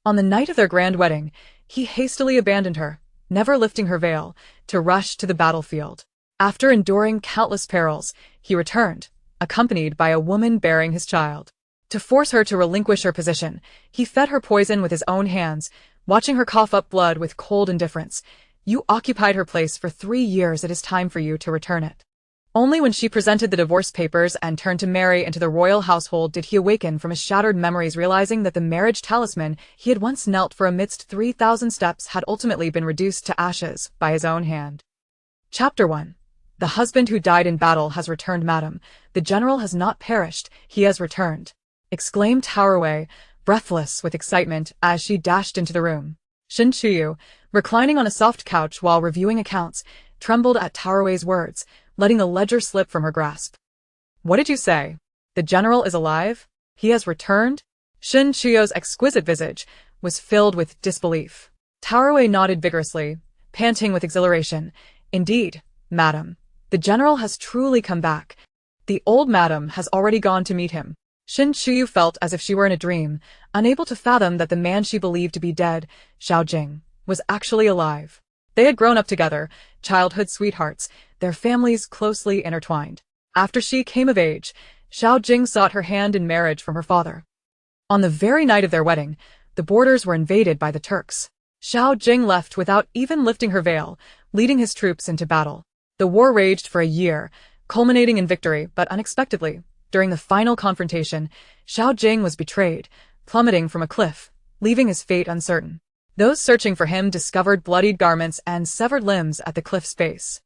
On the night of their grand wedding, he hastily abandoned her, never lifting her veil, to rush to the battlefield. After enduring countless perils, he returned, accompanied by a woman bearing his child. To force her to relinquish her position, he fed her poison with his own hands, watching her cough up blood with cold indifference. You occupied her place for 3 years, it is time for you to return it. Only when she presented the divorce papers and turned to marry into the royal household did he awaken from his shattered memories, realizing that the marriage talisman he had once knelt for amidst 3,000 steps had ultimately been reduced to ashes by his own hand. Chapter 1. The husband who died in battle has returned, madam. The general has not perished, he has returned, exclaimed Taorwei, breathless with excitement as she dashed into the room. Shin Chuyu, reclining on a soft couch while reviewing accounts, trembled at Taorwei's words, letting the ledger slip from her grasp. What did you say? The general is alive? He has returned? Shin Chuyu's exquisite visage was filled with disbelief. Taorwei nodded vigorously, panting with exhilaration. Indeed, madam. The general has truly come back. The old madam has already gone to meet him. Shin Chuyu felt as if she were in a dream, unable to fathom that the man she believed to be dead, Xiao Jing, was actually alive. They had grown up together, childhood sweethearts, their families closely intertwined. After she came of age, Xiao Jing sought her hand in marriage from her father. On the very night of their wedding, the borders were invaded by the Turks. Xiao Jing left without even lifting her veil, leading his troops into battle. The war raged for a year, culminating in victory, but unexpectedly, during the final confrontation, Xiao Jing was betrayed, plummeting from a cliff, leaving his fate uncertain. Those searching for him discovered bloodied garments and severed limbs at the cliff's base.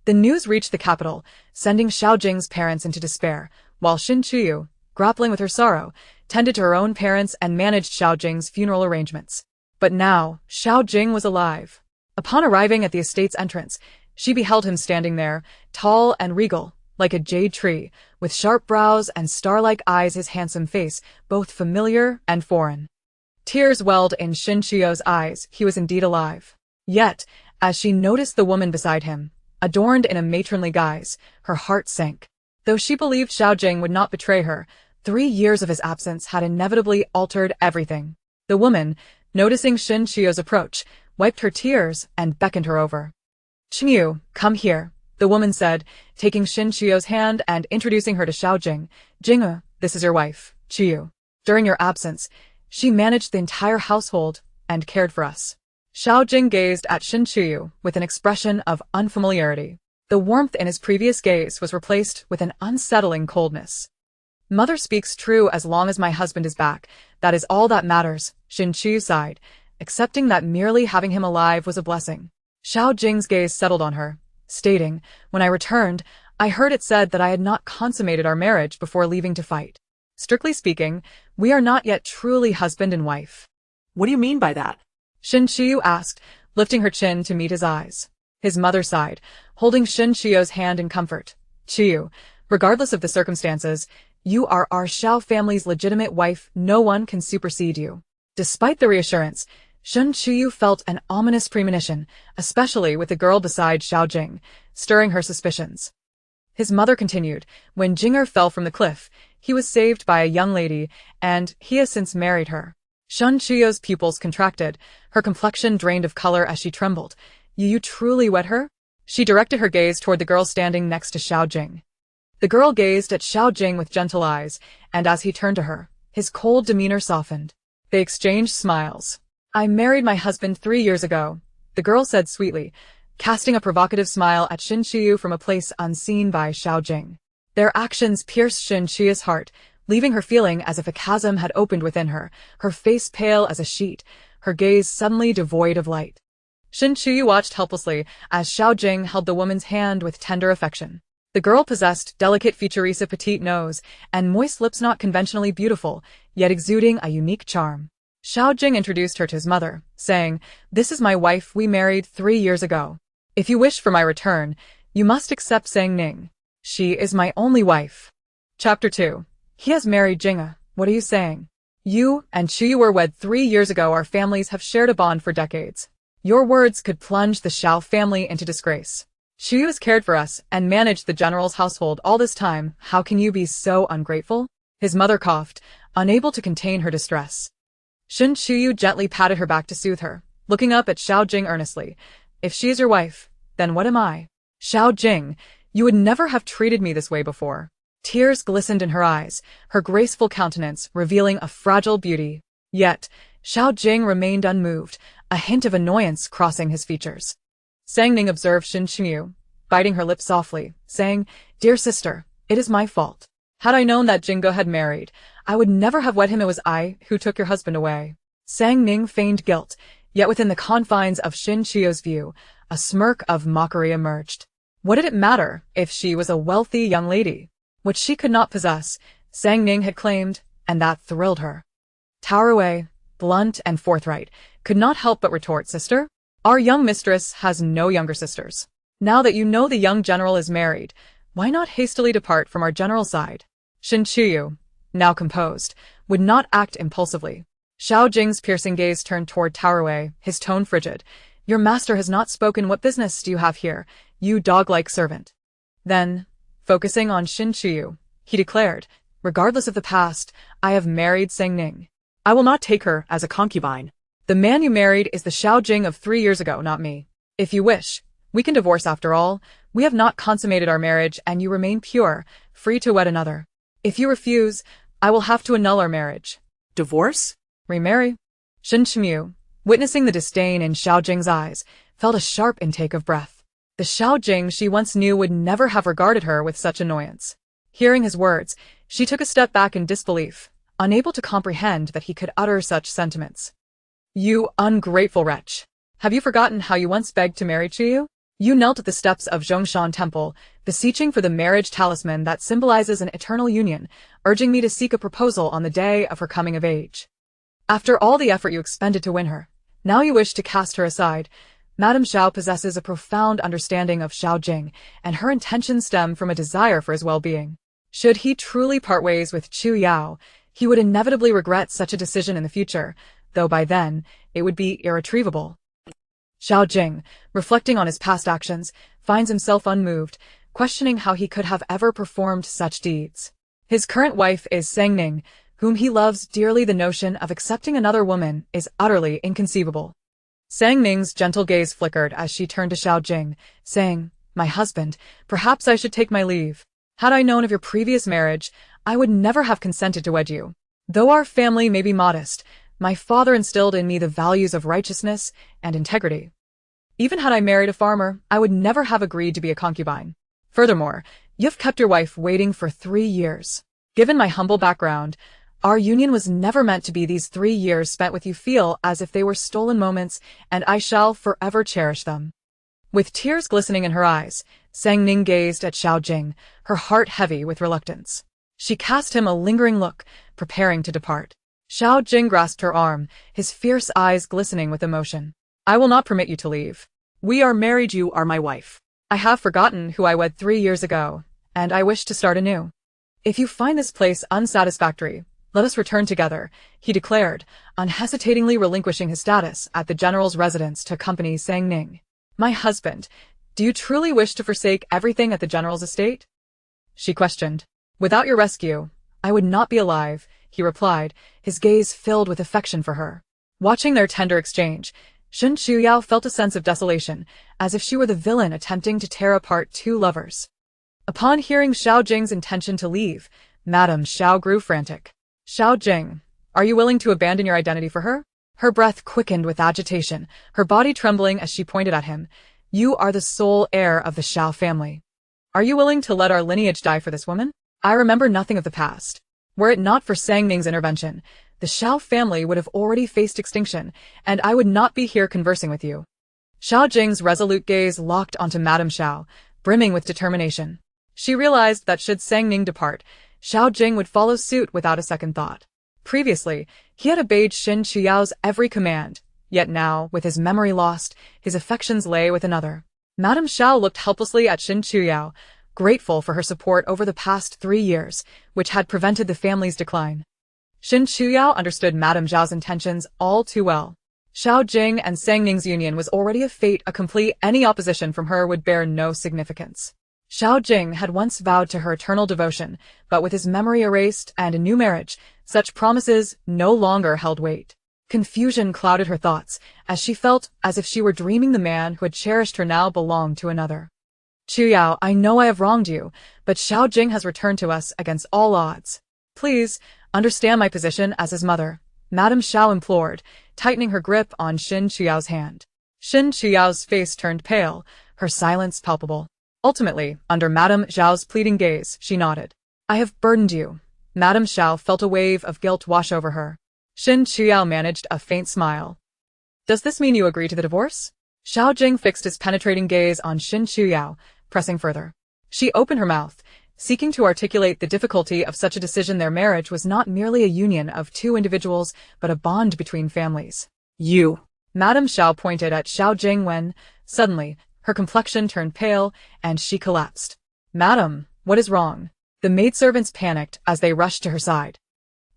The news reached the capital, sending Xiao Jing's parents into despair, while Shin Chuyu, grappling with her sorrow, tended to her own parents and managed Xiao Jing's funeral arrangements. But now, Xiao Jing was alive. Upon arriving at the estate's entrance, she beheld him standing there, tall and regal, like a jade tree, with sharp brows and star-like eyes, his handsome face, both familiar and foreign. Tears welled in Shin Chuyu's eyes, he was indeed alive. Yet, as she noticed the woman beside him, adorned in a matronly guise, her heart sank. Though she believed Xiao Jing would not betray her, 3 years of his absence had inevitably altered everything. The woman, noticing Shin Chuyu's approach, wiped her tears and beckoned her over. "Chingyu, come here," the woman said, taking Shin Chuyu's hand and introducing her to Xiao Jing. "Jing'e, this is your wife, Chuyu. During your absence, she managed the entire household and cared for us." Xiao Jing gazed at Shin Chuyu with an expression of unfamiliarity. The warmth in his previous gaze was replaced with an unsettling coldness. "Mother speaks true. As long as my husband is back, that is all that matters," Shin Chuyu sighed, accepting that merely having him alive was a blessing. Xiao Jing's gaze settled on her, stating, "When I returned, I heard it said that I had not consummated our marriage before leaving to fight. Strictly speaking, we are not yet truly husband and wife." What do you mean by that? Shin Chuyu asked, lifting her chin to meet his eyes. His mother sighed, holding Shin Chuyu's hand in comfort. "Chuyu, regardless of the circumstances, you are our Xiao family's legitimate wife. No one can supersede you." Despite the reassurance, Shin Chuyu felt an ominous premonition, especially with the girl beside Xiao Jing, stirring her suspicions. His mother continued, "When Jing'er fell from the cliff, he was saved by a young lady, and he has since married her." Shin Chuyu's pupils contracted, her complexion drained of color as she trembled. You truly wed her?" She directed her gaze toward the girl standing next to Xiao Jing. The girl gazed at Xiao Jing with gentle eyes, and as he turned to her, his cold demeanor softened. They exchanged smiles. "I married my husband 3 years ago," the girl said sweetly, casting a provocative smile at Shin Chuyu from a place unseen by Xiao Jing. Their actions pierced Shin Chuyu's heart, leaving her feeling as if a chasm had opened within her, her face pale as a sheet, her gaze suddenly devoid of light. Shin Chuyu watched helplessly as Xiao Jing held the woman's hand with tender affection. The girl possessed delicate features, a petite nose, and moist lips not conventionally beautiful, yet exuding a unique charm. Xiao Jing introduced her to his mother, saying, "This is my wife. We married 3 years ago. If you wish for my return, you must accept Sang Ning. She is my only wife." Chapter 2. He has married Jing'e. What are you saying? You and Chuyu were wed 3 years ago. Our families have shared a bond for decades. Your words could plunge the Xiao family into disgrace. Chuyu has cared for us and managed the general's household all this time. How can you be so ungrateful? His mother coughed, unable to contain her distress. Shen Chuyu gently patted her back to soothe her, looking up at Xiao Jing earnestly. If she is your wife, then what am I? Xiao Jing, you would never have treated me this way before. Tears glistened in her eyes, her graceful countenance revealing a fragile beauty. Yet, Xiao Jing remained unmoved, a hint of annoyance crossing his features. Sang Ning observed Shen Chuyu, biting her lip softly, saying, Dear sister, it is my fault. Had I known that Jingo had married, I would never have wed him. It was I who took your husband away. Sang Ning feigned guilt, yet within the confines of Shen Chiyu's view, a smirk of mockery emerged. What did it matter if she was a wealthy young lady? What she could not possess, Sang Ning had claimed, and that thrilled her. Taorwei, blunt and forthright, could not help but retort, Sister, our young mistress has no younger sisters. Now that you know the young general is married, why not hastily depart from our general's side? Shen Chuyu, now composed, would not act impulsively. Xiao Jing's piercing gaze turned toward Taorwei, his tone frigid. Your master has not spoken. What business do you have here, you dog-like servant? Then, focusing on Shen Chuyu, he declared, regardless of the past, I have married Sang Ning. I will not take her as a concubine. The man you married is the Xiao Jing of 3 years ago, not me. If you wish, we can divorce after all. We have not consummated our marriage and you remain pure, free to wed another. If you refuse, I will have to annul our marriage. Divorce? Remarry? Shen Chuyu, witnessing the disdain in Xiao Jing's eyes, felt a sharp intake of breath. The Xiao Jing she once knew would never have regarded her with such annoyance. Hearing his words, she took a step back in disbelief, unable to comprehend that he could utter such sentiments. You ungrateful wretch! Have you forgotten how you once begged to marry Chuyu? You knelt at the steps of Zhongshan Temple, beseeching for the marriage talisman that symbolizes an eternal union, urging me to seek a proposal on the day of her coming of age. After all the effort you expended to win her, now you wish to cast her aside. Madame Xiao possesses a profound understanding of Xiao Jing, and her intentions stem from a desire for his well-being. Should he truly part ways with Chu Yao, he would inevitably regret such a decision in the future, though by then, it would be irretrievable. Xiao Jing, reflecting on his past actions, finds himself unmoved, questioning how he could have ever performed such deeds. His current wife is Sang Ning, whom he loves dearly. The notion of accepting another woman is utterly inconceivable. Sang Ning's gentle gaze flickered as she turned to Xiao Jing, saying, My husband, perhaps I should take my leave. Had I known of your previous marriage, I would never have consented to wed you. Though our family may be modest, my father instilled in me the values of righteousness and integrity. Even had I married a farmer, I would never have agreed to be a concubine. Furthermore, you've kept your wife waiting for 3 years. Given my humble background, our union was never meant to be. These 3 years spent with you feel as if they were stolen moments, and I shall forever cherish them. With tears glistening in her eyes, Sang Ning gazed at Xiao Jing, her heart heavy with reluctance. She cast him a lingering look, preparing to depart. Xiao Jing grasped her arm, his fierce eyes glistening with emotion. I will not permit you to leave. We are married. You are my wife. I have forgotten who I wed 3 years ago, and I wish to start anew. If you find this place unsatisfactory, let us return together, he declared, unhesitatingly relinquishing his status at the general's residence to accompany Sang Ning. My husband, do you truly wish to forsake everything at the general's estate? She questioned. Without your rescue, I would not be alive, he replied, his gaze filled with affection for her. Watching their tender exchange, Shen Chuyao felt a sense of desolation, as if she were the villain attempting to tear apart two lovers. Upon hearing Xiao Jing's intention to leave, Madame Xiao grew frantic. Xiao Jing, are you willing to abandon your identity for her? Her breath quickened with agitation, her body trembling as she pointed at him. You are the sole heir of the Xiao family. Are you willing to let our lineage die for this woman? I remember nothing of the past. Were it not for Sang Ning's intervention, the Xiao family would have already faced extinction, and I would not be here conversing with you. Xiao Jing's resolute gaze locked onto Madame Xiao, brimming with determination. She realized that should Sang Ning depart, Xiao Jing would follow suit without a second thought. Previously, he had obeyed Shen Chuyao's every command, yet now, with his memory lost, his affections lay with another. Madame Xiao looked helplessly at Shen Chuyao, grateful for her support over the past 3 years, which had prevented the family's decline. Shen Chuyao understood Madame Xiao's intentions all too well. Xiao Jing and Sang Ning's union was already a fait accompli. Any opposition from her would bear no significance. Xiao Jing had once vowed to her eternal devotion, but with his memory erased and a new marriage, such promises no longer held weight. Confusion clouded her thoughts, as she felt as if she were dreaming the man who had cherished her now belonged to another. Chuyao, I know I have wronged you, but Xiao Jing has returned to us against all odds. Please, understand my position as his mother, Madame Xiao implored, tightening her grip on Xin Chuyao's hand. Xin Chuyao's face turned pale, her silence palpable. Ultimately, under Madame Xiao's pleading gaze, she nodded. I have burdened you. Madame Xiao felt a wave of guilt wash over her. Xin Chuyao managed a faint smile. Does this mean you agree to the divorce? Xiao Jing fixed his penetrating gaze on Xin Chuyao, pressing further. She opened her mouth, seeking to articulate the difficulty of such a decision. Their marriage was not merely a union of two individuals, but a bond between families. You. Madame Xiao pointed at Xiao Jing when, suddenly, her complexion turned pale, and she collapsed. Madam, what is wrong? The maidservants panicked as they rushed to her side.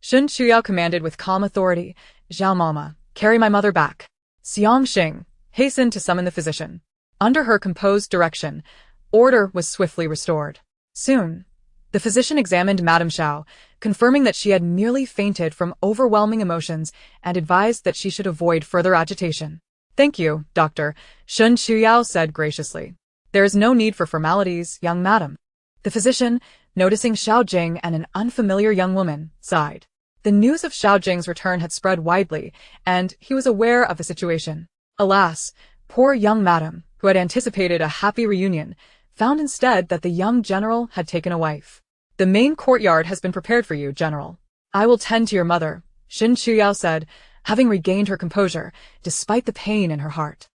Xin Chuyao commanded with calm authority, Zhao Mama, carry my mother back. Xiang Xing hastened to summon the physician. Under her composed direction, order was swiftly restored. Soon, the physician examined Madame Xiao, confirming that she had merely fainted from overwhelming emotions and advised that she should avoid further agitation. Thank you, doctor, Xin Chuyao said graciously. There is no need for formalities, young madam. The physician, noticing Xiao Jing and an unfamiliar young woman, sighed. The news of Xiao Jing's return had spread widely, and he was aware of the situation. Alas, poor young madam, who had anticipated a happy reunion, found instead that the young general had taken a wife. The main courtyard has been prepared for you, general. I will tend to your mother, Xin Chuyao said, having regained her composure, despite the pain in her heart.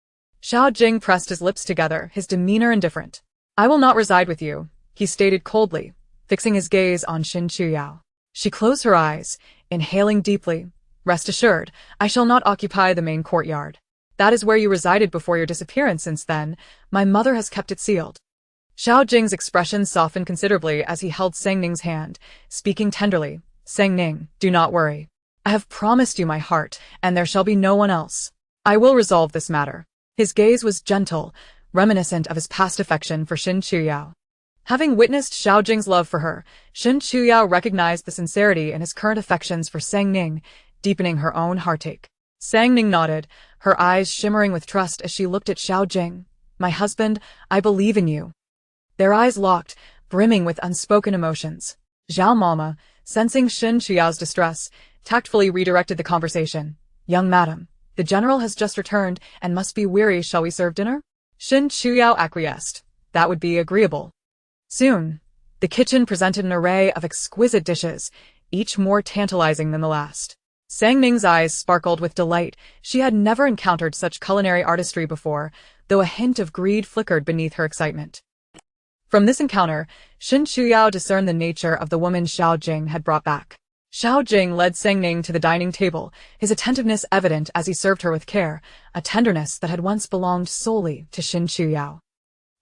Xiao Jing pressed his lips together, his demeanor indifferent. I will not reside with you, he stated coldly, fixing his gaze on Xin Chuyao. She closed her eyes, inhaling deeply. Rest assured, I shall not occupy the main courtyard. That is where you resided before your disappearance. Since then, my mother has kept it sealed. Xiao Jing's expression softened considerably as he held Sang Ning's hand, speaking tenderly. Sang Ning, do not worry. I have promised you my heart, and there shall be no one else. I will resolve this matter. His gaze was gentle, reminiscent of his past affection for Xin Chuyao. Having witnessed Xiao Jing's love for her, Xin Chuyao recognized the sincerity in his current affections for Sang Ning, deepening her own heartache. Sang Ning nodded, her eyes shimmering with trust as she looked at Xiao Jing. My husband, I believe in you. Their eyes locked, brimming with unspoken emotions. Zhao Mama, sensing Xin Chuyao's distress, tactfully redirected the conversation. Young madam, the general has just returned and must be weary. Shall we serve dinner? Xin Chuyao acquiesced. That would be agreeable. Soon, the kitchen presented an array of exquisite dishes, each more tantalizing than the last. Sang Ning's eyes sparkled with delight. She had never encountered such culinary artistry before, though a hint of greed flickered beneath her excitement. From this encounter, Xin Chuyao discerned the nature of the woman Xiao Jing had brought back. Xiao Jing led Sang Ning to the dining table, his attentiveness evident as he served her with care, a tenderness that had once belonged solely to Xin Chuyao.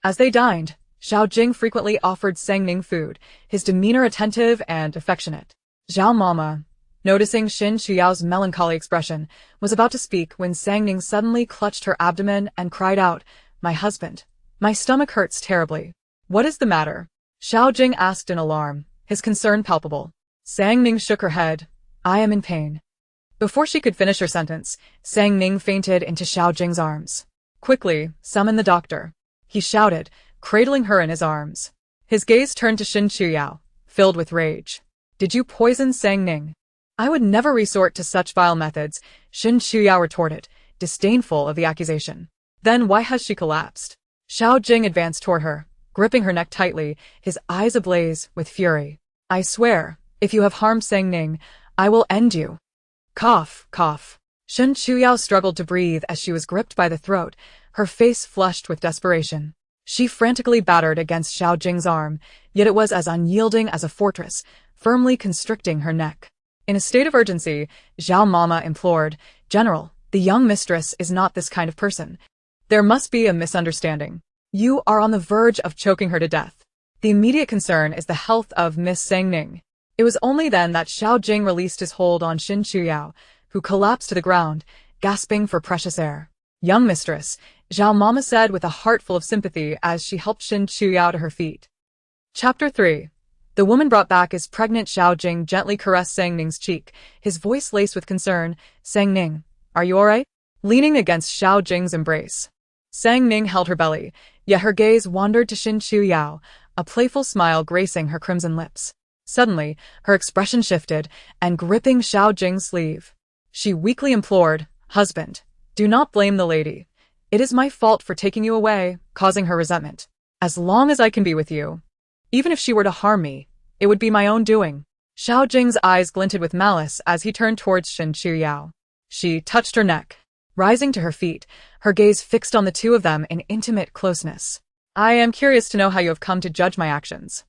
As they dined, Xiao Jing frequently offered Sang Ning food, his demeanor attentive and affectionate. Zhao Mama, noticing Xin Chuyao's melancholy expression, was about to speak when Sang Ning suddenly clutched her abdomen and cried out, My husband, my stomach hurts terribly. What is the matter? Xiao Jing asked in alarm, his concern palpable. Sang Ning shook her head. I am in pain. Before she could finish her sentence, Sang Ning fainted into Xiao Jing's arms. Quickly, summon the doctor, he shouted, cradling her in his arms. His gaze turned to Xin Chuyao, filled with rage. Did you poison Sang Ning? I would never resort to such vile methods, Xin Chuyao retorted, disdainful of the accusation. Then why has she collapsed? Xiao Jing advanced toward her, gripping her neck tightly, his eyes ablaze with fury. I swear, if you have harmed Sang Ning, I will end you. Cough, cough. Xin Chuyao struggled to breathe as she was gripped by the throat, her face flushed with desperation. She frantically battered against Xiao Jing's arm, yet it was as unyielding as a fortress, firmly constricting her neck. In a state of urgency, Zhao Mama implored, General, the young mistress is not this kind of person. There must be a misunderstanding. You are on the verge of choking her to death. The immediate concern is the health of Miss Sang Ning. It was only then that Xiao Jing released his hold on Xin Chuyao, who collapsed to the ground, gasping for precious air. Young mistress, Zhao Mama said with a heart full of sympathy as she helped Xin Chuyao to her feet. Chapter 3. The woman brought back as pregnant. Xiao Jing gently caressed Sang Ning's cheek, his voice laced with concern. Sang Ning, are you alright? Leaning against Xiao Jing's embrace, Sang Ning held her belly, yet her gaze wandered to Xin Chu Yao, a playful smile gracing her crimson lips. Suddenly, her expression shifted, and gripping Xiao Jing's sleeve, she weakly implored, husband, do not blame the lady. It is my fault for taking you away, causing her resentment. As long as I can be with you, even if she were to harm me, it would be my own doing. Xiao Jing's eyes glinted with malice as he turned towards Xin Chu Yao. She touched her neck, rising to her feet, her gaze fixed on the two of them in intimate closeness. I am curious to know how you have come to judge my actions.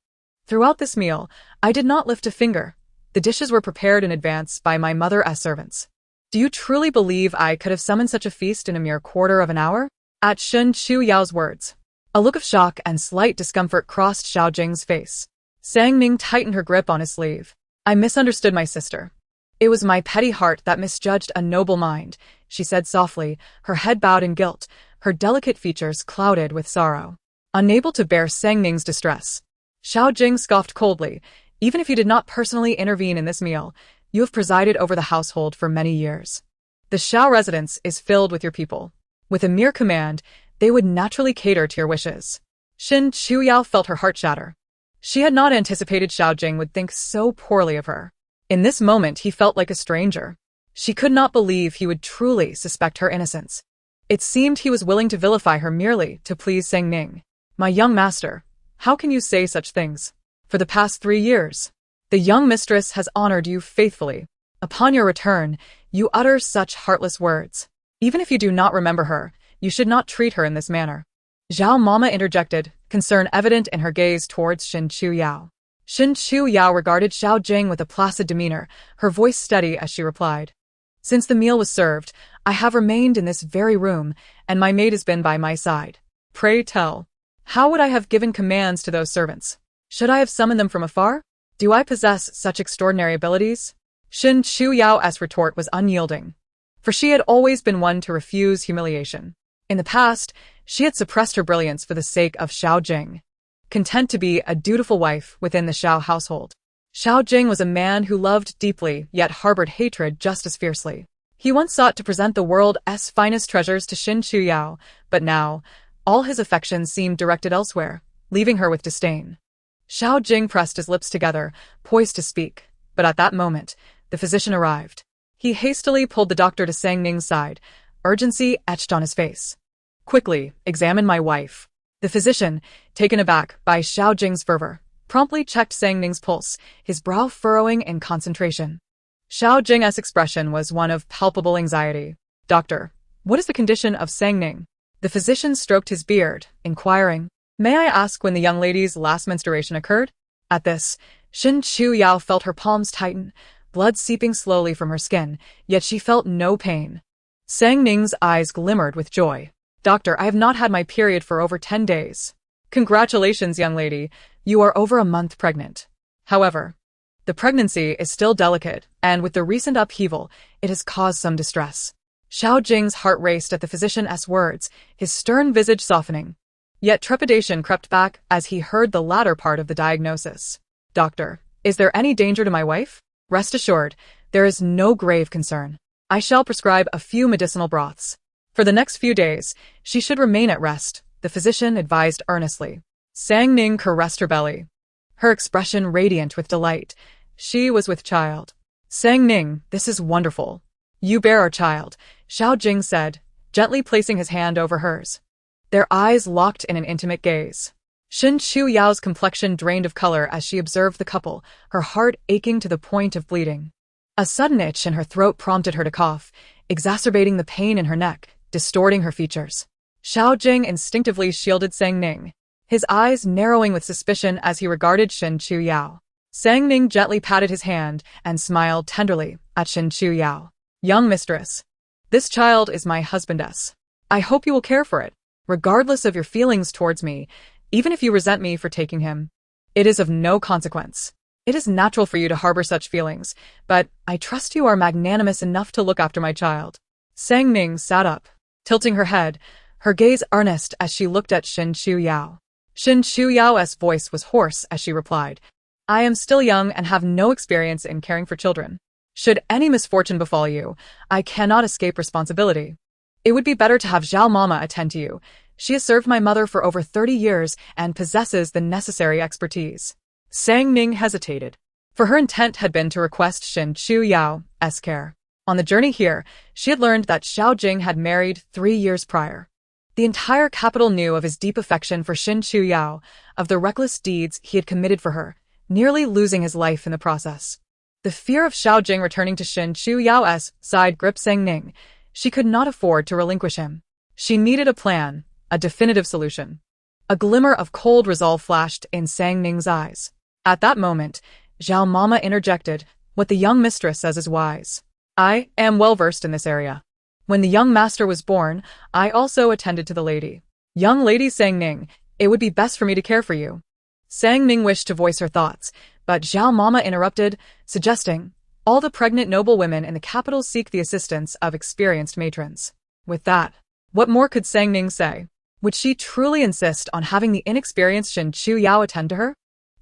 Throughout this meal, I did not lift a finger. The dishes were prepared in advance by my mother as servants. Do you truly believe I could have summoned such a feast in a mere quarter of an hour? At Xin Chu Yao's words, a look of shock and slight discomfort crossed Xiao Jing's face. Sang Ning tightened her grip on his sleeve. I misunderstood my sister. It was my petty heart that misjudged a noble mind, she said softly, her head bowed in guilt, her delicate features clouded with sorrow. Unable to bear Sang Ning's distress, Xiao Jing scoffed coldly. Even if you did not personally intervene in this meal, you have presided over the household for many years. The Xiao residence is filled with your people. With a mere command, they would naturally cater to your wishes. Xin Chu Yao felt her heart shatter. She had not anticipated Xiao Jing would think so poorly of her. In this moment, he felt like a stranger. She could not believe he would truly suspect her innocence. It seemed he was willing to vilify her merely to please Sang Ning. My young master, how can you say such things? For the past 3 years, the young mistress has honored you faithfully. Upon your return, you utter such heartless words. Even if you do not remember her, you should not treat her in this manner. Zhao Mama interjected, concern evident in her gaze towards Xin Chu Yao. Xin Chu Yao regarded Xiao Jing with a placid demeanor, her voice steady as she replied. Since the meal was served, I have remained in this very room, and my maid has been by my side. Pray tell, how would I have given commands to those servants? Should I have summoned them from afar? Do I possess such extraordinary abilities? Xin Chu Yao's retort was unyielding, for she had always been one to refuse humiliation. In the past, she had suppressed her brilliance for the sake of Xiao Jing, content to be a dutiful wife within the Xiao household. Xiao Jing was a man who loved deeply yet harbored hatred just as fiercely. He once sought to present the world's finest treasures to Xin Chu Yao, but now, all his affections seemed directed elsewhere, leaving her with disdain. Xiao Jing pressed his lips together, poised to speak, but at that moment, the physician arrived. He hastily pulled the doctor to Sang Ning's side, urgency etched on his face. Quickly, examine my wife. The physician, taken aback by Xiao Jing's fervor, promptly checked Sang Ning's pulse, his brow furrowing in concentration. Xiao Jing's expression was one of palpable anxiety. Doctor, what is the condition of Sang Ning? The physician stroked his beard, inquiring, may I ask when the young lady's last menstruation occurred? At this, Xin Chu Yao felt her palms tighten, blood seeping slowly from her skin, yet she felt no pain. Sang Ning's eyes glimmered with joy. Doctor, I have not had my period for over 10 days. Congratulations, young lady, you are over a month pregnant. However, the pregnancy is still delicate, and with the recent upheaval, it has caused some distress. Xiao Jing's heart raced at the physician's words, his stern visage softening. Yet trepidation crept back as he heard the latter part of the diagnosis. Doctor, is there any danger to my wife? Rest assured, there is no grave concern. I shall prescribe a few medicinal broths. For the next few days, she should remain at rest, the physician advised earnestly. Sang Ning caressed her belly, her expression radiant with delight. She was with child. Sang Ning, this is wonderful. You bear our child, Xiao Jing said, gently placing his hand over hers. Their eyes locked in an intimate gaze. Xin Chu Yao's complexion drained of color as she observed the couple, her heart aching to the point of bleeding. A sudden itch in her throat prompted her to cough, exacerbating the pain in her neck, distorting her features. Xiao Jing instinctively shielded Sang Ning, his eyes narrowing with suspicion as he regarded Xin Chu Yao. Sang Ning gently patted his hand and smiled tenderly at Xin Chu Yao. Young mistress, this child is my husband's. I hope you will care for it, regardless of your feelings towards me, even if you resent me for taking him. It is of no consequence. It is natural for you to harbor such feelings, but I trust you are magnanimous enough to look after my child. Sang Ning sat up, tilting her head, her gaze earnest as she looked at Xin Chu Yao. Xin Chu Yao's voice was hoarse as she replied, I am still young and have no experience in caring for children. Should any misfortune befall you, I cannot escape responsibility. It would be better to have Zhao Mama attend to you. She has served my mother for over 30 years and possesses the necessary expertise. Sang Ning hesitated, for her intent had been to request Shin Chu Yao's care. On the journey here, she had learned that Xiao Jing had married 3 years prior. The entire capital knew of his deep affection for Shin Chu Yao, of the reckless deeds he had committed for her, nearly losing his life in the process. The fear of Xiao Jing returning to Shin Chu Yao's side gripped Sang Ning. She could not afford to relinquish him. She needed a plan, a definitive solution. A glimmer of cold resolve flashed in Sang Ning's eyes. At that moment, Zhao Mama interjected, "What the young mistress says is wise. I am well versed in this area. When the young master was born, I also attended to the lady. Young lady Sang Ning, it would be best for me to care for you." Sang Ning wished to voice her thoughts, but Zhao Mama interrupted, suggesting, "All the pregnant noble women in the capital seek the assistance of experienced matrons." With that, what more could Sang Ning say? Would she truly insist on having the inexperienced Shin Chu Yao attend to her?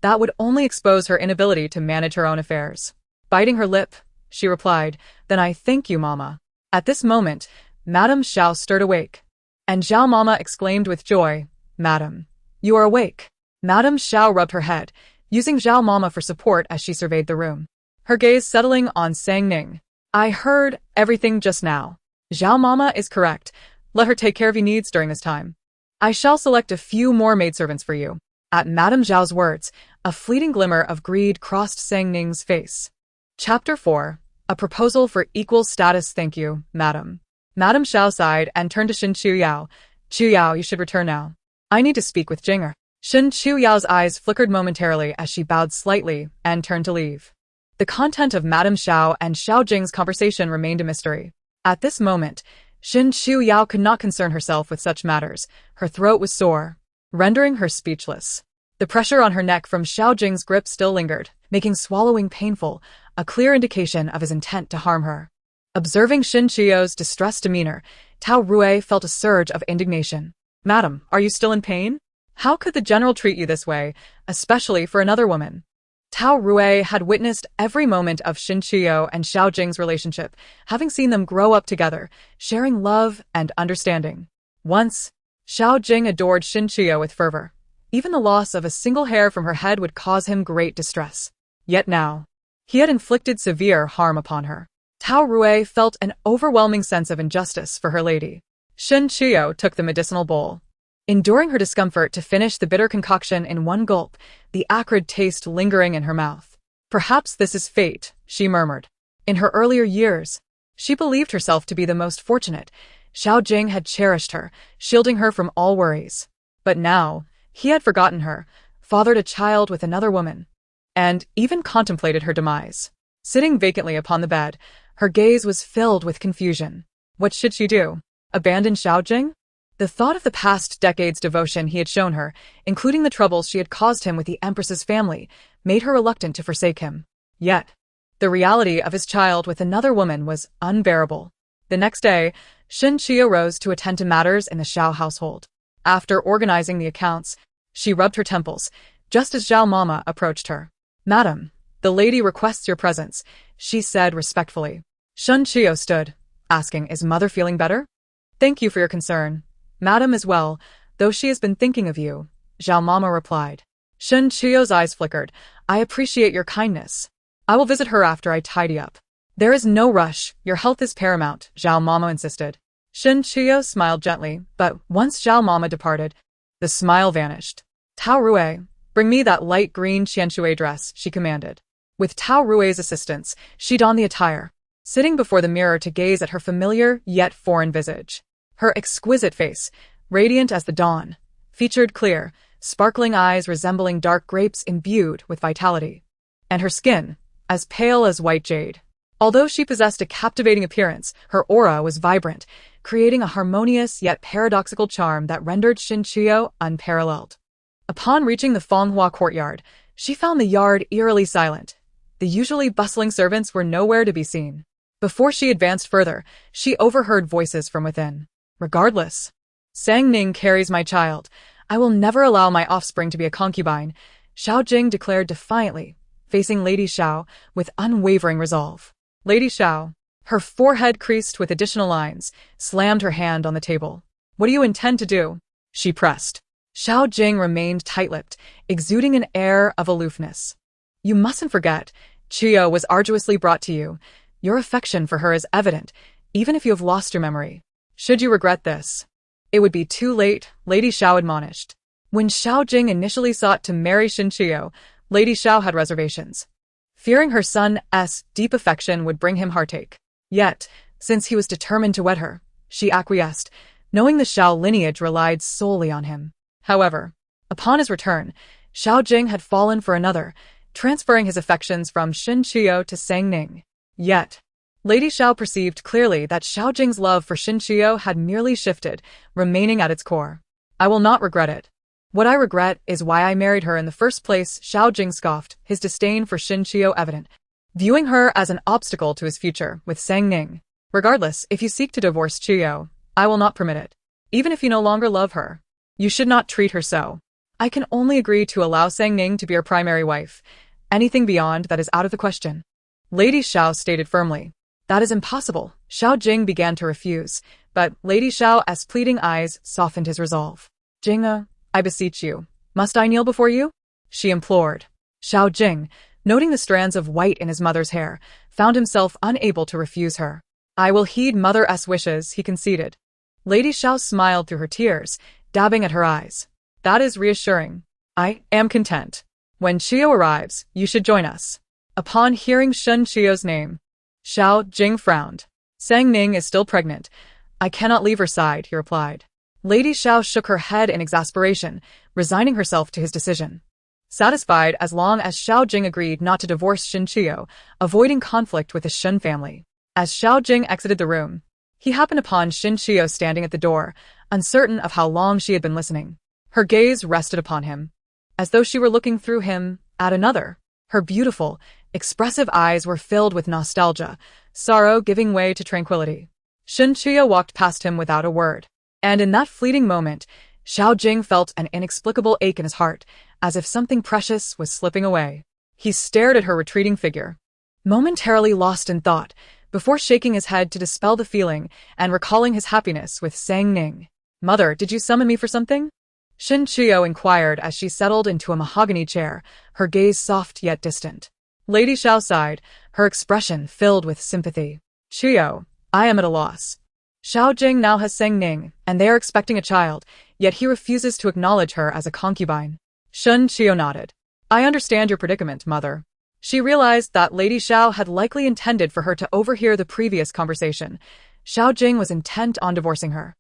That would only expose her inability to manage her own affairs. Biting her lip, she replied, "Then I thank you, Mama." At this moment, Madame Xiao stirred awake, and Zhao Mama exclaimed with joy, "Madam, you are awake." Madame Xiao rubbed her head, using Zhao Mama for support as she surveyed the room. Her gaze settling on Sang Ning. "I heard everything just now. Zhao Mama is correct. Let her take care of your needs during this time. I shall select a few more maidservants for you." At Madame Zhao's words, a fleeting glimmer of greed crossed Sang Ning's face. Chapter 4. A proposal for equal status. "Thank you, madam." Madame Xiao sighed and turned to Shin Chu Yao. "Chu Yao, you should return now. I need to speak with Jinger." Shin Chu Yao's eyes flickered momentarily as she bowed slightly and turned to leave. The content of Madame Xiao and Xiao Jing's conversation remained a mystery. At this moment, Shin Chu Yao could not concern herself with such matters. Her throat was sore, rendering her speechless. The pressure on her neck from Xiao Jing's grip still lingered, making swallowing painful, a clear indication of his intent to harm her. Observing Shin Chuyo's distressed demeanor, Tao Rui felt a surge of indignation. "Madam, are you still in pain? How could the general treat you this way, especially for another woman?" Tao Rui had witnessed every moment of Shin Chuyo and Xiao Jing's relationship, having seen them grow up together, sharing love and understanding. Once, Xiao Jing adored Shin Chuyo with fervor. Even the loss of a single hair from her head would cause him great distress. Yet now, he had inflicted severe harm upon her. Tao Rui felt an overwhelming sense of injustice for her lady. Shin Chuyo took the medicinal bowl, enduring her discomfort to finish the bitter concoction in one gulp, the acrid taste lingering in her mouth. "Perhaps this is fate," she murmured. In her earlier years, she believed herself to be the most fortunate. Xiao Jing had cherished her, shielding her from all worries. But now, he had forgotten her, fathered a child with another woman, and even contemplated her demise. Sitting vacantly upon the bed, her gaze was filled with confusion. What should she do? Abandon Xiao Jing? The thought of the past decade's devotion he had shown her, including the troubles she had caused him with the Empress's family, made her reluctant to forsake him. Yet, the reality of his child with another woman was unbearable. The next day, Shin Chuyo rose to attend to matters in the Xiao household. After organizing the accounts, she rubbed her temples, just as Zhao Mama approached her. "Madam, the lady requests your presence," she said respectfully. Shin Chuyo stood, asking, "Is mother feeling better?" "Thank you for your concern. Madam is well, though she has been thinking of you," Zhao Mama replied. Shin Chuyo's eyes flickered. "I appreciate your kindness. I will visit her after I tidy up." "There is no rush. Your health is paramount," Zhao Mama insisted. Shin Chuyo smiled gently, but once Zhao Mama departed, the smile vanished. "Tao Rui, bring me that light green qianshui dress," she commanded. With Tao Rui's assistance, she donned the attire, sitting before the mirror to gaze at her familiar yet foreign visage. Her exquisite face, radiant as the dawn, featured clear, sparkling eyes resembling dark grapes imbued with vitality, and her skin, as pale as white jade. Although she possessed a captivating appearance, her aura was vibrant, creating a harmonious yet paradoxical charm that rendered Shin Chuyo unparalleled. Upon reaching the Fonghua courtyard, she found the yard eerily silent. The usually bustling servants were nowhere to be seen. Before she advanced further, she overheard voices from within. "Regardless, Sang Ning carries my child. I will never allow my offspring to be a concubine. Xiao Jing declared defiantly, facing Lady Xiao with unwavering resolve. Lady Xiao, her forehead creased with additional lines, slammed her hand on the table. What do you intend to do? She pressed. Xiao Jing remained tight-lipped, exuding an air of aloofness. You mustn't forget, Chiyo was arduously brought to you. Your affection for her is evident, even if you have lost your memory. Should you regret this, it would be too late, Lady Xiao admonished. When Xiao Jing initially sought to marry Chiyo, Lady Xiao had reservations, fearing her son's deep affection would bring him heartache. Yet, since he was determined to wed her, she acquiesced, knowing the Xiao lineage relied solely on him. However, upon his return, Xiao Jing had fallen for another, transferring his affections from Chiyo to Sang Ning. Yet, Lady Xiao perceived clearly that Xiao Jing's love for Chiyo had merely shifted, remaining at its core. I will not regret it. What I regret is why I married her in the first place, Xiao Jing scoffed, his disdain for Chiyo evident, viewing her as an obstacle to his future with Sang Ning. Regardless, if you seek to divorce Chiyo, I will not permit it. Even if you no longer love her, you should not treat her so. I can only agree to allow Sang Ning to be your primary wife. Anything beyond that is out of the question. Lady Xiao stated firmly. That is impossible. Xiao Jing began to refuse, but Lady Xiao's pleading eyes softened his resolve. Jing, I beseech you, must I kneel before you? She implored. Xiao Jing, noting the strands of white in his mother's hair, found himself unable to refuse her. I will heed mother's wishes, he conceded. Lady Xiao smiled through her tears, dabbing at her eyes. That is reassuring. I am content. When Chiyo arrives, you should join us. Upon hearing Chiyo's name, Xiao Jing frowned. Sang Ning is still pregnant. I cannot leave her side, he replied. Lady Xiao shook her head in exasperation, resigning herself to his decision. Satisfied as long as Xiao Jing agreed not to divorce Chiyo, avoiding conflict with the Shen family. As Xiao Jing exited the room, he happened upon Chiyo standing at the door, uncertain of how long she had been listening. Her gaze rested upon him, as though she were looking through him at another. Her beautiful, expressive eyes were filled with nostalgia, sorrow giving way to tranquility. Chiyo walked past him without a word, and in that fleeting moment, Xiao Jing felt an inexplicable ache in his heart, as if something precious was slipping away. He stared at her retreating figure, momentarily lost in thought, before shaking his head to dispel the feeling and recalling his happiness with Sang Ning. Mother, did you summon me for something? Chiyo inquired as she settled into a mahogany chair, her gaze soft yet distant. Lady Xiao sighed, her expression filled with sympathy. Chiyo, I am at a loss. Xiao Jing now has Sang Ning, and they are expecting a child, yet he refuses to acknowledge her as a concubine. Chiyo nodded. I understand your predicament, mother. She realized that Lady Xiao had likely intended for her to overhear the previous conversation. Xiao Jing was intent on divorcing her,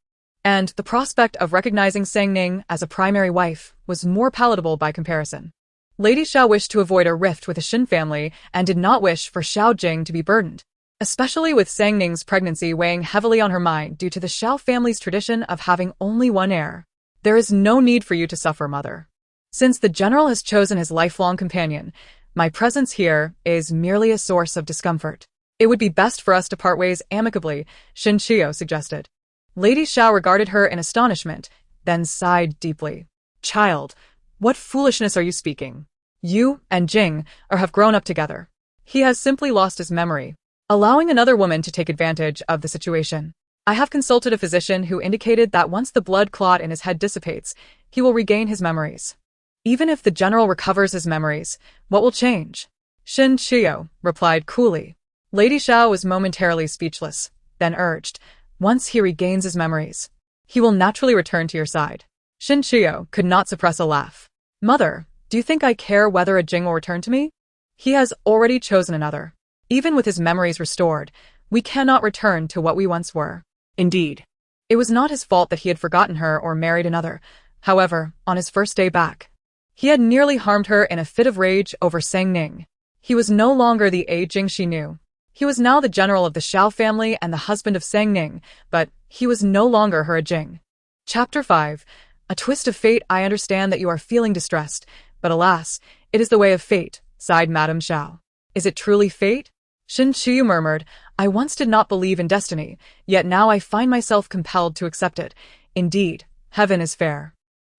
and the prospect of recognizing Sang Ning as a primary wife was more palatable by comparison. Lady Xiao wished to avoid a rift with the Shen family and did not wish for Xiao Jing to be burdened, especially with Sang Ning's pregnancy weighing heavily on her mind due to the Xiao family's tradition of having only one heir. There is no need for you to suffer, mother. Since the general has chosen his lifelong companion, my presence here is merely a source of discomfort. It would be best for us to part ways amicably, Chiyo suggested. Lady Xiao regarded her in astonishment, then sighed deeply. Child, what foolishness are you speaking? You and Jing have grown up together. He has simply lost his memory, allowing another woman to take advantage of the situation. I have consulted a physician who indicated that once the blood clot in his head dissipates, he will regain his memories. Even if the general recovers his memories, what will change? Chiyo replied coolly. Lady Xiao was momentarily speechless, then urged, once he regains his memories, he will naturally return to your side. Chiyo could not suppress a laugh. Mother, do you think I care whether a Jing will return to me? He has already chosen another. Even with his memories restored, we cannot return to what we once were. Indeed, it was not his fault that he had forgotten her or married another. However, on his first day back, he had nearly harmed her in a fit of rage over Sang Ning. He was no longer the Jing she knew. He was now the general of the Xiao family and the husband of Sang Ning, but he was no longer her Jing. Chapter 5. A twist of fate. I understand that you are feeling distressed, but alas, it is the way of fate, sighed Madame Xiao. Is it truly fate? Chiyo murmured, I once did not believe in destiny, yet now I find myself compelled to accept it. Indeed, heaven is fair.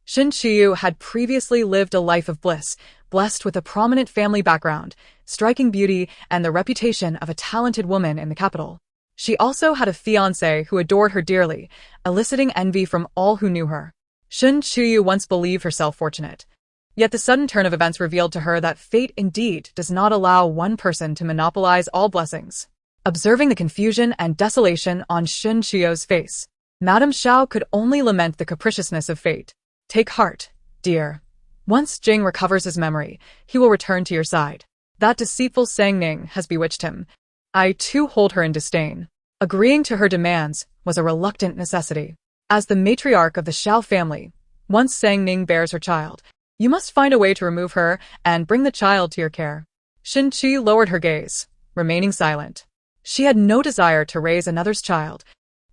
Chiyo had previously lived a life of bliss, blessed with a prominent family background, striking beauty, and the reputation of a talented woman in the capital. She also had a fiancé who adored her dearly, eliciting envy from all who knew her. Shen Qiyu once believed herself fortunate. Yet the sudden turn of events revealed to her that fate indeed does not allow one person to monopolize all blessings. Observing the confusion and desolation on Shen Qiyu's face, Madame Xiao could only lament the capriciousness of fate. Take heart, dear. Once Jing recovers his memory, he will return to your side. That deceitful Sang Ning has bewitched him. I too hold her in disdain. Agreeing to her demands was a reluctant necessity. As the matriarch of the Xiao family, once Sang Ning bears her child, you must find a way to remove her and bring the child to your care. Shen Qi lowered her gaze, remaining silent. She had no desire to raise another's child,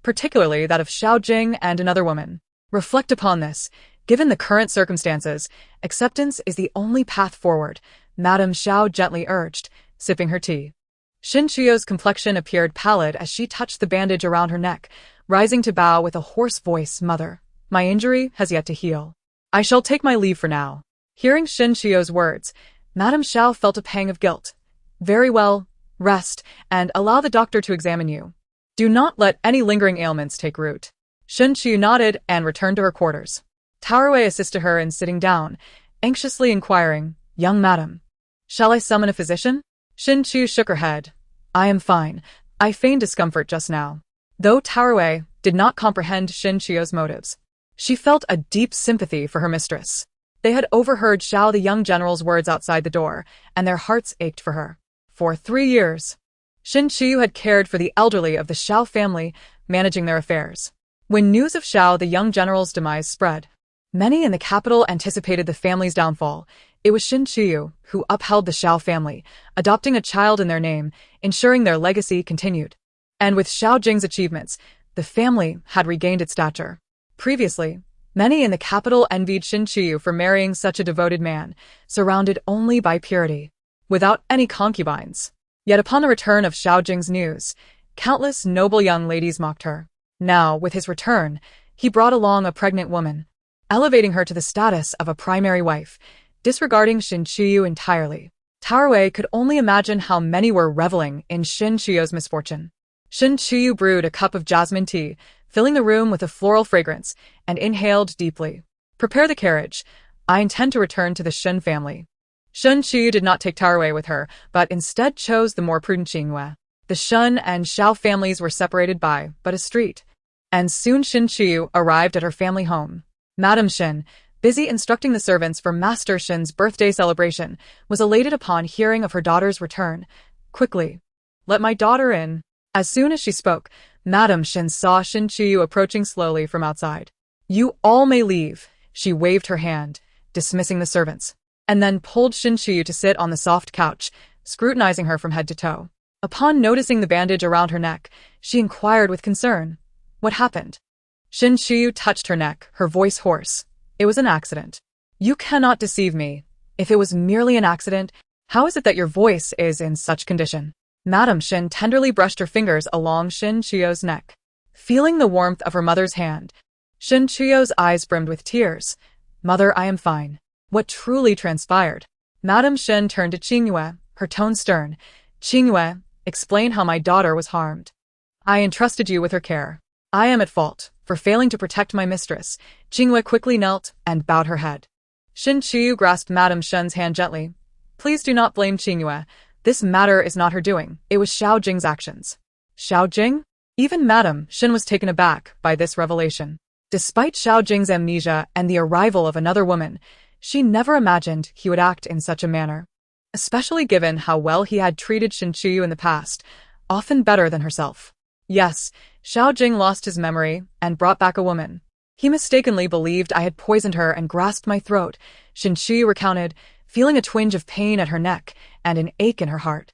particularly that of Xiao Jing and another woman. Reflect upon this. Given the current circumstances, acceptance is the only path forward, Madame Xiao gently urged, sipping her tea. Shen Qiyu's complexion appeared pallid as she touched the bandage around her neck, rising to bow with a hoarse voice, Mother, my injury has yet to heal. I shall take my leave for now. Hearing Shen Qiyu's words, Madame Xiao felt a pang of guilt. Very well, rest, and allow the doctor to examine you. Do not let any lingering ailments take root. Shen Qiyu nodded and returned to her quarters. Taorwei assisted her in sitting down, anxiously inquiring, Young madam, shall I summon a physician? Shen Qiyu shook her head. I am fine. I feigned discomfort just now. Though Taorwei did not comprehend Shen Qiyu's motives, she felt a deep sympathy for her mistress. They had overheard Xiao the young general's words outside the door, and their hearts ached for her. For 3 years, Shen Qiyu had cared for the elderly of the Xiao family, managing their affairs. When news of Xiao the young general's demise spread, many in the capital anticipated the family's downfall. It was Shen Qiyu who upheld the Xiao family, adopting a child in their name, ensuring their legacy continued. And with Xiao Jing's achievements, the family had regained its stature. Previously, many in the capital envied Shen Qiyu for marrying such a devoted man, surrounded only by purity, without any concubines. Yet upon the return of Xiao Jing's news, countless noble young ladies mocked her. Now, with his return, he brought along a pregnant woman, elevating her to the status of a primary wife, disregarding Shen Qiyu entirely. Taorwei could only imagine how many were reveling in Shen Qiyu's misfortune. Shen Qiyu brewed a cup of jasmine tea, filling the room with a floral fragrance, and inhaled deeply. Prepare the carriage. I intend to return to the Shen family. Shen Qiyu did not take Taorwei with her, but instead chose the more prudent Qingyue. The Shen and Xiao families were separated by but a street, and soon Shen Qiyu arrived at her family home. Madame Shen, busy instructing the servants for Master Shen's birthday celebration, was elated upon hearing of her daughter's return. Quickly, let my daughter in. As soon as she spoke, Madame Shen saw Shen Qiyu approaching slowly from outside. You all may leave, she waved her hand, dismissing the servants, and then pulled Shen Qiyu to sit on the soft couch, scrutinizing her from head to toe. Upon noticing the bandage around her neck, she inquired with concern. What happened? Shen Qiyu touched her neck, her voice hoarse. It was an accident. You cannot deceive me. If it was merely an accident, how is it that your voice is in such condition? Madame Shen tenderly brushed her fingers along Shen Qiyu's neck. Feeling the warmth of her mother's hand, Shen Qiyu's eyes brimmed with tears. Mother, I am fine. What truly transpired? Madame Shen turned to Qingyue, her tone stern. Qingyue, explain how my daughter was harmed. I entrusted you with her care. I am at fault for failing to protect my mistress. Qingyue quickly knelt and bowed her head. Shen Qiyu grasped Madame Shen's hand gently. Please do not blame Qingyue. This matter is not her doing. It was Xiao Jing's actions. Xiao Jing? Even Madame Shen was taken aback by this revelation. Despite Xiao Jing's amnesia and the arrival of another woman, she never imagined he would act in such a manner, especially given how well he had treated Shen Qiyu in the past, often better than herself. Yes, Xiao Jing lost his memory and brought back a woman. He mistakenly believed I had poisoned her and grasped my throat, Shen Qiyu recounted, feeling a twinge of pain at her neck and an ache in her heart.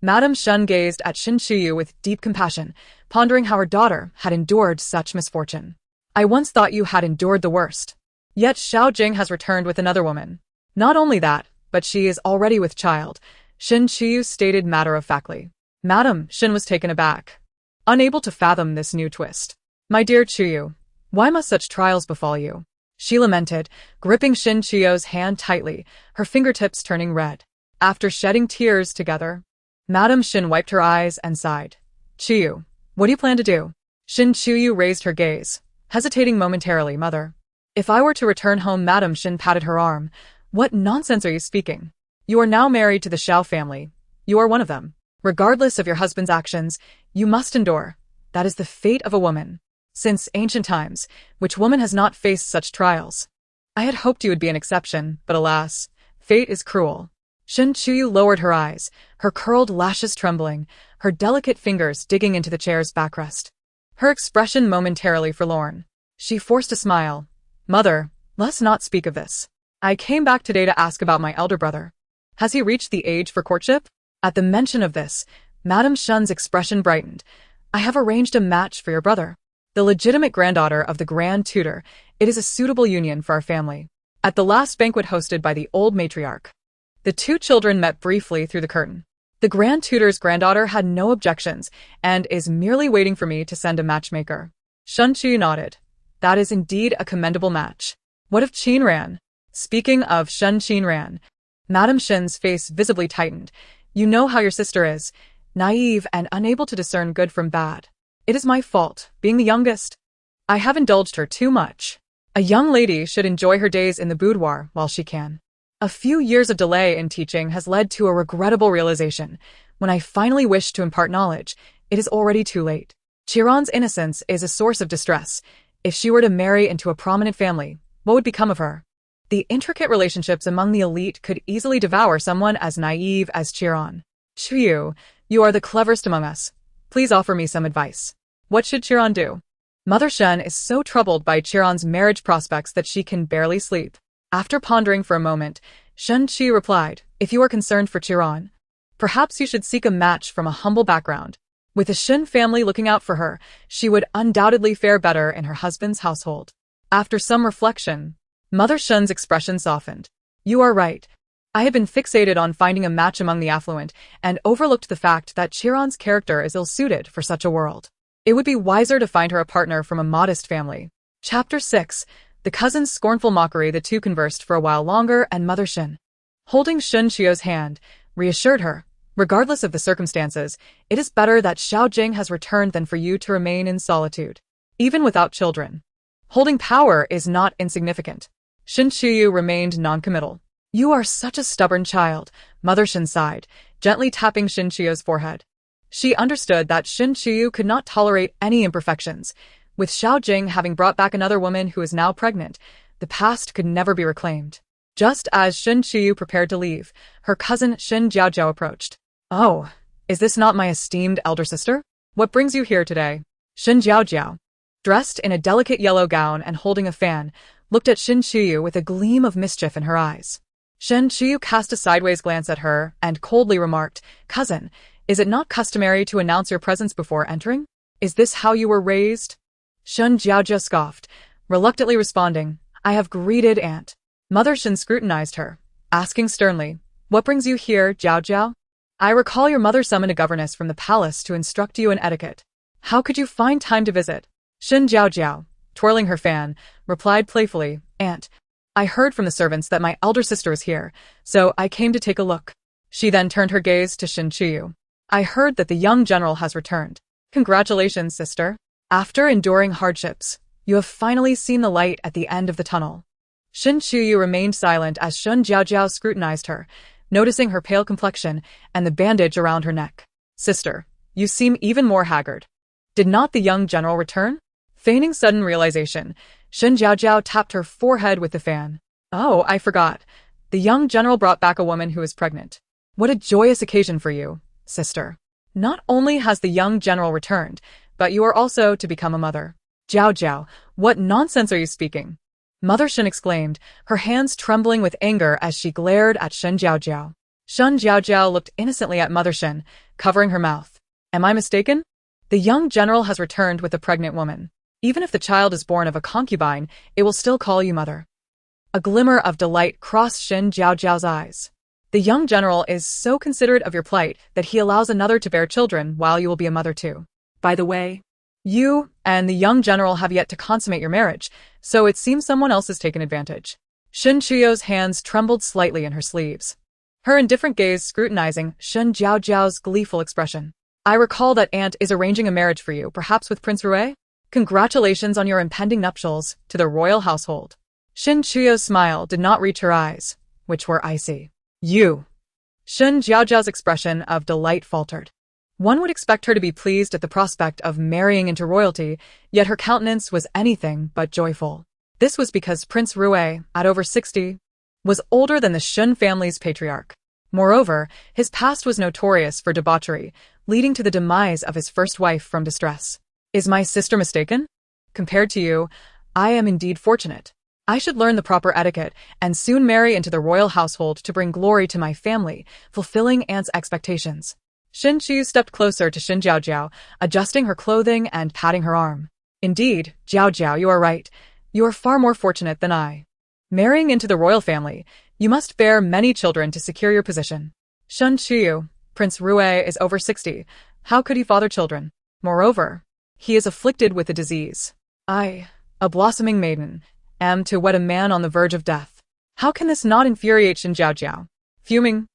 Madame Shen gazed at Shen Qiyu with deep compassion, pondering how her daughter had endured such misfortune. I once thought you had endured the worst. Yet Xiao Jing has returned with another woman. Not only that, but she is already with child, Shen Qiyu stated matter-of-factly. Madame Shen was taken aback, unable to fathom this new twist. My dear Qiyu, why must such trials befall you? she lamented, gripping Shin Chiyo's hand tightly, her fingertips turning red. After shedding tears together, Madame Shin wiped her eyes and sighed. Chiyu, what do you plan to do? Shin Chiyu raised her gaze, hesitating momentarily. Mother, if I were to return home, Madame Shin patted her arm. What nonsense are you speaking? You are now married to the Xiao family. You are one of them. Regardless of your husband's actions, you must endure. That is the fate of a woman. Since ancient times, which woman has not faced such trials? I had hoped you would be an exception, but alas, fate is cruel. Shin Chiyu lowered her eyes, her curled lashes trembling, her delicate fingers digging into the chair's backrest. Her expression momentarily forlorn. She forced a smile. Mother, let's not speak of this. I came back today to ask about my elder brother. Has he reached the age for courtship? At the mention of this, Madame Shun's expression brightened. I have arranged a match for your brother. The legitimate granddaughter of the Grand Tutor, it is a suitable union for our family. At the last banquet hosted by the old matriarch, the two children met briefly through the curtain. The Grand Tutor's granddaughter had no objections and is merely waiting for me to send a matchmaker. Shun Chi nodded. That is indeed a commendable match. What of Qinran? Speaking of Shun Qinran, Madame Shin's face visibly tightened. You know how your sister is, naive and unable to discern good from bad. It is my fault, being the youngest. I have indulged her too much. A young lady should enjoy her days in the boudoir while she can. A few years of delay in teaching has led to a regrettable realization. When I finally wish to impart knowledge, it is already too late. Chiron's innocence is a source of distress. If she were to marry into a prominent family, what would become of her? The intricate relationships among the elite could easily devour someone as naive as Chiron. Chiyu, you are the cleverest among us. Please offer me some advice. What should Chiron do? Mother Shen is so troubled by Chiron's marriage prospects that she can barely sleep. After pondering for a moment, Shen Qi replied, if you are concerned for Chiron, perhaps you should seek a match from a humble background. With the Shin family looking out for her, she would undoubtedly fare better in her husband's household. After some reflection, Mother Shen's expression softened. You are right. I had been fixated on finding a match among the affluent and overlooked the fact that Chiron's character is ill-suited for such a world. It would be wiser to find her a partner from a modest family. Chapter 6. The cousins' scornful mockery. The two conversed for a while longer, and Mother Shin, holding Shun Qiu's hand, reassured her. Regardless of the circumstances, it is better that Xiao Jing has returned than for you to remain in solitude. Even without children, holding power is not insignificant. Shin Qiu remained noncommittal. You are such a stubborn child, Mother Shin sighed, gently tapping Shin Qiu's forehead. She understood that Shin Qiu could not tolerate any imperfections. With Xiao Jing having brought back another woman who is now pregnant, the past could never be reclaimed. Just as Shin Qiu prepared to leave, her cousin Shin Jiaojiao approached. Oh, is this not my esteemed elder sister? What brings you here today? Shin Jiaojiao, dressed in a delicate yellow gown and holding a fan, looked at Shin Qiu with a gleam of mischief in her eyes. Shin Qiu cast a sideways glance at her and coldly remarked, Cousin, is it not customary to announce your presence before entering? Is this how you were raised? Shin Jiaojia scoffed, reluctantly responding, I have greeted Aunt. Mother Shin scrutinized her, asking sternly, What brings you here, Jiaojiao? I recall your mother summoned a governess from the palace to instruct you in etiquette. How could you find time to visit? Shin Jiaojiao, twirling her fan, replied playfully, Aunt, I heard from the servants that my elder sister is here, so I came to take a look. She then turned her gaze to Shin Qiu. I heard that the young general has returned. Congratulations, sister. After enduring hardships, you have finally seen the light at the end of the tunnel. Shin Qiu remained silent as Shun Jiaojiao scrutinized her, noticing her pale complexion and the bandage around her neck. Sister, you seem even more haggard. Did not the young general return? Feigning sudden realization, Shin Jiaojiao tapped her forehead with the fan. Oh, I forgot. The young general brought back a woman who is pregnant. What a joyous occasion for you, sister. Not only has the young general returned, but you are also to become a mother. Jiaojiao, what nonsense are you speaking? Mother Shin exclaimed, her hands trembling with anger as she glared at Shin Jiaojiao. Shin Jiaojiao looked innocently at Mother Shin, covering her mouth. Am I mistaken? The young general has returned with a pregnant woman. Even if the child is born of a concubine, it will still call you mother. A glimmer of delight crossed Shin Jiaojiao's eyes. The young general is so considerate of your plight that he allows another to bear children while you will be a mother too. By the way, you and the young general have yet to consummate your marriage, So it seems someone else has taken advantage. Shen Chuyo's hands trembled slightly in her sleeves. Her indifferent gaze scrutinizing Shen Jiaojiao's gleeful expression. I recall that aunt is arranging a marriage for you, perhaps with Prince Rue? Congratulations on your impending nuptials to the royal household. Shen Chuyo's smile did not reach her eyes, which were icy. You. Shen Jiaojiao's expression of delight faltered. One would expect her to be pleased at the prospect of marrying into royalty, yet her countenance was anything but joyful. This was because Prince Rue, at over 60, was older than the Shen family's patriarch. Moreover, his past was notorious for debauchery, leading to the demise of his first wife from distress. Is my sister mistaken? Compared to you, I am indeed fortunate. I should learn the proper etiquette and soon marry into the royal household to bring glory to my family, fulfilling aunt's expectations. Shen Chu stepped closer to Shen Jiaojiao, adjusting her clothing and patting her arm. Indeed, Jiaojiao, you are right. You are far more fortunate than I. Marrying into the royal family, you must bear many children to secure your position. Shen Chu, Prince Rue is over 60. How could he father children? Moreover, he is afflicted with a disease. I, a blossoming maiden, am to wed a man on the verge of death. How can this not infuriate Shen Jiaojiao? Fuming,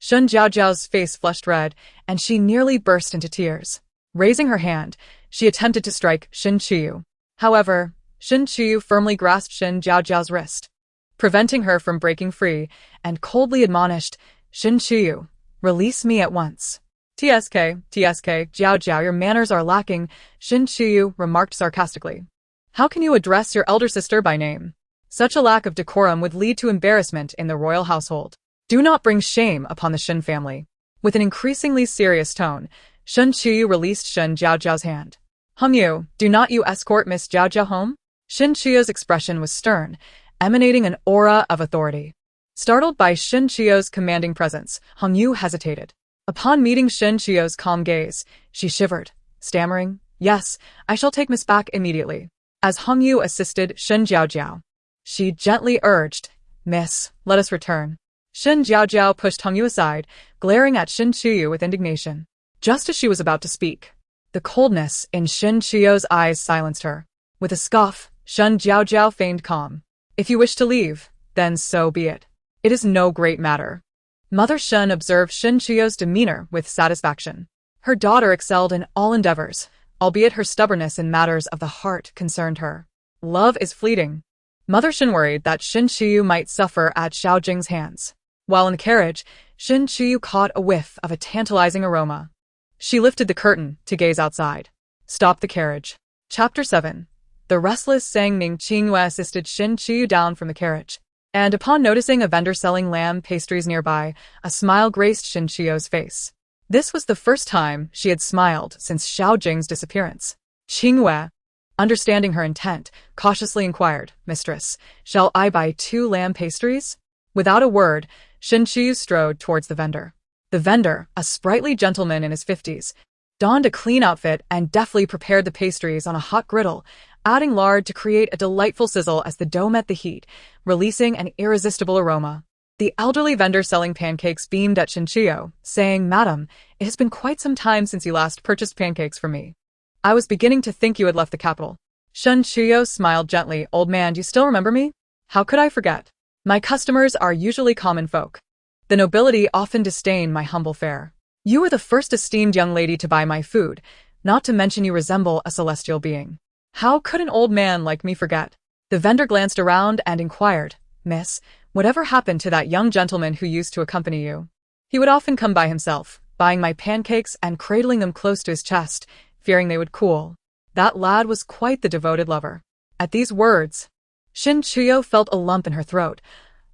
Shen Jiaojiao's face flushed red, and she nearly burst into tears. Raising her hand, she attempted to strike Shen Chuyu. However, Shen Chuyu firmly grasped Shen Jiaojiao's wrist, preventing her from breaking free, and coldly admonished, Shen Chuyu, release me at once. TSK, Jiaojiao, your manners are lacking, Shen Chuyu remarked sarcastically. How can you address your elder sister by name? Such a lack of decorum would lead to embarrassment in the royal household. Do not bring shame upon the Shen family. With an increasingly serious tone, Shen Chuyu released Shen Jiaojiao's hand. Yu, do not you escort Miss Jiaojiao home? Shen Chuyo's expression was stern, emanating an aura of authority. Startled by Shen Chuyo's commanding presence, Yu hesitated. Upon meeting Shen Chuyo's calm gaze, she shivered, stammering, Yes, I shall take Miss back immediately. As Yu assisted Shen Jiaojiao, she gently urged, Miss, let us return. Shen Jiaojiao pushed Yu aside, glaring at Shen Chuyu with indignation. Just as she was about to speak, the coldness in Shen Chuyo's eyes silenced her. With a scoff, Shen Jiaojiao feigned calm. If you wish to leave, then so be it. It is no great matter. Mother Shen observed Shen Chuyo's demeanor with satisfaction. Her daughter excelled in all endeavors, albeit her stubbornness in matters of the heart concerned her. Love is fleeting. Mother Shen worried that Shen Chuyu might suffer at Xiao Jing's hands. While in the carriage, Shen Chuyu caught a whiff of a tantalizing aroma. She lifted the curtain to gaze outside. Stop the carriage. Chapter 7. The restless Sang Ning Qingyue assisted Shen Chuyu down from the carriage, and upon noticing a vendor selling lamb pastries nearby, a smile graced Shen Chuyu's face. This was the first time she had smiled since Xiao Jing's disappearance. Qingyue, understanding her intent, cautiously inquired, Mistress, shall I buy 2 lamb pastries? Without a word, Shen Chuyu strode towards the vendor. The vendor, a sprightly gentleman in his 50s, donned a clean outfit and deftly prepared the pastries on a hot griddle, adding lard to create a delightful sizzle as the dough met the heat, releasing an irresistible aroma. The elderly vendor selling pancakes beamed at Shen Chuyu, saying, Madam, it has been quite some time since you last purchased pancakes from me. I was beginning to think you had left the capital. Shen Chuyu smiled gently. Old man, do you still remember me? How could I forget? My customers are usually common folk. The nobility often disdain my humble fare. You were the first esteemed young lady to buy my food, not to mention you resemble a celestial being. How could an old man like me forget? The vendor glanced around and inquired, Miss, whatever happened to that young gentleman who used to accompany you? He would often come by himself, buying my pancakes and cradling them close to his chest, fearing they would cool. That lad was quite the devoted lover. At these words, Shen Chuyu felt a lump in her throat,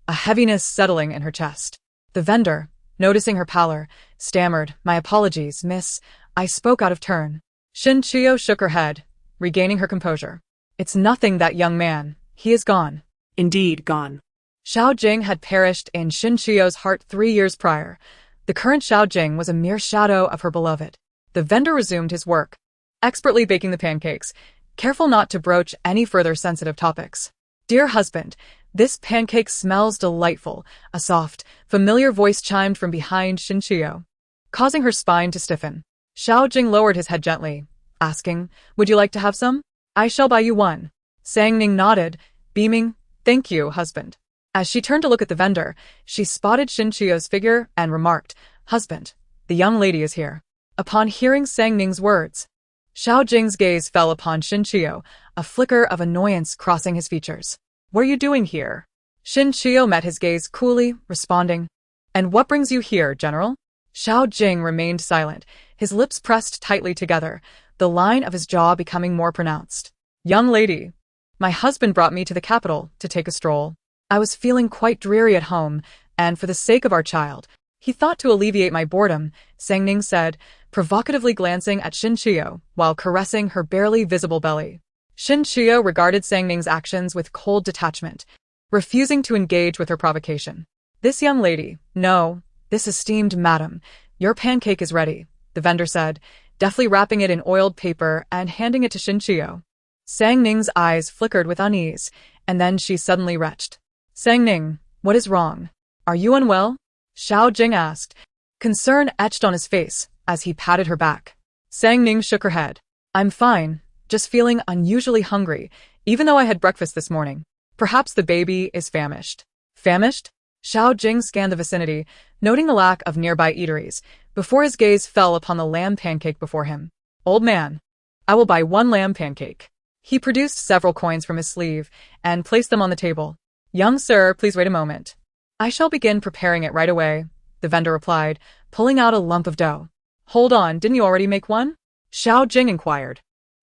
a heaviness settling in her chest. The vendor, noticing her pallor, stammered, My apologies, miss, I spoke out of turn. Shen Chuyu shook her head, regaining her composure. It's nothing, that young man. He is gone. Indeed, gone. Xiao Jing had perished in Shen Chuyu's heart 3 years prior. The current Xiao Jing was a mere shadow of her beloved. The vendor resumed his work, expertly baking the pancakes, careful not to broach any further sensitive topics. Dear husband, this pancake smells delightful, a soft, familiar voice chimed from behind Shen Chuyu, causing her spine to stiffen. Xiao Jing lowered his head gently, asking, Would you like to have some? I shall buy you one. Sang Ning nodded, beaming, "Thank you, husband." As she turned to look at the vendor, she spotted Xinqiu's figure and remarked, "Husband, the young lady is here." Upon hearing Sang Ning's words, Xiao Jing's gaze fell upon Xinqiu, a flicker of annoyance crossing his features. "What are you doing here?" Xinqiu met his gaze coolly, responding, "And what brings you here, General?" Xiao Jing remained silent, his lips pressed tightly together, the line of his jaw becoming more pronounced. "Young lady, my husband brought me to the capital to take a stroll. I was feeling quite dreary at home, and for the sake of our child, he thought to alleviate my boredom," Sang Ning said, provocatively glancing at Xinqiu while caressing her barely visible belly. Xinqiu regarded Sang Ning's actions with cold detachment, refusing to engage with her provocation. "This young lady, no, this esteemed madam, your pancake is ready," the vendor said, deftly wrapping it in oiled paper and handing it to Xinqiu. Sang Ning's eyes flickered with unease, and then she suddenly retched. "Sang Ning, what is wrong? Are you unwell?" Xiao Jing asked, concern etched on his face as he patted her back. Sang Ning shook her head. "I'm fine, just feeling unusually hungry, even though I had breakfast this morning. Perhaps the baby is famished." "Famished?" Xiao Jing scanned the vicinity, noting the lack of nearby eateries, before his gaze fell upon the lamb pancake before him. "Old man, I will buy 1 lamb pancake." He produced several coins from his sleeve and placed them on the table. "Young sir, please wait a moment. I shall begin preparing it right away," the vendor replied, pulling out a lump of dough. "Hold on, didn't you already make one?" Xiao Jing inquired,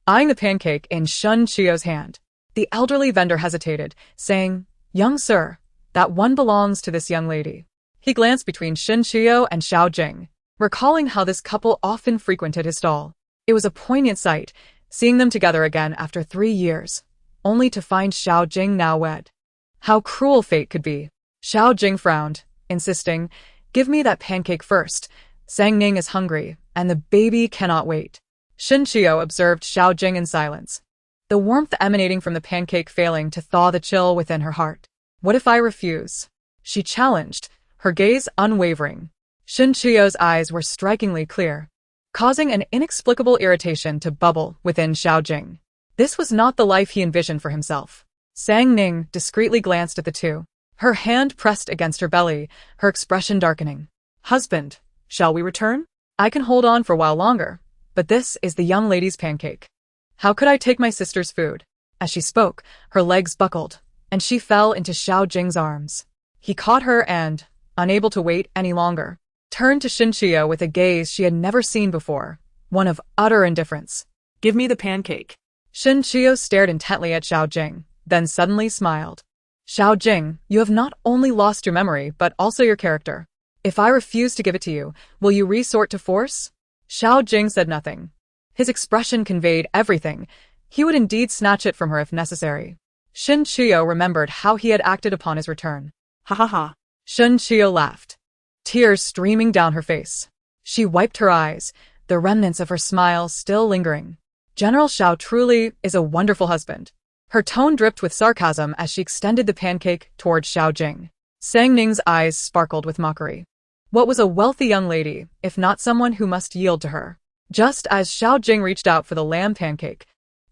eyeing the pancake in Xinqiu's hand. The elderly vendor hesitated, saying, "Young sir, that one belongs to this young lady." He glanced between Xinqiu and Xiao Jing, recalling how this couple often frequented his stall. It was a poignant sight, seeing them together again after 3 years, only to find Xiao Jing now wed. How cruel fate could be. Xiao Jing frowned, insisting, "Give me that pancake first. Sang Ning is hungry, and the baby cannot wait." Xinqiu observed Xiao Jing in silence, the warmth emanating from the pancake failing to thaw the chill within her heart. "What if I refuse?" she challenged, her gaze unwavering. Xinqiu's eyes were strikingly clear, causing an inexplicable irritation to bubble within Xiao Jing. This was not the life he envisioned for himself. Sang Ning discreetly glanced at the two, her hand pressed against her belly, her expression darkening. "Husband, shall we return? I can hold on for a while longer, but this is the young lady's pancake. How could I take my sister's food?" As she spoke, her legs buckled, and she fell into Xiao Jing's arms. He caught her and, unable to wait any longer, turned to Xinqiu with a gaze she had never seen before, one of utter indifference. "Give me the pancake." Xinqiu stared intently at Xiao Jing, then suddenly smiled. "Xiao Jing, you have not only lost your memory but also your character. If I refuse to give it to you, will you resort to force?" Xiao Jing said nothing. His expression conveyed everything. He would indeed snatch it from her if necessary. Xinqiu remembered how he had acted upon his return. "Ha ha ha." Xinqiu laughed, tears streaming down her face. She wiped her eyes, the remnants of her smile still lingering. "General Xiao truly is a wonderful husband." Her tone dripped with sarcasm as she extended the pancake toward Xiao Jing. Sang Ning's eyes sparkled with mockery. What was a wealthy young lady, if not someone who must yield to her? Just as Xiao Jing reached out for the lamb pancake,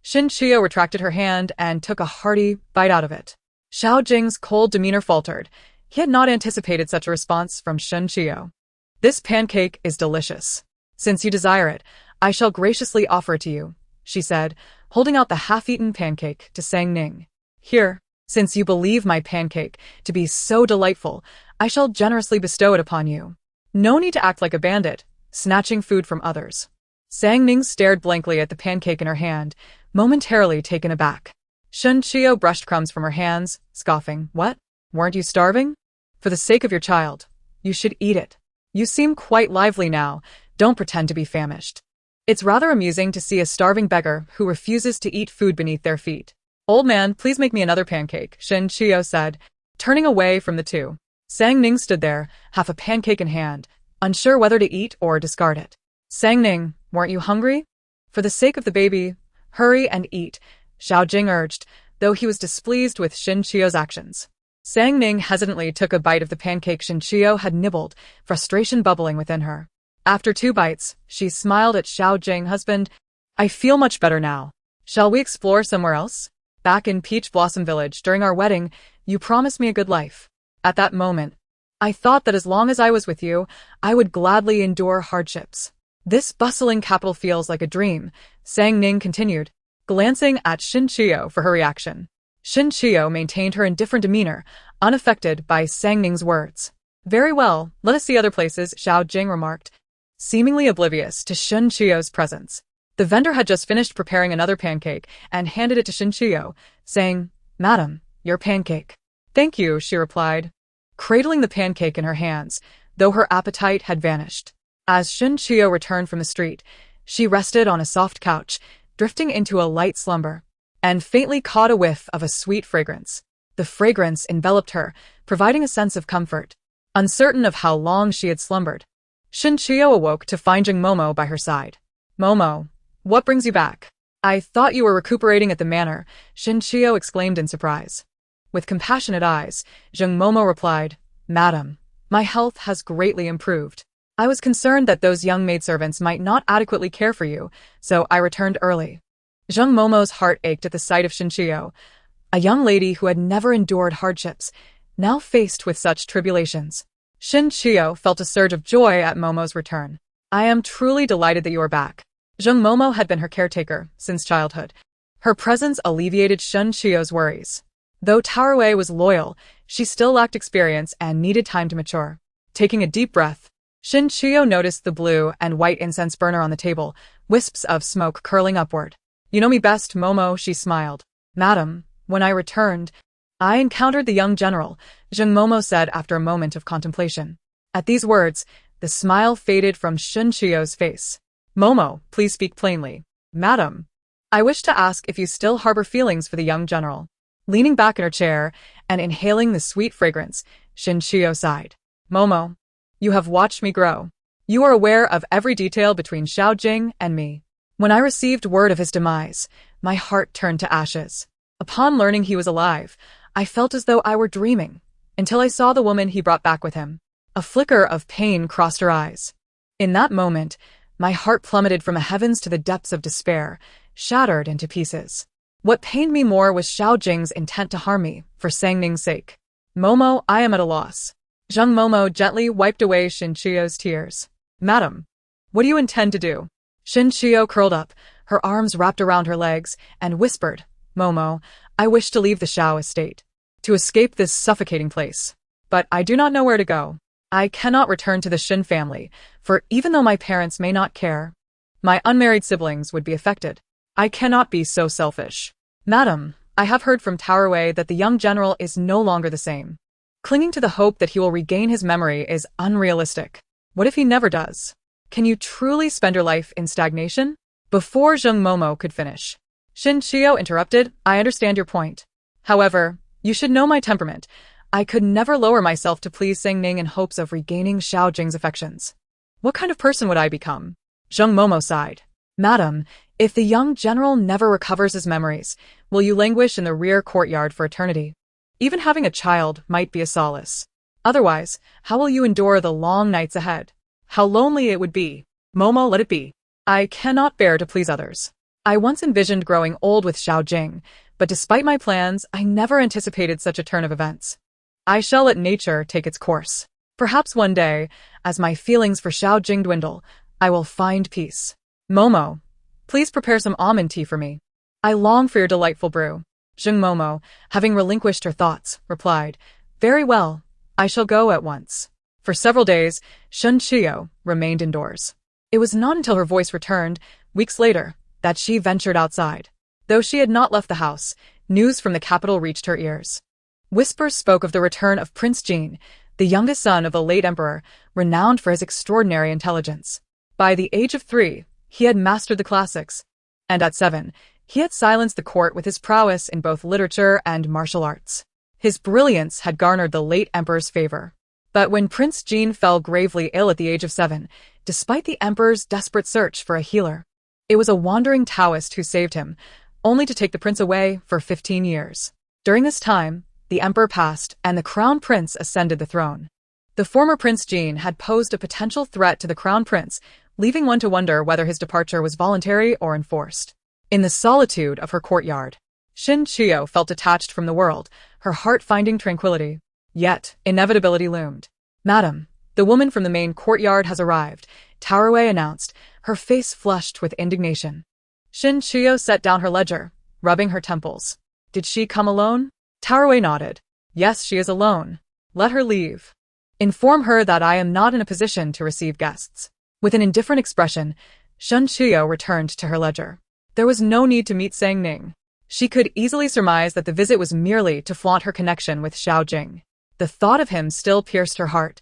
Xinqiu retracted her hand and took a hearty bite out of it. Xiao Jing's cold demeanor faltered. He had not anticipated such a response from Xinqiu. "This pancake is delicious. Since you desire it, I shall graciously offer it to you," she said, holding out the half-eaten pancake to Sang Ning. "Here, since you believe my pancake to be so delightful, I shall generously bestow it upon you. No need to act like a bandit, snatching food from others." Sang Ning stared blankly at the pancake in her hand, momentarily taken aback. Xinqiu brushed crumbs from her hands, scoffing, "What? Weren't you starving? For the sake of your child, you should eat it. You seem quite lively now, don't pretend to be famished." It's rather amusing to see a starving beggar who refuses to eat food beneath their feet. "Old man, please make me another pancake," Xinqiu said, turning away from the two. Sang Ning stood there, half a pancake in hand, unsure whether to eat or discard it. "Sang Ning, weren't you hungry? For the sake of the baby, hurry and eat," Xiao Jing urged, though he was displeased with Xinqiu's actions. Sang Ning hesitantly took a bite of the pancake Xinqiu had nibbled, frustration bubbling within her. After 2 bites, she smiled at Xiao Jing. "Husband, I feel much better now. Shall we explore somewhere else?" Back in Peach Blossom Village during our wedding, you promised me a good life. At that moment, I thought that as long as I was with you, I would gladly endure hardships. This bustling capital feels like a dream, Sang Ning continued, glancing at Shin Chio for her reaction. Shin Chio maintained her indifferent demeanor, unaffected by Sang Ning's words. Very well, let us see other places, Xiao Jing remarked, seemingly oblivious to Shin Chio's presence. The vendor had just finished preparing another pancake and handed it to Shin Chio, saying, Madam, your pancake. Thank you, she replied, cradling the pancake in her hands, though her appetite had vanished. As Shin Chio returned from the street, she rested on a soft couch, drifting into a light slumber, and faintly caught a whiff of a sweet fragrance. The fragrance enveloped her, providing a sense of comfort. Uncertain of how long she had slumbered, Shin Chio awoke to find Jung Momo by her side. Momo, what brings you back? I thought you were recuperating at the manor, Shin Chio exclaimed in surprise. With compassionate eyes, Jung Momo replied, Madam, my health has greatly improved. I was concerned that those young maidservants might not adequately care for you, so I returned early. Jung Momo's heart ached at the sight of Shin Chio, a young lady who had never endured hardships, now faced with such tribulations. Shin Chio felt a surge of joy at Momo's return. I am truly delighted that you are back. Jung Momo had been her caretaker since childhood. Her presence alleviated Shin Chio's worries. Though Taorwei was loyal, she still lacked experience and needed time to mature. Taking a deep breath, Shin Chio noticed the blue and white incense burner on the table, wisps of smoke curling upward. You know me best, Momo, she smiled. Madam, when I returned, I encountered the young general, Jung Momo said after a moment of contemplation. At these words, the smile faded from Shin Chio's face. Momo, please speak plainly. Madam, I wish to ask if you still harbor feelings for the young general. Leaning back in her chair and inhaling the sweet fragrance, Shin Chio sighed. Momo, you have watched me grow. You are aware of every detail between Xiao Jing and me. When I received word of his demise, my heart turned to ashes. Upon learning he was alive, I felt as though I were dreaming, until I saw the woman he brought back with him. A flicker of pain crossed her eyes. In that moment, my heart plummeted from the heavens to the depths of despair, shattered into pieces. What pained me more was Xiao Jing's intent to harm me, for Sang Ning's sake. Momo, I am at a loss. Jung Momo gently wiped away Shin Chio's tears. Madam, what do you intend to do? Shin Chio curled up, her arms wrapped around her legs, and whispered, Momo, I wish to leave the Xiao estate, to escape this suffocating place. But I do not know where to go. I cannot return to the Shin family, for even though my parents may not care, my unmarried siblings would be affected. I cannot be so selfish. Madam, I have heard from Taorwei that the young general is no longer the same. Clinging to the hope that he will regain his memory is unrealistic. What if he never does? Can you truly spend your life in stagnation? Before Jung Momo could finish, Shin Chio interrupted, I understand your point. However, you should know my temperament. I could never lower myself to please Sang Ning in hopes of regaining Xiao Jing's affections. What kind of person would I become? Jung Momo sighed. Madam, if the young general never recovers his memories, will you languish in the rear courtyard for eternity? Even having a child might be a solace. Otherwise, how will you endure the long nights ahead? How lonely it would be. Momo, let it be. I cannot bear to please others. I once envisioned growing old with Xiao Jing, but despite my plans, I never anticipated such a turn of events. I shall let nature take its course. Perhaps one day, as my feelings for Xiao Jing dwindle, I will find peace. Momo, please prepare some almond tea for me. I long for your delightful brew. Jung Momo, having relinquished her thoughts, replied, Very well, I shall go at once. For several days, Shin Chio remained indoors. It was not until her voice returned, weeks later, that she ventured outside. Though she had not left the house, news from the capital reached her ears. Whispers spoke of the return of Prince Jin, the youngest son of the late emperor, renowned for his extraordinary intelligence. By the age of 3, he had mastered the classics, and at 7, he had silenced the court with his prowess in both literature and martial arts. His brilliance had garnered the late emperor's favor. But when Prince Jin fell gravely ill at the age of 7, despite the emperor's desperate search for a healer, it was a wandering Taoist who saved him, only to take the prince away for 15 years. During this time, the emperor passed and the crown prince ascended the throne. The former Prince Jin had posed a potential threat to the crown prince, leaving one to wonder whether his departure was voluntary or enforced. In the solitude of her courtyard, Shin Chiyo felt detached from the world, her heart finding tranquility. Yet, inevitability loomed. Madam, the woman from the main courtyard has arrived, Taorui announced, her face flushed with indignation. Shin Chiyo set down her ledger, rubbing her temples. Did she come alone? Taorui nodded. Yes, she is alone. Let her leave. Inform her that I am not in a position to receive guests. With an indifferent expression, Shin Chiyo returned to her ledger. There was no need to meet Sang Ning. She could easily surmise that the visit was merely to flaunt her connection with Xiao Jing. The thought of him still pierced her heart,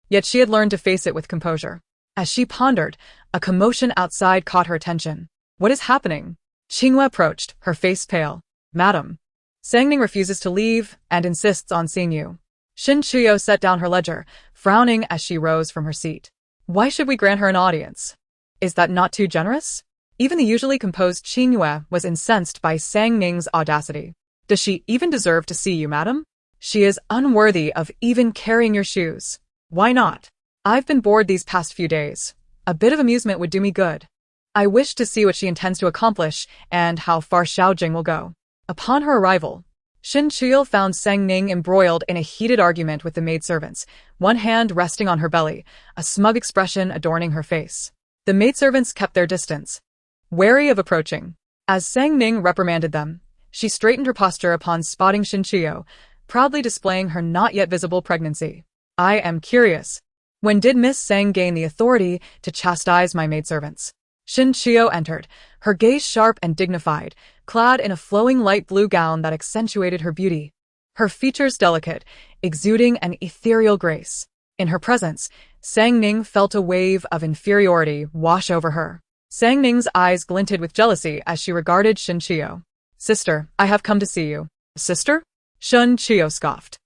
yet she had learned to face it with composure. As she pondered, a commotion outside caught her attention. What is happening? Qinghua approached, her face pale. Madam. Sang Ning refuses to leave and insists on seeing you. Shin Chiyo set down her ledger, frowning as she rose from her seat. Why should we grant her an audience? Is that not too generous? Even the usually composed Qinghua was incensed by Sang Ning's audacity. Does she even deserve to see you, madam? She is unworthy of even carrying your shoes. Why not? I've been bored these past few days. A bit of amusement would do me good. I wish to see what she intends to accomplish and how far Xiao Jing will go. Upon her arrival, Shin Chiyo found Sang Ning embroiled in a heated argument with the maidservants, one hand resting on her belly, a smug expression adorning her face. The maidservants kept their distance, wary of approaching. As Sang Ning reprimanded them, she straightened her posture upon spotting Shin Chiyo, proudly displaying her not yet visible pregnancy. I am curious. When did Miss Sang gain the authority to chastise my maidservants? Shin Chiyo entered, her gaze sharp and dignified, clad in a flowing light blue gown that accentuated her beauty. Her features delicate, exuding an ethereal grace. In her presence, Sang Ning felt a wave of inferiority wash over her. Sang Ning's eyes glinted with jealousy as she regarded Shin Chiyo. Sister, I have come to see you. Sister? Shin Chiyo scoffed.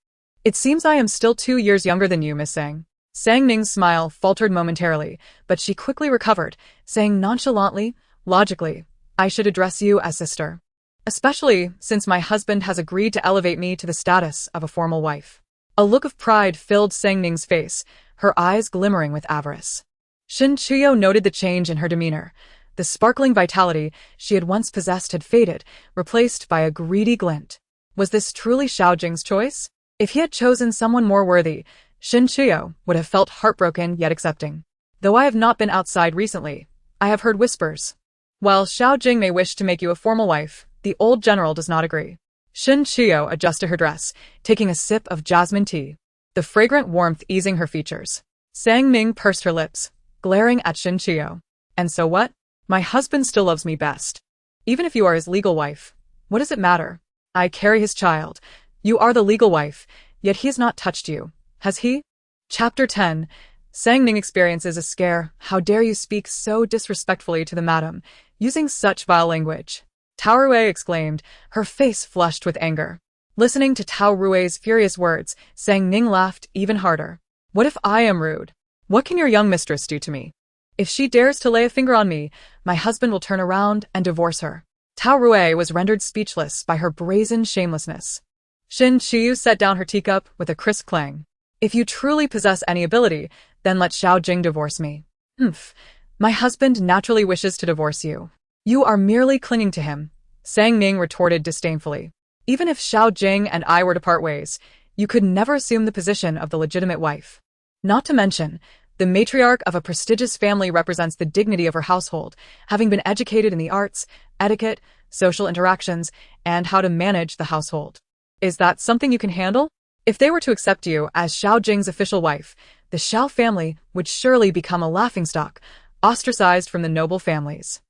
It seems I am still 2 years younger than you, Miss Sang. Sang Ning's smile faltered momentarily, but she quickly recovered, saying nonchalantly, logically, I should address you as sister. Especially since my husband has agreed to elevate me to the status of a formal wife. A look of pride filled Sang Ning's face, her eyes glimmering with avarice. Shin Chiyo noted the change in her demeanor. The sparkling vitality she had once possessed had faded, replaced by a greedy glint. Was this truly Xiao Jing's choice? If he had chosen someone more worthy, Shin Chiyo would have felt heartbroken yet accepting. Though I have not been outside recently, I have heard whispers. While Xiao Jing may wish to make you a formal wife, the old general does not agree. Shin Chiyo adjusted her dress, taking a sip of jasmine tea, the fragrant warmth easing her features. Sang Ning pursed her lips, glaring at Shin Chiyo. And so what? My husband still loves me best. Even if you are his legal wife, what does it matter? I carry his child. You are the legal wife, yet he has not touched you. Has he? Chapter 10. Sang Ning experiences a scare. How dare you speak so disrespectfully to the madam, using such vile language? Taorui exclaimed, her face flushed with anger. Listening to Taorui's furious words, Sang Ning laughed even harder. What if I am rude? What can your young mistress do to me? If she dares to lay a finger on me, my husband will turn around and divorce her. Taorui was rendered speechless by her brazen shamelessness. Shin Chiyo set down her teacup with a crisp clang. If you truly possess any ability, then let Xiao Jing divorce me. Humph. My husband naturally wishes to divorce you. You are merely clinging to him, Sang Ning retorted disdainfully. Even if Xiao Jing and I were to part ways, you could never assume the position of the legitimate wife. Not to mention, the matriarch of a prestigious family represents the dignity of her household, having been educated in the arts, etiquette, social interactions, and how to manage the household. Is that something you can handle? If they were to accept you as Xiao Jing's official wife, the Xiao family would surely become a laughingstock, ostracized from the noble families.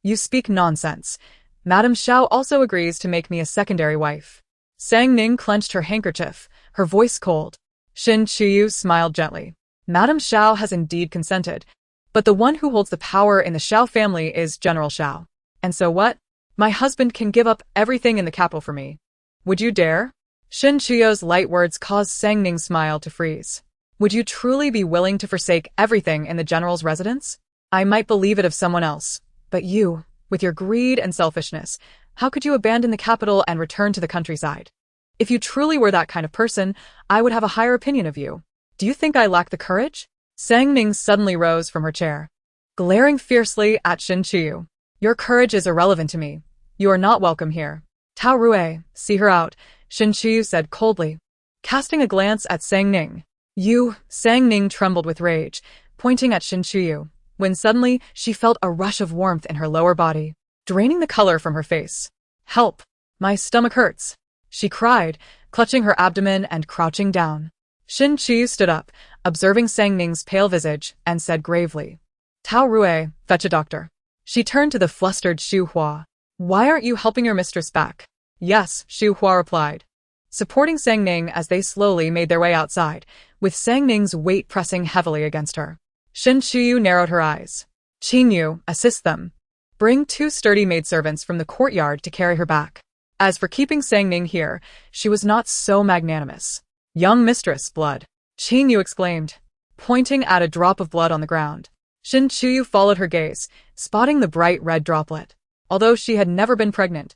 You speak nonsense. Madame Xiao also agrees to make me a secondary wife. Sang Ning clenched her handkerchief, her voice cold. Shin Chiyo smiled gently. Madame Xiao has indeed consented, but the one who holds the power in the Xiao family is General Xiao. And so what? My husband can give up everything in the capital for me. Would you dare? Shin Chiyo's light words caused Sang Ning's smile to freeze. Would you truly be willing to forsake everything in the general's residence? I might believe it of someone else, but you, with your greed and selfishness, how could you abandon the capital and return to the countryside? If you truly were that kind of person, I would have a higher opinion of you. Do you think I lack the courage? Sang Ning suddenly rose from her chair, glaring fiercely at Shin Chiyo. Your courage is irrelevant to me. You are not welcome here. Tao Rui, see her out, Shin Qiyu said coldly, casting a glance at Sang Ning. You, Sang Ning trembled with rage, pointing at Shin Qiyu, when suddenly she felt a rush of warmth in her lower body, draining the color from her face. Help! My stomach hurts, she cried, clutching her abdomen and crouching down. Shin Qiyu stood up, observing Sang Ning's pale visage, and said gravely, Tao Rui, fetch a doctor. She turned to the flustered Xu Hua. Why aren't you helping your mistress back? Yes, Xu Hua replied, supporting Sang Ning as they slowly made their way outside, with Sang Ning's weight pressing heavily against her. Shin Qiyu narrowed her eyes. Qin Yu, assist them. Bring 2 sturdy maidservants from the courtyard to carry her back. As for keeping Sang Ning here, she was not so magnanimous. Young mistress, blood, Qin Yu exclaimed, pointing at a drop of blood on the ground. Shin Qiyu followed her gaze, spotting the bright red droplet. Although she had never been pregnant,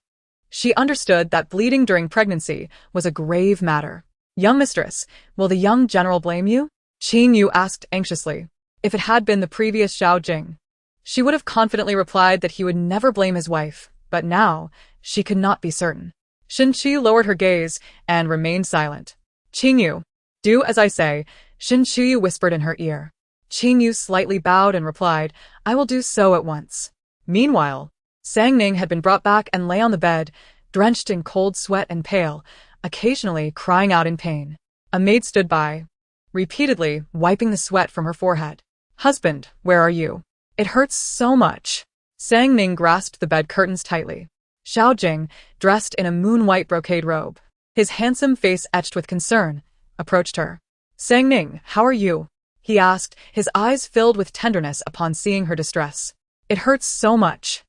she understood that bleeding during pregnancy was a grave matter. Young mistress, will the young general blame you? Qin Yu asked anxiously. If it had been the previous Xiao Jing, she would have confidently replied that he would never blame his wife, but now she could not be certain. Shin Qiyu lowered her gaze and remained silent. Qin Yu, do as I say, Shin Qiyu whispered in her ear. Qin Yu slightly bowed and replied, I will do so at once. Meanwhile, Sang Ning had been brought back and lay on the bed, drenched in cold sweat and pale, occasionally crying out in pain. A maid stood by, repeatedly wiping the sweat from her forehead. Husband, where are you? It hurts so much. Sang Ning grasped the bed curtains tightly. Xiao Jing, dressed in a moon-white brocade robe, his handsome face etched with concern, approached her. Sang Ning, how are you? He asked, his eyes filled with tenderness upon seeing her distress. It hurts so much.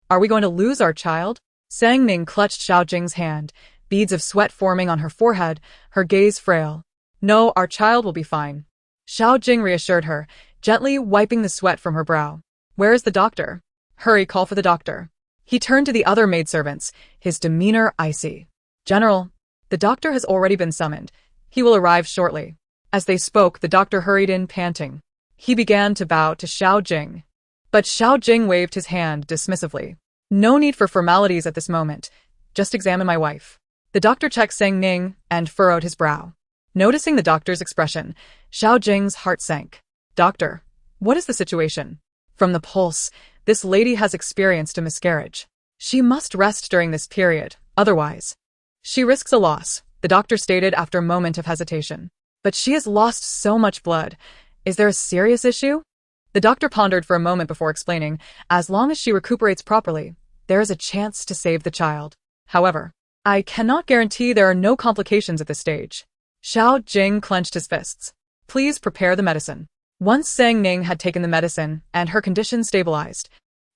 Are we going to lose our child? Sang Ning clutched Xiao Jing's hand, beads of sweat forming on her forehead, her gaze frail. No, our child will be fine. Xiao Jing reassured her, gently wiping the sweat from her brow. Where is the doctor? Hurry, call for the doctor. He turned to the other maidservants, his demeanor icy. General, the doctor has already been summoned. He will arrive shortly. As they spoke, the doctor hurried in, panting. He began to bow to Xiao Jing. But Xiao Jing waved his hand dismissively. No need for formalities at this moment. Just examine my wife. The doctor checked Sang Ning and furrowed his brow. Noticing the doctor's expression, Xiao Jing's heart sank. Doctor, what is the situation? From the pulse, this lady has experienced a miscarriage. She must rest during this period, otherwise she risks a loss, the doctor stated after a moment of hesitation. But she has lost so much blood. Is there a serious issue? The doctor pondered for a moment before explaining, as long as she recuperates properly, there is a chance to save the child. However, I cannot guarantee there are no complications at this stage. Xiao Jing clenched his fists. Please prepare the medicine. Once Sang Ning had taken the medicine and her condition stabilized,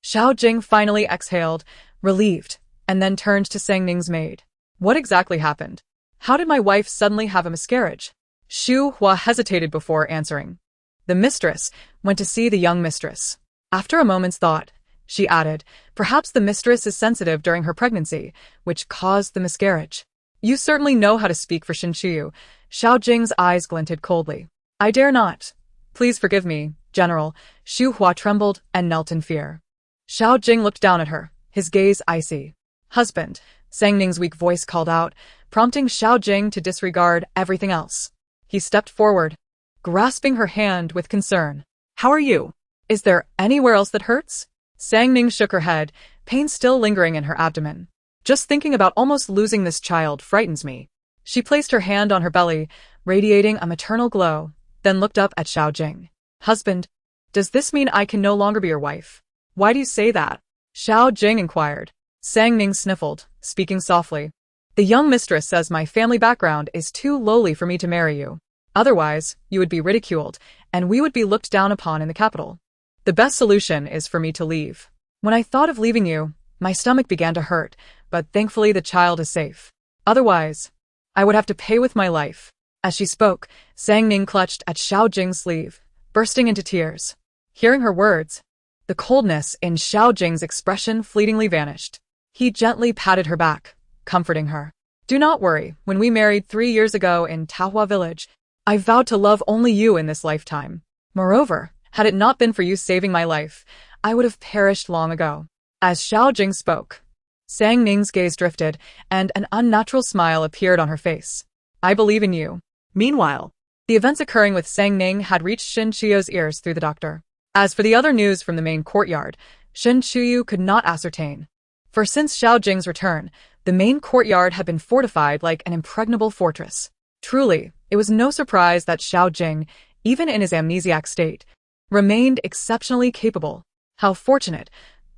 Xiao Jing finally exhaled, relieved, and then turned to Sang Ning's maid. What exactly happened? How did my wife suddenly have a miscarriage? Xu Hua hesitated before answering. The mistress went to see the young mistress. After a moment's thought, she added, perhaps the mistress is sensitive during her pregnancy, which caused the miscarriage. You certainly know how to speak for Shin Qiyu. Xiao Jing's eyes glinted coldly. I dare not. Please forgive me, General. Xu Hua trembled and knelt in fear. Xiao Jing looked down at her, his gaze icy. Husband, Sang Ning's weak voice called out, prompting Xiao Jing to disregard everything else. He stepped forward, grasping her hand with concern. How are you? Is there anywhere else that hurts? Sang Ning shook her head, pain still lingering in her abdomen. Just thinking about almost losing this child frightens me. She placed her hand on her belly, radiating a maternal glow, then looked up at Xiao Jing. Husband, does this mean I can no longer be your wife? Why do you say that? Xiao Jing inquired. Sang Ning sniffled, speaking softly. The young mistress says my family background is too lowly for me to marry you. Otherwise, you would be ridiculed, and we would be looked down upon in the capital. The best solution is for me to leave. When I thought of leaving you, my stomach began to hurt, but thankfully the child is safe. Otherwise, I would have to pay with my life. As she spoke, Sang Ning clutched at Xiao Jing's sleeve, bursting into tears. Hearing her words, the coldness in Xiao Jing's expression fleetingly vanished. He gently patted her back, comforting her. Do not worry, when we married 3 years ago in Tahua village, I vowed to love only you in this lifetime. Moreover, had it not been for you saving my life, I would have perished long ago. As Xiao Jing spoke, Sang Ning's gaze drifted, and an unnatural smile appeared on her face. I believe in you. Meanwhile, the events occurring with Sang Ning had reached Shin Chiyo's ears through the doctor. As for the other news from the main courtyard, Shin Chiyo could not ascertain. For since Xiao Jing's return, the main courtyard had been fortified like an impregnable fortress. Truly, it was no surprise that Xiao Jing, even in his amnesiac state, remained exceptionally capable. How fortunate!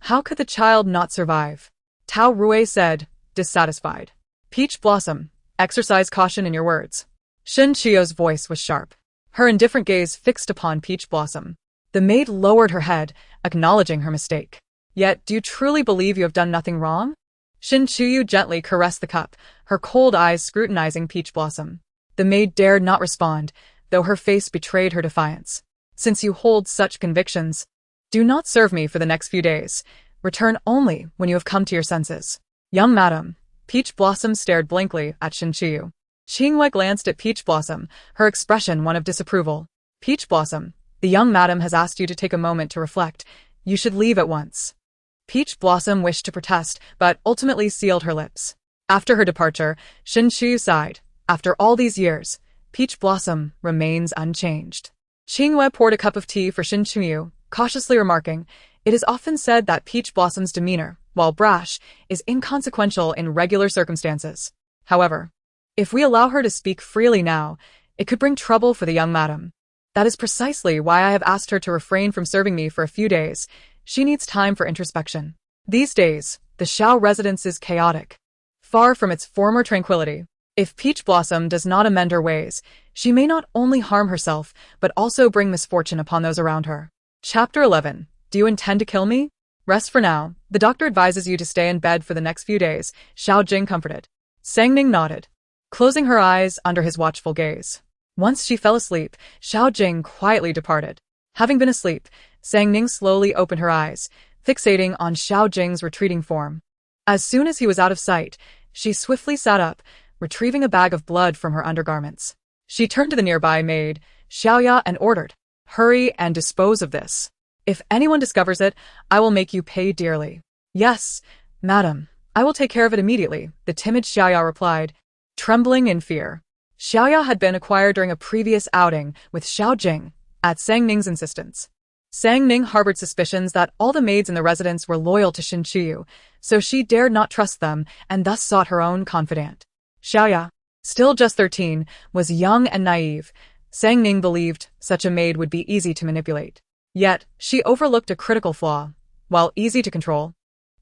How could the child not survive? Tao Rui said, dissatisfied. Peach Blossom, exercise caution in your words. Shin Chiyo's voice was sharp. Her indifferent gaze fixed upon Peach Blossom. The maid lowered her head, acknowledging her mistake. Yet, do you truly believe you have done nothing wrong? Shin Chiyo gently caressed the cup, her cold eyes scrutinizing Peach Blossom. The maid dared not respond, though her face betrayed her defiance. Since you hold such convictions, do not serve me for the next few days. Return only when you have come to your senses. Young madam. Peach Blossom stared blankly at Shin Chiyo. Qinghua glanced at Peach Blossom, her expression one of disapproval. Peach Blossom, the young madam has asked you to take a moment to reflect. You should leave at once. Peach Blossom wished to protest, but ultimately sealed her lips. After her departure, Shin Chiyo sighed. After all these years, Peach Blossom remains unchanged. Qinghua poured a cup of tea for Shin Chiyo, cautiously remarking, it is often said that Peach Blossom's demeanor, while brash, is inconsequential in regular circumstances. However, if we allow her to speak freely now, it could bring trouble for the young madam. That is precisely why I have asked her to refrain from serving me for a few days. She needs time for introspection. These days, the Xiao residence is chaotic, far from its former tranquility. If Peach Blossom does not amend her ways, she may not only harm herself, but also bring misfortune upon those around her. Chapter 11. Do you intend to kill me? Rest for now. The doctor advises you to stay in bed for the next few days. Xiao Jing comforted. Sang Ning nodded, closing her eyes under his watchful gaze. Once she fell asleep, Xiao Jing quietly departed. Having been asleep, Sang Ning slowly opened her eyes, fixating on Xiao Jing's retreating form. As soon as he was out of sight, she swiftly sat up, retrieving a bag of blood from her undergarments. She turned to the nearby maid, Xiaoya, and ordered, hurry and dispose of this. If anyone discovers it, I will make you pay dearly. Yes, madam, I will take care of it immediately, the timid Xiaoya replied, trembling in fear. Xiaoya had been acquired during a previous outing with Xiao Jing, at Sang Ning's insistence. Sang Ning harbored suspicions that all the maids in the residence were loyal to Shin Chiyo, so she dared not trust them and thus sought her own confidant. Xiaoya, still just 13, was young and naive. Sang Ning believed such a maid would be easy to manipulate. Yet, she overlooked a critical flaw. While easy to control,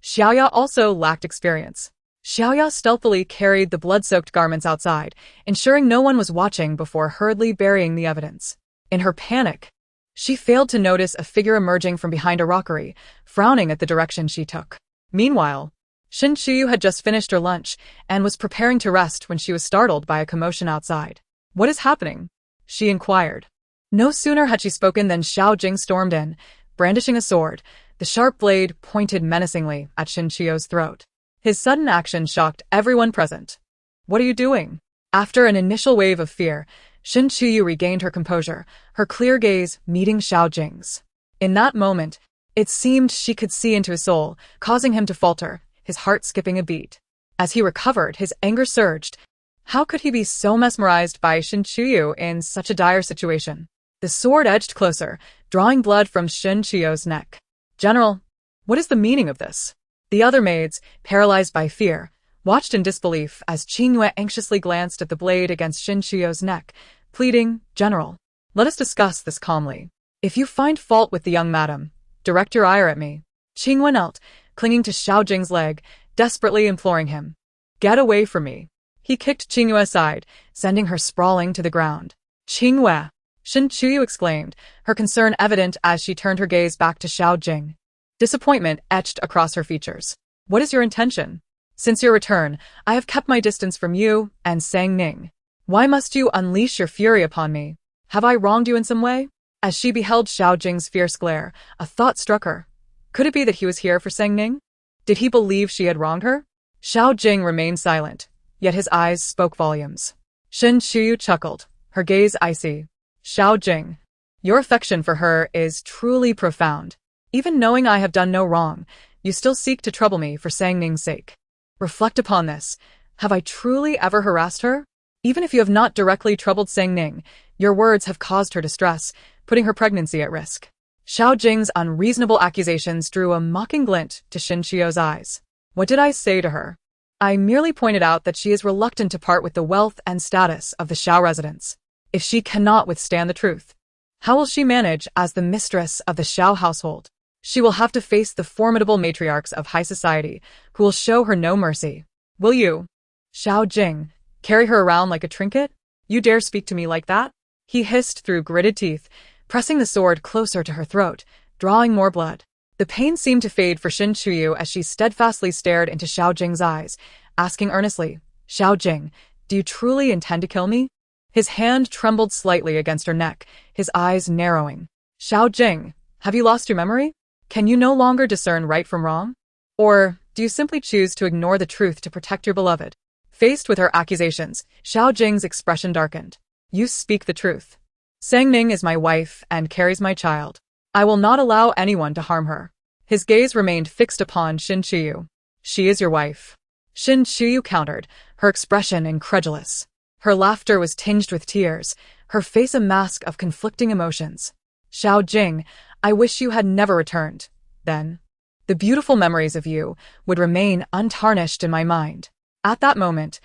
Xiaoya also lacked experience. Xiaoya stealthily carried the blood-soaked garments outside, ensuring no one was watching before hurriedly burying the evidence. In her panic, she failed to notice a figure emerging from behind a rockery, frowning at the direction she took. Meanwhile, Shin Chiyo had just finished her lunch and was preparing to rest when she was startled by a commotion outside. What is happening? She inquired. No sooner had she spoken than Xiao Jing stormed in, brandishing a sword, the sharp blade pointed menacingly at Shin Chiyo's throat. His sudden action shocked everyone present. What are you doing? After an initial wave of fear, Shin Chiyo regained her composure, her clear gaze meeting Xiao Jing's. In that moment, it seemed she could see into his soul, causing him to falter, his heart skipping a beat. As he recovered, his anger surged. How could he be so mesmerized by Shin Chiyo in such a dire situation? The sword edged closer, drawing blood from Shin Chiyo's neck. General, what is the meaning of this? The other maids, paralyzed by fear, watched in disbelief as Qinghua anxiously glanced at the blade against Shin Chiyo's neck, pleading, General, let us discuss this calmly. If you find fault with the young madam, direct your ire at me. Qinghua knelt, clinging to Xiao Jing's leg, desperately imploring him. Get away from me. He kicked Qinghua aside, sending her sprawling to the ground. Qinghua! Shin Chiyo exclaimed, her concern evident as she turned her gaze back to Xiao Jing. Disappointment etched across her features. What is your intention? Since your return, I have kept my distance from you and Sang Ning. Why must you unleash your fury upon me? Have I wronged you in some way? As she beheld Xiao Jing's fierce glare, a thought struck her. Could it be that he was here for Sang Ning? Did he believe she had wronged her? Xiao Jing remained silent, yet his eyes spoke volumes. Shin Chiyo chuckled, her gaze icy. Xiao Jing, your affection for her is truly profound. Even knowing I have done no wrong, You still seek to trouble me for Sang Ning's sake. Reflect upon this. Have I truly ever harassed her? Even if you have not directly troubled Sang Ning, your words have caused her distress, putting her pregnancy at risk. Xiao Jing's unreasonable accusations drew a mocking glint to Xin Qiu's eyes. What did I say to her? I merely pointed out that she is reluctant to part with the wealth and status of the Xiao residence. If she cannot withstand the truth, how will she manage as the mistress of the Xiao household? She will have to face the formidable matriarchs of high society, who will show her no mercy. Will you, Xiao Jing, carry her around like a trinket? You dare speak to me like that? He hissed through gritted teeth, pressing the sword closer to her throat, drawing more blood. The pain seemed to fade for Xin Qiu as she steadfastly stared into Xiao Jing's eyes, asking earnestly, Xiao Jing, do you truly intend to kill me? His hand trembled slightly against her neck, his eyes narrowing. Xiao Jing, have you lost your memory? Can you no longer discern right from wrong? Or do you simply choose to ignore the truth to protect your beloved? Faced with her accusations, Xiao Jing's expression darkened. You speak the truth. Sang Ning is my wife and carries my child. I will not allow anyone to harm her. His gaze remained fixed upon Xin Qiu. She is your wife. Xin Qiu countered, her expression incredulous. Her laughter was tinged with tears, her face a mask of conflicting emotions. Xiao Jing, I wish you had never returned. Then, the beautiful memories of you would remain untarnished in my mind. At that moment,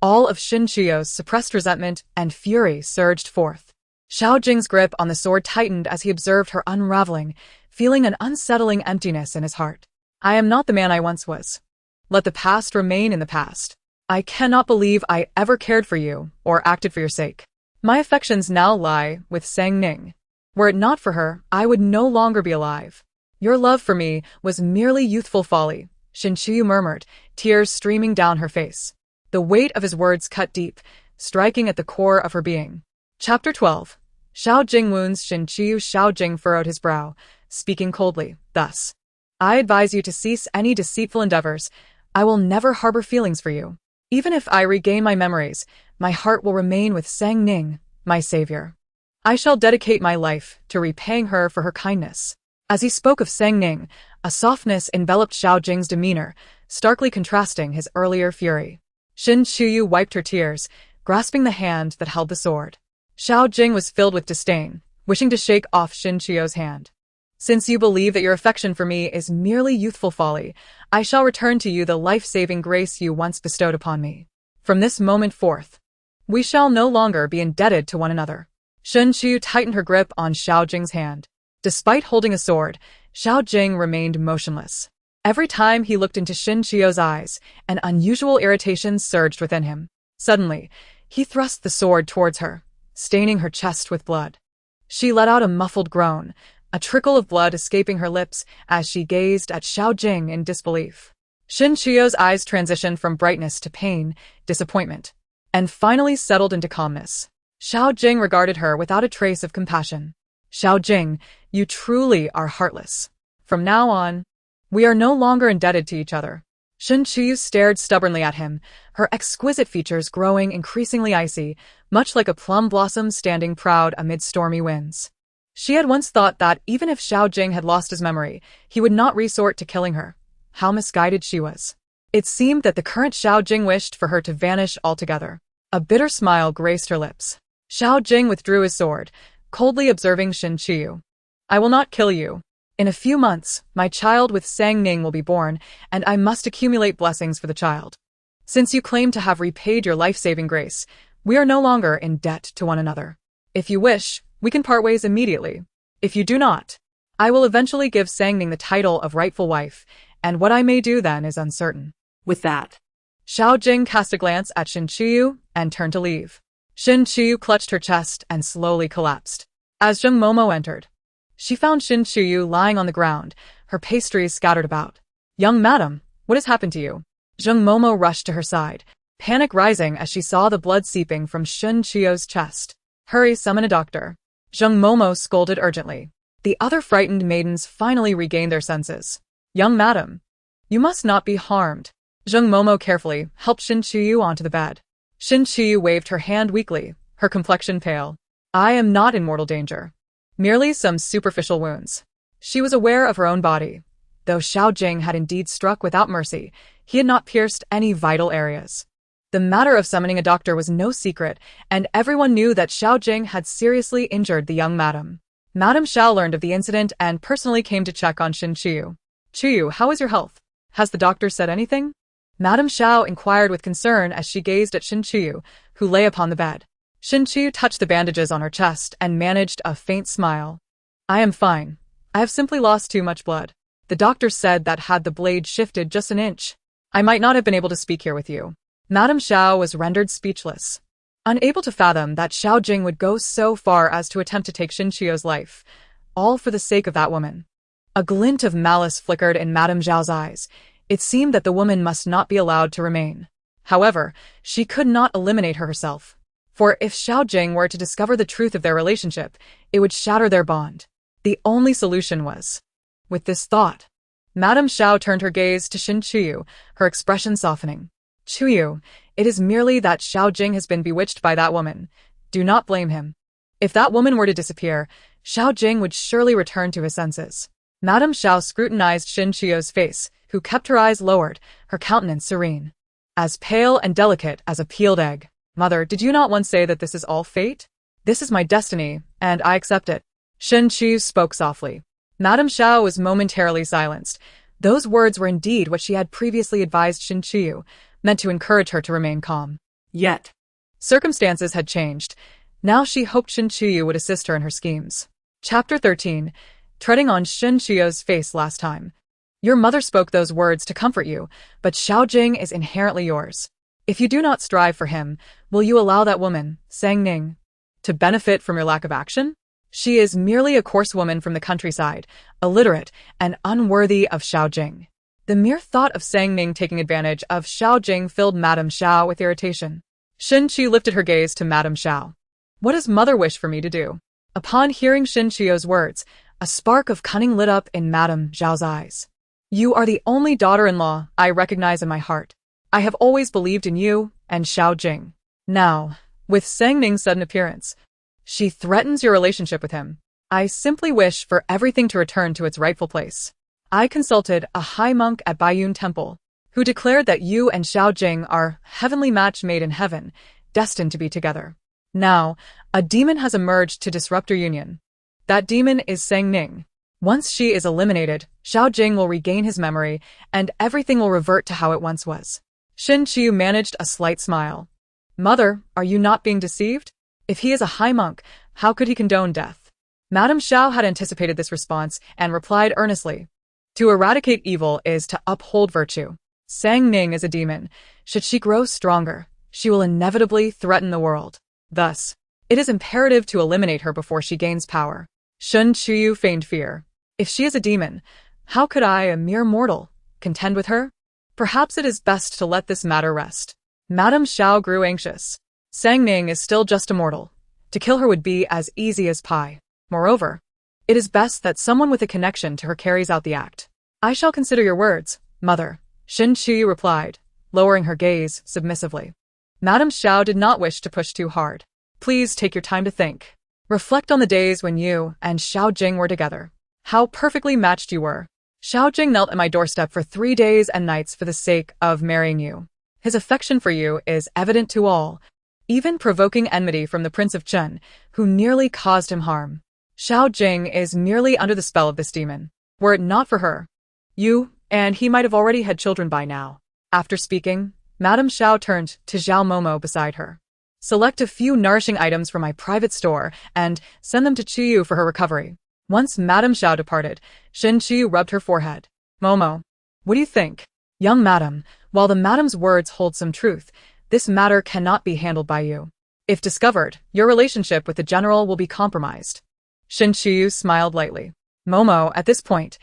all of Xin Qiu's suppressed resentment and fury surged forth. Xiao Jing's grip on the sword tightened as he observed her unraveling, feeling an unsettling emptiness in his heart. I am not the man I once was. Let the past remain in the past. I cannot believe I ever cared for you or acted for your sake. My affections now lie with Sang Ning. Were it not for her, I would no longer be alive. Your love for me was merely youthful folly, Xin Qiu murmured, tears streaming down her face. The weight of his words cut deep, striking at the core of her being. Chapter 12. Xiao Jing wounds Xin Qiu. Xiao Jing furrowed his brow, speaking coldly, thus. I advise you to cease any deceitful endeavors. I will never harbor feelings for you. Even if I regain my memories, my heart will remain with Sang Ning, my savior. I shall dedicate my life to repaying her for her kindness. As he spoke of Sang Ning, a softness enveloped Xiao Jing's demeanor, starkly contrasting his earlier fury. Xin Qiu wiped her tears, grasping the hand that held the sword. Xiao Jing was filled with disdain, wishing to shake off Xin Qiu's hand. Since you believe that your affection for me is merely youthful folly, I shall return to you the life-saving grace you once bestowed upon me. From this moment forth, we shall no longer be indebted to one another. Xin Qiu tightened her grip on Xiao Jing's hand. Despite holding a sword, Xiao Jing remained motionless. Every time he looked into Xin Qiu's eyes, an unusual irritation surged within him. Suddenly, he thrust the sword towards her, staining her chest with blood. She let out a muffled groan, a trickle of blood escaping her lips as she gazed at Xiao Jing in disbelief. Xin Qiu's eyes transitioned from brightness to pain, disappointment, and finally settled into calmness. Xiao Jing regarded her without a trace of compassion. Xiao Jing, you truly are heartless. From now on, we are no longer indebted to each other. Xin Qiu stared stubbornly at him, her exquisite features growing increasingly icy, much like a plum blossom standing proud amid stormy winds. She had once thought that even if Xiao Jing had lost his memory, he would not resort to killing her. How misguided she was. It seemed that the current Xiao Jing wished for her to vanish altogether. A bitter smile graced her lips. Xiao Jing withdrew his sword, coldly observing Xin Qiu. I will not kill you. In a few months, my child with Sang Ning will be born, and I must accumulate blessings for the child. Since you claim to have repaid your life-saving grace, we are no longer in debt to one another. If you wish, we can part ways immediately. If you do not, I will eventually give Sang Ning the title of rightful wife, and what I may do then is uncertain. With that, Xiao Jing cast a glance at Xin Qiu and turned to leave. Xin Qiu clutched her chest and slowly collapsed. As Zheng Momo entered, she found Xin Qiu lying on the ground, her pastries scattered about. Young madam, what has happened to you? Zheng Momo rushed to her side, panic rising as she saw the blood seeping from Xin Qiu's chest. Hurry, summon a doctor. Zheng Momo scolded urgently. The other frightened maidens finally regained their senses. Young madam, you must not be harmed. Zheng Momo carefully helped Xin Qiu onto the bed. Xin Qiu waved her hand weakly, her complexion pale. I am not in mortal danger. Merely some superficial wounds. She was aware of her own body. Though Xiao Jing had indeed struck without mercy, he had not pierced any vital areas. The matter of summoning a doctor was no secret, and everyone knew that Xiao Jing had seriously injured the young madam. Madame Xiao learned of the incident and personally came to check on Shin Qiyu. Qiyu, how is your health? Has the doctor said anything? Madame Xiao inquired with concern as she gazed at Shin Qiyu, who lay upon the bed. Shin Qiyu touched the bandages on her chest and managed a faint smile. I am fine. I have simply lost too much blood. The doctor said that had the blade shifted just an inch, I might not have been able to speak here with you. Madame Xiao was rendered speechless, unable to fathom that Xiao Jing would go so far as to attempt to take Shin Qiu's life, all for the sake of that woman. A glint of malice flickered in Madame Xiao's eyes. It seemed that the woman must not be allowed to remain. However, she could not eliminate her herself, for if Xiao Jing were to discover the truth of their relationship, it would shatter their bond. The only solution was. With this thought, Madame Xiao turned her gaze to Shin Qiyu, her expression softening. Qiyu, it is merely that Xiao Jing has been bewitched by that woman. Do not blame him. If that woman were to disappear, Xiao Jing would surely return to his senses. Madame Xiao scrutinized Shin Qiu's face, who kept her eyes lowered, her countenance serene. As pale and delicate as a peeled egg. Mother, did you not once say that this is all fate? This is my destiny, and I accept it. Shin Qiu spoke softly. Madame Xiao was momentarily silenced. Those words were indeed what she had previously advised Shin Qiu, meant to encourage her to remain calm. Yet, circumstances had changed. Now she hoped Shin Qiu would assist her in her schemes. Chapter 13. Treading on Shin Qiu's face last time. Your mother spoke those words to comfort you, but Xiao Jing is inherently yours. If you do not strive for him, will you allow that woman, Sang Ning, to benefit from your lack of action? She is merely a coarse woman from the countryside, illiterate, and unworthy of Xiao Jing. The mere thought of Sang Ning taking advantage of Xiao Jing filled Madame Xiao with irritation. Shin Qiu lifted her gaze to Madame Xiao. What does mother wish for me to do? Upon hearing Shin Qiu's words, a spark of cunning lit up in Madame Xiao's eyes. You are the only daughter-in-law I recognize in my heart. I have always believed in you and Xiao Jing. Now, with Sang Ning's sudden appearance, she threatens your relationship with him. I simply wish for everything to return to its rightful place. I consulted a high monk at Baiyun Temple, who declared that you and Xiao Jing are heavenly match made in heaven, destined to be together. Now, a demon has emerged to disrupt your union. That demon is Sang Ning. Once she is eliminated, Xiao Jing will regain his memory, and everything will revert to how it once was. Shin Qiu managed a slight smile. Mother, are you not being deceived? If he is a high monk, how could he condone death? Madame Xiao had anticipated this response and replied earnestly. To eradicate evil is to uphold virtue. Sang Ning is a demon. Should she grow stronger, she will inevitably threaten the world. Thus, it is imperative to eliminate her before she gains power. Shin Qiu feigned fear. If she is a demon, how could I, a mere mortal, contend with her? Perhaps it is best to let this matter rest. Madame Xiao grew anxious. Sang Ning is still just a mortal. To kill her would be as easy as pie. Moreover, it is best that someone with a connection to her carries out the act. I shall consider your words, mother, Shin Qiu replied, lowering her gaze submissively. Madame Xiao did not wish to push too hard. Please take your time to think. Reflect on the days when you and Xiao Jing were together. How perfectly matched you were. Xiao Jing knelt at my doorstep for 3 days and nights for the sake of marrying you. His affection for you is evident to all, even provoking enmity from the Prince of Chen, who nearly caused him harm. Xiao Jing is merely under the spell of this demon. Were it not for her, you and he might have already had children by now. After speaking, Madame Xiao turned to Zhao Momo beside her. Select a few nourishing items from my private store and send them to Qiyu for her recovery. Once Madame Xiao departed, Shin Qiyu rubbed her forehead. Momo, what do you think? Young madam, while the madam's words hold some truth, this matter cannot be handled by you. If discovered, your relationship with the general will be compromised. Shin Qiyu smiled lightly. Momo, at this point,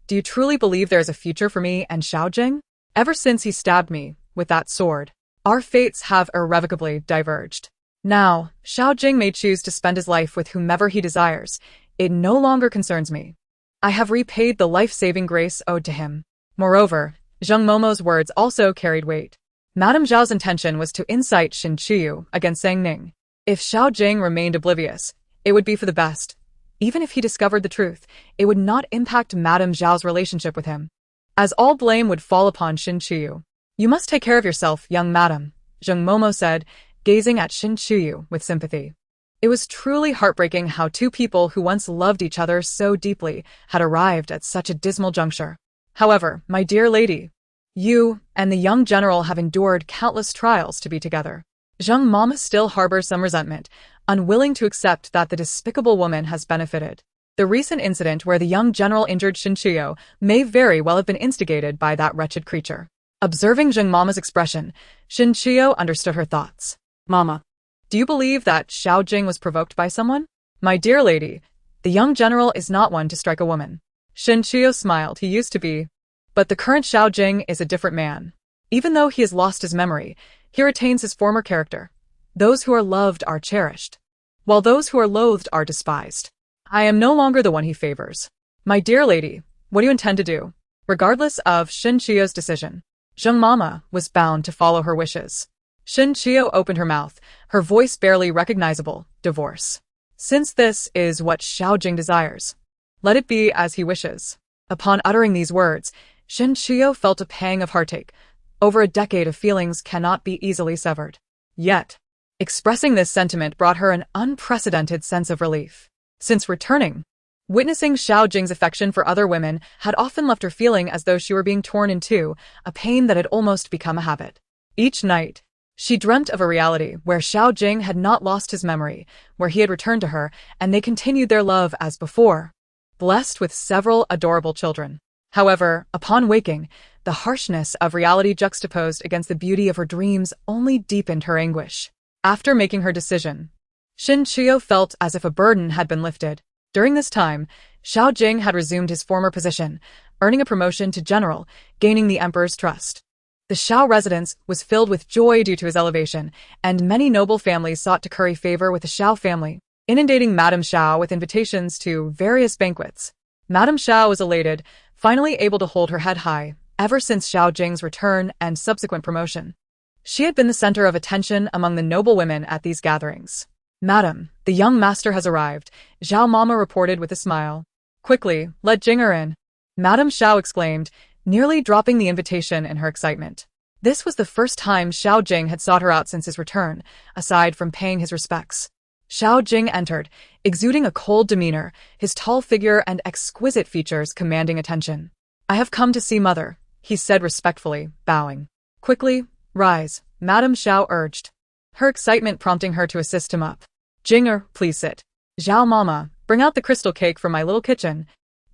do you truly believe there is a future for me and Xiao Jing? Ever since he stabbed me with that sword, our fates have irrevocably diverged. Now, Xiao Jing may choose to spend his life with whomever he desires. It no longer concerns me. I have repaid the life-saving grace owed to him. Moreover, Zheng Momo's words also carried weight. Madame Zhao's intention was to incite Shin Qiyu against Sang Ning. If Xiao Jing remained oblivious, it would be for the best. Even if he discovered the truth, it would not impact Madame Zhao's relationship with him. as all blame would fall upon Shin Chiyu. You must take care of yourself, young madam, Zheng Momo said, gazing at Shin Chiyu with sympathy. It was truly heartbreaking how two people who once loved each other so deeply had arrived at such a dismal juncture. However, my dear lady, you and the young general have endured countless trials to be together. Zheng Mama still harbors some resentment, unwilling to accept that the despicable woman has benefited. The recent incident where the young general injured Shin Chiyu may very well have been instigated by that wretched creature. Observing Zheng Mama's expression, Shin Chiyu understood her thoughts. Mama, do you believe that Xiao Jing was provoked by someone? My dear lady, the young general is not one to strike a woman. Shin Chiyu smiled. He used to be. But the current Xiao Jing is a different man. Even though he has lost his memory, he retains his former character. Those who are loved are cherished, while those who are loathed are despised. I am no longer the one he favors. My dear lady, what do you intend to do? Regardless of Shin Chiyu's decision, Zheng Mama was bound to follow her wishes. Shin Chiyu opened her mouth, her voice barely recognizable. Divorce. Since this is what Xiao Jing desires, let it be as he wishes. Upon uttering these words, Shin Chiyu felt a pang of heartache. Over a decade of feelings cannot be easily severed. Yet, expressing this sentiment brought her an unprecedented sense of relief. Since returning, witnessing Xiao Jing's affection for other women had often left her feeling as though she were being torn in two, a pain that had almost become a habit. Each night, she dreamt of a reality where Xiao Jing had not lost his memory, where he had returned to her, and they continued their love as before, blessed with several adorable children. However, upon waking, the harshness of reality juxtaposed against the beauty of her dreams only deepened her anguish. After making her decision, Shin Chiyu felt as if a burden had been lifted. During this time, Xiao Jing had resumed his former position, earning a promotion to general, gaining the emperor's trust. The Xiao residence was filled with joy due to his elevation, and many noble families sought to curry favor with the Xiao family, inundating Madame Xiao with invitations to various banquets. Madame Xiao was elated, finally able to hold her head high, ever since Xiao Jing's return and subsequent promotion. She had been the center of attention among the noble women at these gatherings. Madam, the young master has arrived, Zhao Mama reported with a smile. Quickly, let Jinger in. Madame Xiao exclaimed, nearly dropping the invitation in her excitement. This was the first time Xiao Jing had sought her out since his return, aside from paying his respects. Xiao Jing entered, exuding a cold demeanor, his tall figure and exquisite features commanding attention. I have come to see mother, he said respectfully, bowing. Quickly, rise, Madame Xiao urged, her excitement prompting her to assist him up. Jinger, please sit. Zhao Mama, bring out the crystal cake from my little kitchen,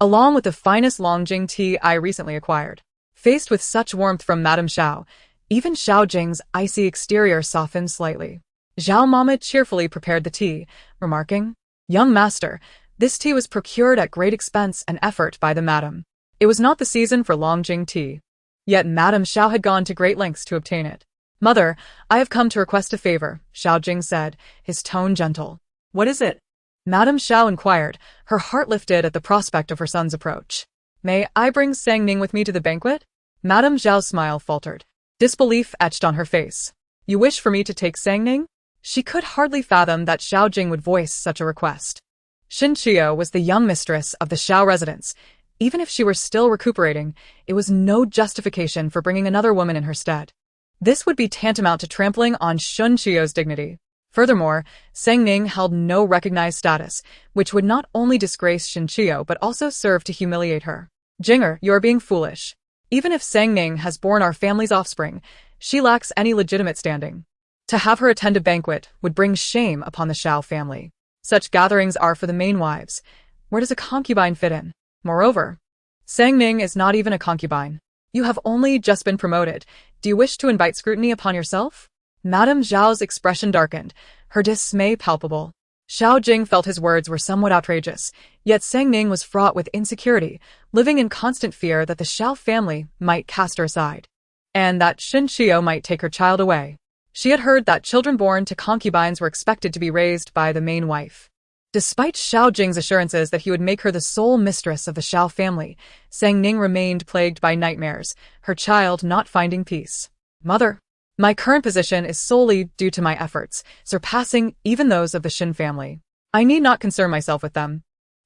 along with the finest Longjing tea I recently acquired. Faced with such warmth from Madame Xiao, even Xiao Jing's icy exterior softened slightly. Zhao Mama cheerfully prepared the tea, remarking, Young master, this tea was procured at great expense and effort by the madam. It was not the season for Longjing tea. Yet Madame Xiao had gone to great lengths to obtain it. Mother, I have come to request a favor, Xiao Jing said, his tone gentle. What is it? Madame Xiao inquired, her heart lifted at the prospect of her son's approach. May I bring Sang Ning with me to the banquet? Madame Xiao's smile faltered. Disbelief etched on her face. You wish for me to take Sang Ning? She could hardly fathom that Xiao Jing would voice such a request. Shin Chiyu was the young mistress of the Xiao residence. Even if she were still recuperating, it was no justification for bringing another woman in her stead. This would be tantamount to trampling on Shin Chiyu's dignity. Furthermore, Sang Ning held no recognized status, which would not only disgrace Shin Chiyu but also serve to humiliate her. Jinger, you are being foolish. Even if Sang Ning has borne our family's offspring, she lacks any legitimate standing. To have her attend a banquet would bring shame upon the Xiao family. Such gatherings are for the main wives. Where does a concubine fit in? Moreover, Sang Ning is not even a concubine. You have only just been promoted. Do you wish to invite scrutiny upon yourself? Madame Zhao's expression darkened, her dismay palpable. Xiao Jing felt his words were somewhat outrageous, yet Sang Ning was fraught with insecurity, living in constant fear that the Xiao family might cast her aside, and that Shin Chiyu might take her child away. She had heard that children born to concubines were expected to be raised by the main wife. Despite Xiao Jing's assurances that he would make her the sole mistress of the Xiao family, Sang Ning remained plagued by nightmares, her child not finding peace. Mother, my current position is solely due to my efforts, surpassing even those of the Shin family. I need not concern myself with them.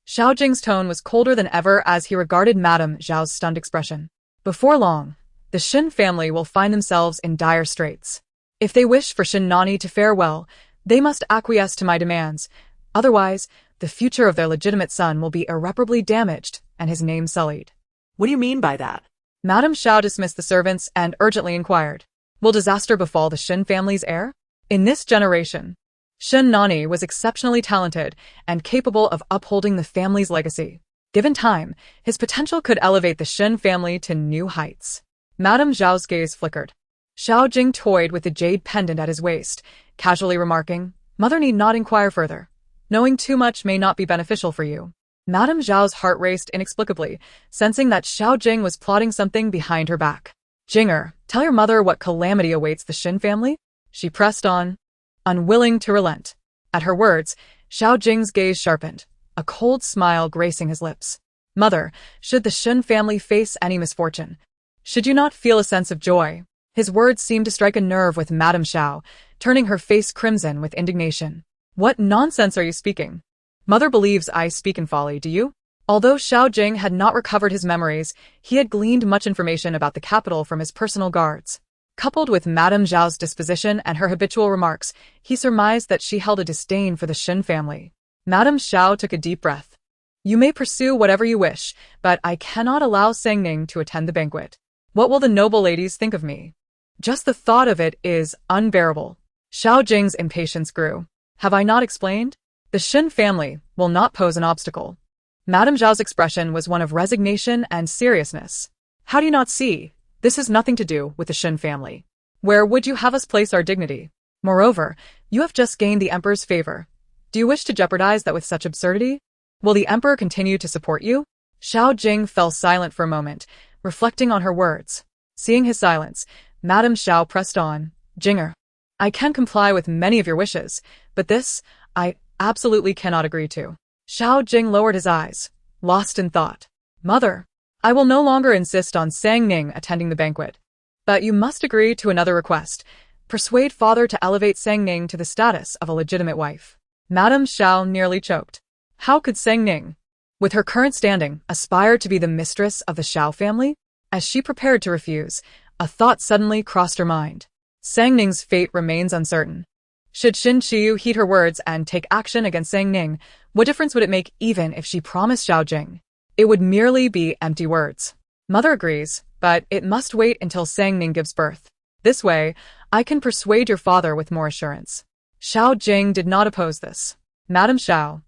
Xiao Jing's tone was colder than ever as he regarded Madame Zhao's stunned expression. Before long, the Shin family will find themselves in dire straits. If they wish for Shin Nani to fare well, they must acquiesce to my demands. Otherwise, the future of their legitimate son will be irreparably damaged and his name sullied. What do you mean by that? Madame Xiao dismissed the servants and urgently inquired, will disaster befall the Shin family's heir? In this generation, Shin Nani was exceptionally talented and capable of upholding the family's legacy. Given time, his potential could elevate the Shin family to new heights. Madame Zhao's gaze flickered. Xiao Jing toyed with the jade pendant at his waist, casually remarking, Mother need not inquire further. Knowing too much may not be beneficial for you. Madame Zhao's heart raced inexplicably, sensing that Xiao Jing was plotting something behind her back. Jinger, tell your mother what calamity awaits the Shin family? She pressed on, unwilling to relent. At her words, Xiao Jing's gaze sharpened, a cold smile gracing his lips. Mother, should the Shin family face any misfortune, should you not feel a sense of joy? His words seemed to strike a nerve with Madame Xiao, turning her face crimson with indignation. What nonsense are you speaking? Mother believes I speak in folly, do you? Although Xiao Jing had not recovered his memories, he had gleaned much information about the capital from his personal guards. Coupled with Madame Zhao's disposition and her habitual remarks, he surmised that she held a disdain for the Shin family. Madame Xiao took a deep breath. You may pursue whatever you wish, but I cannot allow Sangning to attend the banquet. What will the noble ladies think of me? Just the thought of it is unbearable. Xiao Jing's impatience grew. Have I not explained? The Shin family will not pose an obstacle. Madame Zhao's expression was one of resignation and seriousness. How do you not see? This has nothing to do with the Shin family. Where would you have us place our dignity? Moreover, you have just gained the Emperor's favor. Do you wish to jeopardize that with such absurdity? Will the Emperor continue to support you? Xiao Jing fell silent for a moment, reflecting on her words. Seeing his silence, Madame Xiao pressed on, Jinger, I can comply with many of your wishes, but this, I absolutely cannot agree to. Xiao Jing lowered his eyes, lost in thought. Mother, I will no longer insist on Sang Ning attending the banquet. But you must agree to another request. Persuade father to elevate Sang Ning to the status of a legitimate wife. Madame Xiao nearly choked. How could Sang Ning, with her current standing, aspire to be the mistress of the Xiao family? As she prepared to refuse, a thought suddenly crossed her mind. Sang Ning's fate remains uncertain. Should Shin Qiyu heed her words and take action against Sang Ning, what difference would it make even if she promised Xiao Jing? It would merely be empty words. Mother agrees, but it must wait until Sang Ning gives birth. This way, I can persuade your father with more assurance. Xiao Jing did not oppose this. Madame Xiao,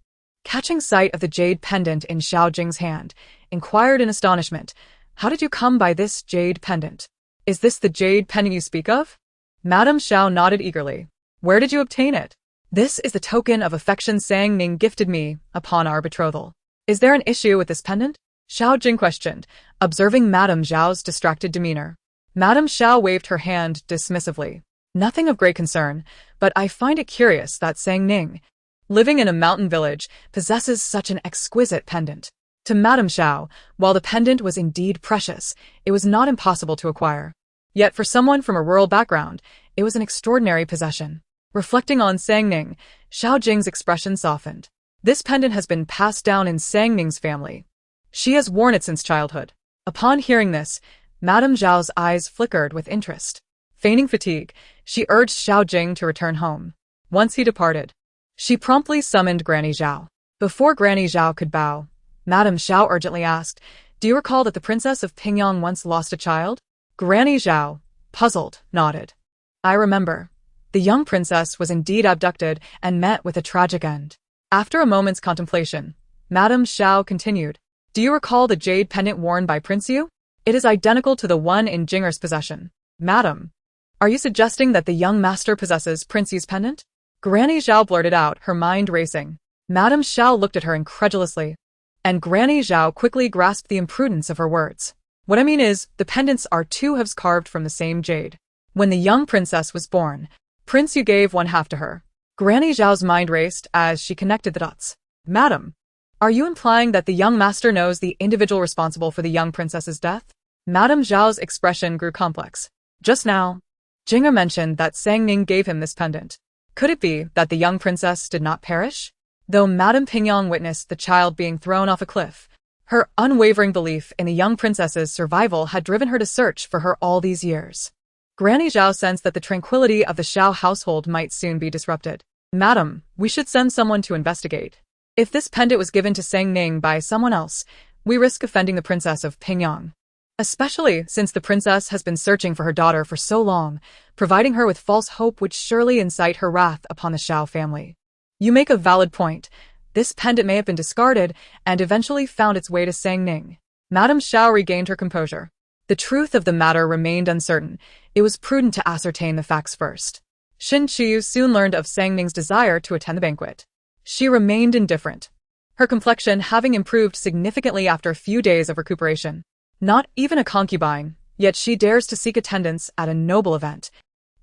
catching sight of the jade pendant in Xiao Jing's hand, inquired in astonishment, How did you come by this jade pendant? Is this the jade pendant you speak of? Madame Xiao nodded eagerly. Where did you obtain it? This is the token of affection Sang Ning gifted me upon our betrothal. Is there an issue with this pendant? Xiao Jing questioned, observing Madame Zhao's distracted demeanor. Madame Xiao waved her hand dismissively. Nothing of great concern, but I find it curious that Sang Ning, living in a mountain village, possesses such an exquisite pendant. To Madame Xiao, while the pendant was indeed precious, it was not impossible to acquire. Yet for someone from a rural background, it was an extraordinary possession. Reflecting on Sang Ning, Xiao Jing's expression softened. This pendant has been passed down in Sang Ning's family. She has worn it since childhood. Upon hearing this, Madame Zhao's eyes flickered with interest. Feigning fatigue, she urged Xiao Jing to return home. Once he departed, she promptly summoned Granny Zhao. Before Granny Zhao could bow, Madame Xiao urgently asked, Do you recall that the princess of Pingyang once lost a child? Granny Zhao, puzzled, nodded. I remember. The young princess was indeed abducted and met with a tragic end. After a moment's contemplation, Madame Xiao continued, Do you recall the jade pendant worn by Prince Yu? It is identical to the one in Jinger's possession. Madam, are you suggesting that the young master possesses Prince Yu's pendant? Granny Zhao blurted out, her mind racing. Madame Xiao looked at her incredulously, and Granny Zhao quickly grasped the imprudence of her words. What I mean is, the pendants are two halves carved from the same jade. When the young princess was born, Prince Yu gave one half to her. Granny Zhao's mind raced as she connected the dots. Madam, are you implying that the young master knows the individual responsible for the young princess's death? Madame Zhao's expression grew complex. Just now, Jinger mentioned that Sang Ning gave him this pendant. Could it be that the young princess did not perish? Though Madame Pingyang witnessed the child being thrown off a cliff, Her unwavering belief in the young princess's survival had driven her to search for her all these years. Granny Zhao sensed that the tranquility of the Xiao household might soon be disrupted. "Madam, we should send someone to investigate. If this pendant was given to Sang Ning by someone else, we risk offending the princess of Pingyang. Especially since the princess has been searching for her daughter for so long, providing her with false hope would surely incite her wrath upon the Xiao family." "You make a valid point. This pendant may have been discarded and eventually found its way to Sang Ning." Madame Xiao regained her composure. The truth of the matter remained uncertain. It was prudent to ascertain the facts first. Shen Qiyu soon learned of Sang Ning's desire to attend the banquet. She remained indifferent, her complexion having improved significantly after a few days of recuperation. Not even a concubine, yet she dares to seek attendance at a noble event,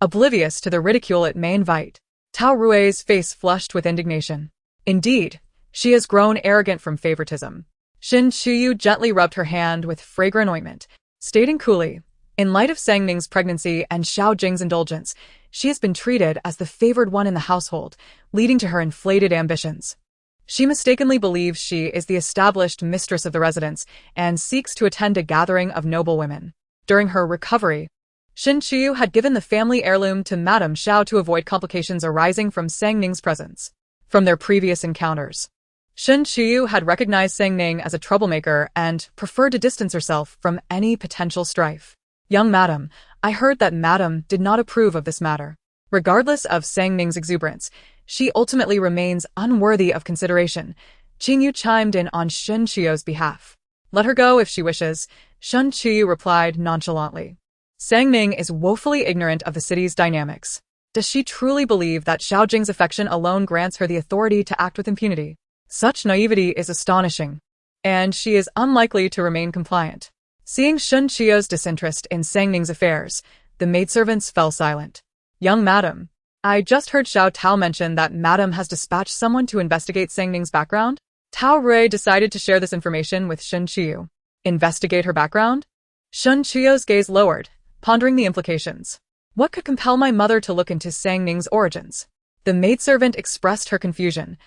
oblivious to the ridicule it may invite. Tao Rui's face flushed with indignation. Indeed, she has grown arrogant from favoritism. Shen Qiyu gently rubbed her hand with fragrant ointment, stating coolly, "In light of Sang Ning's pregnancy and Xiao Jing's indulgence, she has been treated as the favored one in the household, leading to her inflated ambitions. She mistakenly believes she is the established mistress of the residence and seeks to attend a gathering of noble women." During her recovery, Shen Qiyu had given the family heirloom to Madame Xiao to avoid complications arising from Sang Ning's presence. From their previous encounters, Shen Qiyu had recognized Sang Ning as a troublemaker and preferred to distance herself from any potential strife. "Young madam, I heard that madam did not approve of this matter. Regardless of Sang Ning's exuberance, she ultimately remains unworthy of consideration." Qing Yu chimed in on Shen Qiyu's behalf. "Let her go if she wishes," Shen Qiyu replied nonchalantly. "Sang Ning is woefully ignorant of the city's dynamics. Does she truly believe that Xiao Jing's affection alone grants her the authority to act with impunity? Such naivety is astonishing, and she is unlikely to remain compliant." Seeing Shen Qiyu's disinterest in Sang Ning's affairs, the maidservants fell silent. "Young madam, I just heard Xiao Tao mention that madam has dispatched someone to investigate Sang Ning's background." Tao Rui decided to share this information with Shen Qiyu. "Investigate her background?" Shen Qiyu's gaze lowered, pondering the implications. "What could compel my mother to look into Sang Ning's origins?" The maidservant expressed her confusion.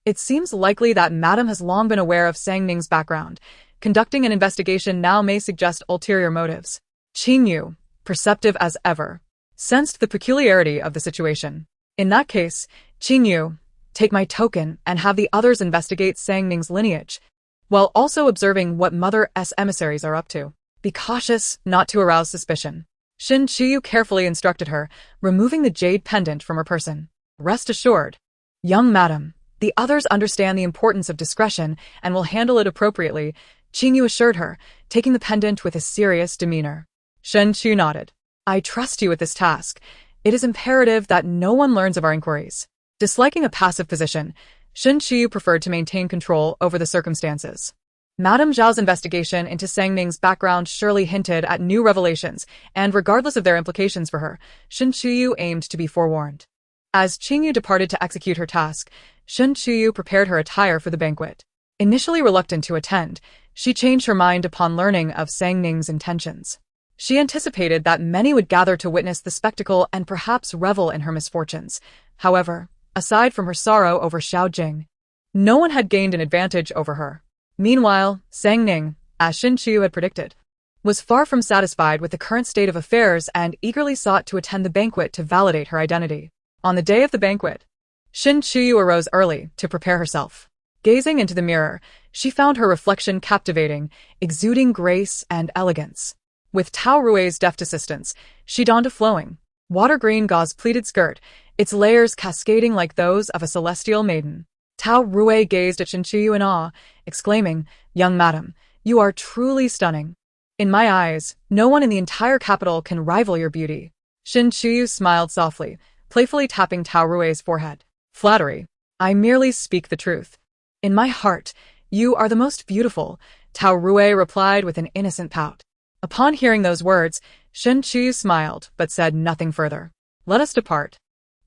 "It seems likely that madam has long been aware of Sang Ning's background. Conducting an investigation now may suggest ulterior motives." Qing Yu, perceptive as ever, sensed the peculiarity of the situation. "In that case, Qing Yu, take my token and have the others investigate Sang Ning's lineage, while also observing what Mother's emissaries are up to. Be cautious not to arouse suspicion." Shen Qiyu carefully instructed her, removing the jade pendant from her person. "Rest assured, young madam, the others understand the importance of discretion and will handle it appropriately," Qing Yu assured her, taking the pendant with a serious demeanor. Shen Qiyu nodded. "I trust you with this task. It is imperative that no one learns of our inquiries." Disliking a passive position, Shen Qiyu preferred to maintain control over the circumstances. Madame Zhao's investigation into Sang Ning's background surely hinted at new revelations, and regardless of their implications for her, Shen Qiyu aimed to be forewarned. As Qing Yu departed to execute her task, Shen Qiyu prepared her attire for the banquet. Initially reluctant to attend, she changed her mind upon learning of Sang Ning's intentions. She anticipated that many would gather to witness the spectacle and perhaps revel in her misfortunes. However, aside from her sorrow over Xiao Jing, no one had gained an advantage over her. Meanwhile, Sang Ning, as Shen Qiyu had predicted, was far from satisfied with the current state of affairs and eagerly sought to attend the banquet to validate her identity. On the day of the banquet, Shen Qiyu arose early to prepare herself. Gazing into the mirror, she found her reflection captivating, exuding grace and elegance. With Tao Rui's deft assistance, she donned a flowing, water-green gauze-pleated skirt, its layers cascading like those of a celestial maiden. Tao Rui gazed at Shen Qiyu in awe, exclaiming, "Young madam, you are truly stunning. In my eyes, no one in the entire capital can rival your beauty." Shen Qiyu smiled softly, playfully tapping Tao Rui's forehead. "Flattery. I merely speak the truth. In my heart, you are the most beautiful," Tao Rui replied with an innocent pout. Upon hearing those words, Shen Qiyu smiled but said nothing further. "Let us depart,"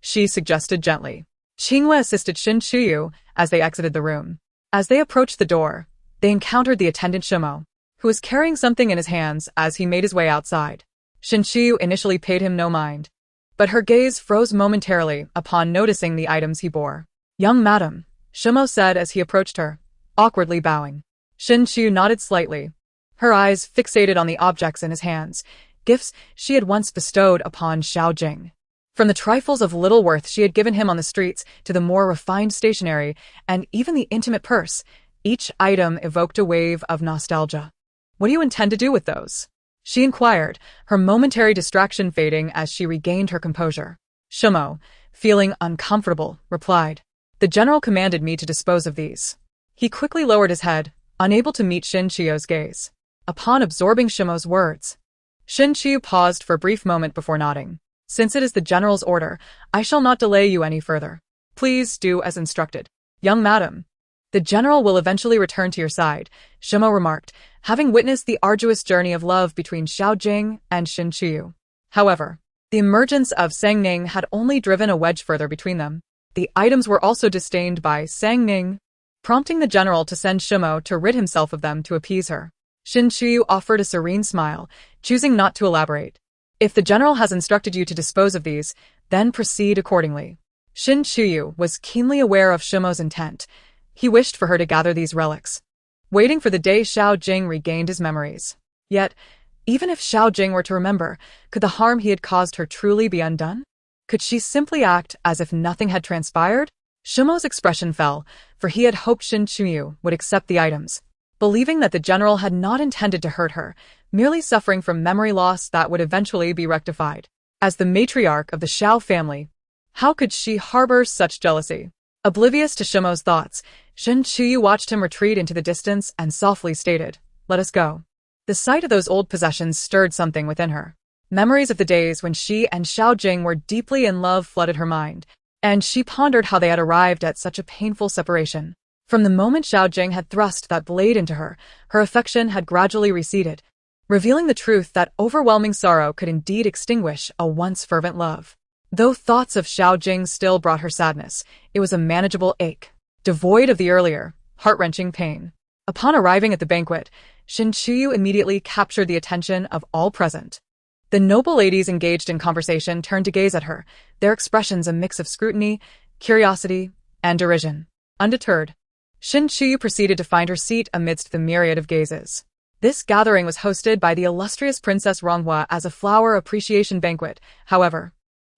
she suggested gently. Qingwei assisted Shen Qiyu as they exited the room. As they approached the door, they encountered the attendant Shimo, who was carrying something in his hands as he made his way outside. Shen Qiyu initially paid him no mind, but her gaze froze momentarily upon noticing the items he bore. "Young madam," Shimo said as he approached her, awkwardly bowing. Shin Chu nodded slightly, her eyes fixated on the objects in his hands, gifts she had once bestowed upon Xiao Jing. From the trifles of little worth she had given him on the streets to the more refined stationery and even the intimate purse, each item evoked a wave of nostalgia. "What do you intend to do with those?" she inquired, her momentary distraction fading as she regained her composure. Shumo, feeling uncomfortable, replied, "The general commanded me to dispose of these." He quickly lowered his head, unable to meet Shin Chiu's gaze. Upon absorbing Shumo's words, Shin Chiu paused for a brief moment before nodding. "Since it is the general's order, I shall not delay you any further. Please do as instructed. Young madam, the general will eventually return to your side," Shumo remarked, having witnessed the arduous journey of love between Xiao Jing and Shin Chiu. However, the emergence of Sang Ning had only driven a wedge further between them. The items were also disdained by Sang Ning, prompting the general to send Shumo to rid himself of them to appease her. Shin Chiu offered a serene smile, choosing not to elaborate. "If the general has instructed you to dispose of these, then proceed accordingly." Shin Chiu was keenly aware of Shumo's intent. He wished for her to gather these relics, waiting for the day Xiao Jing regained his memories. Yet, even if Xiao Jing were to remember, could the harm he had caused her truly be undone? Could she simply act as if nothing had transpired? Shumo's expression fell, for he had hoped Shin Chiu would accept the items, believing that the general had not intended to hurt her, merely suffering from memory loss that would eventually be rectified. As the matriarch of the Xiao family, how could she harbor such jealousy? Oblivious to Shumo's thoughts, Shin Chiu watched him retreat into the distance and softly stated, "Let us go." The sight of those old possessions stirred something within her. Memories of the days when she and Xiao Jing were deeply in love flooded her mind, and she pondered how they had arrived at such a painful separation. From the moment Xiao Jing had thrust that blade into her, her affection had gradually receded, revealing the truth that overwhelming sorrow could indeed extinguish a once fervent love. Though thoughts of Xiao Jing still brought her sadness, it was a manageable ache, devoid of the earlier, heart-wrenching pain. Upon arriving at the banquet, Shin Chiu immediately captured the attention of all present. The noble ladies engaged in conversation turned to gaze at her, their expressions a mix of scrutiny, curiosity, and derision. Undeterred, Shin Chiu proceeded to find her seat amidst the myriad of gazes. This gathering was hosted by the illustrious Princess Ronghua as a flower appreciation banquet. However,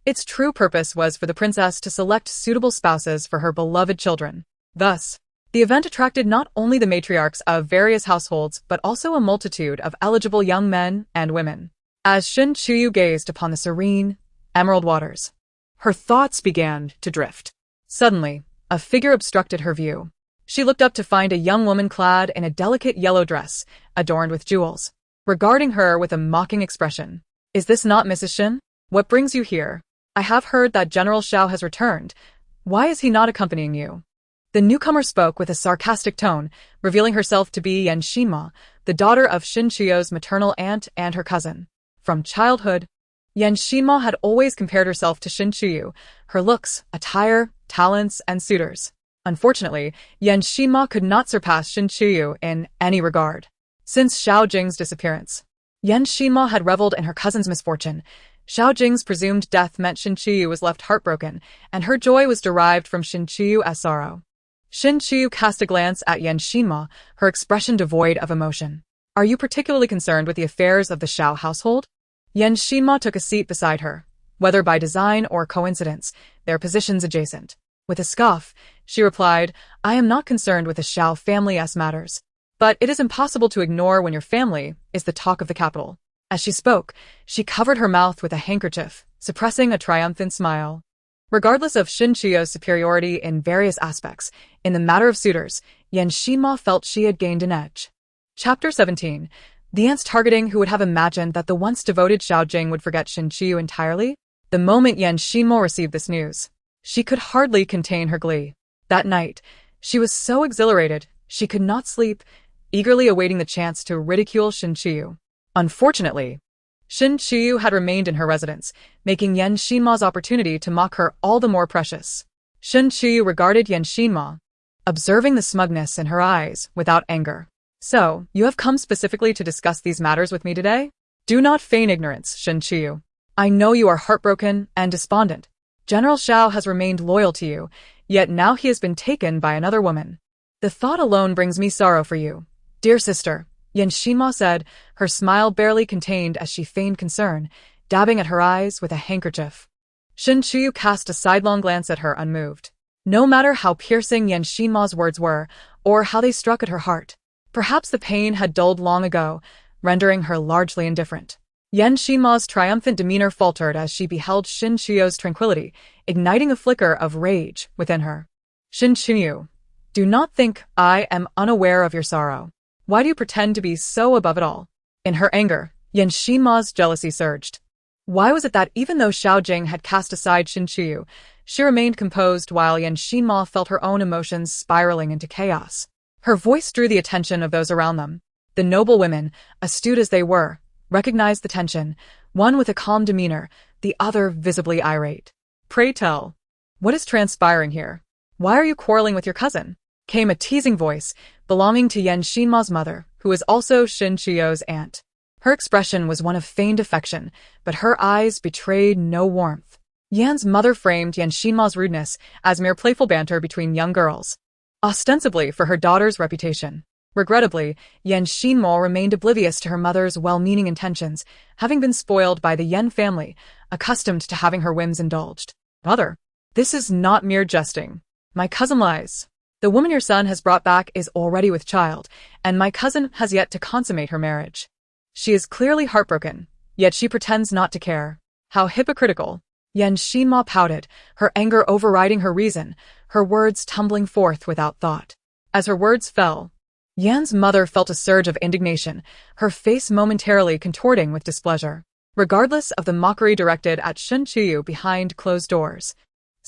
its true purpose was for the princess to select suitable spouses for her beloved children. Thus, the event attracted not only the matriarchs of various households but also a multitude of eligible young men and women. As Shin Chiu gazed upon the serene, emerald waters, her thoughts began to drift. Suddenly, a figure obstructed her view. She looked up to find a young woman clad in a delicate yellow dress, adorned with jewels, regarding her with a mocking expression. "Is this not Mrs. Shin? What brings you here? I have heard that General Xiao has returned. Why is he not accompanying you?" The newcomer spoke with a sarcastic tone, revealing herself to be Yan Xinma, the daughter of Shin Chiu's maternal aunt and her cousin. From childhood, Yan Xinma had always compared herself to Shin Chiu, her looks, attire, talents, and suitors. Unfortunately, Yan Xinma could not surpass Shin Chiu in any regard. Since Xiao Jing's disappearance, Yan Xinma had reveled in her cousin's misfortune. Xiao Jing's presumed death meant Shin Chiu was left heartbroken, and her joy was derived from Shin Chiu as sorrow. Shin Chiu cast a glance at Yan Xinma, her expression devoid of emotion. "Are you particularly concerned with the affairs of the Xiao household?" Yan Xinma took a seat beside her. Whether by design or coincidence, their positions adjacent. With a scoff, she replied, "I am not concerned with the Xiao family's matters. But it is impossible to ignore when your family is the talk of the capital." As she spoke, she covered her mouth with a handkerchief, suppressing a triumphant smile. Regardless of Shin Chiu's superiority in various aspects, in the matter of suitors, Yan Xinma felt she had gained an edge. Chapter 17. The ants targeting. Who would have imagined that the once devoted Xiao Jing would forget Shin Chiu entirely? The moment Yan Xinma received this news, she could hardly contain her glee. That night, she was so exhilarated, she could not sleep, eagerly awaiting the chance to ridicule Shin Chiu. Unfortunately, Shin Chiu had remained in her residence, making Yan Xinma's opportunity to mock her all the more precious. Shin Chiu regarded Yan Xinma, observing the smugness in her eyes without anger. "So, you have come specifically to discuss these matters with me today? Do not feign ignorance, Shin Chiu. I know you are heartbroken and despondent. General Xiao has remained loyal to you, yet now he has been taken by another woman. The thought alone brings me sorrow for you. Dear sister, Yan Xinma said, her smile barely contained as she feigned concern, dabbing at her eyes with a handkerchief. Shen Chuyu cast a sidelong glance at her unmoved. No matter how piercing Yan Xinma's words were, or how they struck at her heart, perhaps the pain had dulled long ago, rendering her largely indifferent. Yan Xinma's triumphant demeanor faltered as she beheld Shen Chuyu's tranquility, igniting a flicker of rage within her. Shen Chuyu, do not think I am unaware of your sorrow. Why do you pretend to be so above it all? In her anger, Yan Xinma's jealousy surged. Why was it that even though Xiao Jing had cast aside Shen Chuyu, she remained composed while Yan Xinma felt her own emotions spiraling into chaos? Her voice drew the attention of those around them. The noble women, astute as they were, recognized the tension, one with a calm demeanor, the other visibly irate. Pray tell, what is transpiring here? Why are you quarreling with your cousin? Came a teasing voice, belonging to Yan Xinma's mother, who was also Shen Chuyu's aunt. Her expression was one of feigned affection, but her eyes betrayed no warmth. Yan's mother framed Yan Xinma's rudeness as mere playful banter between young girls, ostensibly for her daughter's reputation. Regrettably, Yan Xinmo remained oblivious to her mother's well-meaning intentions, having been spoiled by the Yan family, accustomed to having her whims indulged. Mother, this is not mere jesting. My cousin lies. The woman your son has brought back is already with child, and my cousin has yet to consummate her marriage. She is clearly heartbroken, yet she pretends not to care. How hypocritical. Yan Xinma pouted, her anger overriding her reason, her words tumbling forth without thought. As her words fell, Yan's mother felt a surge of indignation, her face momentarily contorting with displeasure. Regardless of the mockery directed at Shen Chuyu behind closed doors,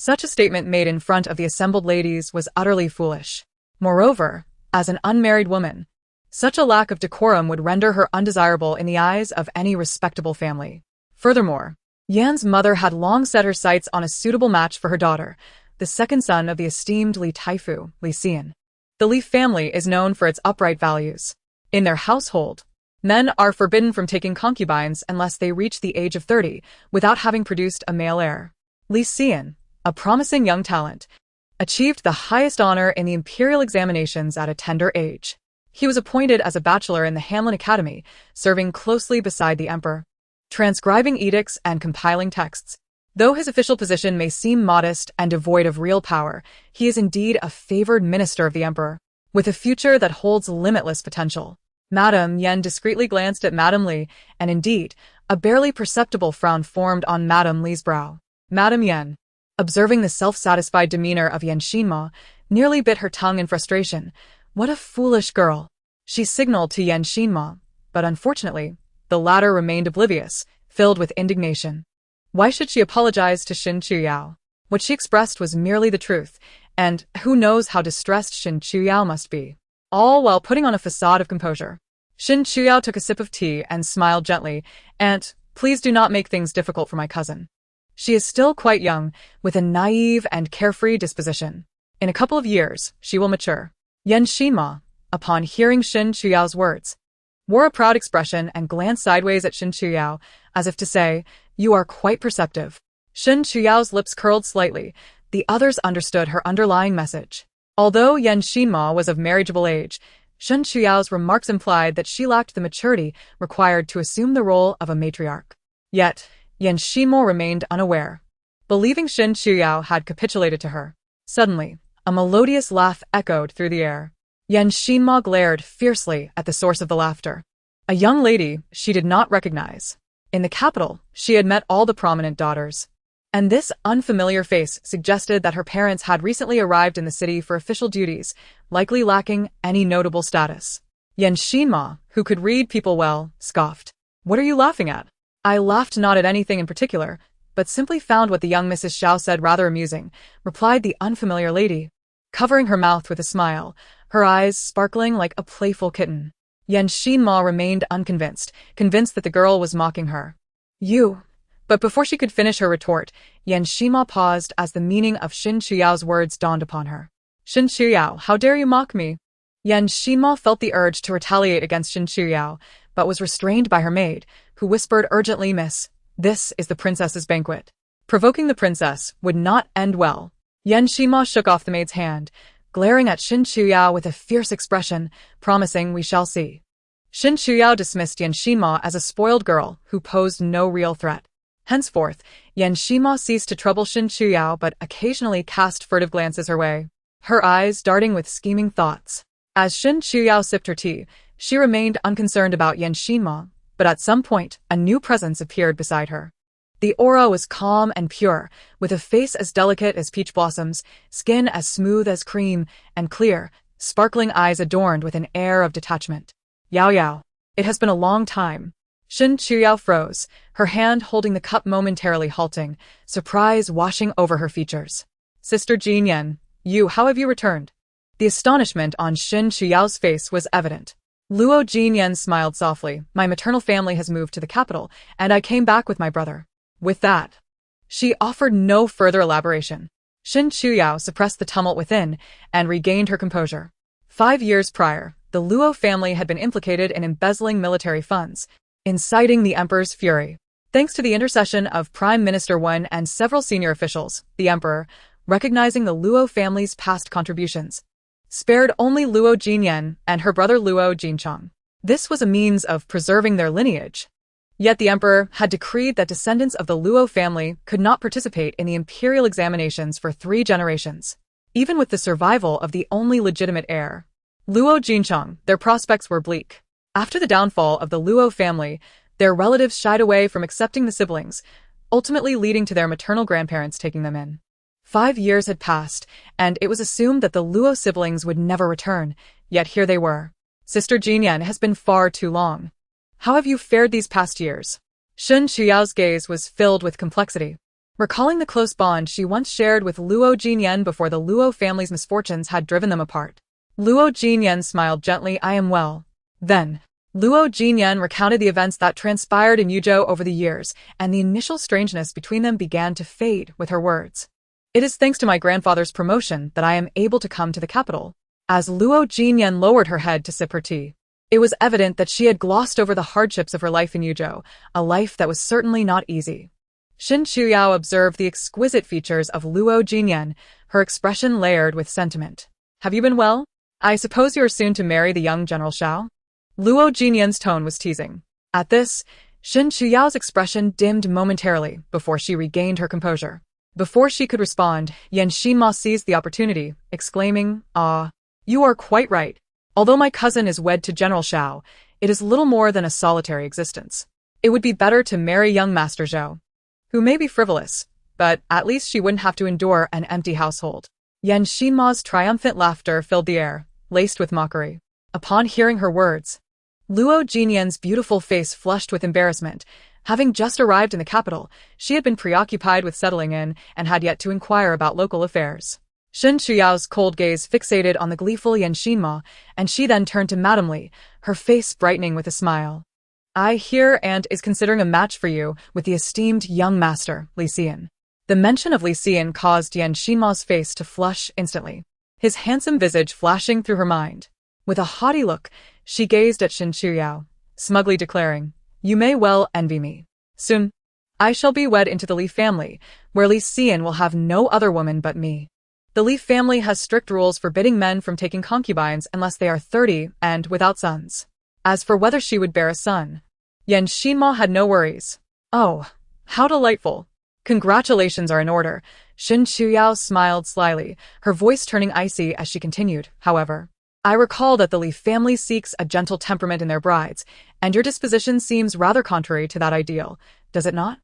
such a statement made in front of the assembled ladies was utterly foolish. Moreover, as an unmarried woman, such a lack of decorum would render her undesirable in the eyes of any respectable family. Furthermore, Yan's mother had long set her sights on a suitable match for her daughter, the second son of the esteemed Li Taifu, Li Xian. The Li family is known for its upright values. In their household, men are forbidden from taking concubines unless they reach the age of 30 without having produced a male heir. Li Xian, a promising young talent, achieved the highest honor in the imperial examinations at a tender age. He was appointed as a bachelor in the Hanlin Academy, serving closely beside the emperor, transcribing edicts and compiling texts. Though his official position may seem modest and devoid of real power, he is indeed a favored minister of the emperor, with a future that holds limitless potential. Madame Yan discreetly glanced at Madame Li, and indeed, a barely perceptible frown formed on Madame Li's brow. Madame Yan, observing the self-satisfied demeanor of Yan Xinma, nearly bit her tongue in frustration. What a foolish girl! She signaled to Yan Xinma, but unfortunately, the latter remained oblivious, filled with indignation. Why should she apologize to Shen Chuyao? What she expressed was merely the truth, and who knows how distressed Shen Chuyao must be. All while putting on a facade of composure. Shen Chuyao took a sip of tea and smiled gently. Aunt, please do not make things difficult for my cousin. She is still quite young, with a naive and carefree disposition. In a couple of years, she will mature. Yan Xinma, upon hearing Shen Chuyao's words, wore a proud expression and glanced sideways at Shen Chuyao, as if to say, you are quite perceptive. Shen Chuyao's lips curled slightly. The others understood her underlying message. Although Yan Xinma was of marriageable age, Shen Chuyao's remarks implied that she lacked the maturity required to assume the role of a matriarch. Yet, Yan Xinma remained unaware, believing Shen Chuyao had capitulated to her. Suddenly, a melodious laugh echoed through the air. Yan Xinma glared fiercely at the source of the laughter. A young lady she did not recognize. In the capital, she had met all the prominent daughters. And this unfamiliar face suggested that her parents had recently arrived in the city for official duties, likely lacking any notable status. Yan Xinma, who could read people well, scoffed. What are you laughing at? I laughed not at anything in particular, but simply found what the young Mrs. Xiao said rather amusing, replied the unfamiliar lady, covering her mouth with a smile, her eyes sparkling like a playful kitten. Yan Xinma remained unconvinced, convinced that the girl was mocking her. You. But before she could finish her retort, Yan Xinma paused as the meaning of Shen Chuyao's words dawned upon her. Shen Chuyao, how dare you mock me? Yan Xinma felt the urge to retaliate against Shen Chuyao, but was restrained by her maid, who whispered urgently, Miss, this is the princess's banquet. Provoking the princess would not end well. Yan Xinma shook off the maid's hand, glaring at Shin Chuyao with a fierce expression, promising we shall see. Shin Chuyao dismissed Yan Xinma as a spoiled girl who posed no real threat. Henceforth, Yan Xinma ceased to trouble Shin Chuyao but occasionally cast furtive glances her way, her eyes darting with scheming thoughts. As Shin Chuyao sipped her tea, she remained unconcerned about Yan Xinma, but at some point, a new presence appeared beside her. The aura was calm and pure, with a face as delicate as peach blossoms, skin as smooth as cream, and clear, sparkling eyes adorned with an air of detachment. Yao Yao. It has been a long time. Shin Chuyao froze, her hand holding the cup momentarily halting, surprise washing over her features. Sister Jin Yan, how have you returned? The astonishment on Shin Chuyao's face was evident. Luo Jinyan smiled softly. My maternal family has moved to the capital, and I came back with my brother. With that, she offered no further elaboration. Shin Chuyao suppressed the tumult within and regained her composure. 5 years prior, the Luo family had been implicated in embezzling military funds, inciting the emperor's fury. Thanks to the intercession of Prime Minister Wen and several senior officials, the emperor, recognizing the Luo family's past contributions, spared only Luo Jinyan and her brother Luo Jinchong. This was a means of preserving their lineage. Yet the emperor had decreed that descendants of the Luo family could not participate in the imperial examinations for 3 generations. Even with the survival of the only legitimate heir, Luo Jinchong, their prospects were bleak. After the downfall of the Luo family, their relatives shied away from accepting the siblings, ultimately leading to their maternal grandparents taking them in. 5 years had passed, and it was assumed that the Luo siblings would never return, yet here they were. Sister Jinyan has been far too long. How have you fared these past years? Shin Chuyao's gaze was filled with complexity. Recalling the close bond she once shared with Luo Jinyan before the Luo family's misfortunes had driven them apart. Luo Jinyan smiled gently. I am well. Then, Luo Jinyan recounted the events that transpired in Yuzhou over the years, and the initial strangeness between them began to fade with her words. It is thanks to my grandfather's promotion that I am able to come to the capital. As Luo Jinyan lowered her head to sip her tea, it was evident that she had glossed over the hardships of her life in Yuzhou, a life that was certainly not easy. Shin Chuyao observed the exquisite features of Luo Jinyan, her expression layered with sentiment. Have you been well? I suppose you are soon to marry the young General Xiao? Luo Jinyan's tone was teasing. At this, Shin Chuyao's expression dimmed momentarily before she regained her composure. Before she could respond, Yan Xinma seized the opportunity, exclaiming, you are quite right. Although my cousin is wed to General Xiao, it is little more than a solitary existence. It would be better to marry young Master Zhou, who may be frivolous, but at least she wouldn't have to endure an empty household. Yan Xinma's triumphant laughter filled the air, laced with mockery. Upon hearing her words, Luo Jinyan's beautiful face flushed with embarrassment. Having just arrived in the capital, she had been preoccupied with settling in and had yet to inquire about local affairs. Shin Chuyao's cold gaze fixated on the gleeful Yan Xinma, and she then turned to Madame Li, her face brightening with a smile. I hear and is considering a match for you with the esteemed young master, Li Xian. The mention of Li Xian caused Yan Xinma's face to flush instantly, his handsome visage flashing through her mind. With a haughty look, she gazed at Shin Chuyao, smugly declaring, You may well envy me. Soon, I shall be wed into the Li family, where Li Xian will have no other woman but me. The Li family has strict rules forbidding men from taking concubines unless they are 30 and without sons. As for whether she would bear a son, Yan Xinma had no worries. Oh, how delightful. Congratulations are in order. Shin Chuyao smiled slyly, her voice turning icy as she continued, however. I recall that the Li family seeks a gentle temperament in their brides, and your disposition seems rather contrary to that ideal, does it not?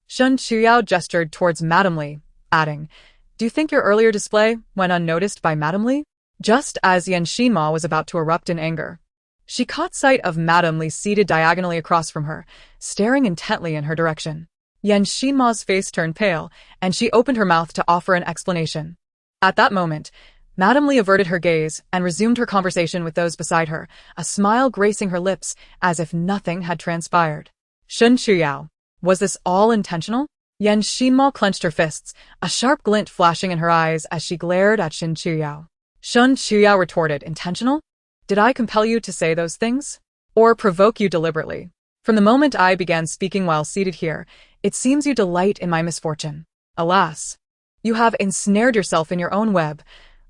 Shin Chuyao gestured towards Madame Li, adding, Do you think your earlier display went unnoticed by Madame Li? Just as Yan Xinma was about to erupt in anger, she caught sight of Madame Li seated diagonally across from her, staring intently in her direction. Yan Xinma's face turned pale, and she opened her mouth to offer an explanation. At that moment, Madame Li averted her gaze and resumed her conversation with those beside her, a smile gracing her lips as if nothing had transpired. Shin Chuyao, was this all intentional? Yan Xinma clenched her fists, a sharp glint flashing in her eyes as she glared at Shin Chuyao. Shin Chuyao retorted, Intentional? Did I compel you to say those things? Or provoke you deliberately? From the moment I began speaking while seated here, it seems you delight in my misfortune. Alas, you have ensnared yourself in your own web.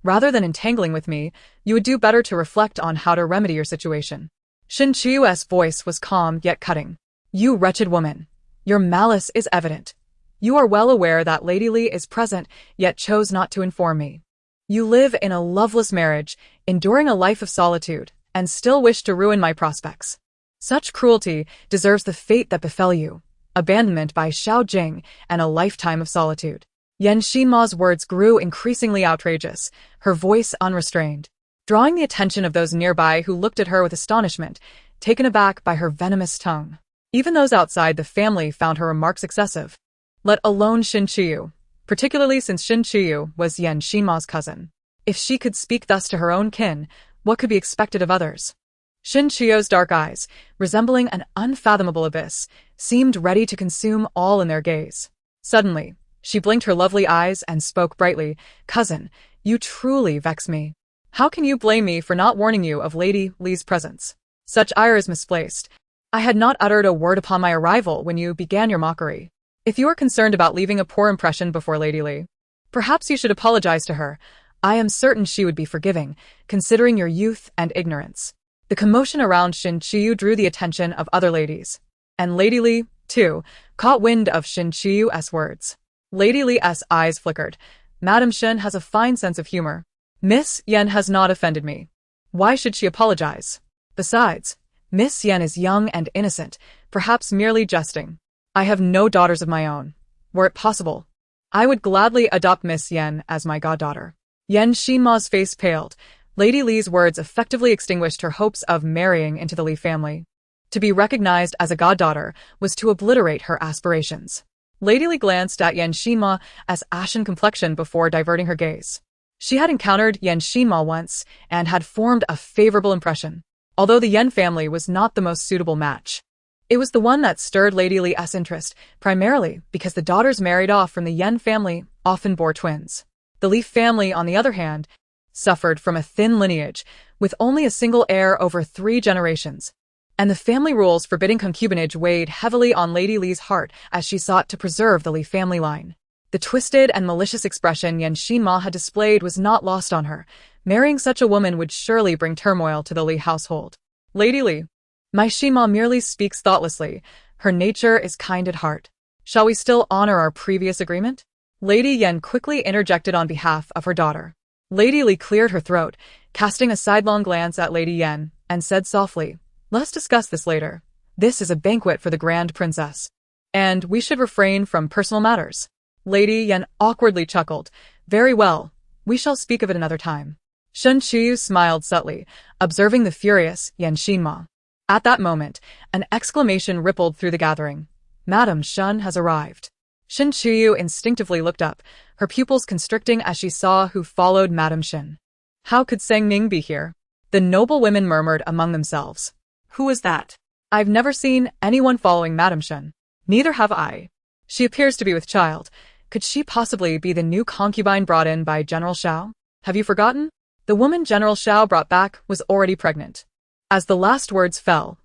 Rather than entangling with me, you would do better to reflect on how to remedy your situation. Shin Chiyu's voice was calm yet cutting. You wretched woman. Your malice is evident. You are well aware that Lady Li is present, yet chose not to inform me. You live in a loveless marriage, enduring a life of solitude, and still wish to ruin my prospects. Such cruelty deserves the fate that befell you, abandonment by Xiao Jing and a lifetime of solitude. Yan Xinma's words grew increasingly outrageous, her voice unrestrained, drawing the attention of those nearby who looked at her with astonishment, taken aback by her venomous tongue. Even those outside the family found her remarks excessive, let alone Shin Chiyu, particularly since Shin Chiyu was Yan Xinma's cousin. If she could speak thus to her own kin, what could be expected of others? Shin Chiyu's dark eyes, resembling an unfathomable abyss, seemed ready to consume all in their gaze. Suddenly, she blinked her lovely eyes and spoke brightly, Cousin, you truly vex me. How can you blame me for not warning you of Lady Li's presence? Such ire is misplaced. I had not uttered a word upon my arrival when you began your mockery. If you are concerned about leaving a poor impression before Lady Li, perhaps you should apologize to her. I am certain she would be forgiving, considering your youth and ignorance. The commotion around Shin Chiyu drew the attention of other ladies, and Lady Li, too, caught wind of Shin Chiyu's words. Lady Li's eyes flickered. Madam Shin has a fine sense of humor. Miss Yen has not offended me. Why should she apologize? Besides, Miss Yen is young and innocent, perhaps merely jesting. I have no daughters of my own. Were it possible, I would gladly adopt Miss Yen as my goddaughter. Yan Xinma's face paled. Lady Li's words effectively extinguished her hopes of marrying into the Li family. To be recognized as a goddaughter was to obliterate her aspirations. Lady Li glanced at Yan Xinma's ashen complexion before diverting her gaze. She had encountered Yan Xinma once and had formed a favorable impression. Although the Yan family was not the most suitable match, it was the one that stirred Lady Li's interest, primarily because the daughters married off from the Yan family often bore twins. The Li family, on the other hand, suffered from a thin lineage, with only a single heir over 3 generations, and the family rules forbidding concubinage weighed heavily on Lady Li's heart as she sought to preserve the Li family line. The twisted and malicious expression Yan Xinma had displayed was not lost on her. Marrying such a woman would surely bring turmoil to the Li household. Lady Li, my Xinma merely speaks thoughtlessly. Her nature is kind at heart. Shall we still honor our previous agreement? Lady Yan quickly interjected on behalf of her daughter. Lady Li cleared her throat, casting a sidelong glance at Lady Yan, and said softly, Let's discuss this later. This is a banquet for the Grand Princess, and we should refrain from personal matters. Lady Yan awkwardly chuckled. Very well, we shall speak of it another time. Shin Chiyu smiled subtly, observing the furious Yan Xinma. At that moment, an exclamation rippled through the gathering. Madam Shin has arrived. Shin Chiyu instinctively looked up, her pupils constricting as she saw who followed Madam Shin. How could Sang Ning be here? The noble women murmured among themselves. Who is that? I've never seen anyone following Madam Shin. Neither have I. She appears to be with child. Could she possibly be the new concubine brought in by General Xiao? Have you forgotten? The woman General Xiao brought back was already pregnant. As the last words fell,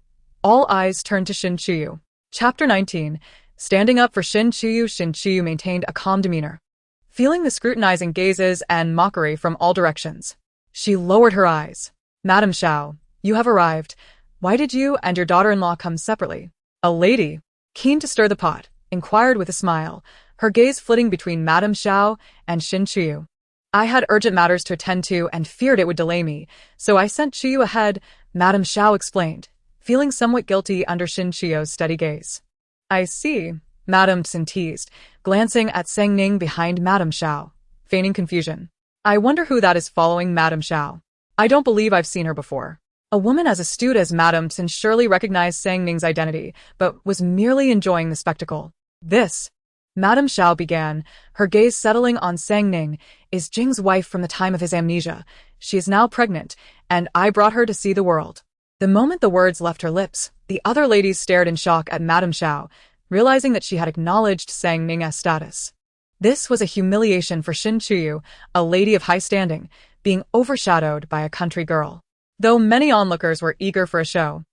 all eyes turned to Shin Chiyu. Chapter 19. Standing up for Shin Chiyu maintained a calm demeanor. Feeling the scrutinizing gazes and mockery from all directions, she lowered her eyes. Madam Xiao, you have arrived. Why did you and your daughter-in-law come separately? A lady, keen to stir the pot, inquired with a smile, her gaze flitting between Madam Xiao and Shin Chiyu. I had urgent matters to attend to and feared it would delay me, so I sent Chiyu ahead, Madam Xiao explained, feeling somewhat guilty under Shin Chiyu's steady gaze. I see, Madam Xin teased, glancing at Sang Ning behind Madam Xiao, feigning confusion. I wonder who that is following Madam Xiao. I don't believe I've seen her before. A woman as astute as Madam Xin surely recognized Sang Ning's identity, but was merely enjoying the spectacle. This, Madam Xiao began, her gaze settling on Sang Ning, is Jing's wife from the time of his amnesia. She is now pregnant, and I brought her to see the world. The moment the words left her lips, the other ladies stared in shock at Madam Xiao, realizing that she had acknowledged Sang Ning's status. This was a humiliation for Shin Chiyu, a lady of high standing, being overshadowed by a country girl. Though many onlookers were eager for a show,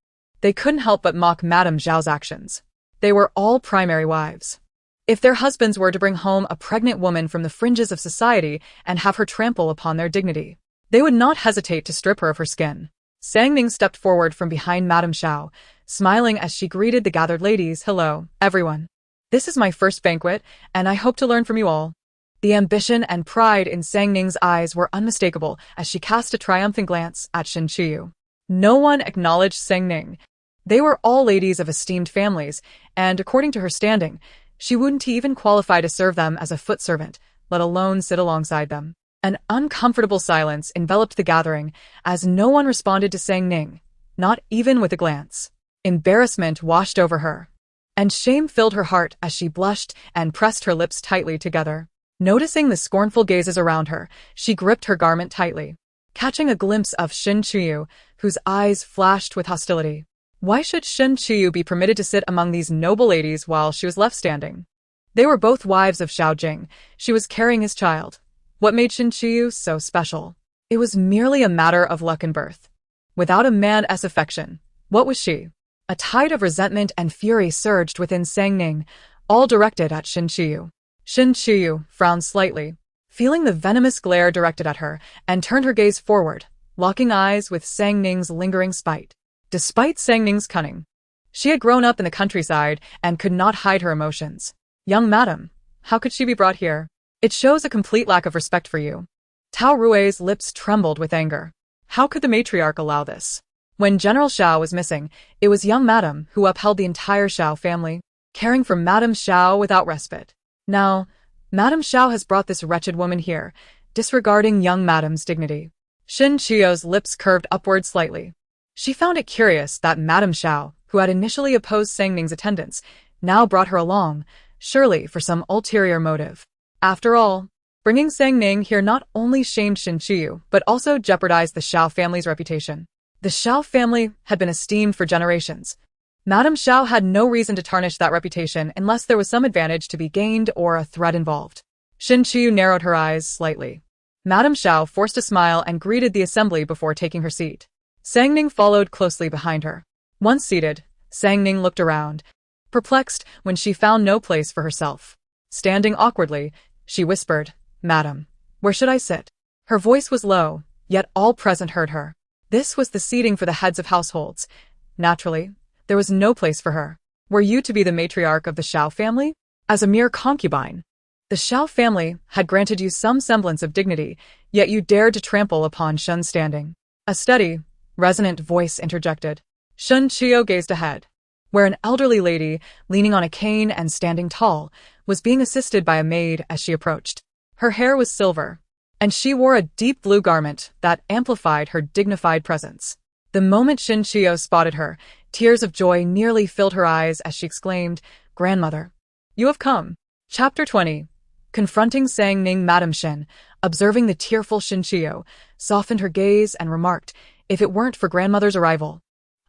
they couldn't help but mock Madam Xiao's actions. They were all primary wives. If their husbands were to bring home a pregnant woman from the fringes of society and have her trample upon their dignity, they would not hesitate to strip her of her skin. Sang Ning stepped forward from behind Madame Xiao, smiling as she greeted the gathered ladies. "Hello, everyone. This is my first banquet, and I hope to learn from you all." The ambition and pride in Sang Ning's eyes were unmistakable as she cast a triumphant glance at Shen Qiyu. No one acknowledged Sang Ning. They were all ladies of esteemed families, and according to her standing, she wouldn't even qualify to serve them as a foot servant, let alone sit alongside them. An uncomfortable silence enveloped the gathering as no one responded to Sang Ning, not even with a glance. Embarrassment washed over her, and shame filled her heart as she blushed and pressed her lips tightly together. Noticing the scornful gazes around her, she gripped her garment tightly, catching a glimpse of Shen Qiyu, whose eyes flashed with hostility. Why should Shen Qiyu be permitted to sit among these noble ladies while she was left standing? They were both wives of Xiao Jing. She was carrying his child. What made Shen Qiyu so special? It was merely a matter of luck and birth. Without a man's affection, what was she? A tide of resentment and fury surged within Sang Ning, all directed at Shen Qiyu. Shen Qiyu frowned slightly, feeling the venomous glare directed at her, and turned her gaze forward, locking eyes with Sang Ning's lingering spite. Despite Sang Ning's cunning, she had grown up in the countryside and could not hide her emotions. "Young madam, how could she be brought here? It shows a complete lack of respect for you." Tao Rui's lips trembled with anger. How could the matriarch allow this? When General Xiao was missing, it was young madam who upheld the entire Xiao family, caring for Madame Xiao without respite. Now, Madame Xiao has brought this wretched woman here, disregarding young madam's dignity. Shen Qiyu's lips curved upward slightly. She found it curious that Madame Xiao, who had initially opposed Sang Ning's attendance, now brought her along, surely for some ulterior motive. After all, bringing Sang Ning here not only shamed Shen Qiyu, but also jeopardized the Xiao family's reputation. The Xiao family had been esteemed for generations. Madame Xiao had no reason to tarnish that reputation unless there was some advantage to be gained or a threat involved. Shen Qiyu narrowed her eyes slightly. Madame Xiao forced a smile and greeted the assembly before taking her seat. Sang Ning followed closely behind her. Once seated, Sang Ning looked around, perplexed when she found no place for herself. Standing awkwardly, she whispered, "Madam, where should I sit?" Her voice was low, yet all present heard her. This was the seating for the heads of households. Naturally, there was no place for her. Were you to be the matriarch of the Xiao family? As a mere concubine, the Xiao family had granted you some semblance of dignity, yet you dared to trample upon Shen's standing. A steady, resonant voice interjected. Shen Qiyu gazed ahead, where an elderly lady, leaning on a cane and standing tall, was being assisted by a maid as she approached. Her hair was silver, and she wore a deep blue garment that amplified her dignified presence. The moment Shen Qiyu spotted her, tears of joy nearly filled her eyes as she exclaimed, "Grandmother, you have come." Chapter 20. Confronting Sang Ning. Madame Shen, observing the tearful Shen Qiyu, softened her gaze and remarked, "If it weren't for grandmother's arrival,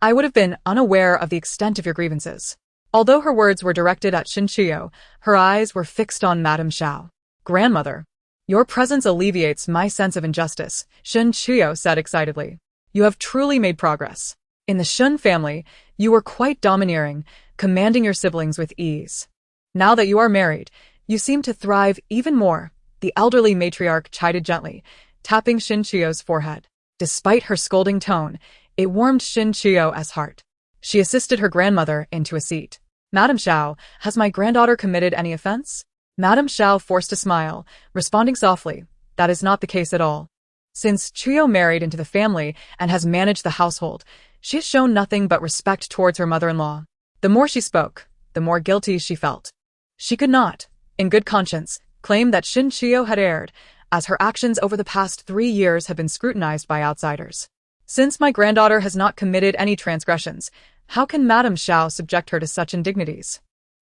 I would have been unaware of the extent of your grievances." Although her words were directed at Shen Qiyu, her eyes were fixed on Madame Xiao. "Grandmother, your presence alleviates my sense of injustice," Shen Qiyu said excitedly. "You have truly made progress. In the Shen family, you were quite domineering, commanding your siblings with ease. Now that you are married, you seem to thrive even more," the elderly matriarch chided gently, tapping Shen Qiyu's forehead. Despite her scolding tone, it warmed Shen Qiyu's heart. She assisted her grandmother into a seat. "Madame Xiao, has my granddaughter committed any offense?" Madame Xiao forced a smile, responding softly, "That is not the case at all. Since Qiyu married into the family and has managed the household, she has shown nothing but respect towards her mother-in-law." The more she spoke, the more guilty she felt. She could not, in good conscience, claim that Shen Qiyu had erred, as her actions over the past 3 years have been scrutinized by outsiders. "Since my granddaughter has not committed any transgressions, how can Madame Xiao subject her to such indignities?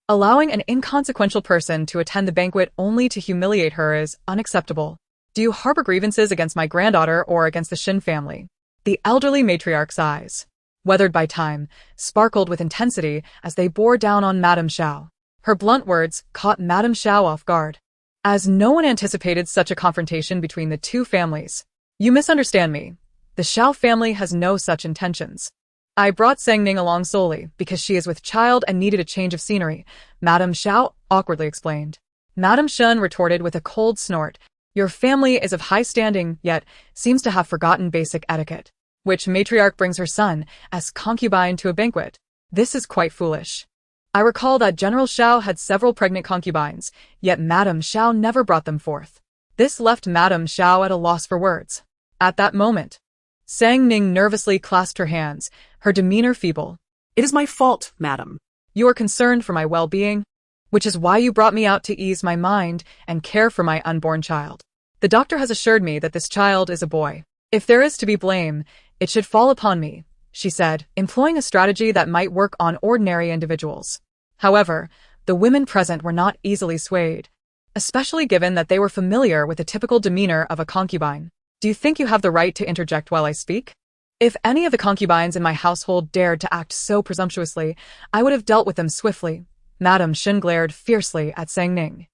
Allowing an inconsequential person to attend the banquet only to humiliate her is unacceptable. Do you harbor grievances against my granddaughter or against the Shen family?" The elderly matriarch's eyes, weathered by time, sparkled with intensity as they bore down on Madame Xiao. Her blunt words caught Madame Xiao off guard, as no one anticipated such a confrontation between the two families. "You misunderstand me. The Xiao family has no such intentions." I brought Sang Ning along solely because she is with child and needed a change of scenery, Madame Xiao awkwardly explained. Madame Shun retorted with a cold snort. Your family is of high standing, yet seems to have forgotten basic etiquette. Which matriarch brings her son as concubine to a banquet? This is quite foolish. I recall that General Xiao had several pregnant concubines, yet Madame Xiao never brought them forth. This left Madame Xiao at a loss for words. At that moment, Sang Ning nervously clasped her hands, her demeanor feeble. It is my fault, madam. You are concerned for my well-being, which is why you brought me out to ease my mind and care for my unborn child. The doctor has assured me that this child is a boy. If there is to be blame, it should fall upon me, she said, employing a strategy that might work on ordinary individuals. However, the women present were not easily swayed, especially given that they were familiar with the typical demeanor of a concubine. Do you think you have the right to interject while I speak? If any of the concubines in my household dared to act so presumptuously, I would have dealt with them swiftly. Madame Shin glared fiercely at Sang Ning.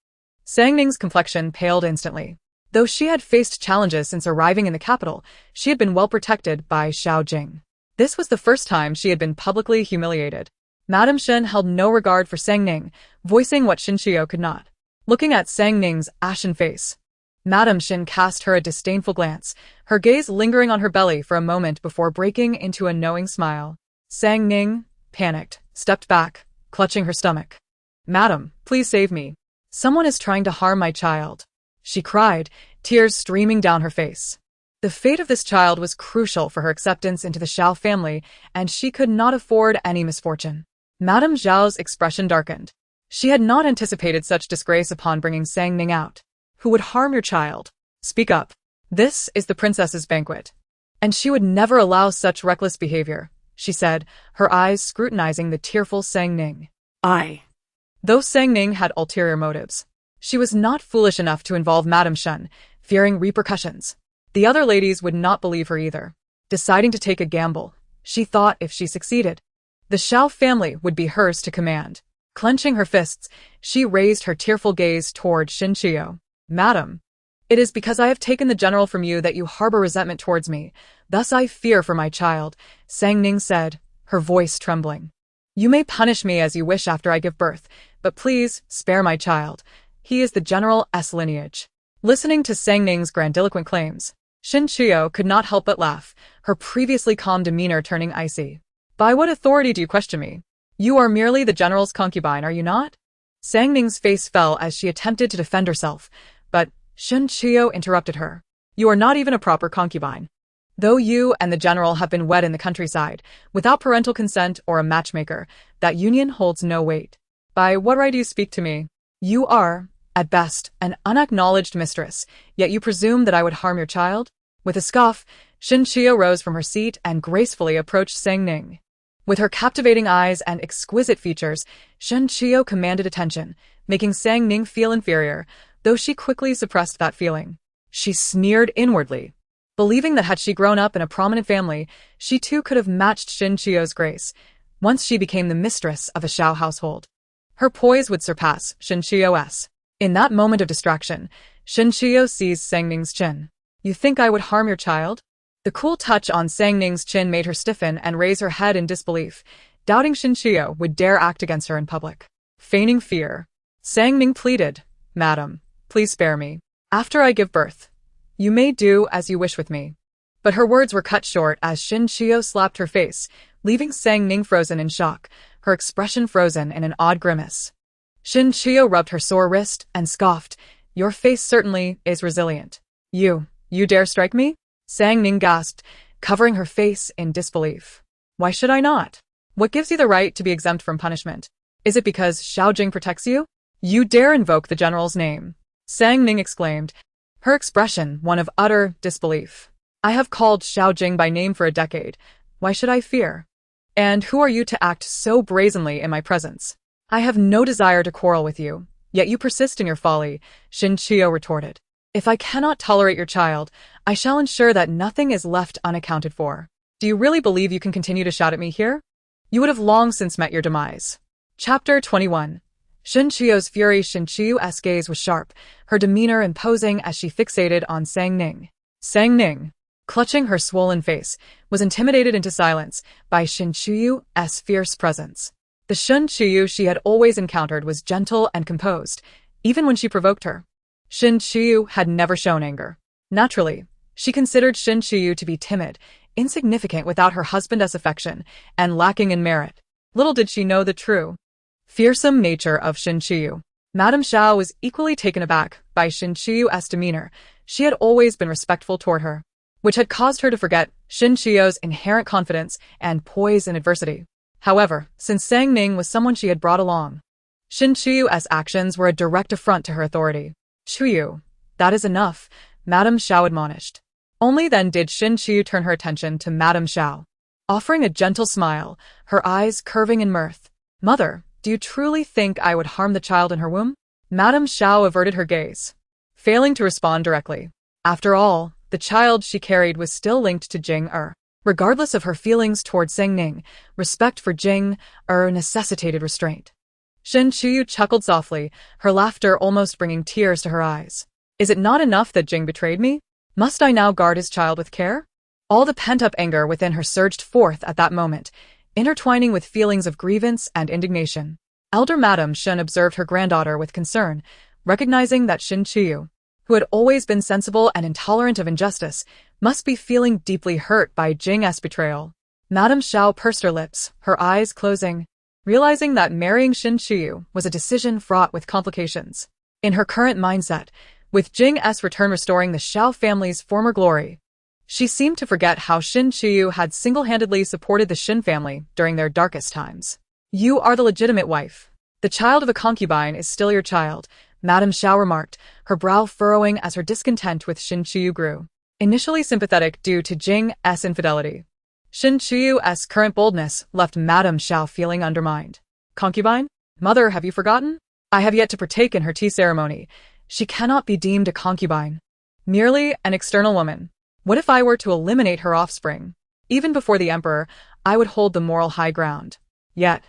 Sang Ning's complexion paled instantly. Though she had faced challenges since arriving in the capital, she had been well protected by Xiao Jing. This was the first time she had been publicly humiliated. Madame Shin held no regard for Sang Ning, voicing what Shin Qiu could not. Looking at Sang Ning's ashen face, Madame Shin cast her a disdainful glance, her gaze lingering on her belly for a moment before breaking into a knowing smile. Sang Ning, panicked, stepped back, clutching her stomach. Madam, please save me. Someone is trying to harm my child, she cried, tears streaming down her face. The fate of this child was crucial for her acceptance into the Xiao family, and she could not afford any misfortune. Madame Zhao's expression darkened. She had not anticipated such disgrace upon bringing Sang Ning out. Who would harm your child? Speak up. This is the princess's banquet. And she would never allow such reckless behavior, she said, her eyes scrutinizing the tearful Sang Ning. Though Sang Ning had ulterior motives, she was not foolish enough to involve Madame Shun, fearing repercussions. The other ladies would not believe her either. Deciding to take a gamble, she thought if she succeeded, the Xiao family would be hers to command. Clenching her fists, she raised her tearful gaze toward Shin Qiu. Madam, it is because I have taken the general from you that you harbor resentment towards me. Thus I fear for my child, Sang Ning said, her voice trembling. You may punish me as you wish after I give birth, but please spare my child. He is the general's lineage. Listening to Sang Ning's grandiloquent claims, Shin Qiu could not help but laugh, her previously calm demeanor turning icy. By what authority do you question me? You are merely the general's concubine, are you not? Sang Ning's face fell as she attempted to defend herself, but Shin Qiu interrupted her. You are not even a proper concubine. Though you and the general have been wed in the countryside, without parental consent or a matchmaker, that union holds no weight. By what right do you speak to me? You are, at best, an unacknowledged mistress, yet you presume that I would harm your child? With a scoff, Shin Qiu rose from her seat and gracefully approached Sang Ning. With her captivating eyes and exquisite features, Shin Qiu commanded attention, making Sang Ning feel inferior, though she quickly suppressed that feeling. She sneered inwardly, believing that had she grown up in a prominent family, she too could have matched Shin Qiu's grace, once she became the mistress of a Xiao household. Her poise would surpass Shin Qiu's. In that moment of distraction, Shin Qiu seized Sang Ning's chin. You think I would harm your child? The cool touch on Sang Ning's chin made her stiffen and raise her head in disbelief, doubting Shin Qiu would dare act against her in public. Feigning fear, Sang Ning pleaded, Madam, please spare me. After I give birth, you may do as you wish with me. But her words were cut short as Shin Qiu slapped her face, leaving Sang Ning frozen in shock, her expression frozen in an odd grimace. Shin Qiu rubbed her sore wrist and scoffed, Your face certainly is resilient. You dare strike me? Sang Ning gasped, covering her face in disbelief. Why should I not? What gives you the right to be exempt from punishment? Is it because Xiao Jing protects you? You dare invoke the general's name, Sang Ning exclaimed, her expression one of utter disbelief. I have called Xiao Jing by name for a decade. Why should I fear? And who are you to act so brazenly in my presence? I have no desire to quarrel with you, yet you persist in your folly, Shin Qiu retorted. If I cannot tolerate your child, I shall ensure that nothing is left unaccounted for. Do you really believe you can continue to shout at me here? You would have long since met your demise. Chapter 21. Shin Qiu's fury. Shin Qiu's gaze was sharp, her demeanor imposing as she fixated on Sang Ning. Sang Ning, clutching her swollen face, was intimidated into silence by Shin Chuyu's fierce presence. The Shin Chuyu she had always encountered was gentle and composed, even when she provoked her. Shin Chuyu had never shown anger. Naturally, she considered Shin Chuyu to be timid, insignificant without her husband's affection, and lacking in merit. Little did she know the true, fearsome nature of Shin Chuyu. Madame Xiao was equally taken aback by Shin Chuyu's demeanor. She had always been respectful toward her, which had caused her to forget Shin Chuyu's inherent confidence and poise in adversity. However, since Sang Ning was someone she had brought along, Shin Chuyu's actions were a direct affront to her authority. Chuyu, that is enough, Madame Xiao admonished. Only then did Shin Chuyu turn her attention to Madame Xiao, offering a gentle smile, her eyes curving in mirth. Mother, do you truly think I would harm the child in her womb? Madame Xiao averted her gaze, failing to respond directly. After all, the child she carried was still linked to Jing Er. Regardless of her feelings toward Sang Ning, respect for Jing Er necessitated restraint. Shin Chuyu chuckled softly, her laughter almost bringing tears to her eyes. Is it not enough that Jing betrayed me? Must I now guard his child with care? All the pent-up anger within her surged forth at that moment, intertwining with feelings of grievance and indignation. Elder Madame Shin observed her granddaughter with concern, recognizing that Shin Chuyu, who had always been sensible and intolerant of injustice, must be feeling deeply hurt by Jing's betrayal. Madame Xiao pursed her lips, her eyes closing, realizing that marrying Shin Chuyu was a decision fraught with complications. In her current mindset, with Jing's return restoring the Xiao family's former glory, she seemed to forget how Shin Chuyu had single-handedly supported the Shin family during their darkest times. You are the legitimate wife. The child of a concubine is still your child, Madame Xiao remarked, her brow furrowing as her discontent with Shin Chuyu grew. Initially sympathetic due to Jing's infidelity, Shin Chuyu's current boldness left Madame Xiao feeling undermined. Concubine? Mother, have you forgotten? I have yet to partake in her tea ceremony. She cannot be deemed a concubine. Merely an external woman. What if I were to eliminate her offspring? Even before the emperor, I would hold the moral high ground. Yet,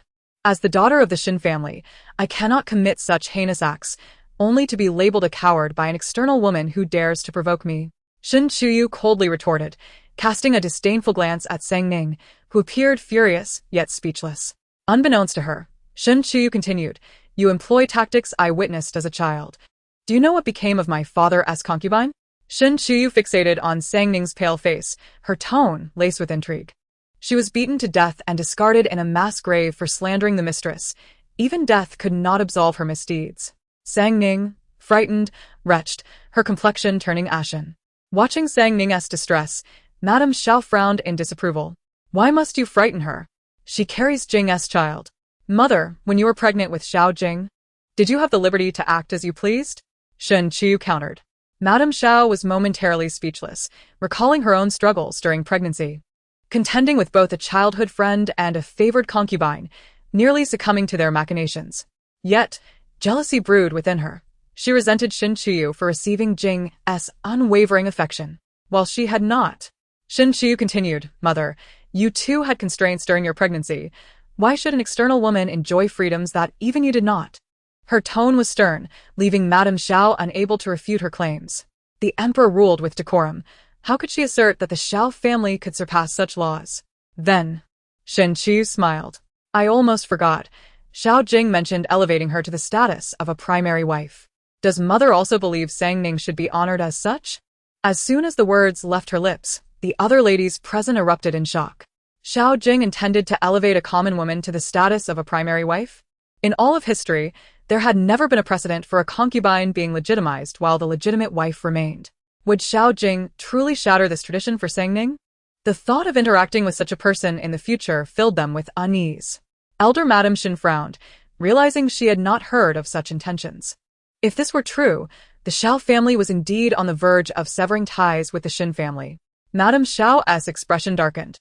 as the daughter of the Shin family, I cannot commit such heinous acts, only to be labeled a coward by an external woman who dares to provoke me. Shin Chuyu coldly retorted, casting a disdainful glance at Sang Ning, who appeared furious, yet speechless. Unbeknownst to her, Shin Chuyu continued, You employ tactics I witnessed as a child. Do you know what became of my father as concubine? Shin Chuyu fixated on Sang Ning's pale face, her tone laced with intrigue. She was beaten to death and discarded in a mass grave for slandering the mistress. Even death could not absolve her misdeeds. Sang Ning, frightened, wretched, her complexion turning ashen. Watching Sang Ning's distress, Madame Xiao frowned in disapproval. Why must you frighten her? She carries Jing's child. Mother, when you were pregnant with Xiao Jing, did you have the liberty to act as you pleased? Shin Chuyu countered. Madame Xiao was momentarily speechless, recalling her own struggles during pregnancy. Contending with both a childhood friend and a favored concubine, nearly succumbing to their machinations. Yet, jealousy brewed within her. She resented Shin Chuyu for receiving Jing's unwavering affection, while she had not. Shin Chuyu continued, Mother, you too had constraints during your pregnancy. Why should an external woman enjoy freedoms that even you did not? Her tone was stern, leaving Madame Xiao unable to refute her claims. The emperor ruled with decorum. How could she assert that the Xiao family could surpass such laws? Then, Shin Chuyu smiled. I almost forgot. Xiao Jing mentioned elevating her to the status of a primary wife. Does mother also believe Sang Ning should be honored as such? As soon as the words left her lips, the other ladies present erupted in shock. Xiao Jing intended to elevate a common woman to the status of a primary wife? In all of history, there had never been a precedent for a concubine being legitimized while the legitimate wife remained. Would Xiao Jing truly shatter this tradition for Sang Ning? The thought of interacting with such a person in the future filled them with unease. Elder Madame Shin frowned, realizing she had not heard of such intentions. If this were true, the Xiao family was indeed on the verge of severing ties with the Shin family. Madame Xiao's expression darkened.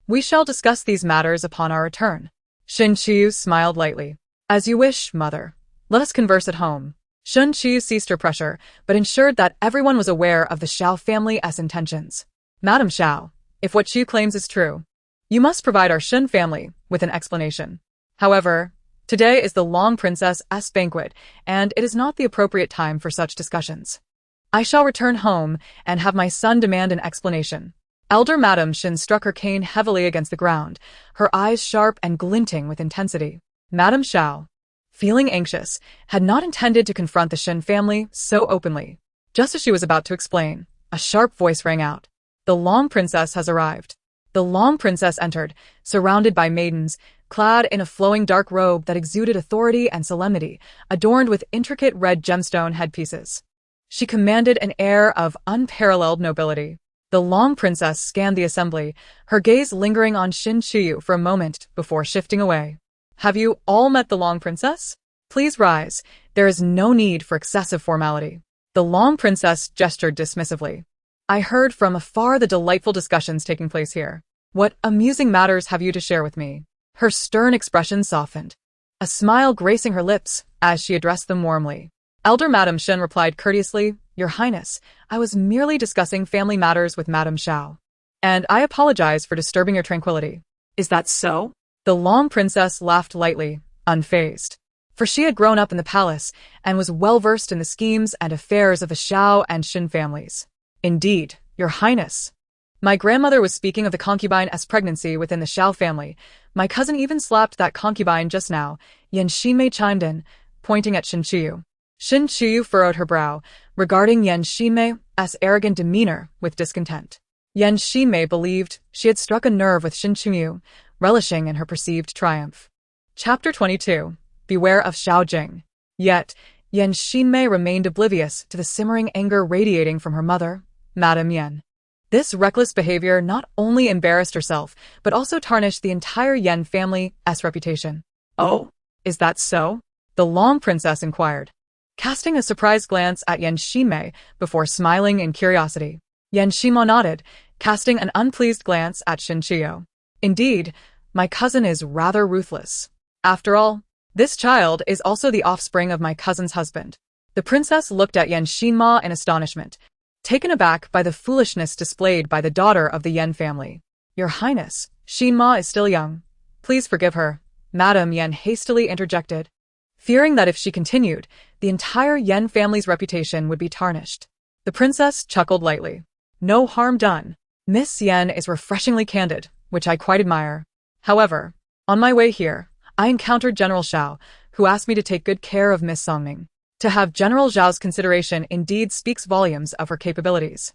We shall discuss these matters upon our return. Shin Chuyu smiled lightly. As you wish, mother. Let us converse at home. Shin Chuyu ceased her pressure, but ensured that everyone was aware of the Xiao family's intentions. Madame Xiao, if what Chu claims is true, you must provide our Shin family with an explanation. However, today is the Long Princess's banquet, and it is not the appropriate time for such discussions. I shall return home and have my son demand an explanation. Elder Madame Shin struck her cane heavily against the ground, her eyes sharp and glinting with intensity. Madame Xiao, feeling anxious, had not intended to confront the Shin family so openly. Just as she was about to explain, a sharp voice rang out. The Long Princess has arrived. The Long Princess entered, surrounded by maidens, clad in a flowing dark robe that exuded authority and solemnity, adorned with intricate red gemstone headpieces. She commanded an air of unparalleled nobility. The Long Princess scanned the assembly, her gaze lingering on Shin Chuyu for a moment before shifting away. Have you all met the Long Princess? Please rise. There is no need for excessive formality. The Long Princess gestured dismissively. I heard from afar the delightful discussions taking place here. What amusing matters have you to share with me? Her stern expression softened, a smile gracing her lips as she addressed them warmly. Elder Madame Shin replied courteously, Your Highness, I was merely discussing family matters with Madame Xiao, and I apologize for disturbing your tranquility. Is that so? The Long Princess laughed lightly, unfazed, for she had grown up in the palace and was well-versed in the schemes and affairs of the Xiao and Shin families. Indeed, Your Highness. My grandmother was speaking of the concubine's pregnancy within the Xiao family. My cousin even slapped that concubine just now. Yan Xinmei chimed in, pointing at Shin Chuyu. Shin Chuyu furrowed her brow, regarding Yan Xinmei's arrogant demeanor with discontent. Yan Xinmei believed she had struck a nerve with Shin Chuyu, relishing in her perceived triumph. Chapter 22. Beware of Xiao Jing. Yet, Yan Xinmei remained oblivious to the simmering anger radiating from her mother, Madame Yan. This reckless behavior not only embarrassed herself, but also tarnished the entire Yan family's reputation. Oh, is that so? The Long Princess inquired, casting a surprised glance at Yan Xinmei before smiling in curiosity. Yan Xinmei nodded, casting an unpleased glance at Shin Chuyu. Indeed, my cousin is rather ruthless. After all, this child is also the offspring of my cousin's husband. The princess looked at Yan Xinmei in astonishment, taken aback by the foolishness displayed by the daughter of the Yan family. Your Highness, Xinmei is still young. Please forgive her, Madame Yan hastily interjected, fearing that if she continued, the entire Yan family's reputation would be tarnished. The princess chuckled lightly. No harm done. Miss Yan is refreshingly candid, which I quite admire. However, on my way here, I encountered General Xiao, who asked me to take good care of Miss Songning. To have General Zhao's consideration indeed speaks volumes of her capabilities.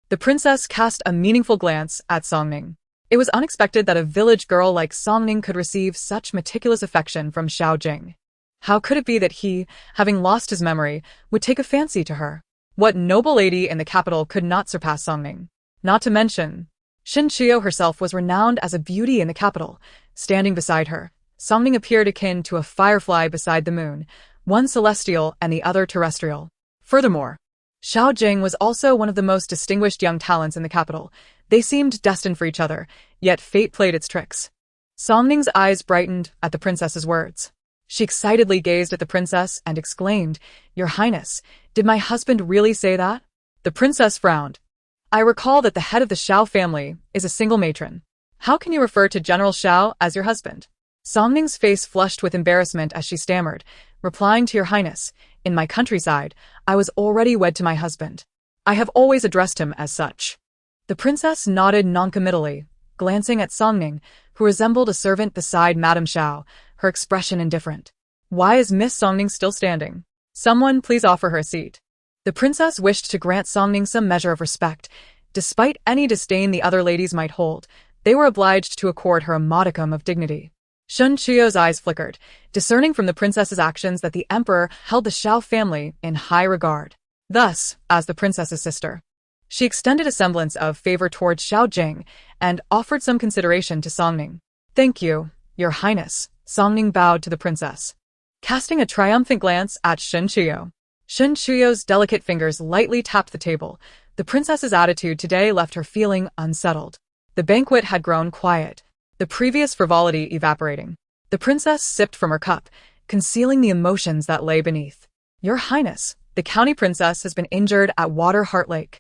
The princess cast a meaningful glance at Songning. It was unexpected that a village girl like Songning could receive such meticulous affection from Xiao Jing. How could it be that he, having lost his memory, would take a fancy to her? What noble lady in the capital could not surpass Songning? Not to mention, Shin Chuyu herself was renowned as a beauty in the capital. Standing beside her, Songning appeared akin to a firefly beside the moon, one celestial and the other terrestrial. Furthermore, Xiao Jing was also one of the most distinguished young talents in the capital. They seemed destined for each other, yet fate played its tricks. Songning's eyes brightened at the princess's words. She excitedly gazed at the princess and exclaimed, Your Highness, did my husband really say that? The princess frowned. I recall that the head of the Xiao family is a single matron. How can you refer to General Xiao as your husband? Songning's face flushed with embarrassment as she stammered, replying to Your Highness, in my countryside, I was already wed to my husband. I have always addressed him as such. The princess nodded noncommittally, glancing at Songning, who resembled a servant beside Madame Xiao, her expression indifferent. Why is Miss Songning still standing? Someone please offer her a seat. The princess wished to grant Songning some measure of respect. Despite any disdain the other ladies might hold, they were obliged to accord her a modicum of dignity. Shin Chuyu's eyes flickered, discerning from the princess's actions that the emperor held the Xiao family in high regard. Thus, as the princess's sister, she extended a semblance of favor towards Xiao Jing and offered some consideration to Songning. Thank you, Your Highness, Songning bowed to the princess, casting a triumphant glance at Shin Chuyu. Shin Chuyu's delicate fingers lightly tapped the table. The princess's attitude today left her feeling unsettled. The banquet had grown quiet, the previous frivolity evaporating. The princess sipped from her cup, concealing the emotions that lay beneath. Your Highness, the county princess has been injured at Water Heart Lake.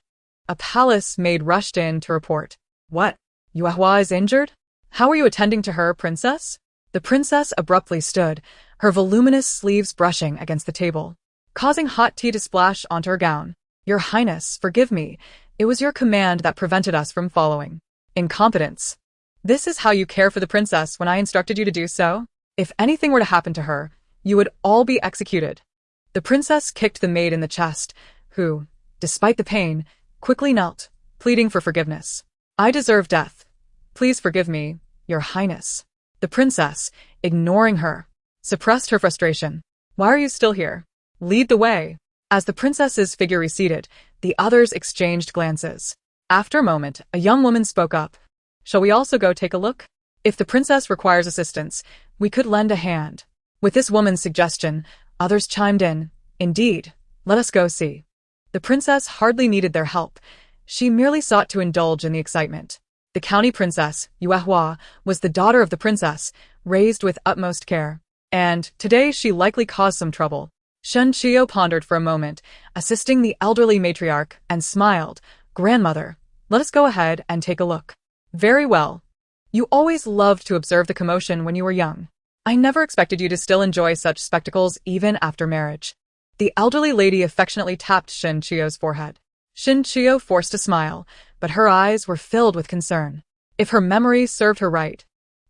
A palace maid rushed in to report. What? Yuehua is injured? How are you attending to her, princess? The princess abruptly stood, her voluminous sleeves brushing against the table, causing hot tea to splash onto her gown. Your Highness, forgive me. It was your command that prevented us from following. Incompetence. This is how you care for the princess when I instructed you to do so? If anything were to happen to her, you would all be executed. The princess kicked the maid in the chest, who, despite the pain, quickly knelt, pleading for forgiveness. I deserve death. Please forgive me, Your Highness. The princess, ignoring her, suppressed her frustration. Why are you still here? Lead the way. As the princess's figure receded, the others exchanged glances. After a moment, a young woman spoke up. Shall we also go take a look? If the princess requires assistance, we could lend a hand. With this woman's suggestion, others chimed in. Indeed, let us go see. The princess hardly needed their help. She merely sought to indulge in the excitement. The county princess, Yuehua, was the daughter of the princess, raised with utmost care. And, today she likely caused some trouble. Shen Qiu pondered for a moment, assisting the elderly matriarch, and smiled. Grandmother, let us go ahead and take a look. Very well. You always loved to observe the commotion when you were young. I never expected you to still enjoy such spectacles even after marriage. The elderly lady affectionately tapped Shen Qiu's forehead. Shen Qiu forced a smile, but her eyes were filled with concern. If her memory served her right,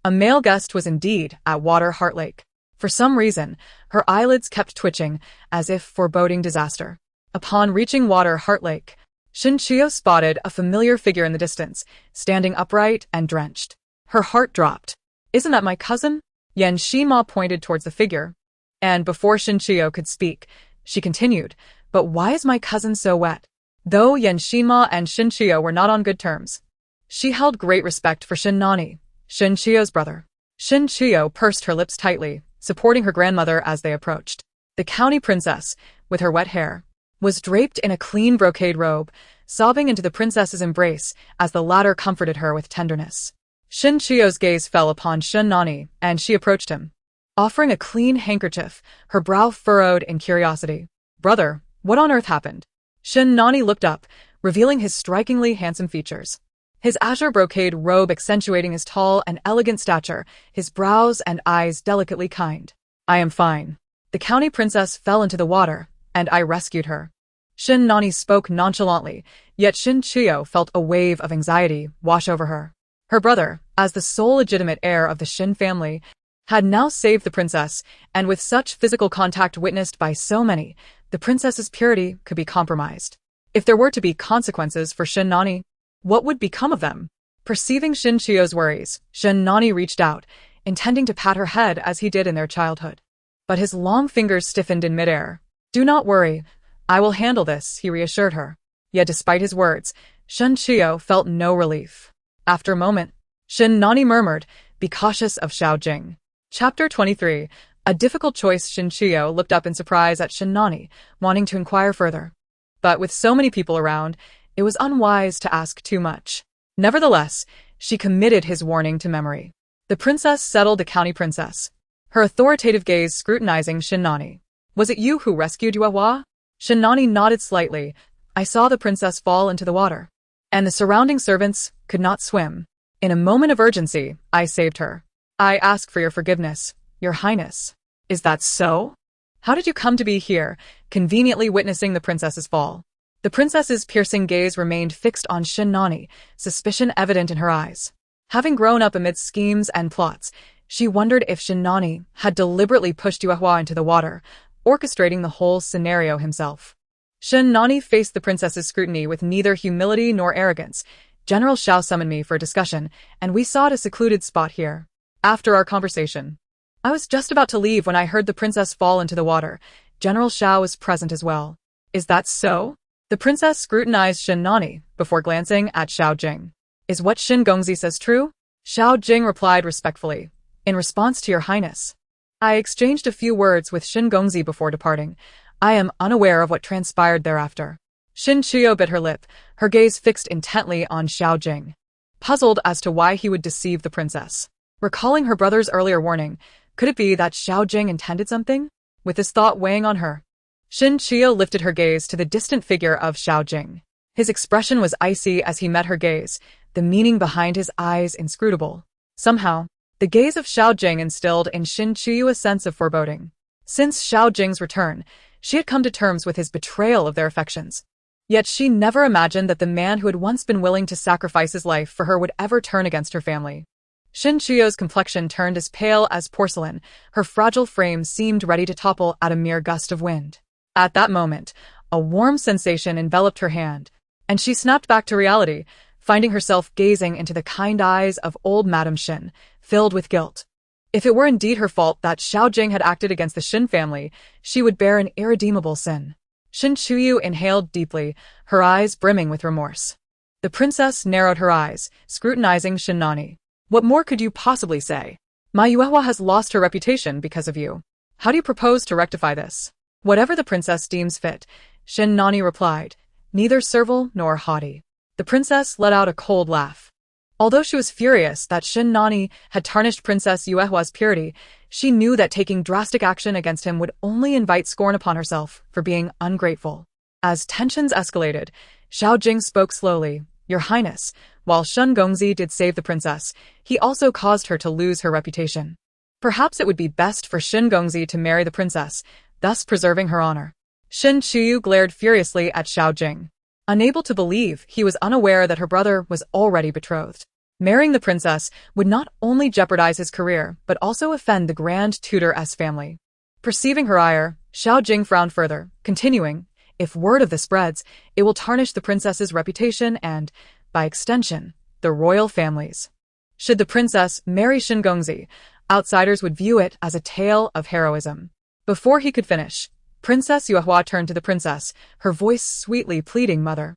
a male guest was indeed at Water Heart Lake. For some reason, her eyelids kept twitching, as if foreboding disaster. Upon reaching Water Heart Lake, Shen Qiu spotted a familiar figure in the distance, standing upright and drenched. Her heart dropped. Isn't that my cousin? Yan Shima pointed towards the figure. And before Shen Qiu could speak, she continued, but why is my cousin so wet? Though Yan Shima and Shen Qiu were not on good terms, she held great respect for Shen Nani, Shen Qiu's brother. Shen Qiu pursed her lips tightly, supporting her grandmother as they approached. The county princess, with her wet hair, was draped in a clean brocade robe, sobbing into the princess's embrace as the latter comforted her with tenderness. Shen Qiu's gaze fell upon Shen Nani, and she approached him. Offering a clean handkerchief, her brow furrowed in curiosity. Brother, what on earth happened? Shen Nani looked up, revealing his strikingly handsome features. His azure brocade robe accentuating his tall and elegant stature, his brows and eyes delicately kind. I am fine. The county princess fell into the water, and I rescued her. Shen Nani spoke nonchalantly, yet Shen Qiu felt a wave of anxiety wash over her. Her brother, as the sole legitimate heir of the Shen family, had now saved the princess, and with such physical contact witnessed by so many, the princess's purity could be compromised. If there were to be consequences for Shen Nani, what would become of them? Perceiving Shen Qiu's worries, Shen Nani reached out, intending to pat her head as he did in their childhood. But his long fingers stiffened in midair. Do not worry, I will handle this, he reassured her. Yet despite his words, Shen Qiu felt no relief. After a moment, Shen Nani murmured, be cautious of Xiao Jing. Chapter 23. A difficult choice. Shen Qiu looked up in surprise at Shen Nani, wanting to inquire further. But with so many people around, it was unwise to ask too much. Nevertheless, she committed his warning to memory. The princess settled the county princess, her authoritative gaze scrutinizing Shen Nani. Was it you who rescued Yuehua? Shen Nani nodded slightly. I saw the princess fall into the water, and the surrounding servants could not swim. In a moment of urgency, I saved her. I ask for your forgiveness, Your Highness. Is that so? How did you come to be here, conveniently witnessing the princess's fall? The princess's piercing gaze remained fixed on Shen Nani, suspicion evident in her eyes. Having grown up amidst schemes and plots, she wondered if Shen Nani had deliberately pushed Yuehua into the water, orchestrating the whole scenario himself. Shen Nani faced the princess's scrutiny with neither humility nor arrogance. General Xiao summoned me for a discussion, and we sought a secluded spot here. After our conversation, I was just about to leave when I heard the princess fall into the water. General Xiao was present as well. Is that so? The princess scrutinized Shen Nani before glancing at Xiao Jing. Is what Shen Gongzi says true? Xiao Jing replied respectfully. In response to Your Highness, I exchanged a few words with Shen Gongzi before departing. I am unaware of what transpired thereafter. Shen Qiu bit her lip, her gaze fixed intently on Xiao Jing, puzzled as to why he would deceive the princess. Recalling her brother's earlier warning, could it be that Xiao Jing intended something? With this thought weighing on her, Shen Qiu lifted her gaze to the distant figure of Xiao Jing. His expression was icy as he met her gaze, the meaning behind his eyes inscrutable. Somehow, the gaze of Xiao Jing instilled in Shen Qiu a sense of foreboding. Since Xiao Jing's return, she had come to terms with his betrayal of their affections. Yet she never imagined that the man who had once been willing to sacrifice his life for her would ever turn against her family. Shin Chuyo's complexion turned as pale as porcelain, her fragile frame seemed ready to topple at a mere gust of wind. At that moment, a warm sensation enveloped her hand, and she snapped back to reality, finding herself gazing into the kind eyes of old Madame Shin, filled with guilt. If it were indeed her fault that Xiao Jing had acted against the Shin family, she would bear an irredeemable sin. Shin Chuyu inhaled deeply, her eyes brimming with remorse. The princess narrowed her eyes, scrutinizing Shin Nani. What more could you possibly say? My Yuehua has lost her reputation because of you. How do you propose to rectify this? Whatever the princess deems fit, Shin Nani replied, neither servile nor haughty. The princess let out a cold laugh. Although she was furious that Shin Nani had tarnished Princess Yuehua's purity, she knew that taking drastic action against him would only invite scorn upon herself for being ungrateful. As tensions escalated, Xiao Jing spoke slowly, Your Highness, while Shun Gongzi did save the princess, he also caused her to lose her reputation. Perhaps it would be best for Shin Gongzi to marry the princess, thus preserving her honor. Shin Chuyu glared furiously at Xiao Jing. Unable to believe, he was unaware that her brother was already betrothed. Marrying the princess would not only jeopardize his career, but also offend the Grand Tutor's family. Perceiving her ire, Xiao Jing frowned further, continuing, if word of this spreads, it will tarnish the princess's reputation and, by extension, the royal family's. Should the princess marry Shin Gongzi, outsiders would view it as a tale of heroism. Before he could finish, Princess Yuehua turned to the princess, her voice sweetly pleading, Mother.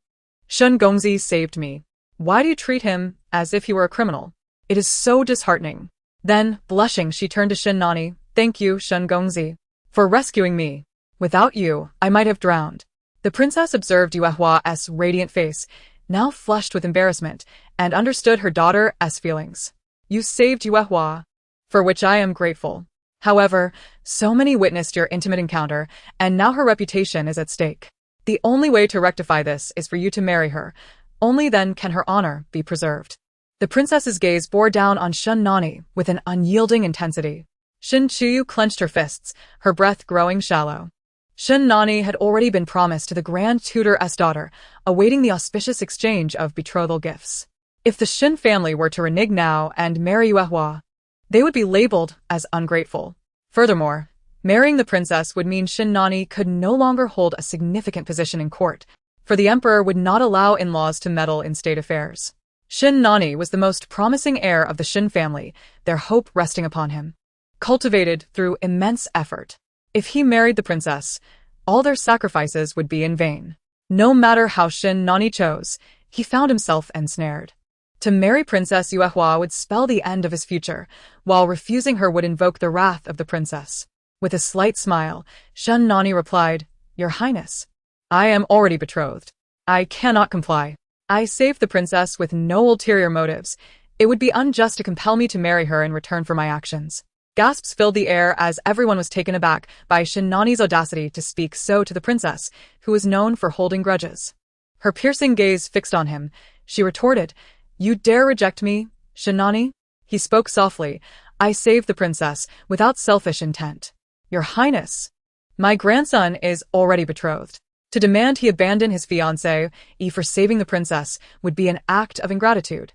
Shun Gongzi saved me. Why do you treat him as if he were a criminal? It is so disheartening. Then, blushing, she turned to Shin Nani. Thank you, Shun Gongzi, for rescuing me. Without you, I might have drowned. The princess observed Yuehua's radiant face, now flushed with embarrassment, and understood her daughter's feelings. You saved Yuehua, for which I am grateful. However, so many witnessed your intimate encounter, and now her reputation is at stake. The only way to rectify this is for you to marry her. Only then can her honor be preserved. The princess's gaze bore down on Shun Nani with an unyielding intensity. Shin Chuyu clenched her fists, her breath growing shallow. Shin Nani had already been promised to the Grand Tutor's daughter, awaiting the auspicious exchange of betrothal gifts. If the Shin family were to renege now and marry Yuehua, they would be labeled as ungrateful. Furthermore, marrying the princess would mean Shin Nani could no longer hold a significant position in court, for the emperor would not allow in-laws to meddle in state affairs. Shin Nani was the most promising heir of the Shin family, their hope resting upon him. Cultivated through immense effort. If he married the princess, all their sacrifices would be in vain. No matter how Shin Nani chose, he found himself ensnared. To marry Princess Yuehua would spell the end of his future, while refusing her would invoke the wrath of the princess. With a slight smile, Shun Nani replied, Your Highness, I am already betrothed. I cannot comply. I saved the princess with no ulterior motives. It would be unjust to compel me to marry her in return for my actions. Gasps filled the air as everyone was taken aback by Shin Nani's audacity to speak so to the princess, who was known for holding grudges. Her piercing gaze fixed on him, she retorted, You dare reject me, Shin Nani? He spoke softly, I saved the princess without selfish intent. Your Highness, my grandson is already betrothed. To demand he abandon his fiancée for saving the princess would be an act of ingratitude.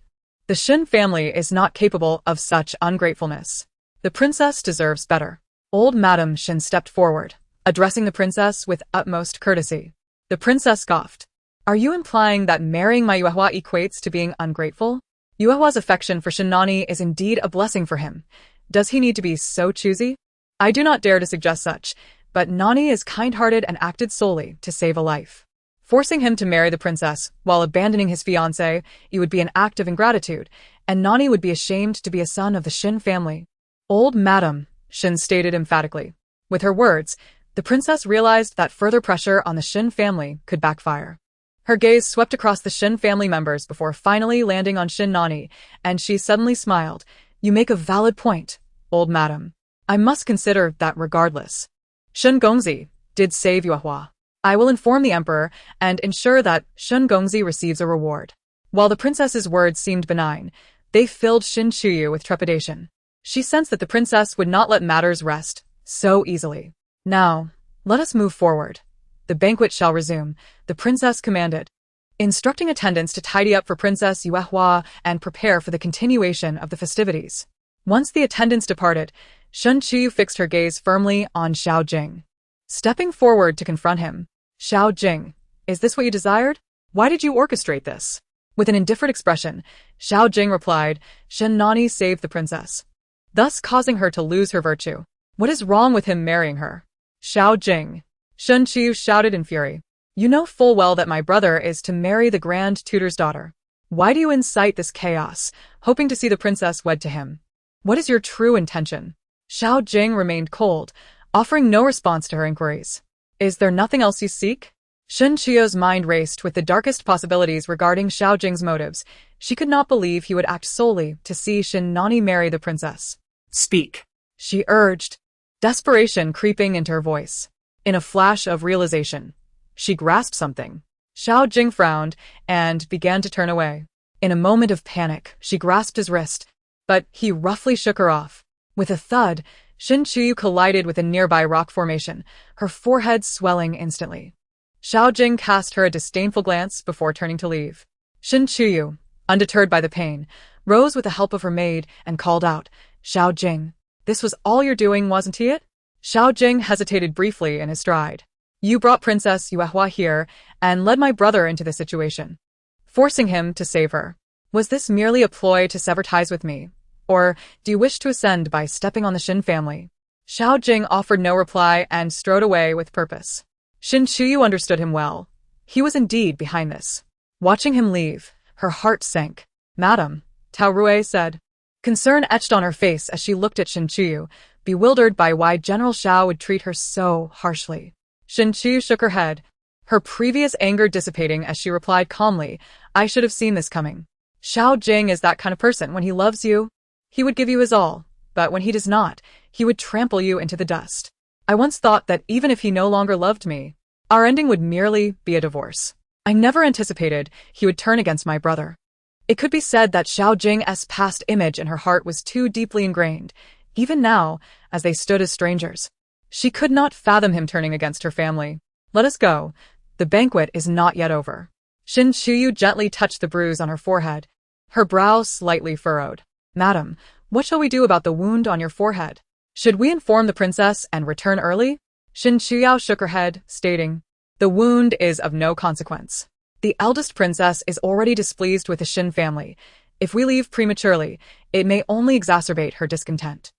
The Shin family is not capable of such ungratefulness. The princess deserves better. Old Madame Shin stepped forward, addressing the princess with utmost courtesy. The princess scoffed. Are you implying that marrying my Yuehua equates to being ungrateful? Yuehua's affection for Shin Nani is indeed a blessing for him. Does he need to be so choosy? I do not dare to suggest such, but Nani is kind-hearted and acted solely to save a life. Forcing him to marry the princess while abandoning his fiancée, it would be an act of ingratitude, and Nani would be ashamed to be a son of the Shin family. Old Madam, Shin stated emphatically. With her words, the princess realized that further pressure on the Shin family could backfire. Her gaze swept across the Shin family members before finally landing on Shin Nani, and she suddenly smiled. You make a valid point, old madam. I must consider that regardless. Shun Gongzi did save Yuehua. I will inform the emperor and ensure that Shun Gongzi receives a reward. While the princess's words seemed benign, they filled Shin Chuyu with trepidation. She sensed that the princess would not let matters rest so easily. Now, let us move forward. the banquet shall resume, the princess commanded, instructing attendants to tidy up for Princess Yuehua and prepare for the continuation of the festivities. Once the attendants departed, Shen Chuyu fixed her gaze firmly on Xiao Jing. Stepping forward to confront him, Xiao Jing, is this what you desired? Why did you orchestrate this? With an indifferent expression, Xiao Jing replied, Shen Nani saved the princess, thus causing her to lose her virtue. What is wrong with him marrying her? Xiao Jing. Shen Chuyu shouted in fury. You know full well that my brother is to marry the Grand Tutor's daughter. Why do you incite this chaos, hoping to see the princess wed to him? What is your true intention? Xiao Jing remained cold, offering no response to her inquiries. Is there nothing else you seek? Shen Chiyu's mind raced with the darkest possibilities regarding Xiao Jing's motives. She could not believe he would act solely to see Shen Nani marry the princess. Speak, she urged, desperation creeping into her voice. In a flash of realization, she grasped something. Xiao Jing frowned and began to turn away. In a moment of panic, she grasped his wrist, but he roughly shook her off. With a thud, Shen Chuyu collided with a nearby rock formation, her forehead swelling instantly. Xiao Jing cast her a disdainful glance before turning to leave. Shen Chuyu, undeterred by the pain, rose with the help of her maid and called out, Xiao Jing, this was all you're doing, wasn't it? Xiao Jing hesitated briefly in his stride. You brought Princess Yuehua here and led my brother into this situation, forcing him to save her. Was this merely a ploy to sever ties with me? Or do you wish to ascend by stepping on the Shin family? Xiao Jing offered no reply and strode away with purpose. Shen Chuyu understood him well. He was indeed behind this. Watching him leave, her heart sank. Madam, Tao Rui said. Concern etched on her face as she looked at Shen Chuyu, bewildered by why General Xiao would treat her so harshly. Shen Chuyu shook her head, her previous anger dissipating as she replied calmly, I should have seen this coming. Xiao Jing is that kind of person. When he loves you, he would give you his all, but when he does not, he would trample you into the dust. I once thought that even if he no longer loved me, our ending would merely be a divorce. I never anticipated he would turn against my brother. It could be said that Xiao Jing's past image in her heart was too deeply ingrained. Even now, as they stood as strangers, she could not fathom him turning against her family. Let us go. The banquet is not yet over. Shen Chuyu gently touched the bruise on her forehead, her brow slightly furrowed. Madam, what shall we do about the wound on your forehead? Should we inform the princess and return early? Shen Chuyu shook her head, stating, the wound is of no consequence. The eldest princess is already displeased with the Shin family. If we leave prematurely, it may only exacerbate her discontent.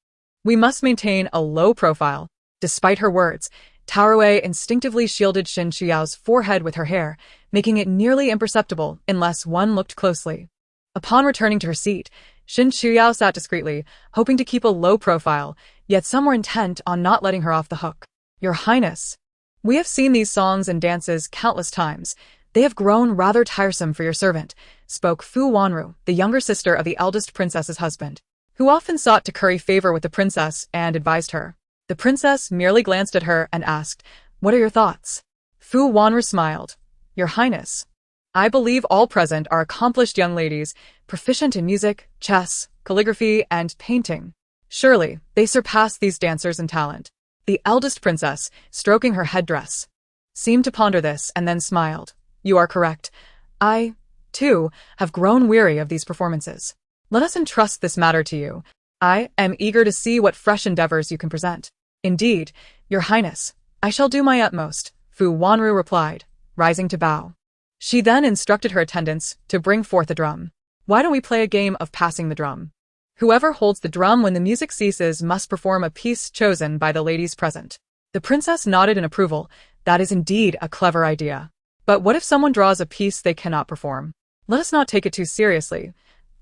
We must maintain a low profile. Despite her words, Tao Rui instinctively shielded Shen Chuyu's forehead with her hair, making it nearly imperceptible unless one looked closely. Upon returning to her seat, Shen Chuyu sat discreetly, hoping to keep a low profile, yet some were intent on not letting her off the hook. Your Highness, we have seen these songs and dances countless times. They have grown rather tiresome for your servant, spoke Fu Wanru, the younger sister of the eldest princess's husband, who often sought to curry favor with the princess and advised her. The princess merely glanced at her and asked, what are your thoughts? Fu Wanru smiled. Your Highness, I believe all present are accomplished young ladies, proficient in music, chess, calligraphy, and painting. Surely, they surpass these dancers in talent. The eldest princess, stroking her headdress, seemed to ponder this and then smiled. You are correct. I, too, have grown weary of these performances. Let us entrust this matter to you. I am eager to see what fresh endeavors you can present. Indeed, Your Highness, I shall do my utmost, Fu Wanru replied, rising to bow. She then instructed her attendants to bring forth a drum. Why don't we play a game of passing the drum? Whoever holds the drum when the music ceases must perform a piece chosen by the ladies present. The princess nodded in approval. That is indeed a clever idea. But what if someone draws a piece they cannot perform? Let us not take it too seriously.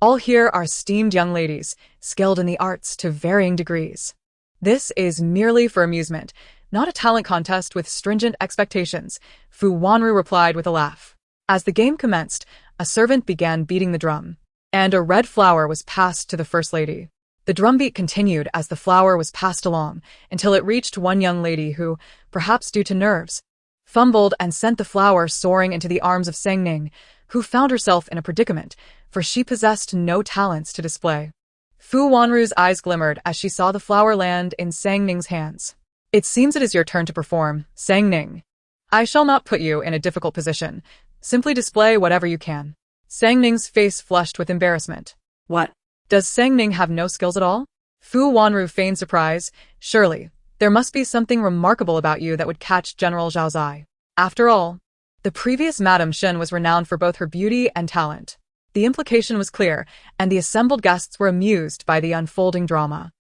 All here are esteemed young ladies, skilled in the arts to varying degrees. This is merely for amusement, not a talent contest with stringent expectations, Fu Wanru replied with a laugh. As the game commenced, a servant began beating the drum, and a red flower was passed to the first lady. The drumbeat continued as the flower was passed along, until it reached one young lady who, perhaps due to nerves, fumbled and sent the flower soaring into the arms of Sang Ning, who found herself in a predicament, for she possessed no talents to display. Fu Wanru's eyes glimmered as she saw the flower land in Sang Ning's hands. It seems it is your turn to perform, Sang Ning. I shall not put you in a difficult position. Simply display whatever you can. Sang Ning's face flushed with embarrassment. What? Does Sang Ning have no skills at all? Fu Wanru feigned surprise. Surely, there must be something remarkable about you that would catch General Zhao's eye. After all, the previous Madame Shen was renowned for both her beauty and talent. The implication was clear, and the assembled guests were amused by the unfolding drama.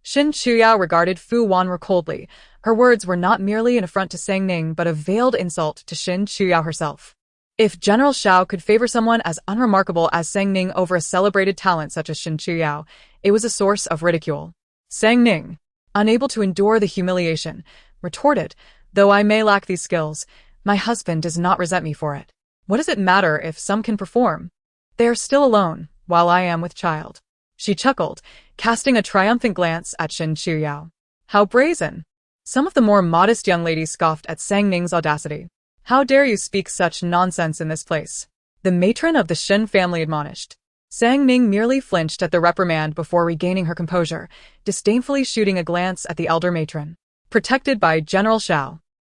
Shin Chuyao regarded Fu Wanru coldly. Her words were not merely an affront to Sang Ning but a veiled insult to Shin Chuyao herself. If General Xiao could favor someone as unremarkable as Sang Ning over a celebrated talent such as Shin Chuyao, it was a source of ridicule. Sang Ning, unable to endure the humiliation, retorted, "Though I may lack these skills, my husband does not resent me for it. What does it matter if some can perform? They are still alone, while I am with child." She chuckled, casting a triumphant glance at Shin Chuyao. How brazen! Some of the more modest young ladies scoffed at Sang Ning's audacity. How dare you speak such nonsense in this place? The matron of the Shin family admonished. Sang Ning merely flinched at the reprimand before regaining her composure, disdainfully shooting a glance at the elder matron. Protected by General Xiao,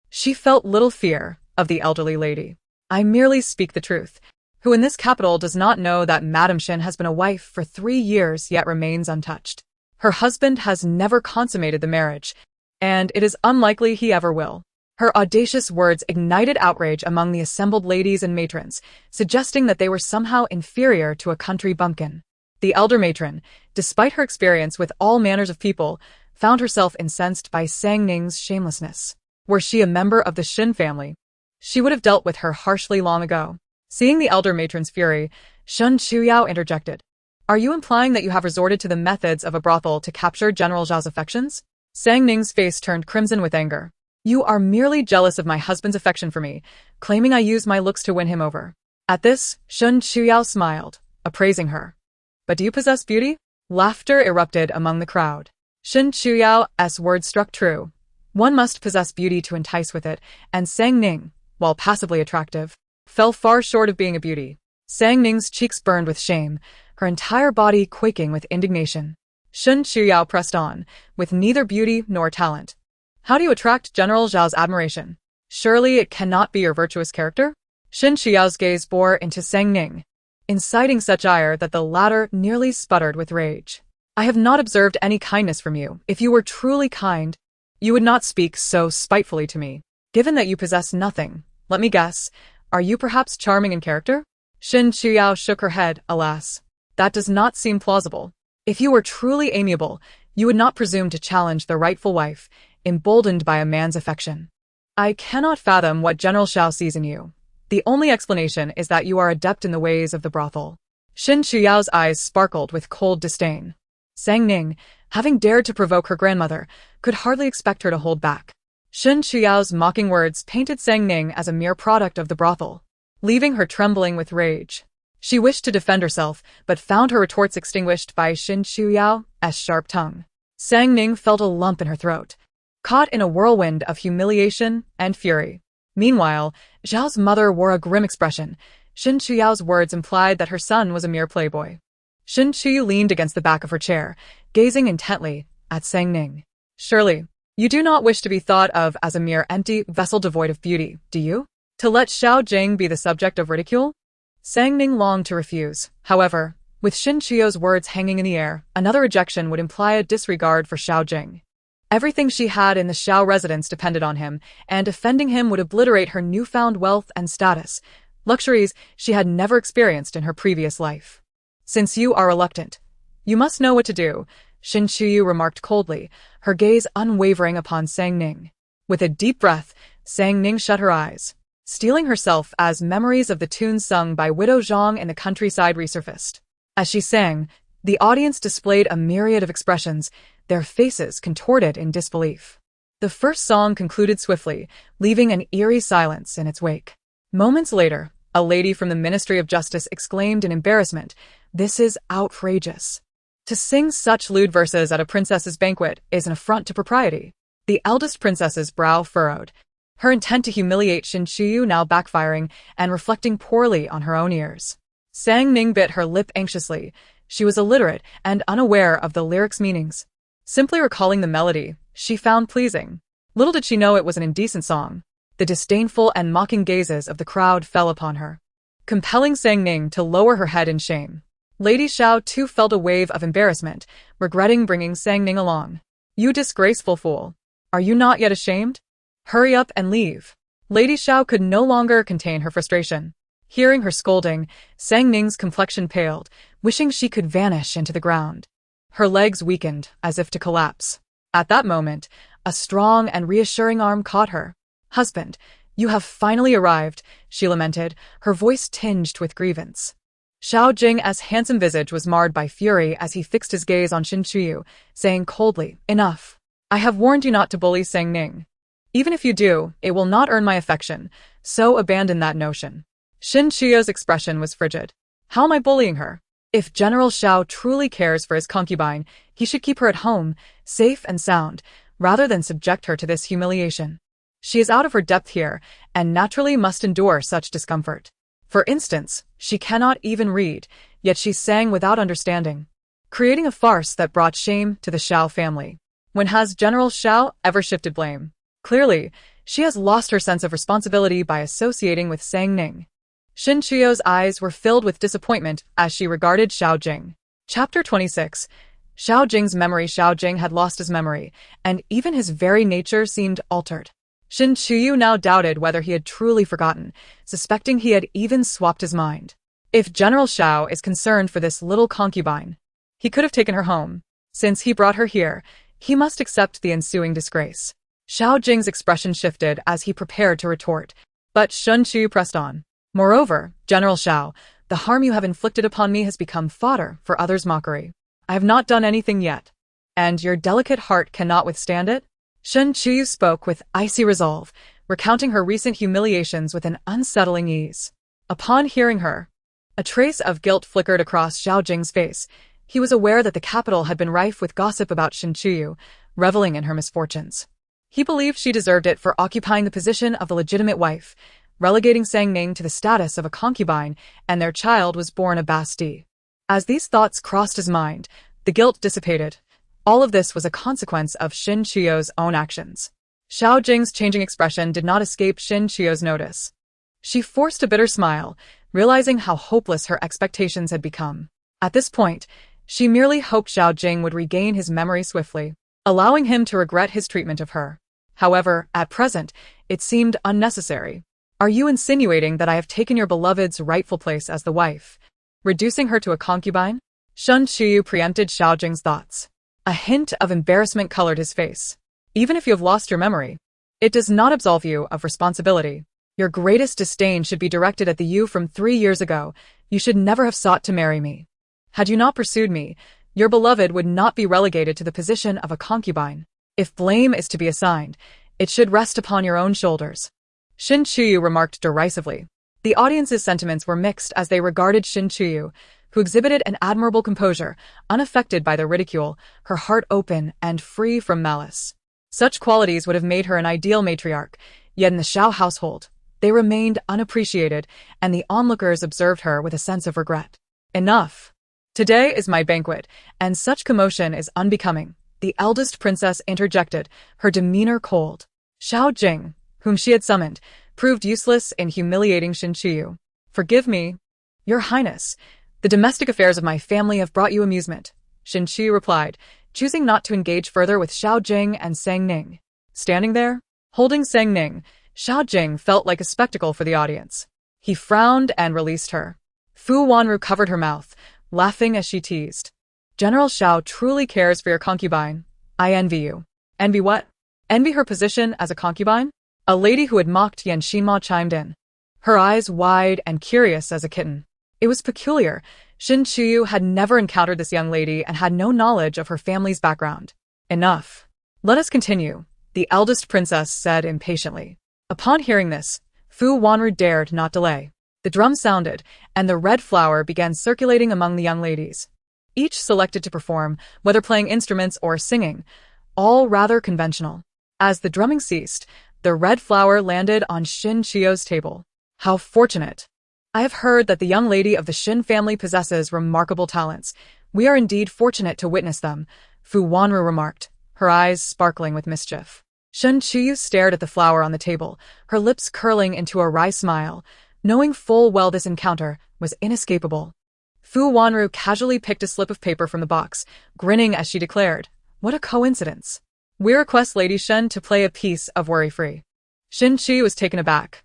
she felt little fear of the elderly lady. I merely speak the truth. Who in this capital does not know that Madame Shin has been a wife for 3 years yet remains untouched? Her husband has never consummated the marriage, and it is unlikely he ever will. Her audacious words ignited outrage among the assembled ladies and matrons, suggesting that they were somehow inferior to a country bumpkin. The elder matron, despite her experience with all manners of people, found herself incensed by Sang Ning's shamelessness. Were she a member of the Shin family, she would have dealt with her harshly long ago. Seeing the elder matron's fury, Shin Chuyao interjected. Are you implying that you have resorted to the methods of a brothel to capture General Zhao's affections? Sang Ning's face turned crimson with anger. You are merely jealous of my husband's affection for me, claiming I used my looks to win him over. At this, Shin Chuyao smiled, appraising her. But do you possess beauty? Laughter erupted among the crowd. Shin Chuyao's words struck true. One must possess beauty to entice with it, and Sang Ning, while passively attractive, fell far short of being a beauty. Sang Ning's cheeks burned with shame, her entire body quaking with indignation. Shin Chuyao pressed on, with neither beauty nor talent. How do you attract General Zhao's admiration? Surely it cannot be your virtuous character? Shin Chuyao's gaze bore into Sang Ning, inciting such ire that the latter nearly sputtered with rage. I have not observed any kindness from you. If you were truly kind, you would not speak so spitefully to me. Given that you possess nothing, let me guess, are you perhaps charming in character? Shin Chuyao shook her head, alas. That does not seem plausible. If you were truly amiable, you would not presume to challenge the rightful wife, emboldened by a man's affection. I cannot fathom what General Xiao sees in you. The only explanation is that you are adept in the ways of the brothel. Shin Chuyao's eyes sparkled with cold disdain. Sang Ning, having dared to provoke her grandmother, could hardly expect her to hold back. Shin Chuyao's mocking words painted Sang Ning as a mere product of the brothel, leaving her trembling with rage. She wished to defend herself, but found her retorts extinguished by Shin Chuyao's sharp tongue. Sang Ning felt a lump in her throat, caught in a whirlwind of humiliation and fury. Meanwhile, Zhao's mother wore a grim expression. Shin Chuyao's words implied that her son was a mere playboy. Shin Chuyu leaned against the back of her chair, gazing intently at Sang Ning. Surely, you do not wish to be thought of as a mere empty vessel devoid of beauty, do you? To let Xiao Jing be the subject of ridicule? Sang Ning longed to refuse. However, with Shin Chuyo's words hanging in the air, another rejection would imply a disregard for Xiao Jing. Everything she had in the Xiao residence depended on him, and offending him would obliterate her newfound wealth and status, luxuries she had never experienced in her previous life. Since you are reluctant, you must know what to do, Shin Chuyu remarked coldly, her gaze unwavering upon Sang Ning. With a deep breath, Sang Ning shut her eyes, steeling herself as memories of the tunes sung by Widow Zhang in the countryside resurfaced. As she sang, the audience displayed a myriad of expressions, their faces contorted in disbelief. The first song concluded swiftly, leaving an eerie silence in its wake. Moments later, a lady from the Ministry of Justice exclaimed in embarrassment, "This is outrageous. To sing such lewd verses at a princess's banquet is an affront to propriety." The eldest princess's brow furrowed, her intent to humiliate Shin Chuyu now backfiring and reflecting poorly on her own ears. Sang Ning bit her lip anxiously. She was illiterate and unaware of the lyrics' meanings. Simply recalling the melody, she found pleasing. Little did she know it was an indecent song. The disdainful and mocking gazes of the crowd fell upon her, compelling Sang Ning to lower her head in shame. Lady Xiao too felt a wave of embarrassment, regretting bringing Sang Ning along. "You disgraceful fool. Are you not yet ashamed? Hurry up and leave." Lady Xiao could no longer contain her frustration. Hearing her scolding, Sang Ning's complexion paled, wishing she could vanish into the ground. Her legs weakened, as if to collapse. At that moment, a strong and reassuring arm caught her. "Husband, you have finally arrived," she lamented, her voice tinged with grievance. Xiao Jing's handsome visage was marred by fury as he fixed his gaze on Shin Chuyu, saying coldly, "Enough. I have warned you not to bully Sang Ning. Even if you do, it will not earn my affection, so abandon that notion." Shin Chuyu's expression was frigid. "How am I bullying her? If General Xiao truly cares for his concubine, he should keep her at home, safe and sound, rather than subject her to this humiliation. She is out of her depth here, and naturally must endure such discomfort. For instance, she cannot even read, yet she sang without understanding, creating a farce that brought shame to the Xiao family. When has General Xiao ever shifted blame? Clearly, she has lost her sense of responsibility by associating with Sang Ning." Shin Chuyu's eyes were filled with disappointment as she regarded Xiao Jing. Chapter 26. Xiao Jing's memory. Xiao Jing had lost his memory, and even his very nature seemed altered. Shin Chuyu now doubted whether he had truly forgotten, suspecting he had even swapped his mind. If General Xiao is concerned for this little concubine, he could have taken her home. Since he brought her here, he must accept the ensuing disgrace. Xiao Jing's expression shifted as he prepared to retort, but Shin Chuyu pressed on. "Moreover, General Xiao, the harm you have inflicted upon me has become fodder for others' mockery. I have not done anything yet. And your delicate heart cannot withstand it?" Shin Chuyu spoke with icy resolve, recounting her recent humiliations with an unsettling ease. Upon hearing her, a trace of guilt flickered across Xiao Jing's face. He was aware that the capital had been rife with gossip about Shin Chuyu, reveling in her misfortunes. He believed she deserved it for occupying the position of the legitimate wife, relegating Sang Ning to the status of a concubine, and their child was born a bastille. As these thoughts crossed his mind, the guilt dissipated. All of this was a consequence of Shin Chuyu's own actions. Xiao Jing's changing expression did not escape Shin Chuyu's notice. She forced a bitter smile, realizing how hopeless her expectations had become. At this point, she merely hoped Xiao Jing would regain his memory swiftly, allowing him to regret his treatment of her. However, at present, it seemed unnecessary. "Are you insinuating that I have taken your beloved's rightful place as the wife, reducing her to a concubine?" Shin Chuyu preempted Xiao Jing's thoughts. A hint of embarrassment colored his face. "Even if you have lost your memory, it does not absolve you of responsibility. Your greatest disdain should be directed at the you from 3 years ago. You should never have sought to marry me. Had you not pursued me, your beloved would not be relegated to the position of a concubine. If blame is to be assigned, it should rest upon your own shoulders." Shin Chuyu remarked derisively. The audience's sentiments were mixed as they regarded Shin Chuyu, who exhibited an admirable composure, unaffected by the ridicule, her heart open and free from malice. Such qualities would have made her an ideal matriarch, yet in the Xiao household, they remained unappreciated, and the onlookers observed her with a sense of regret. "Enough. Today is my banquet, and such commotion is unbecoming," the eldest princess interjected, her demeanor cold. Xiao Jing, whom she had summoned, proved useless in humiliating Shin Chuyu. "Forgive me, Your Highness. The domestic affairs of my family have brought you amusement," Shin Chuyu replied, choosing not to engage further with Xiao Jing and Sang Ning. Standing there, holding Sang Ning, Xiao Jing felt like a spectacle for the audience. He frowned and released her. Fu Wanru covered her mouth, laughing as she teased. "General Xiao truly cares for your concubine. I envy you." "Envy what?" "Envy her position as a concubine?" A lady who had mocked Yan Xinma chimed in, her eyes wide and curious as a kitten. It was peculiar. Shin Chuyu had never encountered this young lady and had no knowledge of her family's background. "Enough. Let us continue," the eldest princess said impatiently. Upon hearing this, Fu Wanru dared not delay. The drum sounded, and the red flower began circulating among the young ladies, each selected to perform, whether playing instruments or singing, all rather conventional. As the drumming ceased, the red flower landed on Shin Chuyu's table. "How fortunate! I have heard that the young lady of the Shin family possesses remarkable talents. We are indeed fortunate to witness them," Fu Wanru remarked, her eyes sparkling with mischief. Shen Chuyu stared at the flower on the table, her lips curling into a wry smile, knowing full well this encounter was inescapable. Fu Wanru casually picked a slip of paper from the box, grinning as she declared, "What a coincidence. We request Lady Shen to play a piece of Worry-Free." Shin Chi was taken aback.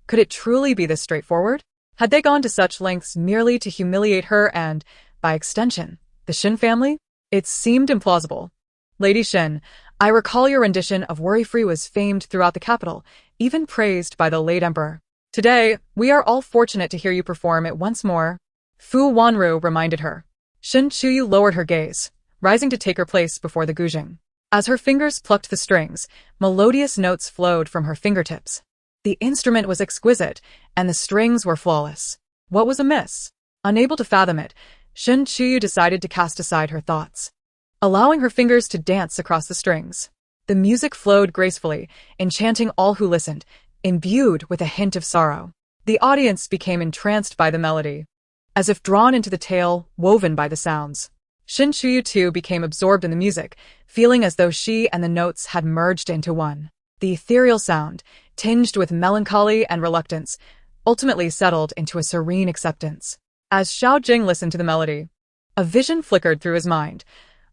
Could it truly be this straightforward? Had they gone to such lengths merely to humiliate her and, by extension, the Shin family? It seemed implausible. "Lady Shin, I recall your rendition of Worry-Free was famed throughout the capital, even praised by the late emperor. Today, we are all fortunate to hear you perform it once more." Fu Wanru reminded her. Shin Chuyu lowered her gaze, rising to take her place before the guzheng. As her fingers plucked the strings, melodious notes flowed from her fingertips. The instrument was exquisite, and the strings were flawless. What was amiss? Unable to fathom it, Shin Chuyu decided to cast aside her thoughts, allowing her fingers to dance across the strings. The music flowed gracefully, enchanting all who listened, imbued with a hint of sorrow. The audience became entranced by the melody, as if drawn into the tale woven by the sounds. Shin Chuyu too became absorbed in the music, feeling as though she and the notes had merged into one. The ethereal sound, tinged with melancholy and reluctance, ultimately settled into a serene acceptance. As Xiao Jing listened to the melody, a vision flickered through his mind.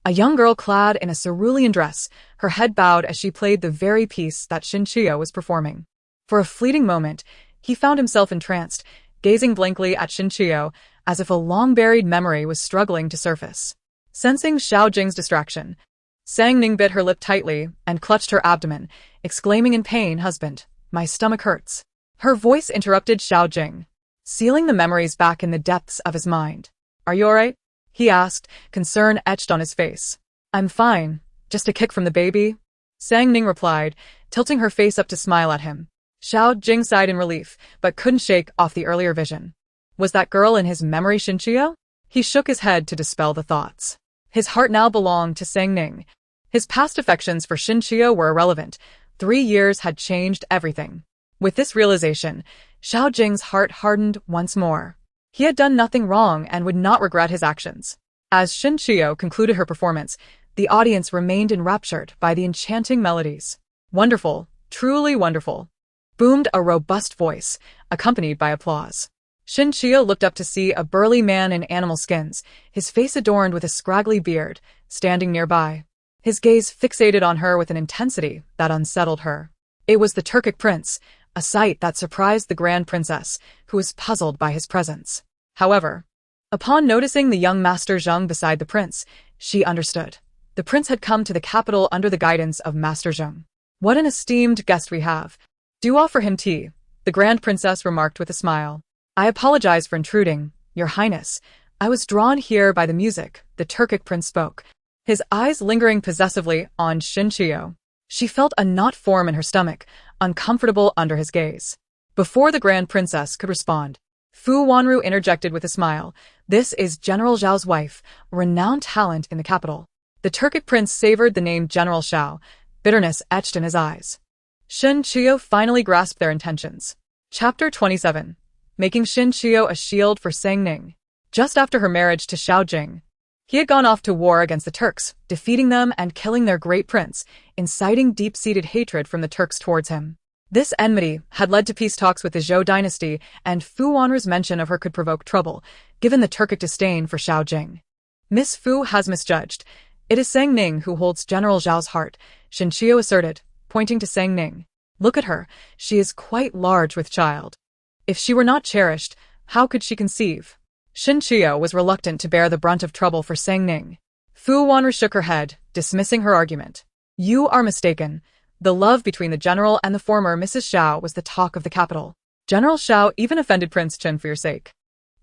A young girl clad in a cerulean dress, her head bowed as she played the very piece that Shin Chuyu was performing. For a fleeting moment, he found himself entranced, gazing blankly at Shin Chuyu, as if a long-buried memory was struggling to surface. Sensing Xiao Jing's distraction, Sang Ning bit her lip tightly and clutched her abdomen, exclaiming in pain, "Husband, my stomach hurts." Her voice interrupted Xiao Jing, sealing the memories back in the depths of his mind. "Are you alright?" he asked, concern etched on his face. "I'm fine, just a kick from the baby," Sang Ning replied, tilting her face up to smile at him. Xiao Jing sighed in relief, but couldn't shake off the earlier vision. Was that girl in his memory Shin Chuyu? He shook his head to dispel the thoughts. His heart now belonged to Sang Ning. His past affections for Shin Chuyu were irrelevant. 3 years had changed everything. With this realization, Xiao Jing's heart hardened once more. He had done nothing wrong and would not regret his actions. As Shin Chuyu concluded her performance, the audience remained enraptured by the enchanting melodies. "Wonderful, truly wonderful," boomed a robust voice, accompanied by applause. Shin Chuyu looked up to see a burly man in animal skins, his face adorned with a scraggly beard, standing nearby. His gaze fixated on her with an intensity that unsettled her. It was the Turkic prince, a sight that surprised the Grand Princess, who was puzzled by his presence. However, upon noticing the young Master Zheng beside the prince, she understood. The prince had come to the capital under the guidance of Master Zheng. "What an esteemed guest we have. Do offer him tea," the Grand Princess remarked with a smile. "I apologize for intruding, Your Highness. I was drawn here by the music," the Turkic prince spoke, his eyes lingering possessively on Shin Chuyu. She felt a knot form in her stomach, uncomfortable under his gaze. Before the Grand Princess could respond, Fu Wanru interjected with a smile. "This is General Zhao's wife, a renowned talent in the capital." The Turkic prince savored the name General Zhao, bitterness etched in his eyes. Shin Chuyu finally grasped their intentions. Chapter 27. Making Shin Chuyu a shield for Sang Ning. Just after her marriage to Xiao Jing, he had gone off to war against the Turks, defeating them and killing their great prince, inciting deep-seated hatred from the Turks towards him. This enmity had led to peace talks with the Zhou dynasty, and Fu Wanru's mention of her could provoke trouble, given the Turkic disdain for Xiao Jing. "Miss Fu has misjudged. It is Sang Ning who holds General Zhao's heart," Shin Chuyu asserted, pointing to Sang Ning. "Look at her, she is quite large with child. If she were not cherished, how could she conceive?" Shin Chuyu was reluctant to bear the brunt of trouble for Sang Ning. Fu Wanru shook her head, dismissing her argument. "You are mistaken. The love between the general and the former Mrs. Xiao was the talk of the capital. General Xiao even offended Prince Chen for your sake.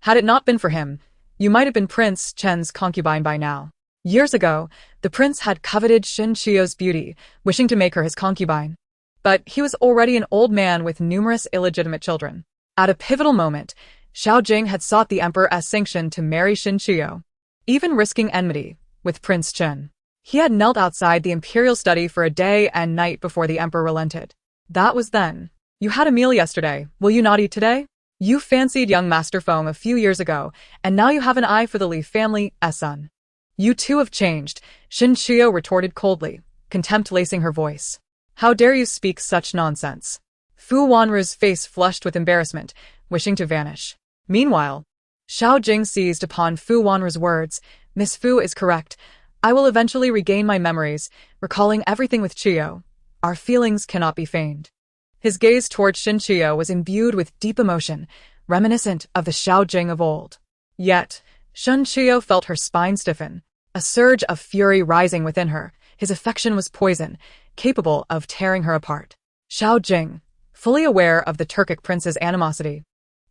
Had it not been for him, you might have been Prince Chen's concubine by now. Years ago, the prince had coveted Shin Chuyu's beauty, wishing to make her his concubine. But he was already an old man with numerous illegitimate children. At a pivotal moment, Xiao Jing had sought the emperor's sanction to marry Shin Chuyu, even risking enmity with Prince Chen. He had knelt outside the imperial study for a day and night before the emperor relented. That was then. "You had a meal yesterday, will you not eat today? You fancied young Master Feng a few years ago, and now you have an eye for the Li family's son. You too have changed," Shin Chuyu retorted coldly, contempt lacing her voice. How dare you speak such nonsense? Fu Wanru's face flushed with embarrassment, wishing to vanish. Meanwhile, Xiao Jing seized upon Fu Wanru's words. Miss Fu is correct. I will eventually regain my memories, recalling everything with Chiyo. Our feelings cannot be feigned. His gaze toward Shin Chiyo was imbued with deep emotion, reminiscent of the Xiao Jing of old. Yet, Shin Chiyo felt her spine stiffen, a surge of fury rising within her. His affection was poison, capable of tearing her apart. Xiao Jing, fully aware of the Turkic prince's animosity,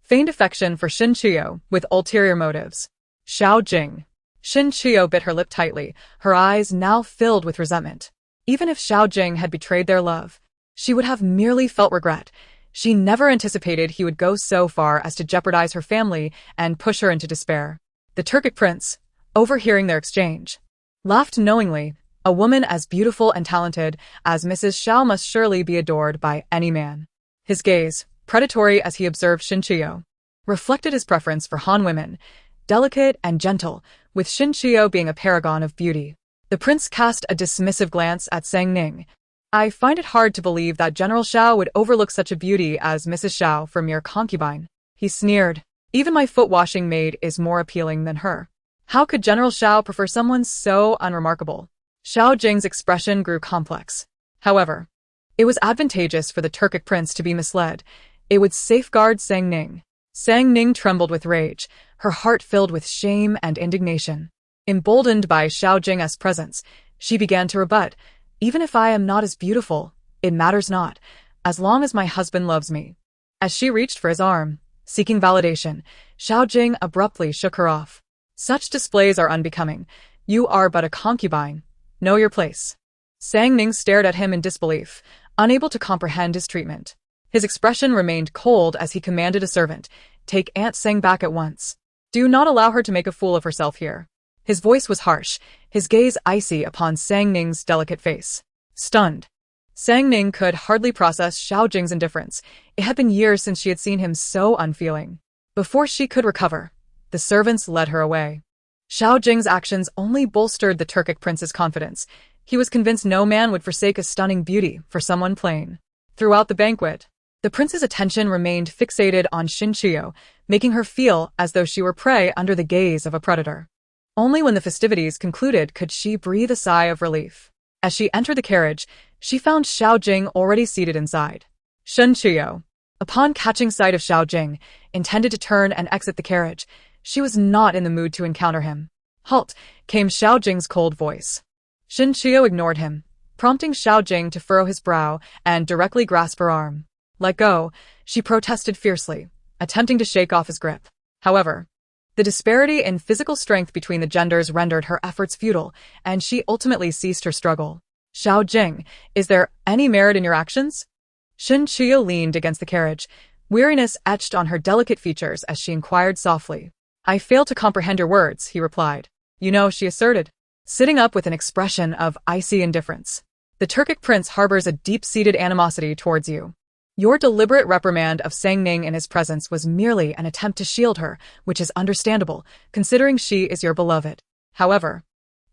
feigned affection for Shin Chiyo with ulterior motives. Xiao Jing. Shin Chiyo bit her lip tightly, her eyes now filled with resentment. Even if Xiao Jing had betrayed their love, she would have merely felt regret. She never anticipated he would go so far as to jeopardize her family and push her into despair. The Turkic prince, overhearing their exchange, laughed knowingly. A woman as beautiful and talented as Mrs. Xiao must surely be adored by any man. His gaze, predatory as he observed Shin Chiyo, reflected his preference for Han women, delicate and gentle, with Shin Chiyo being a paragon of beauty. The prince cast a dismissive glance at Sang Ning. I find it hard to believe that General Xiao would overlook such a beauty as Mrs. Xiao for mere concubine. He sneered. Even my foot-washing maid is more appealing than her. How could General Xiao prefer someone so unremarkable? Xiao Jing's expression grew complex. However, it was advantageous for the Turkic prince to be misled. It would safeguard Sang Ning. Sang Ning trembled with rage, her heart filled with shame and indignation. Emboldened by Xiao Jing's presence, she began to rebut. Even if I am not as beautiful, it matters not, as long as my husband loves me. As she reached for his arm, seeking validation, Xiao Jing abruptly shook her off. Such displays are unbecoming. You are but a concubine. Know your place. Sang Ning stared at him in disbelief, unable to comprehend his treatment. His expression remained cold as he commanded a servant, take Aunt Sang back at once. Do not allow her to make a fool of herself here. His voice was harsh, his gaze icy upon Sang Ning's delicate face. Stunned, Sang Ning could hardly process Xiao Jing's indifference. It had been years since she had seen him so unfeeling. Before she could recover, the servants led her away. Xiao Jing's actions only bolstered the Turkic prince's confidence. He was convinced no man would forsake a stunning beauty for someone plain. Throughout the banquet, the prince's attention remained fixated on Shin Chiyo, making her feel as though she were prey under the gaze of a predator. Only when the festivities concluded could she breathe a sigh of relief. As she entered the carriage, she found Xiao Jing already seated inside. Shin Chiyo, upon catching sight of Xiao Jing, intended to turn and exit the carriage. She was not in the mood to encounter him. Halt, came Xiao Jing's cold voice. Shin Chiyo ignored him, prompting Xiao Jing to furrow his brow and directly grasp her arm. Let go, she protested fiercely, attempting to shake off his grip. However, the disparity in physical strength between the genders rendered her efforts futile, and she ultimately ceased her struggle. Xiao Jing, is there any merit in your actions? Shin Chiyo leaned against the carriage, weariness etched on her delicate features as she inquired softly. I fail to comprehend your words, he replied. You know, she asserted, sitting up with an expression of icy indifference. The Turkic prince harbors a deep-seated animosity towards you. Your deliberate reprimand of Sang Ning in his presence was merely an attempt to shield her, which is understandable, considering she is your beloved. However,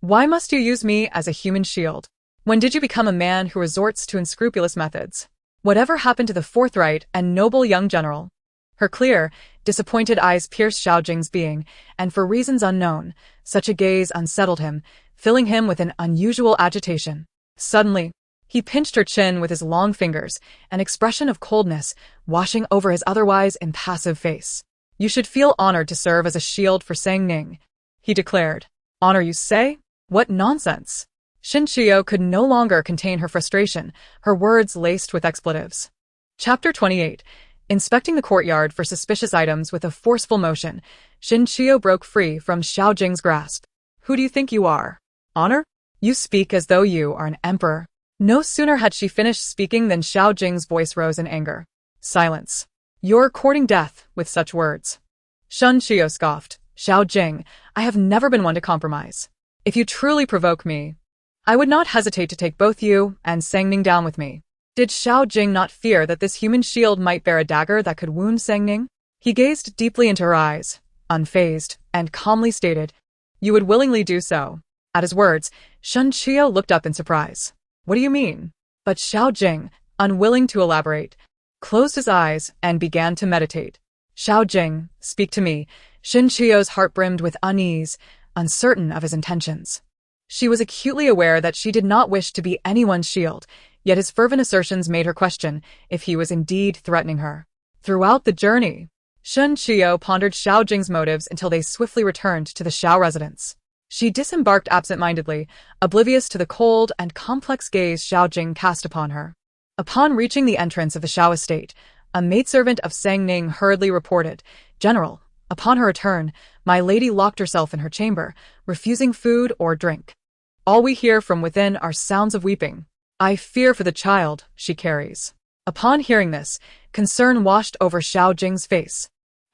why must you use me as a human shield? When did you become a man who resorts to unscrupulous methods? Whatever happened to the forthright and noble young general? Her clear, disappointed eyes pierced Xiao Jing's being, and for reasons unknown, such a gaze unsettled him, filling him with an unusual agitation. Suddenly, he pinched her chin with his long fingers, an expression of coldness washing over his otherwise impassive face. You should feel honored to serve as a shield for Sang Ning, he declared. Honor, you say? What nonsense! Shin Chiyo could no longer contain her frustration, her words laced with expletives. Chapter 28. Inspecting the courtyard for suspicious items with a forceful motion, Shin Chiyo broke free from Xiao Jing's grasp. Who do you think you are? Honor? You speak as though you are an emperor. No sooner had she finished speaking than Xiao Jing's voice rose in anger. Silence. You're courting death with such words. Shin Chiyo scoffed. Xiao Jing, I have never been one to compromise. If you truly provoke me, I would not hesitate to take both you and Sang Ning down with me. Did Xiao Jing not fear that this human shield might bear a dagger that could wound Sang Ning? He gazed deeply into her eyes, unfazed, and calmly stated, You would willingly do so. At his words, Shin Chiyo looked up in surprise. What do you mean? But Xiao Jing, unwilling to elaborate, closed his eyes and began to meditate. Xiao Jing, speak to me. Shen Qiu's heart brimmed with unease, uncertain of his intentions. She was acutely aware that she did not wish to be anyone's shield, yet his fervent assertions made her question if he was indeed threatening her. Throughout the journey, Shen Qiu pondered Xiao Jing's motives until they swiftly returned to the Xiao residence. She disembarked absent-mindedly, oblivious to the cold and complex gaze Xiao Jing cast upon her. Upon reaching the entrance of the Xiao estate, a maidservant of Sang Ning hurriedly reported, "General, upon her return, my lady locked herself in her chamber, refusing food or drink. All we hear from within are sounds of weeping. I fear for the child she carries." Upon hearing this, concern washed over Xiao Jing's face,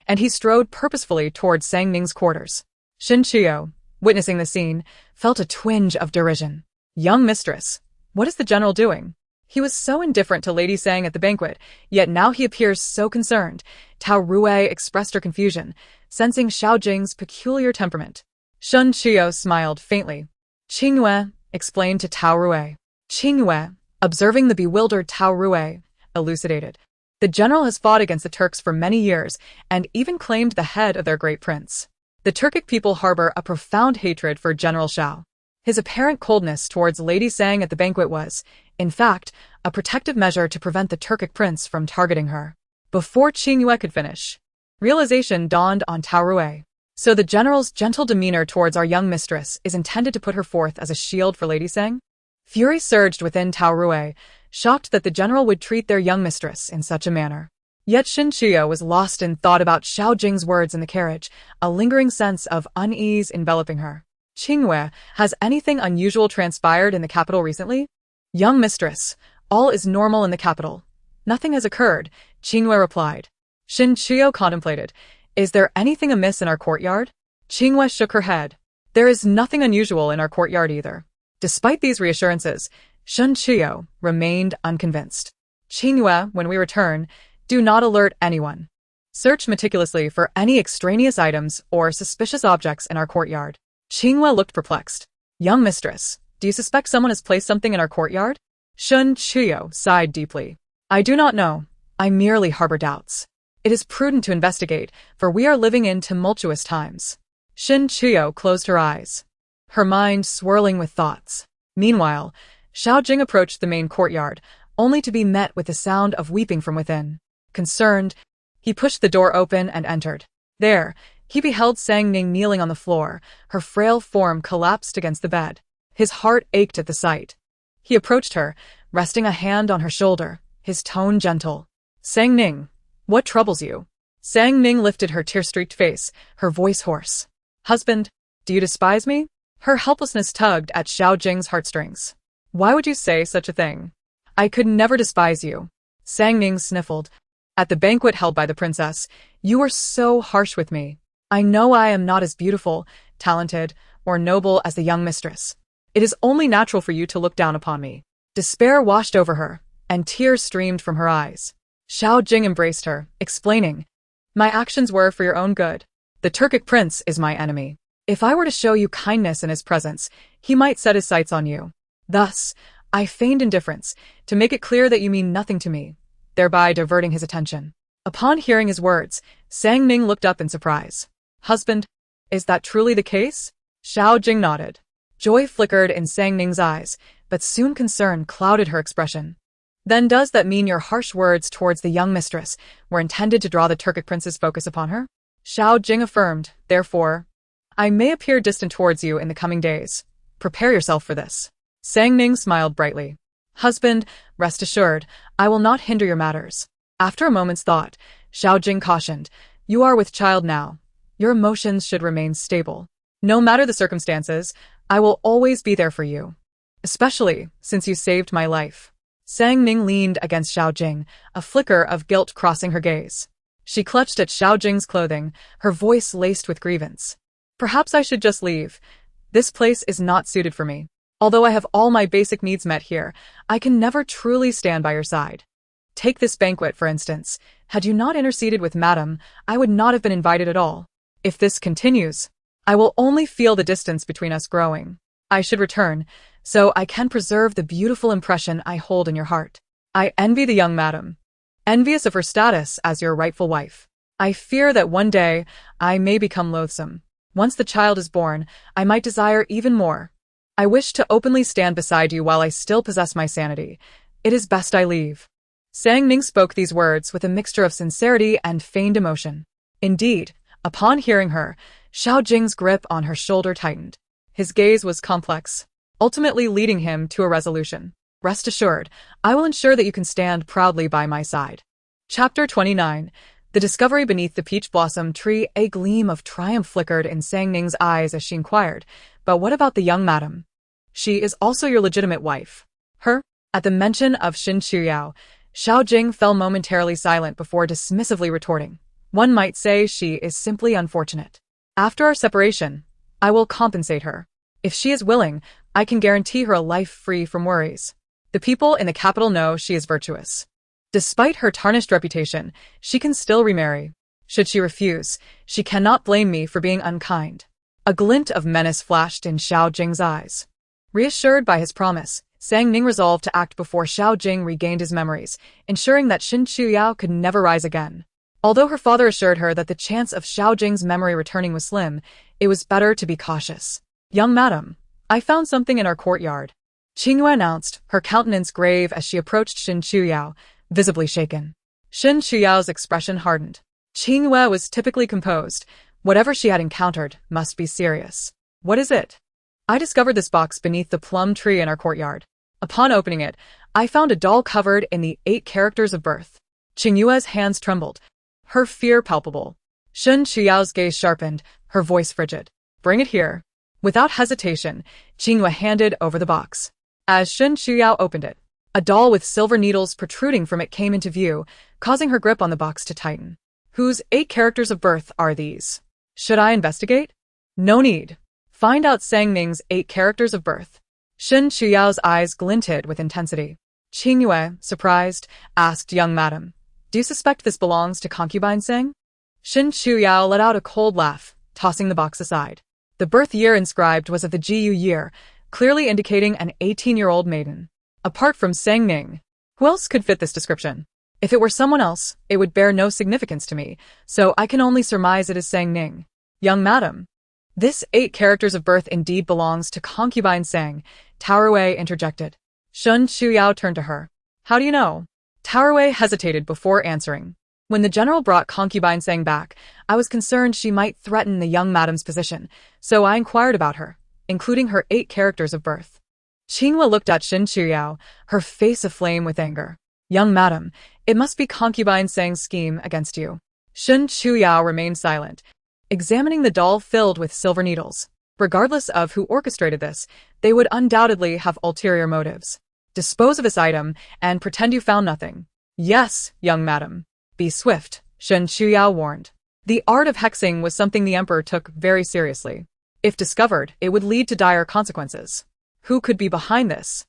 and he strode purposefully toward Sang Ning's quarters. Shen Qiu, witnessing the scene, felt a twinge of derision. Young mistress, what is the general doing? He was so indifferent to Lady Sang at the banquet, yet now he appears so concerned. Tao Rui expressed her confusion, sensing Xiao Jing's peculiar temperament. Shen Qiu smiled faintly. Qingyue explained to Tao Rui. Qingyue, observing the bewildered Tao Rui, elucidated. The general has fought against the Turks for many years and even claimed the head of their great prince. The Turkic people harbor a profound hatred for General Xiao. His apparent coldness towards Lady Sang at the banquet was, in fact, a protective measure to prevent the Turkic prince from targeting her. Before Qingyue could finish, realization dawned on Tao Rui. So the general's gentle demeanor towards our young mistress is intended to put her forth as a shield for Lady Sang? Fury surged within Tao Rui, shocked that the general would treat their young mistress in such a manner. Yet Shen Qiu was lost in thought about Xiao Jing's words in the carriage, a lingering sense of unease enveloping her. Qingyue, has anything unusual transpired in the capital recently? Young mistress, all is normal in the capital. Nothing has occurred, Qingyue replied. Shen Qiu contemplated. Is there anything amiss in our courtyard? Qingyue shook her head. There is nothing unusual in our courtyard either. Despite these reassurances, Shen Qiu remained unconvinced. Qingyue, when we return, do not alert anyone. Search meticulously for any extraneous items or suspicious objects in our courtyard. Qingyue looked perplexed. Young mistress, do you suspect someone has placed something in our courtyard? Shen Qiu sighed deeply. I do not know. I merely harbor doubts. It is prudent to investigate, for we are living in tumultuous times. Shen Qiu closed her eyes, her mind swirling with thoughts. Meanwhile, Xiao Jing approached the main courtyard, only to be met with the sound of weeping from within. Concerned, he pushed the door open and entered. There, he beheld Sang Ning kneeling on the floor, her frail form collapsed against the bed. His heart ached at the sight. He approached her, resting a hand on her shoulder, his tone gentle. Sang Ning, what troubles you? Sang Ning lifted her tear-streaked face, her voice hoarse. Husband, do you despise me? Her helplessness tugged at Xiao Jing's heartstrings. Why would you say such a thing? I could never despise you. Sang Ning sniffled. At the banquet held by the princess, you were so harsh with me. I know I am not as beautiful, talented, or noble as the young mistress. It is only natural for you to look down upon me. Despair washed over her, and tears streamed from her eyes. Xiao Jing embraced her, explaining, my actions were for your own good. The Turkic prince is my enemy. If I were to show you kindness in his presence, he might set his sights on you. Thus, I feigned indifference, to make it clear that you mean nothing to me, thereby diverting his attention. Upon hearing his words, Sang Ning looked up in surprise. Husband, is that truly the case? Xiao Jing nodded. Joy flickered in Sang Ning's eyes, but soon concern clouded her expression. Then does that mean your harsh words towards the young mistress were intended to draw the Turkic prince's focus upon her? Xiao Jing affirmed, therefore, I may appear distant towards you in the coming days. Prepare yourself for this. Sang Ning smiled brightly. Husband, rest assured, I will not hinder your matters. After a moment's thought, Xiao Jing cautioned, you are with child now. Your emotions should remain stable. No matter the circumstances, I will always be there for you. Especially since you saved my life. Sang Ning leaned against Xiao Jing, a flicker of guilt crossing her gaze. She clutched at Xiao Jing's clothing, her voice laced with grievance. Perhaps I should just leave. This place is not suited for me. Although I have all my basic needs met here, I can never truly stand by your side. Take this banquet, for instance. Had you not interceded with Madame, I would not have been invited at all. If this continues, I will only feel the distance between us growing. I should return, so I can preserve the beautiful impression I hold in your heart. I envy the young madam, envious of her status as your rightful wife. I fear that one day I may become loathsome. Once the child is born, I might desire even more. I wish to openly stand beside you while I still possess my sanity. It is best I leave. Sang Ning spoke these words with a mixture of sincerity and feigned emotion. Indeed, upon hearing her, Xiao Jing's grip on her shoulder tightened. His gaze was complex, ultimately leading him to a resolution. Rest assured, I will ensure that you can stand proudly by my side. Chapter 29. The discovery beneath the peach blossom tree. A gleam of triumph flickered in Sang Ning's eyes as she inquired, "But what about the young madam? She is also your legitimate wife." Her? At the mention of Shin Chuyao, Xiao Jing fell momentarily silent before dismissively retorting. "One might say she is simply unfortunate. After our separation, I will compensate her. If she is willing, I can guarantee her a life free from worries. The people in the capital know she is virtuous. Despite her tarnished reputation, she can still remarry. Should she refuse, she cannot blame me for being unkind." A glint of menace flashed in Xiao Jing's eyes. Reassured by his promise, Sang Ning resolved to act before Xiao Jing regained his memories, ensuring that Shin Chuyao could never rise again. Although her father assured her that the chance of Xiao Jing's memory returning was slim, it was better to be cautious. "Young madam, I found something in our courtyard," Qingyue announced, her countenance grave as she approached Shin Chuyao, visibly shaken. Shin Chuyao's expression hardened. Qingyue was typically composed. Whatever she had encountered must be serious. "What is it?" "I discovered this box beneath the plum tree in our courtyard. Upon opening it, I found a doll covered in the 8 characters of birth." Qingyue's hands trembled, her fear palpable. Shin Chuyao's gaze sharpened, her voice frigid. "Bring it here." Without hesitation, Qingyue handed over the box. As Shin Chuyao opened it, a doll with silver needles protruding from it came into view, causing her grip on the box to tighten. "Whose 8 characters of birth are these? Should I investigate?" "No need. Find out Sang Ning's 8 characters of birth." Shin Chuyao's eyes glinted with intensity. Qingyue, surprised, asked, "Young madam, do you suspect this belongs to concubine Sang?" Shin Chuyao let out a cold laugh, tossing the box aside. The birth year inscribed was of the Gu year, clearly indicating an 18-year-old maiden. Apart from Sang Ning, who else could fit this description? If it were someone else, it would bear no significance to me, so I can only surmise it is Sang Ning. "Young madam, this 8 characters of birth indeed belongs to concubine Sang," Taorwei interjected. Shin Chuyao turned to her. "How do you know?" Taorwei hesitated before answering. "When the general brought concubine Sang back, I was concerned she might threaten the young madam's position, so I inquired about her, including her 8 characters of birth." Qingyue looked at Shin Chuyao, her face aflame with anger. "Young madam, it must be concubine Sang's scheme against you." Shin Chuyao remained silent, examining the doll filled with silver needles. Regardless of who orchestrated this, they would undoubtedly have ulterior motives. "Dispose of this item and pretend you found nothing." "Yes, young madam. Be swift," Shin Chuyao warned. The art of hexing was something the emperor took very seriously. If discovered, it would lead to dire consequences. Who could be behind this?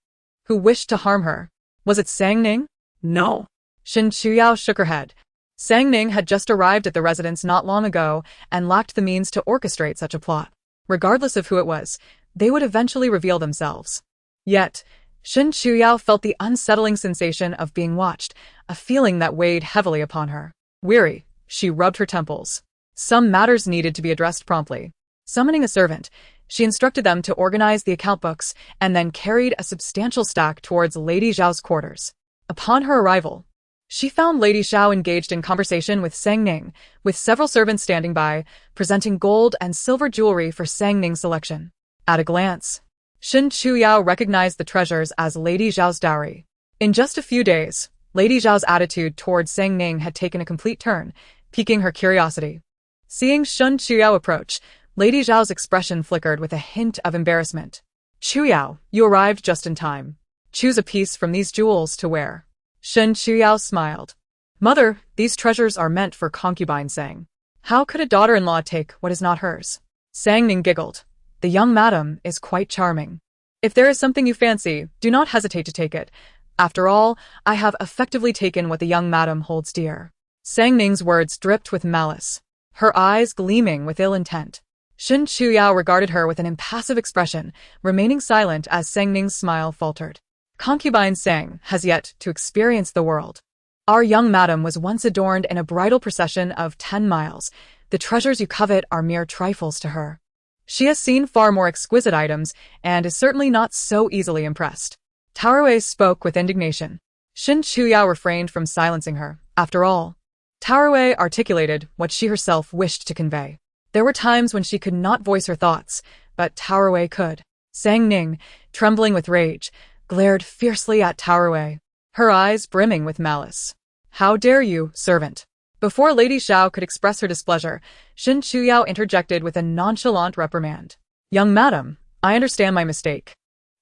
Who wished to harm her? Was it Sang Ning? No. Shin Chuyao shook her head. Sang Ning had just arrived at the residence not long ago and lacked the means to orchestrate such a plot. Regardless of who it was, they would eventually reveal themselves. Yet, Shin Chuyao felt the unsettling sensation of being watched, a feeling that weighed heavily upon her. Weary, she rubbed her temples. Some matters needed to be addressed promptly. Summoning a servant, she instructed them to organize the account books and then carried a substantial stack towards Lady Zhao's quarters. Upon her arrival, she found Lady Zhao engaged in conversation with Sang Ning, with several servants standing by, presenting gold and silver jewelry for Sang Ning's selection. At a glance, Shin Chuyao recognized the treasures as Lady Zhao's dowry. In just a few days, Lady Zhao's attitude towards Sang Ning had taken a complete turn, piquing her curiosity. Seeing Shin Chuyao approach, Lady Zhao's expression flickered with a hint of embarrassment. "Chuyao, you arrived just in time. Choose a piece from these jewels to wear." Shin Chuyao smiled. "Mother, these treasures are meant for concubine Sang. How could a daughter-in-law take what is not hers?" Sang Ning giggled. "The young madam is quite charming. If there is something you fancy, do not hesitate to take it. After all, I have effectively taken what the young madam holds dear." Sang Ning's words dripped with malice, her eyes gleaming with ill intent. Shin Chuyao regarded her with an impassive expression, remaining silent as Sang Ning's smile faltered. Concubine Sang has yet to experience the world. Our young madam was once adorned in a bridal procession of 10 miles. The treasures you covet are mere trifles to her. She has seen far more exquisite items and is certainly not so easily impressed. Taorui spoke with indignation. Shin Chuyao refrained from silencing her. After all, Taorui articulated what she herself wished to convey. There were times when she could not voice her thoughts, but Taorui could. Sang Ning, trembling with rage, glared fiercely at Taorui, her eyes brimming with malice. How dare you, servant? Before Lady Xiao could express her displeasure, Shin Chuyao interjected with a nonchalant reprimand. Young madam, I understand my mistake.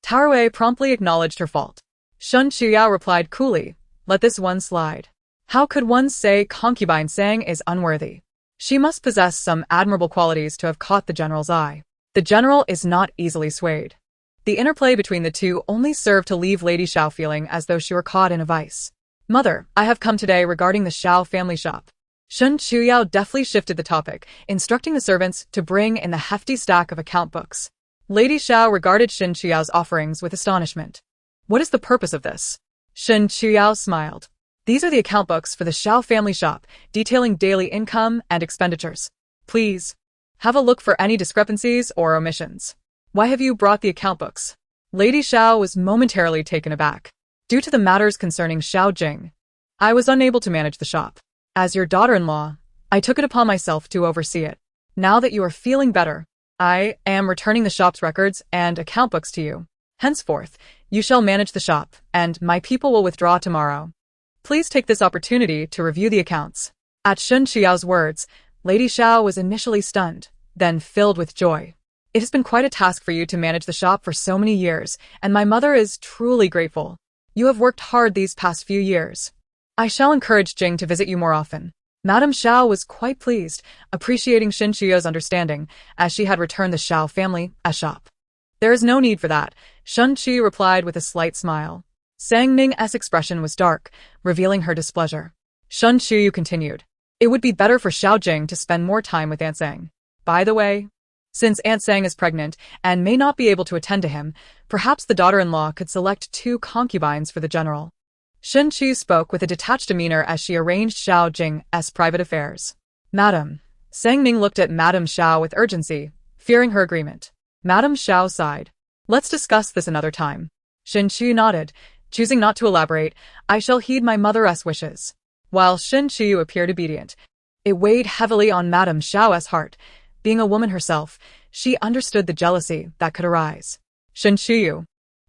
Taorui promptly acknowledged her fault. Shin Chuyao replied coolly, let this one slide. How could one say concubine Sang is unworthy? She must possess some admirable qualities to have caught the general's eye. The general is not easily swayed. The interplay between the two only served to leave Lady Xiao feeling as though she were caught in a vice. Mother, I have come today regarding the Xiao family shop. Shin Chuyao deftly shifted the topic, instructing the servants to bring in the hefty stack of account books. Lady Xiao regarded Shin Chuyao's offerings with astonishment. What is the purpose of this? Shin Chuyao smiled. These are the account books for the Xiao family shop, detailing daily income and expenditures. Please, have a look for any discrepancies or omissions. Why have you brought the account books? Lady Xiao was momentarily taken aback. Due to the matters concerning Xiao Jing, I was unable to manage the shop. As your daughter-in-law, I took it upon myself to oversee it. Now that you are feeling better, I am returning the shop's records and account books to you. Henceforth, you shall manage the shop, and my people will withdraw tomorrow. Please take this opportunity to review the accounts. At Shin Chuyao's words, Lady Xiao was initially stunned, then filled with joy. It has been quite a task for you to manage the shop for so many years, and my mother is truly grateful. You have worked hard these past few years. I shall encourage Jing to visit you more often. Madame Xiao was quite pleased, appreciating Shin Chuyao's understanding, as she had returned the Xiao family a shop. There is no need for that, Shin Chuya replied with a slight smile. Sang Ning's expression was dark, revealing her displeasure. Shin Chuya continued. It would be better for Xiao Jing to spend more time with Aunt Sang. By the way, since Aunt Sang is pregnant and may not be able to attend to him, perhaps the daughter-in-law could select 2 concubines for the general. Shin Chuya spoke with a detached demeanor as she arranged Xiao Jing's private affairs. Madam. Sang Ning looked at Madame Xiao with urgency, fearing her agreement. Madame Xiao sighed. Let's discuss this another time. Shin Chuya nodded, choosing not to elaborate. I shall heed my mother's wishes. While Shin Chuya appeared obedient, it weighed heavily on Madame Xiao's heart. Being a woman herself, she understood the jealousy that could arise. Shin Chuya,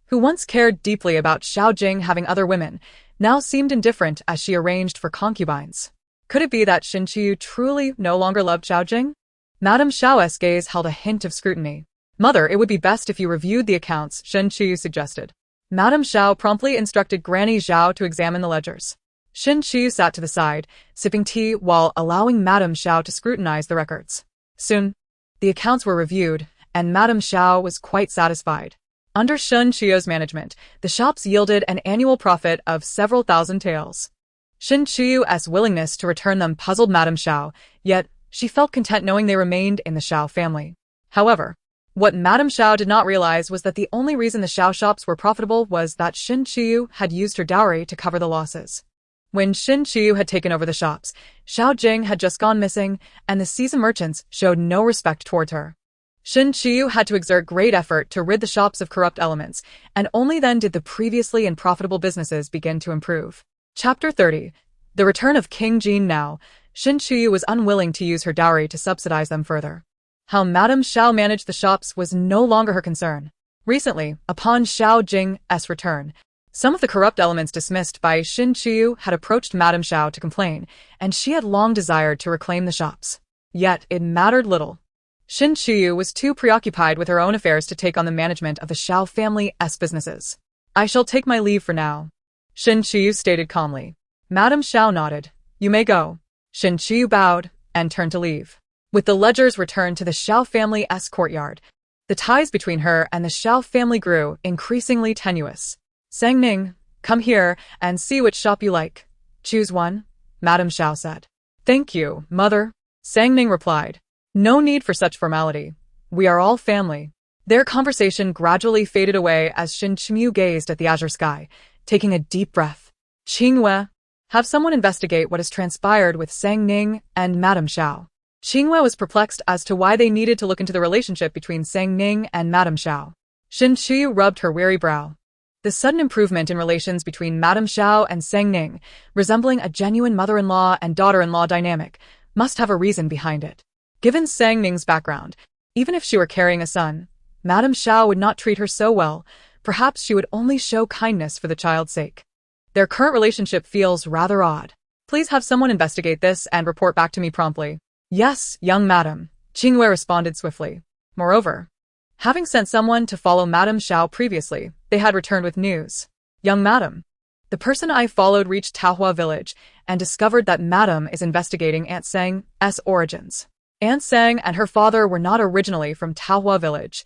who once cared deeply about Xiao Jing having other women, now seemed indifferent as she arranged for concubines. Could it be that Shin Chuya truly no longer loved Xiao Jing? Madame Xiao's gaze held a hint of scrutiny. Mother, it would be best if you reviewed the accounts, Shin Chuya suggested. Madame Xiao promptly instructed Granny Xiao to examine the ledgers. Shin Chuya sat to the side, sipping tea while allowing Madame Xiao to scrutinize the records. Soon, the accounts were reviewed, and Madame Xiao was quite satisfied. Under Shin Chuya's management, the shops yielded an annual profit of several thousand taels. Shin Chuya's willingness to return them puzzled Madame Xiao, yet she felt content knowing they remained in the Xiao family. However, what Madame Xiao did not realize was that the only reason the Xiao shops were profitable was that Shin Chuya had used her dowry to cover the losses. When Shin Chuya had taken over the shops, Xiao Jing had just gone missing, and the seasoned merchants showed no respect towards her. Shin Chuya had to exert great effort to rid the shops of corrupt elements, and only then did the previously unprofitable businesses begin to improve. Chapter 30. The return of King Jin. Now, Shin Chuya was unwilling to use her dowry to subsidize them further. How Madame Xiao managed the shops was no longer her concern. Recently, upon Xiao Jing's return, some of the corrupt elements dismissed by Shin Chuya had approached Madame Xiao to complain, and she had long desired to reclaim the shops. Yet it mattered little. Shin Chuya was too preoccupied with her own affairs to take on the management of the Xiao family's businesses. I shall take my leave for now, Shin Chuya stated calmly. Madame Xiao nodded. You may go. Shin Chuya bowed and turned to leave. With the ledgers returned to the Xiao family's courtyard, the ties between her and the Xiao family grew increasingly tenuous. Sang Ning, come here and see which shop you like. Choose one, Madame Xiao said. Thank you, mother, Sang Ning replied. No need for such formality. We are all family. Their conversation gradually faded away as Shin Chimyu gazed at the azure sky, taking a deep breath. Qingwei, have someone investigate what has transpired with Sang Ning and Madame Xiao. Qingwei was perplexed as to why they needed to look into the relationship between Sang Ning and Madame Xiao. Shin Qiyu rubbed her weary brow. The sudden improvement in relations between Madame Xiao and Sang Ning, resembling a genuine mother-in-law and daughter-in-law dynamic, must have a reason behind it. Given Sang Ning's background, even if she were carrying a son, Madame Xiao would not treat her so well. Perhaps she would only show kindness for the child's sake. Their current relationship feels rather odd. Please have someone investigate this and report back to me promptly. Yes, young madam, Qingwei responded swiftly. Moreover, having sent someone to follow Madame Xiao previously, they had returned with news. Young madam, the person I followed reached Taohua village and discovered that Madam is investigating Aunt Sang's origins. Aunt Sang and her father were not originally from Taohua village.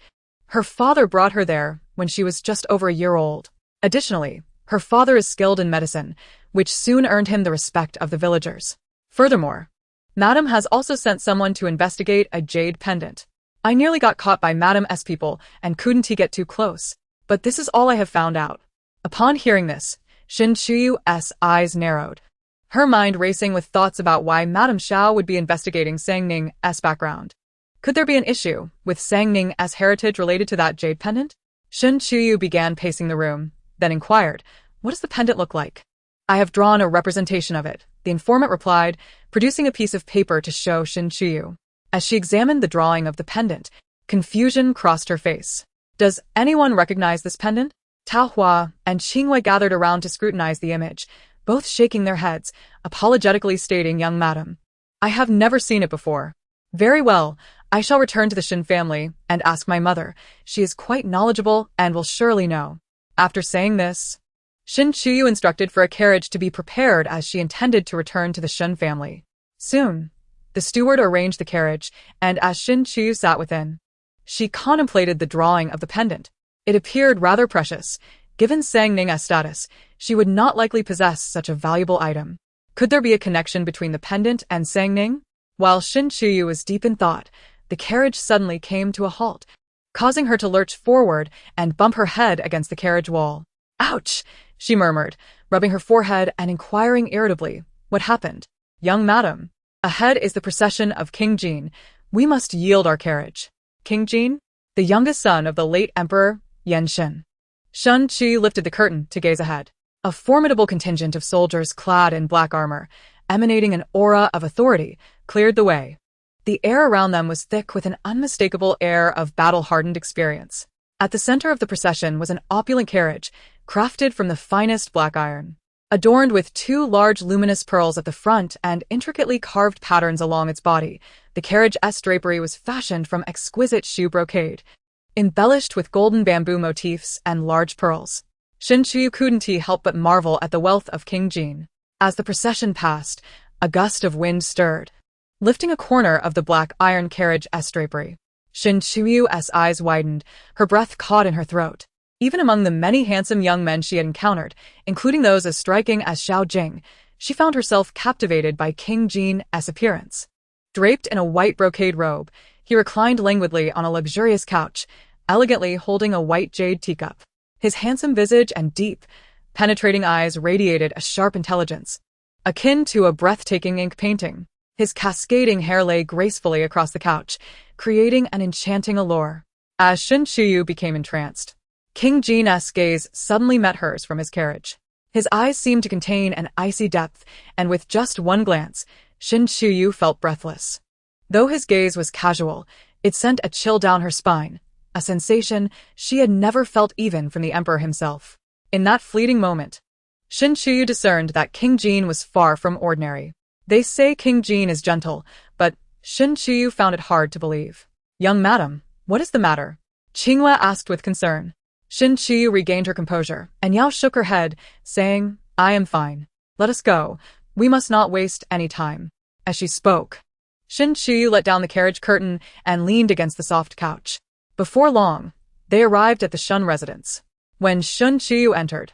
Her father brought her there when she was just over a year old. Additionally, her father is skilled in medicine, which soon earned him the respect of the villagers. Furthermore, Madam has also sent someone to investigate a jade pendant. I nearly got caught by Madam's people and couldn't get too close, but this is all I have found out. Upon hearing this, Shin Chuyu's eyes narrowed, her mind racing with thoughts about why Madame Xiao would be investigating Sang Ning's background. Could there be an issue with Sang Ning's heritage related to that jade pendant? Shin Chuyu began pacing the room, then inquired, what does the pendant look like? I have drawn a representation of it, the informant replied, producing a piece of paper to show Shin Chuyu. As she examined the drawing of the pendant, confusion crossed her face. Does anyone recognize this pendant? Taohua and Qingwei gathered around to scrutinize the image, both shaking their heads, apologetically stating, young madam, I have never seen it before. Very well, I shall return to the Shin family and ask my mother. She is quite knowledgeable and will surely know. After saying this, Shin Chuyu instructed for a carriage to be prepared as she intended to return to the Shin family. Soon, the steward arranged the carriage, and as Shin Chuyu sat within, she contemplated the drawing of the pendant. It appeared rather precious. Given Sang Ning's status, she would not likely possess such a valuable item. Could there be a connection between the pendant and Sang Ning? While Shin Chuyu was deep in thought, the carriage suddenly came to a halt, causing her to lurch forward and bump her head against the carriage wall. Ouch! She murmured, rubbing her forehead and inquiring irritably, what happened? Young madam, ahead is the procession of King Jin. We must yield our carriage. King Jin? The youngest son of the late Emperor Yen Shin. Shun Chi lifted the curtain to gaze ahead. A formidable contingent of soldiers clad in black armor, emanating an aura of authority, cleared the way. The air around them was thick with an unmistakable air of battle-hardened experience. At the center of the procession was an opulent carriage, crafted from the finest black iron. Adorned with two large luminous pearls at the front and intricately carved patterns along its body, the carriage's drapery was fashioned from exquisite shoe brocade, embellished with golden bamboo motifs and large pearls. Shin Chuyu couldn't help but marvel at the wealth of King Jin. As the procession passed, a gust of wind stirred, lifting a corner of the black iron carriage's drapery. Shin Chuyu's eyes widened, her breath caught in her throat. Even among the many handsome young men she had encountered, including those as striking as Xiao Jing, she found herself captivated by King Jin's appearance. Draped in a white brocade robe, he reclined languidly on a luxurious couch, elegantly holding a white jade teacup. His handsome visage and deep, penetrating eyes radiated a sharp intelligence, akin to a breathtaking ink painting. His cascading hair lay gracefully across the couch, creating an enchanting allure. As Shin Chuyu became entranced, King Jin's gaze suddenly met hers from his carriage. His eyes seemed to contain an icy depth, and with just one glance, Shin Chuyu felt breathless. Though his gaze was casual, it sent a chill down her spine, a sensation she had never felt even from the emperor himself. In that fleeting moment, Shin Chuyu discerned that King Jin was far from ordinary. They say King Jin is gentle, but Shin Chuyu found it hard to believe. Young madam, what is the matter? Qingwei asked with concern. Shin Chuyu regained her composure, and Yao shook her head, saying, I am fine. Let us go. We must not waste any time. As she spoke, Shin Chuyu let down the carriage curtain and leaned against the soft couch. Before long, they arrived at the Shun residence. When Shin Chuyu entered,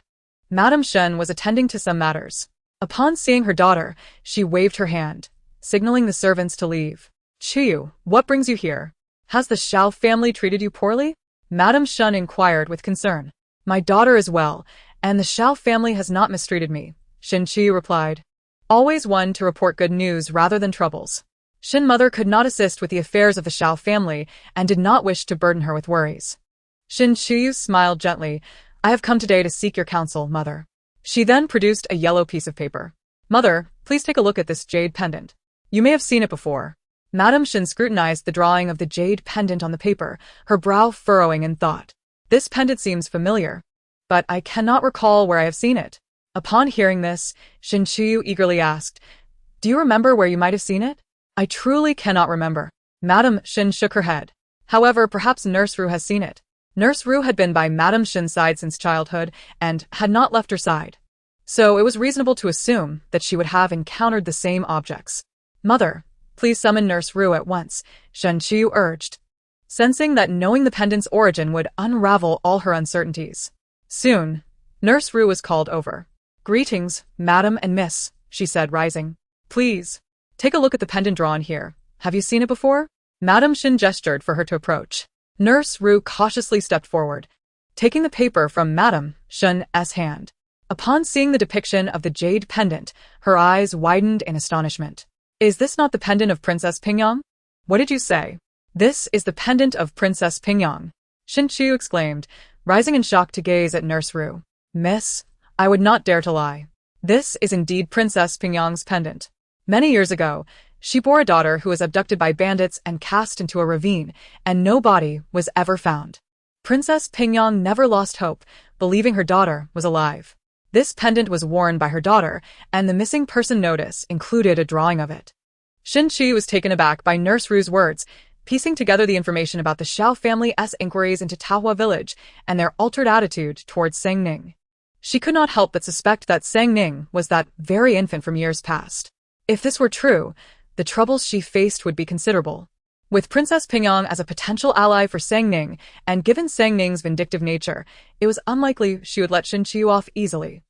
Madame Shen was attending to some matters. Upon seeing her daughter, she waved her hand, signaling the servants to leave. Chiyu, what brings you here? Has the Xiao family treated you poorly? Madame Shun inquired with concern. My daughter is well, and the Xiao family has not mistreated me, Shin Chiyu replied. Always one to report good news rather than troubles. Shin mother could not assist with the affairs of the Xiao family and did not wish to burden her with worries. Shin Chiyu smiled gently. I have come today to seek your counsel, mother. She then produced a yellow piece of paper. Mother, please take a look at this jade pendant. You may have seen it before. Madame Shin scrutinized the drawing of the jade pendant on the paper, her brow furrowing in thought. This pendant seems familiar, but I cannot recall where I have seen it. Upon hearing this, Shin Chiyu eagerly asked, Do you remember where you might have seen it? I truly cannot remember. Madame Shin shook her head. However, perhaps Nurse Ru has seen it. Nurse Ru had been by Madame Shin's side since childhood and had not left her side. So it was reasonable to assume that she would have encountered the same objects. Mother, please summon Nurse Ru at once, Shin Chiyu urged, sensing that knowing the pendant's origin would unravel all her uncertainties. Soon, Nurse Ru was called over. Greetings, Madam and Miss, she said, rising. Please, take a look at the pendant drawn here. Have you seen it before? Madame Shin gestured for her to approach. Nurse Ru cautiously stepped forward, taking the paper from Madame Shin's hand. Upon seeing the depiction of the jade pendant, her eyes widened in astonishment. Is this not the pendant of Princess Pingyang? What did you say? This is the pendant of Princess Pingyang, Shin Chiyu exclaimed, rising in shock to gaze at Nurse Ru. Miss, I would not dare to lie. This is indeed Princess Pingyang's pendant. Many years ago, she bore a daughter who was abducted by bandits and cast into a ravine, and no body was ever found. Princess Pingyang never lost hope, believing her daughter was alive. This pendant was worn by her daughter, and the missing person notice included a drawing of it. Shin Chi was taken aback by Nurse Ru's words, piecing together the information about the Xiao family's inquiries into Tahua village and their altered attitude towards Sang Ning. She could not help but suspect that Sang Ning was that very infant from years past. If this were true, the troubles she faced would be considerable. With Princess Pingyang as a potential ally for Sang Ning, and given Sang Ning's vindictive nature, it was unlikely she would let Shin Chiyu off easily,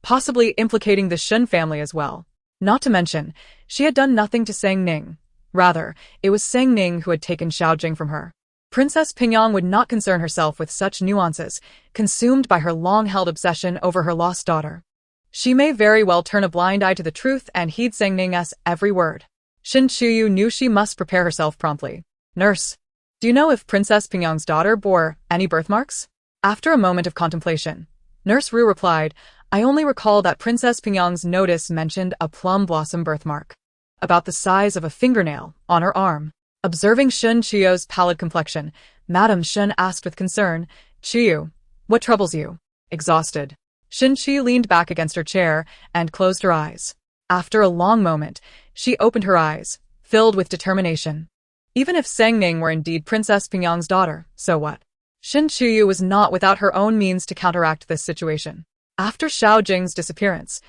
possibly implicating the Shin family as well. Not to mention, she had done nothing to Sang Ning. Rather, it was Sang Ning who had taken Xiaojing from her. Princess Pingyang would not concern herself with such nuances, consumed by her long-held obsession over her lost daughter. She may very well turn a blind eye to the truth and heed Sang Ning's every word. Shin Chiyu knew she must prepare herself promptly. Nurse, do you know if Princess Pingyang's daughter bore any birthmarks? After a moment of contemplation, Nurse Ru replied, I only recall that Princess Pingyang's notice mentioned a plum blossom birthmark, about the size of a fingernail, on her arm. Observing Shin Chiyu's pallid complexion, Madame Shin asked with concern, Chiyu, what troubles you? Exhausted. Shin Chiyu leaned back against her chair and closed her eyes. After a long moment, she opened her eyes, filled with determination. Even if Sang Ning were indeed Princess Pingyang's daughter, so what? Shin Chiyu was not without her own means to counteract this situation. After Xiaojing's disappearance,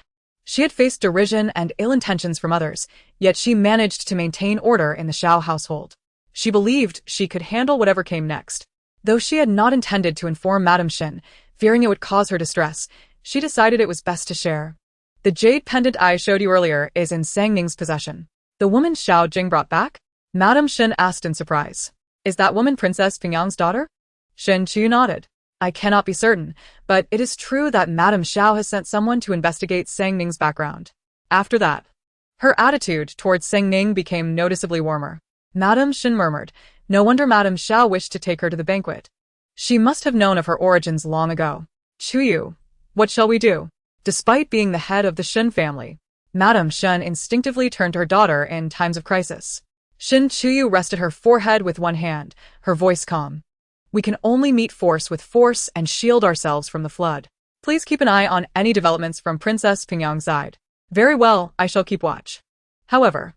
she had faced derision and ill intentions from others, yet she managed to maintain order in the Xiao household. She believed she could handle whatever came next. Though she had not intended to inform Madame Shin, fearing it would cause her distress, she decided it was best to share. The jade pendant I showed you earlier is in Sang Ning's possession. The woman Xiaojing brought back? Madame Shin asked in surprise. Is that woman Princess Pingyang's daughter? Shin Chiyu nodded. I cannot be certain, but it is true that Madame Xiao has sent someone to investigate Sang Ning's background. After that, her attitude towards Sang Ning became noticeably warmer. Madame Shin murmured, no wonder Madame Xiao wished to take her to the banquet. She must have known of her origins long ago. Chiyu, what shall we do? Despite being the head of the Shin family, Madame Shin instinctively turned to her daughter in times of crisis. Shin Chiyu rested her forehead with one hand, her voice calm. We can only meet force with force and shield ourselves from the flood. Please keep an eye on any developments from Princess Pingyang's side. Very well, I shall keep watch. However,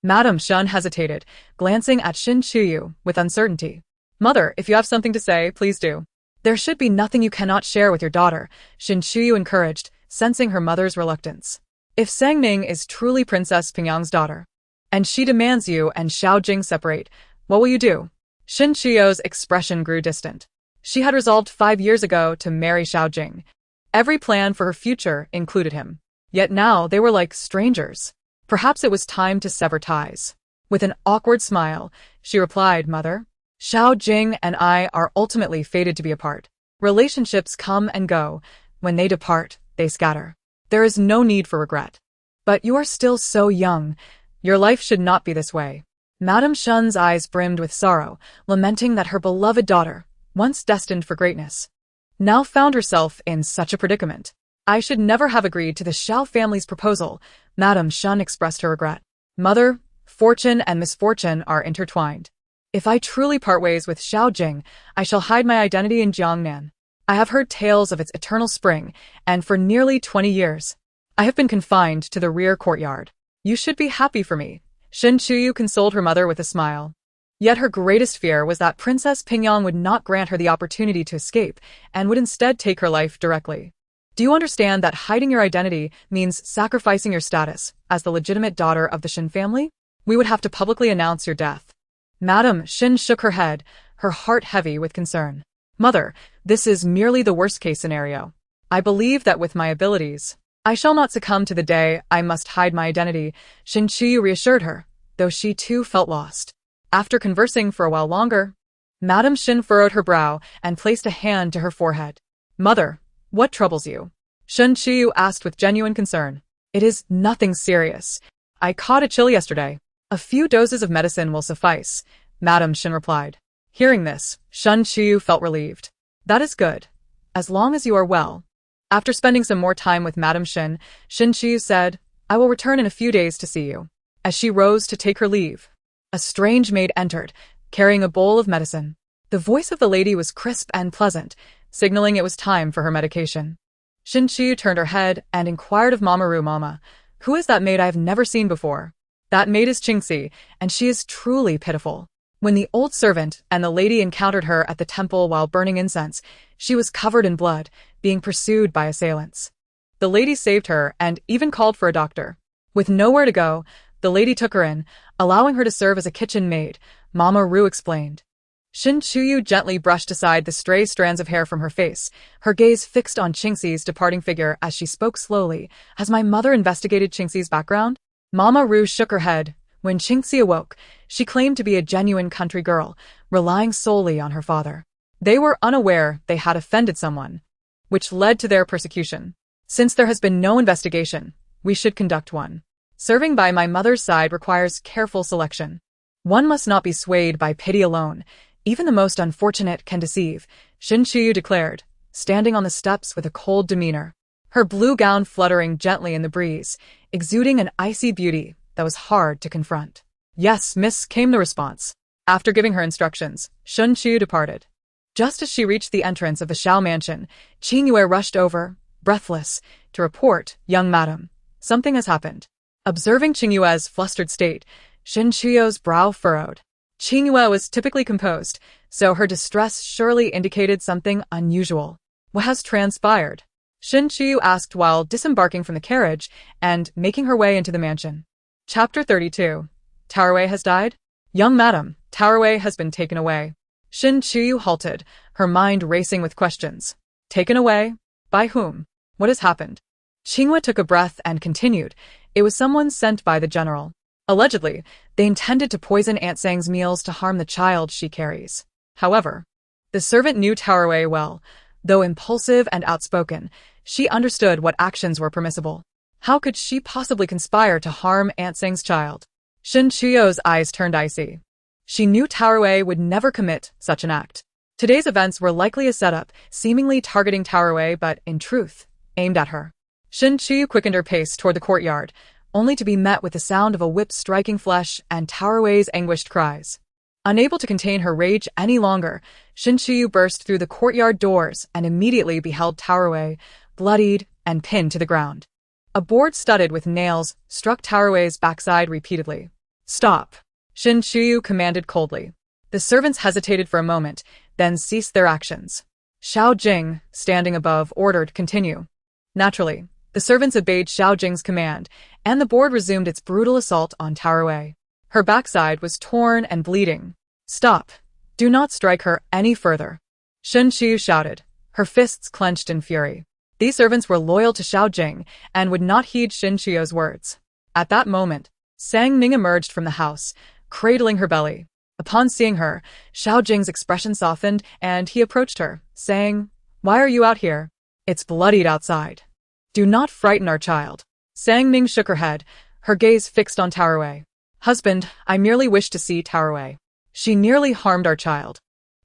Madame Shin hesitated, glancing at Shin Chiyu with uncertainty. Mother, if you have something to say, please do. There should be nothing you cannot share with your daughter, Shin Chiyu encouraged, sensing her mother's reluctance. If Sang Ning is truly Princess Pingyang's daughter, and she demands you and Xiaojing separate, what will you do? Shin Chiyu's expression grew distant. She had resolved 5 years ago to marry Xiaojing. Every plan for her future included him. Yet now they were like strangers. Perhaps it was time to sever ties. With an awkward smile, she replied, "Mother, Xiao Jing and I are ultimately fated to be apart. Relationships come and go. When they depart, they scatter. There is no need for regret. But you are still so young. Your life should not be this way." Madame Shun's eyes brimmed with sorrow, lamenting that her beloved daughter, once destined for greatness, now found herself in such a predicament. "I should never have agreed to the Xiao family's proposal," Madame Shun expressed her regret. "Mother, fortune and misfortune are intertwined. If I truly part ways with Xiao Jing, I shall hide my identity in Jiangnan. I have heard tales of its eternal spring, and for nearly 20 years, I have been confined to the rear courtyard. You should be happy for me." Shen Chuyu consoled her mother with a smile. Yet her greatest fear was that Princess Pingyang would not grant her the opportunity to escape, and would instead take her life directly. "Do you understand that hiding your identity means sacrificing your status as the legitimate daughter of the Shen family? We would have to publicly announce your death." Madame Shen shook her head, her heart heavy with concern. "Mother, this is merely the worst-case scenario. I believe that with my abilities, I shall not succumb to the day I must hide my identity," Shen Chuyu reassured her, though she too felt lost. After conversing for a while longer, Madame Shen furrowed her brow and placed a hand to her forehead. "Mother, what troubles you?" Shen Chuyu asked with genuine concern. "It is nothing serious. I caught a chill yesterday. A few doses of medicine will suffice," Madame Shen replied. Hearing this, Shen Chuyu felt relieved. "That is good, as long as you are well." After spending some more time with Madame Shen, Shen Chuyu said, "I will return in a few days to see you." As she rose to take her leave, a strange maid entered, carrying a bowl of medicine. The voice of the lady was crisp and pleasant, signaling it was time for her medication. Shen Chuyu turned her head and inquired of Mama Ru, "Mama, who is that maid I have never seen before?" "That maid is Qingxi, and she is truly pitiful." When the old servant and the lady encountered her at the temple while burning incense, she was covered in blood, being pursued by assailants. The lady saved her and even called for a doctor. With nowhere to go, the lady took her in, allowing her to serve as a kitchen maid, Mama Ru explained. Shen Chuyu gently brushed aside the stray strands of hair from her face, her gaze fixed on Qingxi's departing figure as she spoke slowly. "Has my mother investigated Qingxi's background?" Mama Ru shook her head. When Qingxi awoke, she claimed to be a genuine country girl, relying solely on her father. They were unaware they had offended someone, which led to their persecution. "Since there has been no investigation, we should conduct one. Serving by my mother's side requires careful selection. One must not be swayed by pity alone. Even the most unfortunate can deceive," Shen Chuyu declared, standing on the steps with a cold demeanor, her blue gown fluttering gently in the breeze, exuding an icy beauty that was hard to confront. "Yes, miss," came the response. After giving her instructions, Shen Chuyu departed. Just as she reached the entrance of the Xiao mansion, Qingyue rushed over, breathless, to report, "Young madam, something has happened." Observing Qingyue's flustered state, Shen Chuyu's brow furrowed. Qingyue was typically composed, so her distress surely indicated something unusual. "What has transpired?" Shen Chuyu asked while disembarking from the carriage and making her way into the mansion. Chapter 32. Taowei has died? "Young madam, Taowei has been taken away." Shen Chuyu halted, her mind racing with questions. "Taken away? By whom? What has happened?" Qingyue took a breath and continued. "It was someone sent by the general. Allegedly, they intended to poison Aunt Sang's meals to harm the child she carries. However, the servant knew Taowei well. Though impulsive and outspoken, she understood what actions were permissible. How could she possibly conspire to harm Aunt Sang's child?" Shen Chuyu's eyes turned icy. She knew Taowei would never commit such an act. Today's events were likely a setup, seemingly targeting Taowei, but, in truth, aimed at her. Shen Chuyu quickened her pace toward the courtyard, only to be met with the sound of a whip striking flesh and Taowei's anguished cries. Unable to contain her rage any longer, Shen Chuyu burst through the courtyard doors and immediately beheld Taowei, bloodied and pinned to the ground. A board studded with nails struck Taowei's backside repeatedly. "Stop," Shen Chuyu commanded coldly. The servants hesitated for a moment, then ceased their actions. Xiao Jing, standing above, ordered, "Continue." Naturally, the servants obeyed Xiao Jing's command, and the board resumed its brutal assault on Taowei. Her backside was torn and bleeding. "Stop. Do not strike her any further," Shen Chuyu shouted, her fists clenched in fury. These servants were loyal to Xiao Jing and would not heed Shen Chuyu's words. At that moment, Sang Ning emerged from the house, cradling her belly. Upon seeing her, Xiao Jing's expression softened and he approached her, saying, "Why are you out here? It's bloodied outside. Do not frighten our child." Sang Ning shook her head, her gaze fixed on Tao Rui. "Husband, I merely wish to see Tao Rui. She nearly harmed our child.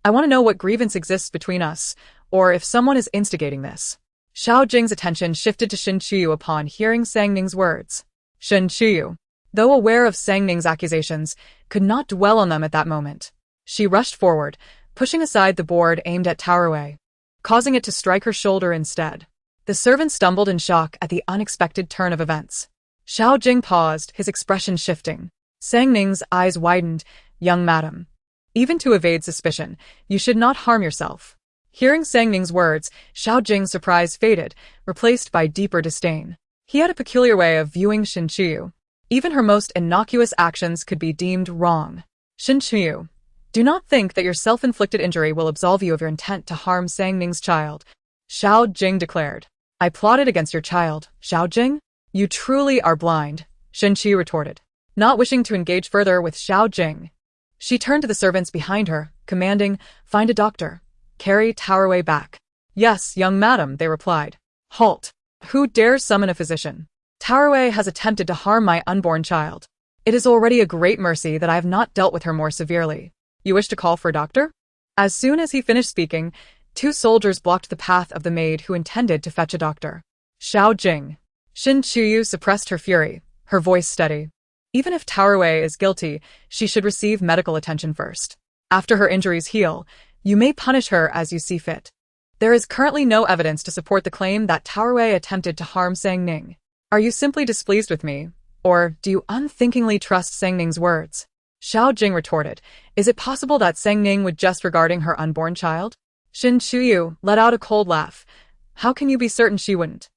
I want to know what grievance exists between us, or if someone is instigating this." Xiao Jing's attention shifted to Shen Qiyu upon hearing Sang Ning's words. Shen Qiyu, though aware of Sang Ning's accusations, could not dwell on them at that moment. She rushed forward, pushing aside the board aimed at Tao Rui, causing it to strike her shoulder instead. The servant stumbled in shock at the unexpected turn of events. Xiao Jing paused, his expression shifting. Sang Ning's eyes widened. "Young madam, even to evade suspicion, you should not harm yourself." Hearing Sang Ning's words, Xiao Jing's surprise faded, replaced by deeper disdain. He had a peculiar way of viewing Shen Qiyu. Even her most innocuous actions could be deemed wrong. "Shen Qiyu, do not think that your self-inflicted injury will absolve you of your intent to harm Sang Ning's child," Xiao Jing declared. "I plotted against your child, Xiao Jing? You truly are blind," Shen Qiyu retorted. Not wishing to engage further with Xiao Jing, she turned to the servants behind her, commanding, "Find a doctor. Carry Tao Rui back." "Yes, young madam," they replied. "Halt! Who dares summon a physician? Tao Rui has attempted to harm my unborn child. It is already a great mercy that I have not dealt with her more severely. You wish to call for a doctor?" As soon as he finished speaking, 2 soldiers blocked the path of the maid who intended to fetch a doctor. "Xiao Jing." Shen Qiyu suppressed her fury, her voice steady. "Even if Tao Rui is guilty, she should receive medical attention first. After her injuries heal, you may punish her as you see fit. There is currently no evidence to support the claim that Tao Rui attempted to harm Sang Ning. Are you simply displeased with me, or do you unthinkingly trust Sang Ning's words?" Xiao Jing retorted. "Is it possible that Sang Ning would just regarding her unborn child?" Shen Qiyu let out a cold laugh. "How can you be certain she wouldn't?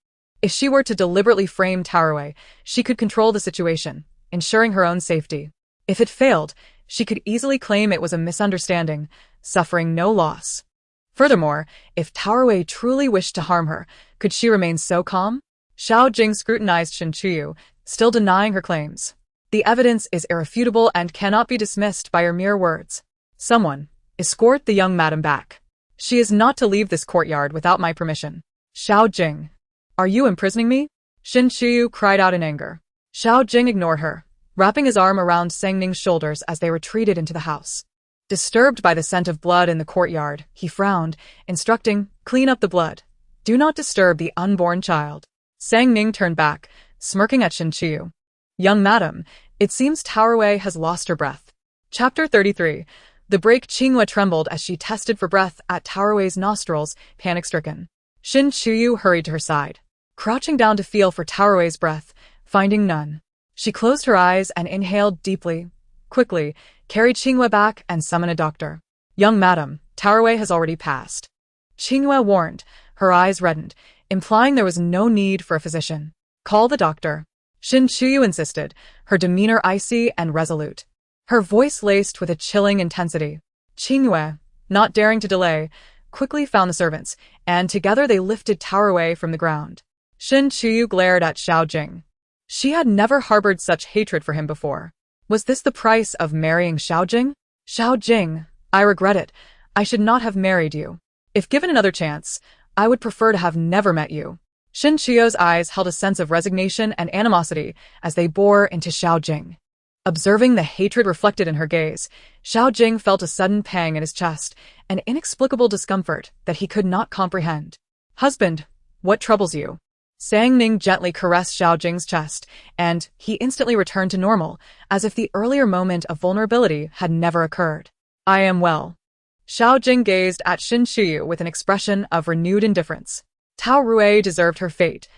If she were to deliberately frame Tao Rui, she could control the situation, ensuring her own safety. If it failed, she could easily claim it was a misunderstanding, suffering no loss. Furthermore, if Tao Rui truly wished to harm her, could she remain so calm?" Xiao Jing scrutinized Shen Qiyu, still denying her claims. "The evidence is irrefutable and cannot be dismissed by your mere words. Someone, escort the young madam back. She is not to leave this courtyard without my permission." "Xiao Jing, are you imprisoning me?" Shen Qiyu cried out in anger. Xiao Jing ignored her, wrapping his arm around Sang Ning's shoulders as they retreated into the house. Disturbed by the scent of blood in the courtyard, he frowned, instructing, "Clean up the blood. Do not disturb the unborn child." Sang Ning turned back, smirking at Shen Qiyu. "Young madam, it seems Tao Rui has lost her breath." Chapter 33. The break. Qinghua trembled as she tested for breath at Tao Rui's nostrils, panic-stricken. Shen Qiyu hurried to her side, crouching down to feel for Tao Rui's breath, finding none. She closed her eyes and inhaled deeply. Quickly, carried Qinghua back and summoned a doctor. "Young madam, Tao Rui has already passed." Qinghua warned, her eyes reddened, implying there was no need for a physician. "Call the doctor." Shen Qiyu insisted, her demeanor icy and resolute, her voice laced with a chilling intensity. Qinghua, not daring to delay, quickly found the servants, and together they lifted Tao Rui from the ground. Shen Qiyu glared at Xiao Jing. She had never harbored such hatred for him before. Was this the price of marrying Xiao Jing? "Xiao Jing, I regret it. I should not have married you. If given another chance, I would prefer to have never met you." Shen Qiu's eyes held a sense of resignation and animosity as they bore into Xiao Jing. Observing the hatred reflected in her gaze, Xiao Jing felt a sudden pang in his chest, an inexplicable discomfort that he could not comprehend. "Husband, what troubles you?" Sang Ning gently caressed Xiao Jing's chest, and he instantly returned to normal, as if the earlier moment of vulnerability had never occurred. "I am well." Xiao Jing gazed at Shen Qiyu with an expression of renewed indifference. "Tao Rui deserved her fate.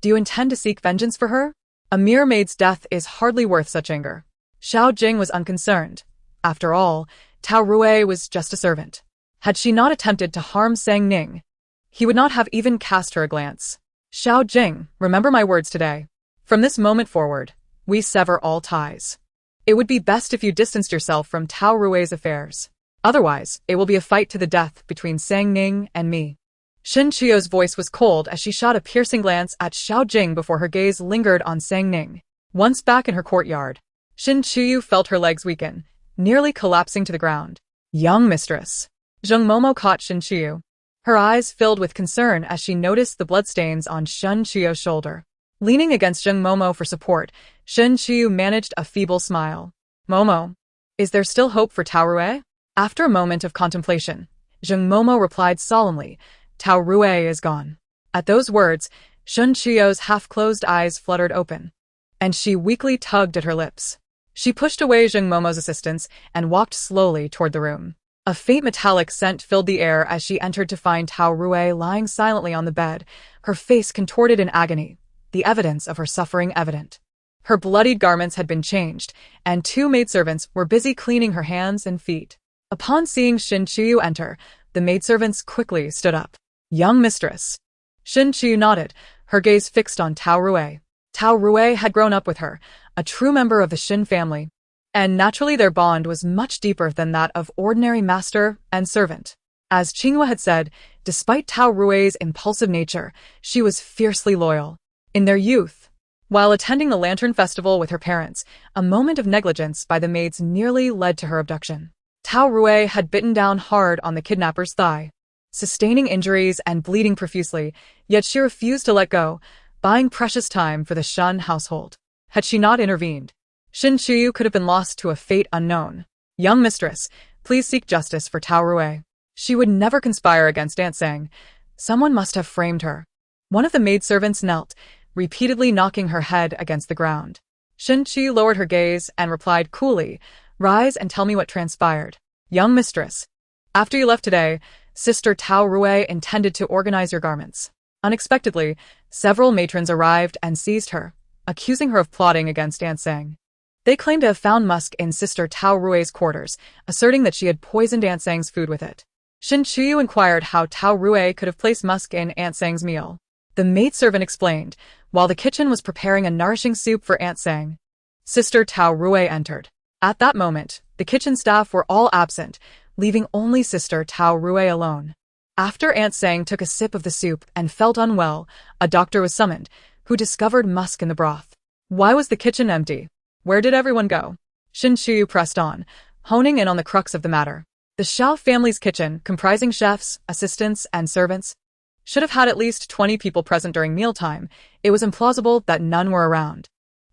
Do you intend to seek vengeance for her? A mere maid's death is hardly worth such anger." Xiao Jing was unconcerned. After all, Tao Rui was just a servant. Had she not attempted to harm Sang Ning, he would not have even cast her a glance. "Xiao Jing, remember my words today. From this moment forward, we sever all ties. It would be best if you distanced yourself from Tao Rui's affairs. Otherwise, it will be a fight to the death between Sang Ning and me." Shen Qiu's voice was cold as she shot a piercing glance at Xiao Jing before her gaze lingered on Sang Ning. Once back in her courtyard, Shin Chuyu felt her legs weaken, nearly collapsing to the ground. Young mistress. Zheng Momo caught Shin Chuyu. Her eyes filled with concern as she noticed the bloodstains on Shin Chuyu's shoulder. Leaning against Zheng Momo for support, Shin Chuyu managed a feeble smile. Momo, is there still hope for Tao Rui? After a moment of contemplation, Zheng Momo replied solemnly, Tao Rui is gone. At those words, Shin Chuyu's half-closed eyes fluttered open, and she weakly tugged at her lips. She pushed away Zheng Momo's assistance and walked slowly toward the room. A faint metallic scent filled the air as she entered to find Tao Rui lying silently on the bed, her face contorted in agony, the evidence of her suffering evident. Her bloodied garments had been changed, and two maidservants were busy cleaning her hands and feet. Upon seeing Shin Chuyu enter, the maidservants quickly stood up. Young mistress. Shin Chuyu nodded, her gaze fixed on Tao Rui. Tao Rui had grown up with her, a true member of the Shin family, and naturally their bond was much deeper than that of ordinary master and servant. As Qinghua had said, despite Tao Rui's impulsive nature, she was fiercely loyal. In their youth, while attending the Lantern Festival with her parents, a moment of negligence by the maids nearly led to her abduction. Tao Rui had bitten down hard on the kidnapper's thigh, sustaining injuries and bleeding profusely, yet she refused to let go, buying precious time for the Shun household. Had she not intervened, Shin Chuyu could have been lost to a fate unknown. Young mistress, please seek justice for Tao Rui. She would never conspire against Aunt Sang. Someone must have framed her. One of the maidservants knelt, repeatedly knocking her head against the ground. Shin Chuyu lowered her gaze and replied coolly, Rise and tell me what transpired. Young mistress, after you left today, Sister Tao Rui intended to organize your garments. Unexpectedly, several matrons arrived and seized her, accusing her of plotting against Aunt Sang. They claimed to have found musk in Sister Tao Rui's quarters, asserting that she had poisoned Aunt Sang's food with it. Shin Chuyu inquired how Tao Rui could have placed musk in Aunt Sang's meal. The maidservant explained, while the kitchen was preparing a nourishing soup for Aunt Sang. Sister Tao Rui entered. At that moment, the kitchen staff were all absent, leaving only Sister Tao Rui alone. After Aunt Sang took a sip of the soup and felt unwell, a doctor was summoned, who discovered musk in the broth. Why was the kitchen empty? Where did everyone go? Shin Chuyu pressed on, honing in on the crux of the matter. The Xiao family's kitchen, comprising chefs, assistants, and servants, should have had at least 20 people present during mealtime. It was implausible that none were around.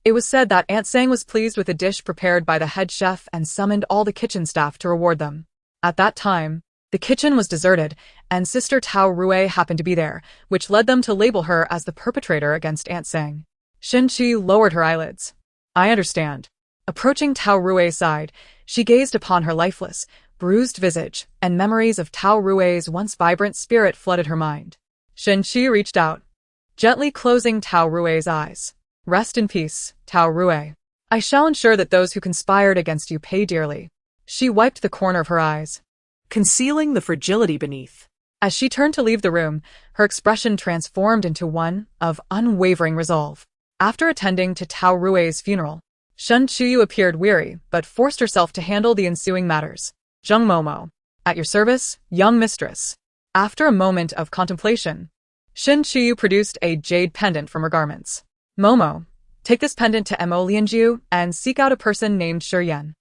It was said that Aunt Sang was pleased with the dish prepared by the head chef and summoned all the kitchen staff to reward them. At that time, the kitchen was deserted, and Sister Tao Rui happened to be there, which led them to label her as the perpetrator against Aunt Sang. Shin Chuyu lowered her eyelids. I understand. Approaching Tao Rui's side, she gazed upon her lifeless, bruised visage, and memories of Tao Rui's once vibrant spirit flooded her mind. Shin Chuyu reached out, gently closing Tao Rui's eyes. Rest in peace, Tao Rui. I shall ensure that those who conspired against you pay dearly. She wiped the corner of her eyes, concealing the fragility beneath. As she turned to leave the room, her expression transformed into one of unwavering resolve. After attending to Tao Rui's funeral, Shin Chuyu appeared weary, but forced herself to handle the ensuing matters. Zheng Momo. At your service, young mistress. After a moment of contemplation, Shin Chuyu produced a jade pendant from her garments. Momo, take this pendant to Mo Lianju and seek out a person named Shiryan.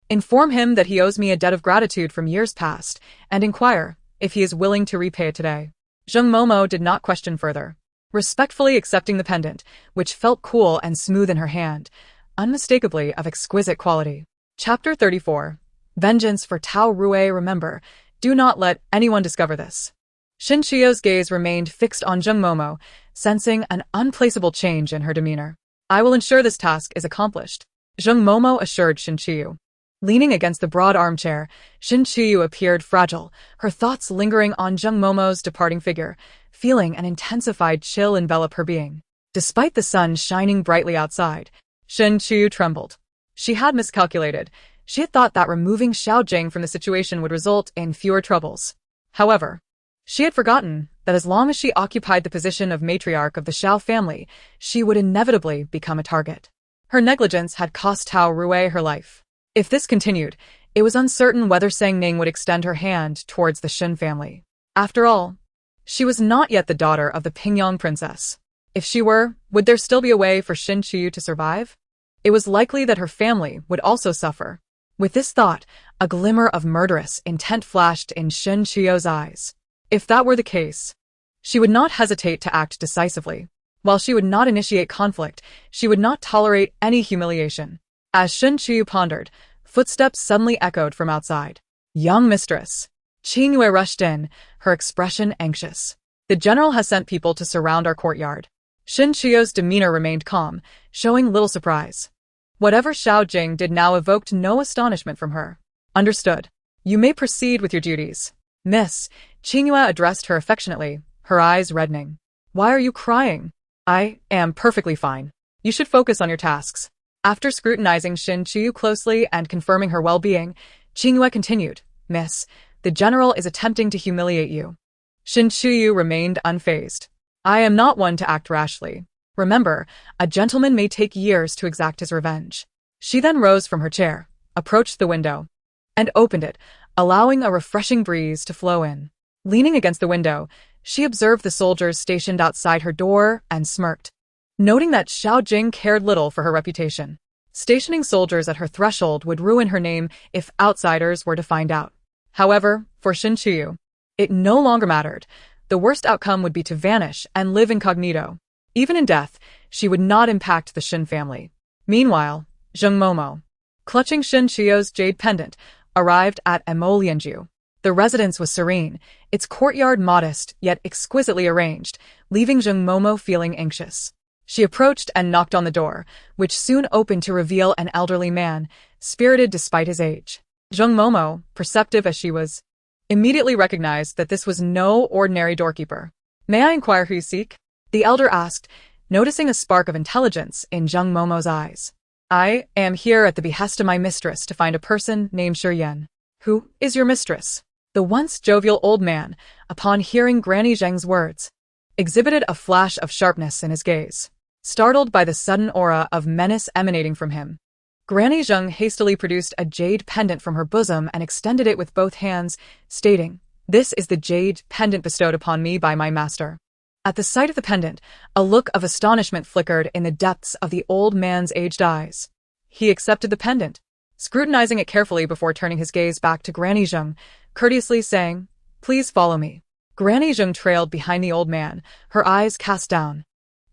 Inform him that he owes me a debt of gratitude from years past, and inquire if he is willing to repay it today. Zheng Momo did not question further, respectfully accepting the pendant, which felt cool and smooth in her hand, unmistakably of exquisite quality. Chapter 34. Vengeance for Tao Rui. Remember, do not let anyone discover this. Shin Chiyu's gaze remained fixed on Zheng Momo, sensing an unplaceable change in her demeanor. I will ensure this task is accomplished, Zheng Momo assured Shin Chiyu. Leaning against the broad armchair, Shin Chiyu appeared fragile, her thoughts lingering on Zheng Momo's departing figure, feeling an intensified chill envelop her being. Despite the sun shining brightly outside, Shin Chiyu trembled. She had miscalculated. She had thought that removing Xiao Jing from the situation would result in fewer troubles. However, she had forgotten that as long as she occupied the position of matriarch of the Xiao family, she would inevitably become a target. Her negligence had cost Tao Rui her life. If this continued, it was uncertain whether Sang Ning would extend her hand towards the Shin family. After all, she was not yet the daughter of the Pingyang princess. If she were, would there still be a way for Shin Chiyu to survive? It was likely that her family would also suffer. With this thought, a glimmer of murderous intent flashed in Shen Qiu's eyes. If that were the case, she would not hesitate to act decisively. While she would not initiate conflict, she would not tolerate any humiliation. As Shen Qiu pondered, footsteps suddenly echoed from outside. Young mistress. Qingyue rushed in, her expression anxious. The general has sent people to surround our courtyard. Shen Qiu's demeanor remained calm, showing little surprise. Whatever Xiao Jing did now evoked no astonishment from her. Understood. You may proceed with your duties. Miss, Qingyue addressed her affectionately, her eyes reddening. Why are you crying? I am perfectly fine. You should focus on your tasks. After scrutinizing Shen Qiu closely and confirming her well-being, Qingyue continued, Miss, the general is attempting to humiliate you. Shen Qiu remained unfazed. I am not one to act rashly. Remember, a gentleman may take years to exact his revenge. She then rose from her chair, approached the window, and opened it, allowing a refreshing breeze to flow in. Leaning against the window, she observed the soldiers stationed outside her door and smirked, noting that Xiao Jing cared little for her reputation. Stationing soldiers at her threshold would ruin her name if outsiders were to find out. However, for Shen Qiu, it no longer mattered. The worst outcome would be to vanish and live incognito. Even in death, she would not impact the Shen family. Meanwhile, Zheng Momo, clutching Shen Qiu's jade pendant, arrived at Emolianju. The residence was serene, its courtyard modest yet exquisitely arranged, leaving Zheng Momo feeling anxious. She approached and knocked on the door, which soon opened to reveal an elderly man, spirited despite his age. Zheng Momo, perceptive as she was, immediately recognized that this was no ordinary doorkeeper. May I inquire who you seek? The elder asked, noticing a spark of intelligence in Zheng Momo's eyes. I am here at the behest of my mistress to find a person named Shiyan. Who is your mistress? The once jovial old man, upon hearing Granny Zheng's words, exhibited a flash of sharpness in his gaze. Startled by the sudden aura of menace emanating from him, Granny Zheng hastily produced a jade pendant from her bosom and extended it with both hands, stating, This is the jade pendant bestowed upon me by my master. At the sight of the pendant, a look of astonishment flickered in the depths of the old man's aged eyes. He accepted the pendant, scrutinizing it carefully before turning his gaze back to Granny Zheng, courteously saying, Please follow me. Granny Zheng trailed behind the old man, her eyes cast down,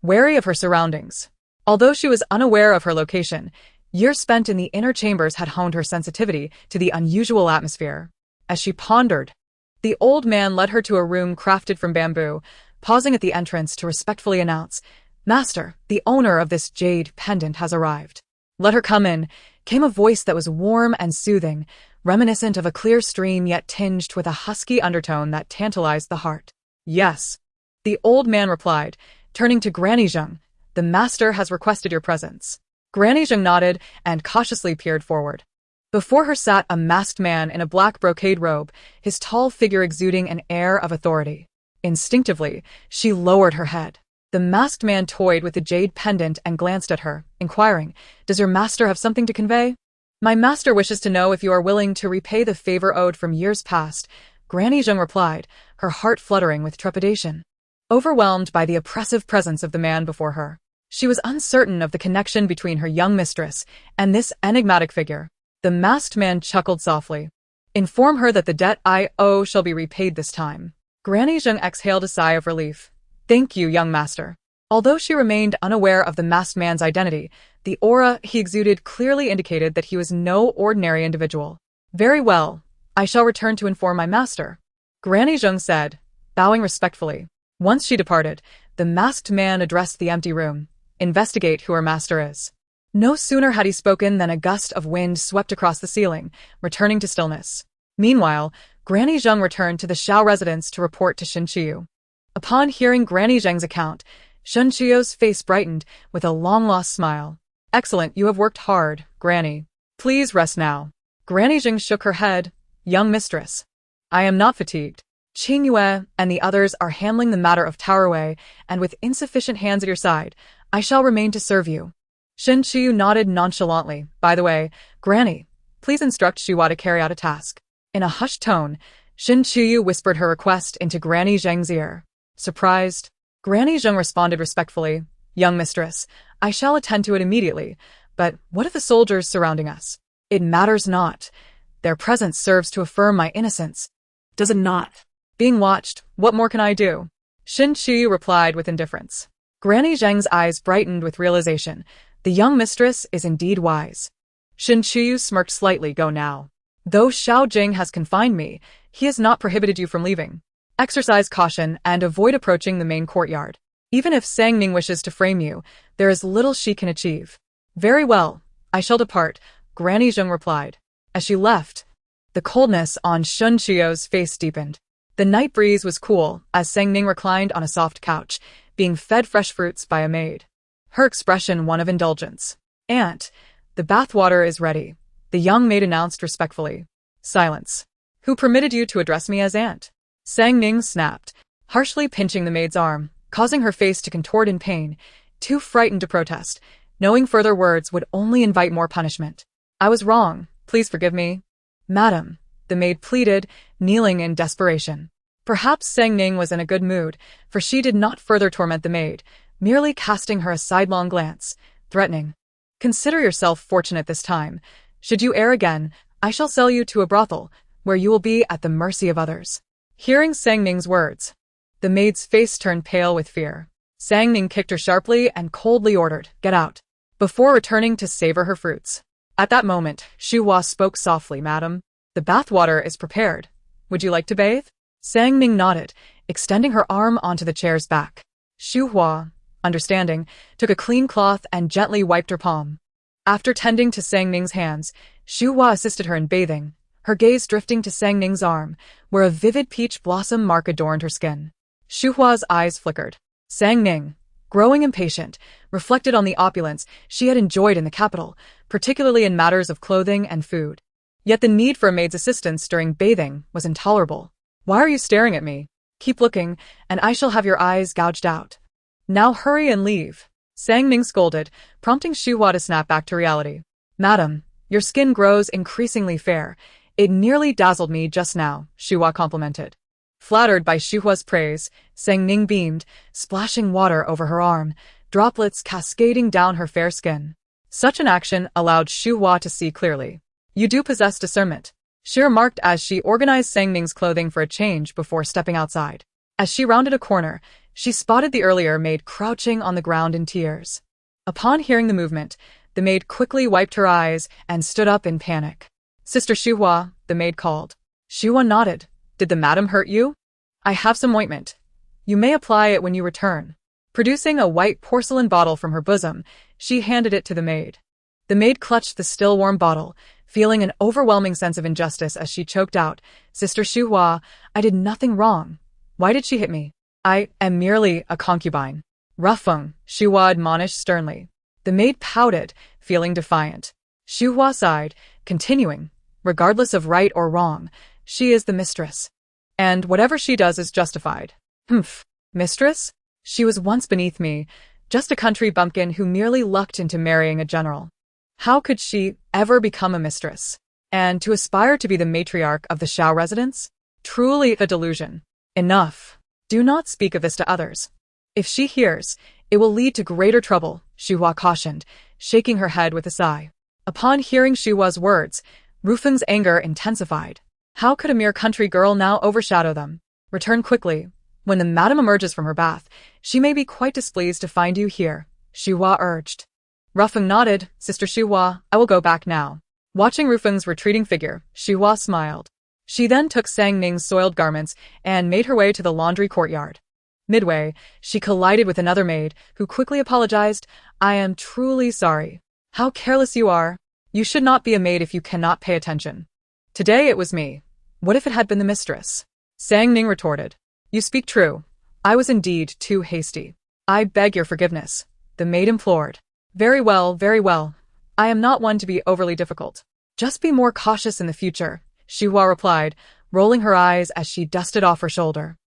wary of her surroundings. Although she was unaware of her location, years spent in the inner chambers had honed her sensitivity to the unusual atmosphere. As she pondered, the old man led her to a room crafted from bamboo, pausing at the entrance to respectfully announce, Master, the owner of this jade pendant has arrived. Let her come in, came a voice that was warm and soothing, reminiscent of a clear stream yet tinged with a husky undertone that tantalized the heart. Yes, the old man replied, turning to Granny Zheng, the master has requested your presence. Granny Zheng nodded and cautiously peered forward. Before her sat a masked man in a black brocade robe, his tall figure exuding an air of authority. Instinctively, she lowered her head. The masked man toyed with the jade pendant and glanced at her, inquiring, Does your master have something to convey? My master wishes to know if you are willing to repay the favor owed from years past, Granny Zheng replied, her heart fluttering with trepidation. Overwhelmed by the oppressive presence of the man before her, she was uncertain of the connection between her young mistress and this enigmatic figure. The masked man chuckled softly. Inform her that the debt I owe shall be repaid this time. Granny Zheng exhaled a sigh of relief. Thank you, young master. Although she remained unaware of the masked man's identity, the aura he exuded clearly indicated that he was no ordinary individual. Very well, I shall return to inform my master, Granny Zheng said, bowing respectfully. Once she departed, the masked man addressed the empty room. Investigate who her master is. No sooner had he spoken than a gust of wind swept across the ceiling, returning to stillness. Meanwhile, Granny Zheng returned to the Xiao residence to report to Shen Qiu. Upon hearing Granny Zheng's account, Shen Qiu's face brightened with a long-lost smile. Excellent, you have worked hard, Granny. Please rest now. Granny Zheng shook her head. Young mistress, I am not fatigued. Qingyue and the others are handling the matter of Towerway, and with insufficient hands at your side, I shall remain to serve you. Shen Qiu nodded nonchalantly. By the way, Granny, please instruct Xiwa to carry out a task. In a hushed tone, Shen Qiu whispered her request into Granny Zheng's ear. Surprised, Granny Zheng responded respectfully, Young mistress, I shall attend to it immediately, But what of the soldiers surrounding us? It matters not. Their presence serves to affirm my innocence. Does it not? Being watched, what more can I do? Shin Qiyu replied with indifference. Granny Zheng's eyes brightened with realization. The young mistress is indeed wise. Shin Qiyu smirked slightly. Go now. Though Xiao Jing has confined me, he has not prohibited you from leaving. Exercise caution and avoid approaching the main courtyard. Even if Sang Ning wishes to frame you, there is little she can achieve. Very well, I shall depart, Granny Zheng replied. As she left, the coldness on Shin Qiyu's face deepened. The night breeze was cool as Sang Ning reclined on a soft couch, being fed fresh fruits by a maid. Her expression one of indulgence. Aunt, the bathwater is ready, the young maid announced respectfully. Silence. Who permitted you to address me as aunt? Sang Ning snapped, harshly pinching the maid's arm, causing her face to contort in pain, too frightened to protest, knowing further words would only invite more punishment. I was wrong, please forgive me. Madam, the maid pleaded, kneeling in desperation. Perhaps Sang Ning was in a good mood, for she did not further torment the maid, merely casting her a sidelong glance, threatening. Consider yourself fortunate this time. Should you err again, I shall sell you to a brothel, where you will be at the mercy of others. Hearing Sang Ning's words, the maid's face turned pale with fear. Sang Ning kicked her sharply and coldly ordered, "Get out," before returning to savor her fruits. At that moment, Xu Hua spoke softly, "Madam, the bathwater is prepared. Would you like to bathe?" Sang Ning nodded, extending her arm onto the chair's back. Xu Hua, understanding, took a clean cloth and gently wiped her palm. After tending to Sang Ning's hands, Xu Hua assisted her in bathing, her gaze drifting to Sang Ning's arm, where a vivid peach blossom mark adorned her skin. Xu Hua's eyes flickered. Sang Ning, growing impatient, reflected on the opulence she had enjoyed in the capital, particularly in matters of clothing and food. Yet the need for a maid's assistance during bathing was intolerable. "Why are you staring at me? Keep looking, and I shall have your eyes gouged out. Now hurry and leave," Sang Ning scolded, prompting Xu Hua to snap back to reality. "Madam, your skin grows increasingly fair. It nearly dazzled me just now," Xu Hua complimented. Flattered by Xu Hua's praise, Sang Ning beamed, splashing water over her arm, droplets cascading down her fair skin. Such an action allowed Xu Hua to see clearly. "You do possess discernment," she remarked as she organized Sang Ning's clothing for a change before stepping outside. As she rounded a corner, she spotted the earlier maid crouching on the ground in tears. Upon hearing the movement, the maid quickly wiped her eyes and stood up in panic. "Sister Xu Hua," the maid called. Xu Hua nodded. "Did the madam hurt you? I have some ointment. You may apply it when you return." Producing a white porcelain bottle from her bosom, she handed it to the maid. The maid clutched the still warm bottle, feeling an overwhelming sense of injustice as she choked out, "Sister Xu Hua, I did nothing wrong. Why did she hit me? I am merely a concubine." "Rufeng," Xu Hua admonished sternly. The maid pouted, feeling defiant. Xu Hua sighed, continuing, "Regardless of right or wrong, she is the mistress. And whatever she does is justified." "Humph, mistress? She was once beneath me, just a country bumpkin who merely lucked into marrying a general. How could she ever become a mistress? And to aspire to be the matriarch of the Shao residence? Truly a delusion. Enough. Do not speak of this to others. If she hears, it will lead to greater trouble," Xu Hua cautioned, shaking her head with a sigh. Upon hearing Xu Hua's words, Rufeng's anger intensified. How could a mere country girl now overshadow them? "Return quickly. When the madam emerges from her bath, she may be quite displeased to find you here," Xu Hua urged. Rufeng nodded. "Sister Xu Hua, I will go back now." Watching Rufeng's retreating figure, Xu Hua smiled. She then took Sang Ning's soiled garments and made her way to the laundry courtyard. Midway, she collided with another maid, who quickly apologized. "I am truly sorry. How careless you are. You should not be a maid if you cannot pay attention. Today it was me. What if it had been the mistress?" Sang Ning retorted. "You speak true. I was indeed too hasty. I beg your forgiveness," the maid implored. Very well, very well. I am not one to be overly difficult. Just be more cautious in the future," Xu Hua replied, rolling her eyes as she dusted off her shoulder.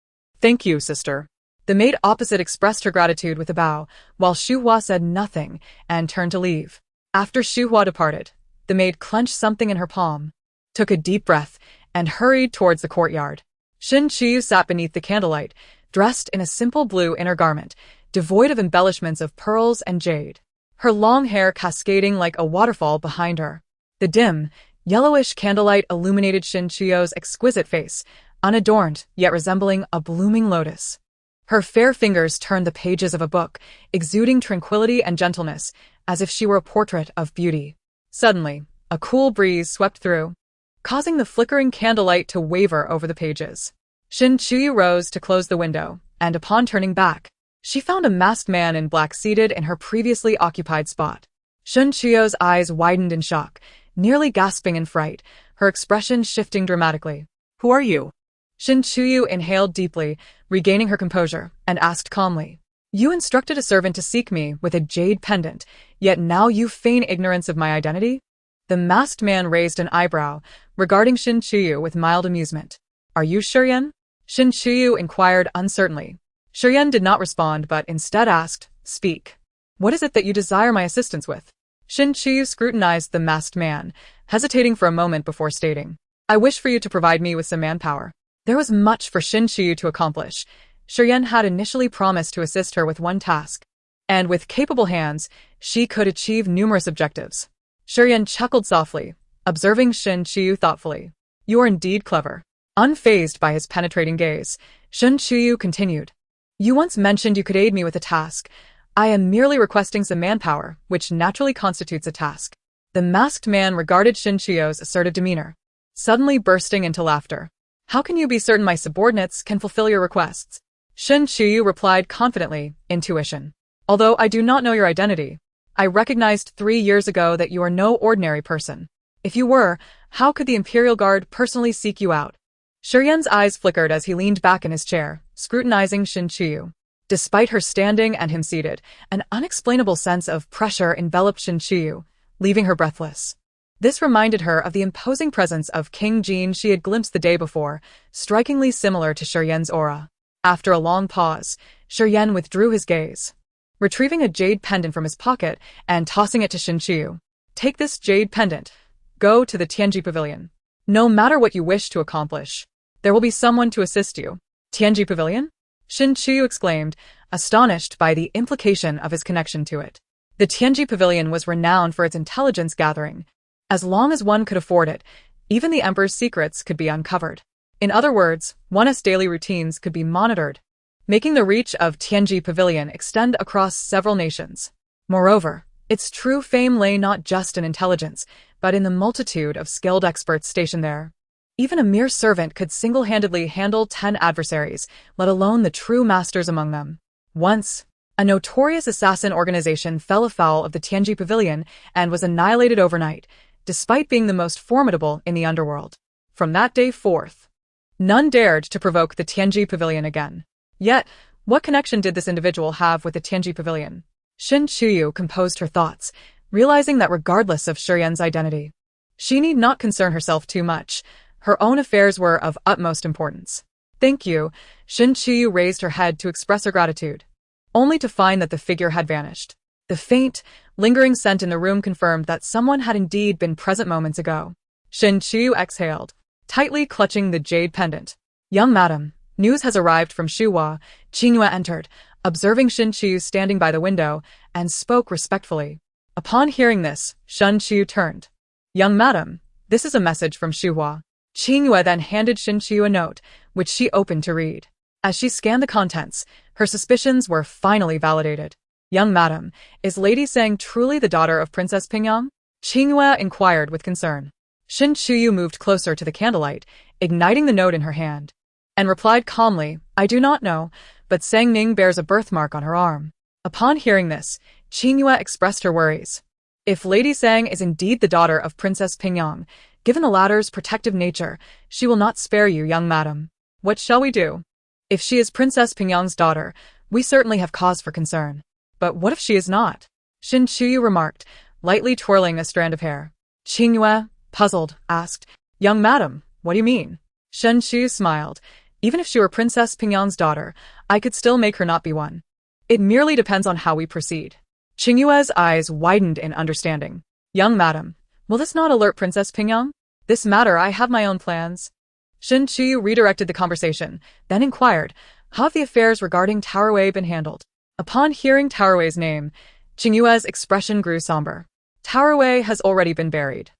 "Thank you, sister." The maid opposite expressed her gratitude with a bow, while Xu Hua said nothing and turned to leave. After Xu Hua departed, the maid clenched something in her palm, took a deep breath, and hurried towards the courtyard. Shin Qiyu sat beneath the candlelight, dressed in a simple blue inner garment, devoid of embellishments of pearls and jade. her long hair cascading like a waterfall behind her. The dim, yellowish candlelight illuminated Shin Chuyo's exquisite face, unadorned yet resembling a blooming lotus. Her fair fingers turned the pages of a book, exuding tranquility and gentleness, as if she were a portrait of beauty. Suddenly, a cool breeze swept through, causing the flickering candlelight to waver over the pages. Shin Chuyu rose to close the window, and upon turning back, she found a masked man in black seated in her previously occupied spot. Shin Chuyo's eyes widened in shock, nearly gasping in fright, her expression shifting dramatically. Who are you? Shin Chuyu inhaled deeply, regaining her composure, and asked calmly. You instructed a servant to seek me with a jade pendant, yet now you feign ignorance of my identity? The masked man raised an eyebrow, regarding Shin Chuyu with mild amusement. Are you Shuryen? Shin Chuyu inquired uncertainly. Shuryen did not respond but instead asked, Speak. What is it that you desire my assistance with? Shin Chuyu scrutinized the masked man, hesitating for a moment before stating. I wish for you to provide me with some manpower. There was much for Shin Chuyu to accomplish. Shuryen had initially promised to assist her with one task, and with capable hands, she could achieve numerous objectives. Shuryen chuckled softly, observing Shin Chuyu thoughtfully. You are indeed clever. Unfazed by his penetrating gaze, Shin Chuyu continued. You once mentioned you could aid me with a task. I am merely requesting some manpower, which naturally constitutes a task. The masked man regarded Shin Chuyu's assertive demeanor, suddenly bursting into laughter. How can you be certain my subordinates can fulfill your requests? Shin Chuyu replied confidently, intuition. Although I do not know your identity, I recognized 3 years ago that you are no ordinary person. If you were, how could the Imperial Guard personally seek you out? Shuryen's eyes flickered as he leaned back in his chair, scrutinizing Shin Chuyu. Despite her standing and him seated, an unexplainable sense of pressure enveloped Shin Chuyu, leaving her breathless. This reminded her of the imposing presence of King Jin she had glimpsed the day before, strikingly similar to Shuryen's aura. After a long pause, Shuryen withdrew his gaze, retrieving a jade pendant from his pocket and tossing it to Shin Chuyu. Take this jade pendant. Go to the Tianji Pavilion. No matter what you wish to accomplish, there will be someone to assist you. Tianji Pavilion? Shin Chuyu exclaimed, astonished by the implication of his connection to it. The Tianji Pavilion was renowned for its intelligence gathering. As long as one could afford it, even the Emperor's secrets could be uncovered. In other words, one's daily routines could be monitored, making the reach of Tianji Pavilion extend across several nations. Moreover, its true fame lay not just in intelligence, but in the multitude of skilled experts stationed there. Even a mere servant could single-handedly handle 10 adversaries, let alone the true masters among them. Once, a notorious assassin organization fell afoul of the Tianji Pavilion and was annihilated overnight, despite being the most formidable in the underworld. From that day forth, none dared to provoke the Tianji Pavilion again. Yet, what connection did this individual have with the Tianji Pavilion? Shin Chuyu composed her thoughts, realizing that regardless of Shuryen's identity, she need not concern herself too much. Her own affairs were of utmost importance. Thank you. Shin Chuyu raised her head to express her gratitude, only to find that the figure had vanished. The faint, lingering scent in the room confirmed that someone had indeed been present moments ago. Shin Chuyu exhaled, tightly clutching the jade pendant. Young madam, news has arrived from Shuhua. Qingyue entered, observing Shin Chuyu standing by the window, and spoke respectfully. Upon hearing this, Shin Chuyu turned. Young madam, this is a message from Shuhua. Qingyue then handed Shin Chuyu a note, which she opened to read. As she scanned the contents, her suspicions were finally validated. Young madam, is Lady Sang truly the daughter of Princess Pingyang? Qingyue inquired with concern. Shin Chuyu moved closer to the candlelight, igniting the note in her hand, and replied calmly, I do not know, but Sang Ning bears a birthmark on her arm. Upon hearing this, Qingyue expressed her worries. If Lady Sang is indeed the daughter of Princess Pingyang, given the latter's protective nature, she will not spare you, young madam. What shall we do? If she is Princess Pingyang's daughter, we certainly have cause for concern. But what if she is not? Shin Chuyu remarked, lightly twirling a strand of hair. Qingyue, puzzled, asked, Young madam, what do you mean? Shin Chuyu smiled. Even if she were Princess Pingyang's daughter, I could still make her not be one. It merely depends on how we proceed. Qingyue's eyes widened in understanding. Young madam, will this not alert Princess Pingyang? This matter I have my own plans. Shin Chuyu redirected the conversation, then inquired, how have the affairs regarding Towerway been handled? Upon hearing Towerway's name, Qingyue's expression grew somber. Tarawei has already been buried.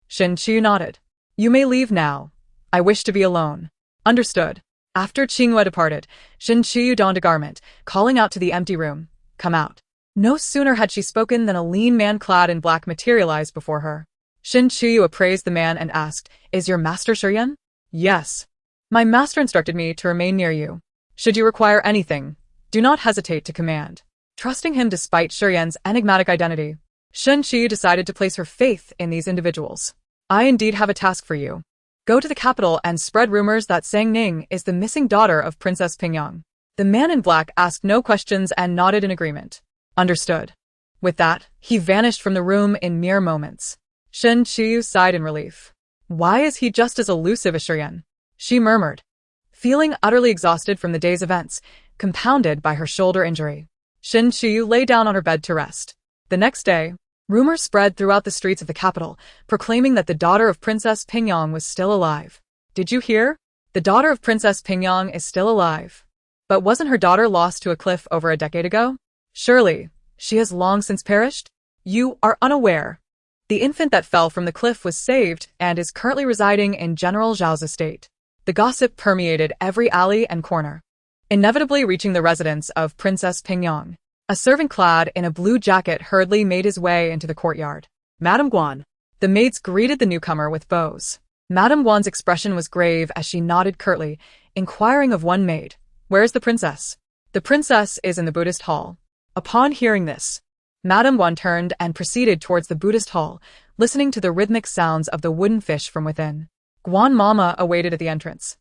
Shen Qiyu nodded. You may leave now. I wish to be alone. Understood. After Qingyue departed, Shen Qiyu donned a garment, calling out to the empty room, come out. No sooner had she spoken than a lean man clad in black materialized before her. Shen Qiyu appraised the man and asked, Is your master Shiryan? Yes. My master instructed me to remain near you. Should you require anything, do not hesitate to command. Trusting him despite Shiryan's enigmatic identity, Shen Qiyu decided to place her faith in these individuals. I indeed have a task for you. Go to the capital and spread rumors that Sang Ning is the missing daughter of Princess Pingyang. The man in black asked no questions and nodded in agreement. Understood. With that, he vanished from the room in mere moments. Shen Qiyu sighed in relief. Why is he just as elusive as Shiryan? She murmured, feeling utterly exhausted from the day's events, compounded by her shoulder injury. Shen Qiyu lay down on her bed to rest. The next day, rumors spread throughout the streets of the capital, proclaiming that the daughter of Princess Pingyang was still alive. Did you hear? The daughter of Princess Pingyang is still alive. But wasn't her daughter lost to a cliff over a decade ago? Surely, she has long since perished? You are unaware. The infant that fell from the cliff was saved and is currently residing in General Zhao's estate. The gossip permeated every alley and corner, inevitably reaching the residence of Princess Pingyang. A servant clad in a blue jacket hurriedly made his way into the courtyard. Madame Guan. The maids greeted the newcomer with bows. Madame Guan's expression was grave as she nodded curtly, inquiring of one maid, Where is the princess? The princess is in the Buddhist hall. Upon hearing this, Madame Guan turned and proceeded towards the Buddhist hall, listening to the rhythmic sounds of the wooden fish from within. Guan Mama awaited at the entrance,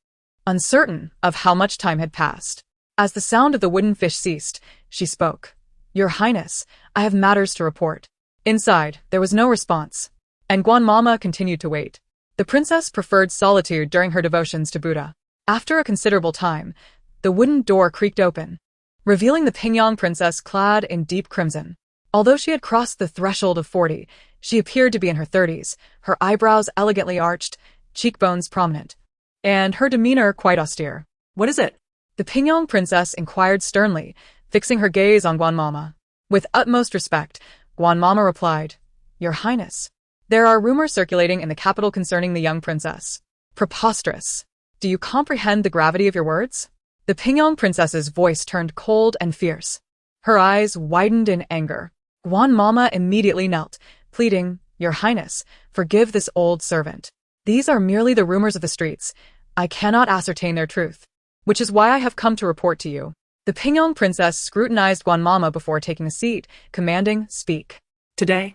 uncertain of how much time had passed. As the sound of the wooden fish ceased, she spoke. Your Highness, I have matters to report. Inside, there was no response, and Guan Mama continued to wait. The princess preferred solitude during her devotions to Buddha. After a considerable time, the wooden door creaked open, revealing the Pingyang princess clad in deep crimson. Although she had crossed the threshold of 40, she appeared to be in her 30s, her eyebrows elegantly arched, cheekbones prominent, and her demeanor quite austere. What is it? The Pingyang princess inquired sternly, fixing her gaze on Guan Mama. With utmost respect, Guan Mama replied, Your Highness, there are rumors circulating in the capital concerning the young princess. Preposterous. Do you comprehend the gravity of your words? The Pingyang princess's voice turned cold and fierce. Her eyes widened in anger. Guan Mama immediately knelt, pleading, Your Highness, forgive this old servant. These are merely the rumors of the streets. I cannot ascertain their truth, which is why I have come to report to you. The Pingyang princess scrutinized Guan Mama before taking a seat, commanding, Speak. Today,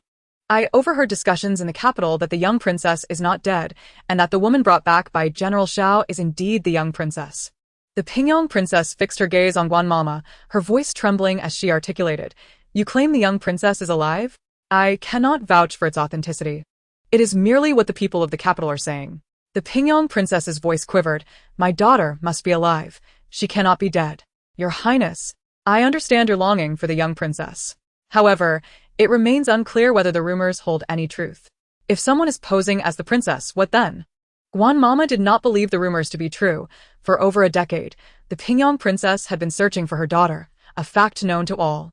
I overheard discussions in the capital that the young princess is not dead, and that the woman brought back by General Zhao is indeed the young princess. The Pingyang princess fixed her gaze on Guan Mama, her voice trembling as she articulated, You claim the young princess is alive? I cannot vouch for its authenticity. It is merely what the people of the capital are saying. The Pingyang princess's voice quivered. My daughter must be alive. She cannot be dead. Your Highness, I understand your longing for the young princess. However, it remains unclear whether the rumors hold any truth. If someone is posing as the princess, what then? Guan Mama did not believe the rumors to be true. For over a decade, the Pingyang princess had been searching for her daughter, a fact known to all.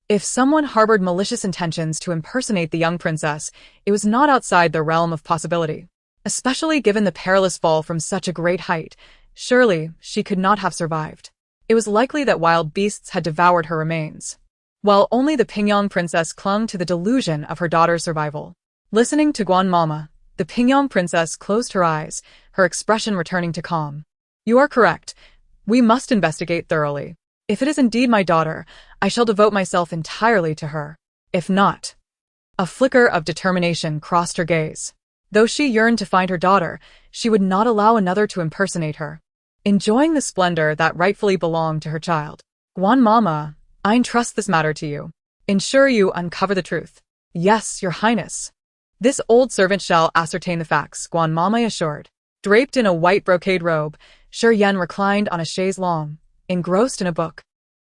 If someone harbored malicious intentions to impersonate the young princess, it was not outside the realm of possibility. Especially given the perilous fall from such a great height, surely she could not have survived. It was likely that wild beasts had devoured her remains, while only the Pingyang princess clung to the delusion of her daughter's survival. Listening to Guan Mama, the Pingyang princess closed her eyes, her expression returning to calm. You are correct. We must investigate thoroughly. If it is indeed my daughter, I shall devote myself entirely to her. If not... A flicker of determination crossed her gaze. Though she yearned to find her daughter, she would not allow another to impersonate her, enjoying the splendor that rightfully belonged to her child. Guan Mama, I entrust this matter to you. Ensure you uncover the truth. Yes, Your Highness. This old servant shall ascertain the facts, Guan Mama assured. Draped in a white brocade robe, Shiryan reclined on a chaise longue, engrossed in a book,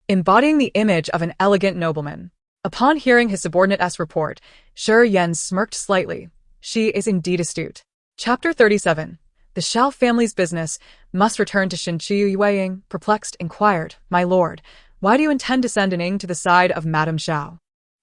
embodying the image of an elegant nobleman. Upon hearing his subordinate's report, Shiryan smirked slightly. She is indeed astute. Chapter 37. The Shao family's business must return to Shen Qiyu. Yueying, perplexed, inquired, My lord, why do you intend to send an Ing to the side of Madame Shao?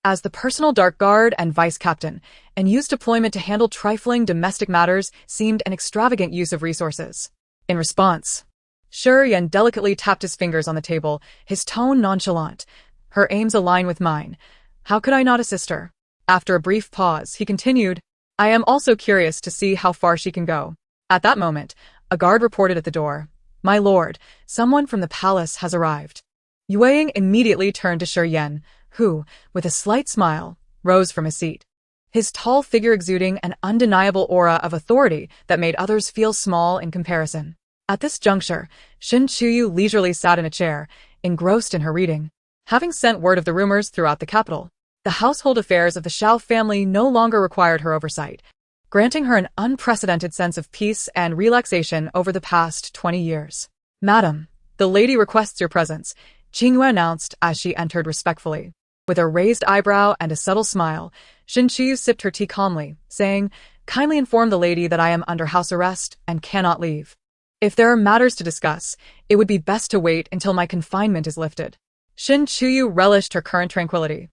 as the personal dark guard and vice captain, and used deployment to handle trifling domestic matters seemed an extravagant use of resources. In response, Shi Yan delicately tapped his fingers on the table, his tone nonchalant. Her aims align with mine. How could I not assist her? After a brief pause, he continued, I am also curious to see how far she can go. At that moment, a guard reported at the door. My lord, someone from the palace has arrived. Yue immediately turned to Shi Yan, who, with a slight smile, rose from his seat. His tall figure exuding an undeniable aura of authority that made others feel small in comparison. At this juncture, Shin Chuyu leisurely sat in a chair, engrossed in her reading. Having sent word of the rumors throughout the capital, the household affairs of the Shao family no longer required her oversight, granting her an unprecedented sense of peace and relaxation over the past 20 years. Madam, the lady requests your presence, Qingyue announced as she entered respectfully. With a raised eyebrow and a subtle smile, Shin Chuyu sipped her tea calmly, saying, Kindly inform the lady that I am under house arrest and cannot leave. If there are matters to discuss, it would be best to wait until my confinement is lifted. Shin Chuyu relished her current tranquility,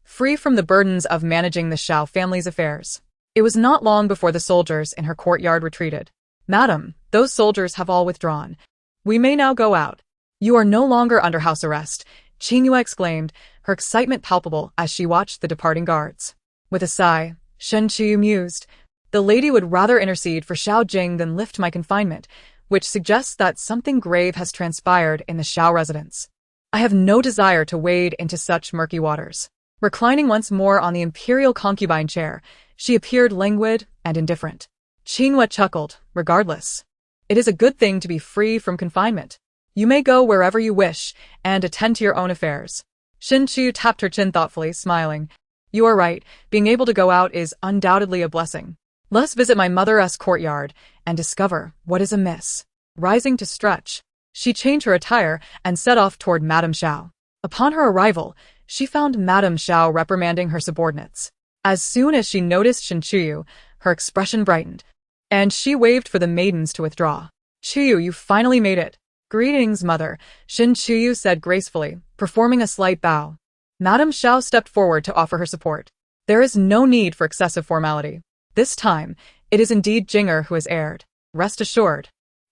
free from the burdens of managing the Shao family's affairs. It was not long before the soldiers in her courtyard retreated. Madam, those soldiers have all withdrawn. We may now go out. You are no longer under house arrest, Qingyue exclaimed, her excitement palpable as she watched the departing guards. With a sigh, Shin Chuyu mused, the lady would rather intercede for Shao Jing than lift my confinement, which suggests that something grave has transpired in the Shao residence. I have no desire to wade into such murky waters. Reclining once more on the imperial concubine chair, she appeared languid and indifferent. Qingyue chuckled, regardless. It is a good thing to be free from confinement. You may go wherever you wish and attend to your own affairs. Shin Chuyu tapped her chin thoughtfully, smiling. You are right, being able to go out is undoubtedly a blessing. Let us visit my mother's courtyard and discover what is amiss. Rising to stretch, she changed her attire and set off toward Madame Shao. Upon her arrival, she found Madame Shao reprimanding her subordinates. As soon as she noticed Shin Chuyu, her expression brightened, and she waved for the maidens to withdraw. Chuyu, you finally made it. Greetings, mother, Shin Chuyu said gracefully, performing a slight bow. Madame Shao stepped forward to offer her support. There is no need for excessive formality. This time, it is indeed Jinger who has erred. Rest assured.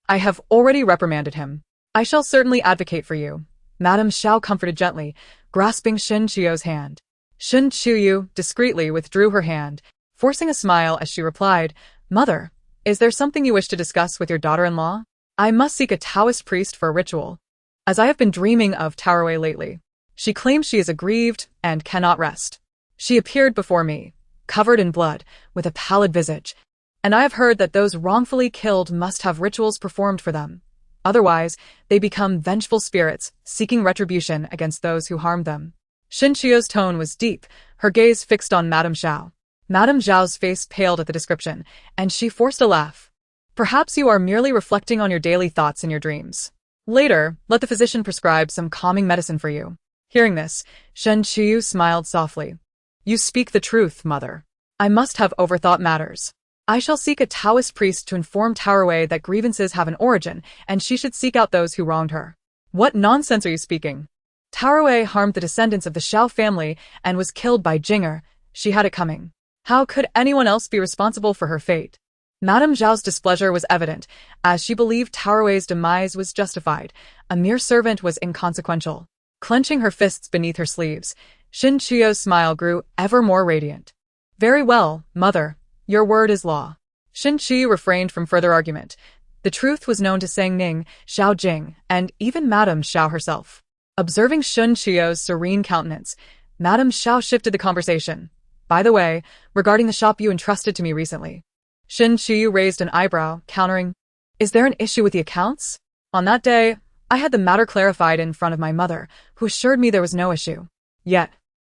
I have already reprimanded him. I shall certainly advocate for you. Madame Shao comforted gently, grasping Shin Chuyu's hand. Shin Chuyu discreetly withdrew her hand, forcing a smile as she replied, Mother, is there something you wish to discuss with your daughter-in-law? I must seek a Taoist priest for a ritual, as I have been dreaming of Tarawei lately. She claims she is aggrieved and cannot rest. She appeared before me, covered in blood, with a pallid visage, and I have heard that those wrongfully killed must have rituals performed for them. Otherwise, they become vengeful spirits, seeking retribution against those who harmed them. Shin Chuyu's tone was deep, her gaze fixed on Madame Shao. Madame Zhao's face paled at the description, and she forced a laugh. Perhaps you are merely reflecting on your daily thoughts in your dreams. Later, let the physician prescribe some calming medicine for you. Hearing this, Shin Chuyu smiled softly. You speak the truth, mother. I must have overthought matters. I shall seek a Taoist priest to inform Tarawei that grievances have an origin, and she should seek out those who wronged her. What nonsense are you speaking? Tarawei harmed the descendants of the Shao family and was killed by Jinger. She had it coming. How could anyone else be responsible for her fate? Madame Zhao's displeasure was evident, as she believed Tarawei's demise was justified. A mere servant was inconsequential. Clenching her fists beneath her sleeves, Shin Chuyu's smile grew ever more radiant. Very well, mother. Your word is law. Shin Chuyu refrained from further argument. The truth was known to Sang Ning, Shao Jing, and even Madame Shao herself. Observing Shin Chuyu's serene countenance, Madame Shao shifted the conversation. By the way, regarding the shop you entrusted to me recently. Shin Chuyu raised an eyebrow, countering, Is there an issue with the accounts? On that day, I had the matter clarified in front of my mother, who assured me there was no issue. Yet,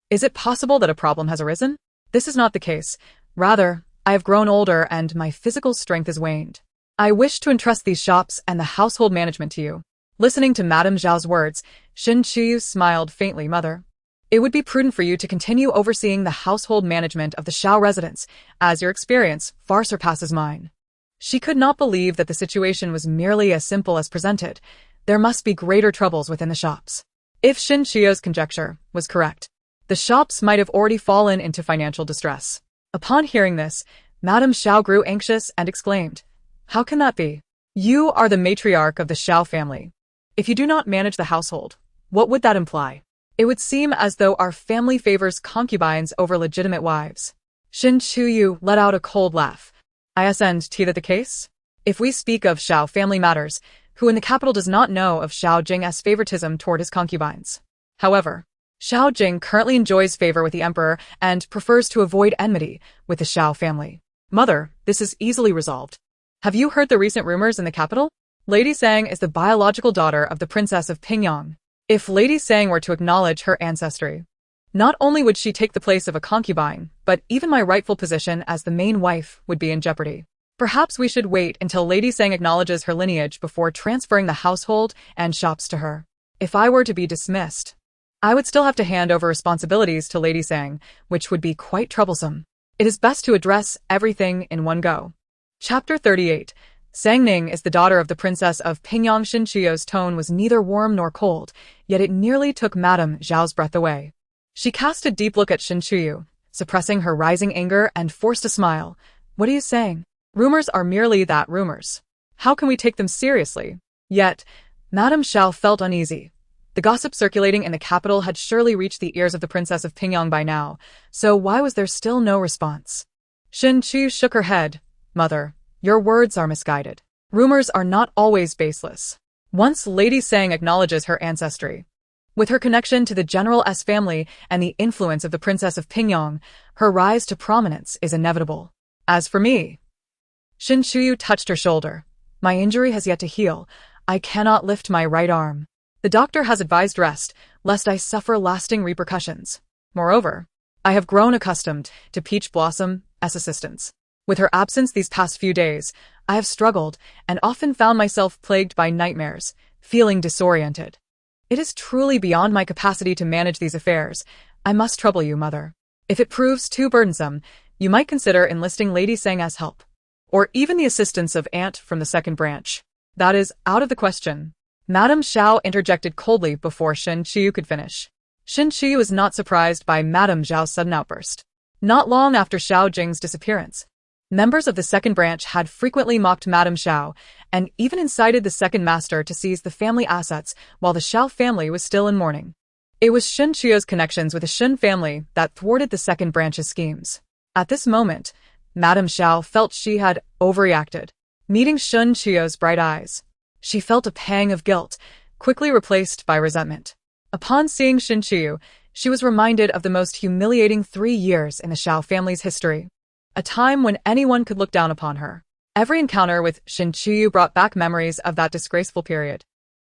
is it possible that a problem has arisen? This is not the case. Rather, I have grown older and my physical strength has waned. I wish to entrust these shops and the household management to you. Listening to Madame Zhao's words, Shin Chuyu smiled faintly, Mother. It would be prudent for you to continue overseeing the household management of the Shao residence, as your experience far surpasses mine. She could not believe that the situation was merely as simple as presented. There must be greater troubles within the shops. If Shin Chuyu's conjecture was correct, The shops might have already fallen into financial distress. Upon hearing this, Madame Xiao grew anxious and exclaimed, "How can that be? You are the matriarch of the Xiao family. If you do not manage the household, what would that imply? It would seem as though our family favors concubines over legitimate wives." Shin Chuyu let out a cold laugh. "Isn't that the case? If we speak of Xiao family matters, who in the capital does not know of Xiao Jing's favoritism toward his concubines? However, Xiao Jing currently enjoys favor with the emperor and prefers to avoid enmity with the Xiao family. Mother, this is easily resolved. Have you heard the recent rumors in the capital? Lady Sang is the biological daughter of the Princess of Pingyang. If Lady Sang were to acknowledge her ancestry, not only would she take the place of a concubine, but even my rightful position as the main wife would be in jeopardy. Perhaps we should wait until Lady Sang acknowledges her lineage before transferring the household and shops to her. If I were to be dismissed, I would still have to hand over responsibilities to Lady Sang, which would be quite troublesome. It is best to address everything in one go." Chapter 38. Sang Ning is the daughter of the Princess of Pingyang. Shin Chiyu's tone was neither warm nor cold, yet it nearly took Madame Zhao's breath away. She cast a deep look at Shin Chiyu, suppressing her rising anger and forced a smile. "What are you saying? Rumors are merely that rumors. How can we take them seriously?" Yet, Madame Xiao felt uneasy. The gossip circulating in the capital had surely reached the ears of the Princess of Pingyang by now, so why was there still no response? Shin Chiyu shook her head. "Mother, your words are misguided. Rumors are not always baseless. Once Lady Sang acknowledges her ancestry, with her connection to the General S family and the influence of the Princess of Pingyang, her rise to prominence is inevitable. As for me..." Shin Chiyu touched her shoulder. "My injury has yet to heal. I cannot lift my right arm. The doctor has advised rest, lest I suffer lasting repercussions. Moreover, I have grown accustomed to Peach Blossom's assistance. With her absence these past few days, I have struggled and often found myself plagued by nightmares, feeling disoriented. It is truly beyond my capacity to manage these affairs. I must trouble you, Mother. If it proves too burdensome, you might consider enlisting Lady Sang as help, or even the assistance of Aunt from the second branch." "That is out of the question." Madame Xiao interjected coldly before Shin Chiyu could finish. Shin Chiyu was not surprised by Madame Zhao's sudden outburst. Not long after Xiao Jing's disappearance, members of the second branch had frequently mocked Madame Xiao and even incited the second master to seize the family assets while the Xiao family was still in mourning. It was Shin Chiyu's connections with the Shin family that thwarted the second branch's schemes. At this moment, Madame Xiao felt she had overreacted. Meeting Shin Chiyu's bright eyes, she felt a pang of guilt, quickly replaced by resentment. Upon seeing Shin Chiyu, she was reminded of the most humiliating 3 years in the Xiao family's history, a time when anyone could look down upon her. Every encounter with Shin Chiyu brought back memories of that disgraceful period.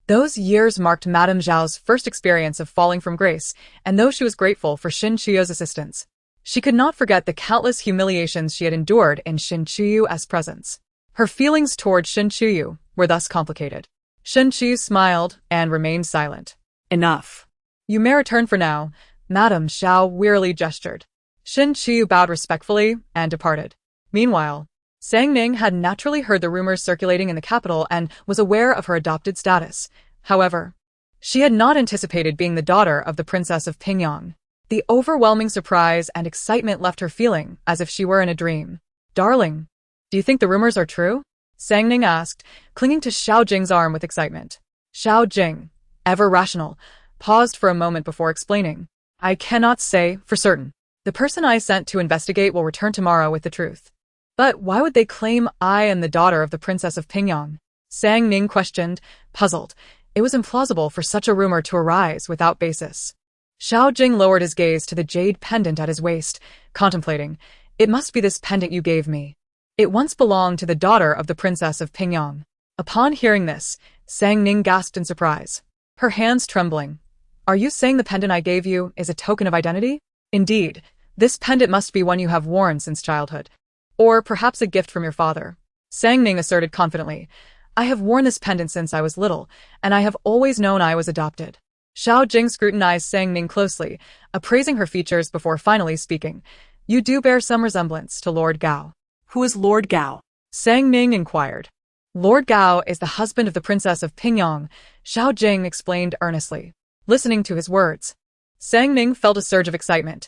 Those years marked Madame Zhao's first experience of falling from grace, and though she was grateful for Shin Chiyu's assistance, she could not forget the countless humiliations she had endured in Shin Chiyu's presence. Her feelings toward Shin Chiyu were thus complicated. Shin Chiyu smiled and remained silent. Enough. "You may return for now," Madame Xiao wearily gestured. Shin Chiyu bowed respectfully and departed. Meanwhile, Sang Ning had naturally heard the rumors circulating in the capital and was aware of her adopted status. However, she had not anticipated being the daughter of the Princess of Pingyang. The overwhelming surprise and excitement left her feeling as if she were in a dream. "Darling, do you think the rumors are true?" Sang Ning asked, clinging to Xiao Jing's arm with excitement. Xiao Jing, ever rational, paused for a moment before explaining. "I cannot say for certain. The person I sent to investigate will return tomorrow with the truth." "But why would they claim I am the daughter of the Princess of Pingyang?" Sang Ning questioned, puzzled. It was implausible for such a rumor to arise without basis. Xiao Jing lowered his gaze to the jade pendant at his waist, contemplating. "It must be this pendant you gave me. It once belonged to the daughter of the Princess of Pingyang." Upon hearing this, Sang Ning gasped in surprise, her hands trembling. "Are you saying the pendant I gave you is a token of identity?" "Indeed, this pendant must be one you have worn since childhood. Or perhaps a gift from your father," Sang Ning asserted confidently. "I have worn this pendant since I was little, and I have always known I was adopted." Xiao Jing scrutinized Sang Ning closely, appraising her features before finally speaking. "You do bear some resemblance to Lord Gao." Who is Lord Gao? Sang Ning inquired. "Lord Gao is the husband of the Princess of Pingyang," Xiao Jing explained earnestly. Listening to his words, Sang Ning felt a surge of excitement.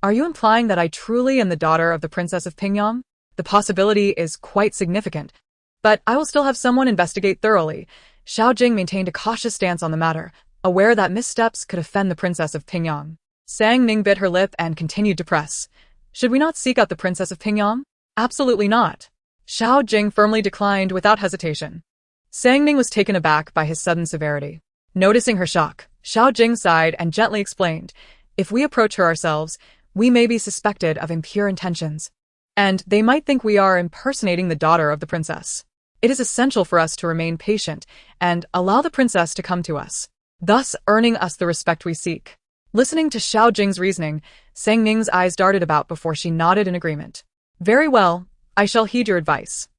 Are you implying that I truly am the daughter of the Princess of Pingyang? The possibility is quite significant. But I will still have someone investigate thoroughly. Xiao Jing maintained a cautious stance on the matter, aware that missteps could offend the Princess of Pingyang. Sang Ning bit her lip and continued to press. Should we not seek out the Princess of Pingyang? Absolutely not. Xiao Jing firmly declined without hesitation. Sang Ning was taken aback by his sudden severity. Noticing her shock, Xiao Jing sighed and gently explained, if we approach her ourselves, we may be suspected of impure intentions. And they might think we are impersonating the daughter of the princess. It is essential for us to remain patient and allow the princess to come to us, thus earning us the respect we seek. Listening to Xiao Jing's reasoning, Sang Ning's eyes darted about before she nodded in agreement. Very well, I shall heed your advice.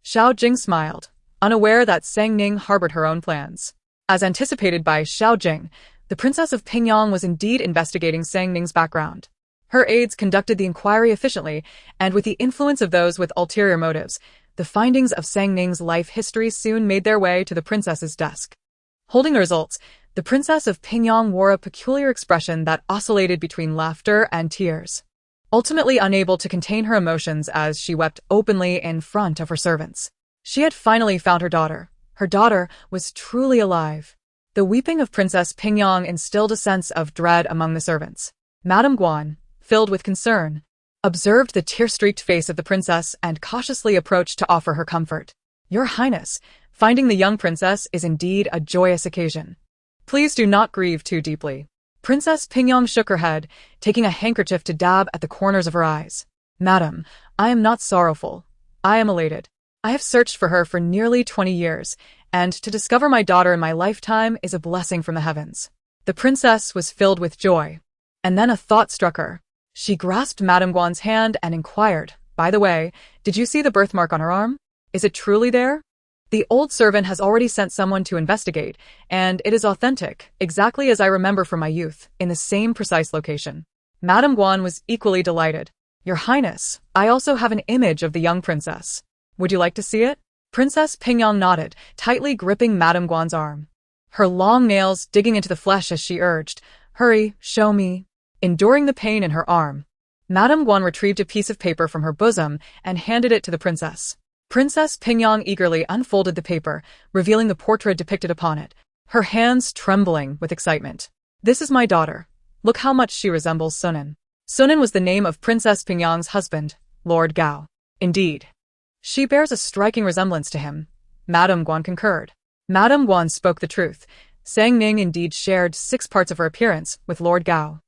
Xiao Jing smiled, unaware that Sang Ning harbored her own plans. As anticipated by Xiao Jing, the Princess of Pingyang was indeed investigating Sang Ning's background. Her aides conducted the inquiry efficiently, and with the influence of those with ulterior motives, the findings of Sang Ning's life history soon made their way to the princess's desk. Holding the results, the Princess of Pingyang wore a peculiar expression that oscillated between laughter and tears, ultimately unable to contain her emotions as she wept openly in front of her servants. She had finally found her daughter. Her daughter was truly alive. The weeping of Princess Pingyang instilled a sense of dread among the servants. Madame Guan, filled with concern, observed the tear-streaked face of the princess and cautiously approached to offer her comfort. Your Highness, finding the young princess is indeed a joyous occasion. Please do not grieve too deeply. Princess Pingyang shook her head, taking a handkerchief to dab at the corners of her eyes. Madam, I am not sorrowful. I am elated. I have searched for her for nearly 20 years, and to discover my daughter in my lifetime is a blessing from the heavens. The princess was filled with joy. And then a thought struck her. She grasped Madame Guan's hand and inquired, by the way, did you see the birthmark on her arm? Is it truly there? The old servant has already sent someone to investigate, and it is authentic, exactly as I remember from my youth, in the same precise location. Madame Guan was equally delighted. Your Highness, I also have an image of the young princess. Would you like to see it? Princess Pingyang nodded, tightly gripping Madame Guan's arm. Her long nails digging into the flesh as she urged, hurry, show me. Enduring the pain in her arm, Madame Guan retrieved a piece of paper from her bosom and handed it to the princess. Princess Pingyang eagerly unfolded the paper, revealing the portrait depicted upon it, her hands trembling with excitement. This is my daughter. Look how much she resembles Sunan. Sunan was the name of Princess Pingyang's husband, Lord Gao. Indeed, she bears a striking resemblance to him. Madame Guan concurred. Madame Guan spoke the truth. Sang Ning indeed shared 6 parts of her appearance with Lord Gao.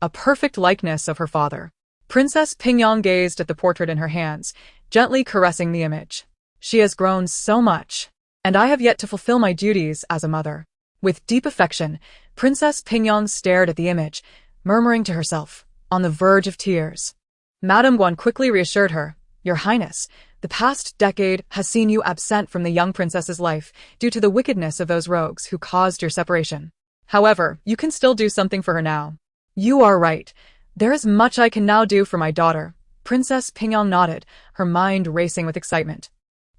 A perfect likeness of her father. Princess Pingyang gazed at the portrait in her hands, gently caressing the image. She has grown so much, and I have yet to fulfill my duties as a mother. With deep affection, Princess Pingyang stared at the image, murmuring to herself, on the verge of tears. Madame Guan quickly reassured her, Your Highness, the past decade has seen you absent from the young princess's life due to the wickedness of those rogues who caused your separation. However, you can still do something for her now. You are right. There is much I can now do for my daughter. Princess Pingyang nodded, her mind racing with excitement,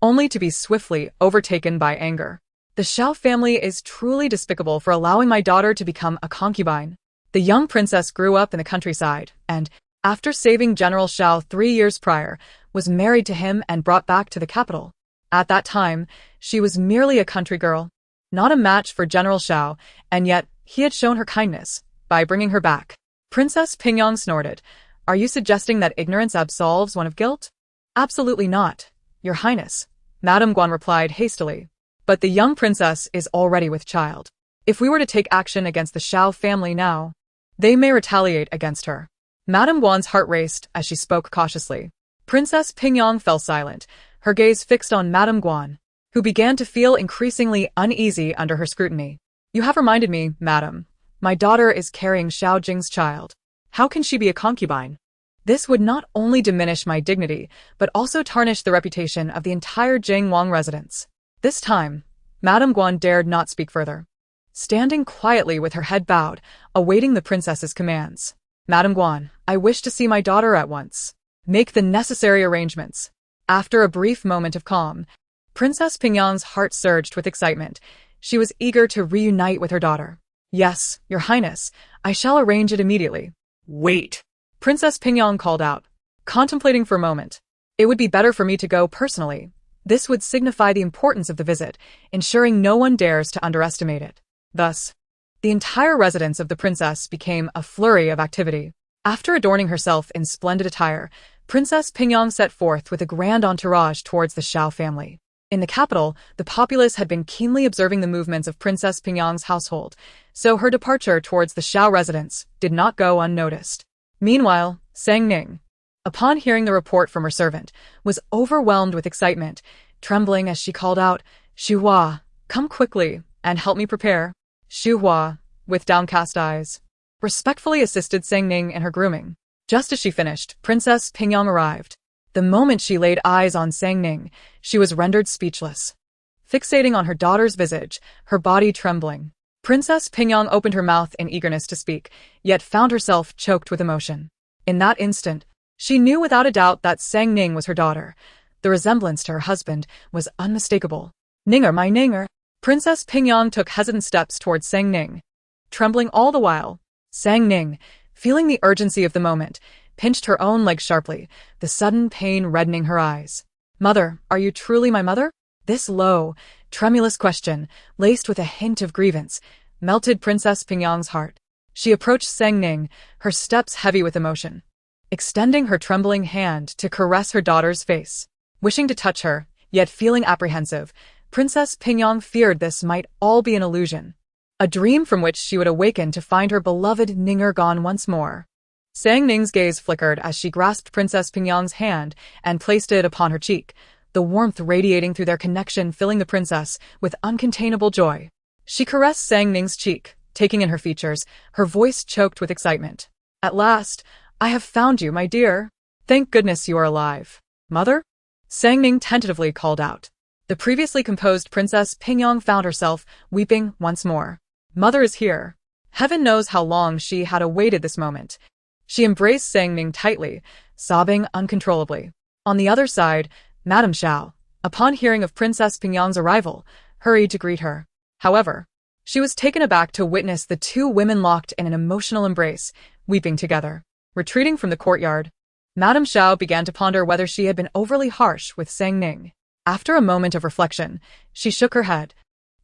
only to be swiftly overtaken by anger. The Xiao family is truly despicable for allowing my daughter to become a concubine. The young princess grew up in the countryside, and, after saving General Xiao 3 years prior, was married to him and brought back to the capital. At that time, she was merely a country girl, not a match for General Xiao, and yet he had shown her kindness by bringing her back. Princess Pingyang snorted. Are you suggesting that ignorance absolves one of guilt? Absolutely not, Your Highness, Madame Guan replied hastily. But the young princess is already with child. If we were to take action against the Xiao family now, they may retaliate against her. Madame Guan's heart raced as she spoke cautiously. Princess Pingyang fell silent, her gaze fixed on Madame Guan, who began to feel increasingly uneasy under her scrutiny. You have reminded me, Madam. My daughter is carrying Xiao Jing's child. How can she be a concubine? This would not only diminish my dignity, but also tarnish the reputation of the entire Jingwang residence. This time, Madame Guan dared not speak further. Standing quietly with her head bowed, awaiting the princess's commands. Madame Guan, I wish to see my daughter at once. Make the necessary arrangements. After a brief moment of calm, Princess Pingyang's heart surged with excitement. She was eager to reunite with her daughter. Yes, Your Highness, I shall arrange it immediately. Wait. Princess Pingyang called out, contemplating for a moment. It would be better for me to go personally. This would signify the importance of the visit, ensuring no one dares to underestimate it. Thus, the entire residence of the princess became a flurry of activity. After adorning herself in splendid attire, Princess Pingyang set forth with a grand entourage towards the Xiao family. In the capital, the populace had been keenly observing the movements of Princess Pingyang's household, so her departure towards the Xiao residence did not go unnoticed. Meanwhile, Sang Ning, upon hearing the report from her servant, was overwhelmed with excitement, trembling as she called out, "Xu Hua, come quickly and help me prepare." Xu Hua, with downcast eyes, respectfully assisted Sang Ning in her grooming. Just as she finished, Princess Pingyang arrived. The moment she laid eyes on Sang Ning, she was rendered speechless. Fixating on her daughter's visage, her body trembling, Princess Pingyang opened her mouth in eagerness to speak, yet found herself choked with emotion. In that instant, she knew without a doubt that Sang Ning was her daughter. The resemblance to her husband was unmistakable. "Ninger, my Ninger." Princess Pingyang took hesitant steps towards Sang Ning, trembling all the while. Sang Ning, feeling the urgency of the moment, pinched her own leg sharply, the sudden pain reddening her eyes. "Mother, are you truly my mother?" This low, tremulous question, laced with a hint of grievance, melted Princess Pingyang's heart. She approached Sang Ning, her steps heavy with emotion, extending her trembling hand to caress her daughter's face. Wishing to touch her, yet feeling apprehensive, Princess Pingyang feared this might all be an illusion, a dream from which she would awaken to find her beloved Ninger gone once more. Sang Ning's gaze flickered as she grasped Princess Pingyang's hand and placed it upon her cheek, the warmth radiating through their connection filling the princess with uncontainable joy. She caressed Sang Ning's cheek, taking in her features, her voice choked with excitement. "At last, I have found you, my dear. Thank goodness you are alive." "Mother?" Sang Ning tentatively called out. The previously composed Princess Pingyang found herself weeping once more. "Mother is here." Heaven knows how long she had awaited this moment. She embraced Sang Ning tightly, sobbing uncontrollably. On the other side, Madame Xiao, upon hearing of Princess Pingyang's arrival, hurried to greet her. However, she was taken aback to witness the two women locked in an emotional embrace, weeping together. Retreating from the courtyard, Madame Xiao began to ponder whether she had been overly harsh with Sang Ning. After a moment of reflection, she shook her head.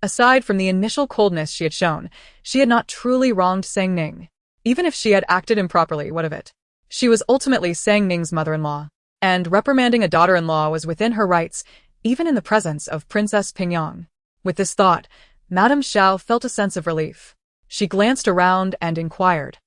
Aside from the initial coldness she had shown, she had not truly wronged Sang Ning. Even if she had acted improperly, what of it? She was ultimately Sang Ning's mother-in-law, and reprimanding a daughter-in-law was within her rights, even in the presence of Princess Pingyang. With this thought, Madame Xiao felt a sense of relief. She glanced around and inquired,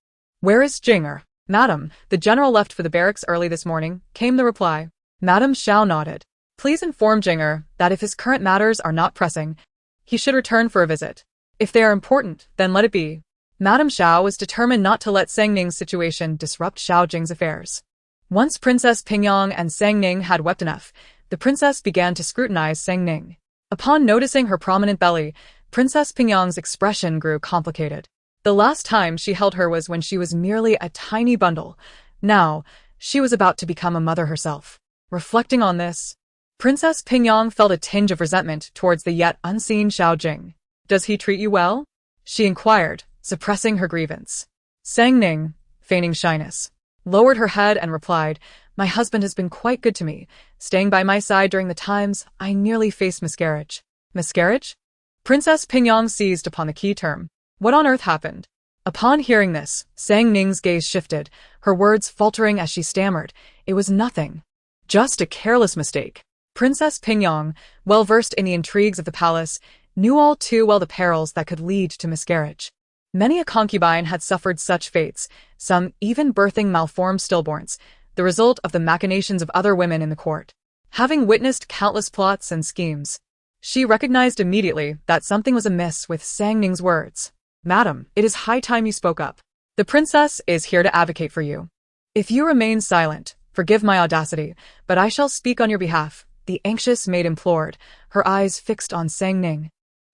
"Where is Jinger?" "Madam, the general left for the barracks early this morning," came the reply. Madame Xiao nodded. "Please inform Jinger that if his current matters are not pressing, he should return for a visit. If they are important, then let it be." Madame Xiao was determined not to let Sang Ning's situation disrupt Xiao Jing's affairs. Once Princess Pingyang and Sang Ning had wept enough, the princess began to scrutinize Sang Ning. Upon noticing her prominent belly, Princess Pingyang's expression grew complicated. The last time she held her was when she was merely a tiny bundle. Now, she was about to become a mother herself. Reflecting on this, Princess Pingyang felt a tinge of resentment towards the yet unseen Xiao Jing. "Does he treat you well?" she inquired, suppressing her grievance. Sang Ning, feigning shyness, lowered her head and replied, "My husband has been quite good to me, staying by my side during the times I nearly faced miscarriage." "Miscarriage?" Princess Pingyang seized upon the key term. What on earth happened? Upon hearing this, Sang Ning's gaze shifted, her words faltering as she stammered, "It was nothing. Just a careless mistake." Princess Pingyang, well versed in the intrigues of the palace, knew all too well the perils that could lead to miscarriage. Many a concubine had suffered such fates, some even birthing malformed stillborns, the result of the machinations of other women in the court. Having witnessed countless plots and schemes, she recognized immediately that something was amiss with Sang Ning's words. "Madam, it is high time you spoke up. The princess is here to advocate for you. If you remain silent, forgive my audacity, but I shall speak on your behalf," the anxious maid implored, her eyes fixed on Sang Ning,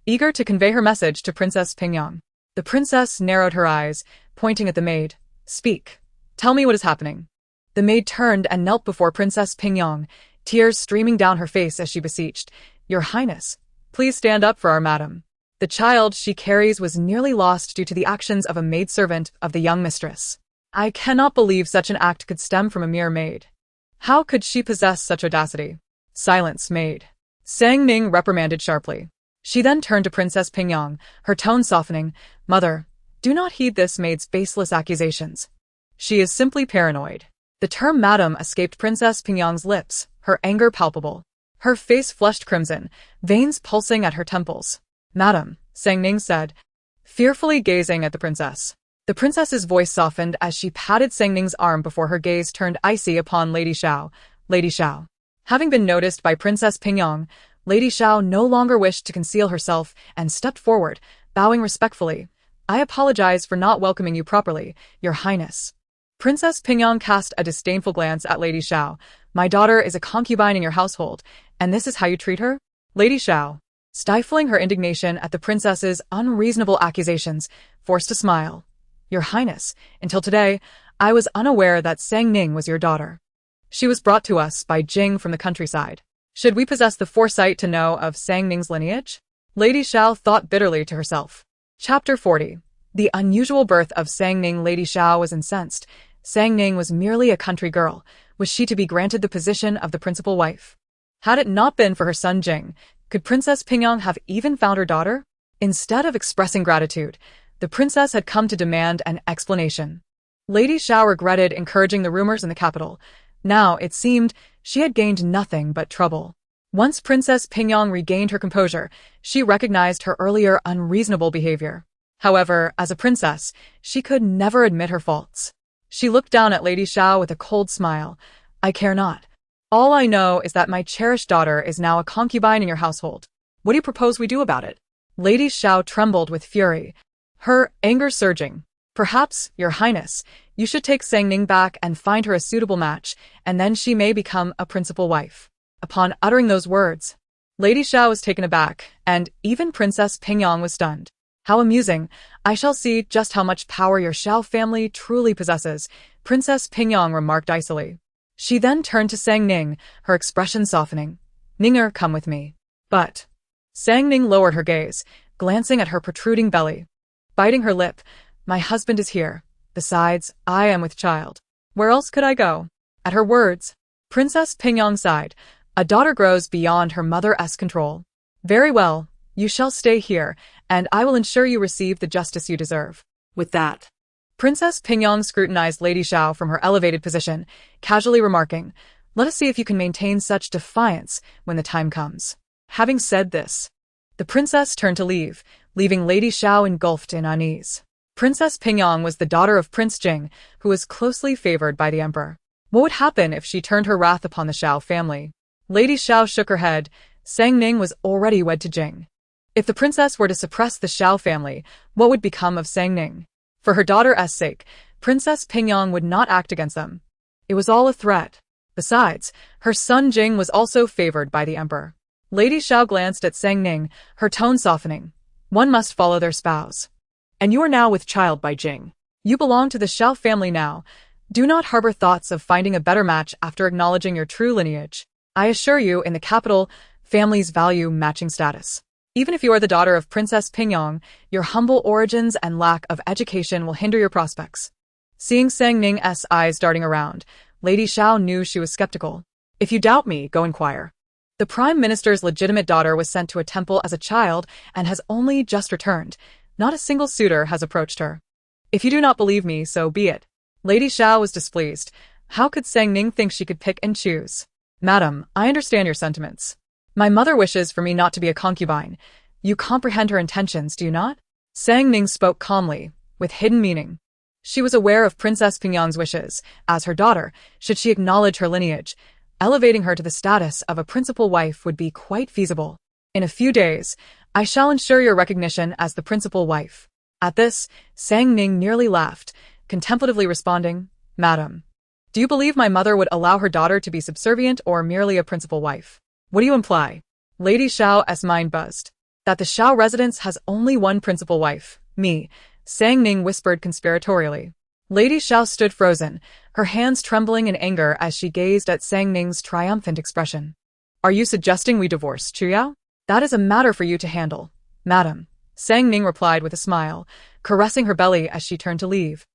eager to convey her message to Princess Pingyang. The princess narrowed her eyes, pointing at the maid. "Speak. Tell me what is happening." The maid turned and knelt before Princess Pingyang, tears streaming down her face as she beseeched, "Your Highness, please stand up for our madam." The child she carries was nearly lost due to the actions of a maidservant of the young mistress. I cannot believe such an act could stem from a mere maid. How could she possess such audacity? Silence, maid. Sang Ning reprimanded sharply. She then turned to Princess Pingyang, her tone softening. Mother, do not heed this maid's baseless accusations. She is simply paranoid. The term madam escaped Princess Pingyang's lips, her anger palpable. Her face flushed crimson, veins pulsing at her temples. Madam, Sang Ning said, fearfully gazing at the princess. The princess's voice softened as she patted Sang Ning's arm before her gaze turned icy upon Lady Xiao. Lady Xiao. Having been noticed by Princess Pingyang, Lady Xiao no longer wished to conceal herself and stepped forward, bowing respectfully. I apologize for not welcoming you properly, Your Highness. Princess Pingyang cast a disdainful glance at Lady Xiao. My daughter is a concubine in your household, and this is how you treat her? Lady Xiao, stifling her indignation at the princess's unreasonable accusations, forced a smile. Your Highness, until today, I was unaware that Sang Ning was your daughter. She was brought to us by Jing from the countryside. Should we possess the foresight to know of Sang Ning's lineage? Lady Xiao thought bitterly to herself. Chapter 40. The unusual birth of Sang Ning. Lady Xiao was incensed. Sang Ning was merely a country girl. Was she to be granted the position of the principal wife? Had it not been for her son Jing, could Princess Pingyang have even found her daughter? Instead of expressing gratitude, the princess had come to demand an explanation. Lady Xiao regretted encouraging the rumors in the capital. Now, it seemed, she had gained nothing but trouble. Once Princess Pingyang regained her composure, she recognized her earlier unreasonable behavior. However, as a princess, she could never admit her faults. She looked down at Lady Xiao with a cold smile. I care not. All I know is that my cherished daughter is now a concubine in your household. What do you propose we do about it? Lady Xiao trembled with fury, her anger surging. Perhaps, Your Highness, you should take Sang Ning back and find her a suitable match, and then she may become a principal wife. Upon uttering those words, Lady Xiao was taken aback, and even Princess Pingyang was stunned. How amusing. I shall see just how much power your Xiao family truly possesses, Princess Pingyang remarked icily. She then turned to Sang Ning, her expression softening. Ninger, come with me. But Sang Ning lowered her gaze, glancing at her protruding belly. Biting her lip, my husband is here. Besides, I am with child. Where else could I go? At her words, Princess Pingyang sighed. A daughter grows beyond her mother's control. Very well, you shall stay here, and I will ensure you receive the justice you deserve. With that, Princess Pingyang scrutinized Lady Xiao from her elevated position, casually remarking, let us see if you can maintain such defiance when the time comes. Having said this, the princess turned to leave, leaving Lady Xiao engulfed in unease. Princess Pingyang was the daughter of Prince Jing, who was closely favored by the emperor. What would happen if she turned her wrath upon the Xiao family? Lady Xiao shook her head. Sang Ning was already wed to Jing. If the princess were to suppress the Xiao family, what would become of Sang Ning? For her daughter's sake, Princess Pingyang would not act against them. It was all a threat. Besides, her son Jing was also favored by the emperor. Lady Xiao glanced at Sang Ning, her tone softening. One must follow their spouse. And you are now with child by Jing. You belong to the Xiao family now. Do not harbor thoughts of finding a better match after acknowledging your true lineage. I assure you, in the capital, families value matching status. Even if you are the daughter of Princess Pingyang, your humble origins and lack of education will hinder your prospects. Seeing Sang Ning's eyes darting around, Lady Xiao knew she was skeptical. If you doubt me, go inquire. The Prime Minister's legitimate daughter was sent to a temple as a child and has only just returned. Not a single suitor has approached her. If you do not believe me, so be it. Lady Xiao was displeased. How could Sang Ning think she could pick and choose? Madam, I understand your sentiments. My mother wishes for me not to be a concubine. You comprehend her intentions, do you not? Sang Ning spoke calmly, with hidden meaning. She was aware of Princess Pingyang's wishes. As her daughter, should she acknowledge her lineage, elevating her to the status of a principal wife would be quite feasible. In a few days, I shall ensure your recognition as the principal wife. At this, Sang Ning nearly laughed, contemplatively responding, Madam, do you believe my mother would allow her daughter to be subservient or merely a principal wife? What do you imply? Lady Xiao's mind buzzed. That the Xiao residence has only one principal wife, me, Sang Ning whispered conspiratorially. Lady Xiao stood frozen, her hands trembling in anger as she gazed at Sang Ning's triumphant expression. Are you suggesting we divorce, Chuyao? That is a matter for you to handle. Madam, Sang Ning replied with a smile, caressing her belly as she turned to leave,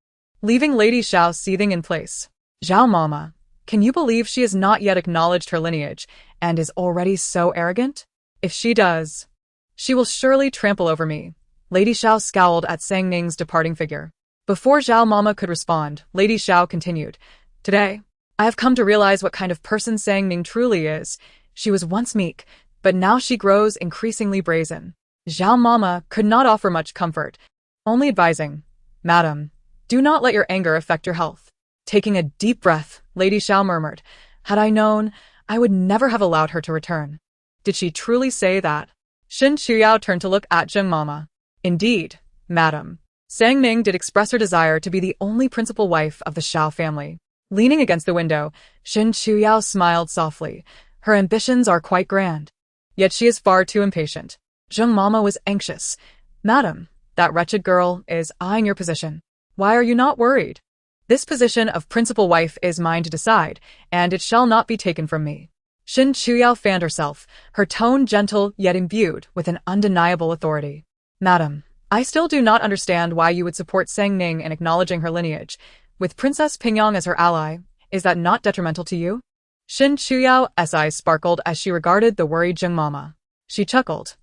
leaving Lady Xiao seething in place. Zhao Mama, can you believe she has not yet acknowledged her lineage and is already so arrogant? If she does, she will surely trample over me. Lady Xiao scowled at Sang Ning's departing figure. Before Zhao Mama could respond, Lady Xiao continued, Today, I have come to realize what kind of person Sang Ning truly is. She was once meek, but now she grows increasingly brazen. Zhao Mama could not offer much comfort, only advising, Madam, do not let your anger affect your health. Taking a deep breath, Lady Xiao murmured, Had I known, I would never have allowed her to return. Did she truly say that? Shen Chuyao turned to look at Zheng Mama. Indeed, Madam. Sang Ning did express her desire to be the only principal wife of the Xiao family. Leaning against the window, Shen Chuyao smiled softly. Her ambitions are quite grand. Yet she is far too impatient. Zheng Mama was anxious. Madam, that wretched girl is eyeing your position. Why are you not worried? This position of principal wife is mine to decide, and it shall not be taken from me. Shen Chuyao fanned herself, her tone gentle yet imbued with an undeniable authority. Madam, I still do not understand why you would support Sang Ning in acknowledging her lineage. With Princess Pingyang as her ally, is that not detrimental to you? Shen Chuyao's eyes sparkled as she regarded the worried Zheng Mama. She chuckled.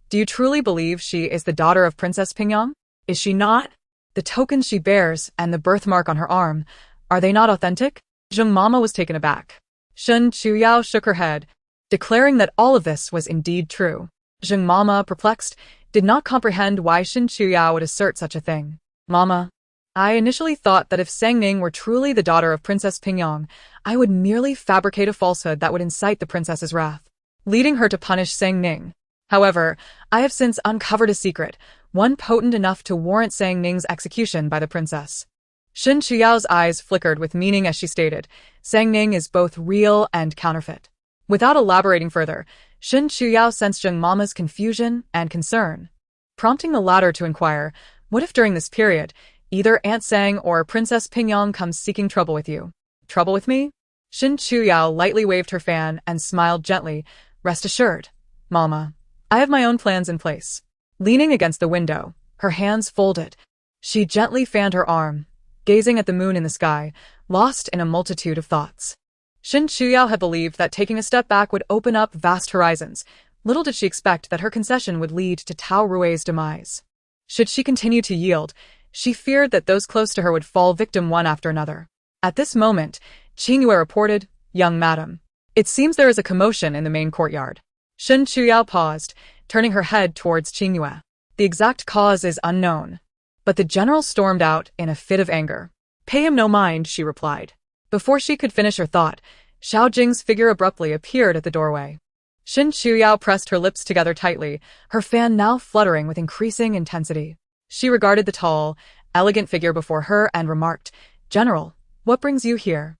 Do you truly believe she is the daughter of Princess Pingyang? Is she not? The tokens she bears and the birthmark on her arm, are they not authentic? Zheng Mama was taken aback. Shen Chuyao shook her head, declaring that all of this was indeed true. Zheng Mama, perplexed, did not comprehend why Shen Chuyao would assert such a thing. Mama, I initially thought that if Sang Ning were truly the daughter of Princess Pingyang, I would merely fabricate a falsehood that would incite the princess's wrath, leading her to punish Sang Ning. However, I have since uncovered a secret, one potent enough to warrant Sang Ning's execution by the princess. Shen Chuyao's eyes flickered with meaning as she stated, Sang Ning is both real and counterfeit. Without elaborating further, Shen Chuyao sensed Zheng Mama's confusion and concern, prompting the latter to inquire, what if during this period, either Aunt Sang or Princess Pingyang comes seeking trouble with you? Trouble with me? Shen Chuyao lightly waved her fan and smiled gently, Rest assured, Mama, I have my own plans in place. Leaning against the window, her hands folded, she gently fanned her arm, gazing at the moon in the sky, lost in a multitude of thoughts. Shen Chuyao had believed that taking a step back would open up vast horizons. Little did she expect that her concession would lead to Tao Rui's demise. Should she continue to yield, she feared that those close to her would fall victim one after another. At this moment, Qingyue reported, Young madam, it seems there is a commotion in the main courtyard. Shen Chuyao paused, turning her head towards Qingyue. The exact cause is unknown, but the general stormed out in a fit of anger. Pay him no mind, she replied. Before she could finish her thought, Xiao Jing's figure abruptly appeared at the doorway. Shen Chuyao pressed her lips together tightly, her fan now fluttering with increasing intensity. She regarded the tall, elegant figure before her and remarked, General, what brings you here?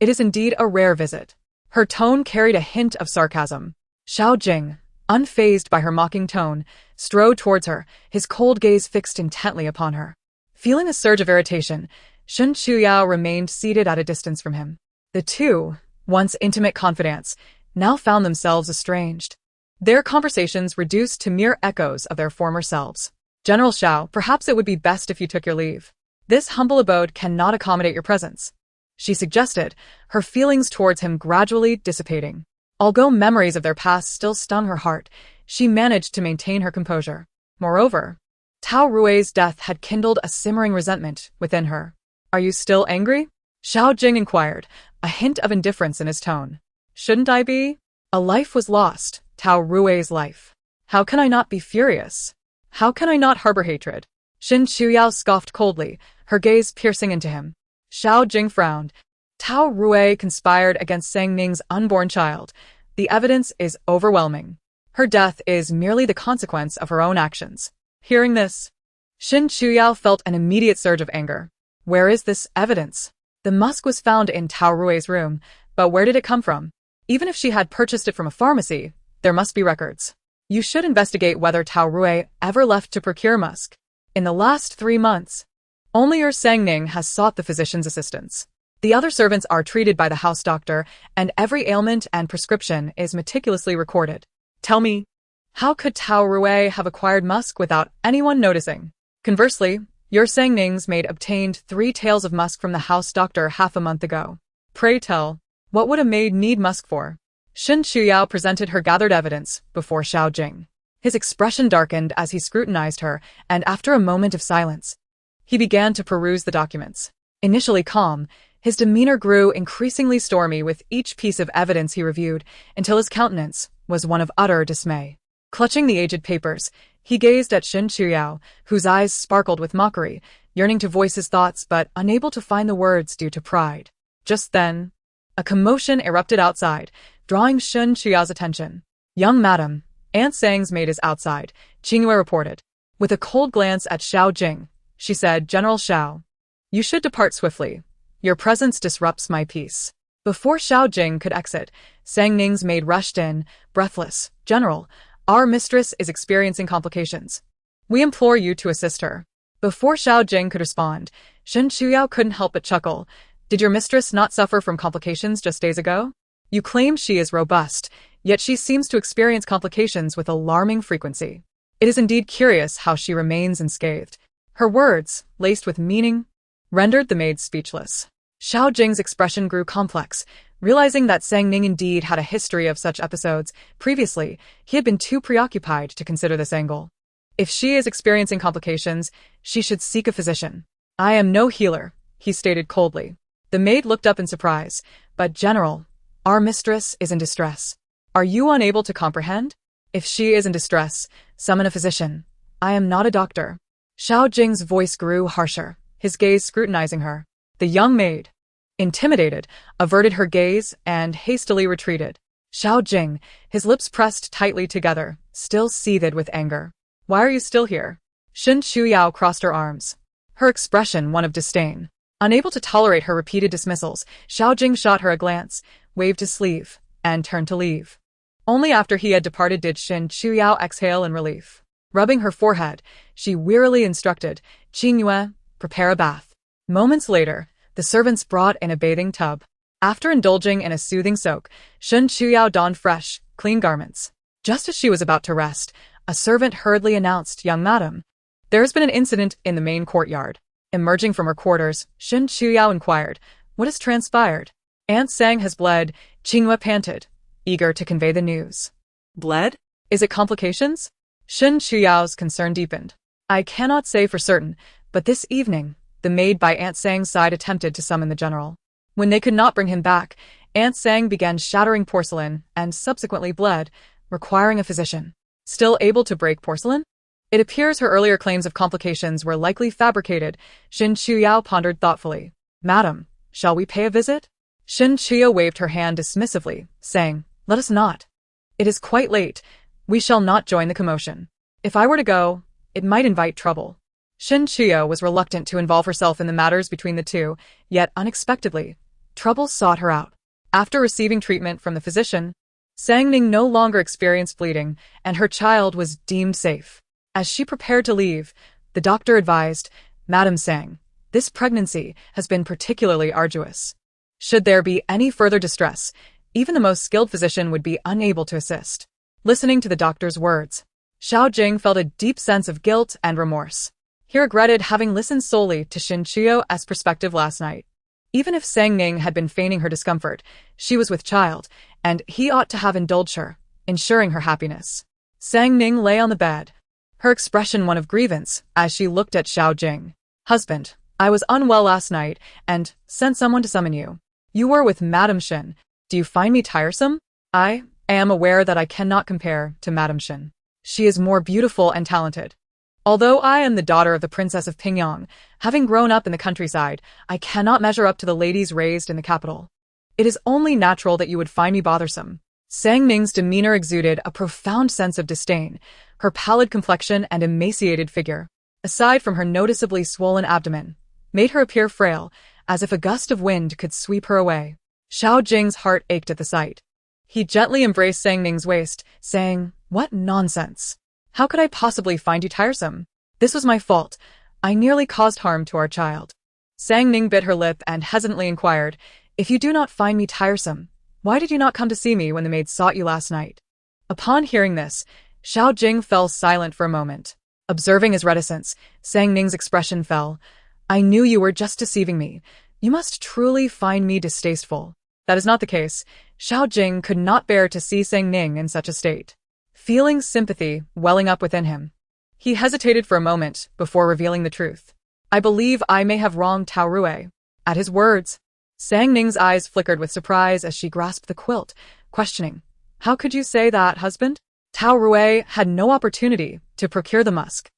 It is indeed a rare visit. Her tone carried a hint of sarcasm. Xiao Jing, unfazed by her mocking tone, strode towards her, his cold gaze fixed intently upon her. Feeling a surge of irritation, Shen Chuyao remained seated at a distance from him. The two, once intimate confidants, now found themselves estranged. Their conversations reduced to mere echoes of their former selves. General Xiao, perhaps it would be best if you took your leave. This humble abode cannot accommodate your presence, she suggested, her feelings towards him gradually dissipating. Although memories of their past still stung her heart, she managed to maintain her composure. Moreover, Tao Rui's death had kindled a simmering resentment within her. Are you still angry? Xiao Jing inquired, a hint of indifference in his tone. Shouldn't I be? A life was lost, Tao Rui's life. How can I not be furious? How can I not harbor hatred? Shen Chuyao scoffed coldly, her gaze piercing into him. Xiao Jing frowned. Tao Rui conspired against Sang Ning's unborn child. The evidence is overwhelming. Her death is merely the consequence of her own actions. Hearing this, Shen Chuyao felt an immediate surge of anger. Where is this evidence? The musk was found in Tao Rui's room, but where did it come from? Even if she had purchased it from a pharmacy, there must be records. You should investigate whether Tao Rui ever left to procure musk. In the last 3 months, only your Sang Ning has sought the physician's assistance. The other servants are treated by the house doctor, and every ailment and prescription is meticulously recorded. Tell me, How could Tao Rui have acquired musk without anyone noticing? Conversely, your Sang Ning's maid obtained 3 tails of musk from the house doctor half a month ago. Pray tell, what would a maid need musk for? Shen Chuyao presented her gathered evidence before Xiao Jing. His expression darkened as he scrutinized her, and after a moment of silence, he began to peruse the documents. Initially calm, his demeanor grew increasingly stormy with each piece of evidence he reviewed, until his countenance was one of utter dismay. Clutching the aged papers, he gazed at Shen Chuyao, whose eyes sparkled with mockery, yearning to voice his thoughts but unable to find the words due to pride. Just then, a commotion erupted outside, drawing Shen Chuyao's attention. "Young madam, Aunt Sang's maid is outside," Qingyue reported. With a cold glance at Xiao Jing, she said, "General Xiao, you should depart swiftly. Your presence disrupts my peace." Before Xiao Jing could exit, Sang Ning's maid rushed in, breathless. "General, our mistress is experiencing complications. We implore you to assist her." Before Xiao Jing could respond, Shen Chuyao couldn't help but chuckle. "Did your mistress not suffer from complications just days ago? You claim she is robust, yet she seems to experience complications with alarming frequency. It is indeed curious how she remains unscathed." Her words, laced with meaning, rendered the maid speechless. Xiao Jing's expression grew complex. Realizing that Sang Ning indeed had a history of such episodes, previously, he had been too preoccupied to consider this angle. If she is experiencing complications, she should seek a physician. "I am no healer," he stated coldly. The maid looked up in surprise. "But General, our mistress is in distress. Are you unable to comprehend? If she is in distress, summon a physician. I am not a doctor." Xiao Jing's voice grew harsher, his gaze scrutinizing her. The young maid, intimidated, averted her gaze and hastily retreated. Xiao Jing, his lips pressed tightly together, still seethed with anger. "Why are you still here?" Shen Chuyao crossed her arms, her expression one of disdain. Unable to tolerate her repeated dismissals, Xiao Jing shot her a glance, waved his sleeve, and turned to leave. Only after he had departed did Shen Chuyao exhale in relief. Rubbing her forehead, she wearily instructed, "Qingyue, prepare a bath." Moments later, the servants brought in a bathing tub. After indulging in a soothing soak, Shen Chuyao donned fresh, clean garments. Just as she was about to rest, a servant hurriedly announced, "Young madam, there has been an incident in the main courtyard." Emerging from her quarters, Shen Chuyao inquired, "What has transpired?" "Aunt Sang has bled," Qingyue panted, eager to convey the news. Bled? "Is it complications?" Shen Chuyao's concern deepened. "I cannot say for certain, but this evening, the maid by Aunt Sang's side attempted to summon the general. When they could not bring him back, Aunt Sang began shattering porcelain and subsequently bled, requiring a physician." "Still able to break porcelain?" "It appears her earlier claims of complications were likely fabricated," Shen Chuyao pondered thoughtfully. "Madam, shall we pay a visit?" Shen Chuyao waved her hand dismissively, saying, "Let us not. It is quite late. We shall not join the commotion. If I were to go, it might invite trouble." Shen Chuyao was reluctant to involve herself in the matters between the two, yet unexpectedly, trouble sought her out. After receiving treatment from the physician, Sang Ning no longer experienced bleeding, and her child was deemed safe. As she prepared to leave, the doctor advised, "Madam Sang, this pregnancy has been particularly arduous. Should there be any further distress, even the most skilled physician would be unable to assist." Listening to the doctor's words, Xiao Jing felt a deep sense of guilt and remorse. He regretted having listened solely to Shen Chuyao's perspective last night. Even if Sang Ning had been feigning her discomfort, she was with child, and he ought to have indulged her, ensuring her happiness. Sang Ning lay on the bed, her expression one of grievance as she looked at Xiao Jing. "Husband, I was unwell last night and sent someone to summon you. You were with Madame Shen. Do you find me tiresome?" "I am aware that I cannot compare to Madame Shen. She is more beautiful and talented. Although I am the daughter of the Princess of Pingyang, having grown up in the countryside, I cannot measure up to the ladies raised in the capital. It is only natural that you would find me bothersome." Sang Ning's demeanor exuded a profound sense of disdain. Her pallid complexion and emaciated figure, aside from her noticeably swollen abdomen, made her appear frail, as if a gust of wind could sweep her away. Xiao Jing's heart ached at the sight. He gently embraced Sang Ning's waist, saying, "What nonsense! How could I possibly find you tiresome? This was my fault. I nearly caused harm to our child." Sang Ning bit her lip and hesitantly inquired, "If you do not find me tiresome, why did you not come to see me when the maid sought you last night?" Upon hearing this, Xiao Jing fell silent for a moment. Observing his reticence, Sang Ning's expression fell. I knew you were just deceiving me. You must truly find me distasteful. That is not the case. Xiao Jing could not bear to see Sang Ning in such a state. Feeling sympathy welling up within him, he hesitated for a moment before revealing the truth. I believe I may have wronged Tao Rui. At his words, Sang Ning's eyes flickered with surprise as she grasped the quilt, questioning, how could you say that, husband? Tao Rui had no opportunity to procure the musk.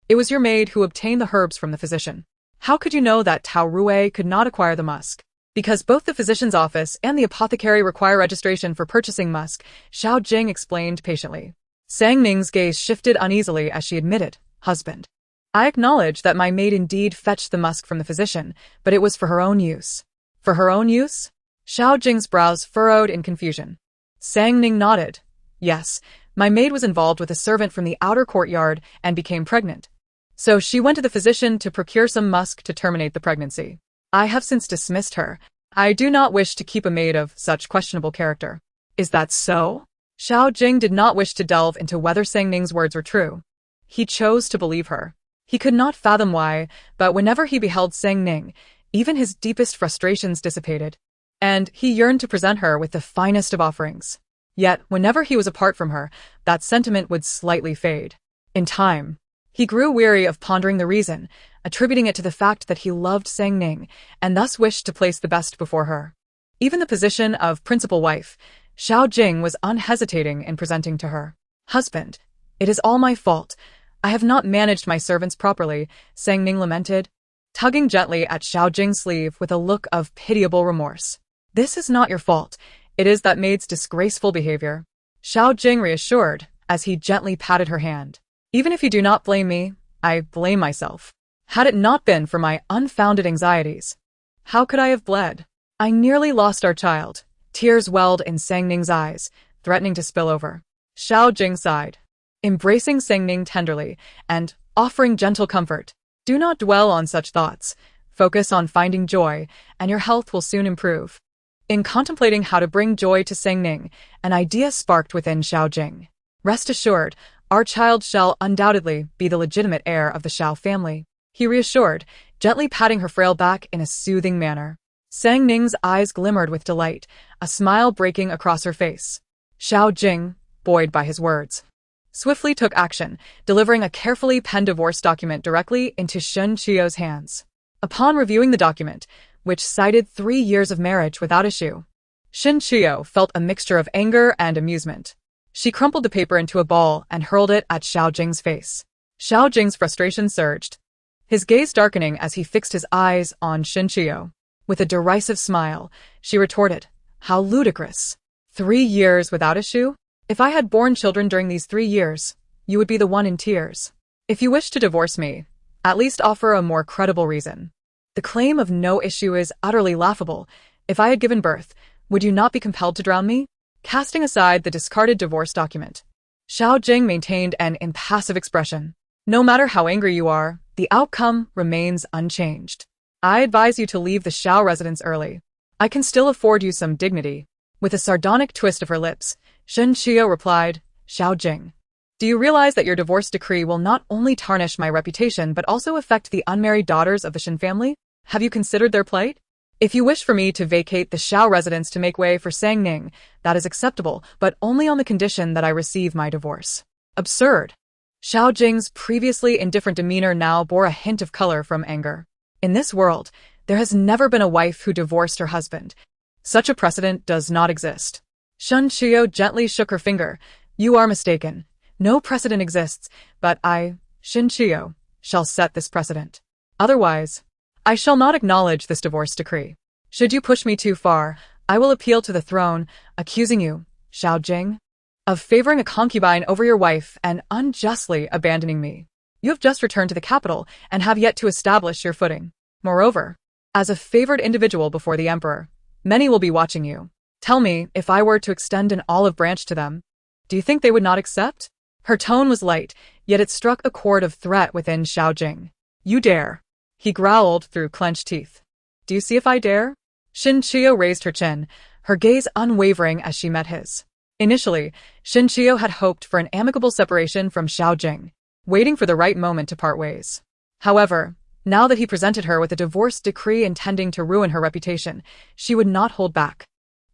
It was your maid who obtained the herbs from the physician. How could you know that Tao Rui could not acquire the musk? Because both the physician's office and the apothecary require registration for purchasing musk, Xiao Jing explained patiently. Sang Ning's gaze shifted uneasily as she admitted, husband. I acknowledge that my maid indeed fetched the musk from the physician, but it was for her own use. For her own use? Xiao Jing's brows furrowed in confusion. Sang Ning nodded. Yes, my maid was involved with a servant from the outer courtyard and became pregnant. So she went to the physician to procure some musk to terminate the pregnancy. I have since dismissed her. I do not wish to keep a maid of such questionable character. Is that so? Xiao Jing did not wish to delve into whether Sang Ning's words were true. He chose to believe her. He could not fathom why, but whenever he beheld Sang Ning, even his deepest frustrations dissipated, and he yearned to present her with the finest of offerings. Yet, whenever he was apart from her, that sentiment would slightly fade. In time, he grew weary of pondering the reason, attributing it to the fact that he loved Sang Ning, and thus wished to place the best before her. Even the position of principal wife, Xiao Jing was unhesitating in presenting to her. Husband, it is all my fault. I have not managed my servants properly, Sang Ning lamented, tugging gently at Xiao Jing's sleeve with a look of pitiable remorse. This is not your fault. It is that maid's disgraceful behavior. Xiao Jing reassured as he gently patted her hand. Even if you do not blame me, I blame myself. Had it not been for my unfounded anxieties, how could I have bled? I nearly lost our child. Tears welled in Sang Ning's eyes, threatening to spill over. Xiao Jing sighed, embracing Sang Ning tenderly and offering gentle comfort. Do not dwell on such thoughts. Focus on finding joy, and your health will soon improve. In contemplating how to bring joy to Sang Ning, an idea sparked within Xiao Jing. Rest assured, our child shall undoubtedly be the legitimate heir of the Xiao family, he reassured, gently patting her frail back in a soothing manner. Sang Ning's eyes glimmered with delight, a smile breaking across her face. Xiao Jing, buoyed by his words, swiftly took action, delivering a carefully penned divorce document directly into Shen Qiu's hands. Upon reviewing the document, which cited 3 years of marriage without issue, Shen Qiu felt a mixture of anger and amusement. She crumpled the paper into a ball and hurled it at Xiao Jing's face. Xiao Jing's frustration surged, his gaze darkening as he fixed his eyes on Shen Qiu. With a derisive smile, she retorted, how ludicrous. 3 years without issue? If I had borne children during these 3 years, you would be the one in tears. If you wish to divorce me, at least offer a more credible reason. The claim of no issue is utterly laughable. If I had given birth, would you not be compelled to drown me? Casting aside the discarded divorce document, Xiao Jing maintained an impassive expression. No matter how angry you are, the outcome remains unchanged. I advise you to leave the Xiao residence early. I can still afford you some dignity. With a sardonic twist of her lips, Shen Qiu replied, Xiao Jing, do you realize that your divorce decree will not only tarnish my reputation but also affect the unmarried daughters of the Shen family? Have you considered their plight? If you wish for me to vacate the Xiao residence to make way for Sang Ning, that is acceptable, but only on the condition that I receive my divorce. Absurd. Xiao Jing's previously indifferent demeanor now bore a hint of color from anger. In this world, there has never been a wife who divorced her husband. Such a precedent does not exist. Shen Qiu gently shook her finger. You are mistaken. No precedent exists, but I, Shen Qiu, shall set this precedent. Otherwise, I shall not acknowledge this divorce decree. Should you push me too far, I will appeal to the throne, accusing you, Xiao Jing, of favoring a concubine over your wife and unjustly abandoning me. You have just returned to the capital and have yet to establish your footing. Moreover, as a favored individual before the emperor, many will be watching you. Tell me, if I were to extend an olive branch to them, do you think they would not accept? Her tone was light, yet it struck a chord of threat within Xiao Jing. You dare, he growled through clenched teeth. Do you see if I dare? Shen Qiu raised her chin, her gaze unwavering as she met his. Initially, Xinqiu had hoped for an amicable separation from Xiao Jing, waiting for the right moment to part ways. However, now that he presented her with a divorce decree intending to ruin her reputation, she would not hold back.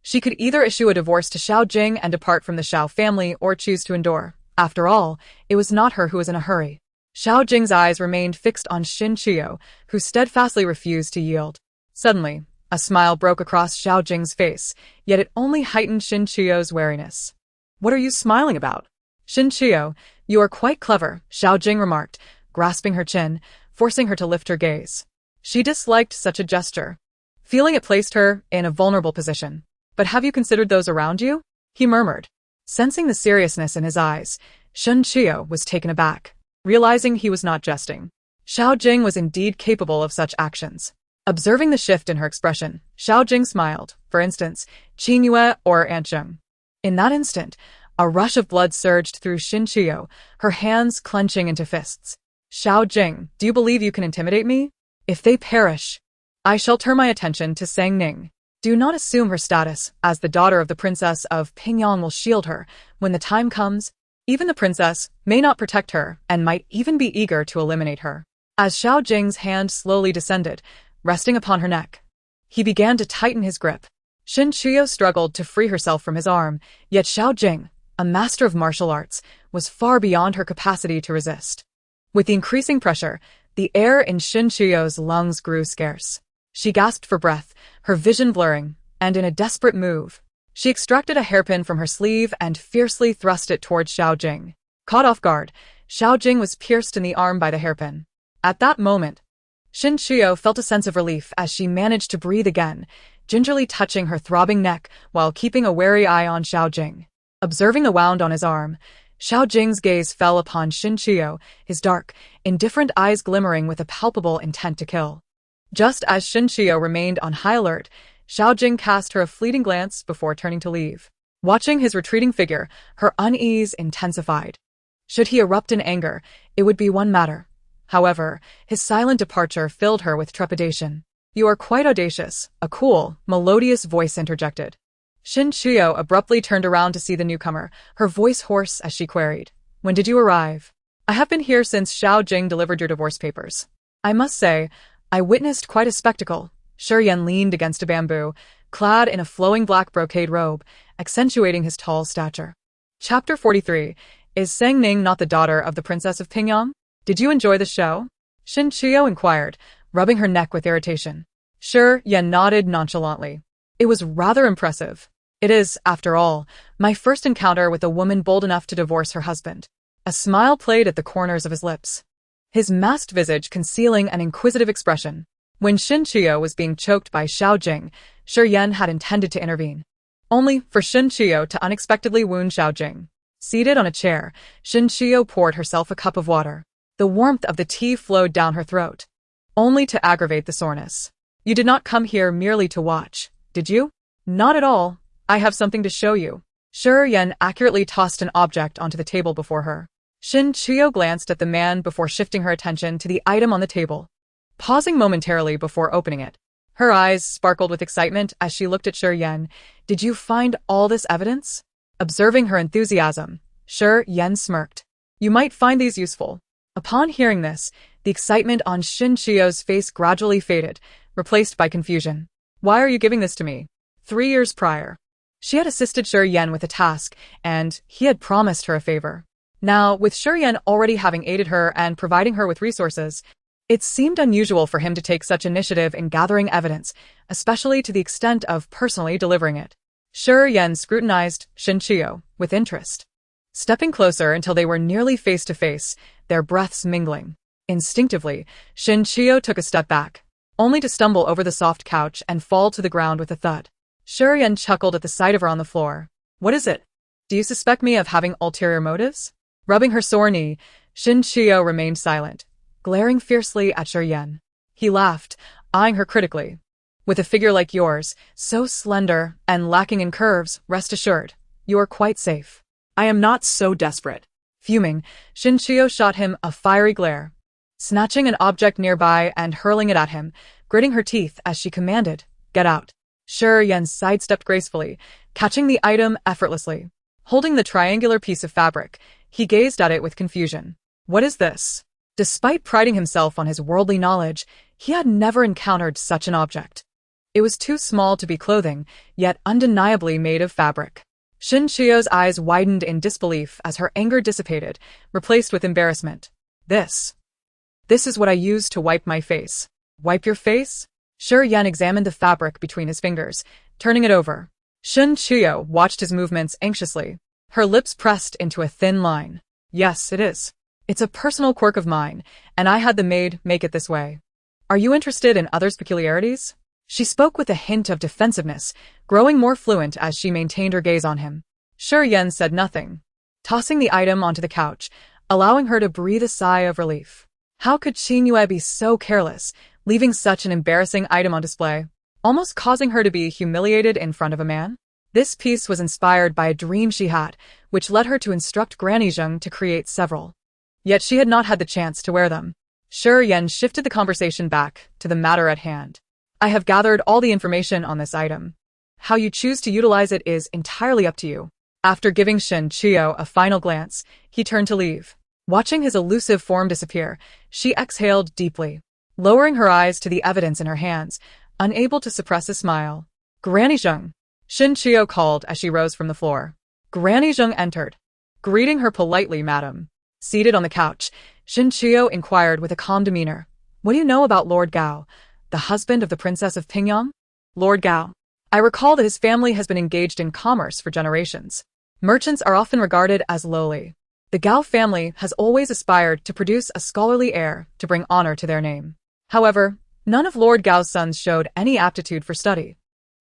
She could either issue a divorce to Xiao Jing and depart from the Xiao family or choose to endure. After all, it was not her who was in a hurry. Xiao Jing's eyes remained fixed on Xinqiu, who steadfastly refused to yield. Suddenly, a smile broke across Xiao Jing's face, yet it only heightened Xinqiu's wariness. What are you smiling about? Xinqiu, you are quite clever, Xiao Jing remarked, grasping her chin, forcing her to lift her gaze. She disliked such a gesture, feeling it placed her in a vulnerable position. But have you considered those around you? He murmured. Sensing the seriousness in his eyes, Xinqiu was taken aback, realizing he was not jesting. Xiao Jing was indeed capable of such actions. Observing the shift in her expression, Xiao Jing smiled, for instance, Qin Yue or Aunt Zheng. In that instant, a rush of blood surged through Xinqiu, her hands clenching into fists. Xiao Jing, do you believe you can intimidate me? If they perish, I shall turn my attention to Sang Ning. Do not assume her status as the daughter of the princess of Pingyang will shield her when the time comes. Even the princess may not protect her and might even be eager to eliminate her. As Xiao Jing's hand slowly descended, resting upon her neck, he began to tighten his grip. Xinqiu struggled to free herself from his arm, yet Xiao Jing, a master of martial arts, was far beyond her capacity to resist. With the increasing pressure, the air in Xinqiu's lungs grew scarce. She gasped for breath, her vision blurring, and in a desperate move, she extracted a hairpin from her sleeve and fiercely thrust it towards Xiao Jing. Caught off guard, Xiao Jing was pierced in the arm by the hairpin. At that moment, Xinqiu felt a sense of relief as she managed to breathe again, gingerly touching her throbbing neck while keeping a wary eye on Xiao Jing. Observing the wound on his arm, Xiao Jing's gaze fell upon Xinqiu, his dark, indifferent eyes glimmering with a palpable intent to kill. Just as Xinqiu remained on high alert, Xiao Jing cast her a fleeting glance before turning to leave. Watching his retreating figure, her unease intensified. Should he erupt in anger, it would be one matter. However, his silent departure filled her with trepidation. You are quite audacious, a cool, melodious voice interjected. Xinqiu abruptly turned around to see the newcomer, her voice hoarse as she queried, "When did you arrive?" "I have been here since Xiao Jing delivered your divorce papers. I must say, I witnessed quite a spectacle." Shi Yan leaned against a bamboo, clad in a flowing black brocade robe, accentuating his tall stature. Chapter 43. Is Sang Ning not the daughter of the Princess of Pingyang? Did you enjoy the show? Xinqiu inquired, rubbing her neck with irritation. Shi Yan nodded nonchalantly. It was rather impressive. It is, after all, my first encounter with a woman bold enough to divorce her husband. A smile played at the corners of his lips, his masked visage concealing an inquisitive expression. When Xinqiu was being choked by Xiao Jing, Shi Yan had intended to intervene, only for Xinqiu to unexpectedly wound Xiao Jing. Seated on a chair, Xinqiu poured herself a cup of water. The warmth of the tea flowed down her throat, only to aggravate the soreness. You did not come here merely to watch, did you? Not at all. I have something to show you. Shi Yan accurately tossed an object onto the table before her. Xinqiu glanced at the man before shifting her attention to the item on the table, pausing momentarily before opening it. Her eyes sparkled with excitement as she looked at Shi Yan. Did you find all this evidence? Observing her enthusiasm, Shi Yan smirked. You might find these useful. Upon hearing this, the excitement on Xinqiu's face gradually faded, replaced by confusion. Why are you giving this to me? 3 years prior, she had assisted Shi Yan with a task, and he had promised her a favor. Now, with Shi Yan already having aided her and providing her with resources, it seemed unusual for him to take such initiative in gathering evidence, especially to the extent of personally delivering it. Shi Yan scrutinized Xinqiu with interest, stepping closer until they were nearly face to face, their breaths mingling. Instinctively, Xinqiu took a step back, only to stumble over the soft couch and fall to the ground with a thud. Shi Yan chuckled at the sight of her on the floor. What is it? Do you suspect me of having ulterior motives? Rubbing her sore knee, Xinqiu remained silent, glaring fiercely at Shi Yan. He laughed, eyeing her critically. With a figure like yours, so slender and lacking in curves, rest assured, you are quite safe. I am not so desperate. Fuming, Xinqiu shot him a fiery glare, snatching an object nearby and hurling it at him, gritting her teeth as she commanded, "Get out." Shi Yan sidestepped gracefully, catching the item effortlessly. Holding the triangular piece of fabric, he gazed at it with confusion. What is this? Despite priding himself on his worldly knowledge, he had never encountered such an object. It was too small to be clothing, yet undeniably made of fabric. Shin Chio's eyes widened in disbelief as her anger dissipated, replaced with embarrassment. This is what I use to wipe my face. Wipe your face? Shi Yan examined the fabric between his fingers, turning it over. Shin Chio watched his movements anxiously. Her lips pressed into a thin line. Yes, it is. It's a personal quirk of mine, and I had the maid make it this way. Are you interested in others' peculiarities? She spoke with a hint of defensiveness, growing more fluent as she maintained her gaze on him. Shi Yan said nothing, tossing the item onto the couch, allowing her to breathe a sigh of relief. How could Qin Yue be so careless, leaving such an embarrassing item on display, almost causing her to be humiliated in front of a man? This piece was inspired by a dream she had, which led her to instruct Granny Zheng to create several. Yet she had not had the chance to wear them. Shi Yan shifted the conversation back to the matter at hand. I have gathered all the information on this item. How you choose to utilize it is entirely up to you. After giving Shin Chio a final glance, he turned to leave. Watching his elusive form disappear, she exhaled deeply, lowering her eyes to the evidence in her hands, unable to suppress a smile. Granny Zheng, Shin Chio called as she rose from the floor. Granny Zheng entered, greeting her politely, madam. Seated on the couch, Shin Chio inquired with a calm demeanor. What do you know about Lord Gao, the husband of the Princess of Pingyang? Lord Gao. I recall that his family has been engaged in commerce for generations. Merchants are often regarded as lowly. The Gao family has always aspired to produce a scholarly heir to bring honor to their name. However, none of Lord Gao's sons showed any aptitude for study,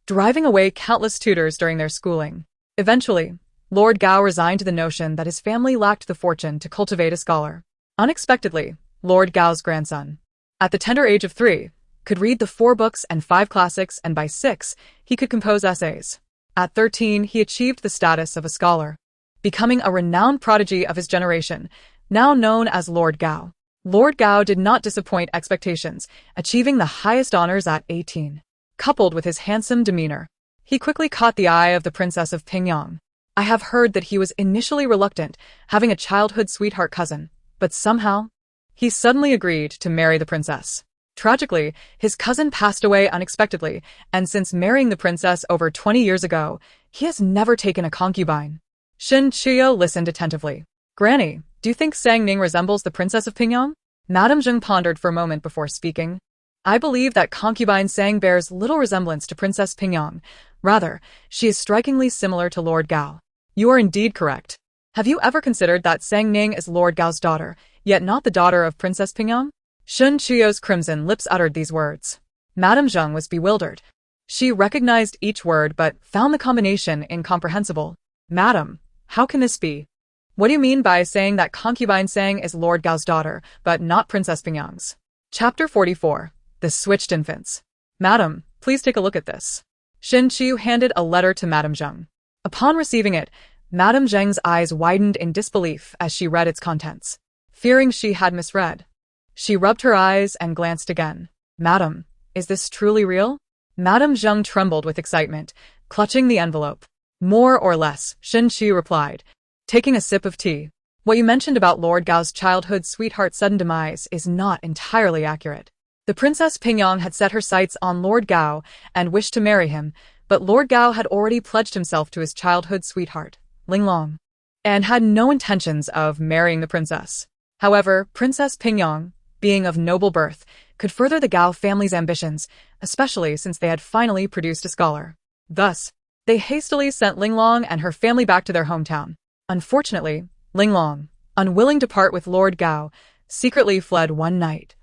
driving away countless tutors during their schooling. Eventually, Lord Gao resigned to the notion that his family lacked the fortune to cultivate a scholar. Unexpectedly, Lord Gao's grandson, at the tender age of 3, could read the 4 books and 5 classics, and by 6, he could compose essays. At 13, he achieved the status of a scholar, becoming a renowned prodigy of his generation, now known as Lord Gao. Lord Gao did not disappoint expectations, achieving the highest honors at 18. Coupled with his handsome demeanor, he quickly caught the eye of the Princess of Pingyang. I have heard that he was initially reluctant, having a childhood sweetheart cousin, but somehow, he suddenly agreed to marry the princess. Tragically, his cousin passed away unexpectedly, and since marrying the princess over 20 years ago, he has never taken a concubine. Shin Chio listened attentively. Granny, do you think Sang Ning resembles the Princess of Pingyang? Madame Zheng pondered for a moment before speaking. I believe that concubine Sang bears little resemblance to Princess Pingyang. Rather, she is strikingly similar to Lord Gao. You are indeed correct. Have you ever considered that Sang Ning is Lord Gao's daughter, yet not the daughter of Princess Pingyang? Shin Chio's crimson lips uttered these words. Madame Zheng was bewildered. She recognized each word but found the combination incomprehensible. Madam, how can this be? What do you mean by saying that concubine Sang is Lord Gao's daughter, but not Princess Pingyang's? Chapter 44. The Switched Infants. Madam, please take a look at this. Shin Chiu handed a letter to Madame Zheng. Upon receiving it, Madame Zheng's eyes widened in disbelief as she read its contents. Fearing she had misread, she rubbed her eyes and glanced again. Madam, is this truly real? Madame Zheng trembled with excitement, clutching the envelope. More or less, Shin Chiu replied, taking a sip of tea. What you mentioned about Lord Gao's childhood sweetheart's sudden demise is not entirely accurate. The Princess Pingyang had set her sights on Lord Gao and wished to marry him, but Lord Gao had already pledged himself to his childhood sweetheart, Linglong, and had no intentions of marrying the princess. However, Princess Pingyang, being of noble birth, could further the Gao family's ambitions, especially since they had finally produced a scholar. Thus, they hastily sent Linglong and her family back to their hometown. Unfortunately, Linglong, unwilling to part with Lord Gao, secretly fled one night,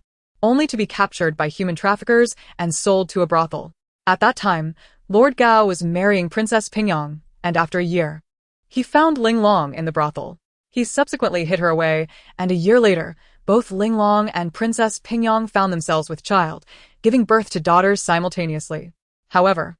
only to be captured by human traffickers and sold to a brothel. At that time, Lord Gao was marrying Princess Pingyang, and after a year, he found Linglong in the brothel. He subsequently hid her away, and a year later, both Linglong and Princess Pingyang found themselves with child, giving birth to daughters simultaneously. However,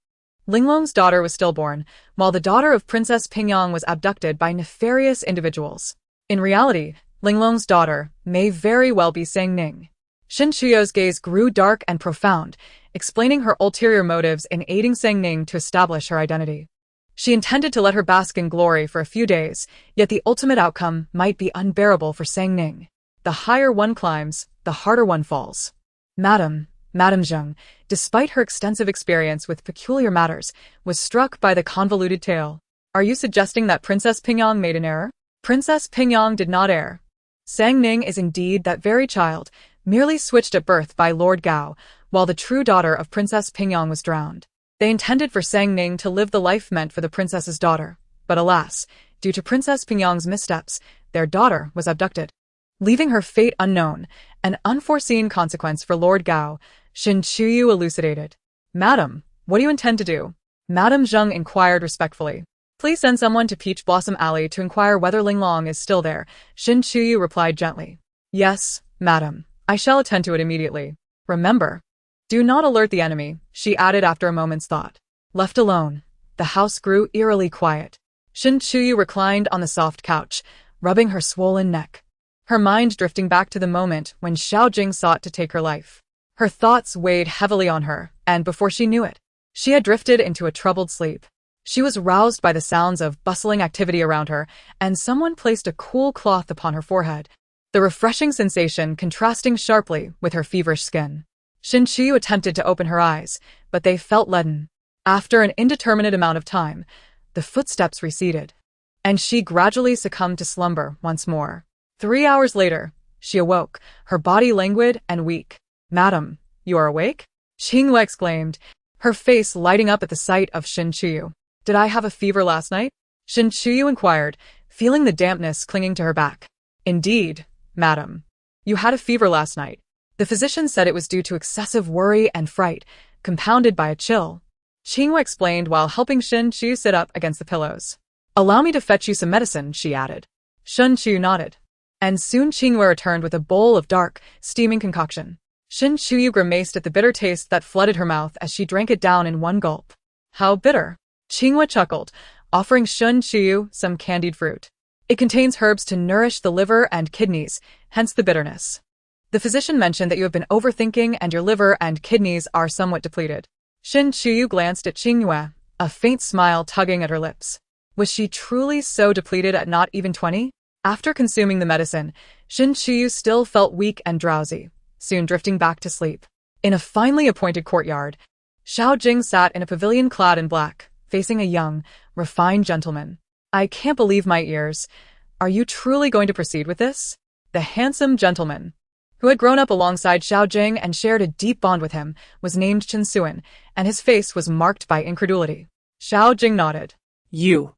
Linglong's daughter was stillborn, while the daughter of Princess Pingyang was abducted by nefarious individuals. In reality, Linglong's daughter may very well be Sang Ning. Shin Chio's gaze grew dark and profound, explaining her ulterior motives in aiding Sang Ning to establish her identity. She intended to let her bask in glory for a few days, yet the ultimate outcome might be unbearable for Sang Ning. The higher one climbs, the harder one falls. Madame Zheng, despite her extensive experience with peculiar matters, was struck by the convoluted tale. Are you suggesting that Princess Pingyang made an error? Princess Pingyang did not err. Sang Ning is indeed that very child, merely switched at birth by Lord Gao, while the true daughter of Princess Pingyang was drowned. They intended for Sang Ning to live the life meant for the princess's daughter, but alas, due to Princess Pingyang's missteps, their daughter was abducted. Leaving her fate unknown, an unforeseen consequence for Lord Gao, Shin Chuyu elucidated. Madam, what do you intend to do? Madame Zheng inquired respectfully. Please send someone to Peach Blossom Alley to inquire whether Ling Long is still there, Shin Chuyu replied gently. Yes, madam, I shall attend to it immediately. Remember, do not alert the enemy, she added after a moment's thought. Left alone, the house grew eerily quiet. Shin Chuyu reclined on the soft couch, rubbing her swollen neck. Her mind drifting back to the moment when Xiao Jing sought to take her life. Her thoughts weighed heavily on her, and before she knew it, she had drifted into a troubled sleep. She was roused by the sounds of bustling activity around her, and someone placed a cool cloth upon her forehead, the refreshing sensation contrasting sharply with her feverish skin. Shin Chuyu attempted to open her eyes, but they felt leaden. After an indeterminate amount of time, the footsteps receded, and she gradually succumbed to slumber once more. 3 hours later, she awoke, her body languid and weak. Madam, you are awake? Qingwe exclaimed, her face lighting up at the sight of Shin Chuyu. Did I have a fever last night? Shin Chuyu inquired, feeling the dampness clinging to her back. Indeed, madam. You had a fever last night. The physician said it was due to excessive worry and fright, compounded by a chill. Qingwe explained while helping Shin Chuyu sit up against the pillows. Allow me to fetch you some medicine, she added. Shin Chuyu nodded. And soon Qingwe returned with a bowl of dark, steaming concoction. Shin Chuyu grimaced at the bitter taste that flooded her mouth as she drank it down in one gulp. How bitter! Qingwe chuckled, offering Shin Chuyu some candied fruit. It contains herbs to nourish the liver and kidneys, hence the bitterness. The physician mentioned that you have been overthinking and your liver and kidneys are somewhat depleted. Shin Chuyu glanced at Qingwe, a faint smile tugging at her lips. Was she truly so depleted at not even 20? After consuming the medicine, Shin Chuyu still felt weak and drowsy, soon drifting back to sleep. In a finely appointed courtyard, Xiao Jing sat in a pavilion clad in black, facing a young, refined gentleman. I can't believe my ears. Are you truly going to proceed with this? The handsome gentleman, who had grown up alongside Xiao Jing and shared a deep bond with him, was named Chen Suan, and his face was marked by incredulity. Xiao Jing nodded. You.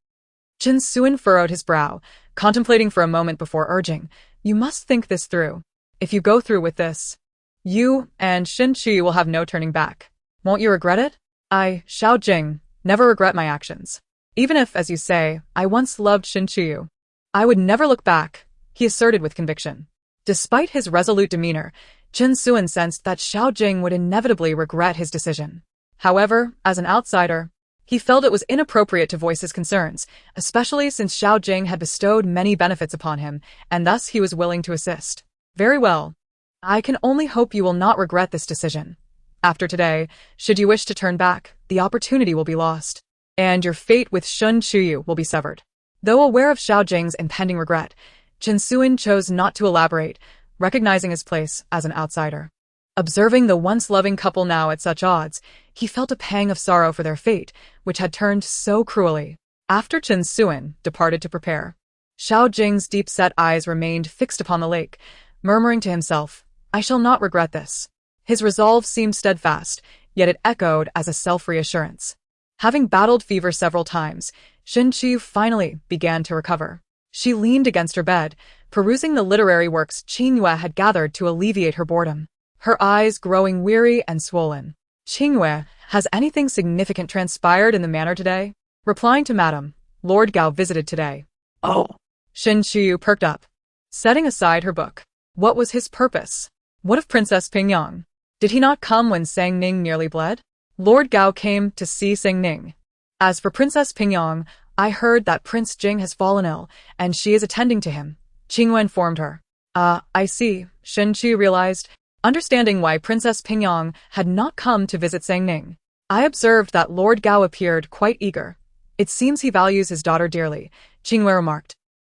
Chen Suan furrowed his brow, contemplating for a moment before urging, you must think this through. If you go through with this, you and Shin Chuyu will have no turning back. Won't you regret it? I, Xiao Jing, never regret my actions. Even if, as you say, I once loved Shin Chuyu, I would never look back, he asserted with conviction. Despite his resolute demeanor, Chen Suan sensed that Xiao Jing would inevitably regret his decision. However, as an outsider, he felt it was inappropriate to voice his concerns, especially since Xiao Jing had bestowed many benefits upon him, and thus he was willing to assist. Very well. I can only hope you will not regret this decision. After today, should you wish to turn back, the opportunity will be lost, and your fate with Shin Chuyu will be severed. Though aware of Xiao Jing's impending regret, Chen Suan chose not to elaborate, recognizing his place as an outsider. Observing the once loving couple now at such odds, he felt a pang of sorrow for their fate, which had turned so cruelly. After Chen Suan departed to prepare, Xiao Jing's deep-set eyes remained fixed upon the lake, murmuring to himself, I shall not regret this. His resolve seemed steadfast, yet it echoed as a self-reassurance. Having battled fever several times, Shin Chuyu finally began to recover. She leaned against her bed, perusing the literary works Qingwe had gathered to alleviate her boredom, her eyes growing weary and swollen. Qingwe, has anything significant transpired in the manor today? Replying to Madam, Lord Gao visited today. Oh. Shin Chuyu perked up, setting aside her book. What was his purpose? What of Princess Pingyang? Did he not come when Sang Ning nearly bled? Lord Gao came to see Sang Ning. As for Princess Pingyang, I heard that Prince Jing has fallen ill, and she is attending to him, Qingwe informed her. I see, Shin Chuyu realized, understanding why Princess Pingyang had not come to visit Sang Ning. I observed that Lord Gao appeared quite eager. It seems he values his daughter dearly, Qinghua remarked,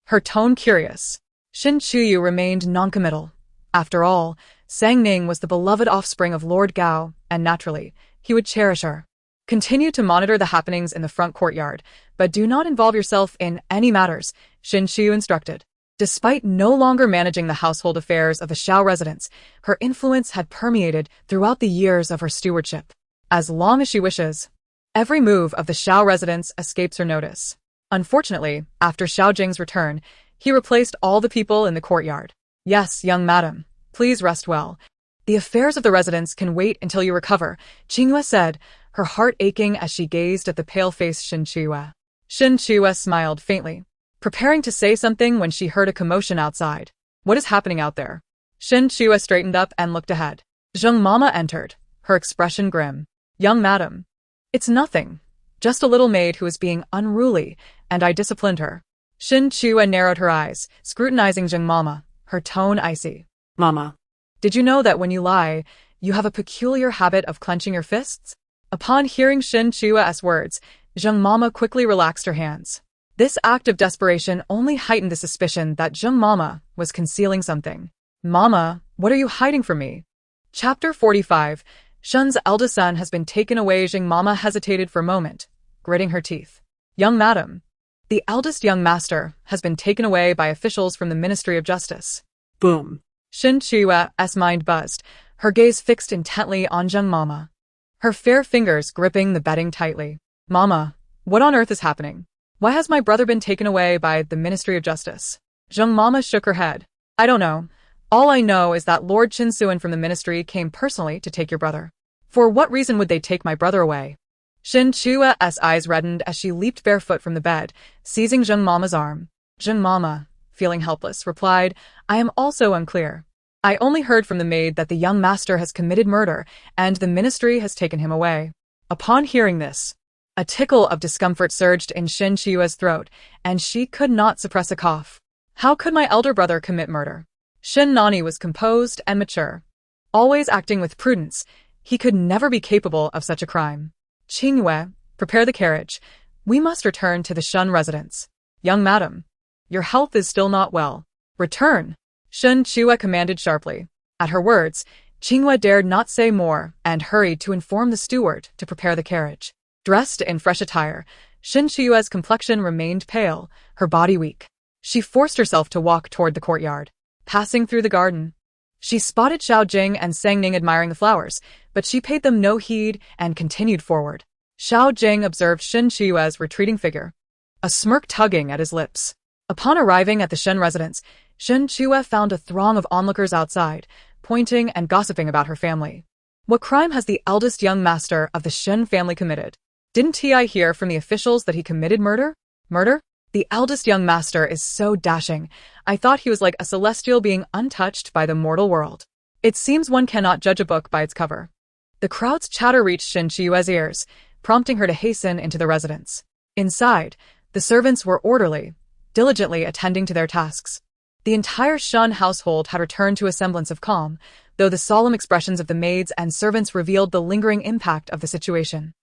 her tone curious. Shin Chuyu remained noncommittal. After all, Sang Ning was the beloved offspring of Lord Gao, and naturally, he would cherish her. Continue to monitor the happenings in the front courtyard, but do not involve yourself in any matters, Shin Chuyu instructed. Despite no longer managing the household affairs of the Xiao residence, her influence had permeated throughout the years of her stewardship. As long as she wishes, every move of the Xiao residence escapes her notice. Unfortunately, after Xiao Jing's return, he replaced all the people in the courtyard. Yes, young madam, please rest well. The affairs of the residence can wait until you recover, Qinghua said, her heart aching as she gazed at the pale-faced Shin Chuyu. Shin Chuyu smiled faintly, preparing to say something when she heard a commotion outside. What is happening out there? Shin Chuyu straightened up and looked ahead. Zheng Mama entered, her expression grim. Young madam. It's nothing. Just a little maid who is being unruly, and I disciplined her. Shin Chuyu narrowed her eyes, scrutinizing Zheng Mama, her tone icy. Mama. Did you know that when you lie, you have a peculiar habit of clenching your fists? Upon hearing Shin Chuyu's words, Zheng Mama quickly relaxed her hands. This act of desperation only heightened the suspicion that Zheng Mama was concealing something. Mama, what are you hiding from me? Chapter 45. Shun's eldest son has been taken away. Zheng Mama hesitated for a moment, gritting her teeth. Young madam. The eldest young master has been taken away by officials from the Ministry of Justice. Boom. Shin Chuyu's mind buzzed, her gaze fixed intently on Zheng Mama, her fair fingers gripping the bedding tightly. Mama, what on earth is happening? Why has my brother been taken away by the Ministry of Justice? Zheng Mama shook her head. I don't know. All I know is that Lord Qin Suan from the ministry came personally to take your brother. For what reason would they take my brother away? Shin Chuyu's eyes reddened as she leaped barefoot from the bed, seizing Zheng Mama's arm. Zheng Mama, feeling helpless, replied, I am also unclear. I only heard from the maid that the young master has committed murder, and the ministry has taken him away. Upon hearing this, a tickle of discomfort surged in Shin Chuyu's throat, and she could not suppress a cough. How could my elder brother commit murder? Shin Nani was composed and mature. Always acting with prudence, he could never be capable of such a crime. Qinghua, prepare the carriage. We must return to the Shun residence. Young madam, your health is still not well. Return. Shin Chuyu commanded sharply. At her words, Qinghua dared not say more and hurried to inform the steward to prepare the carriage. Dressed in fresh attire, Shin Chuyu's complexion remained pale, her body weak. She forced herself to walk toward the courtyard. Passing through the garden, she spotted Xiao Jing and Sang Ning admiring the flowers, but she paid them no heed and continued forward. Xiao Jing observed Shin Chuyu's retreating figure, a smirk tugging at his lips. Upon arriving at the Shen residence, Shin Chuyu found a throng of onlookers outside, pointing and gossiping about her family. What crime has the eldest young master of the Shen family committed? Didn't I hear from the officials that he committed murder? Murder? The eldest young master is so dashing. I thought he was like a celestial being untouched by the mortal world. It seems one cannot judge a book by its cover. The crowd's chatter reached Shin Chuyu's ears, prompting her to hasten into the residence. Inside, the servants were orderly, diligently attending to their tasks. The entire Shun household had returned to a semblance of calm, though the solemn expressions of the maids and servants revealed the lingering impact of the situation.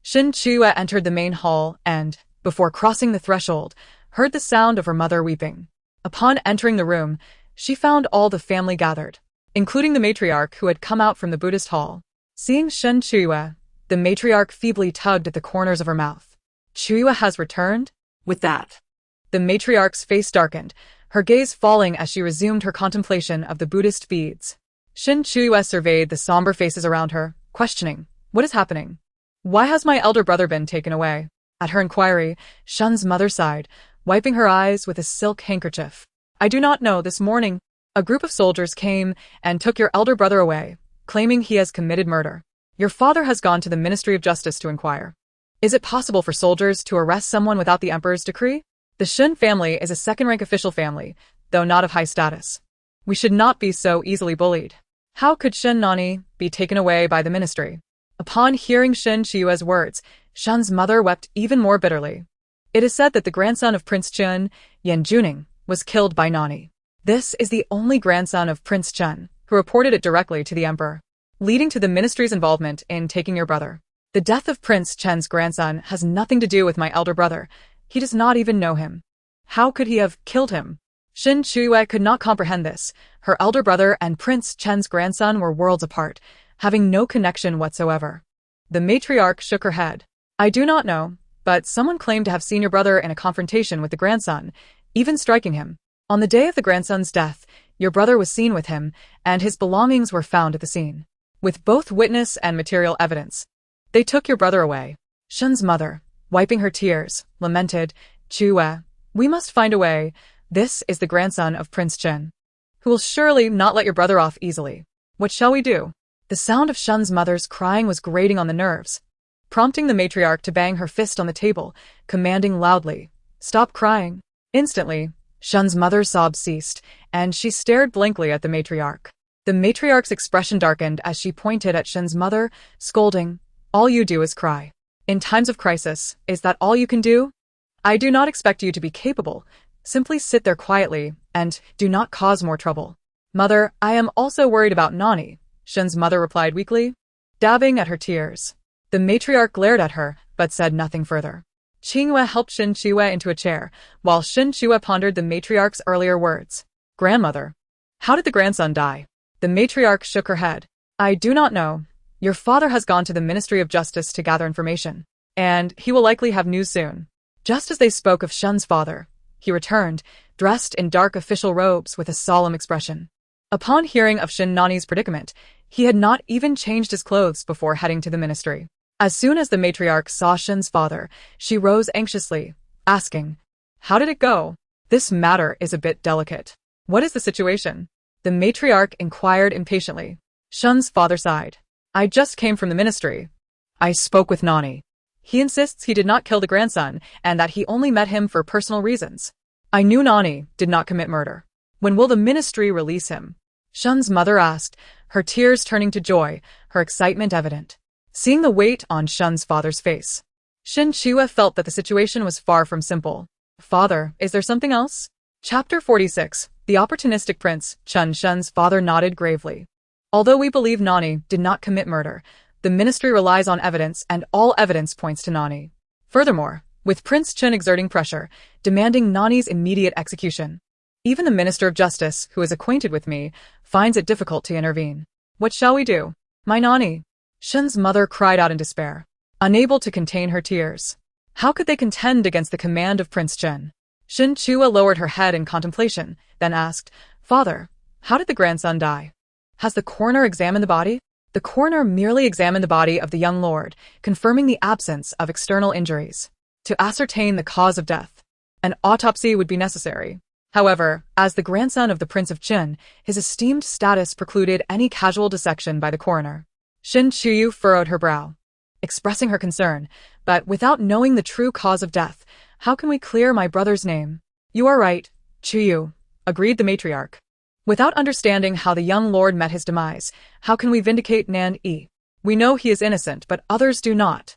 Shin Chuyu entered the main hall and, before crossing the threshold, heard the sound of her mother weeping. Upon entering the room, she found all the family gathered, including the matriarch who had come out from the Buddhist hall. Seeing Shin Chuyu, the matriarch feebly tugged at the corners of her mouth. Chuyu has returned? With that, The matriarch's face darkened, her gaze falling as she resumed her contemplation of the Buddhist beads. Shin Chuyue surveyed the somber faces around her, questioning, what is happening? Why has my elder brother been taken away? At her inquiry, Shun's mother sighed, wiping her eyes with a silk handkerchief. I do not know. This morning, a group of soldiers came and took your elder brother away, claiming he has committed murder. Your father has gone to the Ministry of Justice to inquire. Is it possible for soldiers to arrest someone without the emperor's decree? The Shun family is a second-rank official family, though not of high status. We should not be so easily bullied. How could Shin Nani be taken away by the ministry? Upon hearing Shin Chuyue's words, Shun's mother wept even more bitterly. It is said that the grandson of Prince Chun, Yan Juning, was killed by Nani. This is the only grandson of Prince Chun, who reported it directly to the emperor, leading to the ministry's involvement in taking your brother. The death of Prince Chen's grandson has nothing to do with my elder brother. He does not even know him. How could he have killed him? Shin Chuiyue could not comprehend this. Her elder brother and Prince Chen's grandson were worlds apart, having no connection whatsoever. The matriarch shook her head. I do not know, but someone claimed to have seen your brother in a confrontation with the grandson, even striking him. On the day of the grandson's death, your brother was seen with him, and his belongings were found at the scene. With both witness and material evidence. They took your brother away. Shun's mother, wiping her tears, lamented, Chuiyue, we must find a way. This is the grandson of Prince Chen, who will surely not let your brother off easily. What shall we do? The sound of Shun's mother's crying was grating on the nerves, prompting the matriarch to bang her fist on the table, commanding loudly, stop crying. Instantly, Shun's mother's sobs ceased, and she stared blankly at the matriarch. The matriarch's expression darkened as she pointed at Shun's mother, scolding, all you do is cry. In times of crisis, is that all you can do? I do not expect you to be capable. Simply sit there quietly, and do not cause more trouble. Mother, I am also worried about Nani, Shun's mother replied weakly, dabbing at her tears. The matriarch glared at her, but said nothing further. Qingyue helped Shin Chuiyue into a chair, while Shin Chuiyue pondered the matriarch's earlier words. Grandmother, how did the grandson die? The matriarch shook her head. I do not know. Your father has gone to the Ministry of Justice to gather information, and he will likely have news soon. Just as they spoke of Shun's father, he returned, dressed in dark official robes with a solemn expression. Upon hearing of Shin Nani's predicament, he had not even changed his clothes before heading to the ministry. As soon as the matriarch saw Shin's father, she rose anxiously, asking, how did it go? This matter is a bit delicate. What is the situation? The matriarch inquired impatiently. Shun's father sighed. I just came from the ministry. I spoke with Nani. He insists he did not kill the grandson and that he only met him for personal reasons. I knew Nani did not commit murder. When will the ministry release him? Shun's mother asked, her tears turning to joy, her excitement evident. Seeing the weight on Shun's father's face, Shin Chuiyue felt that the situation was far from simple. Father, is there something else? Chapter 46. The opportunistic prince, Shun's father nodded gravely. Although we believe Nani did not commit murder, the ministry relies on evidence and all evidence points to Nani. Furthermore, with Prince Chen exerting pressure, demanding Nani's immediate execution, even the Minister of Justice, who is acquainted with me, finds it difficult to intervene. What shall we do? My Nani! Shun's mother cried out in despair, unable to contain her tears. How could they contend against the command of Prince Chen? Shin Chuiyue lowered her head in contemplation, then asked, Father, how did the grandson die? Has the coroner examined the body? The coroner merely examined the body of the young lord, confirming the absence of external injuries. To ascertain the cause of death, an autopsy would be necessary. However, as the grandson of the Prince of Qin, his esteemed status precluded any casual dissection by the coroner. Shin Chuiyue furrowed her brow, expressing her concern, but without knowing the true cause of death, how can we clear my brother's name? You are right, Chuiyue, agreed the matriarch. Without understanding how the young lord met his demise, how can we vindicate Nan Yi? We know he is innocent, but others do not.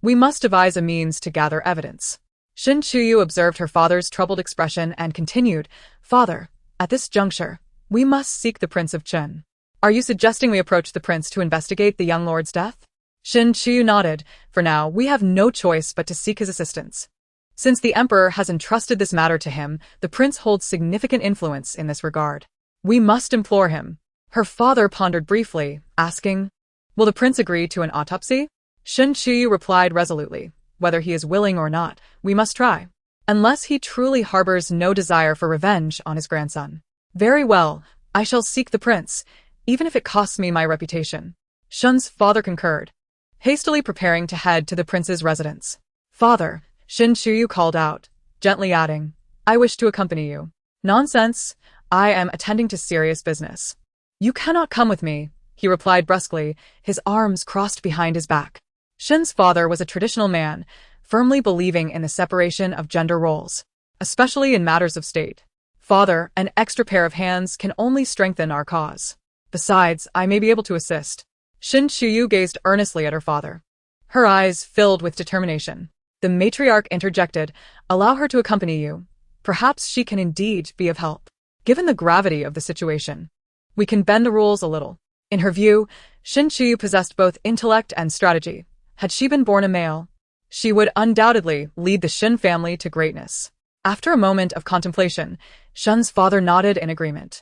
We must devise a means to gather evidence. Shin Chuiyue observed her father's troubled expression and continued, Father, at this juncture, we must seek the Prince of Qin. Are you suggesting we approach the prince to investigate the young lord's death? Shin Chuiyue nodded. For now, we have no choice but to seek his assistance. Since the emperor has entrusted this matter to him, the prince holds significant influence in this regard. We must implore him. Her father pondered briefly, asking, will the prince agree to an autopsy? Shin Chuiyue replied resolutely, whether he is willing or not, we must try. Unless he truly harbors no desire for revenge on his grandson. Very well, I shall seek the prince, even if it costs me my reputation. Shun's father concurred, hastily preparing to head to the prince's residence. Father, Shin Chuiyue called out, gently adding, I wish to accompany you. Nonsense. I am attending to serious business. You cannot come with me, he replied brusquely, his arms crossed behind his back. Shin's father was a traditional man, firmly believing in the separation of gender roles, especially in matters of state. Father, an extra pair of hands can only strengthen our cause. Besides, I may be able to assist. Shin Chuiyue gazed earnestly at her father, her eyes filled with determination. The matriarch interjected, allow her to accompany you. Perhaps she can indeed be of help. Given the gravity of the situation, we can bend the rules a little. In her view, Shin Chuiyue possessed both intellect and strategy. Had she been born a male, she would undoubtedly lead the Shin family to greatness. After a moment of contemplation, Shun's father nodded in agreement.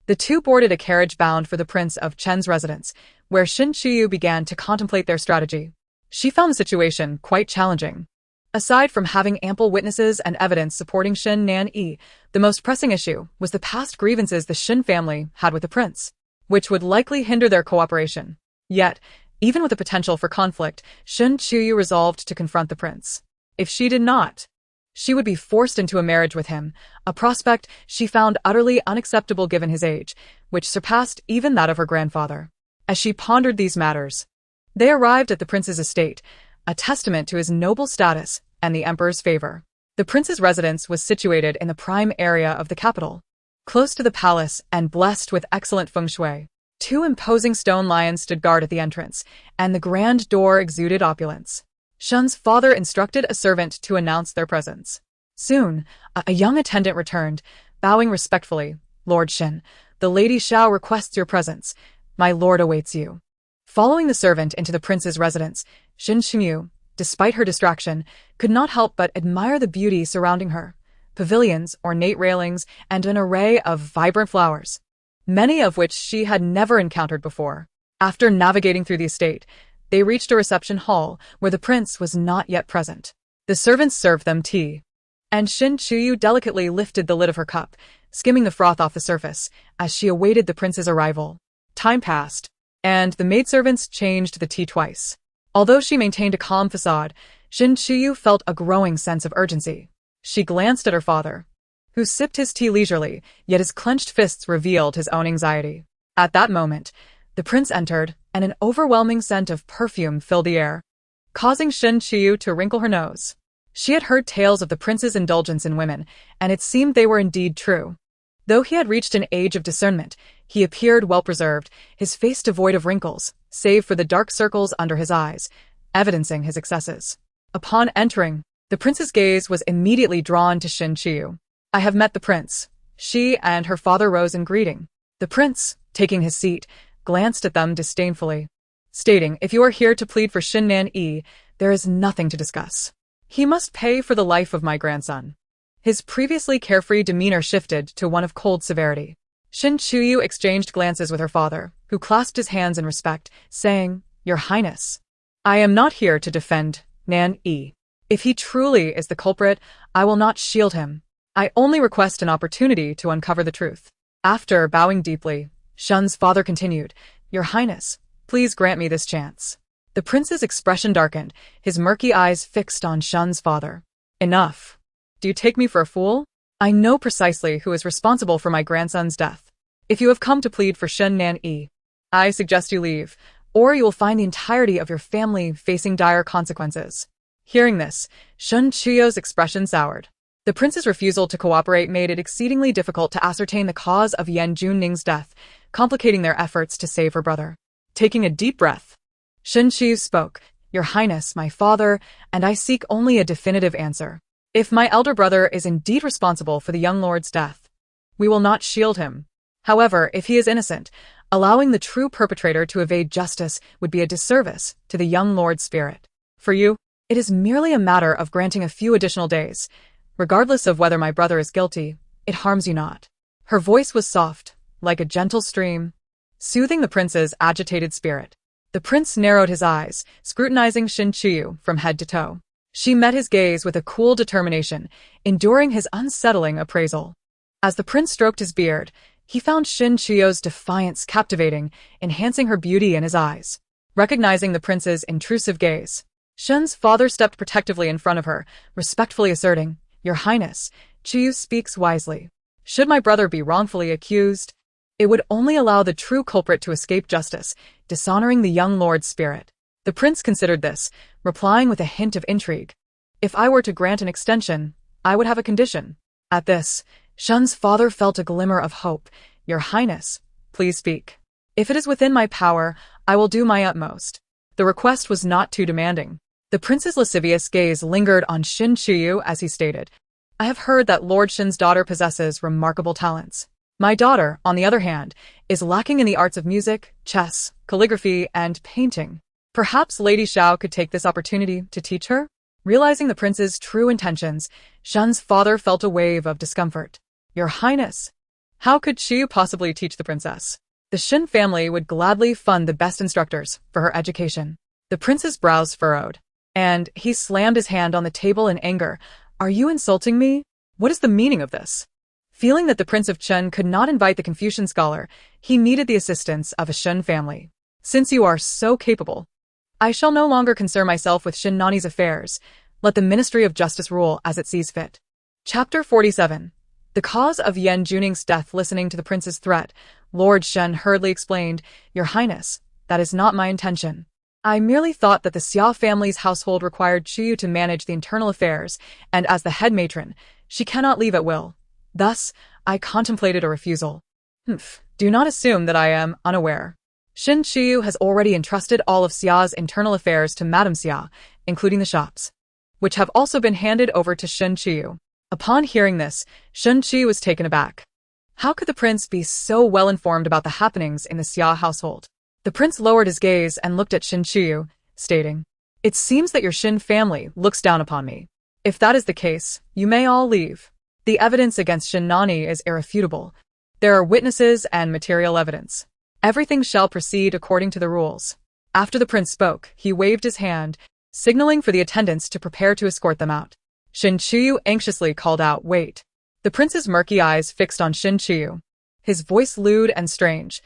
The two boarded a carriage bound for the Prince of Chen's residence, where Shin Chuyu began to contemplate their strategy. She found the situation quite challenging. Aside from having ample witnesses and evidence supporting Shin Nan-yi, the most pressing issue was the past grievances the Shin family had with the prince, which would likely hinder their cooperation. Yet, even with the potential for conflict, Shin Chuyu resolved to confront the prince. If she did not, she would be forced into a marriage with him, a prospect she found utterly unacceptable given his age, which surpassed even that of her grandfather. As she pondered these matters, they arrived at the prince's estate, a testament to his noble status and the emperor's favor. The prince's residence was situated in the prime area of the capital, close to the palace and blessed with excellent feng shui. Two imposing stone lions stood guard at the entrance, and the grand door exuded opulence. Shun's father instructed a servant to announce their presence. Soon, a young attendant returned, bowing respectfully. "Lord Shin, the Lady Xiao requests your presence. My lord awaits you." Following the servant into the prince's residence, Shin Shunyu, despite her distraction, could not help but admire the beauty surrounding her. Pavilions, ornate railings, and an array of vibrant flowers, many of which she had never encountered before. After navigating through the estate, they reached a reception hall where the prince was not yet present. The servants served them tea, and Shin Chuyu delicately lifted the lid of her cup, skimming the froth off the surface as she awaited the prince's arrival. Time passed, and the maidservants changed the tea twice. Although she maintained a calm facade, Shin Chuyu felt a growing sense of urgency. She glanced at her father, who sipped his tea leisurely, yet his clenched fists revealed his own anxiety. At that moment, the prince entered, and an overwhelming scent of perfume filled the air, causing Shin Chuyu to wrinkle her nose. She had heard tales of the prince's indulgence in women, and it seemed they were indeed true. Though he had reached an age of discernment, he appeared well-preserved, his face devoid of wrinkles, save for the dark circles under his eyes, evidencing his excesses. Upon entering, the prince's gaze was immediately drawn to Shin Chuyu. "I have met the prince." She and her father rose in greeting. The prince, taking his seat, glanced at them disdainfully, stating, "If you are here to plead for Shin Nan-yi, there is nothing to discuss. He must pay for the life of my grandson." His previously carefree demeanor shifted to one of cold severity. Shin Chuyu exchanged glances with her father, who clasped his hands in respect, saying, "Your Highness, I am not here to defend Nan-yi. If he truly is the culprit, I will not shield him. I only request an opportunity to uncover the truth." After bowing deeply, Shun's father continued, "Your Highness, please grant me this chance." The prince's expression darkened, his murky eyes fixed on Shun's father. "Enough. Do you take me for a fool? I know precisely who is responsible for my grandson's death. If you have come to plead for Shin Nan-yi, I suggest you leave, or you will find the entirety of your family facing dire consequences." Hearing this, Shin Chuyu's expression soured. The prince's refusal to cooperate made it exceedingly difficult to ascertain the cause of Yan Junning's death, complicating their efforts to save her brother. Taking a deep breath, Shin Chuyu spoke, "Your Highness, my father, and I seek only a definitive answer. If my elder brother is indeed responsible for the young lord's death, we will not shield him. However, if he is innocent, allowing the true perpetrator to evade justice would be a disservice to the young lord's spirit. For you, it is merely a matter of granting a few additional days. Regardless of whether my brother is guilty, it harms you not." Her voice was soft, like a gentle stream, soothing the prince's agitated spirit. The prince narrowed his eyes, scrutinizing Shin Chuyu from head to toe. She met his gaze with a cool determination, enduring his unsettling appraisal. As the prince stroked his beard, he found Shin Chuyu's defiance captivating, enhancing her beauty in his eyes. Recognizing the prince's intrusive gaze, Shin's father stepped protectively in front of her, respectfully asserting, "Your Highness, Chuyu speaks wisely. Should my brother be wrongfully accused, it would only allow the true culprit to escape justice, dishonoring the young lord's spirit." The prince considered this, replying with a hint of intrigue. "If I were to grant an extension, I would have a condition." At this, Shun's father felt a glimmer of hope. "Your Highness, please speak. If it is within my power, I will do my utmost." The request was not too demanding. The prince's lascivious gaze lingered on Shin Chuyu as he stated, "I have heard that Lord Shin's daughter possesses remarkable talents. My daughter, on the other hand, is lacking in the arts of music, chess, calligraphy, and painting. Perhaps Lady Xiao could take this opportunity to teach her? Realizing the prince's true intentions, Shun's father felt a wave of discomfort. Your Highness, how could Qiyu possibly teach the princess? The Shin family would gladly fund the best instructors for her education. The prince's brows furrowed, and he slammed his hand on the table in anger. Are you insulting me? What is the meaning of this? Feeling that the Prince of Chen could not invite the Confucian scholar, he needed the assistance of a Shin family. Since you are so capable, I shall no longer concern myself with Shin Nani's affairs. Let the Ministry of Justice rule as it sees fit. Chapter 47. The cause of Yan Juning's death. Listening to the prince's threat, Lord Shen hurriedly explained, Your Highness, that is not my intention. I merely thought that the Xia family's household required Qiyu to manage the internal affairs, and as the head matron, she cannot leave at will. Thus, I contemplated a refusal. Do not assume that I am unaware. Shin Qiyu has already entrusted all of Xia's internal affairs to Madame Xia, including the shops, which have also been handed over to Shin Qiyu. Upon hearing this, Shin Qiyu was taken aback. How could the prince be so well informed about the happenings in the Xia household? The prince lowered his gaze and looked at Shin Qiyu, stating, It seems that your Shin family looks down upon me. If that is the case, you may all leave. The evidence against Shin Nani is irrefutable. There are witnesses and material evidence. Everything shall proceed according to the rules. After the prince spoke, he waved his hand, signaling for the attendants to prepare to escort them out. Shin Qiyu anxiously called out, Wait. The prince's murky eyes fixed on Shin Qiyu. His voice lewd and strange.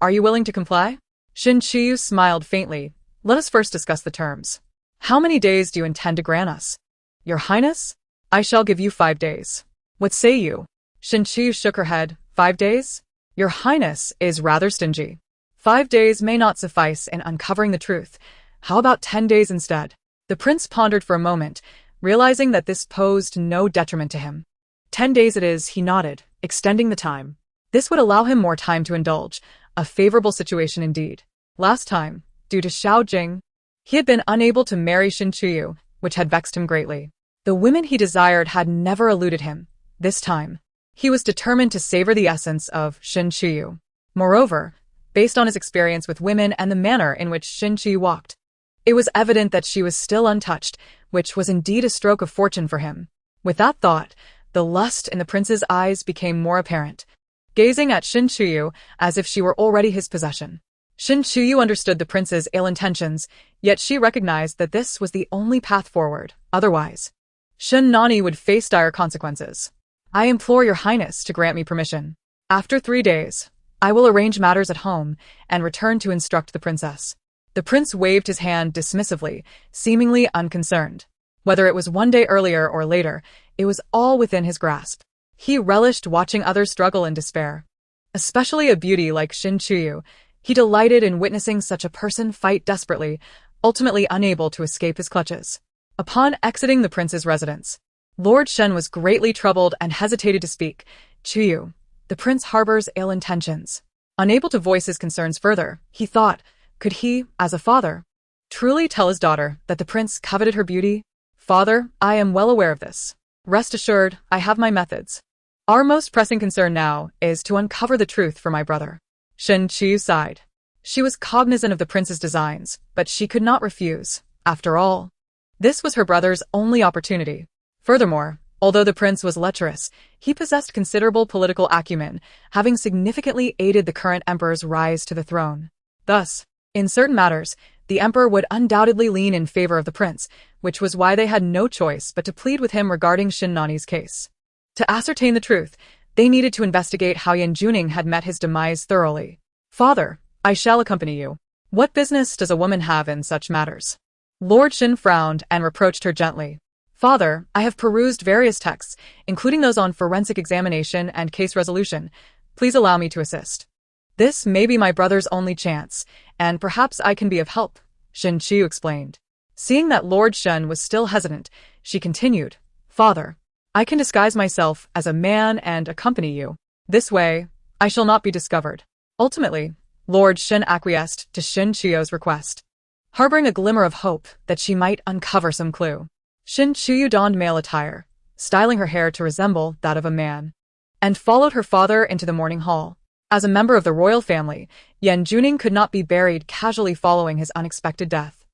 Are you willing to comply? Shin Qiyu smiled faintly. Let us first discuss the terms. How many days do you intend to grant us? Your Highness? I shall give you 5 days. What say you? Shin Qiyu shook her head. 5 days? Your Highness is rather stingy. 5 days may not suffice in uncovering the truth. How about 10 days instead? The prince pondered for a moment, realizing that this posed no detriment to him. 10 days it is, he nodded, extending the time. This would allow him more time to indulge, a favorable situation indeed. Last time, due to Xiao Jing, he had been unable to marry Shin Qiyu, which had vexed him greatly. The women he desired had never eluded him. This time, he was determined to savor the essence of Shin Qiyu. Moreover, based on his experience with women and the manner in which Shin Qiyu walked, it was evident that she was still untouched, which was indeed a stroke of fortune for him. With that thought, the lust in the prince's eyes became more apparent, gazing at Shin Qiyu as if she were already his possession. Shin Qiyu understood the prince's ill intentions, yet she recognized that this was the only path forward. Otherwise, Shin Nani would face dire consequences. I implore your Highness to grant me permission. After 3 days, I will arrange matters at home and return to instruct the princess. The prince waved his hand dismissively, seemingly unconcerned. Whether it was 1 day earlier or later, it was all within his grasp. He relished watching others struggle in despair. Especially a beauty like Shin Qiyu, he delighted in witnessing such a person fight desperately, ultimately unable to escape his clutches. Upon exiting the prince's residence, Lord Shen was greatly troubled and hesitated to speak. Qiyu, the prince harbors ill intentions. Unable to voice his concerns further, he thought, could he, as a father, truly tell his daughter that the prince coveted her beauty? Father, I am well aware of this. Rest assured, I have my methods. Our most pressing concern now is to uncover the truth for my brother. Shin Qiyu sighed. She was cognizant of the prince's designs, but she could not refuse. After all, this was her brother's only opportunity. Furthermore, although the prince was lecherous, he possessed considerable political acumen, having significantly aided the current emperor's rise to the throne. Thus, in certain matters, the emperor would undoubtedly lean in favor of the prince, which was why they had no choice but to plead with him regarding Shin Nani's case. To ascertain the truth, they needed to investigate how Yan Juning had met his demise thoroughly. Father, I shall accompany you. What business does a woman have in such matters? Lord Shin frowned and reproached her gently. Father, I have perused various texts, including those on forensic examination and case resolution. Please allow me to assist. This may be my brother's only chance, and perhaps I can be of help, Shin Qiyu explained. Seeing that Lord Shen was still hesitant, she continued, Father, I can disguise myself as a man and accompany you. This way, I shall not be discovered. Ultimately, Lord Shen acquiesced to Shin Qiyu's request, harboring a glimmer of hope that she might uncover some clue. Shin Qiyu donned male attire, styling her hair to resemble that of a man, and followed her father into the morning hall. As a member of the royal family, Yan Juning could not be buried casually following his unexpected death.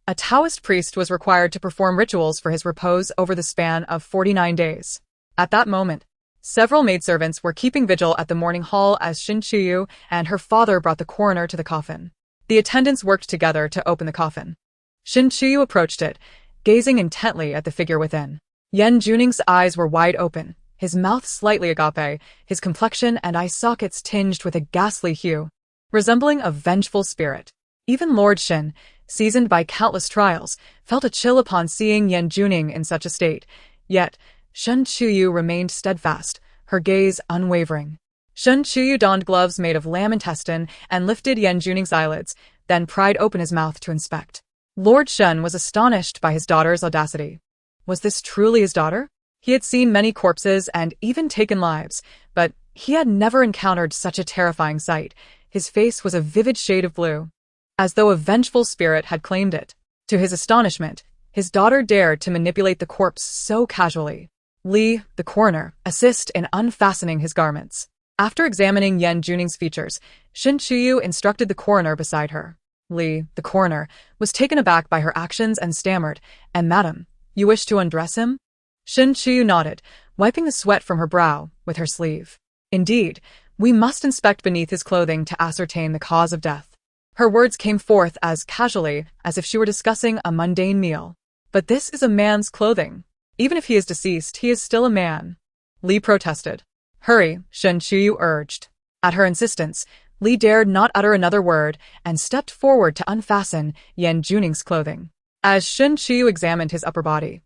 A Taoist priest was required to perform rituals for his repose over the span of 49 days. At that moment, several maidservants were keeping vigil at the mourning hall as Shin Chuyu and her father brought the coroner to the coffin. The attendants worked together to open the coffin. Shin Chuyu approached it, gazing intently at the figure within. Yan Juning's eyes were wide open, his mouth slightly agape, his complexion and eye sockets tinged with a ghastly hue, resembling a vengeful spirit. Even Lord Shin, seasoned by countless trials, felt a chill upon seeing Yan Juning in such a state. Yet, Shin Chuyu remained steadfast, her gaze unwavering. Shin Chuyu donned gloves made of lamb intestine and lifted Yan Juning's eyelids, then pried open his mouth to inspect. Lord Shen was astonished by his daughter's audacity. Was this truly his daughter? He had seen many corpses and even taken lives, but he had never encountered such a terrifying sight. His face was a vivid shade of blue, as though a vengeful spirit had claimed it. To his astonishment, his daughter dared to manipulate the corpse so casually. Li, the coroner, assisted in unfastening his garments. After examining Yan Juning's features, Shin Chuyu instructed the coroner beside her. Li, the coroner, was taken aback by her actions and stammered, "And madam, you wish to undress him?" Shin Chuyu nodded, wiping the sweat from her brow with her sleeve. "Indeed, we must inspect beneath his clothing to ascertain the cause of death." Her words came forth as casually as if she were discussing a mundane meal. "But this is a man's clothing. Even if he is deceased, he is still a man." Li protested. "Hurry," Shin Chuyu urged. At her insistence, Li dared not utter another word and stepped forward to unfasten Yan Juning's clothing. As Shin Chuyu examined his upper body,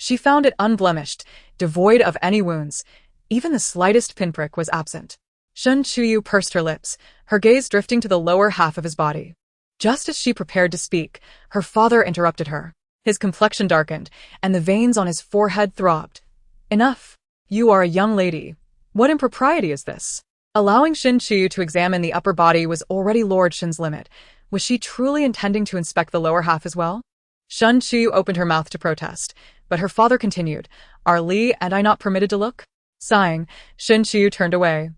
she found it unblemished, devoid of any wounds. Even the slightest pinprick was absent. Shin Chuyu pursed her lips, her gaze drifting to the lower half of his body. Just as she prepared to speak, her father interrupted her. His complexion darkened, and the veins on his forehead throbbed. "Enough. You are a young lady. What impropriety is this?" Allowing Shin Chuyu to examine the upper body was already Lord Shin's limit. Was she truly intending to inspect the lower half as well? Shin Chuyu opened her mouth to protest, but her father continued, "Are Li and I not permitted to look?" Sighing, Shin Chuyu turned away,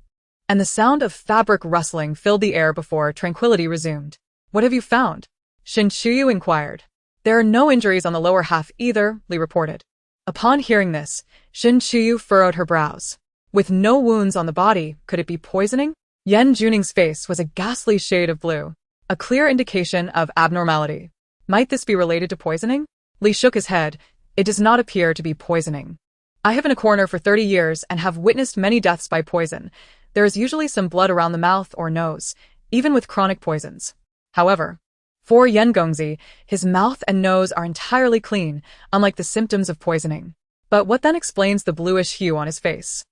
and the sound of fabric rustling filled the air before tranquility resumed. "What have you found?" Shin Chuyu inquired. "There are no injuries on the lower half either," Li reported. Upon hearing this, Shin Chuyu furrowed her brows. With no wounds on the body, could it be poisoning? Yan Juning's face was a ghastly shade of blue, a clear indication of abnormality. Might this be related to poisoning? Li shook his head. "It does not appear to be poisoning. I have been a coroner for 30 years and have witnessed many deaths by poison. There is usually some blood around the mouth or nose, even with chronic poisons. However, for Yan Gongzi, his mouth and nose are entirely clean, unlike the symptoms of poisoning. But what then explains the bluish hue on his face?"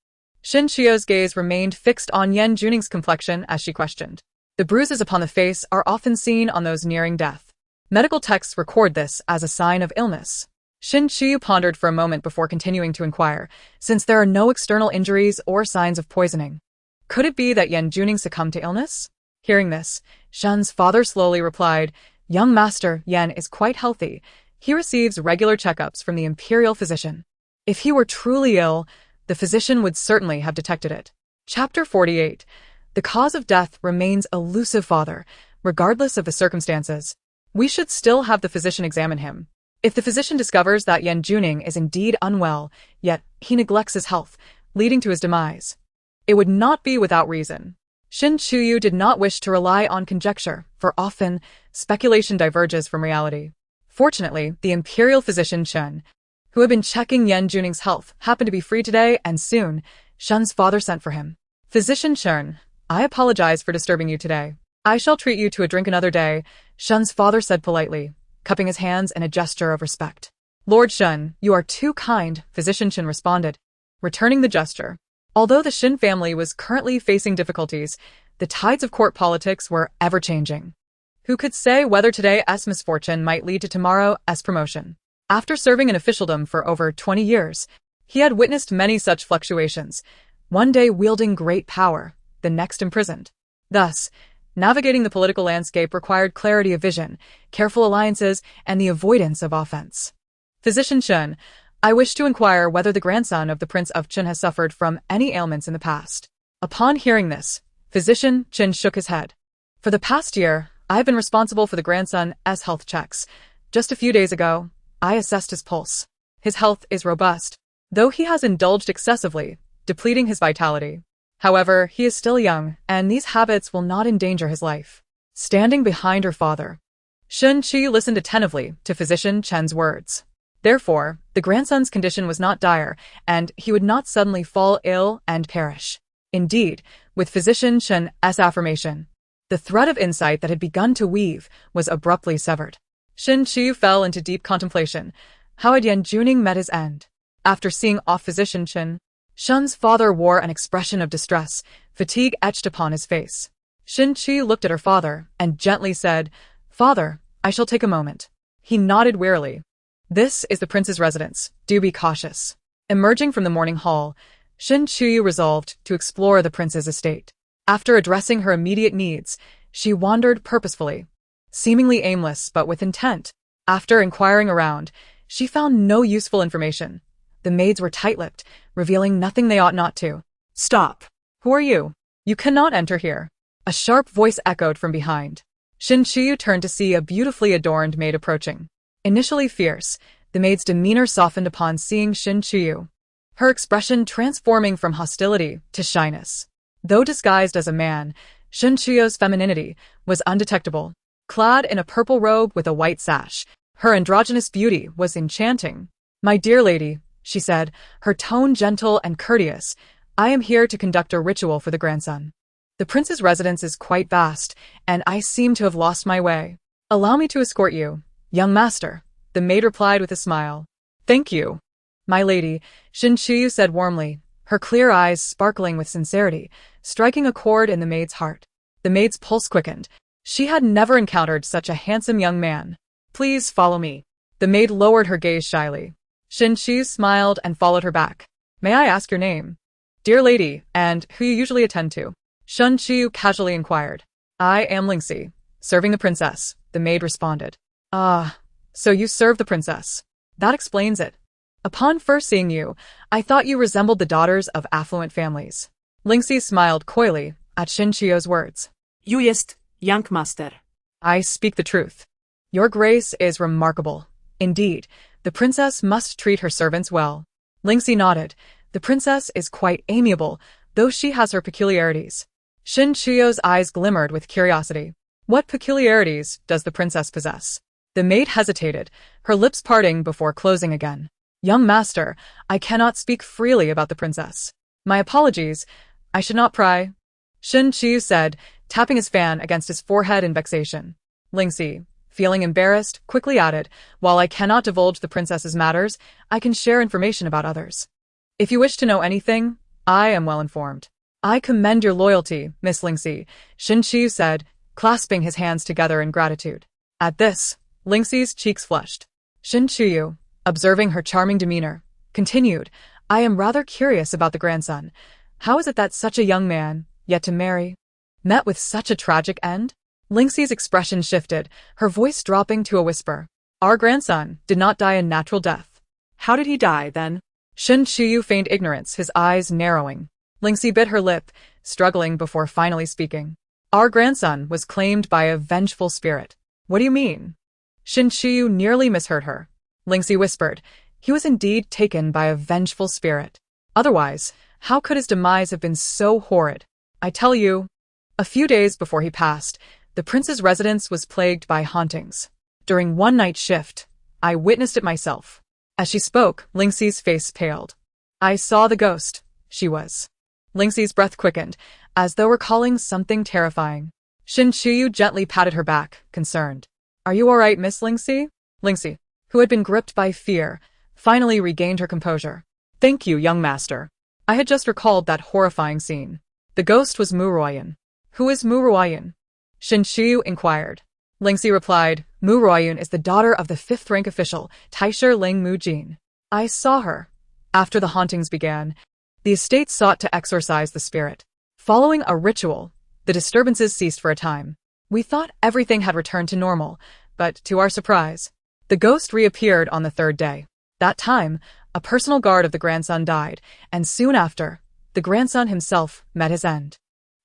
Shin Chio's gaze remained fixed on Yan Juning's complexion as she questioned. "The bruises upon the face are often seen on those nearing death. Medical texts record this as a sign of illness." Shin Chiyu pondered for a moment before continuing to inquire, "Since there are no external injuries or signs of poisoning, could it be that Yan Juning succumbed to illness?" Hearing this, Shen's father slowly replied, "Young master Yan is quite healthy. He receives regular checkups from the imperial physician. If he were truly ill, the physician would certainly have detected it." Chapter 48. The cause of death remains elusive, father, regardless of the circumstances. We should still have the physician examine him. If the physician discovers that Yan Juning is indeed unwell, yet he neglects his health, leading to his demise, it would not be without reason. Shin Chuyu did not wish to rely on conjecture, for often, speculation diverges from reality. Fortunately, the imperial physician Shen, who had been checking Yan Juning's health, happened to be free today, and soon, Shen's father sent for him. "Physician Shen, I apologize for disturbing you today. I shall treat you to a drink another day," Shen's father said politely, cupping his hands in a gesture of respect. "Lord Shen, you are too kind," Physician Shen responded, returning the gesture. Although the Shin family was currently facing difficulties, the tides of court politics were ever-changing. Who could say whether today's misfortune might lead to tomorrow's promotion? After serving in officialdom for over 20 years, he had witnessed many such fluctuations, one day wielding great power, the next imprisoned. Thus, navigating the political landscape required clarity of vision, careful alliances, and the avoidance of offense. "Physician Shen, I wish to inquire whether the grandson of the Prince of Chen has suffered from any ailments in the past." Upon hearing this, Physician Chen shook his head. For the past year, I've been responsible for the grandson's health checks. Just a few days ago, I assessed his pulse. His health is robust, though he has indulged excessively, depleting his vitality. However, he is still young, and these habits will not endanger his life. Standing behind her father, Shun Qi listened attentively to Physician Chen's words. Therefore, the grandson's condition was not dire, and he would not suddenly fall ill and perish. Indeed, with Physician Chen's affirmation, the thread of insight that had begun to weave was abruptly severed. Shun Qi fell into deep contemplation. How had Yan Juning met his end? After seeing off Physician Chen, Shun's father wore an expression of distress, fatigue etched upon his face. Shun Qi looked at her father and gently said, "Father, I shall take a moment." He nodded wearily. "This is the prince's residence. Do be cautious." Emerging from the morning hall, Shun Qi resolved to explore the prince's estate. After addressing her immediate needs, she wandered purposefully, seemingly aimless but with intent. After inquiring around, she found no useful information. The maids were tight-lipped, revealing nothing they ought not to. "Stop! Who are you? You cannot enter here." A sharp voice echoed from behind. Shun Qi turned to see a beautifully adorned maid approaching. Initially fierce, the maid's demeanor softened upon seeing Shun Qi, her expression transforming from hostility to shyness. Though disguised as a man, Shun Qi's femininity was undetectable. Clad in a purple robe with a white sash, her androgynous beauty was enchanting. "My dear lady," she said, her tone gentle and courteous, "I am here to conduct a ritual for the grandson. The prince's residence is quite vast, and I seem to have lost my way. Allow me to escort you, young master," the maid replied with a smile. "Thank you, my lady," Shun Qi said warmly, her clear eyes sparkling with sincerity, striking a chord in the maid's heart. The maid's pulse quickened. She had never encountered such a handsome young man. "Please follow me." The maid lowered her gaze shyly. Shun Qi smiled and followed her back. "May I ask your name, dear lady, and who you usually attend to?" Shun Qi casually inquired. "I am Lingxi, serving the princess," the maid responded. "Ah, so you serve the princess. That explains it. Upon first seeing you, I thought you resembled the daughters of affluent families." Lingxi smiled coyly at Shun Qi's words. You jest, young master. "I speak the truth. Your grace is remarkable. Indeed, the princess must treat her servants well." Lingxi nodded. "The princess is quite amiable, though she has her peculiarities." Shun Qi's eyes glimmered with curiosity. "What peculiarities does the princess possess?" The maid hesitated, her lips parting before closing again. "Young master, I cannot speak freely about the princess. My apologies, I should not pry," Shun Qi said, tapping his fan against his forehead in vexation. Lingxi, feeling embarrassed, quickly added, "While I cannot divulge the princess's matters, I can share information about others. If you wish to know anything, I am well informed." "I commend your loyalty, Miss Lingxi," Shun Qi said, clasping his hands together in gratitude. At this, Lingxi's cheeks flushed. Shun Qi, observing her charming demeanor, continued, "I am rather curious about the grandson. How is it that such a young man, yet to marry, met with such a tragic end?" Lingxi's expression shifted, her voice dropping to a whisper. "Our grandson did not die a natural death." How did he die, then? Shun Qi feigned ignorance, his eyes narrowing. Lingxi bit her lip, struggling before finally speaking. "Our grandson was claimed by a vengeful spirit." "What do you mean?" Shun Qi nearly misheard her. Lingxi whispered, "He was indeed taken by a vengeful spirit. Otherwise, how could his demise have been so horrid? I tell you." A few days before he passed, the prince's residence was plagued by hauntings. During one night shift, I witnessed it myself. As she spoke, Lingxi's face paled. "I saw the ghost," she was. Lingxi's breath quickened, as though recalling something terrifying. Shun Qiyu gently patted her back, concerned. "Are you all right, Miss Lingxi?" Lingxi, who had been gripped by fear, finally regained her composure. "Thank you, young master. I had just recalled that horrifying scene. The ghost was Mu Ruoyun." "Who is Mu Ruoyun?" Shun Qiyu inquired. Lingxi replied, "Mu Ruoyun is the daughter of the fifth-rank official, Taisher Ling Mu Jin. I saw her. After the hauntings began, the estate sought to exorcise the spirit. Following a ritual, the disturbances ceased for a time. We thought everything had returned to normal, but to our surprise, the ghost reappeared on the third day. That time, a personal guard of the grandson died, and soon after, the grandson himself met his end.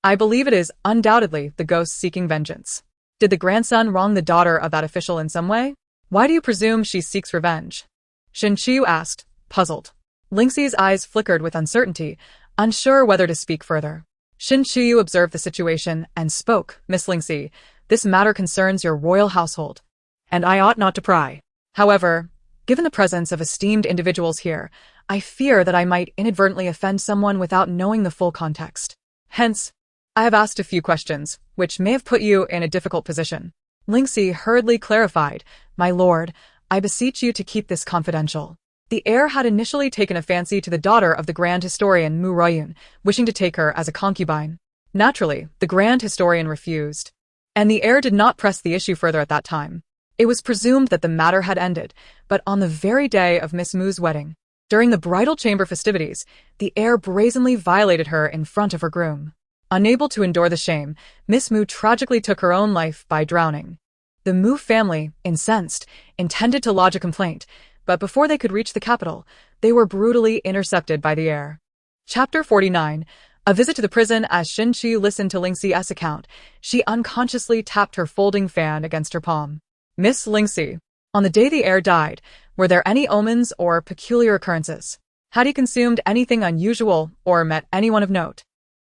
I believe it is undoubtedly the ghost seeking vengeance. Did the grandson wrong the daughter of that official in some way? Why do you presume she seeks revenge? Shin Qiu asked, puzzled. Lingxi's eyes flickered with uncertainty, unsure whether to speak further. Shin Qiu observed the situation and spoke, Miss Lingxi, this matter concerns your royal household, And I ought not to pry. However, given the presence of esteemed individuals here, I fear that I might inadvertently offend someone without knowing the full context. Hence, I have asked a few questions, which may have put you in a difficult position. Lingxi hurriedly clarified, My lord, I beseech you to keep this confidential. The heir had initially taken a fancy to the daughter of the Grand Historian Mu Ruiyun, wishing to take her as a concubine. Naturally, the Grand Historian refused, and the heir did not press the issue further at that time. It was presumed that the matter had ended, but on the very day of Miss Mu's wedding, during the bridal chamber festivities, the heir brazenly violated her in front of her groom. Unable to endure the shame, Miss Mu tragically took her own life by drowning. The Mu family, incensed, intended to lodge a complaint, but before they could reach the capital, they were brutally intercepted by the heir. Chapter 49. A visit to the prison. As Shin Qiu listened to Lingxi's account, she unconsciously tapped her folding fan against her palm. Miss Lingxi, on the day the heir died, were there any omens or peculiar occurrences? Had he consumed anything unusual or met anyone of note?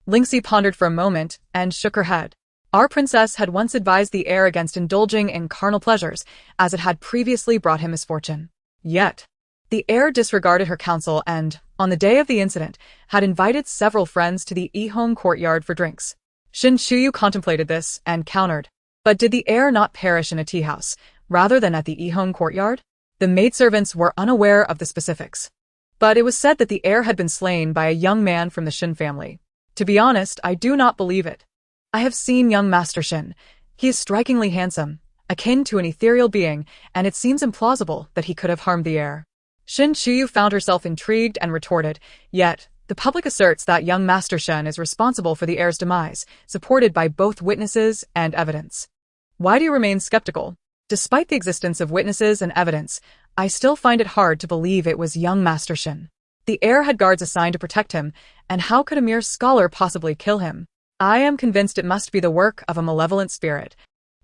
Lingxi pondered for a moment and shook her head. Our princess had once advised the heir against indulging in carnal pleasures, as it had previously brought him misfortune. Yet, the heir disregarded her counsel and, on the day of the incident, had invited several friends to the Yihong courtyard for drinks. Shin Qiu contemplated this and countered. But did the heir not perish in a tea-house, rather than at the Yihong courtyard? The maidservants were unaware of the specifics. But it was said that the heir had been slain by a young man from the Shin family. To be honest, I do not believe it. I have seen young Master Shin. He is strikingly handsome, akin to an ethereal being, and it seems implausible that he could have harmed the heir. Shin Qiu found herself intrigued and retorted, yet, the public asserts that young Master Shen is responsible for the heir's demise, supported by both witnesses and evidence. Why do you remain skeptical? Despite the existence of witnesses and evidence, I still find it hard to believe it was young Master Shen. The heir had guards assigned to protect him, and how could a mere scholar possibly kill him? I am convinced it must be the work of a malevolent spirit.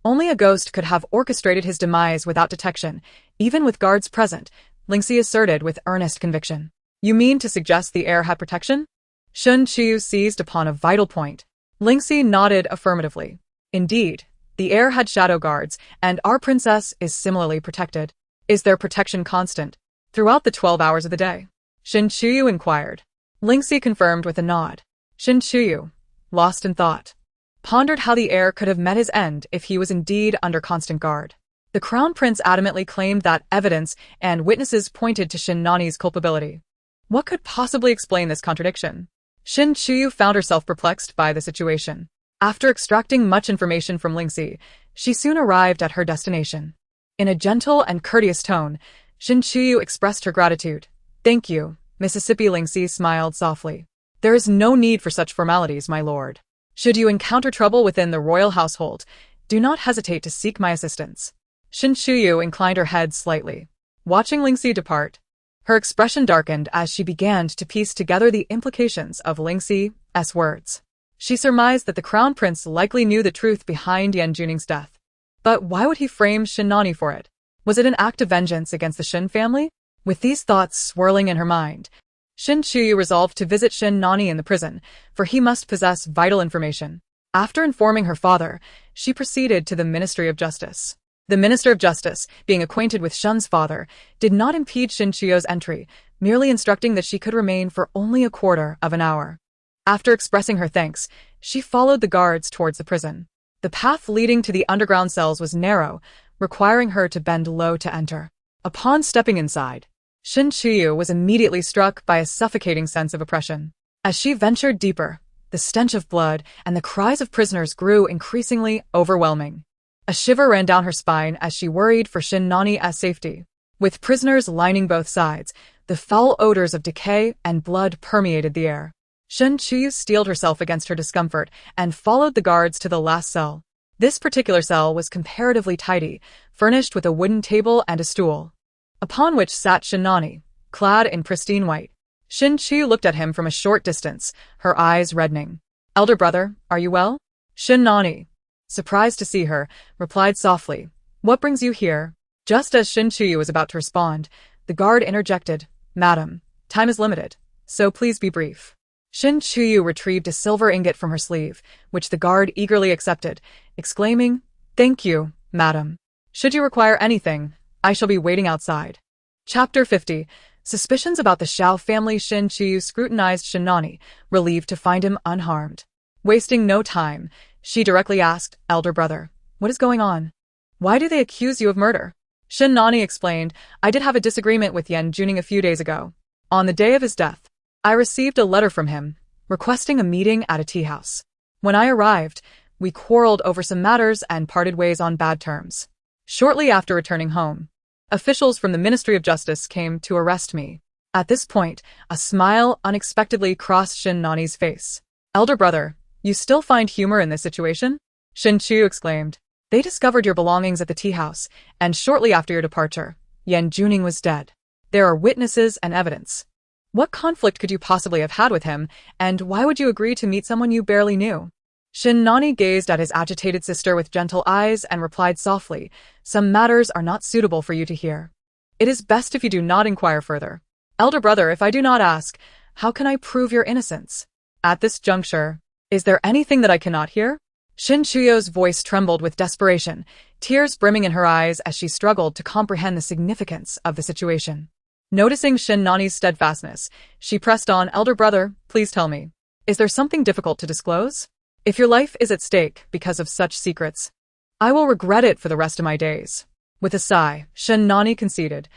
Only a ghost could have orchestrated his demise without detection, even with guards present, Lingxi asserted with earnest conviction. You mean to suggest the heir had protection? Shin Qiu seized upon a vital point. Lingxi nodded affirmatively. Indeed, the heir had shadow guards, and our princess is similarly protected. Is their protection constant throughout the 12 hours of the day? Shin Qiu inquired. Lingxi confirmed with a nod. Shin Qiu, lost in thought, pondered how the heir could have met his end if he was indeed under constant guard. The crown prince adamantly claimed that evidence and witnesses pointed to Shin Nani's culpability. What could possibly explain this contradiction? Shin Qiu found herself perplexed by the situation. After extracting much information from Lingxi, she soon arrived at her destination. In a gentle and courteous tone, Shin Qiu expressed her gratitude. Thank you, Mississippi. Lingxi smiled softly. There is no need for such formalities, my lord. Should you encounter trouble within the royal household, do not hesitate to seek my assistance. Shin Qiu inclined her head slightly. Watching Lingxi depart, her expression darkened as she began to piece together the implications of Lingxi's words. She surmised that the crown prince likely knew the truth behind Yan Juning's death. But why would he frame Shin Nani for it? Was it an act of vengeance against the Shin family? With these thoughts swirling in her mind, Shin Qiu resolved to visit Shin Nani in the prison, for he must possess vital information. After informing her father, she proceeded to the Ministry of Justice. The Minister of Justice, being acquainted with Shen's father, did not impede Shin Qiu's entry, merely instructing that she could remain for only a quarter of an hour. After expressing her thanks, she followed the guards towards the prison. The path leading to the underground cells was narrow, requiring her to bend low to enter. Upon stepping inside, Shin Qiu was immediately struck by a suffocating sense of oppression. As she ventured deeper, the stench of blood and the cries of prisoners grew increasingly overwhelming. A shiver ran down her spine as she worried for Shin Nani's safety. With prisoners lining both sides, the foul odors of decay and blood permeated the air. Shin Qiu steeled herself against her discomfort and followed the guards to the last cell. This particular cell was comparatively tidy, furnished with a wooden table and a stool, upon which sat Shin Nani, clad in pristine white. Shin Qiu looked at him from a short distance, her eyes reddening. Elder brother, are you well? Shin Nani, surprised to see her, replied softly, what brings you here? Just as Shin Chuyu was about to respond, the guard interjected, Madam, time is limited, so please be brief. Shin Chuyu retrieved a silver ingot from her sleeve, which the guard eagerly accepted, exclaiming, Thank you, madam. Should you require anything, I shall be waiting outside. Chapter 50. Suspicions about the Xiao family. Shin Chuyu scrutinized Shin Nani, relieved to find him unharmed. Wasting no time, she directly asked, Elder brother, what is going on? Why do they accuse you of murder? Shin Nani explained, I did have a disagreement with Yan Juning a few days ago. On the day of his death, I received a letter from him, requesting a meeting at a tea house. When I arrived, we quarreled over some matters and parted ways on bad terms. Shortly after returning home, officials from the Ministry of Justice came to arrest me. At this point, a smile unexpectedly crossed Shin Nani's face. Elder brother, you still find humor in this situation? Shin Chu exclaimed. They discovered your belongings at the tea house, and shortly after your departure, Yan Juning was dead. There are witnesses and evidence. What conflict could you possibly have had with him, and why would you agree to meet someone you barely knew? Shin Nani gazed at his agitated sister with gentle eyes and replied softly, Some matters are not suitable for you to hear. It is best if you do not inquire further. Elder brother, if I do not ask, how can I prove your innocence? At this juncture, is there anything that I cannot hear? Shin Chuyo's voice trembled with desperation, tears brimming in her eyes as she struggled to comprehend the significance of the situation. Noticing Shin Nani's steadfastness, she pressed on, Elder brother, please tell me, is there something difficult to disclose? If your life is at stake because of such secrets, I will regret it for the rest of my days. With a sigh, Shin Nani conceded,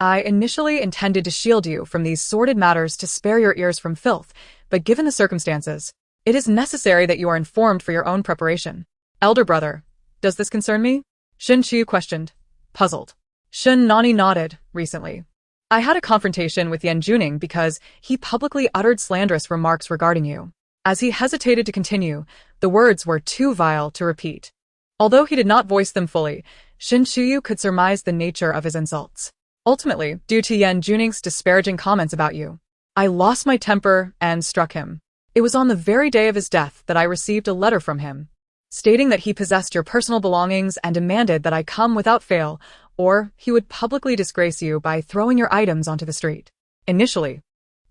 I initially intended to shield you from these sordid matters to spare your ears from filth, but given the circumstances, it is necessary that you are informed for your own preparation. Elder brother, does this concern me? Shin Chu questioned, puzzled. Shin Nani nodded. Recently, I had a confrontation with Yan Juning because he publicly uttered slanderous remarks regarding you. As he hesitated to continue, the words were too vile to repeat. Although he did not voice them fully, Shin Chuyu could surmise the nature of his insults. Ultimately, due to Yan Juning's disparaging comments about you, I lost my temper and struck him. It was on the very day of his death that I received a letter from him, stating that he possessed your personal belongings and demanded that I come without fail, or he would publicly disgrace you by throwing your items onto the street. Initially,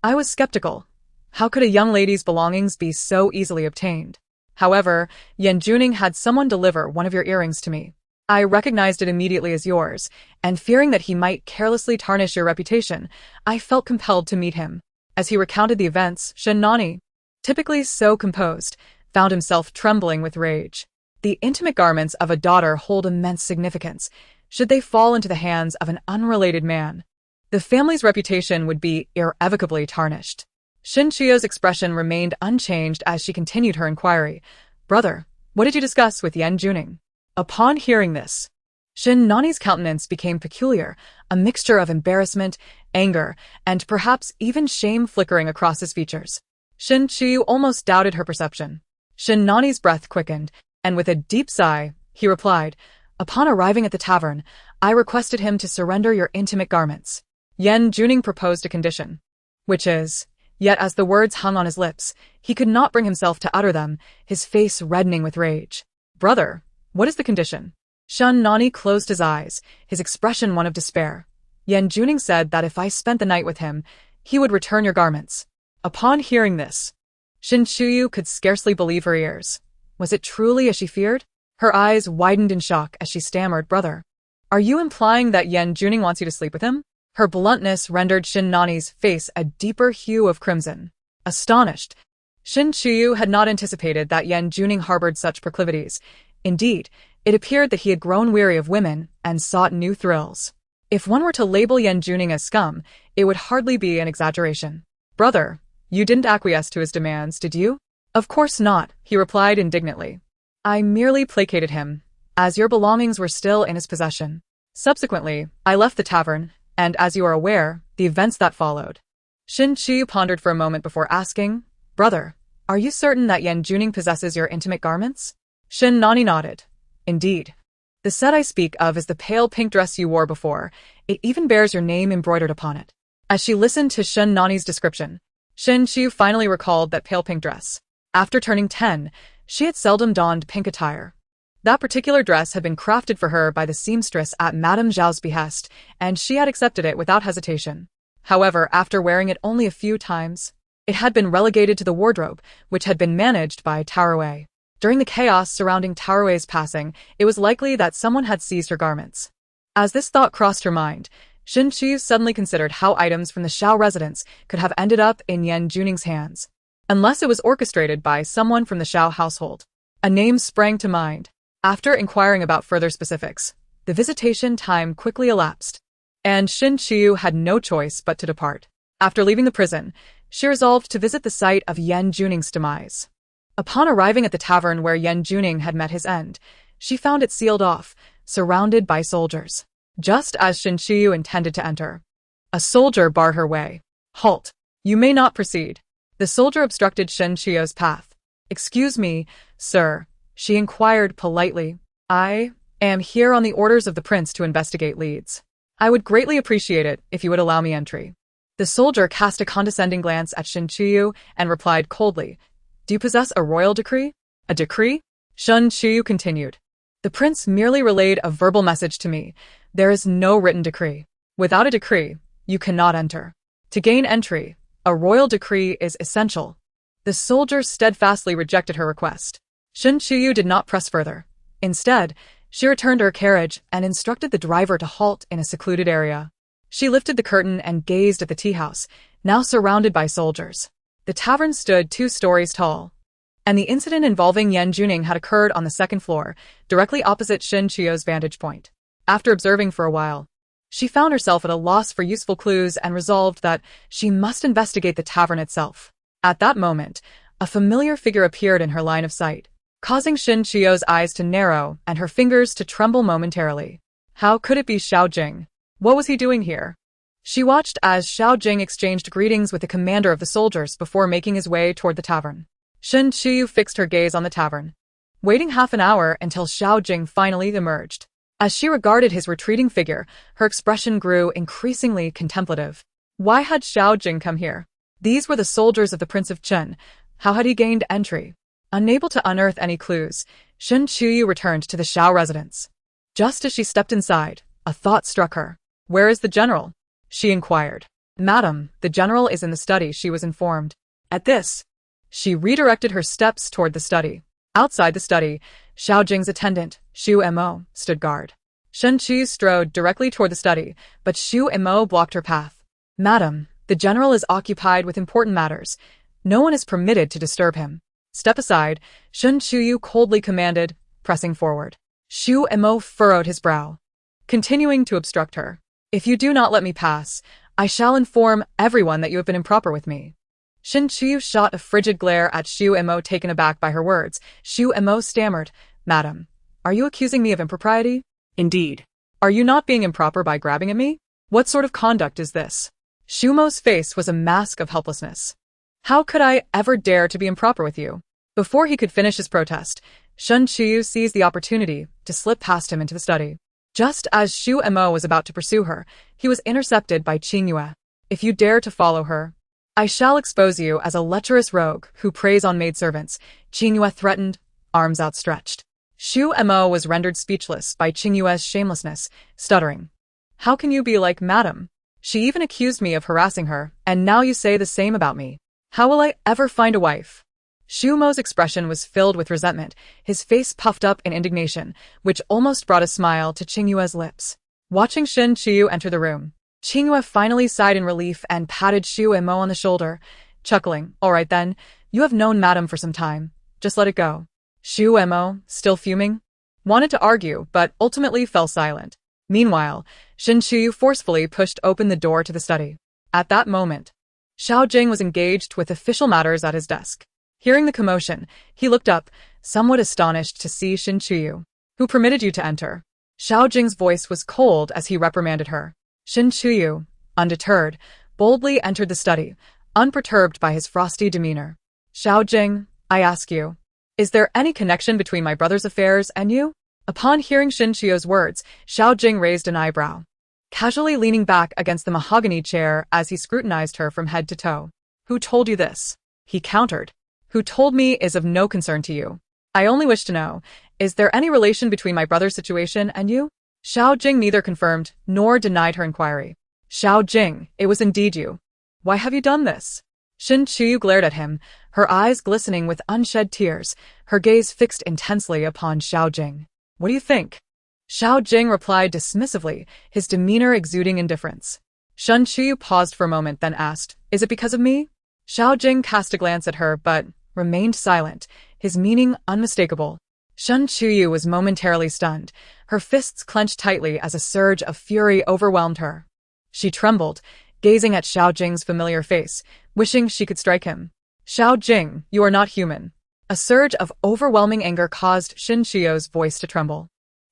I was skeptical. How could a young lady's belongings be so easily obtained? However, Yan Juning had someone deliver one of your earrings to me. I recognized it immediately as yours, and fearing that he might carelessly tarnish your reputation, I felt compelled to meet him. As he recounted the events, Shin Nani, typically so composed, found himself trembling with rage. The intimate garments of a daughter hold immense significance. Should they fall into the hands of an unrelated man, the family's reputation would be irrevocably tarnished. Shin Chuyo's expression remained unchanged as she continued her inquiry. Brother, what did you discuss with Yan Juning? Upon hearing this, Shin Nani's countenance became peculiar, a mixture of embarrassment, anger, and perhaps even shame flickering across his features. Shin Chuyu almost doubted her perception. Shin Nani's breath quickened, and with a deep sigh, he replied, Upon arriving at the tavern, I requested him to surrender your intimate garments. Yan Juning proposed a condition, which is, yet as the words hung on his lips, he could not bring himself to utter them, his face reddening with rage. Brother, what is the condition? Shin Nani closed his eyes, his expression one of despair. Yan Juning said that if I spent the night with him, he would return your garments. Upon hearing this, Shin Chuyu could scarcely believe her ears. Was it truly as she feared? Her eyes widened in shock as she stammered, Brother, are you implying that Yan Juning wants you to sleep with him? Her bluntness rendered Shin Nani's face a deeper hue of crimson. Astonished, Shin Chuyu had not anticipated that Yan Juning harbored such proclivities. Indeed, it appeared that he had grown weary of women and sought new thrills. If one were to label Yan Juning as scum, it would hardly be an exaggeration. Brother, you didn't acquiesce to his demands, did you? Of course not, he replied indignantly. I merely placated him, as your belongings were still in his possession. Subsequently, I left the tavern, and as you are aware, the events that followed. Shin Chuyu pondered for a moment before asking, Brother, are you certain that Yan Juning possesses your intimate garments? Shin Nani nodded. Indeed. The set I speak of is the pale pink dress you wore before. It even bears your name embroidered upon it. As she listened to Shin Nani's description, Shin Chu finally recalled that pale pink dress. After turning 10, she had seldom donned pink attire. That particular dress had been crafted for her by the seamstress at Madame Zhao's behest, and she had accepted it without hesitation. However, after wearing it only a few times, it had been relegated to the wardrobe, which had been managed by Tarawei. During the chaos surrounding Tarawei's passing, it was likely that someone had seized her garments. As this thought crossed her mind, Shen Qiyu suddenly considered how items from the Xiao residence could have ended up in Yan Juning's hands, unless it was orchestrated by someone from the Xiao household. A name sprang to mind. After inquiring about further specifics, the visitation time quickly elapsed, and Shen Qiyu had no choice but to depart. After leaving the prison, she resolved to visit the site of Yan Juning's demise. Upon arriving at the tavern where Yan Juning had met his end, she found it sealed off, surrounded by soldiers. Just as Shen Qiyu intended to enter, a soldier barred her way. "Halt! You may not proceed." The soldier obstructed Shen Qiyu's path. "Excuse me, sir," she inquired politely. "I am here on the orders of the prince to investigate leads. I would greatly appreciate it if you would allow me entry." The soldier cast a condescending glance at Shen Qiyu and replied coldly, "Do you possess a royal decree?" "A decree?" Shen Qiyu continued. "The prince merely relayed a verbal message to me. There is no written decree. Without a decree, you cannot enter. To gain entry, a royal decree is essential." The soldier steadfastly rejected her request. Shen Qiyu did not press further. Instead, she returned to her carriage and instructed the driver to halt in a secluded area. She lifted the curtain and gazed at the tea house, now surrounded by soldiers. The tavern stood 2 stories tall, and the incident involving Yan Juning had occurred on the 2nd floor, directly opposite Shen Qiu's vantage point. After observing for a while, she found herself at a loss for useful clues and resolved that she must investigate the tavern itself. At that moment, a familiar figure appeared in her line of sight, causing Shen Qiu's eyes to narrow and her fingers to tremble momentarily. How could it be Xiao Jing? What was he doing here? She watched as Xiao Jing exchanged greetings with the commander of the soldiers before making his way toward the tavern. Shen Qiyu fixed her gaze on the tavern, waiting half an hour until Xiao Jing finally emerged. As she regarded his retreating figure, her expression grew increasingly contemplative. Why had Xiao Jing come here? These were the soldiers of the Prince of Chen. How had he gained entry? Unable to unearth any clues, Shen Qiyu returned to the Xiao residence. Just as she stepped inside, a thought struck her. "Where is the general?" she inquired. "Madam, the general is in the study," she was informed. At this, she redirected her steps toward the study. Outside the study, Xiao Jing's attendant, Xu Mo, stood guard. Shen Qiyu strode directly toward the study, but Xu Mo blocked her path. "Madam, the general is occupied with important matters. No one is permitted to disturb him." "Step aside," Shen Qiyu coldly commanded, pressing forward. Xu Mo furrowed his brow, continuing to obstruct her. "If you do not let me pass, I shall inform everyone that you have been improper with me." Shen Qiyu shot a frigid glare at Xu Mo, taken aback by her words. Xu Mo stammered, "Madam, are you accusing me of impropriety?" Indeed. "Are you not being improper by grabbing at me? What sort of conduct is this?" Xu Mo's face was a mask of helplessness. "How could I ever dare to be improper with you?" Before he could finish his protest, Shen Qiyu seized the opportunity to slip past him into the study. Just as Xu Mo was about to pursue her, he was intercepted by Qingyue. "If you dare to follow her, I shall expose you as a lecherous rogue who preys on maidservants," Qingyue threatened, arms outstretched. Xu Mo was rendered speechless by Qingyue's shamelessness, stuttering. "How can you be like Madam? She even accused me of harassing her, and now you say the same about me. How will I ever find a wife?" Xu Mo's expression was filled with resentment, his face puffed up in indignation, which almost brought a smile to Qingyue's lips. Watching Shen Qiyu enter the room, Qingyue finally sighed in relief and patted Xu Mo on the shoulder, chuckling. "All right then, you have known Madam for some time. Just let it go." Xu Mo, still fuming, wanted to argue, but ultimately fell silent. Meanwhile, Shen Qiyu forcefully pushed open the door to the study. At that moment, Xiao Jing was engaged with official matters at his desk. Hearing the commotion, he looked up, somewhat astonished to see Shen Qiyu. "Who permitted you to enter?" Xiao Jing's voice was cold as he reprimanded her. Shen Qiyu, undeterred, boldly entered the study, unperturbed by his frosty demeanor. "Xiao Jing, I ask you, is there any connection between my brother's affairs and you?" Upon hearing Shen Qiu's words, Xiao Jing raised an eyebrow, casually leaning back against the mahogany chair as he scrutinized her from head to toe. "Who told you this?" he countered. who told me is of no concern to you. I only wish to know, is there any relation between my brother's situation and you? Xiao Jing neither confirmed nor denied her inquiry. Xiao Jing, it was indeed you. Why have you done this? Shin Chuyu glared at him, her eyes glistening with unshed tears, her gaze fixed intensely upon Xiao Jing. What do you think? Xiao Jing replied dismissively, his demeanor exuding indifference. Shin Chuyu paused for a moment, then asked, Is it because of me? Xiao Jing cast a glance at her, but remained silent, his meaning unmistakable. Shin Chuyu was momentarily stunned, her fists clenched tightly as a surge of fury overwhelmed her. She trembled, gazing at Xiao Jing's familiar face, wishing she could strike him. Xiao Jing, you are not human. A surge of overwhelming anger caused Shin Chiyu's voice to tremble.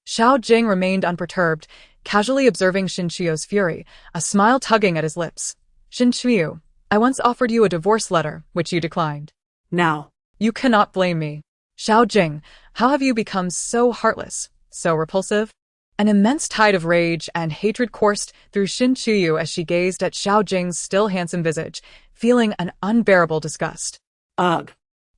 Xiao Jing remained unperturbed, casually observing Shin Chiyu's fury, a smile tugging at his lips. Shin Chiyu, I once offered you a divorce letter, which you declined. Now, You cannot blame me. Xiao Jing, how have you become so heartless, so repulsive? An immense tide of rage and hatred coursed through Shin Chiyu as she gazed at Xiao Jing's still handsome visage, feeling an unbearable disgust. ugh.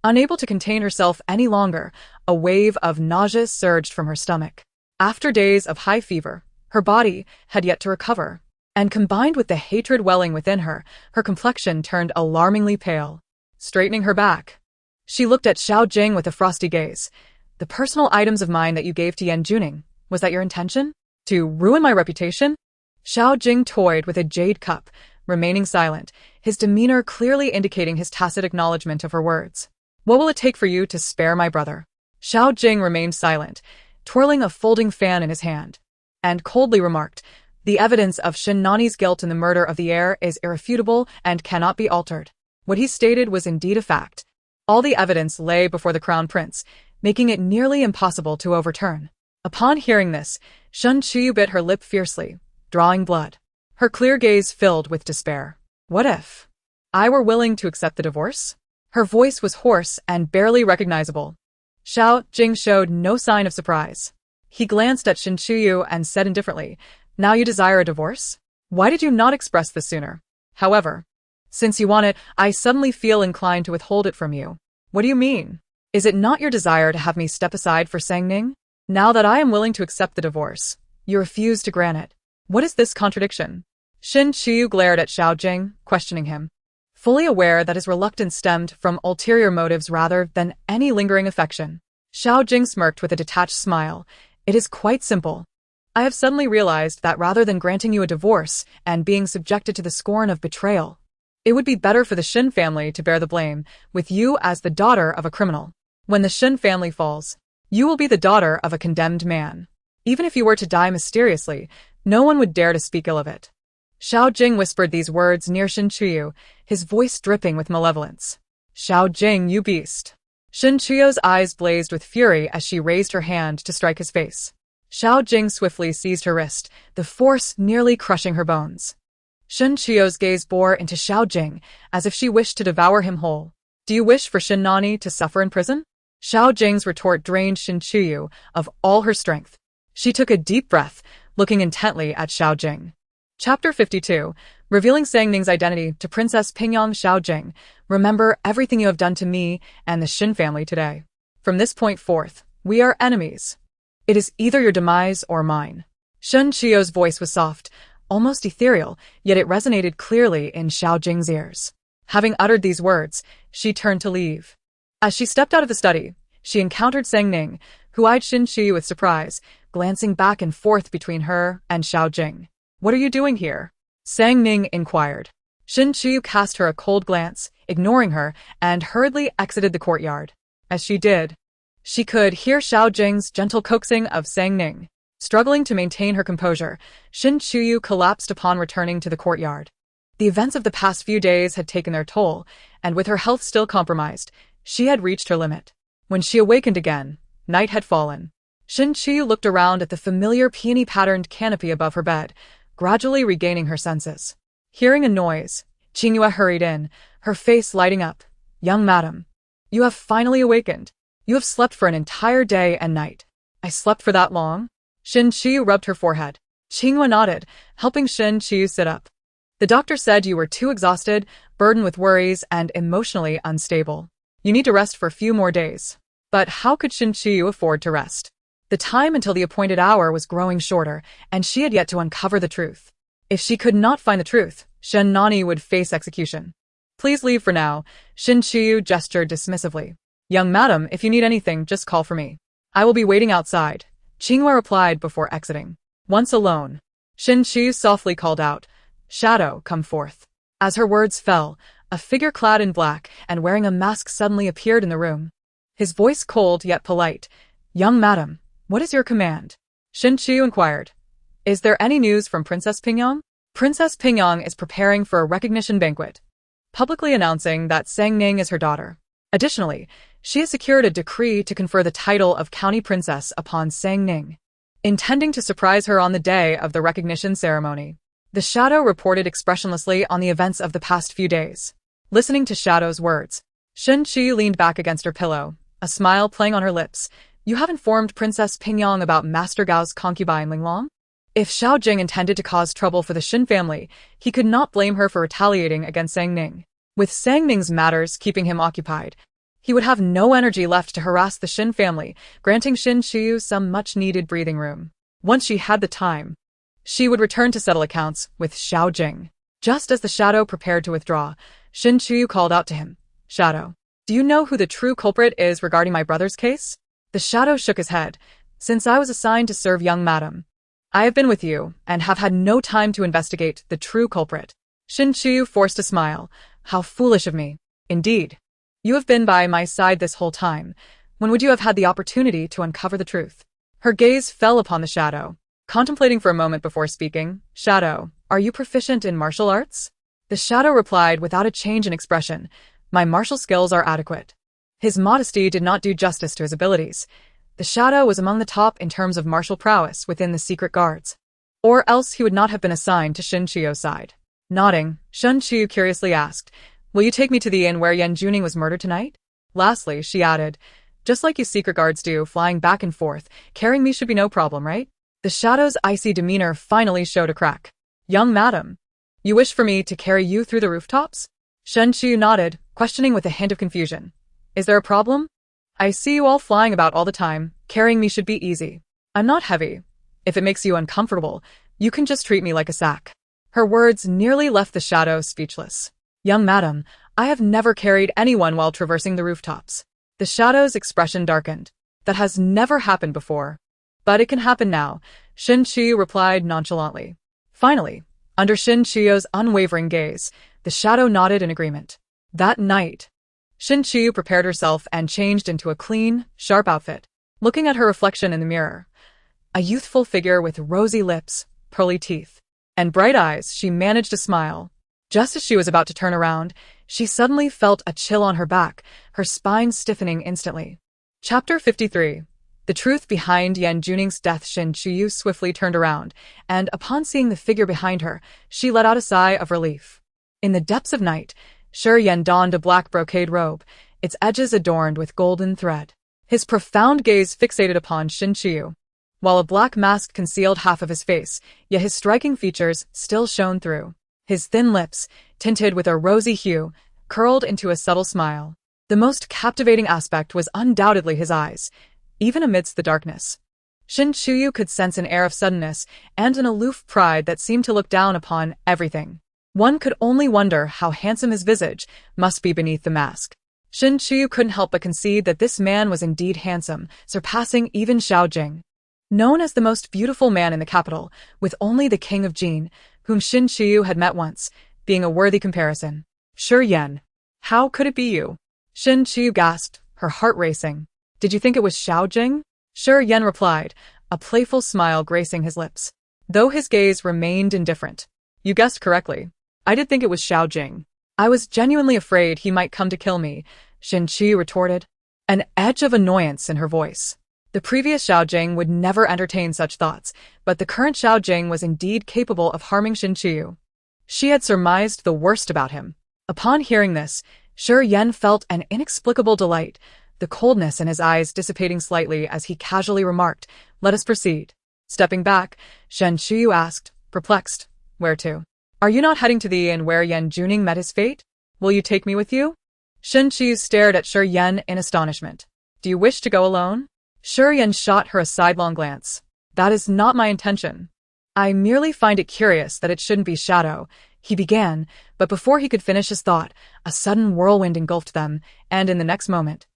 Unable to contain herself any longer, a wave of nausea surged from her stomach. After days of high fever, her body had yet to recover, and combined with the hatred welling within her, her complexion turned alarmingly pale. Straightening her back, she looked at Xiao Jing with a frosty gaze. The personal items of mine that you gave to Yan Juning, was that your intention? To ruin my reputation? Xiao Jing toyed with a jade cup, remaining silent, his demeanor clearly indicating his tacit acknowledgement of her words. What will it take for you to spare my brother? Xiao Jing remained silent, twirling a folding fan in his hand, and coldly remarked, The evidence of Shin Nani's guilt in the murder of the heir is irrefutable and cannot be altered. What he stated was indeed a fact. All the evidence lay before the crown prince, making it nearly impossible to overturn. Upon hearing this, Shin Chiyu bit her lip fiercely, drawing blood. Her clear gaze filled with despair. What if I were willing to accept the divorce? Her voice was hoarse and barely recognizable. Xiao Jing showed no sign of surprise. He glanced at Shin Chiyu and said indifferently, Now you desire a divorce? Why did you not express this sooner? However, since you want it, I suddenly feel inclined to withhold it from you. What do you mean? Is it not your desire to have me step aside for Sangning? Now that I am willing to accept the divorce, you refuse to grant it. What is this contradiction? Shin Chiyu glared at Xiao Jing, questioning him, fully aware that his reluctance stemmed from ulterior motives rather than any lingering affection. Xiao Jing smirked with a detached smile. It is quite simple. I have suddenly realized that rather than granting you a divorce and being subjected to the scorn of betrayal, it would be better for the Shin family to bear the blame, with you as the daughter of a criminal. When the Shin family falls, you will be the daughter of a condemned man. Even if you were to die mysteriously, no one would dare to speak ill of it. Xiao Jing whispered these words near Shin Chiyu, his voice dripping with malevolence. Xiao Jing, you beast. Shin Chiyu's eyes blazed with fury as she raised her hand to strike his face. Xiao Jing swiftly seized her wrist, the force nearly crushing her bones. Shin Chiyu's gaze bore into Xiao Jing, as if she wished to devour him whole. Do you wish for Shin Nani to suffer in prison? Xiao Jing's retort drained Shin Chiyu of all her strength. She took a deep breath, looking intently at Xiao Jing. Chapter 52, revealing Sangning's identity to Princess Pingyang. Xiao Jing, remember everything you have done to me and the Shin family today. From this point forth, we are enemies. It is either your demise or mine. Shin Chiyu's voice was soft, almost ethereal, yet it resonated clearly in Xiao Jing's ears. Having uttered these words, she turned to leave. As she stepped out of the study, she encountered Sangning, who eyed Shin Chiyu with surprise, glancing back and forth between her and Xiao Jing. What are you doing here? Sangning inquired. Shin Chiyu cast her a cold glance, ignoring her, and hurriedly exited the courtyard. As she did, she could hear Xiao Jing's gentle coaxing of Sangning. Struggling to maintain her composure, Shin Chiyu collapsed upon returning to the courtyard. The events of the past few days had taken their toll, and with her health still compromised, she had reached her limit. When she awakened again, night had fallen. Shin Chiyu looked around at the familiar peony-patterned canopy above her bed, gradually regaining her senses. Hearing a noise, Qingyue hurried in, her face lighting up. Young madam, you have finally awakened. You have slept for an entire day and night. I slept for that long? Shin Chiyu rubbed her forehead. Qingyue nodded, helping Shin Chiyu sit up. The doctor said you were too exhausted, burdened with worries, and emotionally unstable. You need to rest for a few more days. But how could Shin Chiyu afford to rest? The time until the appointed hour was growing shorter, and she had yet to uncover the truth. If she could not find the truth, Shen Nani would face execution. Please leave for now, Shin Chiyu gestured dismissively. Young madam, if you need anything, just call for me. I will be waiting outside, Qinghua replied before exiting. Once alone, Shin Chiyu softly called out, Shadow, come forth. As her words fell, a figure clad in black and wearing a mask suddenly appeared in the room. His voice cold yet polite. Young madam, what is your command? Shin Chiyu inquired. Is there any news from Princess Pingyang? Princess Pingyang is preparing for a recognition banquet, publicly announcing that Sang Ning is her daughter. Additionally, she has secured a decree to confer the title of County Princess upon Sang Ning, intending to surprise her on the day of the recognition ceremony. The Shadow reported expressionlessly on the events of the past few days. Listening to Shadow's words, Shin Chiyu leaned back against her pillow, a smile playing on her lips. You have informed Princess Pingyang about Master Gao's concubine Linglong? If Xiao Jing intended to cause trouble for the Shin family, he could not blame her for retaliating against Sang Ning. With Sang Ning's matters keeping him occupied, he would have no energy left to harass the Shin family, granting Shin Chiyu some much-needed breathing room. Once she had the time, she would return to settle accounts with Xiao Jing. Just as the Shadow prepared to withdraw, Shin Chiyu called out to him. Shadow, do you know who the true culprit is regarding my brother's case? The Shadow shook his head. Since I was assigned to serve young madam, I have been with you and have had no time to investigate the true culprit. Shin Chiyu forced a smile. How foolish of me. Indeed. You have been by my side this whole time. When would you have had the opportunity to uncover the truth? Her gaze fell upon the Shadow. Contemplating for a moment before speaking, Shadow, are you proficient in martial arts? The Shadow replied without a change in expression. My martial skills are adequate. His modesty did not do justice to his abilities. The Shadow was among the top in terms of martial prowess within the secret guards. Or else he would not have been assigned to Shin Chiyu's side. Nodding, Shin Chiyu curiously asked, will you take me to the inn where Yan Juning was murdered tonight? Lastly, she added, just like you secret guards do, flying back and forth, carrying me should be no problem, right? The Shadow's icy demeanor finally showed a crack. Young madam, you wish for me to carry you through the rooftops? Shin Chiyu nodded, questioning with a hint of confusion. Is there a problem? I see you all flying about all the time, carrying me should be easy. I'm not heavy. If it makes you uncomfortable, you can just treat me like a sack. Her words nearly left the Shadow speechless. Young madam, I have never carried anyone while traversing the rooftops. The Shadow's expression darkened. That has never happened before. But it can happen now, Shin Chiyu replied nonchalantly. Finally, under Shin Chiyu's unwavering gaze, the Shadow nodded in agreement. That night, Shin Chiyu prepared herself and changed into a clean, sharp outfit. Looking at her reflection in the mirror, a youthful figure with rosy lips, pearly teeth, and bright eyes, she managed to smile. Just as she was about to turn around, she suddenly felt a chill on her back, her spine stiffening instantly. Chapter 53. The truth behind Yan Juning's death. Shin Chiyu swiftly turned around, and upon seeing the figure behind her, she let out a sigh of relief. In the depths of night, Shi Yan donned a black brocade robe, its edges adorned with golden thread. His profound gaze fixated upon Shin Chiyu. While a black mask concealed half of his face, yet his striking features still shone through. His thin lips, tinted with a rosy hue, curled into a subtle smile. The most captivating aspect was undoubtedly his eyes, even amidst the darkness. Shin Chiyu could sense an air of suddenness and an aloof pride that seemed to look down upon everything. One could only wonder how handsome his visage must be beneath the mask. Shin Chiyu couldn't help but concede that this man was indeed handsome, surpassing even Xiao Jing. Known as the most beautiful man in the capital, with only the king of Jin, whom Shin Chiyu had met once, being a worthy comparison. Shi Yan. How could it be you? Shin Chiyu gasped, her heart racing. Did you think it was Xiao Jing? Shi Yan replied, a playful smile gracing his lips. Though his gaze remained indifferent. You guessed correctly. I did think it was Xiao Jing. I was genuinely afraid he might come to kill me, Shin Chiyu retorted, an edge of annoyance in her voice. The previous Xiao Jing would never entertain such thoughts, but the current Xiao Jing was indeed capable of harming Shin Chiyu. She had surmised the worst about him. Upon hearing this, Shi Yan felt an inexplicable delight, the coldness in his eyes dissipating slightly as he casually remarked, "Let us proceed." Stepping back, Shin Chiyu asked, perplexed, "Where to? Are you not heading to the inn where Yan Juning met his fate? Will you take me with you?" Shen Qiu stared at Shi Yan in astonishment. Do you wish to go alone? Shi Yan shot her a sidelong glance. That is not my intention. I merely find it curious that it shouldn't be Shadow, he began, but before he could finish his thought, a sudden whirlwind engulfed them, and in the next moment,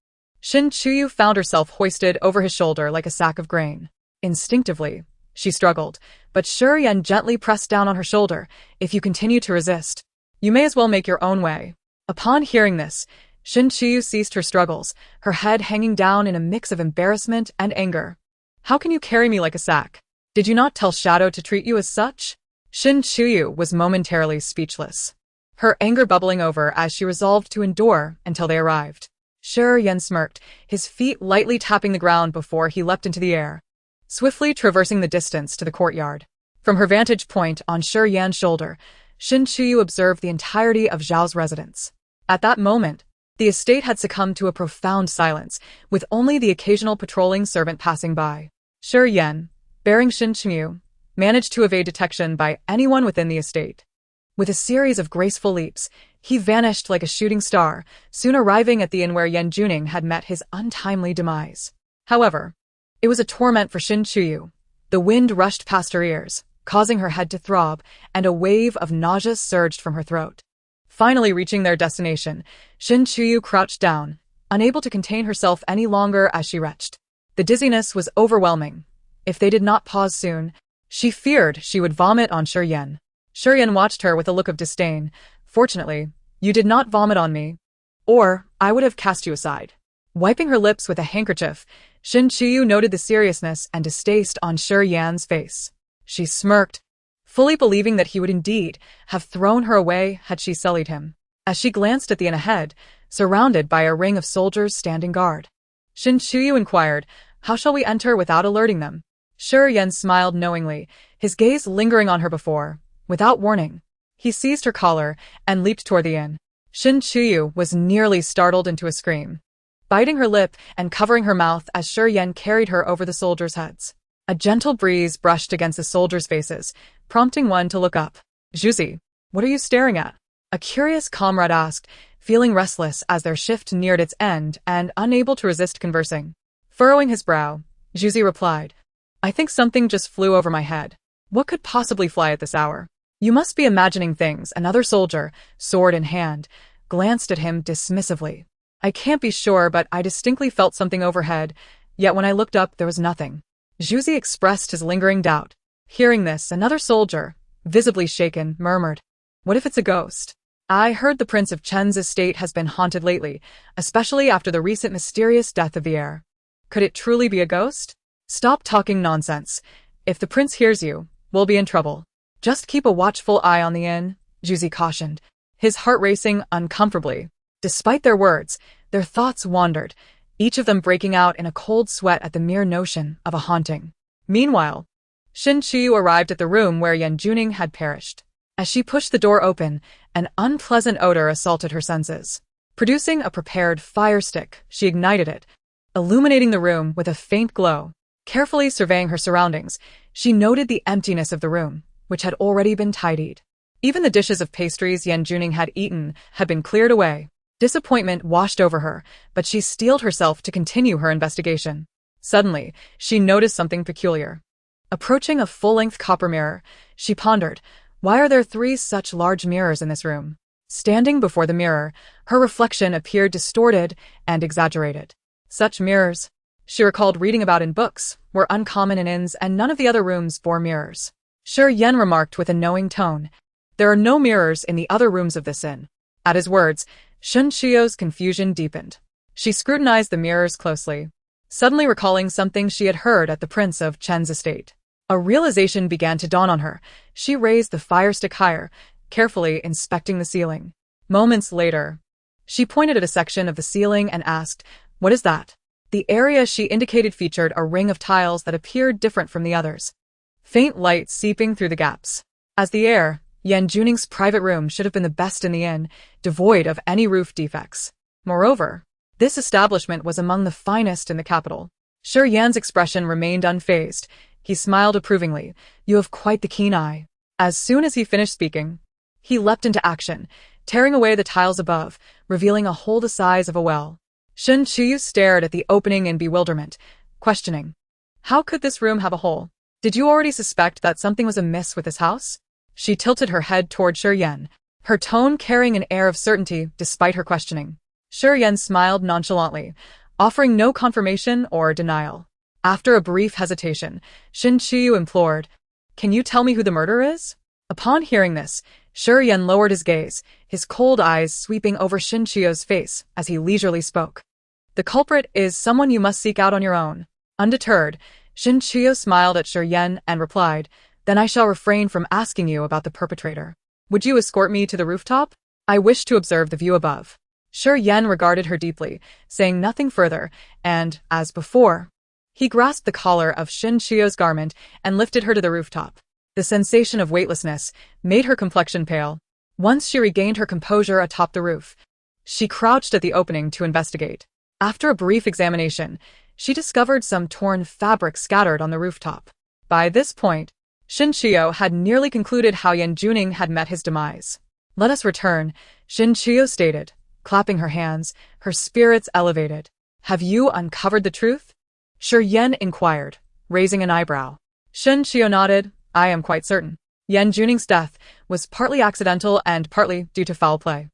Shen Qiu found herself hoisted over his shoulder like a sack of grain. Instinctively, she struggled, but Shi Yan gently pressed down on her shoulder. If you continue to resist, you may as well make your own way. Upon hearing this, Shen Qiu ceased her struggles, her head hanging down in a mix of embarrassment and anger. How can you carry me like a sack? Did you not tell Shadow to treat you as such? Shen Qiu was momentarily speechless, her anger bubbling over as she resolved to endure until they arrived. Shi Yan smirked, his feet lightly tapping the ground before he leapt into the air, swiftly traversing the distance to the courtyard. From her vantage point on Shi Yan's shoulder, Shen Qiu observed the entirety of Zhao's residence. At that moment, the estate had succumbed to a profound silence, with only the occasional patrolling servant passing by. Shi Yan, bearing Shen Qiu, managed to evade detection by anyone within the estate. With a series of graceful leaps, he vanished like a shooting star, soon arriving at the inn where Yan Juning had met his untimely demise. However, it was a torment for Shen Qiu. The wind rushed past her ears, causing her head to throb, and a wave of nausea surged from her throat. Finally reaching their destination, Shen Qiu crouched down, unable to contain herself any longer as she retched. The dizziness was overwhelming. If they did not pause soon, she feared she would vomit on Shi Yan. Shi Yan watched her with a look of disdain. Fortunately, you did not vomit on me, or I would have cast you aside. Wiping her lips with a handkerchief, Shen Qiu noted the seriousness and distaste on Shi Yan's face. She smirked, fully believing that he would indeed have thrown her away had she sullied him. As she glanced at the inn ahead, surrounded by a ring of soldiers standing guard, Shen Qiu inquired, how shall we enter without alerting them? Shi Yan smiled knowingly, his gaze lingering on her before. Without warning, he seized her collar and leaped toward the inn. Shen Qiu was nearly startled into a scream, biting her lip and covering her mouth as Shi Yan carried her over the soldiers' heads. A gentle breeze brushed against the soldiers' faces, prompting one to look up. Zhuzi, what are you staring at? A curious comrade asked, feeling restless as their shift neared its end and unable to resist conversing. Furrowing his brow, Zhuzi replied, I think something just flew over my head. What could possibly fly at this hour? You must be imagining things. Another soldier, sword in hand, glanced at him dismissively. I can't be sure, but I distinctly felt something overhead, yet when I looked up there was nothing. Zhuzi expressed his lingering doubt. Hearing this, another soldier, visibly shaken, murmured, What if it's a ghost? I heard the Prince of Chen's estate has been haunted lately, especially after the recent mysterious death of the heir. Could it truly be a ghost? Stop talking nonsense. If the prince hears you, we'll be in trouble. Just keep a watchful eye on the inn, Zhuzi cautioned, his heart racing uncomfortably. Despite their words, their thoughts wandered, each of them breaking out in a cold sweat at the mere notion of a haunting. Meanwhile, Shen Qiu arrived at the room where Yan Juning had perished. As she pushed the door open, an unpleasant odor assaulted her senses. Producing a prepared fire stick, she ignited it, illuminating the room with a faint glow. Carefully surveying her surroundings, she noted the emptiness of the room, which had already been tidied. Even the dishes of pastries Yan Juning had eaten had been cleared away. Disappointment washed over her, but she steeled herself to continue her investigation. Suddenly, she noticed something peculiar. Approaching a full-length copper mirror, she pondered, why are there 3 such large mirrors in this room? Standing before the mirror, her reflection appeared distorted and exaggerated. Such mirrors, she recalled reading about in books, were uncommon in inns and none of the other rooms bore mirrors. Shi Yan remarked with a knowing tone, There are no mirrors in the other rooms of this inn. At his words, Shen Qiu's confusion deepened. She scrutinized the mirrors closely, suddenly recalling something she had heard at the Prince of Chen's estate. A realization began to dawn on her. She raised the fire stick higher, carefully inspecting the ceiling. Moments later, she pointed at a section of the ceiling and asked, What is that? The area she indicated featured a ring of tiles that appeared different from the others, faint light seeping through the gaps. As the heir, Yan Juning's private room should have been the best in the inn, devoid of any roof defects. Moreover, this establishment was among the finest in the capital. Shi Yan's expression remained unfazed. He smiled approvingly. You have quite the keen eye. As soon as he finished speaking, he leapt into action, tearing away the tiles above, revealing a hole the size of a well. Shin Qiu stared at the opening in bewilderment, questioning. How could this room have a hole? Did you already suspect that something was amiss with this house? She tilted her head toward Shi Yan, her tone carrying an air of certainty despite her questioning. Shi Yan smiled nonchalantly, offering no confirmation or denial. After a brief hesitation, Shin Qiu implored, "Can you tell me who the murderer is?" Upon hearing this, Shi Yan lowered his gaze, his cold eyes sweeping over Shin Qiu's face as he leisurely spoke. "The culprit is someone you must seek out on your own." Undeterred, Shin Qiu smiled at Shi Yan and replied, "Then I shall refrain from asking you about the perpetrator. Would you escort me to the rooftop? I wish to observe the view above." Shi Yan regarded her deeply, saying nothing further, and, as before, he grasped the collar of Shin Qiu's garment and lifted her to the rooftop. The sensation of weightlessness made her complexion pale. Once she regained her composure atop the roof, she crouched at the opening to investigate. After a brief examination, she discovered some torn fabric scattered on the rooftop. By this point, Shin Qiu had nearly concluded how Yan Juning had met his demise. "Let us return," Shin Qiu stated, clapping her hands, her spirits elevated. "Have you uncovered the truth?" Shi Yan inquired, raising an eyebrow. Shin Qiu nodded. "I am quite certain. Yan Juning's death was partly accidental and partly due to foul play."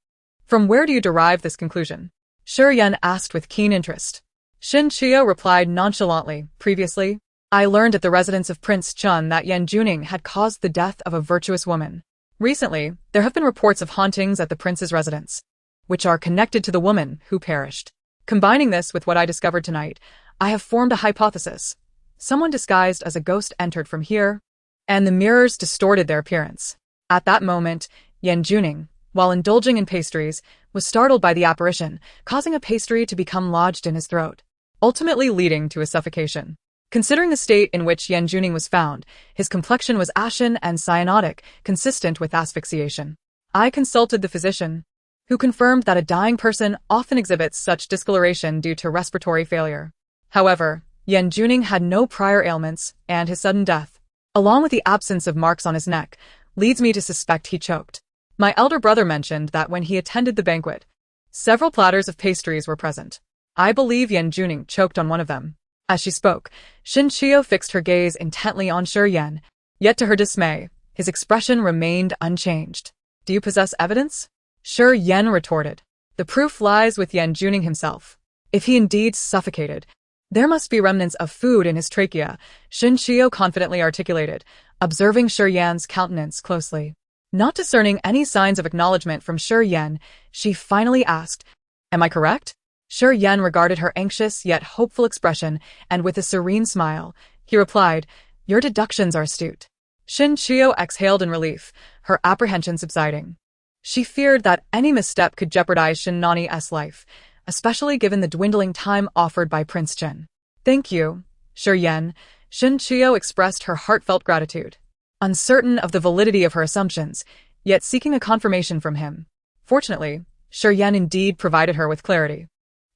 "From where do you derive this conclusion?" Shi Yan asked with keen interest. Shin Qiu replied nonchalantly, "Previously, I learned at the residence of Prince Chun that Yan Juning had caused the death of a virtuous woman. Recently, there have been reports of hauntings at the prince's residence, which are connected to the woman who perished. Combining this with what I discovered tonight, I have formed a hypothesis. Someone disguised as a ghost entered from here, and the mirrors distorted their appearance." At that moment, Yan Juning, while indulging in pastries, was startled by the apparition, causing a pastry to become lodged in his throat, ultimately leading to his suffocation. Considering the state in which Yan Juning was found, his complexion was ashen and cyanotic, consistent with asphyxiation. I consulted the physician, who confirmed that a dying person often exhibits such discoloration due to respiratory failure. However, Yan Juning had no prior ailments, and his sudden death, along with the absence of marks on his neck, leads me to suspect he choked. My elder brother mentioned that when he attended the banquet, several platters of pastries were present. I believe Yan Juning choked on one of them. As she spoke, Shin Qiu fixed her gaze intently on Shi Yan, yet to her dismay, his expression remained unchanged. "Do you possess evidence?" Shi Yan retorted. "The proof lies with Yan Juning himself. If he indeed suffocated, there must be remnants of food in his trachea," Shin Qiu confidently articulated, observing Shi Yan's countenance closely. Not discerning any signs of acknowledgement from Shi Yan, she finally asked, "Am I correct?" Shi Yan regarded her anxious yet hopeful expression, and with a serene smile, he replied, "Your deductions are astute." Shin Qiu exhaled in relief, her apprehension subsiding. She feared that any misstep could jeopardize Shin Nani's life, especially given the dwindling time offered by Prince Chen. "Thank you, Shi Yan," Shin Qiu expressed her heartfelt gratitude, uncertain of the validity of her assumptions, yet seeking a confirmation from him. Fortunately, Shi Yan indeed provided her with clarity.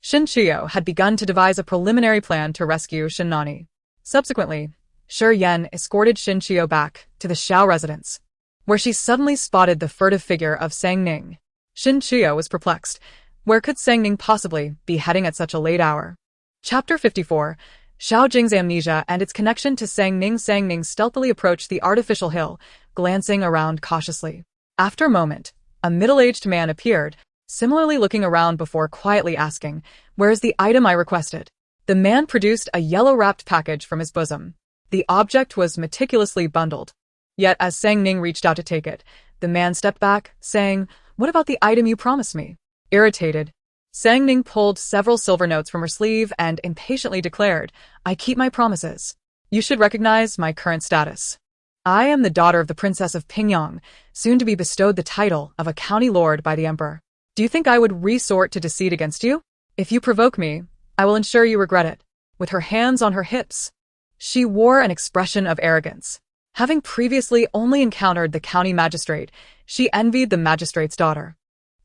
Shin Qiu had begun to devise a preliminary plan to rescue Shin Nani. Subsequently, Shi Yan escorted Shin Qiu back to the Xiao residence, where she suddenly spotted the furtive figure of Sang Ning. Shin Qiu was perplexed. Where could Sang Ning possibly be heading at such a late hour? Chapter 54. Xiao Jing's amnesia and its connection to Sang Ning. Sang Ning stealthily approached the artificial hill, glancing around cautiously. After a moment, a middle-aged man appeared, similarly looking around before quietly asking, "Where is the item I requested?" The man produced a yellow-wrapped package from his bosom. The object was meticulously bundled. Yet as Sang Ning reached out to take it, the man stepped back, saying, "What about the item you promised me?" Irritated, Sang Ning pulled several silver notes from her sleeve and impatiently declared, "I keep my promises. You should recognize my current status. I am the daughter of the Princess of Pingyang, soon to be bestowed the title of a county lord by the Emperor. Do you think I would resort to deceit against you? If you provoke me, I will ensure you regret it." With her hands on her hips, she wore an expression of arrogance. Having previously only encountered the county magistrate, she envied the magistrate's daughter,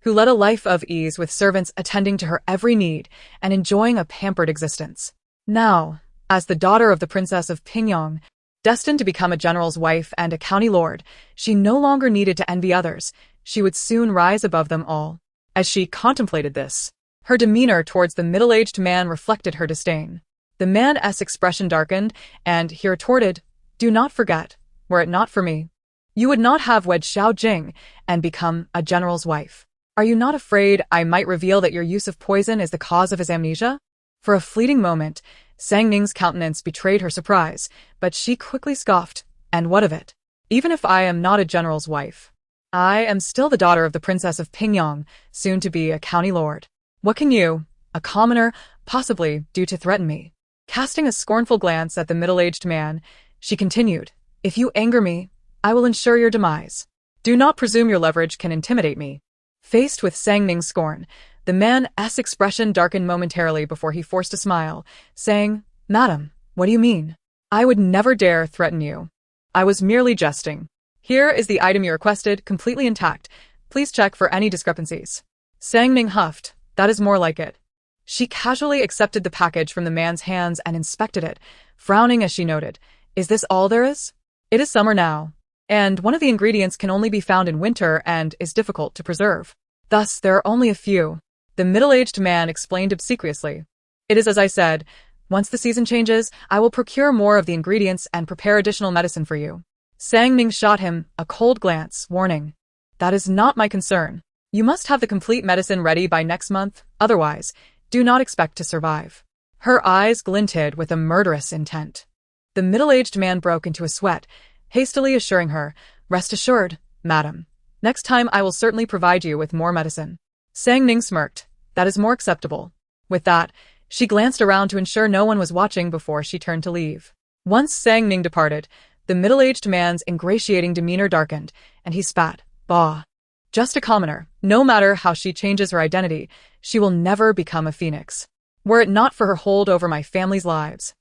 who led a life of ease with servants attending to her every need and enjoying a pampered existence. Now, as the daughter of the Princess of Pingyang, destined to become a general's wife and a county lord, she no longer needed to envy others. She would soon rise above them all. As she contemplated this, her demeanor towards the middle-aged man reflected her disdain. The man's expression darkened, and he retorted, "Do not forget, were it not for me, you would not have wed Xiao Jing and become a general's wife. Are you not afraid I might reveal that your use of poison is the cause of his amnesia?" For a fleeting moment, Sang Ning's countenance betrayed her surprise, but she quickly scoffed, "And what of it? Even if I am not a general's wife, I am still the daughter of the Princess of Pingyang, soon to be a county lord. What can you, a commoner, possibly do to threaten me?" Casting a scornful glance at the middle-aged man, she continued, "If you anger me, I will ensure your demise. Do not presume your leverage can intimidate me." Faced with Sang Ning's scorn, the man's expression darkened momentarily before he forced a smile, saying, "Madam, what do you mean? I would never dare threaten you. I was merely jesting. Here is the item you requested, completely intact. Please check for any discrepancies." Sang Ning huffed, "That is more like it." She casually accepted the package from the man's hands and inspected it, frowning as she noted, "Is this all there is? It is summer now, and one of the ingredients can only be found in winter and is difficult to preserve. Thus, there are only a few." The middle-aged man explained obsequiously, "It is as I said. Once the season changes, I will procure more of the ingredients and prepare additional medicine for you." Sang Ning shot him a cold glance, warning, "That is not my concern. You must have the complete medicine ready by next month, otherwise, do not expect to survive." Her eyes glinted with a murderous intent. The middle-aged man broke into a sweat, hastily assuring her, "Rest assured, madam. Next time I will certainly provide you with more medicine." Sang Ning smirked, "That is more acceptable." With that, she glanced around to ensure no one was watching before she turned to leave. Once Sang Ning departed, the middle-aged man's ingratiating demeanor darkened, and he spat, "Bah. Just a commoner. No matter how she changes her identity, she will never become a phoenix. Were it not for her hold over my family's lives,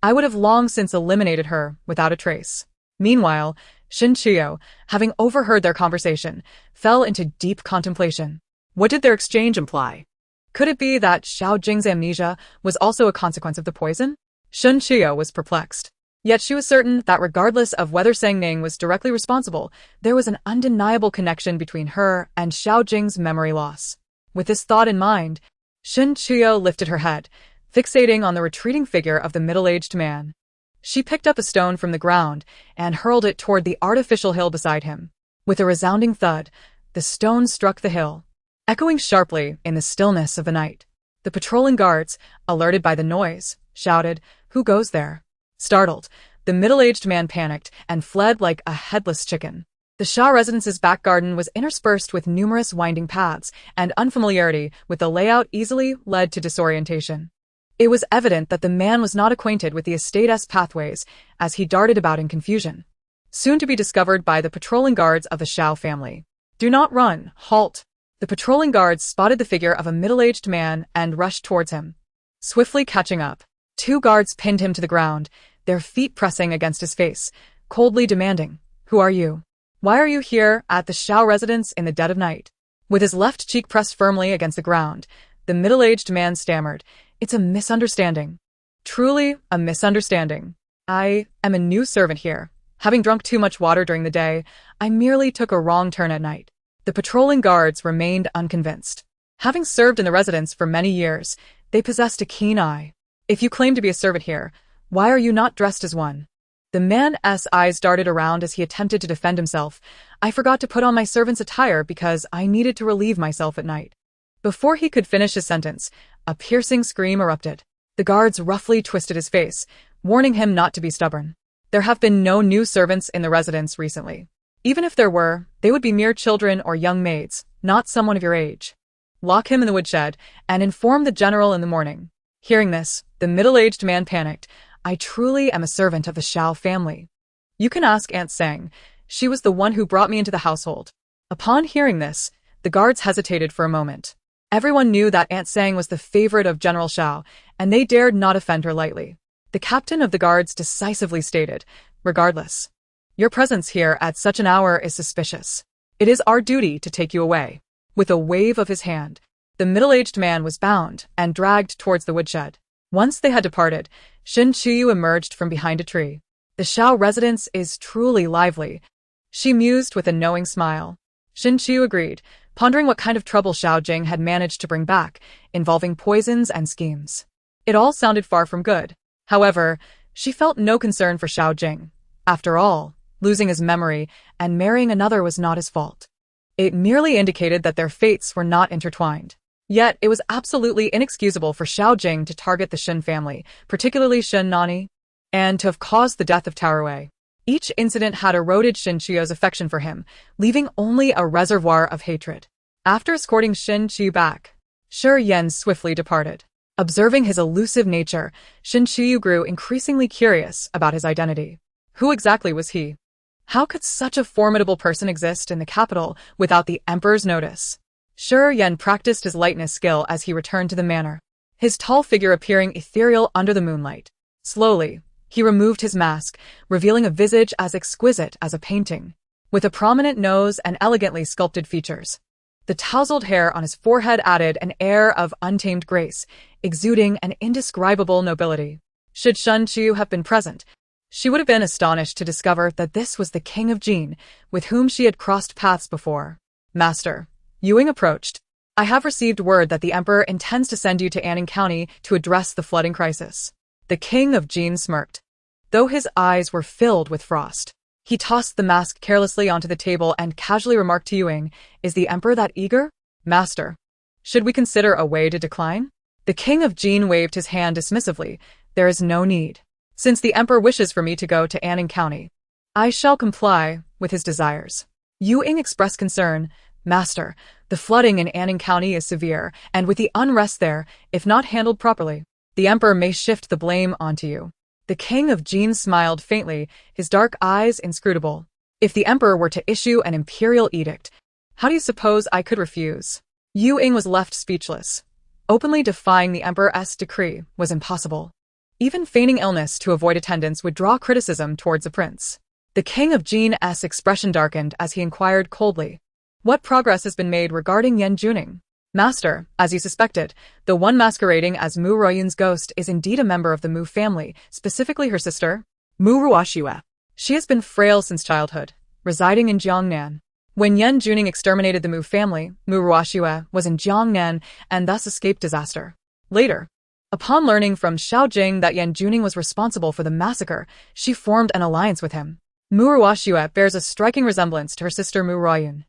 I would have long since eliminated her without a trace." Meanwhile, Shin Chiyo, having overheard their conversation, fell into deep contemplation. What did their exchange imply? Could it be that Xiao Jing's amnesia was also a consequence of the poison? Shin Chiyo was perplexed. Yet she was certain that regardless of whether Sang Ning was directly responsible, there was an undeniable connection between her and Xiao Jing's memory loss. With this thought in mind, Shin Chiyo lifted her head, fixating on the retreating figure of the middle-aged man. She picked up a stone from the ground and hurled it toward the artificial hill beside him. With a resounding thud, the stone struck the hill, echoing sharply in the stillness of the night. The patrolling guards, alerted by the noise, shouted, "Who goes there?" Startled, the middle-aged man panicked and fled like a headless chicken. The Shah residence's back garden was interspersed with numerous winding paths, and unfamiliarity with the layout easily led to disorientation. It was evident that the man was not acquainted with the estate's pathways as he darted about in confusion, soon to be discovered by the patrolling guards of the Shao family. "Do not run, halt!" The patrolling guards spotted the figure of a middle-aged man and rushed towards him. Swiftly catching up, two guards pinned him to the ground, their feet pressing against his face, coldly demanding, "Who are you? Why are you here at the Shao residence in the dead of night?" With his left cheek pressed firmly against the ground, the middle-aged man stammered, "It's a misunderstanding. Truly a misunderstanding. I am a new servant here. Having drunk too much water during the day, I merely took a wrong turn at night." The patrolling guards remained unconvinced. Having served in the residence for many years, they possessed a keen eye. "If you claim to be a servant here, why are you not dressed as one?" The man's eyes darted around as he attempted to defend himself. "I forgot to put on my servant's attire because I needed to relieve myself at night." Before he could finish his sentence, a piercing scream erupted. The guards roughly twisted his face, warning him not to be stubborn. There have been no new servants in the residence recently. Even if there were, they would be mere children or young maids, not someone of your age. Lock him in the woodshed and inform the general in the morning. Hearing this, the middle-aged man panicked. "I truly am a servant of the Shao family. You can ask Aunt Sang. She was the one who brought me into the household." Upon hearing this, the guards hesitated for a moment. Everyone knew that Aunt Sang was the favorite of General Shao, and they dared not offend her lightly. The captain of the guards decisively stated, "Regardless, your presence here at such an hour is suspicious. It is our duty to take you away." With a wave of his hand, the middle-aged man was bound and dragged towards the woodshed. Once they had departed, Shin Chiyu emerged from behind a tree. "The Shao residence is truly lively," she mused with a knowing smile. Shin Chiyu agreed, pondering what kind of trouble Xiao Jing had managed to bring back, involving poisons and schemes. It all sounded far from good. However, she felt no concern for Xiao Jing. After all, losing his memory and marrying another was not his fault. It merely indicated that their fates were not intertwined. Yet, it was absolutely inexcusable for Xiao Jing to target the Shen family, particularly Shen Nani, and to have caused the death of Tao Rui. Each incident had eroded Shen Qiu's affection for him, leaving only a reservoir of hatred. After escorting Shen Qiu back, Shi Yan swiftly departed. Observing his elusive nature, Shen Qiu grew increasingly curious about his identity. Who exactly was he? How could such a formidable person exist in the capital without the emperor's notice? Shi Yan practiced his lightness skill as he returned to the manor, his tall figure appearing ethereal under the moonlight. Slowly, he removed his mask, revealing a visage as exquisite as a painting, with a prominent nose and elegantly sculpted features. The tousled hair on his forehead added an air of untamed grace, exuding an indescribable nobility. Should Shen Qiu have been present, she would have been astonished to discover that this was the king of Jin, with whom she had crossed paths before. Master, Yuing approached. I have received word that the emperor intends to send you to Anning County to address the flooding crisis. The king of Jin smirked. Though his eyes were filled with frost, he tossed the mask carelessly onto the table and casually remarked to Yuing, "Is the emperor that eager? Master, should we consider a way to decline?" The king of Jin waved his hand dismissively. "There is no need. Since the emperor wishes for me to go to Anning County, I shall comply with his desires." Yuing expressed concern. "Master, the flooding in Anning County is severe, and with the unrest there, if not handled properly, the emperor may shift the blame onto you." The king of Jin smiled faintly, his dark eyes inscrutable. "If the emperor were to issue an imperial edict, how do you suppose I could refuse?" Yuing was left speechless. Openly defying the emperor's decree was impossible. Even feigning illness to avoid attendance would draw criticism towards the prince. The king of Jin's expression darkened as he inquired coldly, "What progress has been made regarding Yan Juning?" "Master, as you suspected, the one masquerading as Mu Ruoyun's ghost is indeed a member of the Mu family, specifically her sister, Mu Ruoxue. She has been frail since childhood, residing in Jiangnan. When Yan Juning exterminated the Mu family, Mu Ruoxue was in Jiangnan and thus escaped disaster. Later, upon learning from Xiao Jing that Yan Juning was responsible for the massacre, she formed an alliance with him. Mu Ruoxue bears a striking resemblance to her sister Mu Ruoyun,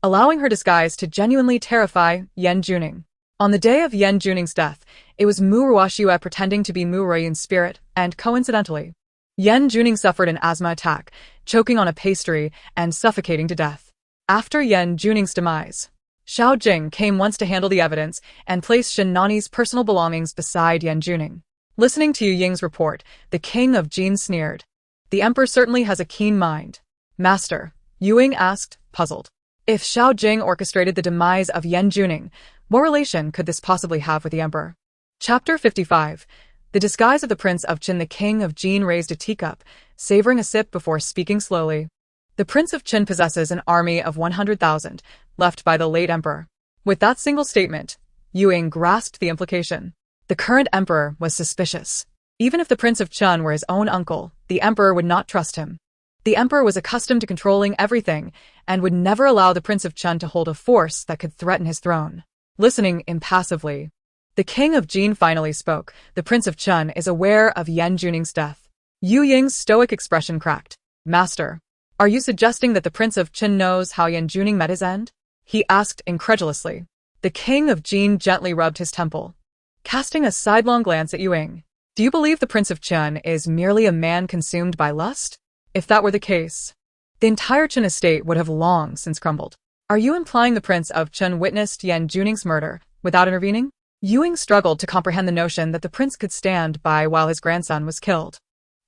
allowing her disguise to genuinely terrify Yan Juning. On the day of Yan Juning's death, it was Mu Ruoxue pretending to be Mu Ruoyun's spirit, and coincidentally, Yan Juning suffered an asthma attack, choking on a pastry and suffocating to death. After Yan Juning's demise, Xiao Jing came once to handle the evidence and placed Shen Nani's personal belongings beside Yan Juning. Listening to Yu Ying's report, the king of Jin sneered. "The emperor certainly has a keen mind." "Master," Yuing asked, puzzled. "If Xiao Jing orchestrated the demise of Yan Juning, what relation could this possibly have with the emperor?" Chapter 55. The disguise of the Prince of Qin. The king of Jin raised a teacup, savoring a sip before speaking slowly. "The Prince of Qin possesses an army of 100,000, left by the late emperor." With that single statement, Yuing grasped the implication. The current emperor was suspicious. Even if the Prince of Qin were his own uncle, the emperor would not trust him. The emperor was accustomed to controlling everything and would never allow the Prince of Qin to hold a force that could threaten his throne. Listening impassively, the king of Jin finally spoke. "The Prince of Qin is aware of Yan Juning's death." Yu Ying's stoic expression cracked. "Master, are you suggesting that the Prince of Qin knows how Yan Juning met his end?" he asked incredulously. The king of Jin gently rubbed his temple, casting a sidelong glance at Yuing. "Do you believe the Prince of Qin is merely a man consumed by lust? If that were the case, the entire Qin estate would have long since crumbled. Are you implying the Prince of Qin witnessed Yan Juning's murder without intervening?" Yuing struggled to comprehend the notion that the prince could stand by while his grandson was killed.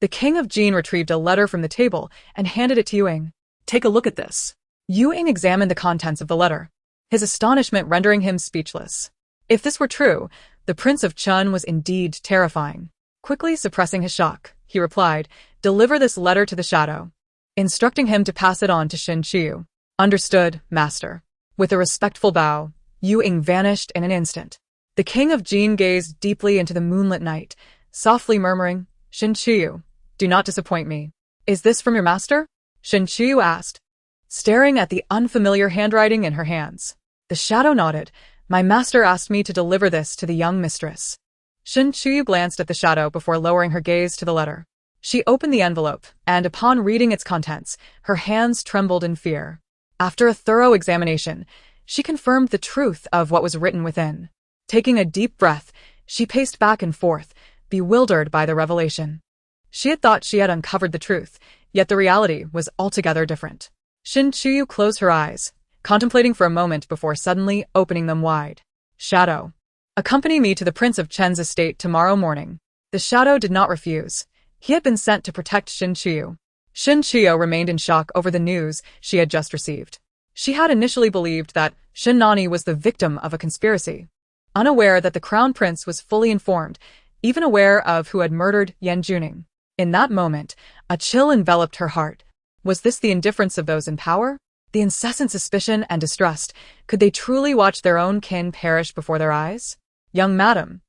The king of Jin retrieved a letter from the table and handed it to Yuing. "Take a look at this." Yuing examined the contents of the letter, his astonishment rendering him speechless. If this were true, the Prince of Qin was indeed terrifying. Quickly suppressing his shock, he replied, "Deliver this letter to the shadow," instructing him to pass it on to Shen Qiu. "Understood, master." With a respectful bow, Yuing vanished in an instant. The king of Jin gazed deeply into the moonlit night, softly murmuring, "Shen Qiu, do not disappoint me." "Is this from your master?" Shen Qiu asked, staring at the unfamiliar handwriting in her hands. The shadow nodded. My master asked me to deliver this to the young mistress. Shin Chuyu glanced at the shadow before lowering her gaze to the letter. She opened the envelope, and upon reading its contents, her hands trembled in fear. After a thorough examination, she confirmed the truth of what was written within. Taking a deep breath, she paced back and forth, bewildered by the revelation. She had thought she had uncovered the truth, yet the reality was altogether different. Shin Chuyu closed her eyes, contemplating for a moment before suddenly opening them wide. Shadow. Accompany me to the Prince of Chen's estate tomorrow morning. The shadow did not refuse. He had been sent to protect Shin Chuyu. Shin Chuyu remained in shock over the news she had just received. She had initially believed that Shin Nani was the victim of a conspiracy. Unaware that the crown prince was fully informed, even aware of who had murdered Yan Juning. In that moment, a chill enveloped her heart. Was this the indifference of those in power? The incessant suspicion and distrust? Could they truly watch their own kin perish before their eyes? Young madam.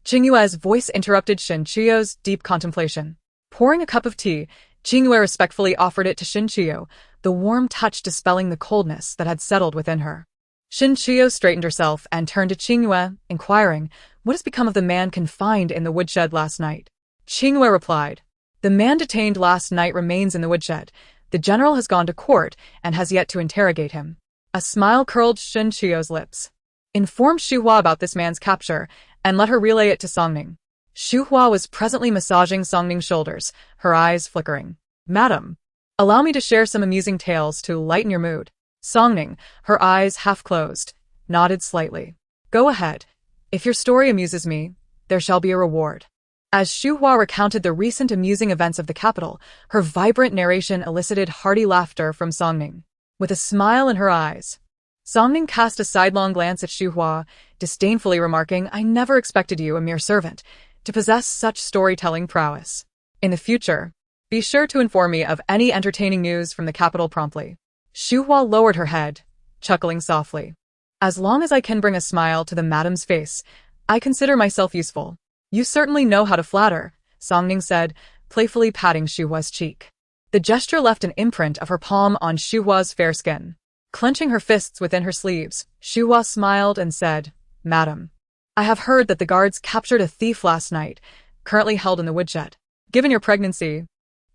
Qingyue's voice interrupted Shin Chuyu's deep contemplation. Pouring a cup of tea, Qingyue respectfully offered it to Shin Chuyu, the warm touch dispelling the coldness that had settled within her. Shin Chuyu straightened herself and turned to Qingyue, inquiring, "What has become of the man confined in the woodshed last night?" Qingyue replied, "The man detained last night remains in the woodshed. The general has gone to court and has yet to interrogate him." A smile curled Shin Chuyu's lips. "Inform Xu Hua about this man's capture, and let her relay it to Songning." Xu Hua was presently massaging Songning's shoulders, her eyes flickering. "Madam, allow me to share some amusing tales to lighten your mood." Songning, her eyes half closed, nodded slightly. "Go ahead. If your story amuses me, there shall be a reward." As Xu Hua recounted the recent amusing events of the capital, her vibrant narration elicited hearty laughter from Songning. With a smile in her eyes, Songning cast a sidelong glance at Xu Hua, disdainfully remarking, "I never expected you, a mere servant, to possess such storytelling prowess. In the future, be sure to inform me of any entertaining news from the capital promptly." Xu Hua lowered her head, chuckling softly. "As long as I can bring a smile to the madam's face, I consider myself useful." "You certainly know how to flatter," Songning said, playfully patting Xu Hua's cheek. The gesture left an imprint of her palm on Xu Hua's fair skin. Clenching her fists within her sleeves, Xu Hua smiled and said, "Madam, I have heard that the guards captured a thief last night, currently held in the woodshed. Given your pregnancy,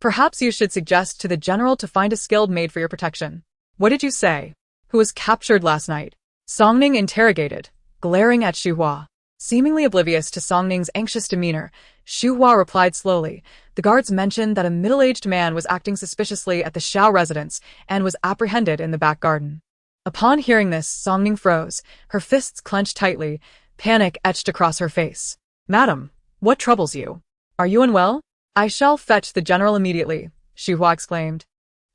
perhaps you should suggest to the general to find a skilled maid for your protection." "What did you say? Who was captured last night?" Songning interrogated, glaring at Xu Hua. Seemingly oblivious to Songning's anxious demeanor, Xu Hua replied slowly, "The guards mentioned that a middle-aged man was acting suspiciously at the Xiao residence and was apprehended in the back garden." Upon hearing this, Songning froze, her fists clenched tightly, panic etched across her face. "Madam, what troubles you? Are you unwell?" "I shall fetch the general immediately," Xu Hua exclaimed,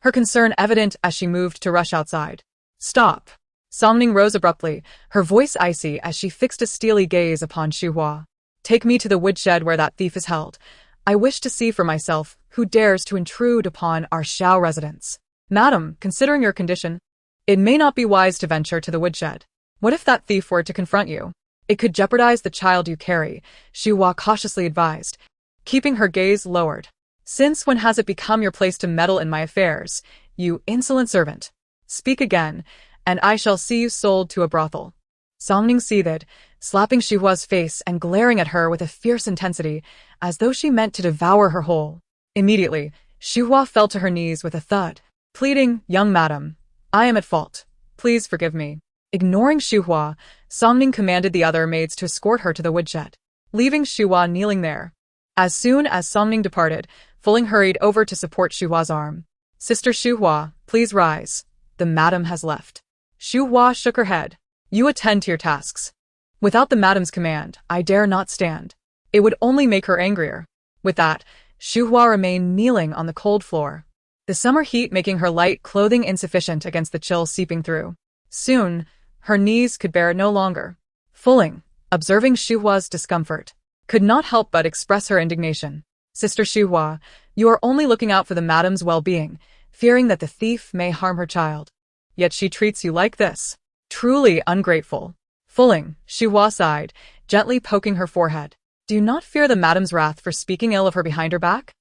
her concern evident as she moved to rush outside. "Stop." Songning rose abruptly, her voice icy as she fixed a steely gaze upon Xu Hua. "Take me to the woodshed where that thief is held. I wish to see for myself who dares to intrude upon our Xiao residence." "Madam, considering your condition, it may not be wise to venture to the woodshed. What if that thief were to confront you? It could jeopardize the child you carry," Xu Hua cautiously advised, keeping her gaze lowered. "Since when has it become your place to meddle in my affairs, you insolent servant? Speak again, and I shall see you sold to a brothel." Songning seethed, slapping Xu Hua's face and glaring at her with a fierce intensity, as though she meant to devour her whole. Immediately, Xu Hua fell to her knees with a thud, pleading, "Young madam, I am at fault. Please forgive me." Ignoring Xu Hua, Songning commanded the other maids to escort her to the woodshed, leaving Xu Hua kneeling there. As soon as Songning departed, Fuling hurried over to support Xu Hua's arm. "Sister Xu Hua, please rise. The madam has left." Xu Hua shook her head. "You attend to your tasks. Without the madam's command, I dare not stand. It would only make her angrier." With that, Xu Hua remained kneeling on the cold floor, the summer heat making her light clothing insufficient against the chill seeping through. Soon, her knees could bear it no longer. Fuling, observing Xu Hua's discomfort, could not help but express her indignation. "Sister Xu Hua, you are only looking out for the madam's well-being, fearing that the thief may harm her child. Yet she treats you like this. Truly ungrateful." Fuling, Xu Hua sighed, gently poking her forehead. "Do you not fear the madam's wrath for speaking ill of her behind her back?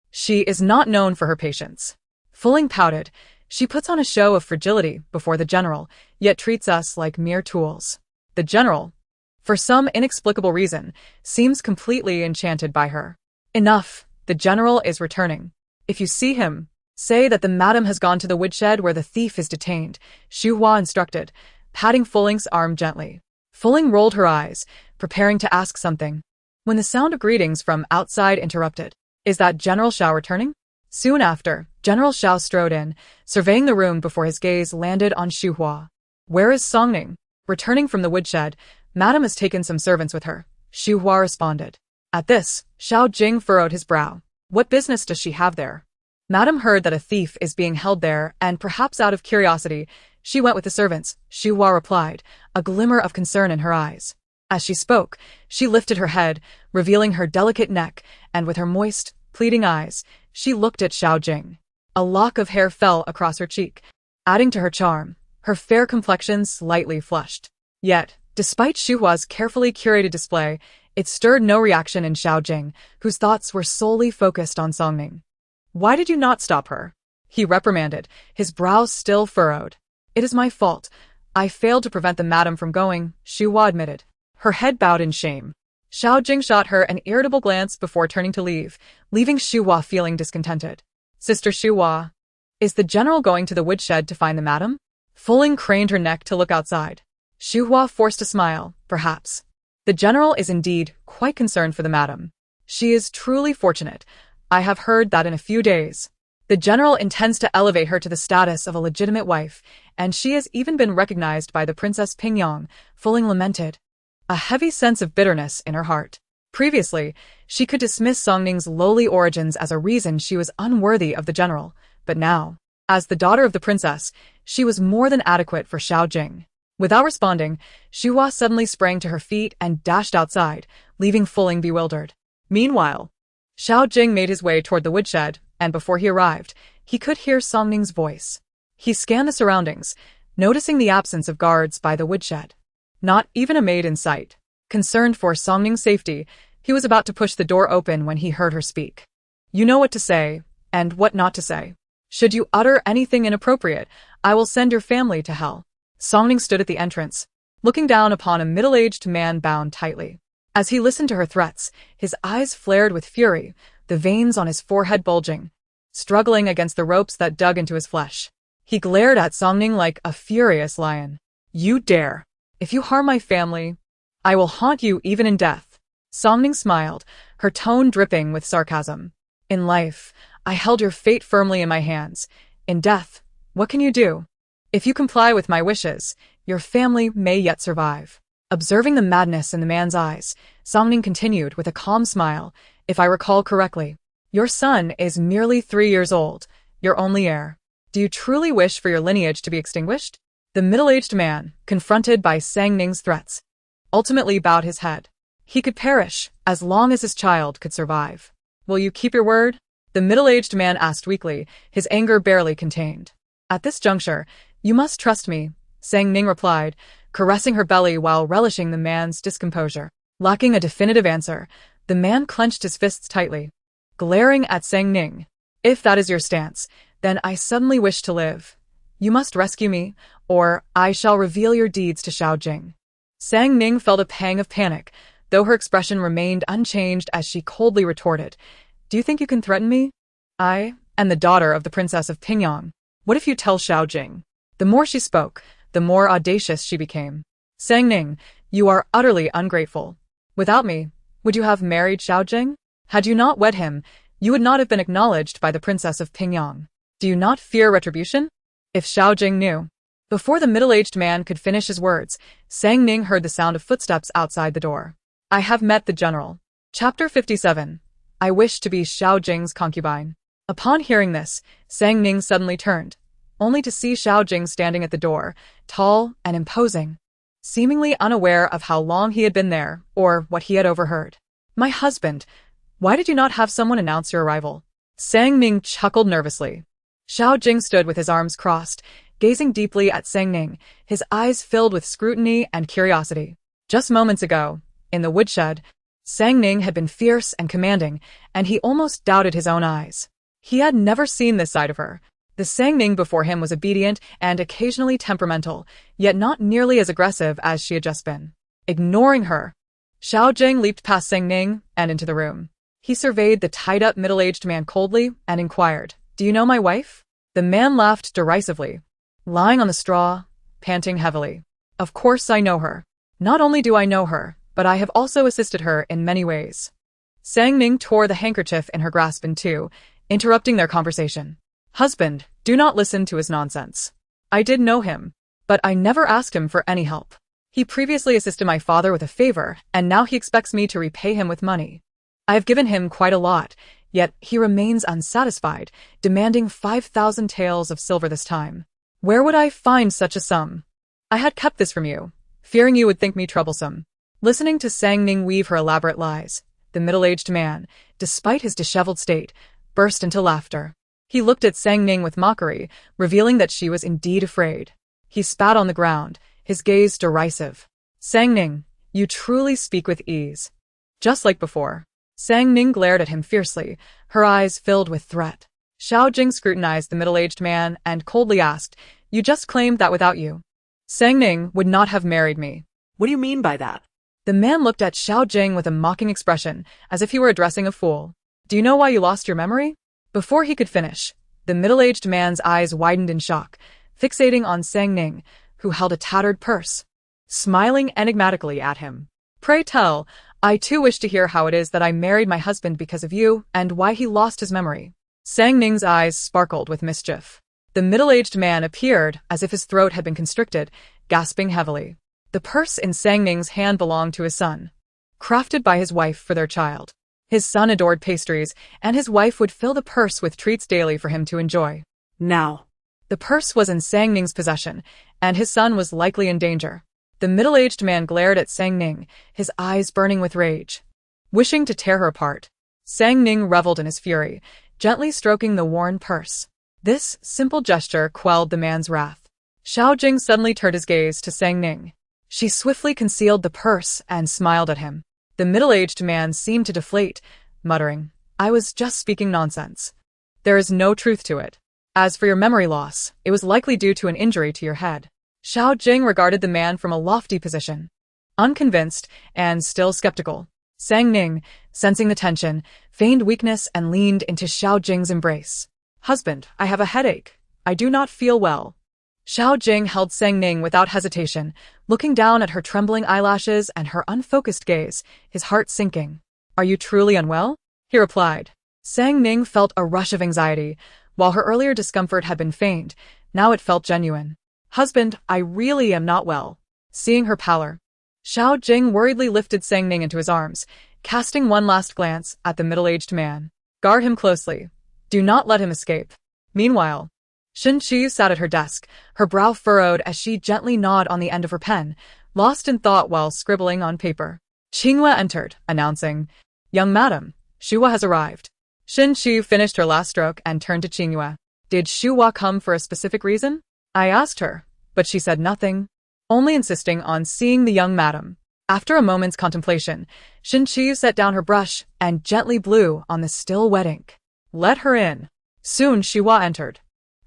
She is not known for her patience." Fuling pouted, She puts on a show of fragility before the general, yet treats us like mere tools. The general, for some inexplicable reason, seems completely enchanted by her. Enough, the general is returning. If you see him, say that the madam has gone to the woodshed where the thief is detained, Xu Hua instructed, patting Fuling's arm gently. Fuling rolled her eyes, preparing to ask something, when the sound of greetings from outside interrupted. Is that General Xiao returning? Soon after, General Xiao strode in, surveying the room before his gaze landed on Xu Hua. Where is Songning? Returning from the woodshed, Madam has taken some servants with her, Xu Hua responded. At this, Xiao Jing furrowed his brow. What business does she have there? Madam heard that a thief is being held there, and perhaps out of curiosity, she went with the servants, Xu Hua replied, a glimmer of concern in her eyes. As she spoke, she lifted her head, revealing her delicate neck, and with her moist, pleading eyes, she looked at Xiao Jing. A lock of hair fell across her cheek, adding to her charm, her fair complexion slightly flushed. Yet, despite Xu Hua's carefully curated display, it stirred no reaction in Xiao Jing, whose thoughts were solely focused on Songning. Why did you not stop her? He reprimanded, his brows still furrowed. It is my fault. I failed to prevent the madam from going, Xu Hua admitted. Her head bowed in shame. Xiao Jing shot her an irritable glance before turning to leave, leaving Xu Hua feeling discontented. Sister Xu Hua, is the general going to the woodshed to find the madam? Fuling craned her neck to look outside. Xu Hua forced a smile, perhaps. The general is indeed quite concerned for the madam. She is truly fortunate. I have heard that in a few days, the general intends to elevate her to the status of a legitimate wife, and she has even been recognized by the Princess Pingyang, Fuling lamented, a heavy sense of bitterness in her heart. Previously, she could dismiss Songning's lowly origins as a reason she was unworthy of the general, but now, as the daughter of the princess, she was more than adequate for Xiao Jing. Without responding, Xu Hua suddenly sprang to her feet and dashed outside, leaving Fuling bewildered. Meanwhile, Xiao Jing made his way toward the woodshed, and before he arrived, he could hear Songning's voice. He scanned the surroundings, noticing the absence of guards by the woodshed. Not even a maid in sight. Concerned for Songning's safety, he was about to push the door open when he heard her speak. You know what to say, and what not to say. Should you utter anything inappropriate, I will send your family to hell. Songning stood at the entrance, looking down upon a middle-aged man bound tightly. As he listened to her threats, his eyes flared with fury, the veins on his forehead bulging, struggling against the ropes that dug into his flesh. He glared at Songning like a furious lion. You dare! If you harm my family, I will haunt you even in death. Songning smiled, her tone dripping with sarcasm. In life, I held your fate firmly in my hands. In death, what can you do? If you comply with my wishes, your family may yet survive. Observing the madness in the man's eyes, Songning continued with a calm smile. If I recall correctly, your son is merely 3 years old, your only heir. Do you truly wish for your lineage to be extinguished? The middle-aged man, confronted by Sangning's threats, ultimately bowed his head. He could perish as long as his child could survive. Will you keep your word? The middle-aged man asked weakly, his anger barely contained. At this juncture, you must trust me, Sangning replied, caressing her belly while relishing the man's discomposure. Lacking a definitive answer, the man clenched his fists tightly, glaring at Sangning. If that is your stance, then I suddenly wish to live. You must rescue me, or I shall reveal your deeds to Xiao Jing. Sangning felt a pang of panic, though her expression remained unchanged as she coldly retorted, Do you think you can threaten me? I am the daughter of the Princess of Pingyang. What if you tell Xiao Jing? The more she spoke, the more audacious she became. Sangning, you are utterly ungrateful. Without me, would you have married Xiao Jing? Had you not wed him, you would not have been acknowledged by the Princess of Pingyang. Do you not fear retribution? If Xiao Jing knew. Before the middle-aged man could finish his words, Sangning heard the sound of footsteps outside the door. I have met the general. Chapter 57. I wish to be Xiao Jing's concubine. Upon hearing this, Sangning suddenly turned, only to see Xiao Jing standing at the door, tall and imposing, seemingly unaware of how long he had been there or what he had overheard. My husband, why did you not have someone announce your arrival? Sangning chuckled nervously. Xiao Jing stood with his arms crossed, gazing deeply at Sangning, his eyes filled with scrutiny and curiosity. Just moments ago, in the woodshed, Sangning had been fierce and commanding, and he almost doubted his own eyes. He had never seen this side of her, The Sangning before him was obedient and occasionally temperamental, yet not nearly as aggressive as she had just been. Ignoring her, Xiao Jing leaped past Sangning and into the room. He surveyed the tied-up middle-aged man coldly and inquired, "Do you know my wife?" The man laughed derisively, lying on the straw, panting heavily. "Of course I know her. Not only do I know her, but I have also assisted her in many ways." Sangning tore the handkerchief in her grasp in two, interrupting their conversation. "Husband, do not listen to his nonsense. I did know him, but I never asked him for any help. He previously assisted my father with a favor, and now he expects me to repay him with money. I have given him quite a lot, yet he remains unsatisfied, demanding 5,000 taels of silver this time. Where would I find such a sum? I had kept this from you, fearing you would think me troublesome." Listening to Sangning weave her elaborate lies, the middle-aged man, despite his disheveled state, burst into laughter. He looked at Sangning with mockery, revealing that she was indeed afraid. He spat on the ground, his gaze derisive. "Sangning, you truly speak with ease. Just like before." Sangning glared at him fiercely, her eyes filled with threat. Xiao Jing scrutinized the middle-aged man and coldly asked, "You just claimed that without you, Sangning would not have married me." What do you mean by that? The man looked at Xiao Jing with a mocking expression, as if he were addressing a fool. "Do you know why you lost your memory?" Before he could finish, the middle-aged man's eyes widened in shock, fixating on Sangning, who held a tattered purse, smiling enigmatically at him. "Pray tell, I too wish to hear how it is that I married my husband because of you, and why he lost his memory." Sangning's eyes sparkled with mischief. The middle-aged man appeared as if his throat had been constricted, gasping heavily. The purse in Sangning's hand belonged to his son, crafted by his wife for their child. His son adored pastries, and his wife would fill the purse with treats daily for him to enjoy. Now, The purse was in Sangning's possession, and his son was likely in danger. The middle-aged man glared at Sangning, his eyes burning with rage, wishing to tear her apart. Sangning reveled in his fury, gently stroking the worn purse. This simple gesture quelled the man's wrath. Xiao Jing suddenly turned his gaze to Sangning. She swiftly concealed the purse and smiled at him. The middle-aged man seemed to deflate, muttering, "I was just speaking nonsense. There is no truth to it. As for your memory loss, it was likely due to an injury to your head." Xiao Jing regarded the man from a lofty position, unconvinced and still skeptical. Sangning, sensing the tension, feigned weakness and leaned into Xiao Jing's embrace. "Husband, I have a headache. I do not feel well." Xiao Jing held Sangning without hesitation, looking down at her trembling eyelashes and her unfocused gaze, his heart sinking. "Are you truly unwell?" he replied. Sangning felt a rush of anxiety. While her earlier discomfort had been feigned, now it felt genuine. "Husband, I really am not well." Seeing her pallor, Xiao Jing worriedly lifted Sangning into his arms, casting one last glance at the middle-aged man. "Guard him closely. Do not let him escape." Meanwhile, Xin Qi sat at her desk, her brow furrowed as she gently gnawed on the end of her pen, lost in thought while scribbling on paper. Qinghua entered, announcing, "Young madam, Shuhua has arrived." Xin Qi finished her last stroke and turned to Qinghua. "Did Shuhua come for a specific reason?" "I asked her, but she said nothing, only insisting on seeing the young madam." After a moment's contemplation, Xin Qi set down her brush and gently blew on the still wet ink. "Let her in." Soon Shuhua entered,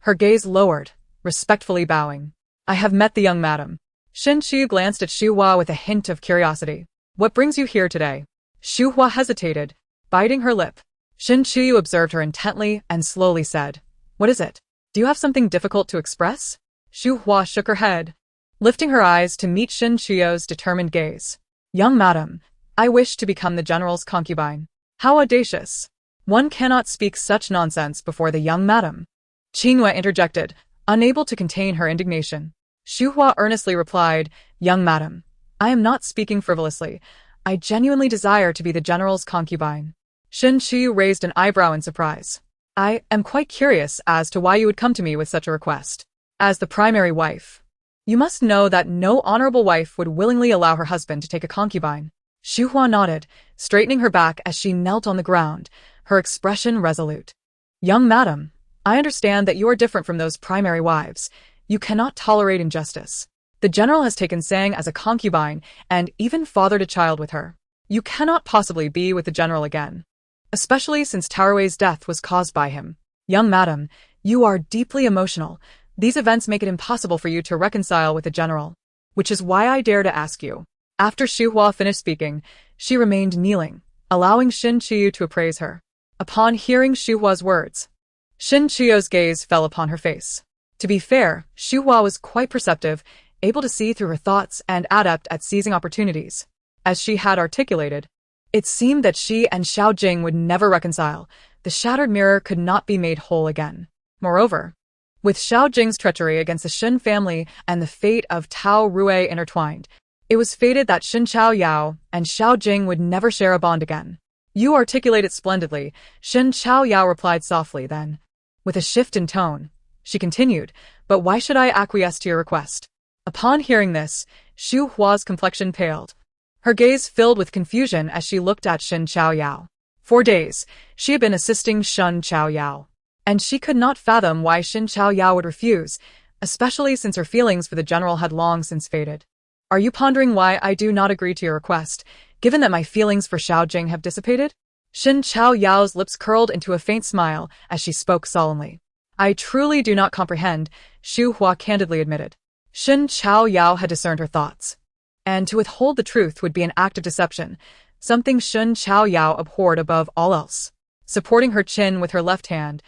her gaze lowered, respectfully bowing. "I have met the young madam." Xin Qi glanced at Shuhua with a hint of curiosity. "What brings you here today?" Shuhua hesitated, biting her lip. Xin Qi observed her intently and slowly said, "What is it? Do you have something difficult to express?" Shuhua shook her head, lifting her eyes to meet Xin Qi's determined gaze. "Young madam, I wish to become the general's concubine." "How audacious! One cannot speak such nonsense before the young madam." Qinghua interjected, unable to contain her indignation. Shuhua earnestly replied, "Young madam, I am not speaking frivolously. I genuinely desire to be the general's concubine." Xin Qi raised an eyebrow in surprise. "I am quite curious as to why you would come to me with such a request. As the primary wife, you must know that no honorable wife would willingly allow her husband to take a concubine." Shuhua nodded, straightening her back as she knelt on the ground, her expression resolute. "Young madam, I understand that you are different from those primary wives. You cannot tolerate injustice. The general has taken Sang as a concubine and even fathered a child with her. You cannot possibly be with the general again, especially since Tarawei's death was caused by him. Young madam, You are deeply emotional. These events make it impossible for you to reconcile with the general. Which is why I dare to ask you. After Xu Hua finished speaking, she remained kneeling, allowing Xin Qiu to appraise her. Upon hearing Xu Hua's words, Xin Qiu's gaze fell upon her face. To be fair, Xu Hua was quite perceptive, able to see through her thoughts and adept at seizing opportunities. As she had articulated, it seemed that she and Xiao Jing would never reconcile. The shattered mirror could not be made whole again. Moreover, with Xiao Jing's treachery against the Xin family and the fate of Tao Rui intertwined, it was fated that Xin Chao Yao and Xiao Jing would never share a bond again. You articulate it splendidly, Xin Chao Yao replied softly then. With a shift in tone, she continued, but why should I acquiesce to your request? Upon hearing this, Xu Hua's complexion paled. Her gaze filled with confusion as she looked at Xin Chao Yao. For days, she had been assisting Xin Chao Yao, and she could not fathom why Xin Chao Yao would refuse, especially since her feelings for the general had long since faded. Are you pondering why I do not agree to your request, given that my feelings for Xiao Jing have dissipated? Xin Chao Yao's lips curled into a faint smile as she spoke solemnly. I truly do not comprehend, Xu Hua candidly admitted. Xin Chao Yao had discerned her thoughts, and to withhold the truth would be an act of deception, something Xin Chao Yao abhorred above all else. Supporting her chin with her left hand,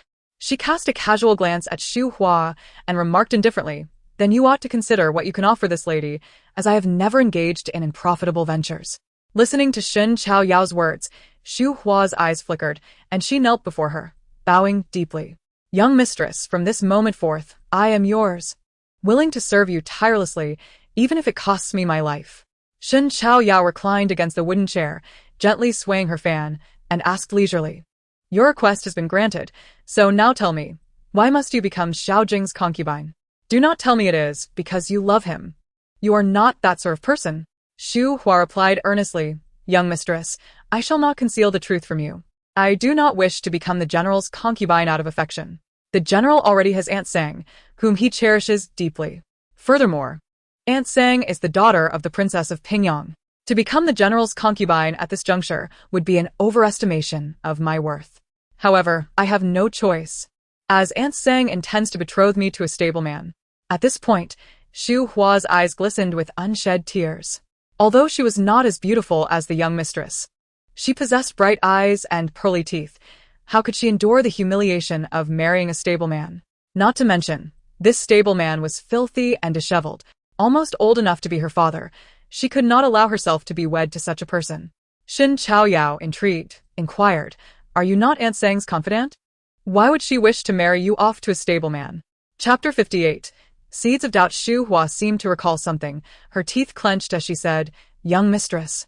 she cast a casual glance at Xu Hua and remarked indifferently, then you ought to consider what you can offer this lady, as I have never engaged in unprofitable ventures. Listening to Xin Chao Yao's words, Xu Hua's eyes flickered, and she knelt before her, bowing deeply. Young mistress, from this moment forth, I am yours, willing to serve you tirelessly, even if it costs me my life. Xin Chao Yao reclined against the wooden chair, gently swaying her fan, and asked leisurely, your request has been granted, so now tell me, why must you become Xiao Jing's concubine? Do not tell me it is because you love him. You are not that sort of person. Xu Hua replied earnestly, young mistress, I shall not conceal the truth from you. I do not wish to become the general's concubine out of affection. The general already has Aunt Sang, whom he cherishes deeply. Furthermore, Aunt Sang is the daughter of the Princess of Pingyang. To become the general's concubine at this juncture would be an overestimation of my worth. However, I have no choice, as Aunt Sang intends to betroth me to a stableman. At this point, Xu Hua's eyes glistened with unshed tears. Although she was not as beautiful as the young mistress, she possessed bright eyes and pearly teeth. How could she endure the humiliation of marrying a stableman? Not to mention, this stableman was filthy and disheveled, almost old enough to be her father. She could not allow herself to be wed to such a person. Xin Chao Yao, intrigued, inquired, are you not Aunt Sang's confidant? Why would she wish to marry you off to a stableman? Chapter 58. Seeds of doubt. Xu Hua seemed to recall something, her teeth clenched as she said, young mistress.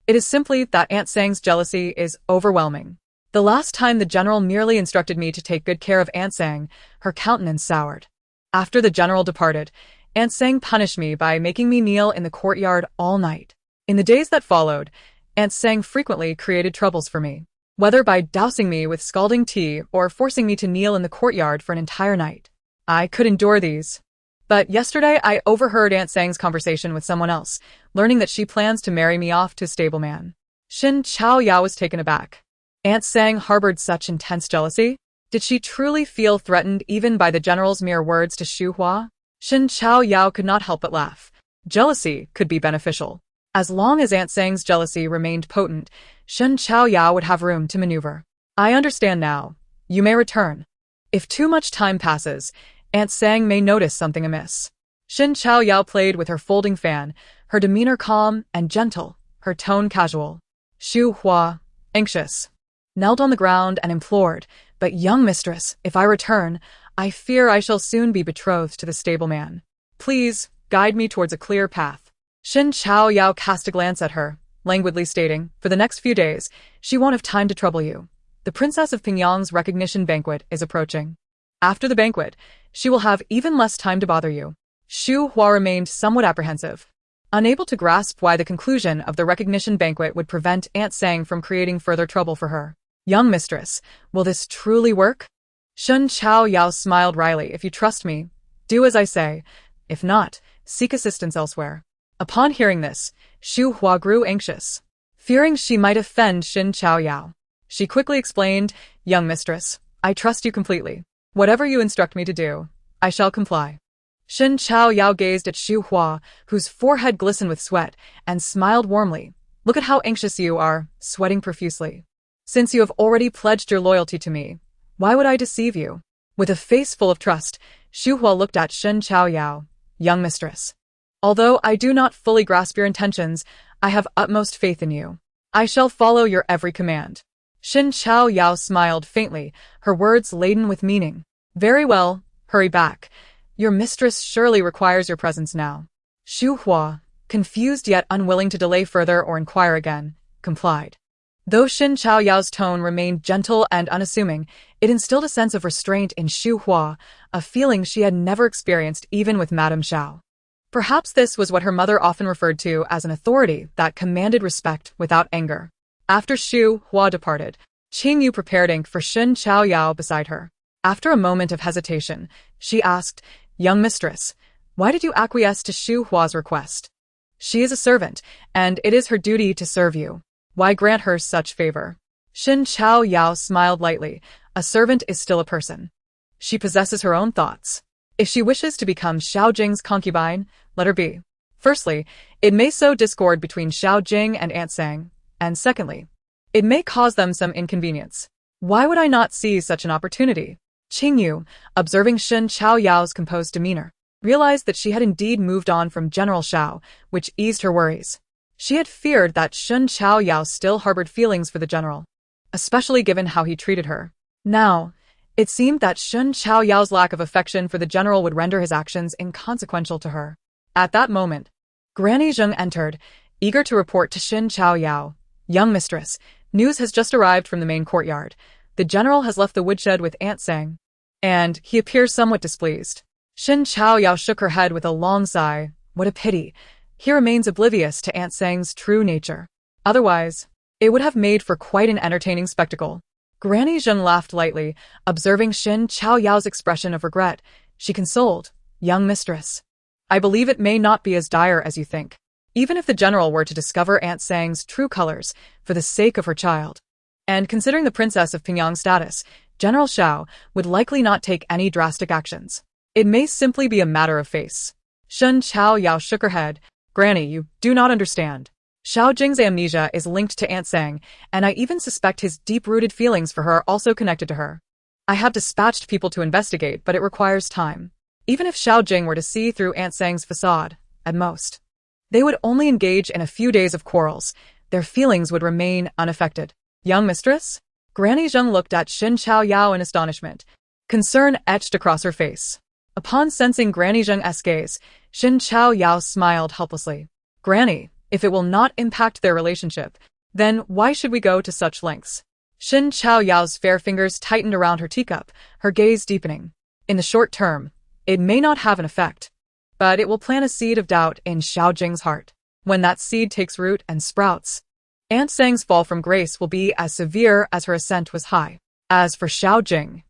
It is simply that Aunt Sang's jealousy is overwhelming. The last time the general merely instructed me to take good care of Aunt Sang, her countenance soured. After the general departed, Aunt Sang punished me by making me kneel in the courtyard all night. In the days that followed, Aunt Sang frequently created troubles for me, whether by dousing me with scalding tea or forcing me to kneel in the courtyard for an entire night. I could endure these. But yesterday I overheard Aunt Sang's conversation with someone else, learning that she plans to marry me off to a stableman. Xin Chao Yao was taken aback. Aunt Sang harbored such intense jealousy? Did she truly feel threatened even by the general's mere words to Xu Hua? Xin Chao Yao could not help but laugh. Jealousy could be beneficial. As long as Aunt Sang's jealousy remained potent, Xin Chao Yao would have room to maneuver. I understand now. You may return. If too much time passes, Aunt Sang may notice something amiss. Xin Chao Yao played with her folding fan, her demeanor calm and gentle, her tone casual. Xu Hua, anxious, knelt on the ground and implored, but young mistress, if I return, I fear I shall soon be betrothed to the stableman. Please, guide me towards a clear path. Xin Chao Yao cast a glance at her, languidly stating, for the next few days, she won't have time to trouble you. The Princess of Pingyang's recognition banquet is approaching. After the banquet, she will have even less time to bother you. Xu Hua remained somewhat apprehensive, unable to grasp why the conclusion of the recognition banquet would prevent Aunt Sang from creating further trouble for her. Young mistress, will this truly work? Xin Chao Yao smiled wryly. If you trust me, do as I say. If not, seek assistance elsewhere. Upon hearing this, Xu Hua grew anxious, fearing she might offend Xin Chao Yao. She quickly explained, young mistress, I trust you completely. Whatever you instruct me to do, I shall comply. Shen Chao Yao gazed at Xu Hua, whose forehead glistened with sweat, and smiled warmly. Look at how anxious you are, sweating profusely. Since you have already pledged your loyalty to me, why would I deceive you? With a face full of trust, Xu Hua looked at Shen Chao Yao. Young mistress. Although I do not fully grasp your intentions, I have utmost faith in you. I shall follow your every command. Shen Chao Yao smiled faintly, her words laden with meaning. Very well, hurry back. Your mistress surely requires your presence now. Xu Hua, confused yet unwilling to delay further or inquire again, complied. Though Shen Chao Yao's tone remained gentle and unassuming, it instilled a sense of restraint in Xu Hua, a feeling she had never experienced even with Madame Xiao. Perhaps this was what her mother often referred to as an authority that commanded respect without anger. After Xu Hua departed, Qing Yu prepared ink for Shen Chao Yao beside her. After a moment of hesitation, she asked, Young mistress, why did you acquiesce to Xu Hua's request? She is a servant, and it is her duty to serve you. Why grant her such favor? Shen Chao Yao smiled lightly. A servant is still a person. She possesses her own thoughts. If she wishes to become Xiao Jing's concubine, let her be. Firstly, it may sow discord between Xiao Jing and Aunt Sang, and secondly, it may cause them some inconvenience. Why would I not seize such an opportunity? Qing Yu, observing Shen Chao Yao's composed demeanor, realized that she had indeed moved on from General Xiao, which eased her worries. She had feared that Shen Chao Yao still harbored feelings for the general, especially given how he treated her. Now, it seemed that Shen Chao Yao's lack of affection for the general would render his actions inconsequential to her. At that moment, Granny Zheng entered, eager to report to Shen Chao Yao. Young mistress, news has just arrived from the main courtyard. The general has left the woodshed with Aunt Sang, and he appears somewhat displeased. Shen Chao Yao shook her head with a long sigh. What a pity. He remains oblivious to Aunt Sang's true nature. Otherwise, it would have made for quite an entertaining spectacle. Granny Zheng laughed lightly, observing Shen Chao Yao's expression of regret. She consoled, Young mistress, I believe it may not be as dire as you think. Even if the general were to discover Aunt Sang's true colors, for the sake of her child, and considering the Princess of Pingyang's status, General Xiao would likely not take any drastic actions. It may simply be a matter of face. Shen Chao Yao shook her head. Granny, you do not understand. Xiao Jing's amnesia is linked to Aunt Sang, and I even suspect his deep-rooted feelings for her are also connected to her. I have dispatched people to investigate, but it requires time. Even if Xiao Jing were to see through Aunt Sang's facade, at most, they would only engage in a few days of quarrels. Their feelings would remain unaffected. Young mistress? Granny Zheng looked at Shen Chao Yao in astonishment. Concern etched across her face. Upon sensing Granny Zheng's gaze, Shen Chao Yao smiled helplessly. Granny, if it will not impact their relationship, then why should we go to such lengths? Shen Chao Yao's fair fingers tightened around her teacup, her gaze deepening. In the short term, it may not have an effect, but it will plant a seed of doubt in Xiao Jing's heart. When that seed takes root and sprouts, Aunt Sang's fall from grace will be as severe as her ascent was high. As for Xiao Jing,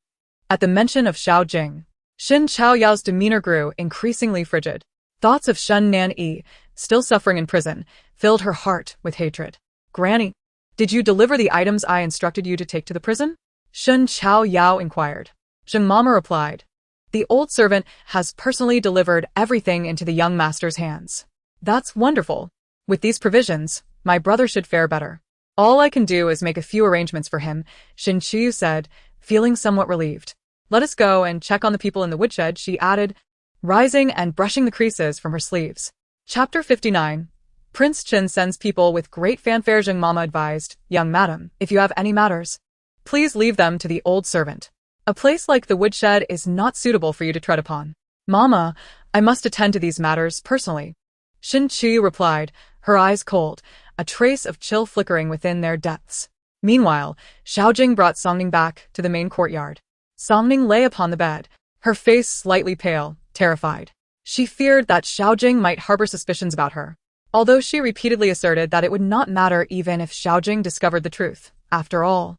at the mention of Xiao Jing, Shen Chao Yao's demeanor grew increasingly frigid. Thoughts of Shun Nan Yi, still suffering in prison, filled her heart with hatred. Granny, did you deliver the items I instructed you to take to the prison? Shen Chao Yao inquired. Zheng Mama replied. The old servant has personally delivered everything into the young master's hands. That's wonderful. With these provisions, my brother should fare better. All I can do is make a few arrangements for him, Shin Chiyu said, feeling somewhat relieved. Let us go and check on the people in the woodshed, she added, rising and brushing the creases from her sleeves. Chapter 59. Prince Chen sends people with great fanfare. Zheng Mama advised, Young madam, if you have any matters, please leave them to the old servant. A place like the woodshed is not suitable for you to tread upon. Mama, I must attend to these matters personally. Shin Chiyu replied, her eyes cold, a trace of chill flickering within their depths. Meanwhile, Xiaojing brought Songning back to the main courtyard. Songning lay upon the bed, her face slightly pale, terrified. She feared that Xiaojing might harbor suspicions about her, although she repeatedly asserted that it would not matter even if Xiaojing discovered the truth. After all,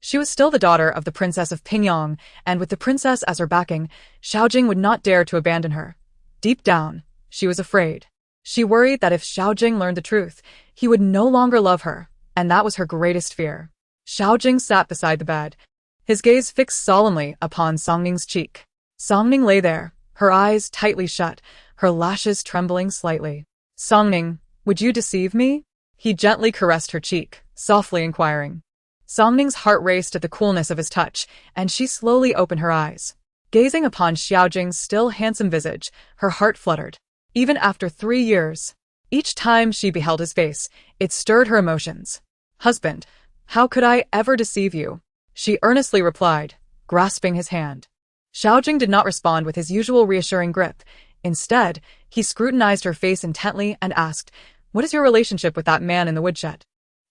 she was still the daughter of the Princess of Pingyang, and with the princess as her backing, Xiaojing would not dare to abandon her. Deep down, she was afraid. She worried that if Xiaojing learned the truth, he would no longer love her, and that was her greatest fear. Xiaojing sat beside the bed, his gaze fixed solemnly upon Songning's cheek. Songning lay there, her eyes tightly shut, her lashes trembling slightly. Songning, would you deceive me? He gently caressed her cheek, softly inquiring. Songning's heart raced at the coolness of his touch, and she slowly opened her eyes. Gazing upon Xiaojing's still handsome visage, her heart fluttered. Even after 3 years, each time she beheld his face, it stirred her emotions. Husband, how could I ever deceive you? She earnestly replied, grasping his hand. Xiaojing did not respond with his usual reassuring grip. Instead, he scrutinized her face intently and asked, what is your relationship with that man in the woodshed?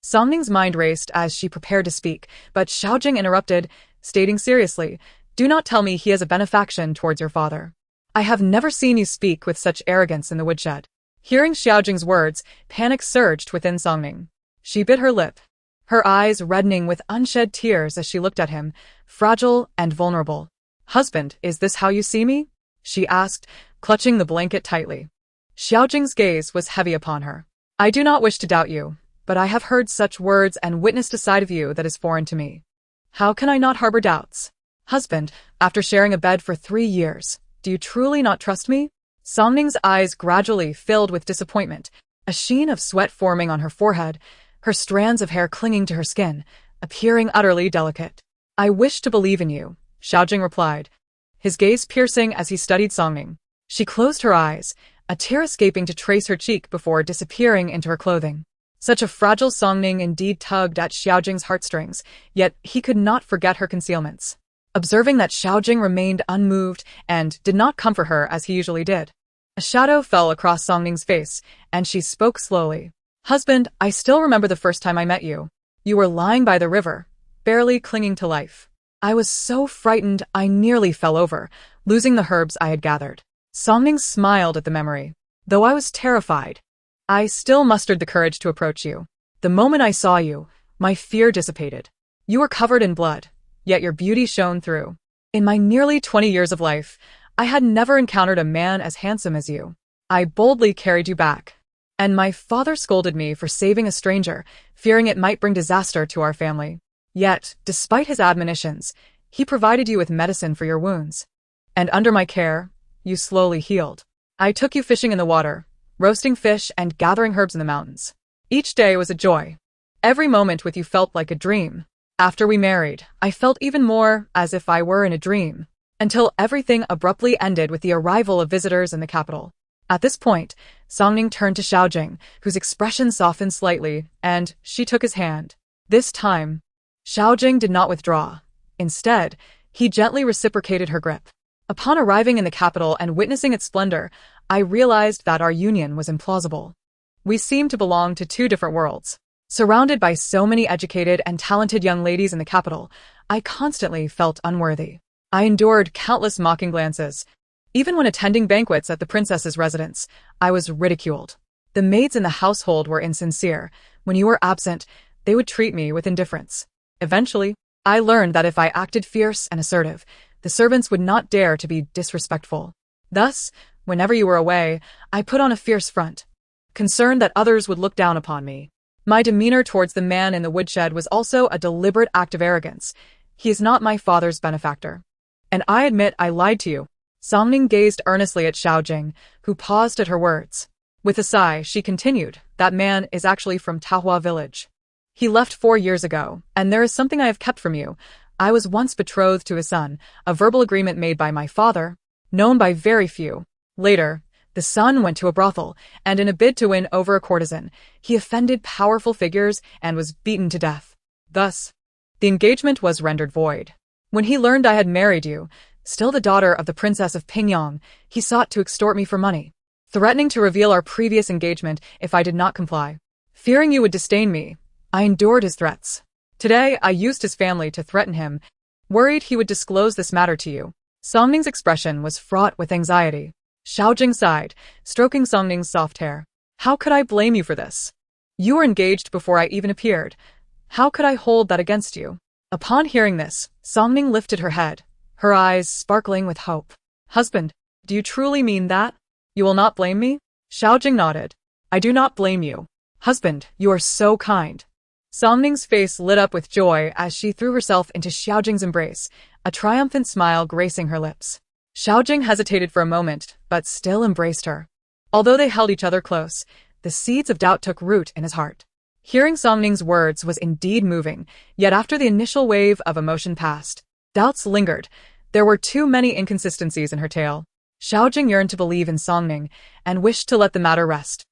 Songning's mind raced as she prepared to speak, but Xiaojing interrupted, stating seriously, do not tell me he has a benefaction towards your father. I have never seen you speak with such arrogance in the woodshed. Hearing Xiaojing's words, panic surged within Songning. She bit her lip, her eyes reddening with unshed tears as she looked at him, fragile and vulnerable. Husband, is this how you see me? She asked, clutching the blanket tightly. Xiaojing's gaze was heavy upon her. I do not wish to doubt you, but I have heard such words and witnessed a side of you that is foreign to me. How can I not harbor doubts? Husband, after sharing a bed for 3 years, do you truly not trust me? Songning's eyes gradually filled with disappointment, a sheen of sweat forming on her forehead, her strands of hair clinging to her skin, appearing utterly delicate. I wish to believe in you, Xiaojing replied, his gaze piercing as he studied Songning. She closed her eyes, a tear escaping to trace her cheek before disappearing into her clothing. Such a fragile Songning indeed tugged at Xiaojing's heartstrings, yet he could not forget her concealments. Observing that Xiaojing remained unmoved and did not comfort her as he usually did, a shadow fell across Songning's face, and she spoke slowly. Husband, I still remember the first time I met you. You were lying by the river, barely clinging to life. I was so frightened I nearly fell over, losing the herbs I had gathered. Songning smiled at the memory. Though I was terrified, I still mustered the courage to approach you. The moment I saw you, my fear dissipated. You were covered in blood, yet your beauty shone through. In my nearly 20 years of life, I had never encountered a man as handsome as you. I boldly carried you back, and my father scolded me for saving a stranger, fearing it might bring disaster to our family. Yet, despite his admonitions, he provided you with medicine for your wounds. And under my care, you slowly healed. I took you fishing in the water, roasting fish and gathering herbs in the mountains. Each day was a joy. Every moment with you felt like a dream. After we married, I felt even more as if I were in a dream, until everything abruptly ended with the arrival of visitors in the capital. At this point, Songning turned to Xiaojing, whose expression softened slightly, and she took his hand. This time, Xiaojing did not withdraw. Instead, he gently reciprocated her grip. Upon arriving in the capital and witnessing its splendor, I realized that our union was implausible. We seemed to belong to 2 different worlds. Surrounded by so many educated and talented young ladies in the capital, I constantly felt unworthy. I endured countless mocking glances. Even when attending banquets at the princess's residence, I was ridiculed. The maids in the household were insincere. When you were absent, they would treat me with indifference. Eventually, I learned that if I acted fierce and assertive, the servants would not dare to be disrespectful. Thus, whenever you were away, I put on a fierce front, concerned that others would look down upon me. My demeanor towards the man in the woodshed was also a deliberate act of arrogance. He is not my father's benefactor. And I admit I lied to you. Songning gazed earnestly at Xiaojing, who paused at her words. With a sigh, she continued, that man is actually from Tahua village. He left 4 years ago, and there is something I have kept from you. I was once betrothed to his son, a verbal agreement made by my father, known by very few. Later, the son went to a brothel, and in a bid to win over a courtesan, he offended powerful figures and was beaten to death. Thus, the engagement was rendered void. When he learned I had married you, still the daughter of the princess of Pingyang, he sought to extort me for money, threatening to reveal our previous engagement if I did not comply. Fearing you would disdain me, I endured his threats. Today, I used his family to threaten him, worried he would disclose this matter to you. Songning's expression was fraught with anxiety. Xiaojing sighed, stroking Songning's soft hair. How could I blame you for this? You were engaged before I even appeared. How could I hold that against you? Upon hearing this, Songning lifted her head, her eyes sparkling with hope. Husband, do you truly mean that? You will not blame me? Xiaojing nodded. I do not blame you. Husband, you are so kind. Songning's face lit up with joy as she threw herself into Xiaojing's embrace, a triumphant smile gracing her lips. Xiaojing hesitated for a moment, but still embraced her. Although they held each other close, the seeds of doubt took root in his heart. Hearing Songning's words was indeed moving, yet after the initial wave of emotion passed, doubts lingered. There were too many inconsistencies in her tale. Xiaojing yearned to believe in Songnning and wished to let the matter rest.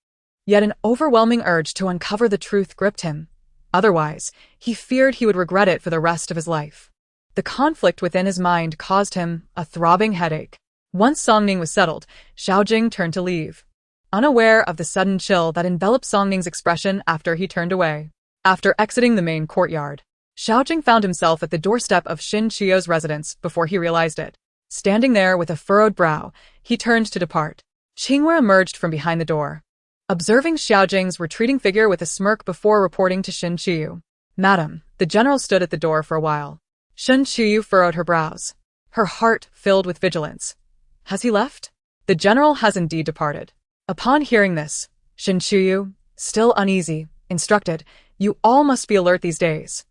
Yet an overwhelming urge to uncover the truth gripped him. Otherwise, he feared he would regret it for the rest of his life. The conflict within his mind caused him a throbbing headache. Once Songnning was settled, Xiaojing turned to leave, unaware of the sudden chill that enveloped Songning's expression after he turned away. After exiting the main courtyard, Xiaojing found himself at the doorstep of Xin Qiu's residence before he realized it. Standing there with a furrowed brow, he turned to depart. Qinghua emerged from behind the door, observing Xiaojing's retreating figure with a smirk before reporting to Xin Qiu. Madam, the general stood at the door for a while. Xin Qiu furrowed her brows, her heart filled with vigilance. Has he left? The general has indeed departed. Upon hearing this, Xin Qiu, still uneasy, instructed, You all must be alert these days.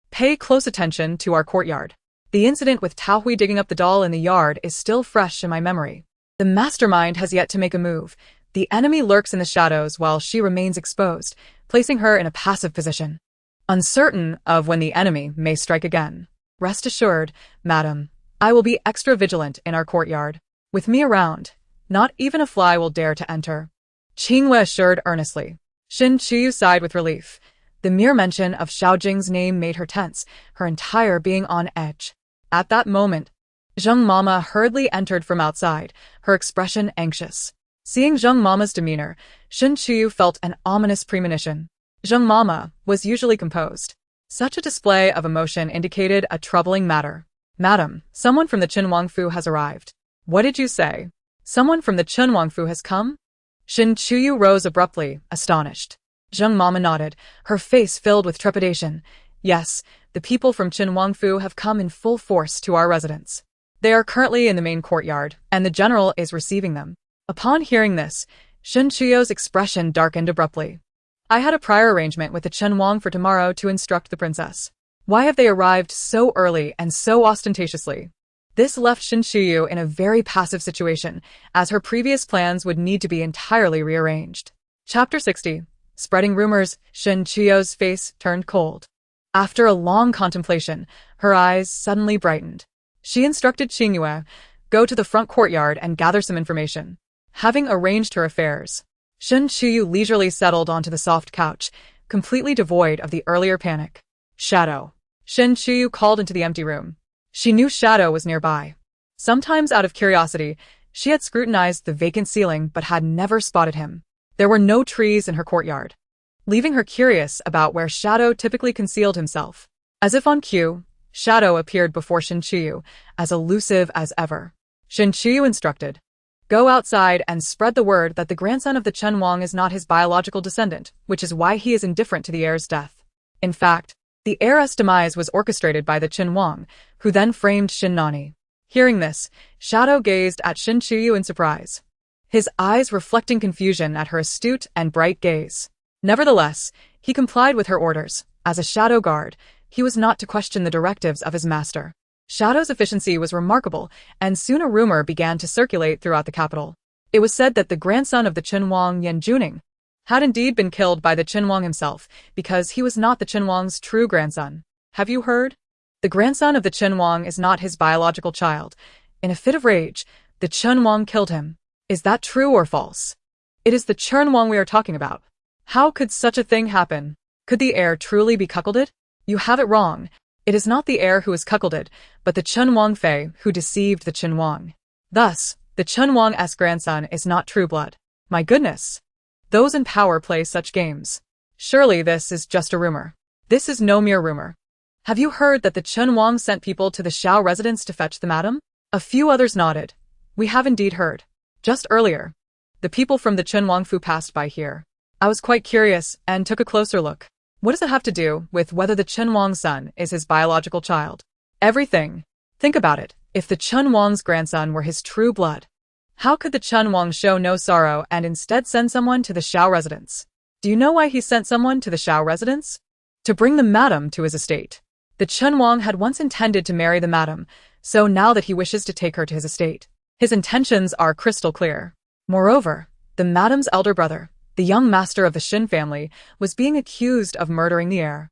Pay close attention to our courtyard. The incident with Tao Hui digging up the doll in the yard is still fresh in my memory. The mastermind has yet to make a move. The enemy lurks in the shadows while she remains exposed, placing her in a passive position, uncertain of when the enemy may strike again. Rest assured, madam, I will be extra vigilant in our courtyard. With me around, not even a fly will dare to enter. Qinghua assured earnestly. Xin Qiu sighed with relief. The mere mention of Xiaojing's name made her tense, her entire being on edge. At that moment, Zheng Mama hurriedly entered from outside, her expression anxious. Seeing Zheng Mama's demeanor, Xin Qiu felt an ominous premonition. Zheng Mama was usually composed. Such a display of emotion indicated a troubling matter. Madam, someone from the Qin Wangfu has arrived. What did you say? Someone from the Qin Wangfu has come? Xin Qiu rose abruptly, astonished. Zheng Mama nodded, her face filled with trepidation. Yes, the people from Qin Wangfu have come in full force to our residence. They are currently in the main courtyard, and the general is receiving them. Upon hearing this, Xin Qiu's expression darkened abruptly. I had a prior arrangement with the Chen Wang for tomorrow to instruct the princess. Why have they arrived so early and so ostentatiously? This left Xin Qiu in a very passive situation, as her previous plans would need to be entirely rearranged. Chapter 60. Spreading rumors, Xin Qiu's face turned cold. After a long contemplation, her eyes suddenly brightened. She instructed Qinghua, go to the front courtyard and gather some information. Having arranged her affairs, Xin Qiu leisurely settled onto the soft couch, completely devoid of the earlier panic. Shadow. Xin Qiu called into the empty room. She knew Shadow was nearby. Sometimes out of curiosity, she had scrutinized the vacant ceiling but had never spotted him. There were no trees in her courtyard, leaving her curious about where Shadow typically concealed himself. As if on cue, Shadow appeared before Xin Qiu, as elusive as ever. Xin Qiu instructed, go outside and spread the word that the grandson of the Chen Wang is not his biological descendant, which is why he is indifferent to the heir's death. In fact, the heiress' demise was orchestrated by the Qin Wang, who then framed Xin Nani. Hearing this, Shadow gazed at Xin Qiu in surprise, his eyes reflecting confusion at her astute and bright gaze. Nevertheless, he complied with her orders. As a shadow guard, he was not to question the directives of his master. Shadow's efficiency was remarkable, and soon a rumor began to circulate throughout the capital. It was said that the grandson of the Qin Wang, Yan Juning, had indeed been killed by the Qin Wang himself, because he was not the Qin Wang's true grandson. Have you heard? The grandson of the Qin Wang is not his biological child. In a fit of rage, the Qin Wang killed him. Is that true or false? It is the Qin Wang we are talking about. How could such a thing happen? Could the heir truly be cuckolded? You have it wrong. It is not the heir who is cuckolded, but the Qin Wang Fei who deceived the Qin Wang. Thus, the Qin Wang's grandson is not true blood. My goodness! Those in power play such games. Surely this is just a rumor. This is no mere rumor. Have you heard that the Qin Wang sent people to the Xiao residence to fetch the madam? A few others nodded. We have indeed heard. Just earlier, the people from the Qin Wangfu passed by here. I was quite curious and took a closer look. What does it have to do with whether the Qin Wang's son is his biological child? Everything. Think about it. If the Qin Wang's grandson were his true blood, how could the Qin Wang show no sorrow and instead send someone to the Xiao residence? Do you know why he sent someone to the Xiao residence? to bring the madam to his estate. The Chun Wang had once intended to marry the madam, so now that he wishes to take her to his estate, his intentions are crystal clear. Moreover, the madam's elder brother, the young master of the Shin family, was being accused of murdering the heir.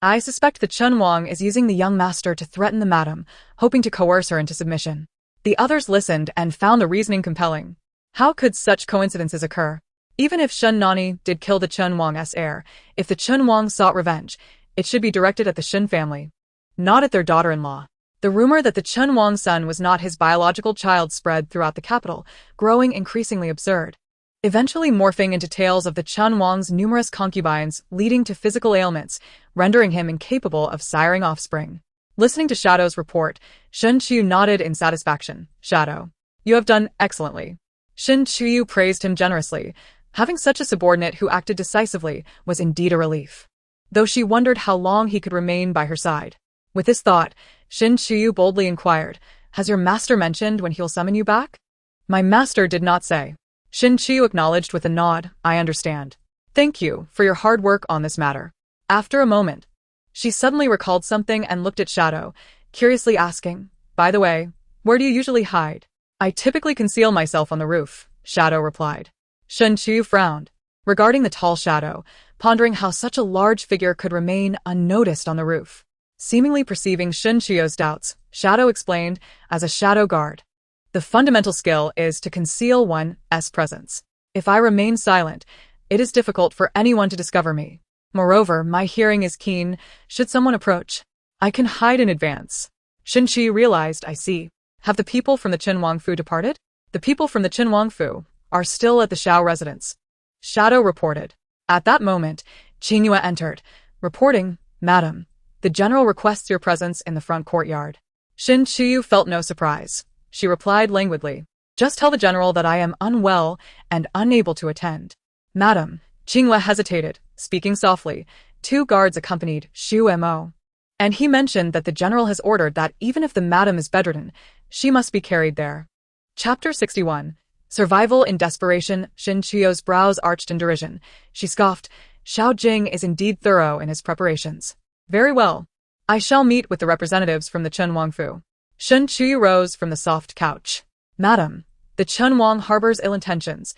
I suspect the Chun Wang is using the young master to threaten the madam, hoping to coerce her into submission. The others listened and found the reasoning compelling. How could such coincidences occur? Even if Shun Nani did kill the Chun Wang's heir, if the Chun Wang sought revenge, it should be directed at the Shin family, not at their daughter-in-law. The rumor that the Chun Wang's son was not his biological child spread throughout the capital, growing increasingly absurd, eventually morphing into tales of the Chun Wang's numerous concubines leading to physical ailments, rendering him incapable of siring offspring. Listening to Shadow's report, Shin Chuyu nodded in satisfaction. Shadow, you have done excellently. Shin Chuyu praised him generously. Having such a subordinate who acted decisively was indeed a relief, though she wondered how long he could remain by her side. With this thought, Shin Chuyu boldly inquired, "Has your master mentioned when he'll summon you back?" "My master did not say." Shin Chuyu acknowledged with a nod. "I understand. Thank you for your hard work on this matter." After a moment, she suddenly recalled something and looked at Shadow, curiously asking, "By the way, where do you usually hide?" "I typically conceal myself on the roof," Shadow replied. Shin Chuyu frowned, regarding the tall Shadow, pondering how such a large figure could remain unnoticed on the roof. Seemingly perceiving Shin Chuyu's doubts, Shadow explained, "As a shadow guard, the fundamental skill is to conceal one's presence. If I remain silent, it is difficult for anyone to discover me. Moreover, my hearing is keen. Should someone approach, I can hide in advance." Shin Chuyu realized, "I see. Have the people from the Qin Wangfu departed?" "The people from the Qin Wangfu are still at the Shao residence," Shadow reported. At that moment, Qingyue entered, reporting, "Madam, the general requests your presence in the front courtyard." Shin Chuyu felt no surprise. She replied languidly, "Just tell the general that I am unwell and unable to attend." "Madam," Qingyue hesitated, speaking softly. Two guards accompanied Shu Mo, and he mentioned that the general has ordered that even if the madam is bedridden, she must be carried there. Chapter 61. Survival in Desperation. Shin Chuyu's brows arched in derision. She scoffed. "Xiao Jing is indeed thorough in his preparations. Very well. I shall meet with the representatives from the Chun Wangfu." Shin Chuyu rose from the soft couch. "Madam, the Chun Wang harbors ill intentions.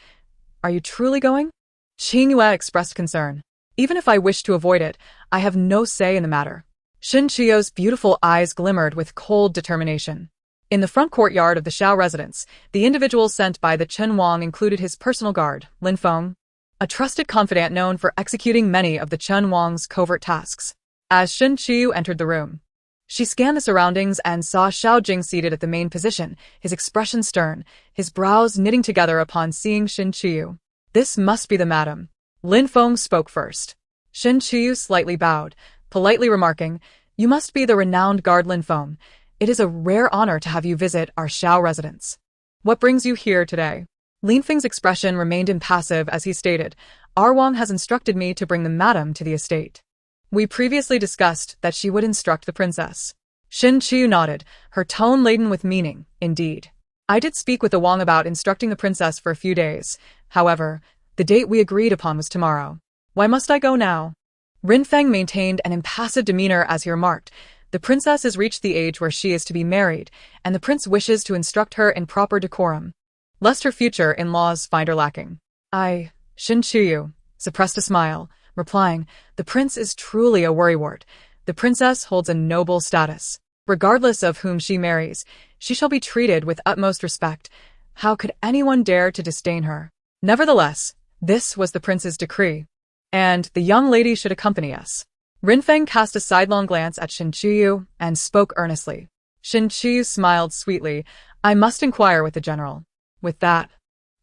Are you truly going?" Qingyue expressed concern. "Even if I wish to avoid it, I have no say in the matter." Shin Chuyu's beautiful eyes glimmered with cold determination. In the front courtyard of the Shao residence, the individuals sent by the Chun Wang included his personal guard, Lin Feng, a trusted confidant known for executing many of the Chun Wang's covert tasks. As Shin Chuyu entered the room, she scanned the surroundings and saw Xiao Jing seated at the main position, his expression stern, his brows knitting together upon seeing Shin Chuyu. "This must be the madam." Lin Feng spoke first. Shin Chuyu slightly bowed, politely remarking, "You must be the renowned guard Lin Feng. It is a rare honor to have you visit our Shao residence. What brings you here today?" Lin Feng's expression remained impassive as he stated, "Our Wang has instructed me to bring the madam to the estate. We previously discussed that she would instruct the princess." Shin Chuyu nodded, her tone laden with meaning. "Indeed. I did speak with the Wang about instructing the princess for a few days. However, the date we agreed upon was tomorrow. Why must I go now?" Rin Feng maintained an impassive demeanor as he remarked, "The princess has reached the age where she is to be married, and the prince wishes to instruct her in proper decorum, lest her future in-laws find her lacking." Shin Chuyu suppressed a smile, replying, "The prince is truly a worrywart. The princess holds a noble status. Regardless of whom she marries, she shall be treated with utmost respect. How could anyone dare to disdain her? Nevertheless, this was the prince's decree, and the young lady should accompany us." Rin Feng cast a sidelong glance at Shin Chuyu and spoke earnestly. Shin Chuyu smiled sweetly. "I must inquire with the general." With that,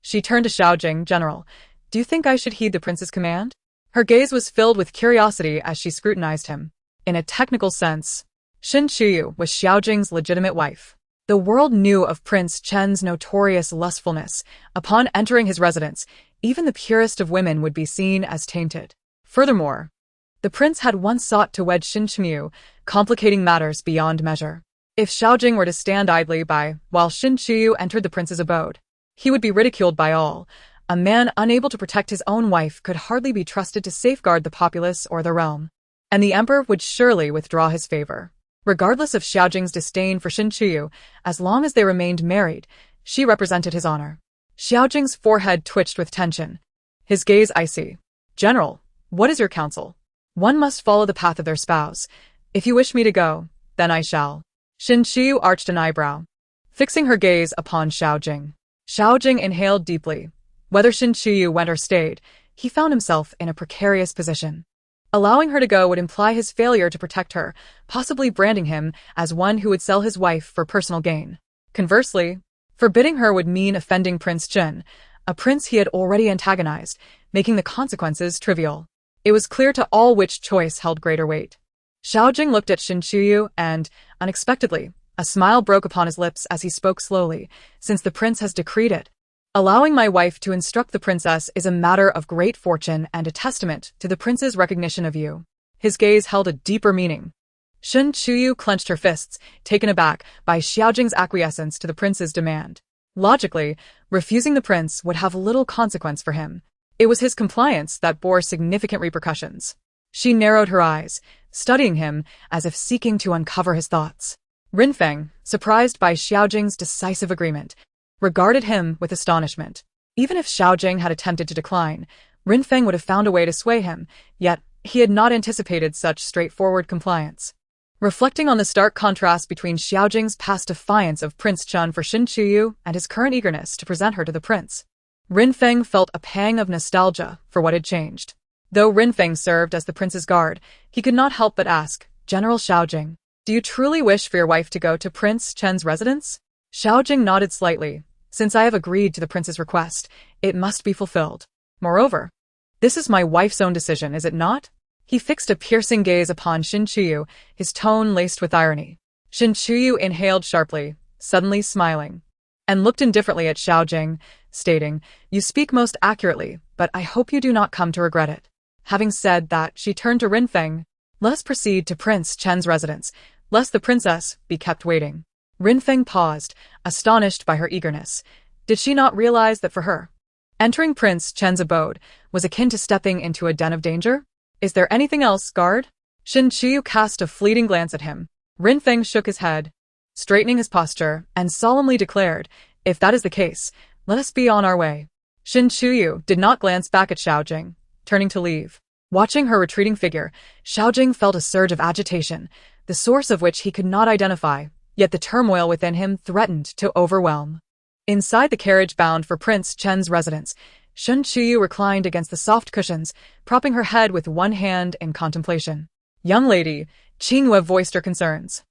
she turned to Xiao Jing. "General, do you think I should heed the prince's command?" Her gaze was filled with curiosity as she scrutinized him. In a technical sense, Shin Chuyu was Xiao Jing's legitimate wife. The world knew of Prince Chen's notorious lustfulness. Upon entering his residence, even the purest of women would be seen as tainted. Furthermore, the prince had once sought to wed Shin Chuyu, complicating matters beyond measure. If Xiao Jing were to stand idly by while Shin Chuyu entered the prince's abode, he would be ridiculed by all. A man unable to protect his own wife could hardly be trusted to safeguard the populace or the realm. and the emperor would surely withdraw his favor. Regardless of Xiaojing's disdain for Shin Chuyu, as long as they remained married, she represented his honor. Xiaojing's forehead twitched with tension, his gaze icy. "General, what is your counsel?" "One must follow the path of their spouse. If you wish me to go, then I shall." Shin Chuyu arched an eyebrow, fixing her gaze upon Xiaojing. Xiaojing inhaled deeply. Whether Shin Chuyu went or stayed, he found himself in a precarious position. Allowing her to go would imply his failure to protect her, possibly branding him as one who would sell his wife for personal gain. Conversely, forbidding her would mean offending Prince Chen, a prince he had already antagonized, making the consequences trivial. It was clear to all which choice held greater weight. Xiaojing looked at Shin Chuyu and, unexpectedly, a smile broke upon his lips as he spoke slowly, "Since the prince has decreed it, allowing my wife to instruct the princess is a matter of great fortune and a testament to the prince's recognition of you." His gaze held a deeper meaning. Shin Chuyu clenched her fists, taken aback by Xiaojing's acquiescence to the prince's demand. Logically, refusing the prince would have little consequence for him. It was his compliance that bore significant repercussions. She narrowed her eyes, studying him as if seeking to uncover his thoughts. Rinfeng, surprised by Xiaojing's decisive agreement, regarded him with astonishment. Even if Xiaojing had attempted to decline, Rinfeng would have found a way to sway him, yet he had not anticipated such straightforward compliance. Reflecting on the stark contrast between Xiaojing's past defiance of Prince Chun for Shin Chuyu and his current eagerness to present her to the prince, Rinfeng felt a pang of nostalgia for what had changed. Though Rinfeng served as the prince's guard, he could not help but ask, "General Xiaojing, do you truly wish for your wife to go to Prince Chen's residence?" Xiaojing nodded slightly. "Since I have agreed to the prince's request, it must be fulfilled. Moreover, this is my wife's own decision, is it not?" He fixed a piercing gaze upon Shin Chuyu, his tone laced with irony. Shin Chuyu inhaled sharply, suddenly smiling, and looked indifferently at Xiaojing, stating, "You speak most accurately, but I hope you do not come to regret it." Having said that, she turned to Rinfeng. "Let us proceed to Prince Chen's residence, lest the princess be kept waiting." Rinfeng paused, astonished by her eagerness. Did she not realize that for her, entering Prince Chen's abode was akin to stepping into a den of danger? "Is there anything else, guard?" Shin Chuyu cast a fleeting glance at him. Rinfeng shook his head, straightening his posture, and solemnly declared, "If that is the case, let us be on our way." Shin Chuyu did not glance back at Xiaojing, turning to leave. Watching her retreating figure, Xiaojing felt a surge of agitation, the source of which he could not identify, yet the turmoil within him threatened to overwhelm. Inside the carriage bound for Prince Chen's residence, Shin Chuyu reclined against the soft cushions, propping her head with one hand in contemplation. "Young lady," Qingyue voiced her concerns.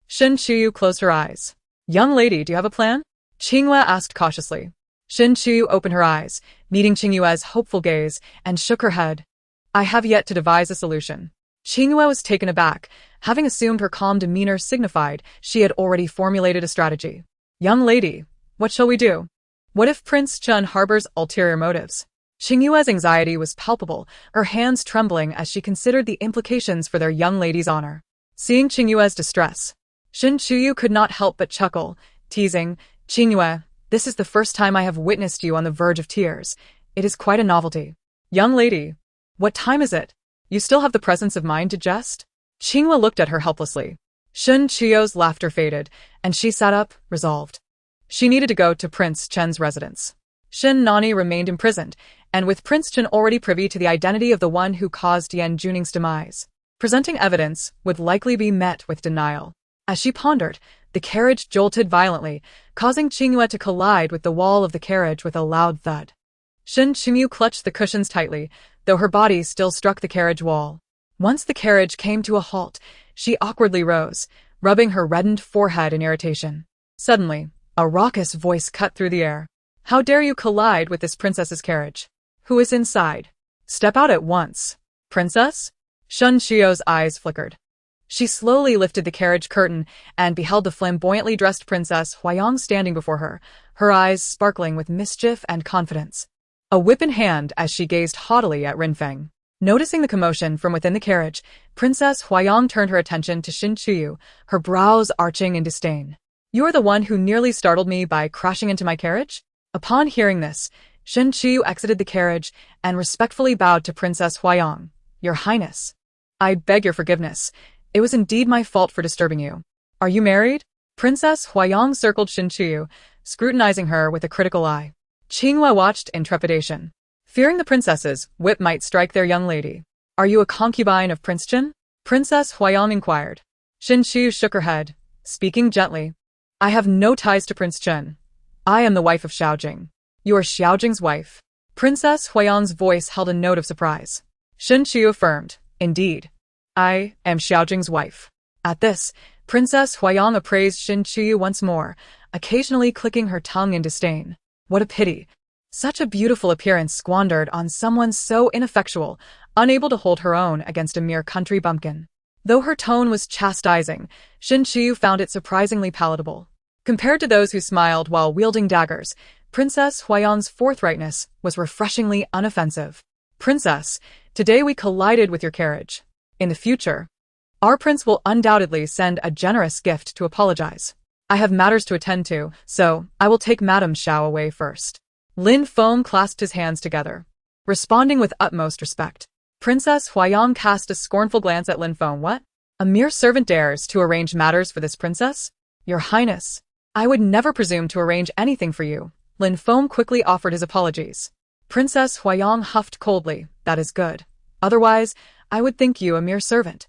Shin Chuyu closed her eyes. "Young lady, do you have a plan?" Qingyue asked cautiously. Shin Chuyu opened her eyes, meeting Qingyue's hopeful gaze, and shook her head. "I have yet to devise a solution." Qingyue was taken aback, having assumed her calm demeanor signified she had already formulated a strategy. "Young lady, what shall we do? What if Prince Chun harbors ulterior motives?" Qingyue's anxiety was palpable, her hands trembling as she considered the implications for their young lady's honor. Seeing Qingyue's distress, Shin Chuyu could not help but chuckle, teasing, "Qingyue, this is the first time I have witnessed you on the verge of tears. It is quite a novelty." "Young lady, what time is it? You still have the presence of mind to jest?" Qingyue looked at her helplessly. Shin Chuyu's laughter faded, and she sat up, resolved. She needed to go to Prince Chen's residence. Shin Nani remained imprisoned, and with Prince Chen already privy to the identity of the one who caused Yan Juning's demise, presenting evidence would likely be met with denial. As she pondered, the carriage jolted violently, causing Qingyue to collide with the wall of the carriage with a loud thud. Shin Chuyu clutched the cushions tightly, though her body still struck the carriage wall. Once the carriage came to a halt, she awkwardly rose, rubbing her reddened forehead in irritation. Suddenly, a raucous voice cut through the air. "How dare you collide with this princess's carriage? Who is inside? Step out at once." "Princess?" Shin Chuyo's eyes flickered. She slowly lifted the carriage curtain and beheld the flamboyantly dressed Princess Huayang standing before her, her eyes sparkling with mischief and confidence, a whip in hand as she gazed haughtily at Rinfeng. Noticing the commotion from within the carriage, Princess Huayang turned her attention to Shin Chuyu, her brows arching in disdain. "You are the one who nearly startled me by crashing into my carriage?" Upon hearing this, Shin Chuyu exited the carriage and respectfully bowed to Princess Huayang. "Your Highness." I beg your forgiveness. It was indeed my fault for disturbing you. Are you married? Princess Huayang circled Shin Chuyu, scrutinizing her with a critical eye. Qinghua watched in trepidation, fearing the princess's whip might strike their young lady. Are you a concubine of Prince Qin? Princess Huayang inquired. Shin Chuyu shook her head, speaking gently. I have no ties to Prince Qin. I am the wife of Xiaojing. You are Xiaojing's wife. Princess Huayang's voice held a note of surprise. Shin Chuyu affirmed, indeed. I am Xiaojing's wife. At this, Princess Huayang appraised Shin Chuyu once more, occasionally clicking her tongue in disdain. What a pity. Such a beautiful appearance squandered on someone so ineffectual, unable to hold her own against a mere country bumpkin. Though her tone was chastising, Shin Chuyu found it surprisingly palatable. Compared to those who smiled while wielding daggers, Princess Huayang's forthrightness was refreshingly unoffensive. Princess, today we collided with your carriage. In the future, our prince will undoubtedly send a generous gift to apologize. I have matters to attend to, so I will take Madame Xiao away first. Lin Feng clasped his hands together, responding with utmost respect. Princess Huayang cast a scornful glance at Lin Feng. What? A mere servant dares to arrange matters for this princess? Your Highness, I would never presume to arrange anything for you. Lin Feng quickly offered his apologies. Princess Huayang huffed coldly. That is good. Otherwise, I would think you a mere servant,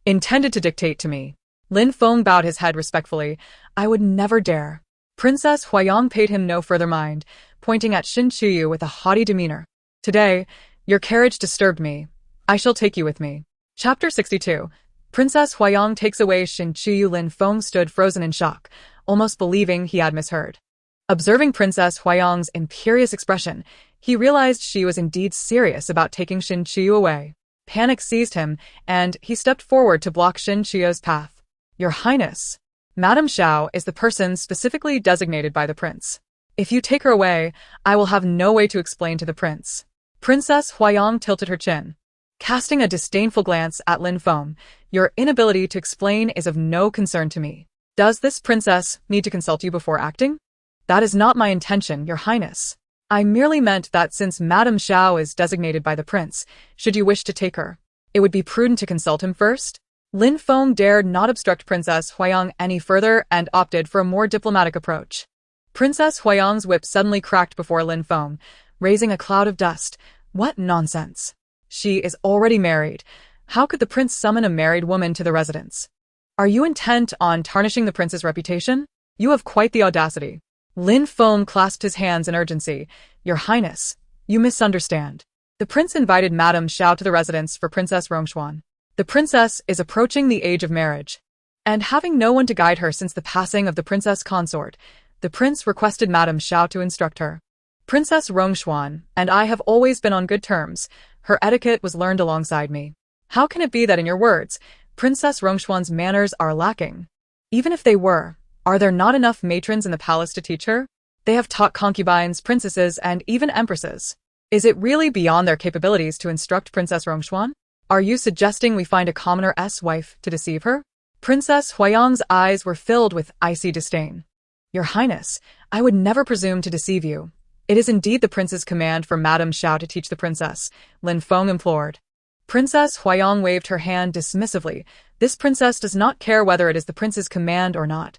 intended to dictate to me. Lin Feng bowed his head respectfully. I would never dare. Princess Huayang paid him no further mind, pointing at Shin Chuyu with a haughty demeanor. Today, your carriage disturbed me. I shall take you with me. Chapter 62. Princess Huayang takes away Shin Chuyu. Lin Feng stood frozen in shock, almost believing he had misheard. Observing Princess Huayang's imperious expression, he realized she was indeed serious about taking Shin Chuyu away. Panic seized him, and he stepped forward to block Shin Chuyu's path. Your Highness, Madame Xiao is the person specifically designated by the prince. If you take her away, I will have no way to explain to the prince. Princess Huayang tilted her chin, casting a disdainful glance at Lin Feng. Your inability to explain is of no concern to me. Does this princess need to consult you before acting? That is not my intention, Your Highness. I merely meant that since Madame Xiao is designated by the prince, should you wish to take her, it would be prudent to consult him first. Lin Feng dared not obstruct Princess Huayang any further and opted for a more diplomatic approach. Princess Huayang's whip suddenly cracked before Lin Feng, raising a cloud of dust. What nonsense! She is already married. How could the prince summon a married woman to the residence? Are you intent on tarnishing the prince's reputation? You have quite the audacity. Lin Feng clasped his hands in urgency. Your Highness, you misunderstand. The prince invited Madame Xiao to the residence for Princess Rongshuan. The princess is approaching the age of marriage, and having no one to guide her since the passing of the princess consort, the prince requested Madame Xiao to instruct her. Princess Rongshuan and I have always been on good terms. Her etiquette was learned alongside me. How can it be that in your words, Princess Rongshuan's manners are lacking? Even if they were, are there not enough matrons in the palace to teach her? They have taught concubines, princesses, and even empresses. Is it really beyond their capabilities to instruct Princess Rongshuan? Are you suggesting we find a commoner's wife to deceive her? Princess Huayang's eyes were filled with icy disdain. Your Highness, I would never presume to deceive you. It is indeed the prince's command for Madame Xiao to teach the princess, Lin Feng implored. Princess Huayang waved her hand dismissively. This princess does not care whether it is the prince's command or not.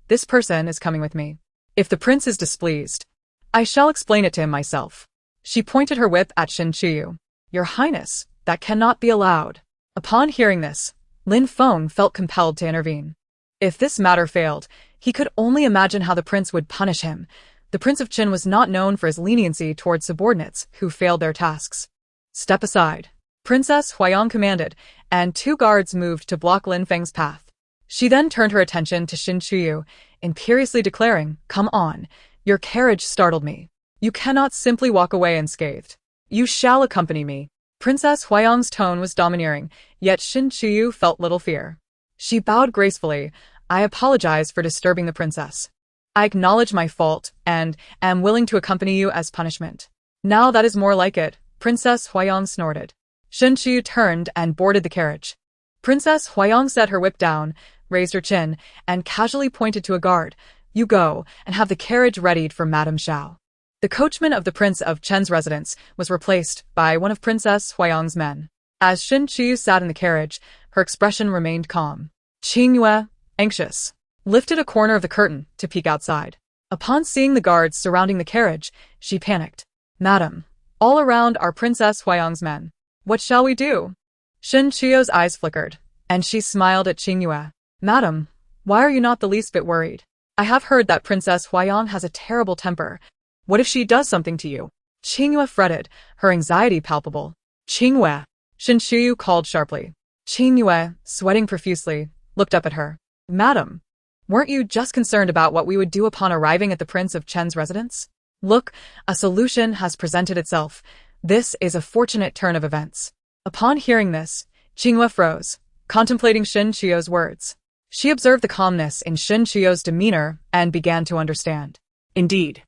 This person is coming with me. If the prince is displeased, I shall explain it to him myself. She pointed her whip at Shin Chuyu. Your Highness, that cannot be allowed. Upon hearing this, Lin Feng felt compelled to intervene. If this matter failed, he could only imagine how the prince would punish him. The Prince of Qin was not known for his leniency towards subordinates who failed their tasks. Step aside, Princess Huayang commanded, and 2 guards moved to block Lin Feng's path. She then turned her attention to Shin Chuyu, imperiously declaring, Come on, your carriage startled me. You cannot simply walk away unscathed. You shall accompany me. Princess Huayang's tone was domineering, yet Shin Chuyu felt little fear. She bowed gracefully. I apologize for disturbing the princess. I acknowledge my fault and am willing to accompany you as punishment. Now that is more like it, Princess Huayang snorted. Shin Chuyu turned and boarded the carriage. Princess Huayang set her whip down, raised her chin, and casually pointed to a guard. You go and have the carriage readied for Madame Xiao. The coachman of the Prince of Qin's residence was replaced by one of Princess Huayang's men. As Shin Qiu sat in the carriage, her expression remained calm. Qingyue, anxious, lifted a corner of the curtain to peek outside. Upon seeing the guards surrounding the carriage, she panicked. Madam, all around are Princess Huayang's men. What shall we do? Shin Qiu's eyes flickered, and she smiled at Qingyue. Madam, why are you not the least bit worried? I have heard that Princess Huayang has a terrible temper. What if she does something to you? Qingyue fretted, her anxiety palpable. Qingyue, Shin Qiu called sharply. Qingyue, sweating profusely, looked up at her. Madam, weren't you just concerned about what we would do upon arriving at the Prince of Chen's residence? Look, a solution has presented itself. This is a fortunate turn of events. Upon hearing this, Qingyue froze, contemplating Shin Qiu's words. She observed the calmness in Shin Qiu's demeanor and began to understand. Indeed,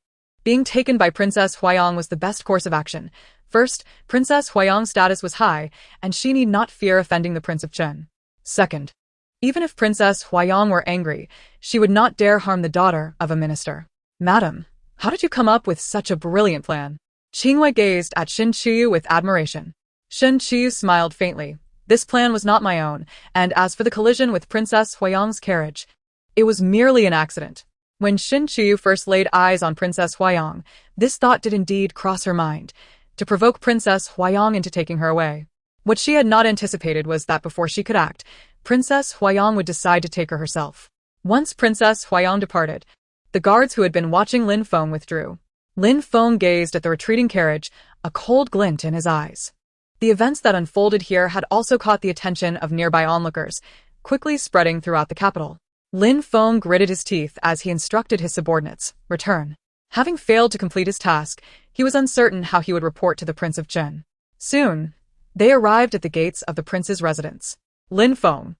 being taken by Princess Huayang was the best course of action. First, Princess Huayang's status was high, and she need not fear offending the Prince of Chen. Second, even if Princess Huayang were angry, she would not dare harm the daughter of a minister. Madam, how did you come up with such a brilliant plan? Qingyue gazed at Shin Qiu with admiration. Shin Qiu smiled faintly. This plan was not my own, and as for the collision with Princess Huayang's carriage, it was merely an accident. When Shin Qiu first laid eyes on Princess Huayang, this thought did indeed cross her mind, to provoke Princess Huayang into taking her away. What she had not anticipated was that before she could act, Princess Huayang would decide to take her herself. Once Princess Huayang departed, the guards who had been watching Lin Feng withdrew. Lin Feng gazed at the retreating carriage, a cold glint in his eyes. The events that unfolded here had also caught the attention of nearby onlookers, quickly spreading throughout the capital. Lin Feng gritted his teeth as he instructed his subordinates, return. Having failed to complete his task, he was uncertain how he would report to the Prince of Chen. Soon, they arrived at the gates of the prince's residence. Lin Feng.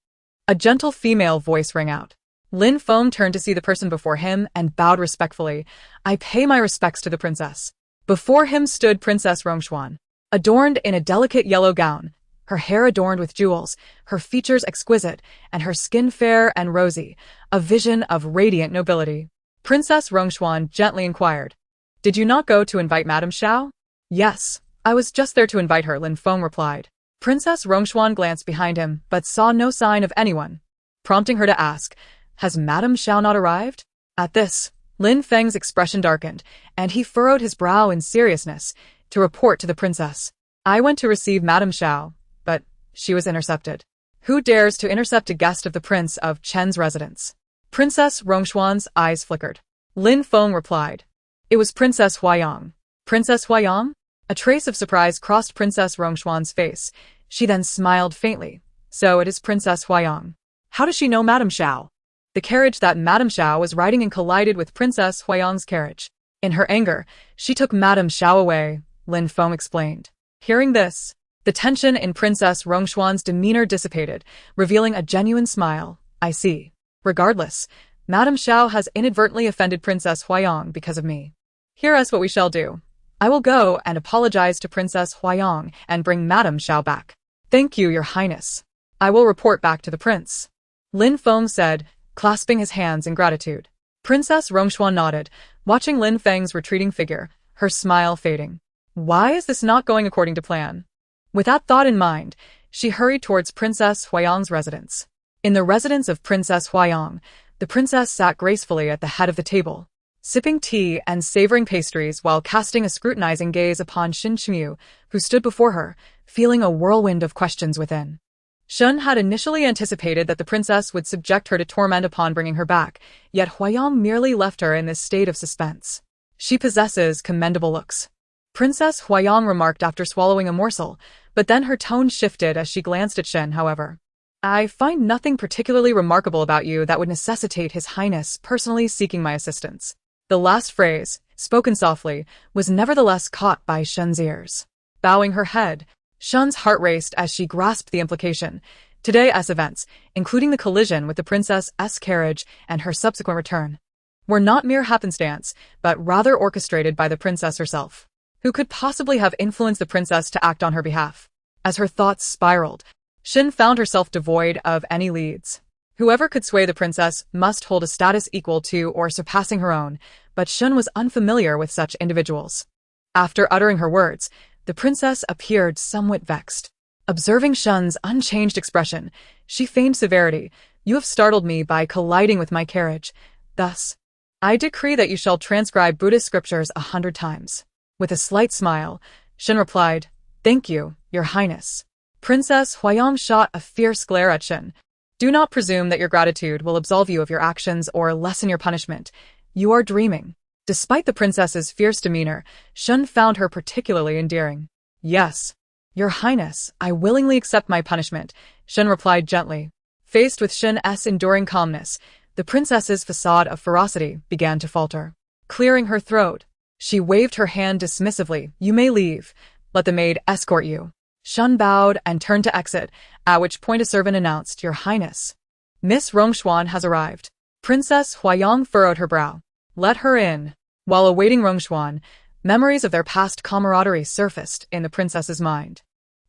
A gentle female voice rang out. Lin Feng turned to see the person before him and bowed respectfully. I pay my respects to the princess. Before him stood Princess Rongshuan, adorned in a delicate yellow gown, her hair adorned with jewels, her features exquisite, and her skin fair and rosy, a vision of radiant nobility. Princess Rongshuan gently inquired, Did you not go to invite Madame Xiao? Yes, I was just there to invite her, Lin Feng replied. Princess Rongshuan glanced behind him, but saw no sign of anyone, prompting her to ask, Has Madame Xiao not arrived? At this, Lin Feng's expression darkened, and he furrowed his brow in seriousness, to report to the princess. I went to receive Madame Xiao, but she was intercepted. Who dares to intercept a guest of the Prince of Chen's residence? Princess Rongshuan's eyes flickered. Lin Feng replied. It was Princess Huayang. Princess Huayang? A trace of surprise crossed Princess Rongshuan's face. She then smiled faintly. So it is Princess Huayang. How does she know Madame Xiao? The carriage that Madame Xiao was riding in collided with Princess Huayang's carriage. In her anger, she took Madame Xiao away, Lin Feng explained. Hearing this, the tension in Princess Rongshuan's demeanor dissipated, revealing a genuine smile. I see. Regardless, Madame Xiao has inadvertently offended Princess Huayang because of me. Hear us what we shall do. I will go and apologize to Princess Huayang and bring Madame Xiao back. Thank you, Your Highness. I will report back to the prince. Lin Feng said, clasping his hands in gratitude. Princess Rongshuan nodded, watching Lin Feng's retreating figure, her smile fading. Why is this not going according to plan? With that thought in mind, she hurried towards Princess Huayang's residence. In the residence of Princess Huayang, the princess sat gracefully at the head of the table, sipping tea and savoring pastries while casting a scrutinizing gaze upon Shin Qiu, who stood before her, feeling a whirlwind of questions within. Shun had initially anticipated that the princess would subject her to torment upon bringing her back, yet Huayang merely left her in this state of suspense. She possesses commendable looks. Princess Huayang remarked after swallowing a morsel, but then her tone shifted as she glanced at Shen, however. I find nothing particularly remarkable about you that would necessitate His Highness personally seeking my assistance. The last phrase, spoken softly, was nevertheless caught by Shen's ears. Bowing her head, Shen's heart raced as she grasped the implication. Today's events, including the collision with the princess's carriage and her subsequent return, were not mere happenstance, but rather orchestrated by the princess herself. Who could possibly have influenced the princess to act on her behalf? As her thoughts spiraled, Shin found herself devoid of any leads. Whoever could sway the princess must hold a status equal to or surpassing her own, but Shin was unfamiliar with such individuals. After uttering her words, the princess appeared somewhat vexed. Observing Shun's unchanged expression, she feigned severity. You have startled me by colliding with my carriage. Thus, I decree that you shall transcribe Buddhist scriptures 100 times. With a slight smile, Shun replied, Thank you, Your Highness. Princess Huayang shot a fierce glare at Shun. Do not presume that your gratitude will absolve you of your actions or lessen your punishment. You are dreaming. Despite the princess's fierce demeanor, Shun found her particularly endearing. Yes, Your Highness, I willingly accept my punishment, Shun replied gently. Faced with Shun's enduring calmness, the princess's facade of ferocity began to falter. Clearing her throat, she waved her hand dismissively. You may leave. Let the maid escort you. Shun bowed and turned to exit, at which point a servant announced, Your Highness, Miss Rongshuan has arrived. Princess Huayang furrowed her brow. Let her in. While awaiting Rongshuan, memories of their past camaraderie surfaced in the princess's mind.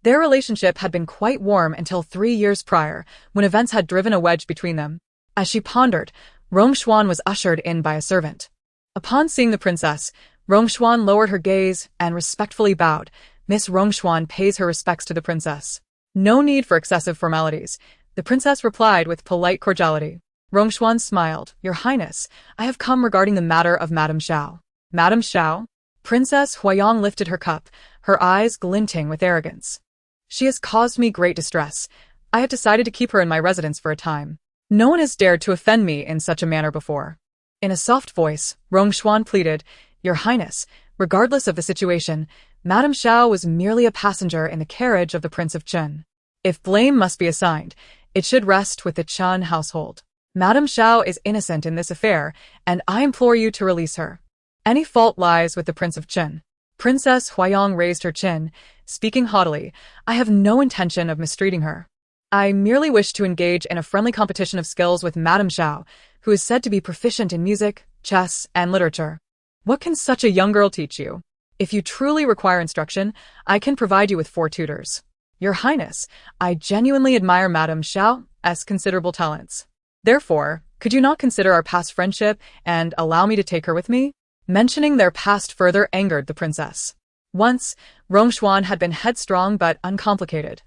Their relationship had been quite warm until 3 years prior, when events had driven a wedge between them. As she pondered, Rongshuan was ushered in by a servant. Upon seeing the princess, Rongshuan lowered her gaze and respectfully bowed. Miss Rongshuan pays her respects to the princess. No need for excessive formalities, the princess replied with polite cordiality. Rongshuan smiled. Your Highness, I have come regarding the matter of Madame Xiao. Madame Xiao? Princess Huayang lifted her cup, her eyes glinting with arrogance. She has caused me great distress. I have decided to keep her in my residence for a time. No one has dared to offend me in such a manner before. In a soft voice, Rongshuan pleaded, Your Highness, regardless of the situation, Madame Xiao was merely a passenger in the carriage of the Prince of Chun. If blame must be assigned, it should rest with the Chun household. Madame Xiao is innocent in this affair, and I implore you to release her. Any fault lies with the Prince of Chun. Princess Huayang raised her chin, speaking haughtily. I have no intention of mistreating her. I merely wish to engage in a friendly competition of skills with Madame Xiao, who is said to be proficient in music, chess, and literature. What can such a young girl teach you? If you truly require instruction, I can provide you with 4 tutors. Your Highness, I genuinely admire Madame Xiao's considerable talents. Therefore, could you not consider our past friendship and allow me to take her with me? Mentioning their past further angered the princess. Once, Rongshuan had been headstrong but uncomplicated.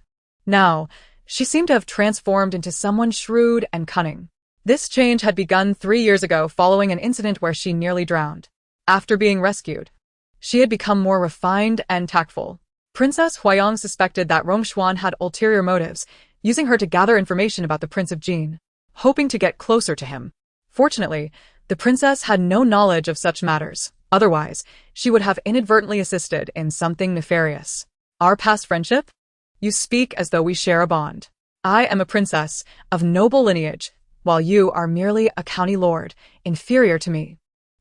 Now, she seemed to have transformed into someone shrewd and cunning. This change had begun 3 years ago following an incident where she nearly drowned. After being rescued, she had become more refined and tactful. Princess Huayang suspected that Rongshuan had ulterior motives, using her to gather information about the Prince of Jin, hoping to get closer to him. Fortunately, the princess had no knowledge of such matters. Otherwise, she would have inadvertently assisted in something nefarious. Our past friendship? You speak as though we share a bond. I am a princess of noble lineage, while you are merely a county lord, inferior to me.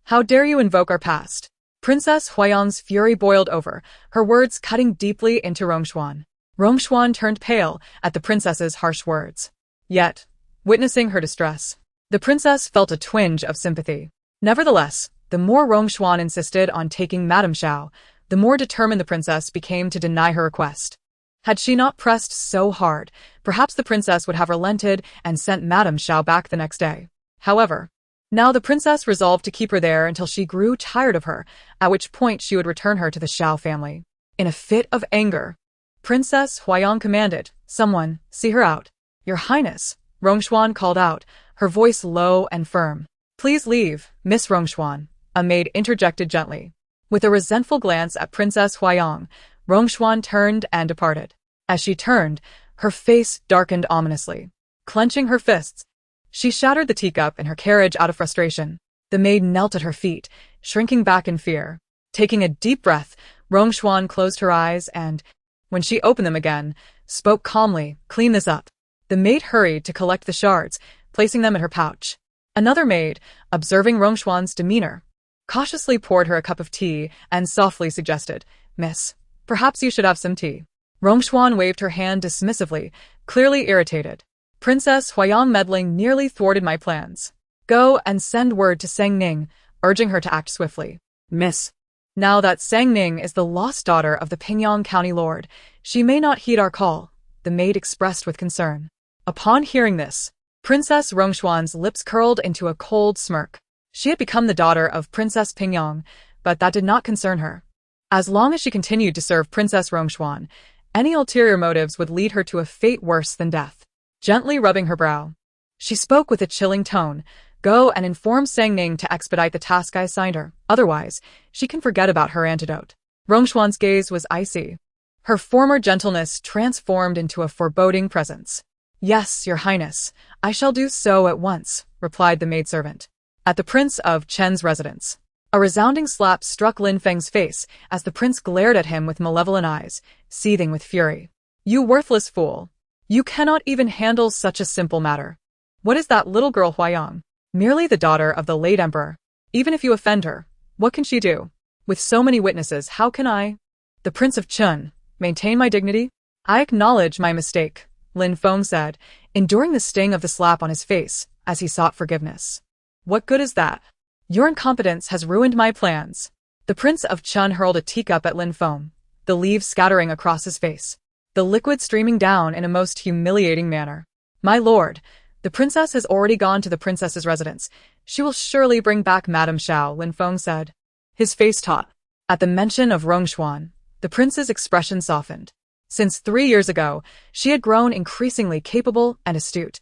How dare you invoke our past? Princess Huayang's fury boiled over, her words cutting deeply into Rongshuan. Rongshuan turned pale at the princess's harsh words. Yet, witnessing her distress, the princess felt a twinge of sympathy. Nevertheless, the more Rongshuan insisted on taking Madame Xiao, the more determined the princess became to deny her request. Had she not pressed so hard, perhaps the princess would have relented and sent Madame Xiao back the next day. However, now the princess resolved to keep her there until she grew tired of her, at which point she would return her to the Xiao family. In a fit of anger, Princess Huayang commanded, Someone, see her out. Your Highness, Rongshuan called out, her voice low and firm. Please leave, Miss Rongshuan, a maid interjected gently. With a resentful glance at Princess Huayang, Rongshuan turned and departed. As she turned, her face darkened ominously. Clenching her fists, she shattered the teacup in her carriage out of frustration. The maid knelt at her feet, shrinking back in fear. Taking a deep breath, Rongshuan closed her eyes and, when she opened them again, spoke calmly, Clean this up. The maid hurried to collect the shards, placing them in her pouch. Another maid, observing Rongshuan's demeanor, cautiously poured her a cup of tea and softly suggested, Miss, perhaps you should have some tea. Rongshuan waved her hand dismissively, clearly irritated. Princess Huayang meddling nearly thwarted my plans. Go and send word to Sang Ning, urging her to act swiftly. Miss, now that Sang Ning is the lost daughter of the Pingyang County Lord, she may not heed our call, the maid expressed with concern. Upon hearing this, Princess Rongshuan's lips curled into a cold smirk. She had become the daughter of Princess Pingyang, but that did not concern her. As long as she continued to serve Princess Rongshuan, Any ulterior motives would lead her to a fate worse than death. Gently rubbing her brow, she spoke with a chilling tone. Go and inform Sang Ning to expedite the task I assigned her. Otherwise, she can forget about her antidote. Rongshuan's gaze was icy. Her former gentleness transformed into a foreboding presence. Yes, Your Highness, I shall do so at once, replied the maidservant. At the Prince of Chen's residence, a resounding slap struck Lin Feng's face as the prince glared at him with malevolent eyes, seething with fury. You worthless fool! You cannot even handle such a simple matter. What is that little girl Huayang? Merely the daughter of the late emperor. Even if you offend her, what can she do? With so many witnesses, how can I, the Prince of Chun, maintain my dignity? I acknowledge my mistake, Lin Feng said, enduring the sting of the slap on his face as he sought forgiveness. What good is that? Your incompetence has ruined my plans. The Prince of Chun hurled a teacup at Lin Feng, the leaves scattering across his face, the liquid streaming down in a most humiliating manner. My lord, the princess has already gone to the princess's residence. She will surely bring back Madame Xiao, Lin Feng said. His face taut. At the mention of Rongshuan, the prince's expression softened. Since 3 years ago, she had grown increasingly capable and astute,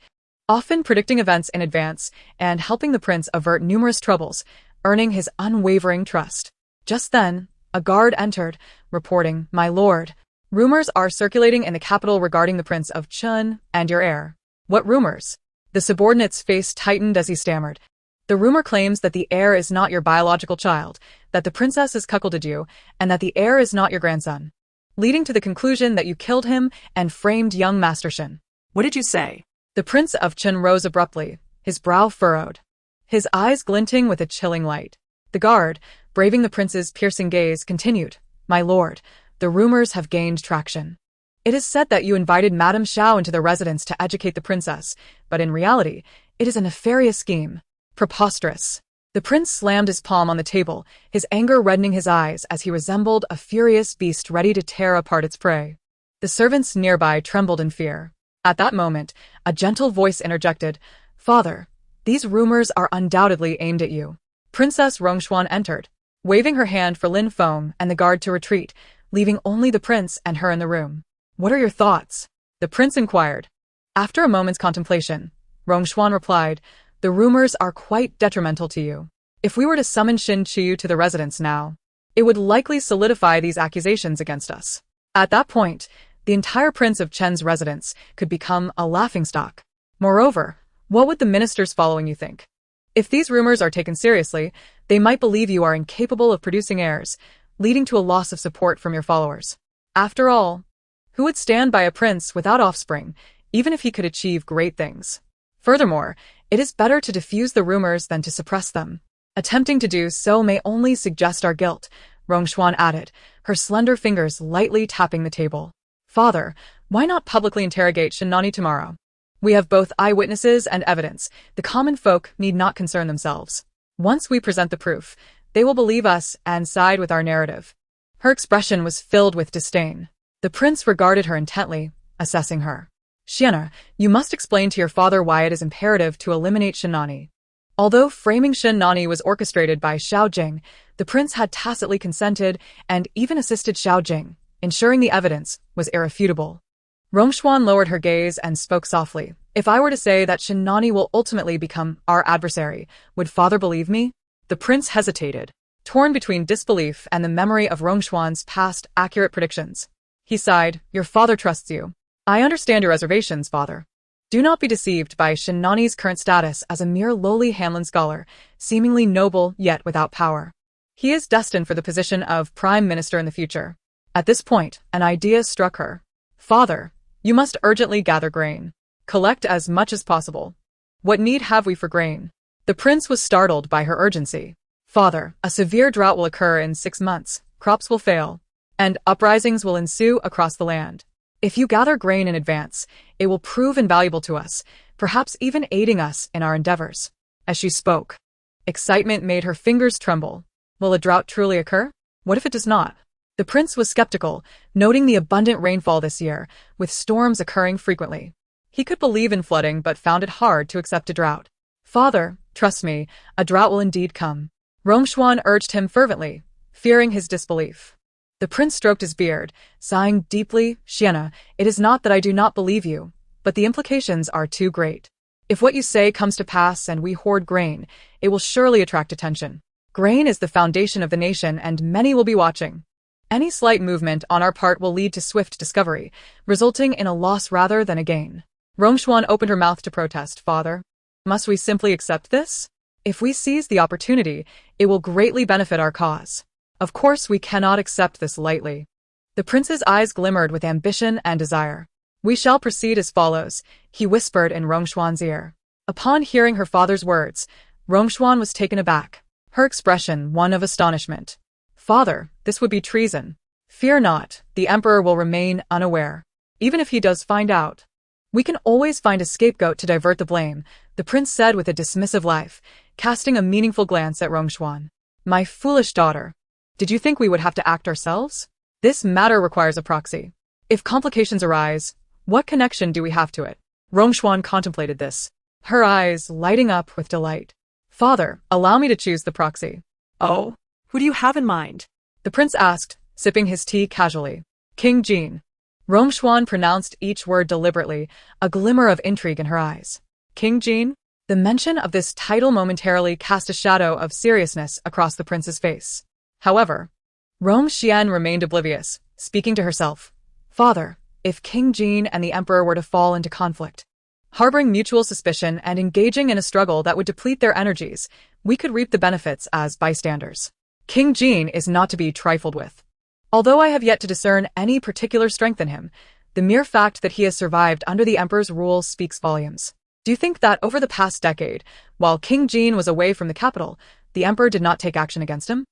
often predicting events in advance and helping the prince avert numerous troubles, earning his unwavering trust. Just then, a guard entered, reporting, My lord, rumors are circulating in the capital regarding the Prince of Chun and your heir. What rumors? The subordinate's face tightened as he stammered. The rumor claims that the heir is not your biological child, that the princess has cuckolded you, and that the heir is not your grandson, leading to the conclusion that you killed him and framed young Master Shin. What did you say? The Prince of Chun rose abruptly, his brow furrowed, his eyes glinting with a chilling light. The guard, braving the prince's piercing gaze, continued, My lord, the rumors have gained traction. It is said that you invited Madame Xiao into the residence to educate the princess, but in reality, it is a nefarious scheme. Preposterous. The prince slammed his palm on the table, his anger reddening his eyes as he resembled a furious beast ready to tear apart its prey. The servants nearby trembled in fear. At that moment, a gentle voice interjected, Father, these rumors are undoubtedly aimed at you. Princess Rongshuan entered, waving her hand for Lin Feng and the guard to retreat, leaving only the prince and her in the room. What are your thoughts? The prince inquired. After a moment's contemplation, Rongshuan replied, The rumors are quite detrimental to you. If we were to summon Shin Chu to the residence now, it would likely solidify these accusations against us. At that point, the entire Prince of Chen's residence could become a laughingstock. Moreover, what would the ministers following you think? If these rumors are taken seriously, they might believe you are incapable of producing heirs, leading to a loss of support from your followers. After all, who would stand by a prince without offspring, even if he could achieve great things? Furthermore, it is better to diffuse the rumors than to suppress them. Attempting to do so may only suggest our guilt, Rongshuan added, her slender fingers lightly tapping the table. Father, why not publicly interrogate Shinani tomorrow? We have both eyewitnesses and evidence. The common folk need not concern themselves. Once we present the proof, they will believe us and side with our narrative. Her expression was filled with disdain. The prince regarded her intently, assessing her. Shiana, you must explain to your father why it is imperative to eliminate Shinani. Although framing Shinani was orchestrated by Xiao Jing, the prince had tacitly consented and even assisted Xiao Jing, ensuring the evidence was irrefutable. Rongshuan lowered her gaze and spoke softly. If I were to say that Shinani will ultimately become our adversary, would father believe me? The prince hesitated, torn between disbelief and the memory of Rongshuan's past accurate predictions. He sighed, Your father trusts you. I understand your reservations, father. Do not be deceived by Shinani's current status as a mere lowly Hanlon scholar, seemingly noble yet without power. He is destined for the position of prime minister in the future. At this point, an idea struck her. Father, you must urgently gather grain. Collect as much as possible. What need have we for grain? The prince was startled by her urgency. Father, a severe drought will occur in 6 months, crops will fail, and uprisings will ensue across the land. If you gather grain in advance, it will prove invaluable to us, perhaps even aiding us in our endeavors. As she spoke, excitement made her fingers tremble. Will a drought truly occur? What if it does not? The prince was skeptical, noting the abundant rainfall this year, with storms occurring frequently. He could believe in flooding but found it hard to accept a drought. Father, trust me, a drought will indeed come. Rongshuan urged him fervently, fearing his disbelief. The prince stroked his beard, sighing deeply. Shiena, it is not that I do not believe you, but the implications are too great. If what you say comes to pass and we hoard grain, it will surely attract attention. Grain is the foundation of the nation and many will be watching. Any slight movement on our part will lead to swift discovery, resulting in a loss rather than a gain. Rongshuan opened her mouth to protest. Father, must we simply accept this? If we seize the opportunity, it will greatly benefit our cause. Of course we cannot accept this lightly. The prince's eyes glimmered with ambition and desire. We shall proceed as follows, he whispered in Rongshuan's ear. Upon hearing her father's words, Rongshuan was taken aback, her expression one of astonishment. Father, this would be treason. Fear not, the emperor will remain unaware. Even if he does find out, we can always find a scapegoat to divert the blame, the prince said with a dismissive laugh, casting a meaningful glance at Rongshuan. My foolish daughter. Did you think we would have to act ourselves? This matter requires a proxy. If complications arise, what connection do we have to it? Rongshuan contemplated this, her eyes lighting up with delight. Father, allow me to choose the proxy. Oh, who do you have in mind? The prince asked, sipping his tea casually. King Jin. Rongshuan pronounced each word deliberately, a glimmer of intrigue in her eyes. King Jin? The mention of this title momentarily cast a shadow of seriousness across the prince's face. However, Rongxian remained oblivious, speaking to herself. Father, if King Jin and the emperor were to fall into conflict, harboring mutual suspicion and engaging in a struggle that would deplete their energies, we could reap the benefits as bystanders. King Jin is not to be trifled with. Although I have yet to discern any particular strength in him, the mere fact that he has survived under the emperor's rule speaks volumes. Do you think that over the past decade, while King Jin was away from the capital, the emperor did not take action against him?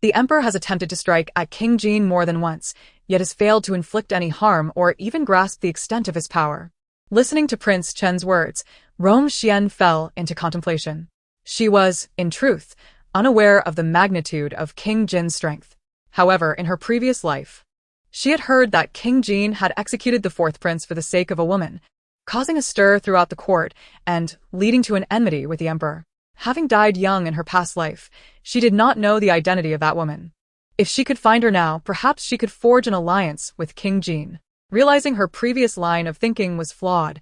The emperor has attempted to strike at King Jin more than once, yet has failed to inflict any harm or even grasp the extent of his power. Listening to Prince Chen's words, Rongxian fell into contemplation. She was, in truth, unaware of the magnitude of King Jin's strength. However, in her previous life, she had heard that King Jin had executed the fourth prince for the sake of a woman, causing a stir throughout the court and leading to an enmity with the emperor. Having died young in her past life, she did not know the identity of that woman. If she could find her now, perhaps she could forge an alliance with King Jin. Realizing her previous line of thinking was flawed,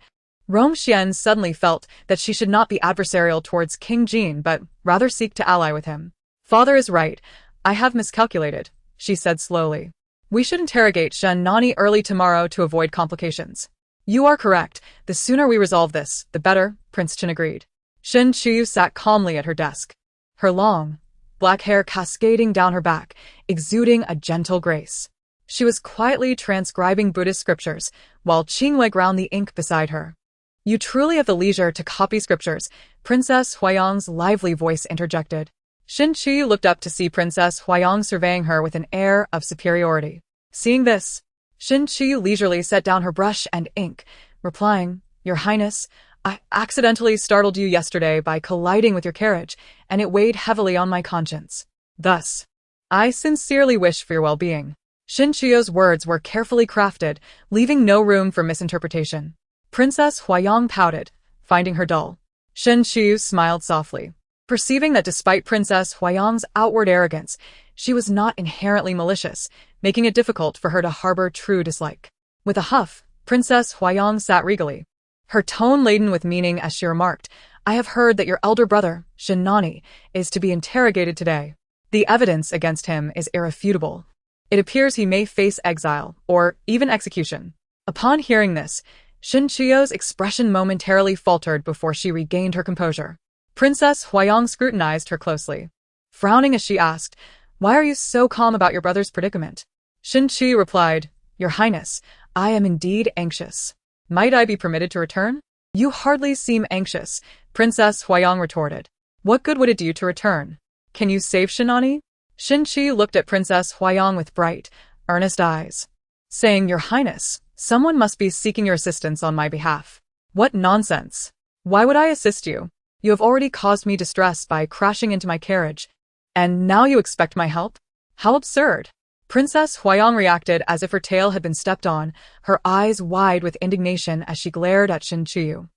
Rongxian suddenly felt that she should not be adversarial towards King Jin but rather seek to ally with him. Father is right, I have miscalculated, she said slowly. We should interrogate Shen Nani early tomorrow to avoid complications. You are correct, the sooner we resolve this, the better, Prince Chen agreed. Shen Chu sat calmly at her desk, her long, black hair cascading down her back, exuding a gentle grace. She was quietly transcribing Buddhist scriptures, while Qingwei ground the ink beside her. You truly have the leisure to copy scriptures, Princess Huayang's lively voice interjected. Shen Chu looked up to see Princess Huayang surveying her with an air of superiority. Seeing this, Shen Chu leisurely set down her brush and ink, replying, Your Highness, I accidentally startled you yesterday by colliding with your carriage, and it weighed heavily on my conscience. Thus, I sincerely wish for your well-being. Shen Chu's words were carefully crafted, leaving no room for misinterpretation. Princess Huayang pouted, finding her dull. Shen Chu smiled softly, perceiving that despite Princess Huayang's outward arrogance, she was not inherently malicious, making it difficult for her to harbor true dislike. With a huff, Princess Huayang sat regally, her tone laden with meaning as she remarked, I have heard that your elder brother, Shen Nani, is to be interrogated today. The evidence against him is irrefutable. It appears he may face exile, or even execution. Upon hearing this, Shen Chu's expression momentarily faltered before she regained her composure. Princess Huayang scrutinized her closely, frowning as she asked, Why are you so calm about your brother's predicament? Shen Chu replied, Your Highness, I am indeed anxious. Might I be permitted to return? You hardly seem anxious, Princess Huayang retorted. What good would it do you to return? Can you save Shenani? Shen Chu looked at Princess Huayang with bright, earnest eyes, saying, Your Highness, someone must be seeking your assistance on my behalf. What nonsense! Why would I assist you? You have already caused me distress by crashing into my carriage, and now you expect my help? How absurd! Princess Huayang reacted as if her tail had been stepped on, her eyes wide with indignation as she glared at Shen Chu.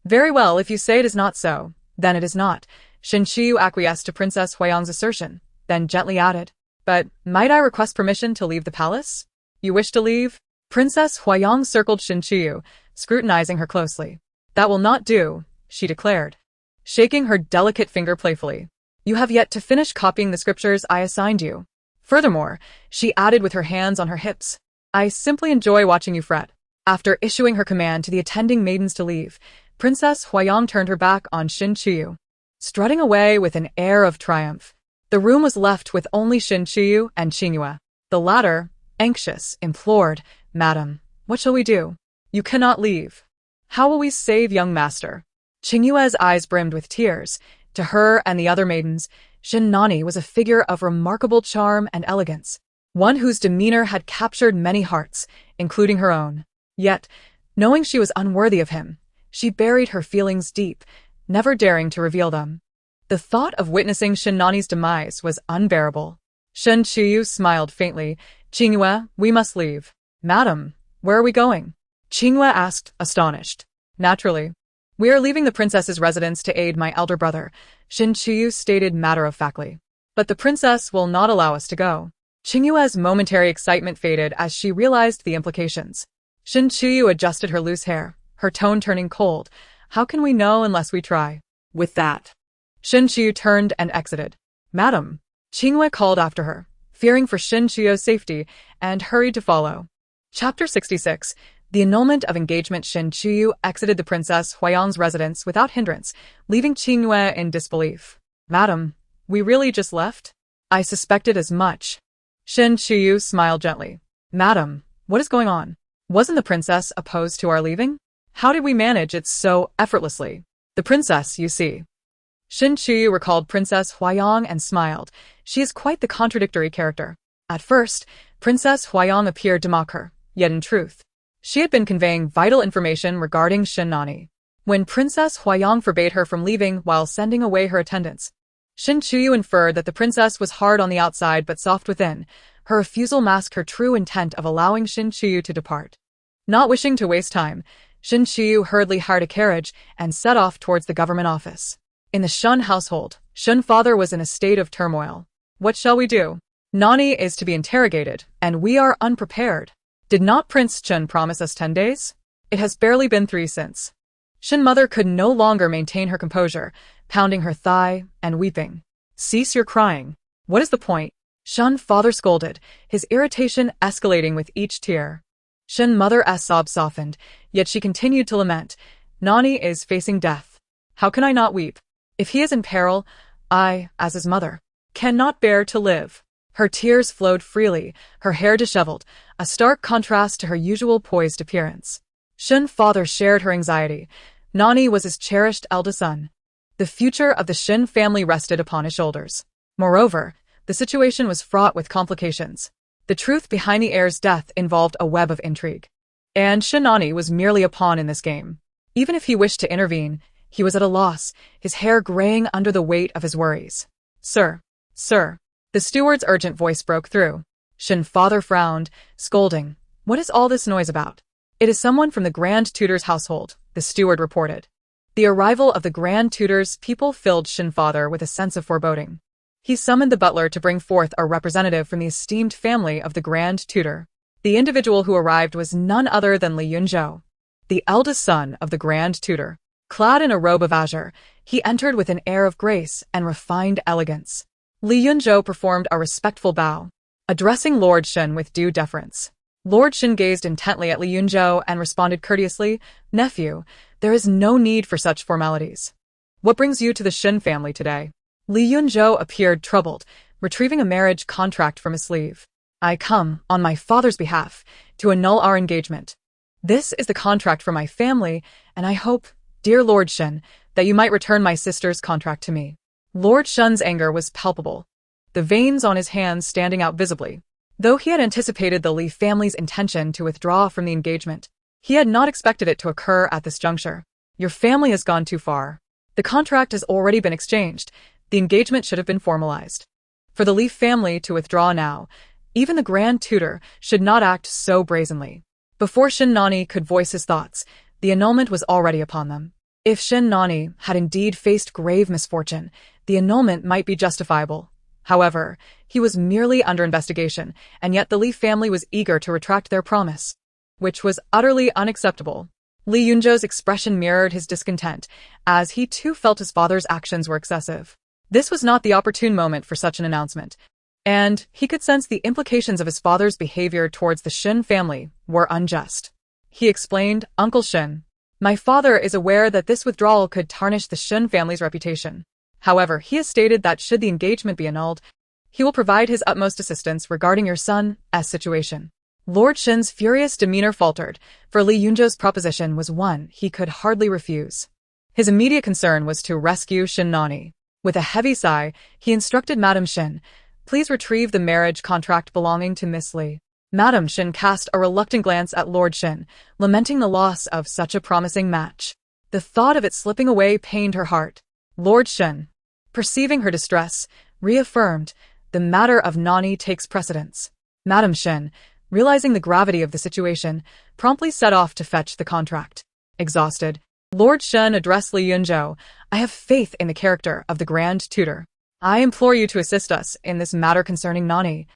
Very well, if you say it is not so, then it is not. Shen Chu acquiesced to Princess Huayang's assertion, then gently added, But might I request permission to leave the palace? You wish to leave? Princess Huayang circled Shin Chuyu, scrutinizing her closely. That will not do, she declared, shaking her delicate finger playfully. You have yet to finish copying the scriptures I assigned you. Furthermore, she added with her hands on her hips, I simply enjoy watching you fret. After issuing her command to the attending maidens to leave, Princess Huayang turned her back on Shin Chuyu, strutting away with an air of triumph. The room was left with only Shin Chuyu and Qingyue. The latter, anxious, implored, Madam, what shall we do? You cannot leave. How will we save young master? Qingyue's eyes brimmed with tears. To her and the other maidens, Shin Nani was a figure of remarkable charm and elegance, one whose demeanor had captured many hearts, including her own. Yet, knowing she was unworthy of him, she buried her feelings deep, never daring to reveal them. The thought of witnessing Shin Nani's demise was unbearable. Shin Chuyu smiled faintly. Qingyue, we must leave. Madam, where are we going? Qingyue asked, astonished. Naturally. We are leaving the princess's residence to aid my elder brother, Shin Chuyu stated matter-of-factly. But the princess will not allow us to go. Qingyue's momentary excitement faded as she realized the implications. Shin Chuyu adjusted her loose hair, her tone turning cold. How can we know unless we try? With that, Shin Chuyu turned and exited. Madam, Qingyue called after her, fearing for Shin Chuyu's safety, and hurried to follow. Chapter 66. The annulment of engagement. Shin Chuyu exited the Princess Huayang's residence without hindrance, leaving Qingyue in disbelief. Madam, we really just left? I suspected as much. Shin Chuyu smiled gently. Madam, what is going on? Wasn't the princess opposed to our leaving? How did we manage it so effortlessly? The princess, you see. Shin Chuyu recalled Princess Huayang and smiled. She is quite the contradictory character. At first, Princess Huayang appeared to mock her, yet in truth, she had been conveying vital information regarding Shin Nani. When Princess Huayang forbade her from leaving while sending away her attendants, Shin Chuyu inferred that the princess was hard on the outside but soft within. Her refusal masked her true intent of allowing Shin Chuyu to depart. Not wishing to waste time, Shin Chuyu hurriedly hired a carriage and set off towards the government office. In the Shun household, Shun father was in a state of turmoil. What shall we do? Nani is to be interrogated, and we are unprepared. Did not Prince Chun promise us 10 days? It has barely been 3 since. Shin mother could no longer maintain her composure, pounding her thigh and weeping. Cease your crying. What is the point? Shun father scolded, his irritation escalating with each tear. Shin mother's sobs softened, yet she continued to lament. Nani is facing death. How can I not weep? If he is in peril, I, as his mother, cannot bear to live. Her tears flowed freely, her hair disheveled, a stark contrast to her usual poised appearance. Shun father shared her anxiety. Nani was his cherished eldest son. The future of the Shin family rested upon his shoulders. Moreover, the situation was fraught with complications. The truth behind the heir's death involved a web of intrigue. And Shin Nani was merely a pawn in this game. Even if he wished to intervene, he was at a loss, his hair graying under the weight of his worries. Sir. The steward's urgent voice broke through. Shin father frowned, scolding. What is all this noise about? It is someone from the Grand Tutor's household, the steward reported. The arrival of the Grand Tutor's people filled Shin father with a sense of foreboding. He summoned the butler to bring forth a representative from the esteemed family of the Grand Tutor. The individual who arrived was none other than Li Yunzhou, the eldest son of the Grand Tutor. Clad in a robe of azure, he entered with an air of grace and refined elegance. Li Yunzhou performed a respectful bow, addressing Lord Shin with due deference. Lord Shin gazed intently at Li Yunzhou and responded courteously, Nephew, there is no need for such formalities. What brings you to the Shin family today? Li Yunzhou appeared troubled, retrieving a marriage contract from his sleeve. I come, on my father's behalf, to annul our engagement. This is the contract for my family, and I hope, dear Lord Shin, that you might return my sister's contract to me. Lord Shun's anger was palpable, the veins on his hands standing out visibly. Though he had anticipated the Li family's intention to withdraw from the engagement, he had not expected it to occur at this juncture. Your family has gone too far. The contract has already been exchanged. The engagement should have been formalized. For the Li family to withdraw now, even the Grand Tutor should not act so brazenly. Before Shin Nani could voice his thoughts, the annulment was already upon them. If Shin Nani had indeed faced grave misfortune, the annulment might be justifiable. However, he was merely under investigation, and yet the Li family was eager to retract their promise, which was utterly unacceptable. Li Yunzhou's expression mirrored his discontent, as he too felt his father's actions were excessive. This was not the opportune moment for such an announcement, and he could sense the implications of his father's behavior towards the Shen family were unjust. He explained, "Uncle Shen, my father is aware that this withdrawal could tarnish the Shen family's reputation. However, he has stated that should the engagement be annulled, he will provide his utmost assistance regarding your son's situation." Lord Shen's furious demeanor faltered, for Li Yunzhou's proposition was one he could hardly refuse. His immediate concern was to rescue Shen Nani. With a heavy sigh, he instructed Madame Shen, "Please retrieve the marriage contract belonging to Miss Li." Madame Shen cast a reluctant glance at Lord Shen, lamenting the loss of such a promising match. The thought of it slipping away pained her heart. Lord Shen, perceiving her distress, reaffirmed, "The matter of Nani takes precedence." Madame Shen, realizing the gravity of the situation, promptly set off to fetch the contract. Exhausted, Lord Shen addressed Li Yunzhou, "I have faith in the character of the Grand Tutor. I implore you to assist us in this matter concerning Nani.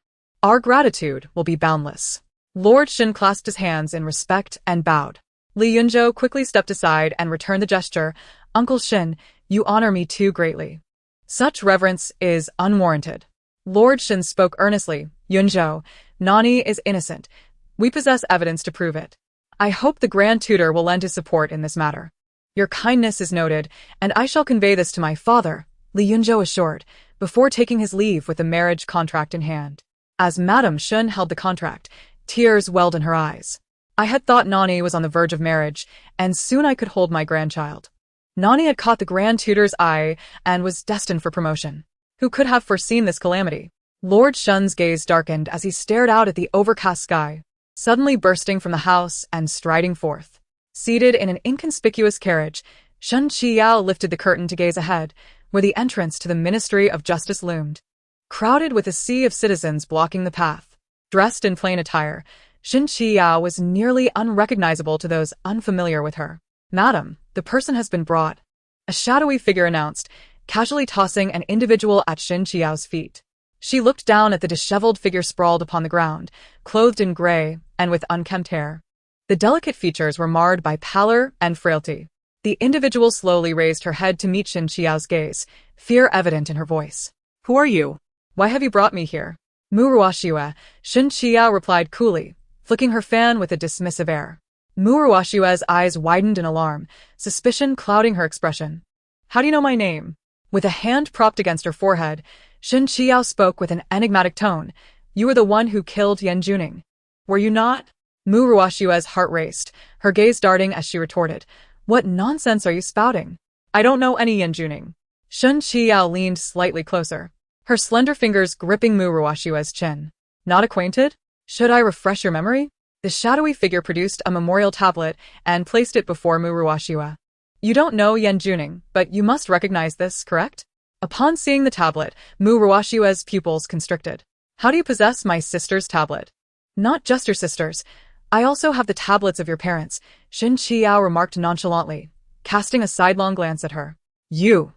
Our gratitude will be boundless." Lord Shen clasped his hands in respect and bowed. Li Yunzhou quickly stepped aside and returned the gesture, "Uncle Shen, you honor me too greatly. Such reverence is unwarranted." Lord Shen spoke earnestly, "Yunzhou, Nani is innocent. We possess evidence to prove it. I hope the Grand Tutor will lend his support in this matter. Your kindness is noted, and I shall convey this to my father," Li Yunzhou assured, before taking his leave with the marriage contract in hand. As Madame Shen held the contract, tears welled in her eyes. "I had thought Nani was on the verge of marriage, and soon I could hold my grandchild." Nani had caught the Grand Tutor's eye and was destined for promotion. Who could have foreseen this calamity? Lord Shen's gaze darkened as he stared out at the overcast sky, suddenly bursting from the house and striding forth. Seated in an inconspicuous carriage, Shen Qiyao lifted the curtain to gaze ahead, where the entrance to the Ministry of Justice loomed, crowded with a sea of citizens blocking the path. Dressed in plain attire, Shen Qiyao was nearly unrecognizable to those unfamiliar with her. "Madam, the person has been brought," a shadowy figure announced, casually tossing an individual at Shen Qiao's feet. She looked down at the disheveled figure sprawled upon the ground, clothed in gray and with unkempt hair. The delicate features were marred by pallor and frailty. The individual slowly raised her head to meet Shen Qiao's gaze, fear evident in her voice. Who are you? "Why have you brought me here?" "Muruoxiue," Shen Qiao replied coolly, flicking her fan with a dismissive air. Muruoxiue's eyes widened in alarm, suspicion clouding her expression. "How do you know my name?" With a hand propped against her forehead, Shen Qiao spoke with an enigmatic tone. "You were the one who killed Yan Juning, were you not?" Muruoxiue's heart raced, her gaze darting as she retorted, "What nonsense are you spouting? I don't know any Yan Juning." Shen Qiao leaned slightly closer, her slender fingers gripping Muruoxiue's chin. "Not acquainted? Should I refresh your memory?" The shadowy figure produced a memorial tablet and placed it before Muruoxiue. "You don't know Yan Juning, but you must recognize this, correct?" Upon seeing the tablet, Muruoxiue's pupils constricted. "How do you possess my sister's tablet?" "Not just your sister's. I also have the tablets of your parents," Shen Qiao remarked nonchalantly, casting a sidelong glance at her. "You!"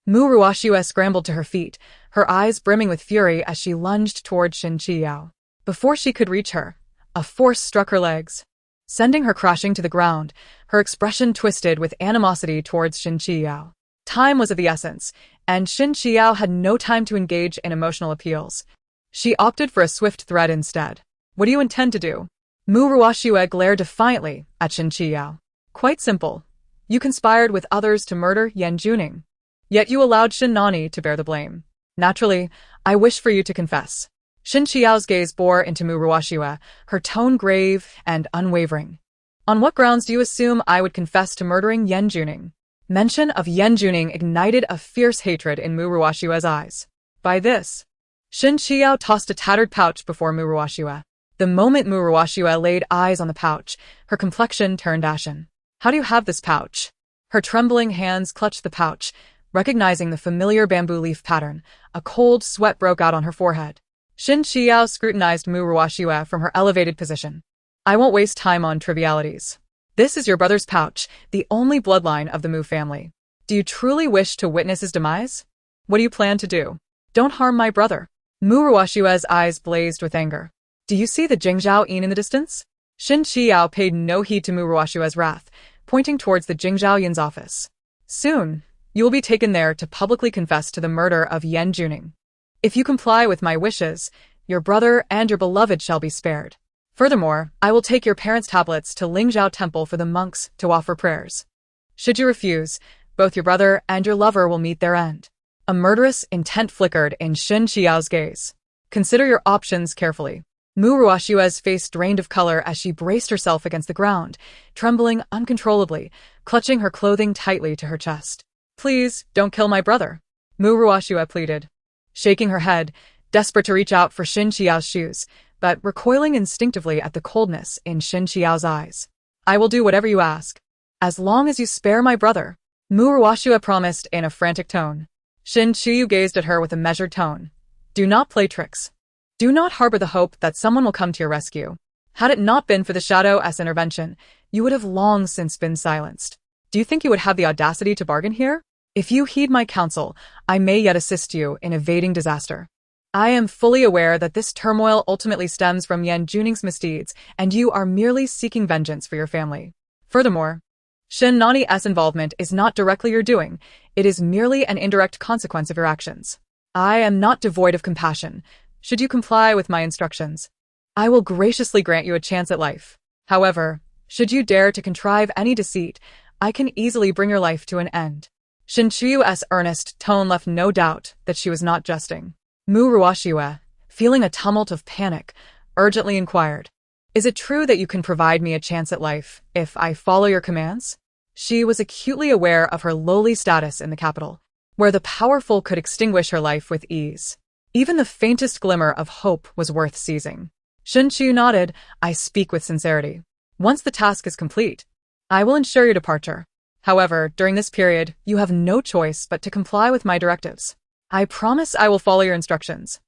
Muruoxiue scrambled to her feet, her eyes brimming with fury as she lunged toward Shen Qiao. Before she could reach her, a force struck her legs, sending her crashing to the ground, her expression twisted with animosity towards Shen Qiao. Time was of the essence, and Shen Qiao had no time to engage in emotional appeals. She opted for a swift threat instead. "What do you intend to do?" Muruoxiue glared defiantly at Shen Qiao. "Quite simple. You conspired with others to murder Yan Juning. Yet you allowed Shen Nani to bear the blame. Naturally, I wish for you to confess." Shen Qiao's gaze bore into Muruoxiue, her tone grave and unwavering. "On what grounds do you assume I would confess to murdering Yan Juning?" Mention of Yan Juning ignited a fierce hatred in Muruoxiue's eyes. "By this." Shen Qiao tossed a tattered pouch before Muruoxiue. The moment Muruoxiue laid eyes on the pouch, her complexion turned ashen. "How do you have this pouch?" Her trembling hands clutched the pouch. Recognizing the familiar bamboo leaf pattern, a cold sweat broke out on her forehead. Shen Qiao scrutinized Muruoxiue from her elevated position. "I won't waste time on trivialities. This is your brother's pouch, the only bloodline of the Mu family. Do you truly wish to witness his demise? What do you plan to do?" Don't harm my brother. Mu Ruoshua's eyes blazed with anger. Do you see the Jingzhao Yin in the distance? Shin Qiao paid no heed to Mu Ruoshua's wrath, pointing towards the Jingzhao Yin's office. Soon, you will be taken there to publicly confess to the murder of Yan Juning. If you comply with my wishes, your brother and your beloved shall be spared. Furthermore, I will take your parents' tablets to Lingzhao Temple for the monks to offer prayers. Should you refuse, both your brother and your lover will meet their end. A murderous intent flickered in Shin Qiao's gaze. Consider your options carefully. Mu Ruoshua's face drained of color as she braced herself against the ground, trembling uncontrollably, clutching her clothing tightly to her chest. Please, don't kill my brother, Mu Ruoshua pleaded. Shaking her head, desperate to reach out for Shin Qiao's shoes, but recoiling instinctively at the coldness in Shin Qiao's eyes. I will do whatever you ask. As long as you spare my brother, Mu Ruoshua promised in a frantic tone. Shin Qiu gazed at her with a measured tone. Do not play tricks. Do not harbor the hope that someone will come to your rescue. Had it not been for the Shadow's intervention, you would have long since been silenced. Do you think you would have the audacity to bargain here? If you heed my counsel, I may yet assist you in evading disaster. I am fully aware that this turmoil ultimately stems from Yan Juning's misdeeds, and you are merely seeking vengeance for your family. Furthermore, Shin Nani's involvement is not directly your doing, it is merely an indirect consequence of your actions. I am not devoid of compassion. Should you comply with my instructions, I will graciously grant you a chance at life. However, should you dare to contrive any deceit, I can easily bring your life to an end. Shin Qiu's earnest tone left no doubt that she was not jesting. Mu Ruoshua, feeling a tumult of panic, urgently inquired, Is it true that you can provide me a chance at life if I follow your commands? She was acutely aware of her lowly status in the capital, where the powerful could extinguish her life with ease. Even the faintest glimmer of hope was worth seizing. Shin Qiu nodded, I speak with sincerity. Once the task is complete, I will ensure your departure. However, during this period, you have no choice but to comply with my directives. I promise I will follow your instructions.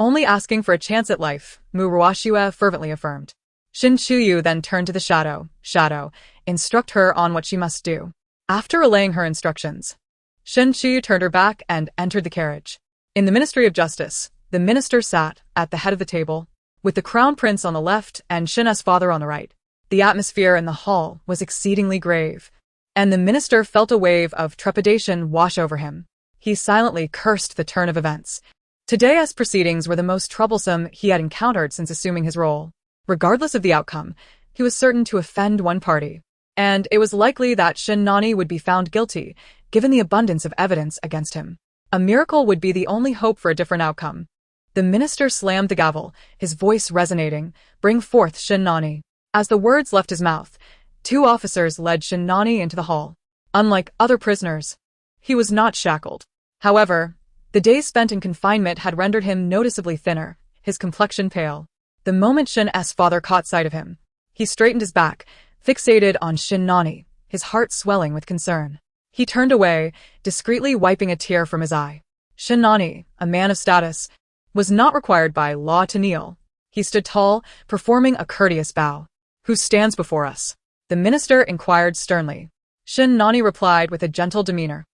Only asking for a chance at life, Mu Ruoshua fervently affirmed. Shin Qiu then turned to the Shadow, instruct her on what she must do. After relaying her instructions, Shin Qiu turned her back and entered the carriage. In the Ministry of Justice, the minister sat at the head of the table, with the Crown Prince on the left and Shin's father on the right. The atmosphere in the hall was exceedingly grave, and the minister felt a wave of trepidation wash over him. He silently cursed the turn of events. Today's proceedings were the most troublesome he had encountered since assuming his role. Regardless of the outcome, he was certain to offend one party, and it was likely that Shin Nani would be found guilty, given the abundance of evidence against him. A miracle would be the only hope for a different outcome. The minister slammed the gavel, his voice resonating, Bring forth Shin Nani. As the words left his mouth, 2 officers led Shin Nani into the hall. Unlike other prisoners, he was not shackled. However, the days spent in confinement had rendered him noticeably thinner, his complexion pale. The moment Shin's father caught sight of him, he straightened his back, fixated on Shin Nani, his heart swelling with concern. He turned away, discreetly wiping a tear from his eye. Shin Nani, a man of status, was not required by law to kneel. He stood tall, performing a courteous bow. Who stands before us? The minister inquired sternly. Shin Nani replied with a gentle demeanor.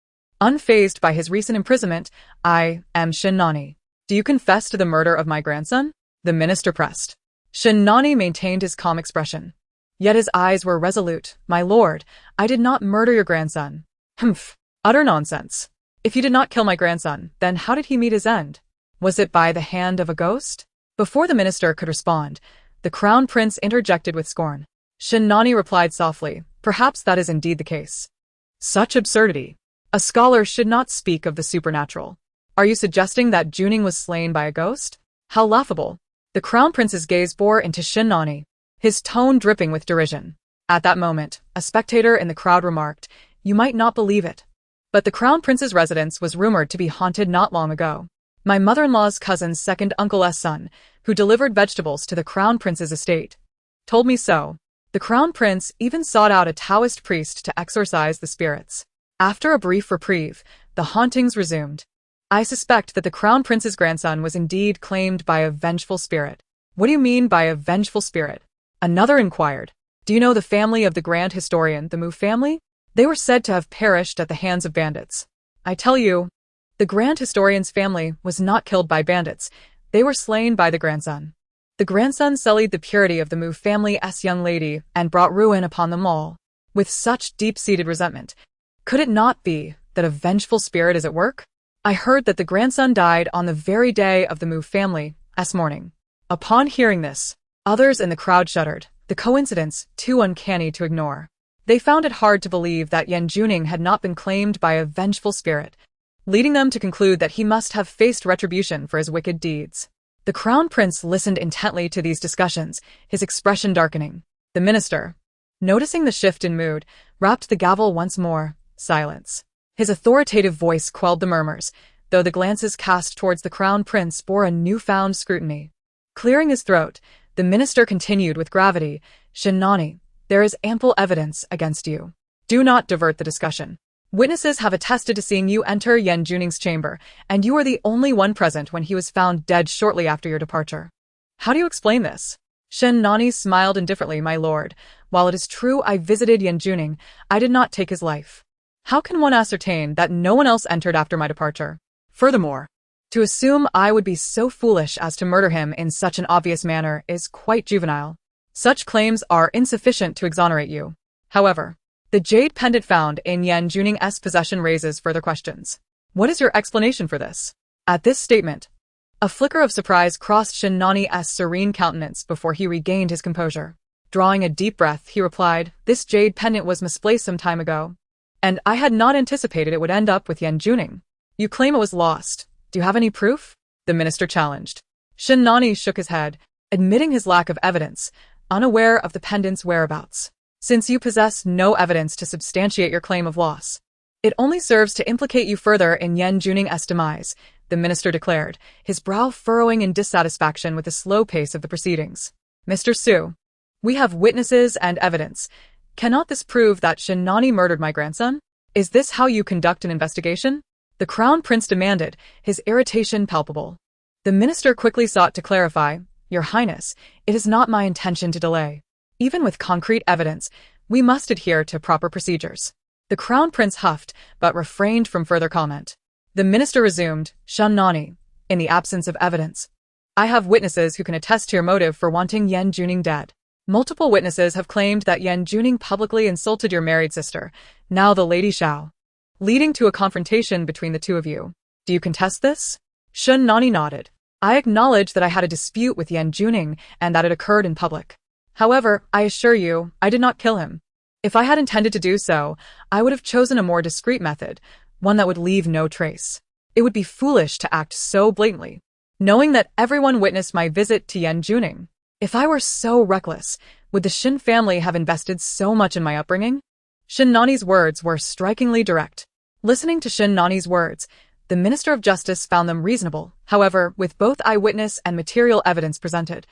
Unfazed by his recent imprisonment, I am Shin Nani. Do you confess to the murder of my grandson? The minister pressed. Shin Nani maintained his calm expression. Yet his eyes were resolute. My lord, I did not murder your grandson. Humph, utter nonsense. If you did not kill my grandson, then how did he meet his end? Was it by the hand of a ghost? Before the minister could respond, the crown prince interjected with scorn. Shin Nani replied softly, Perhaps that is indeed the case. Such absurdity. A scholar should not speak of the supernatural. Are you suggesting that Juning was slain by a ghost? How laughable. The crown prince's gaze bore into Shin Nani, his tone dripping with derision. At that moment, a spectator in the crowd remarked, You might not believe it, but the crown prince's residence was rumored to be haunted not long ago. My mother-in-law's cousin's second uncle's son, who delivered vegetables to the crown prince's estate, told me so. The crown prince even sought out a Taoist priest to exorcise the spirits. After a brief reprieve, the hauntings resumed. I suspect that the crown prince's grandson was indeed claimed by a vengeful spirit. What do you mean by a vengeful spirit? Another inquired. Do you know the family of the grand historian, the Mu family? They were said to have perished at the hands of bandits. I tell you, The Grand Historian's family was not killed by bandits. They were slain by the grandson. The grandson sullied the purity of the Mu family's young lady and brought ruin upon them all. With such deep-seated resentment, could it not be that a vengeful spirit is at work? I heard that the grandson died on the very day of the Mu family's mourning. Upon hearing this, others in the crowd shuddered, the coincidence too uncanny to ignore. They found it hard to believe that Yan Juning had not been claimed by a vengeful spirit, leading them to conclude that he must have faced retribution for his wicked deeds. The crown prince listened intently to these discussions, his expression darkening. The minister, noticing the shift in mood, rapped the gavel once more. Silence. His authoritative voice quelled the murmurs, though the glances cast towards the crown prince bore a newfound scrutiny. Clearing his throat, the minister continued with gravity, Shinani, there is ample evidence against you. Do not divert the discussion. Witnesses have attested to seeing you enter Yan Juning's chamber, and you are the only one present when he was found dead shortly after your departure. How do you explain this? Shen Nani smiled indifferently, my lord. While it is true I visited Yan Juning, I did not take his life. How can one ascertain that no one else entered after my departure? Furthermore, to assume I would be so foolish as to murder him in such an obvious manner is quite juvenile. Such claims are insufficient to exonerate you. However, the jade pendant found in Yan Juning's possession raises further questions. What is your explanation for this? At this statement, a flicker of surprise crossed Shen Nani's serene countenance before he regained his composure. Drawing a deep breath, he replied, this jade pendant was misplaced some time ago, and I had not anticipated it would end up with Yan Juning. You claim it was lost. Do you have any proof? The minister challenged. Shen Nani shook his head, admitting his lack of evidence, unaware of the pendant's whereabouts. Since you possess no evidence to substantiate your claim of loss, it only serves to implicate you further in Yan Juning's demise, the minister declared, his brow furrowing in dissatisfaction with the slow pace of the proceedings. Mr. Su, we have witnesses and evidence. Cannot this prove that Shen Nani murdered my grandson? Is this how you conduct an investigation? The crown prince demanded, his irritation palpable. The minister quickly sought to clarify, Your Highness, it is not my intention to delay. Even with concrete evidence, we must adhere to proper procedures. The crown prince huffed, but refrained from further comment. The minister resumed, Shen Nani, in the absence of evidence, I have witnesses who can attest to your motive for wanting Yan Juning dead. Multiple witnesses have claimed that Yan Juning publicly insulted your married sister, now the Lady Xiao, leading to a confrontation between the two of you. Do you contest this? Shen Nani nodded. I acknowledge that I had a dispute with Yan Juning and that it occurred in public. However, I assure you, I did not kill him. If I had intended to do so, I would have chosen a more discreet method, one that would leave no trace. It would be foolish to act so blatantly, knowing that everyone witnessed my visit to Yan Juning. If I were so reckless, would the Shin family have invested so much in my upbringing? Shin Nani's words were strikingly direct. Listening to Shin Nani's words, the Minister of Justice found them reasonable. However, with both eyewitness and material evidence presented,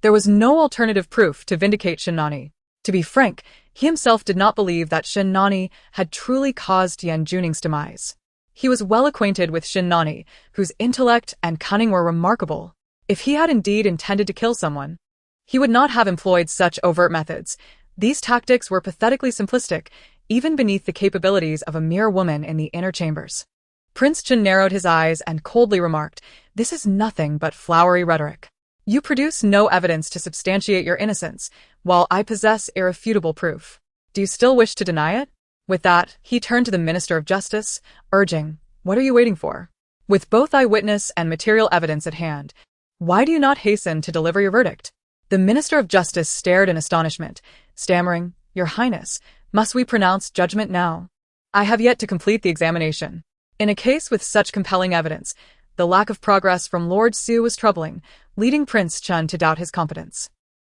there was no alternative proof to vindicate Shin Nani. To be frank, he himself did not believe that Shin Nani had truly caused Yan Juning's demise. He was well acquainted with Shin Nani, whose intellect and cunning were remarkable. If he had indeed intended to kill someone, he would not have employed such overt methods. These tactics were pathetically simplistic, even beneath the capabilities of a mere woman in the inner chambers. Prince Chen narrowed his eyes and coldly remarked, This is nothing but flowery rhetoric. You produce no evidence to substantiate your innocence, while I possess irrefutable proof. Do you still wish to deny it? With that, he turned to the Minister of Justice, urging, What are you waiting for? With both eyewitness and material evidence at hand, why do you not hasten to deliver your verdict? The Minister of Justice stared in astonishment, stammering, Your Highness, must we pronounce judgment now? I have yet to complete the examination. In a case with such compelling evidence, the lack of progress from Lord Su was troubling, leading Prince Chen to doubt his competence.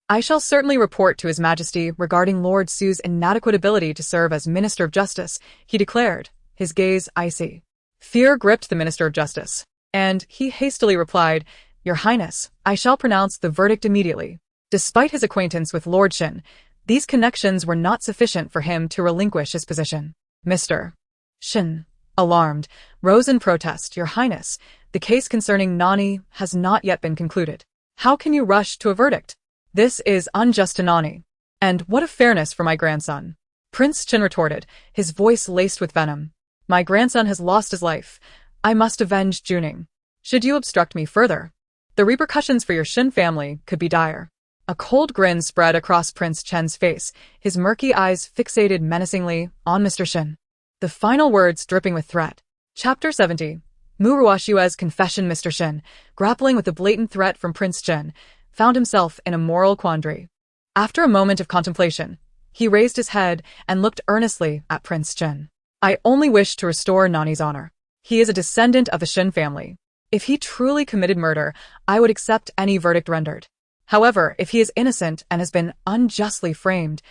I shall certainly report to His Majesty regarding Lord Su's inadequate ability to serve as Minister of Justice, he declared, his gaze icy. Fear gripped the Minister of Justice, and he hastily replied, Your Highness, I shall pronounce the verdict immediately. Despite his acquaintance with Lord Shin, these connections were not sufficient for him to relinquish his position. Mr. Shin, alarmed, rose in protest, Your Highness, the case concerning Nani has not yet been concluded. How can you rush to a verdict? This is unjust to Nani. And what of fairness for my grandson? Prince Chen retorted, his voice laced with venom. My grandson has lost his life. I must avenge Juning. Should you obstruct me further, the repercussions for your Shin family could be dire. A cold grin spread across Prince Chen's face, his murky eyes fixated menacingly on Mr. Shin. The final words dripping with threat. Chapter 70. Muruoshiwa's confession. Mr. Shin, grappling with the blatant threat from Prince Chen, found himself in a moral quandary. After a moment of contemplation, he raised his head and looked earnestly at Prince Chen. I only wish to restore Nani's honor. He is a descendant of the Shin family. If he truly committed murder, I would accept any verdict rendered. However, if he is innocent and has been unjustly framed,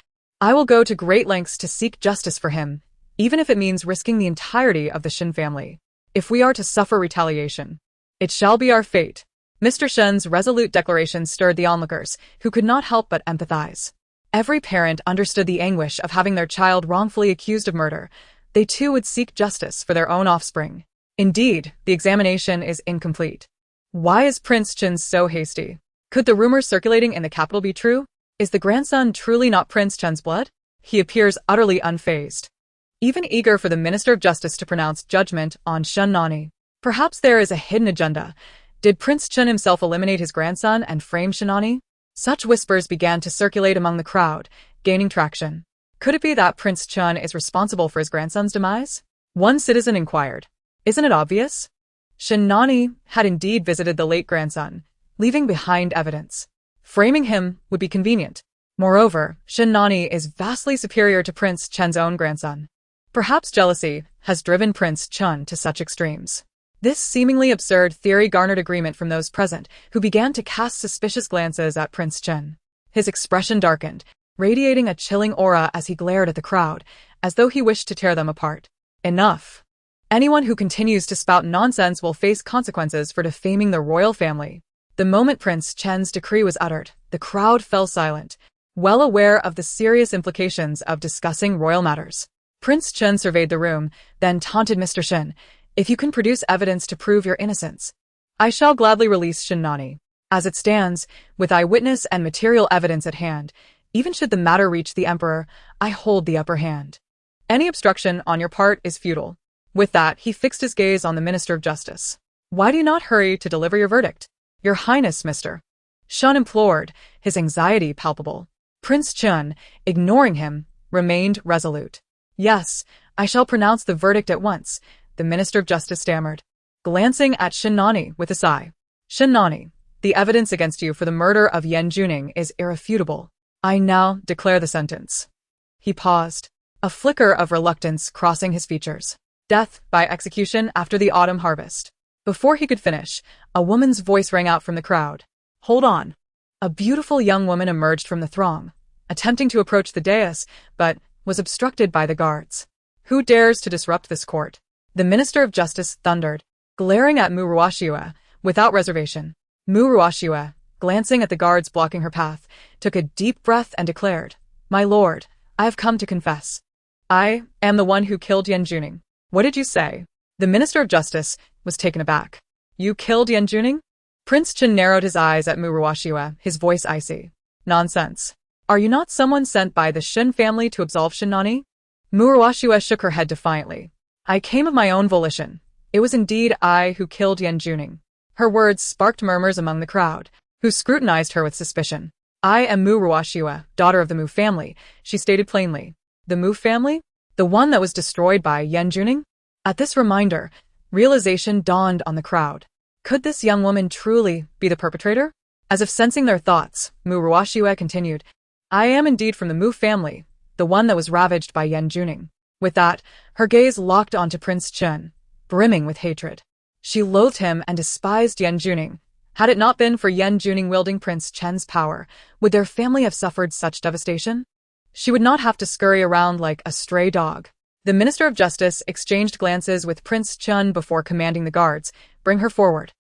I will go to great lengths to seek justice for him, even if it means risking the entirety of the Shin family. If we are to suffer retaliation, it shall be our fate. Mr. Shen's resolute declaration stirred the onlookers, who could not help but empathize. Every parent understood the anguish of having their child wrongfully accused of murder. They too would seek justice for their own offspring. Indeed, the examination is incomplete. Why is Prince Chen so hasty? Could the rumors circulating in the capital be true? Is the grandson truly not Prince Chen's blood? He appears utterly unfazed, even eager for the Minister of Justice to pronounce judgment on Shen Nani. Perhaps there is a hidden agenda. Did Prince Chen himself eliminate his grandson and frame Shen Nani? Such whispers began to circulate among the crowd, gaining traction. Could it be that Prince Chen is responsible for his grandson's demise? One citizen inquired. Isn't it obvious? Shen Nani had indeed visited the late grandson, leaving behind evidence. Framing him would be convenient. Moreover, Shen Nani is vastly superior to Prince Chen's own grandson. Perhaps jealousy has driven Prince Chen to such extremes. This seemingly absurd theory garnered agreement from those present, who began to cast suspicious glances at Prince Chen. His expression darkened, radiating a chilling aura as he glared at the crowd, as though he wished to tear them apart. Enough. Anyone who continues to spout nonsense will face consequences for defaming the royal family. The moment Prince Chen's decree was uttered, the crowd fell silent, well aware of the serious implications of discussing royal matters. Prince Chen surveyed the room, then taunted Mr. Shin. If you can produce evidence to prove your innocence, I shall gladly release Shen Nani. As it stands, with eyewitness and material evidence at hand, even should the matter reach the emperor, I hold the upper hand. Any obstruction on your part is futile. With that, he fixed his gaze on the Minister of Justice. Why do you not hurry to deliver your verdict? Your Highness, Mr. Shen implored, his anxiety palpable. Prince Chen, ignoring him, remained resolute. Yes, I shall pronounce the verdict at once, the Minister of Justice stammered, glancing at Shen Nani with a sigh. Shen Nani, the evidence against you for the murder of Yan Juning is irrefutable. I now declare the sentence. He paused, a flicker of reluctance crossing his features. Death by execution after the autumn harvest. Before he could finish, a woman's voice rang out from the crowd. Hold on. A beautiful young woman emerged from the throng, attempting to approach the dais, but was obstructed by the guards. Who dares to disrupt this court? The Minister of Justice thundered, glaring at Muruoshiwa without reservation. Muruoshiwa, glancing at the guards blocking her path, took a deep breath and declared, My lord, I have come to confess. I am the one who killed Yan Juning. What did you say? The Minister of Justice was taken aback. You killed Yan Juning? Prince Chen narrowed his eyes at Muruoshiwa, his voice icy. Nonsense. Are you not someone sent by the Shin family to absolve Shen Nani? Muruoshiwa shook her head defiantly. I came of my own volition. It was indeed I who killed Yan Juning. Her words sparked murmurs among the crowd, who scrutinized her with suspicion. I am Muruoshiwa, daughter of the Mu family, she stated plainly. The Mu family? The one that was destroyed by Yan Juning? At this reminder, realization dawned on the crowd. Could this young woman truly be the perpetrator? As if sensing their thoughts, Muruoshiwa continued, I am indeed from the Mu family, the one that was ravaged by Yan Juning. With that, her gaze locked onto Prince Chen, brimming with hatred. She loathed him and despised Yan Juning. Had it not been for Yan Juning wielding Prince Chen's power, would their family have suffered such devastation? She would not have to scurry around like a stray dog. The Minister of Justice exchanged glances with Prince Chen before commanding the guards, bring her forward.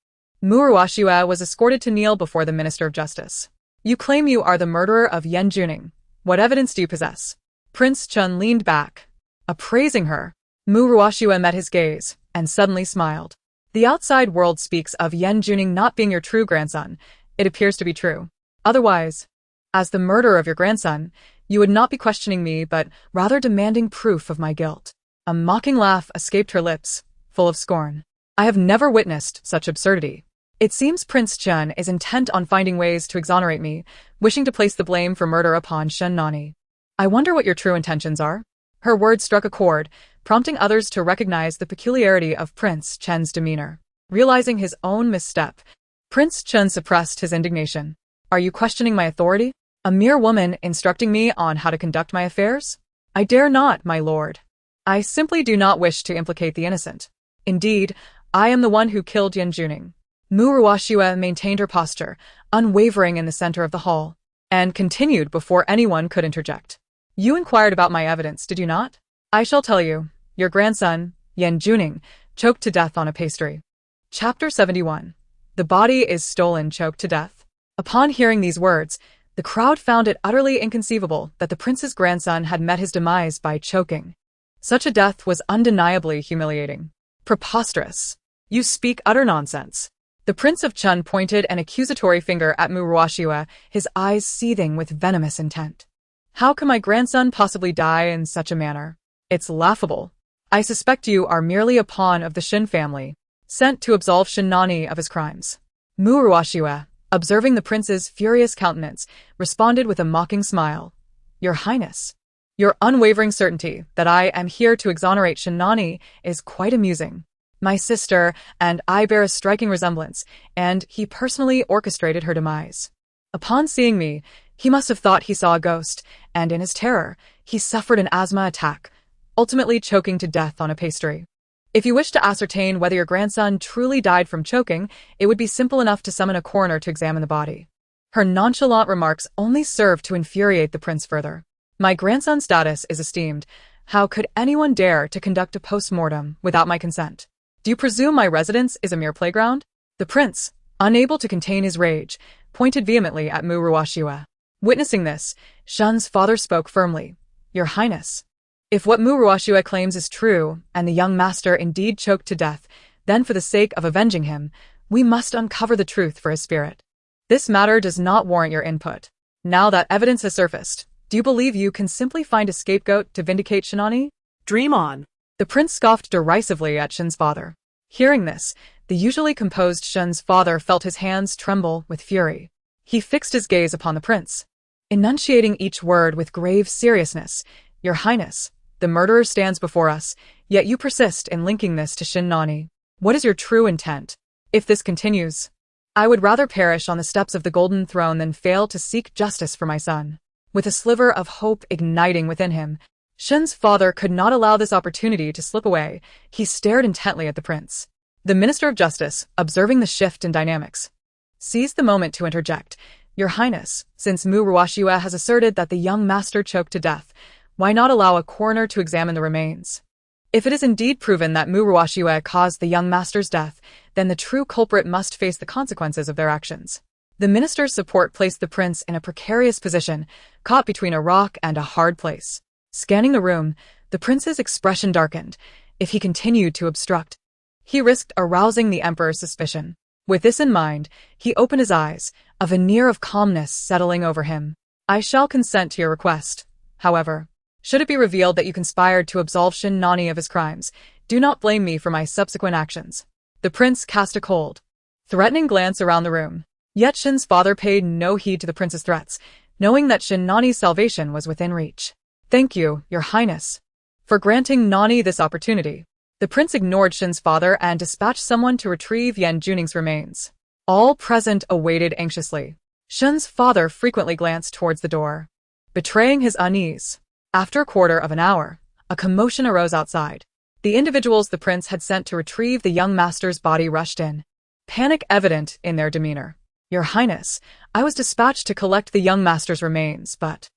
Muruoshiwa was escorted to kneel before the Minister of Justice. You claim you are the murderer of Yan Juning. What evidence do you possess? Prince Chen leaned back, appraising her. Muruoshiwa met his gaze, and suddenly smiled. The outside world speaks of Yan Juning not being your true grandson. It appears to be true. Otherwise, as the murderer of your grandson, you would not be questioning me, but rather demanding proof of my guilt. A mocking laugh escaped her lips, full of scorn. I have never witnessed such absurdity. It seems Prince Chun is intent on finding ways to exonerate me, wishing to place the blame for murder upon Shen Nani. I wonder what your true intentions are? Her words struck a chord, prompting others to recognize the peculiarity of Prince Chen's demeanor. Realizing his own misstep, Prince Chen suppressed his indignation. Are you questioning my authority? A mere woman instructing me on how to conduct my affairs? I dare not, my lord. I simply do not wish to implicate the innocent. Indeed, I am the one who killed Yan Juning. Mu Ruoxue maintained her posture, unwavering in the center of the hall, and continued before anyone could interject. You inquired about my evidence, did you not? I shall tell you. Your grandson, Yan Juning, choked to death on a pastry. Chapter 71. The body is stolen, choked to death. Upon hearing these words, the crowd found it utterly inconceivable that the prince's grandson had met his demise by choking. Such a death was undeniably humiliating. Preposterous. You speak utter nonsense. The Prince of Chun pointed an accusatory finger at Mu Ruoxue, his eyes seething with venomous intent. How can my grandson possibly die in such a manner? It's laughable. I suspect you are merely a pawn of the Shin family, sent to absolve Shin Nani of his crimes. Mu Ruoxue, observing the prince's furious countenance, responded with a mocking smile. Your Highness, your unwavering certainty that I am here to exonerate Shin Nani is quite amusing. My sister and I bear a striking resemblance, and he personally orchestrated her demise. Upon seeing me, he must have thought he saw a ghost, and in his terror, he suffered an asthma attack, ultimately choking to death on a pastry. If you wish to ascertain whether your grandson truly died from choking, it would be simple enough to summon a coroner to examine the body. Her nonchalant remarks only served to infuriate the prince further. My grandson's status is esteemed. How could anyone dare to conduct a post-mortem without my consent? Do you presume my residence is a mere playground? The prince, unable to contain his rage, pointed vehemently at Mu Ruoxue. Witnessing this, Shun's father spoke firmly. Your Highness, if what Mu Ruoxue claims is true, and the young master indeed choked to death, then for the sake of avenging him, we must uncover the truth for his spirit. This matter does not warrant your input. Now that evidence has surfaced, do you believe you can simply find a scapegoat to vindicate Shin Nani? Dream on. The prince scoffed derisively at Shin's father. Hearing this, the usually composed Shin's father felt his hands tremble with fury. He fixed his gaze upon the prince, enunciating each word with grave seriousness. Your Highness, the murderer stands before us, yet you persist in linking this to Shin Nani. What is your true intent? If this continues, I would rather perish on the steps of the Golden Throne than fail to seek justice for my son. With a sliver of hope igniting within him, Shin's father could not allow this opportunity to slip away. He stared intently at the prince. The Minister of Justice, observing the shift in dynamics, seized the moment to interject. Your Highness, since Mu Ruoxue has asserted that the young master choked to death, why not allow a coroner to examine the remains? If it is indeed proven that Mu Ruoxue caused the young master's death, then the true culprit must face the consequences of their actions. The minister's support placed the prince in a precarious position, caught between a rock and a hard place. Scanning the room, the prince's expression darkened. If he continued to obstruct, he risked arousing the emperor's suspicion. With this in mind, he opened his eyes, a veneer of calmness settling over him. I shall consent to your request. However, should it be revealed that you conspired to absolve Shin Nani of his crimes, do not blame me for my subsequent actions. The prince cast a cold, threatening glance around the room. Yet Shin's father paid no heed to the prince's threats, knowing that Shin Nani's salvation was within reach. Thank you, Your Highness, for granting Nani this opportunity. The prince ignored Shin's father and dispatched someone to retrieve Yan Juning's remains. All present awaited anxiously. Shin's father frequently glanced towards the door, betraying his unease. After a quarter of an hour, a commotion arose outside. The individuals the prince had sent to retrieve the young master's body rushed in, panic evident in their demeanor. Your Highness, I was dispatched to collect the young master's remains, but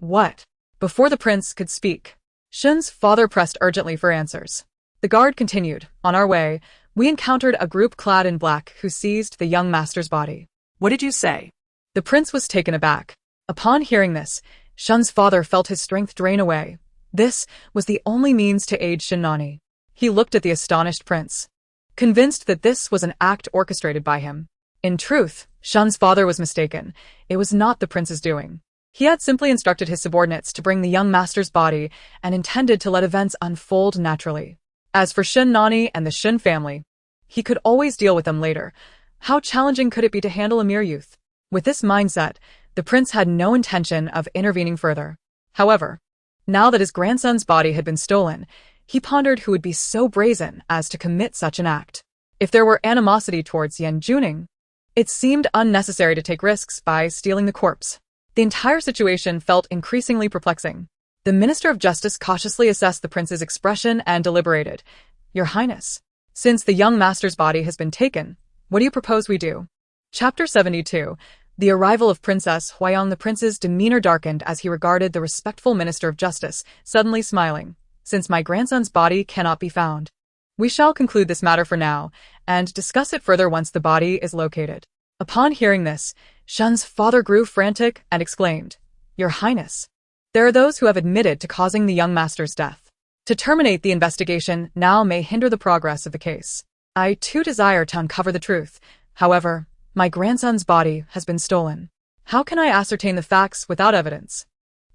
what? Before the prince could speak, Shin's father pressed urgently for answers. The guard continued, on our way, we encountered a group clad in black who seized the young master's body. What did you say? The prince was taken aback. Upon hearing this, Shin's father felt his strength drain away. This was the only means to aid Shin Nani. He looked at the astonished prince, convinced that this was an act orchestrated by him. In truth, Shin's father was mistaken. It was not the prince's doing. He had simply instructed his subordinates to bring the young master's body and intended to let events unfold naturally. As for Shin Nani and the Shin family, He could always deal with them later. How challenging could it be to handle a mere youth? With this mindset, the prince had no intention of intervening further. However, now that his grandson's body had been stolen, he pondered who would be so brazen as to commit such an act. If there were animosity towards Yan Juning, it seemed unnecessary to take risks by stealing the corpse. The entire situation felt increasingly perplexing. The Minister of Justice cautiously assessed the prince's expression and deliberated. Your Highness, since the young master's body has been taken, what do you propose we do? Chapter 72. The arrival of Princess Huayang. The prince's demeanor darkened as he regarded the respectful Minister of Justice, suddenly smiling. Since my grandson's body cannot be found, we shall conclude this matter for now, and discuss it further once the body is located. Upon hearing this, Shun's father grew frantic and exclaimed, Your Highness, there are those who have admitted to causing the young master's death. To terminate the investigation now may hinder the progress of the case. I too desire to uncover the truth. However, my grandson's body has been stolen. How can I ascertain the facts without evidence?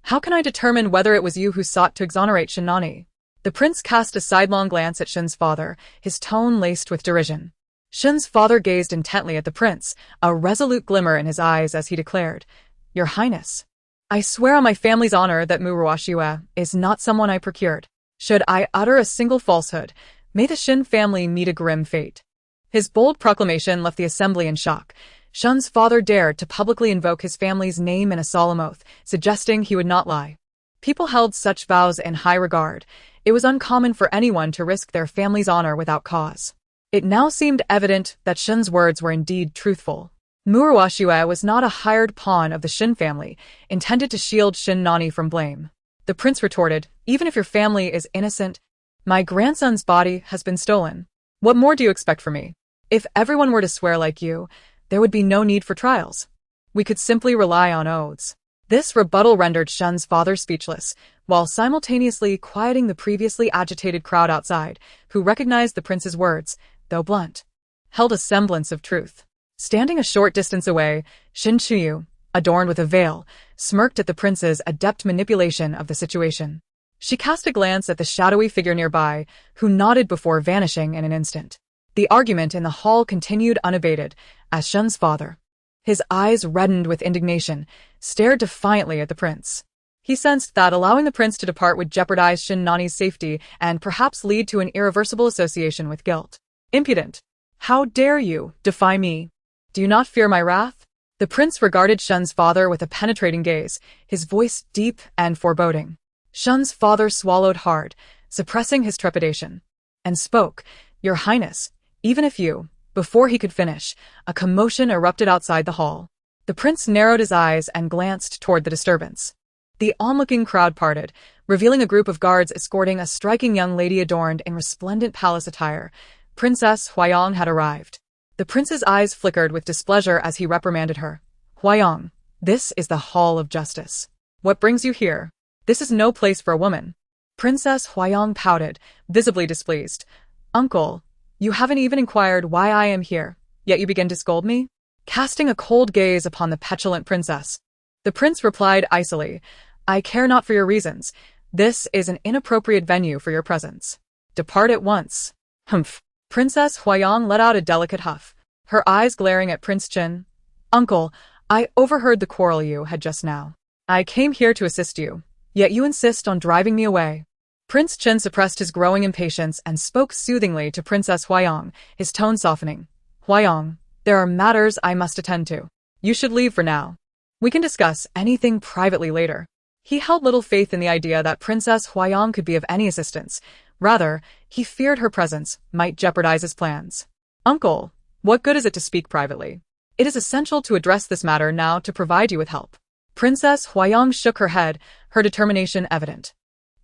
How can I determine whether it was you who sought to exonerate Shin Nani? The prince cast a sidelong glance at Shun's father, his tone laced with derision. Shun's father gazed intently at the prince, a resolute glimmer in his eyes as he declared, Your Highness, I swear on my family's honor that Muruashue is not someone I procured. Should I utter a single falsehood, may the Shin family meet a grim fate. His bold proclamation left the assembly in shock. Shun's father dared to publicly invoke his family's name in a solemn oath, suggesting he would not lie. People held such vows in high regard. It was uncommon for anyone to risk their family's honor without cause. It now seemed evident that Shun's words were indeed truthful. Muruashue was not a hired pawn of the Shin family, intended to shield Shin Nani from blame. The prince retorted, Even if your family is innocent, my grandson's body has been stolen. What more do you expect from me? If everyone were to swear like you, there would be no need for trials. We could simply rely on oaths. This rebuttal rendered Shun's father speechless, while simultaneously quieting the previously agitated crowd outside, who recognized the prince's words, though blunt, held a semblance of truth. Standing a short distance away, Shin Chuyu, adorned with a veil, smirked at the prince's adept manipulation of the situation. She cast a glance at the shadowy figure nearby, who nodded before vanishing in an instant. The argument in the hall continued unabated, as Shun's father, his eyes reddened with indignation, stared defiantly at the prince. He sensed that allowing the prince to depart would jeopardize Shin Nani's safety and perhaps lead to an irreversible association with guilt. Impudent! How dare you defy me? Do you not fear my wrath? The prince regarded Shun's father with a penetrating gaze, his voice deep and foreboding. Shun's father swallowed hard, suppressing his trepidation, and spoke, Your Highness, even if you... Before he could finish, a commotion erupted outside the hall. The prince narrowed his eyes and glanced toward the disturbance. The onlooking crowd parted, revealing a group of guards escorting a striking young lady adorned in resplendent palace attire. Princess Huayang had arrived. The prince's eyes flickered with displeasure as he reprimanded her. Huayang, this is the Hall of Justice. What brings you here? This is no place for a woman. Princess Huayang pouted, visibly displeased. Uncle, you haven't even inquired why I am here, yet you begin to scold me? Casting a cold gaze upon the petulant princess, the prince replied icily, I care not for your reasons. This is an inappropriate venue for your presence. Depart at once. Humph. Princess Huayang let out a delicate huff, her eyes glaring at Prince Chin. Uncle, I overheard the quarrel you had just now. I came here to assist you, yet you insist on driving me away. Prince Chen suppressed his growing impatience and spoke soothingly to Princess Huayang, his tone softening. Huayang, there are matters I must attend to. You should leave for now. We can discuss anything privately later. He held little faith in the idea that Princess Huayang could be of any assistance. Rather, he feared her presence might jeopardize his plans. Uncle, what good is it to speak privately? It is essential to address this matter now to provide you with help. Princess Huayang shook her head, her determination evident.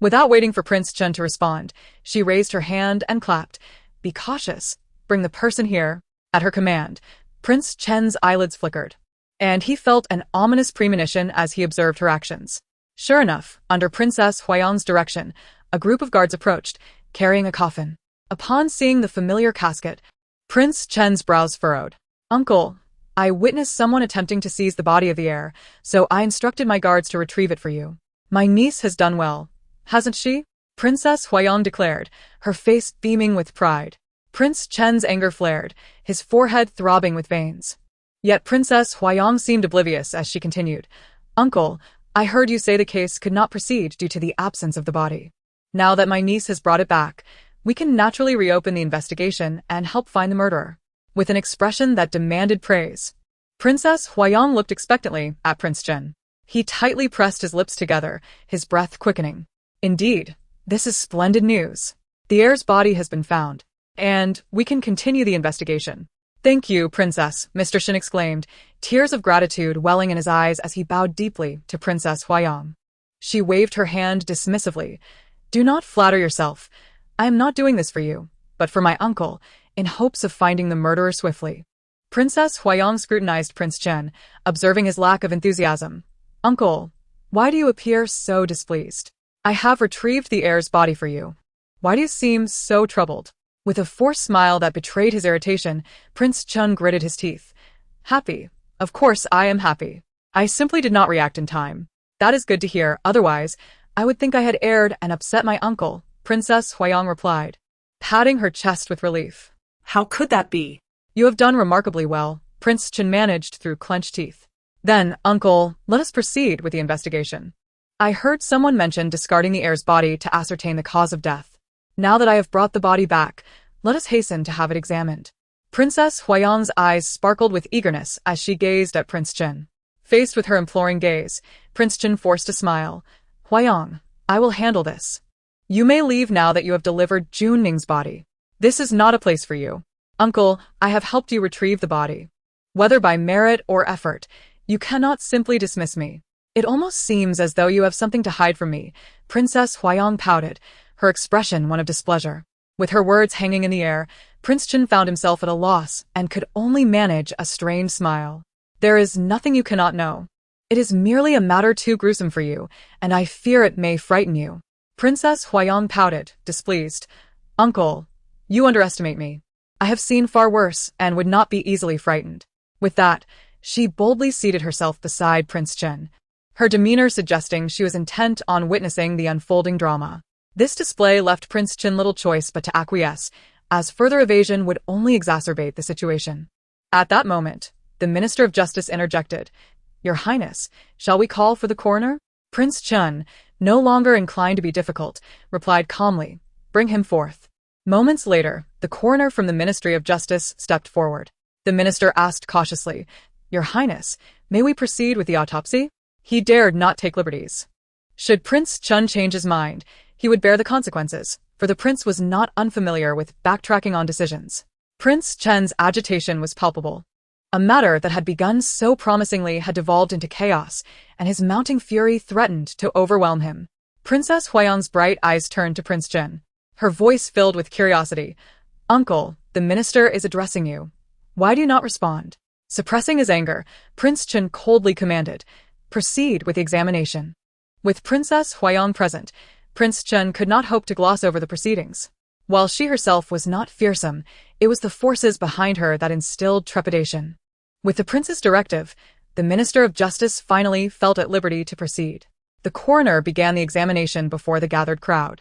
Without waiting for Prince Chen to respond, she raised her hand and clapped. Be cautious. Bring the person here. At her command, Prince Chen's eyelids flickered, and he felt an ominous premonition as he observed her actions. Sure enough, under Princess Huayang's direction, a group of guards approached, carrying a coffin. Upon seeing the familiar casket, Prince Chen's brows furrowed. Uncle, I witnessed someone attempting to seize the body of the heir, so I instructed my guards to retrieve it for you. My niece has done well. Hasn't she? Princess Huayang declared, her face beaming with pride. Prince Chen's anger flared, his forehead throbbing with veins. Yet Princess Huayang seemed oblivious as she continued. Uncle, I heard you say the case could not proceed due to the absence of the body. Now that my niece has brought it back, we can naturally reopen the investigation and help find the murderer. With an expression that demanded praise, Princess Huayang looked expectantly at Prince Chen. He tightly pressed his lips together, his breath quickening. Indeed, this is splendid news. The heir's body has been found, and we can continue the investigation. Thank you, Princess, Mr. Shen exclaimed, tears of gratitude welling in his eyes as he bowed deeply to Princess Huayang. She waved her hand dismissively. Do not flatter yourself. I am not doing this for you, but for my uncle, in hopes of finding the murderer swiftly. Princess Huayang scrutinized Prince Chen, observing his lack of enthusiasm. Uncle, why do you appear so displeased? I have retrieved the heir's body for you. Why do you seem so troubled? With a forced smile that betrayed his irritation, Prince Chen gritted his teeth. Happy. Of course I am happy. I simply did not react in time. That is good to hear, otherwise, I would think I had erred and upset my uncle, Princess Huayang replied, patting her chest with relief. How could that be? You have done remarkably well, Prince Chen managed through clenched teeth. Then, uncle, let us proceed with the investigation. I heard someone mention discarding the heir's body to ascertain the cause of death. Now that I have brought the body back, let us hasten to have it examined. Princess Huayang's eyes sparkled with eagerness as she gazed at Prince Chen. Faced with her imploring gaze, Prince Chen forced a smile. Huayang, I will handle this. You may leave now that you have delivered Jun Ning's body. This is not a place for you. Uncle, I have helped you retrieve the body. Whether by merit or effort, you cannot simply dismiss me. It almost seems as though you have something to hide from me. Princess Huayang pouted, her expression one of displeasure. With her words hanging in the air, Prince Chen found himself at a loss and could only manage a strained smile. There is nothing you cannot know. It is merely a matter too gruesome for you, and I fear it may frighten you. Princess Huayang pouted, displeased. Uncle, you underestimate me. I have seen far worse and would not be easily frightened. With that, she boldly seated herself beside Prince Chen, her demeanor suggesting she was intent on witnessing the unfolding drama. This display left Prince Chen little choice but to acquiesce, as further evasion would only exacerbate the situation. At that moment, the Minister of Justice interjected. Your Highness, shall we call for the coroner? Prince Chen, no longer inclined to be difficult, replied calmly. Bring him forth. Moments later, the coroner from the Ministry of Justice stepped forward. The minister asked cautiously, Your Highness, may we proceed with the autopsy? He dared not take liberties. Should Prince Chen change his mind, he would bear the consequences, for the prince was not unfamiliar with backtracking on decisions. Prince Chen's agitation was palpable. A matter that had begun so promisingly had devolved into chaos, and his mounting fury threatened to overwhelm him. Princess Huayang's bright eyes turned to Prince Chen, her voice filled with curiosity. Uncle, the minister is addressing you. Why do you not respond? Suppressing his anger, Prince Chen coldly commanded, Proceed with the examination. With Princess Huayang present, Prince Chen could not hope to gloss over the proceedings. While she herself was not fearsome, it was the forces behind her that instilled trepidation. With the prince's directive, the Minister of Justice finally felt at liberty to proceed. The coroner began the examination before the gathered crowd.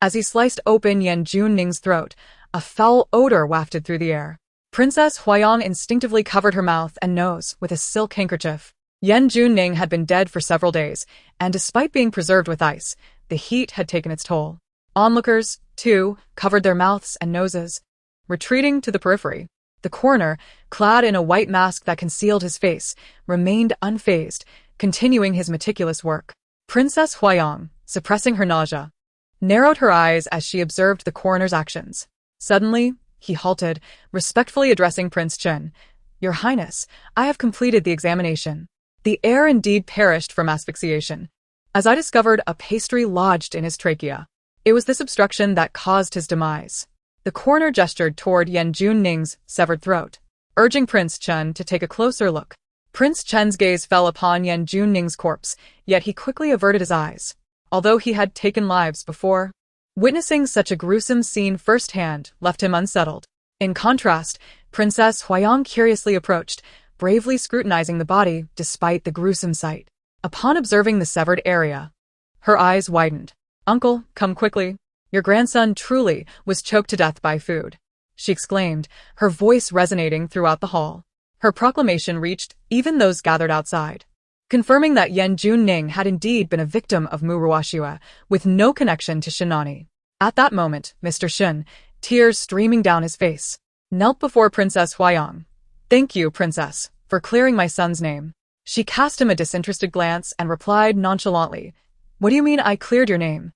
As he sliced open Yan Junning's throat, a foul odor wafted through the air. Princess Huayang instinctively covered her mouth and nose with a silk handkerchief. Yan Junning had been dead for several days, and despite being preserved with ice, the heat had taken its toll. Onlookers, too, covered their mouths and noses. Retreating to the periphery, the coroner, clad in a white mask that concealed his face, remained unfazed, continuing his meticulous work. Princess Huayang, suppressing her nausea, narrowed her eyes as she observed the coroner's actions. Suddenly, he halted, respectfully addressing Prince Chen. Your Highness, I have completed the examination. The heir indeed perished from asphyxiation, as I discovered a pastry lodged in his trachea. It was this obstruction that caused his demise. The coroner gestured toward Yan Junning's severed throat, urging Prince Chen to take a closer look. Prince Chen's gaze fell upon Yan Junning's corpse, yet he quickly averted his eyes. Although he had taken lives before, witnessing such a gruesome scene firsthand left him unsettled. In contrast, Princess Huayang curiously approached, bravely scrutinizing the body despite the gruesome sight. Upon observing the severed area, her eyes widened. Uncle, come quickly. Your grandson truly was choked to death by food. she exclaimed, her voice resonating throughout the hall. Her proclamation reached even those gathered outside, confirming that Yan Junning had indeed been a victim of Muruwashua, with no connection to Shinani. At that moment, Mr. Shin, tears streaming down his face, knelt before Princess Huayang. "Thank you, Princess, for clearing my son's name." She cast him a disinterested glance and replied nonchalantly, "What do you mean I cleared your name?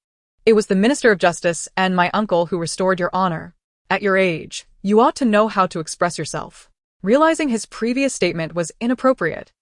It was the Minister of Justice and my uncle who restored your honor. At your age, you ought to know how to express yourself." Realizing his previous statement was inappropriate,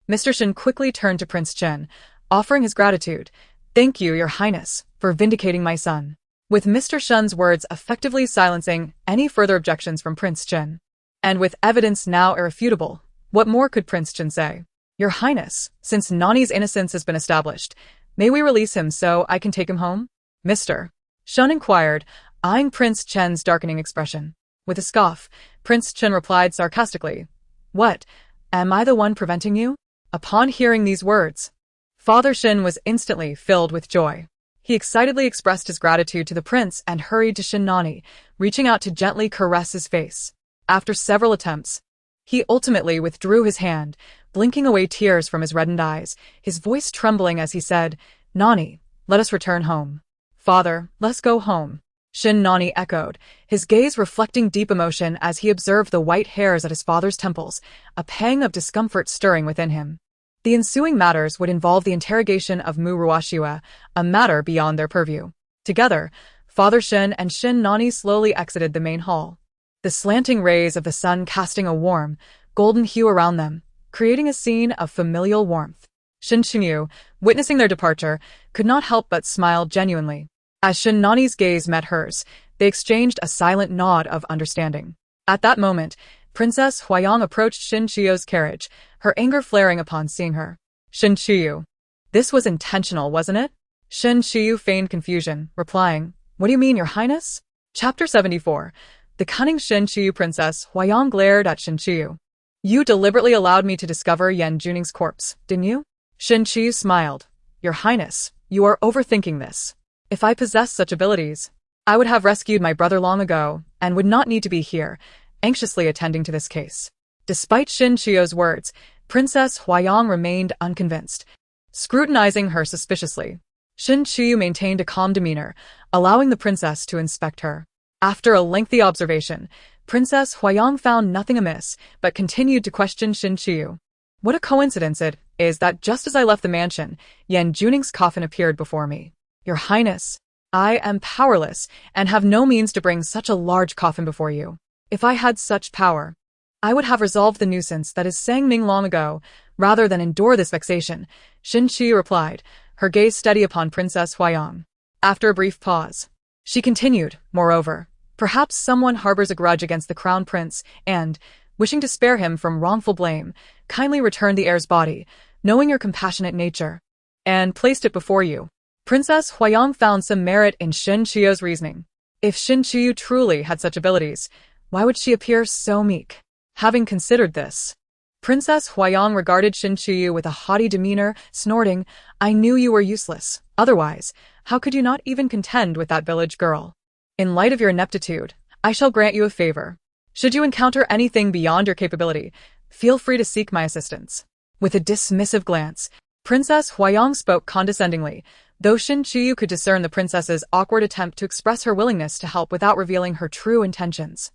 Mr. Shin quickly turned to Prince Chen, offering his gratitude. "Thank you, Your Highness, for vindicating my son." With Mr. Shen's words effectively silencing any further objections from Prince Chen, and with evidence now irrefutable, what more could Prince Chen say? "Your Highness, since Nani's innocence has been established, may we release him so I can take him home?" Mr. Shen inquired, eyeing Prince Chen's darkening expression. With a scoff, Prince Chen replied sarcastically, "What? Am I the one preventing you?" Upon hearing these words, Father Shin was instantly filled with joy. He excitedly expressed his gratitude to the prince and hurried to Shin Nani, reaching out to gently caress his face. After several attempts, he ultimately withdrew his hand, blinking away tears from his reddened eyes, his voice trembling as he said, "Nani, let us return home." "Father, let's go home," Shin Nani echoed, his gaze reflecting deep emotion as he observed the white hairs at his father's temples, a pang of discomfort stirring within him. The ensuing matters would involve the interrogation of Muruwashua, a matter beyond their purview. Together, Father Shin and Shin Nani slowly exited the main hall, the slanting rays of the sun casting a warm, golden hue around them, creating a scene of familial warmth. Shin Xinyu, witnessing their departure, could not help but smile genuinely. As Shin Nani's gaze met hers, they exchanged a silent nod of understanding. At that moment, Princess Huayang approached Shin Chiyu's carriage, her anger flaring upon seeing her. "Shin Chiyu, this was intentional, wasn't it?" Shin Chiyu feigned confusion, replying, "What do you mean, Your Highness?" Chapter 74. The cunning Shin Chiyu Princess Huayang glared at Shin Chiyu. "You deliberately allowed me to discover Yan Juning's corpse, didn't you?" Shin Chiyu smiled. "Your Highness, you are overthinking this. If I possessed such abilities, I would have rescued my brother long ago and would not need to be here, anxiously attending to this case." Despite Shin Chiyu's words, Princess Huayang remained unconvinced, scrutinizing her suspiciously. Shin Chiyu maintained a calm demeanor, allowing the princess to inspect her. After a lengthy observation, Princess Huayang found nothing amiss, but continued to question Shin Chiyu. "What a coincidence it is that just as I left the mansion, Yan Juning's coffin appeared before me. Your Highness, I am powerless and have no means to bring such a large coffin before you. If I had such power, I would have resolved the nuisance that is Sangming long ago, rather than endure this vexation," Shin Chiyu replied, her gaze steady upon Princess Huayang. After a brief pause, she continued, "Moreover, perhaps someone harbors a grudge against the crown prince and, wishing to spare him from wrongful blame, kindly returned the heir's body, knowing your compassionate nature, and placed it before you." Princess Huayang found some merit in Shin Chiyu's reasoning. If Shin Chiyu truly had such abilities, why would she appear so meek? Having considered this, Princess Huayang regarded Shin Chiyu with a haughty demeanor, snorting, "I knew you were useless. Otherwise, how could you not even contend with that village girl? In light of your ineptitude, I shall grant you a favor. Should you encounter anything beyond your capability, feel free to seek my assistance." With a dismissive glance, Princess Huayang spoke condescendingly, though Shin Chiyu could discern the princess's awkward attempt to express her willingness to help without revealing her true intentions.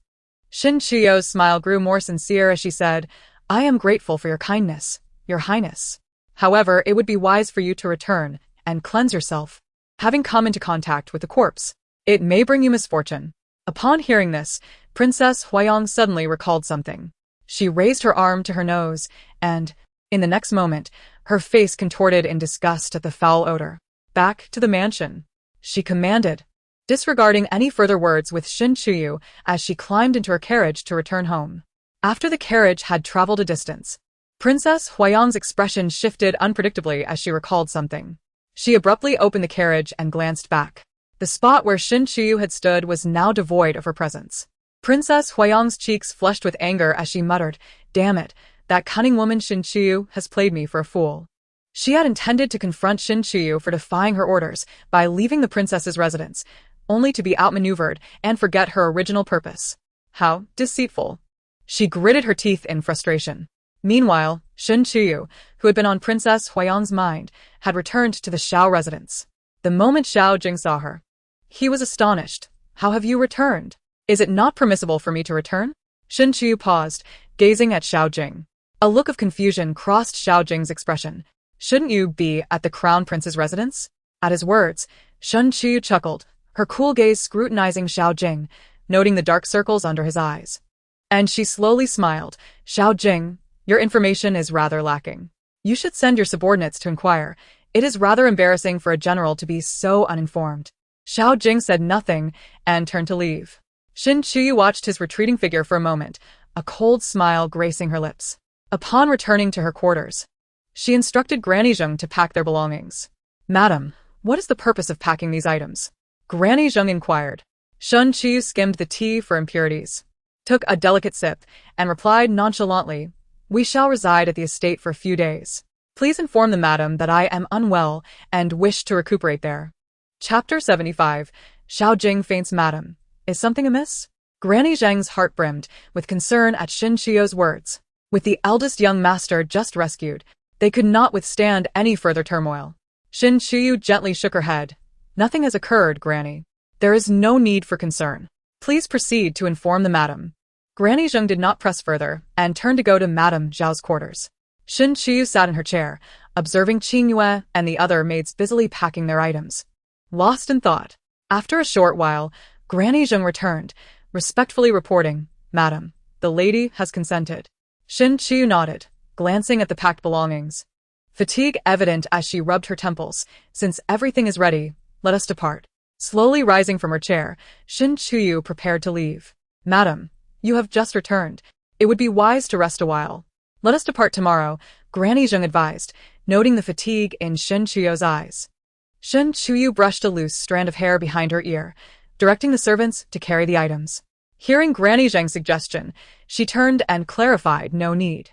Shin Chiyu's smile grew more sincere as she said, "I am grateful for your kindness, Your Highness. However, it would be wise for you to return and cleanse yourself. Having come into contact with the corpse, it may bring you misfortune." Upon hearing this, Princess Huayang suddenly recalled something. She raised her arm to her nose, and, in the next moment, her face contorted in disgust at the foul odor. "Back to the mansion," she commanded, disregarding any further words with Shin Chiyu as she climbed into her carriage to return home. After the carriage had traveled a distance, Princess Huayang's expression shifted unpredictably as she recalled something. She abruptly opened the carriage and glanced back. The spot where Shin Chiyu had stood was now devoid of her presence. Princess Huayang's cheeks flushed with anger as she muttered, "Damn it, that cunning woman Shin Chiyu has played me for a fool." She had intended to confront Shin Chiyu for defying her orders by leaving the princess's residence, only to be outmaneuvered and forget her original purpose. How deceitful. She gritted her teeth in frustration. Meanwhile, Shen Chuyu, who had been on Princess Huayang's mind, had returned to the Xiao residence. The moment Xiao Jing saw her, he was astonished. How have you returned? Is it not permissible for me to return? Shen Chuyu paused, gazing at Xiao Jing. A look of confusion crossed Xiao Jing's expression. Shouldn't you be at the Crown Prince's residence? At his words, Shen Chuyu chuckled, her cool gaze scrutinizing Xiao Jing, noting the dark circles under his eyes. And she slowly smiled. Xiao Jing, your information is rather lacking. You should send your subordinates to inquire. It is rather embarrassing for a general to be so uninformed. Xiao Jing said nothing and turned to leave. Shen Chuyu watched his retreating figure for a moment, a cold smile gracing her lips. Upon returning to her quarters, she instructed Granny Zheng to pack their belongings. Madam, what is the purpose of packing these items? Granny Zheng inquired. Shen Chuyu skimmed the tea for impurities, took a delicate sip, and replied nonchalantly, we shall reside at the estate for a few days. Please inform the madam that I am unwell and wish to recuperate there. Chapter 75. Xiao Jing faints. Madam, is something amiss? Granny Zheng's heart brimmed with concern at Shen Chuyu's words. With the eldest young master just rescued, they could not withstand any further turmoil. Shen Chuyu gently shook her head. Nothing has occurred, Granny. There is no need for concern. Please proceed to inform the madam. Granny Zheng did not press further and turned to go to Madame Zhao's quarters. Shen Chuyu sat in her chair, observing Qing Yue and the other maids busily packing their items. Lost in thought. After a short while, Granny Zheng returned, respectfully reporting, Madam, the lady has consented. Shen Chuyu nodded, glancing at the packed belongings. Fatigue evident as she rubbed her temples. Since everything is ready, let us depart. Slowly rising from her chair, Shen Chuyu prepared to leave. Madam, you have just returned. It would be wise to rest a while. Let us depart tomorrow, Granny Zheng advised, noting the fatigue in Shen Chuyu's eyes. Shen Chuyu brushed a loose strand of hair behind her ear, directing the servants to carry the items. Hearing Granny Zheng's suggestion, she turned and clarified no need.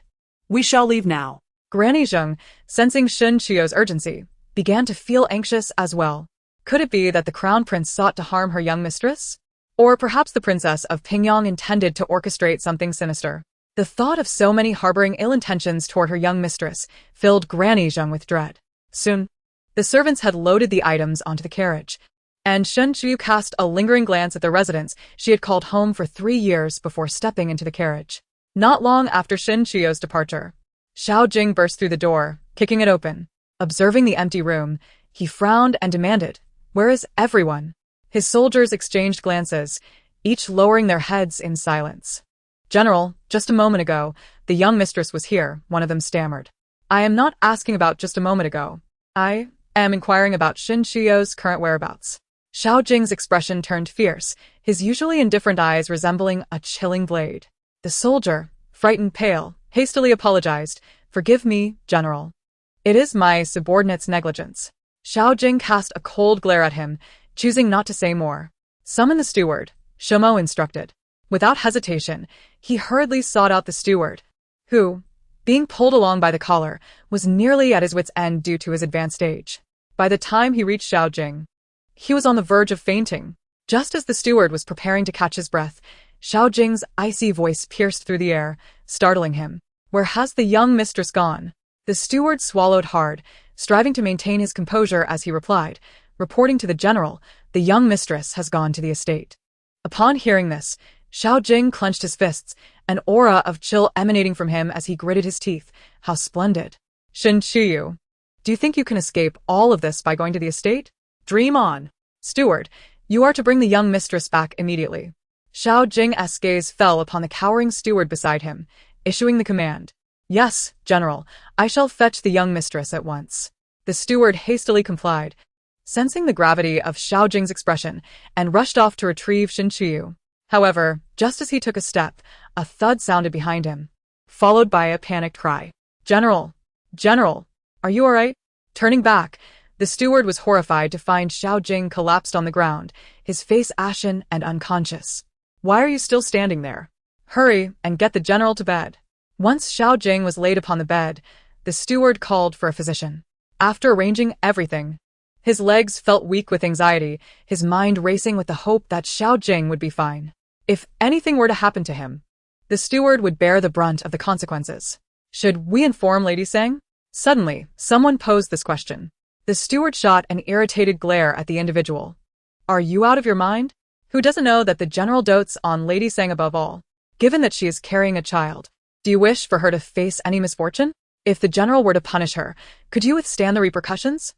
We shall leave now. Granny Zheng, sensing Shen Chuyu's urgency, began to feel anxious as well. Could it be that the crown prince sought to harm her young mistress? Or perhaps the princess of Pingyang intended to orchestrate something sinister? The thought of so many harboring ill intentions toward her young mistress filled Granny Zheng with dread. Soon, the servants had loaded the items onto the carriage, and Shen Chuyu cast a lingering glance at the residence she had called home for 3 years before stepping into the carriage. Not long after Shen Chuyu's departure, Xiao Jing burst through the door, kicking it open. Observing the empty room, he frowned and demanded, where is everyone? His soldiers exchanged glances, each lowering their heads in silence. General, just a moment ago, the young mistress was here, one of them stammered. I am not asking about just a moment ago. I am inquiring about Shen Chuyu's current whereabouts. Xiao Jing's expression turned fierce, his usually indifferent eyes resembling a chilling blade. The soldier, frightened pale, hastily apologized. Forgive me, General. It is my subordinate's negligence. Xiao Jing cast a cold glare at him, choosing not to say more. Summon the steward, Shomo instructed. Without hesitation, he hurriedly sought out the steward, who, being pulled along by the collar, was nearly at his wit's end due to his advanced age. By the time he reached Xiao Jing, he was on the verge of fainting. Just as the steward was preparing to catch his breath, Xiao Jing's icy voice pierced through the air, startling him. Where has the young mistress gone? The steward swallowed hard, striving to maintain his composure as he replied, reporting to the general, the young mistress has gone to the estate. Upon hearing this, Xiao Jing clenched his fists, an aura of chill emanating from him as he gritted his teeth. How splendid. Shen Chuyu, do you think you can escape all of this by going to the estate? Dream on. Steward, you are to bring the young mistress back immediately. Xiao Jing's gaze fell upon the cowering steward beside him, issuing the command. Yes, General, I shall fetch the young mistress at once. The steward hastily complied, sensing the gravity of Xiao Jing's expression, and rushed off to retrieve Shen Chuyu. However, just as he took a step, a thud sounded behind him, followed by a panicked cry. General! General! Are you all right? Turning back, the steward was horrified to find Xiao Jing collapsed on the ground, his face ashen and unconscious. Why are you still standing there? Hurry and get the general to bed. Once Xiao Jing was laid upon the bed, the steward called for a physician. After arranging everything, his legs felt weak with anxiety, his mind racing with the hope that Xiao Jing would be fine. If anything were to happen to him, the steward would bear the brunt of the consequences. Should we inform Lady Sang? Suddenly, someone posed this question. The steward shot an irritated glare at the individual. Are you out of your mind? Who doesn't know that the general dotes on Lady Sang above all? Given that she is carrying a child, do you wish for her to face any misfortune? If the general were to punish her, could you withstand the repercussions?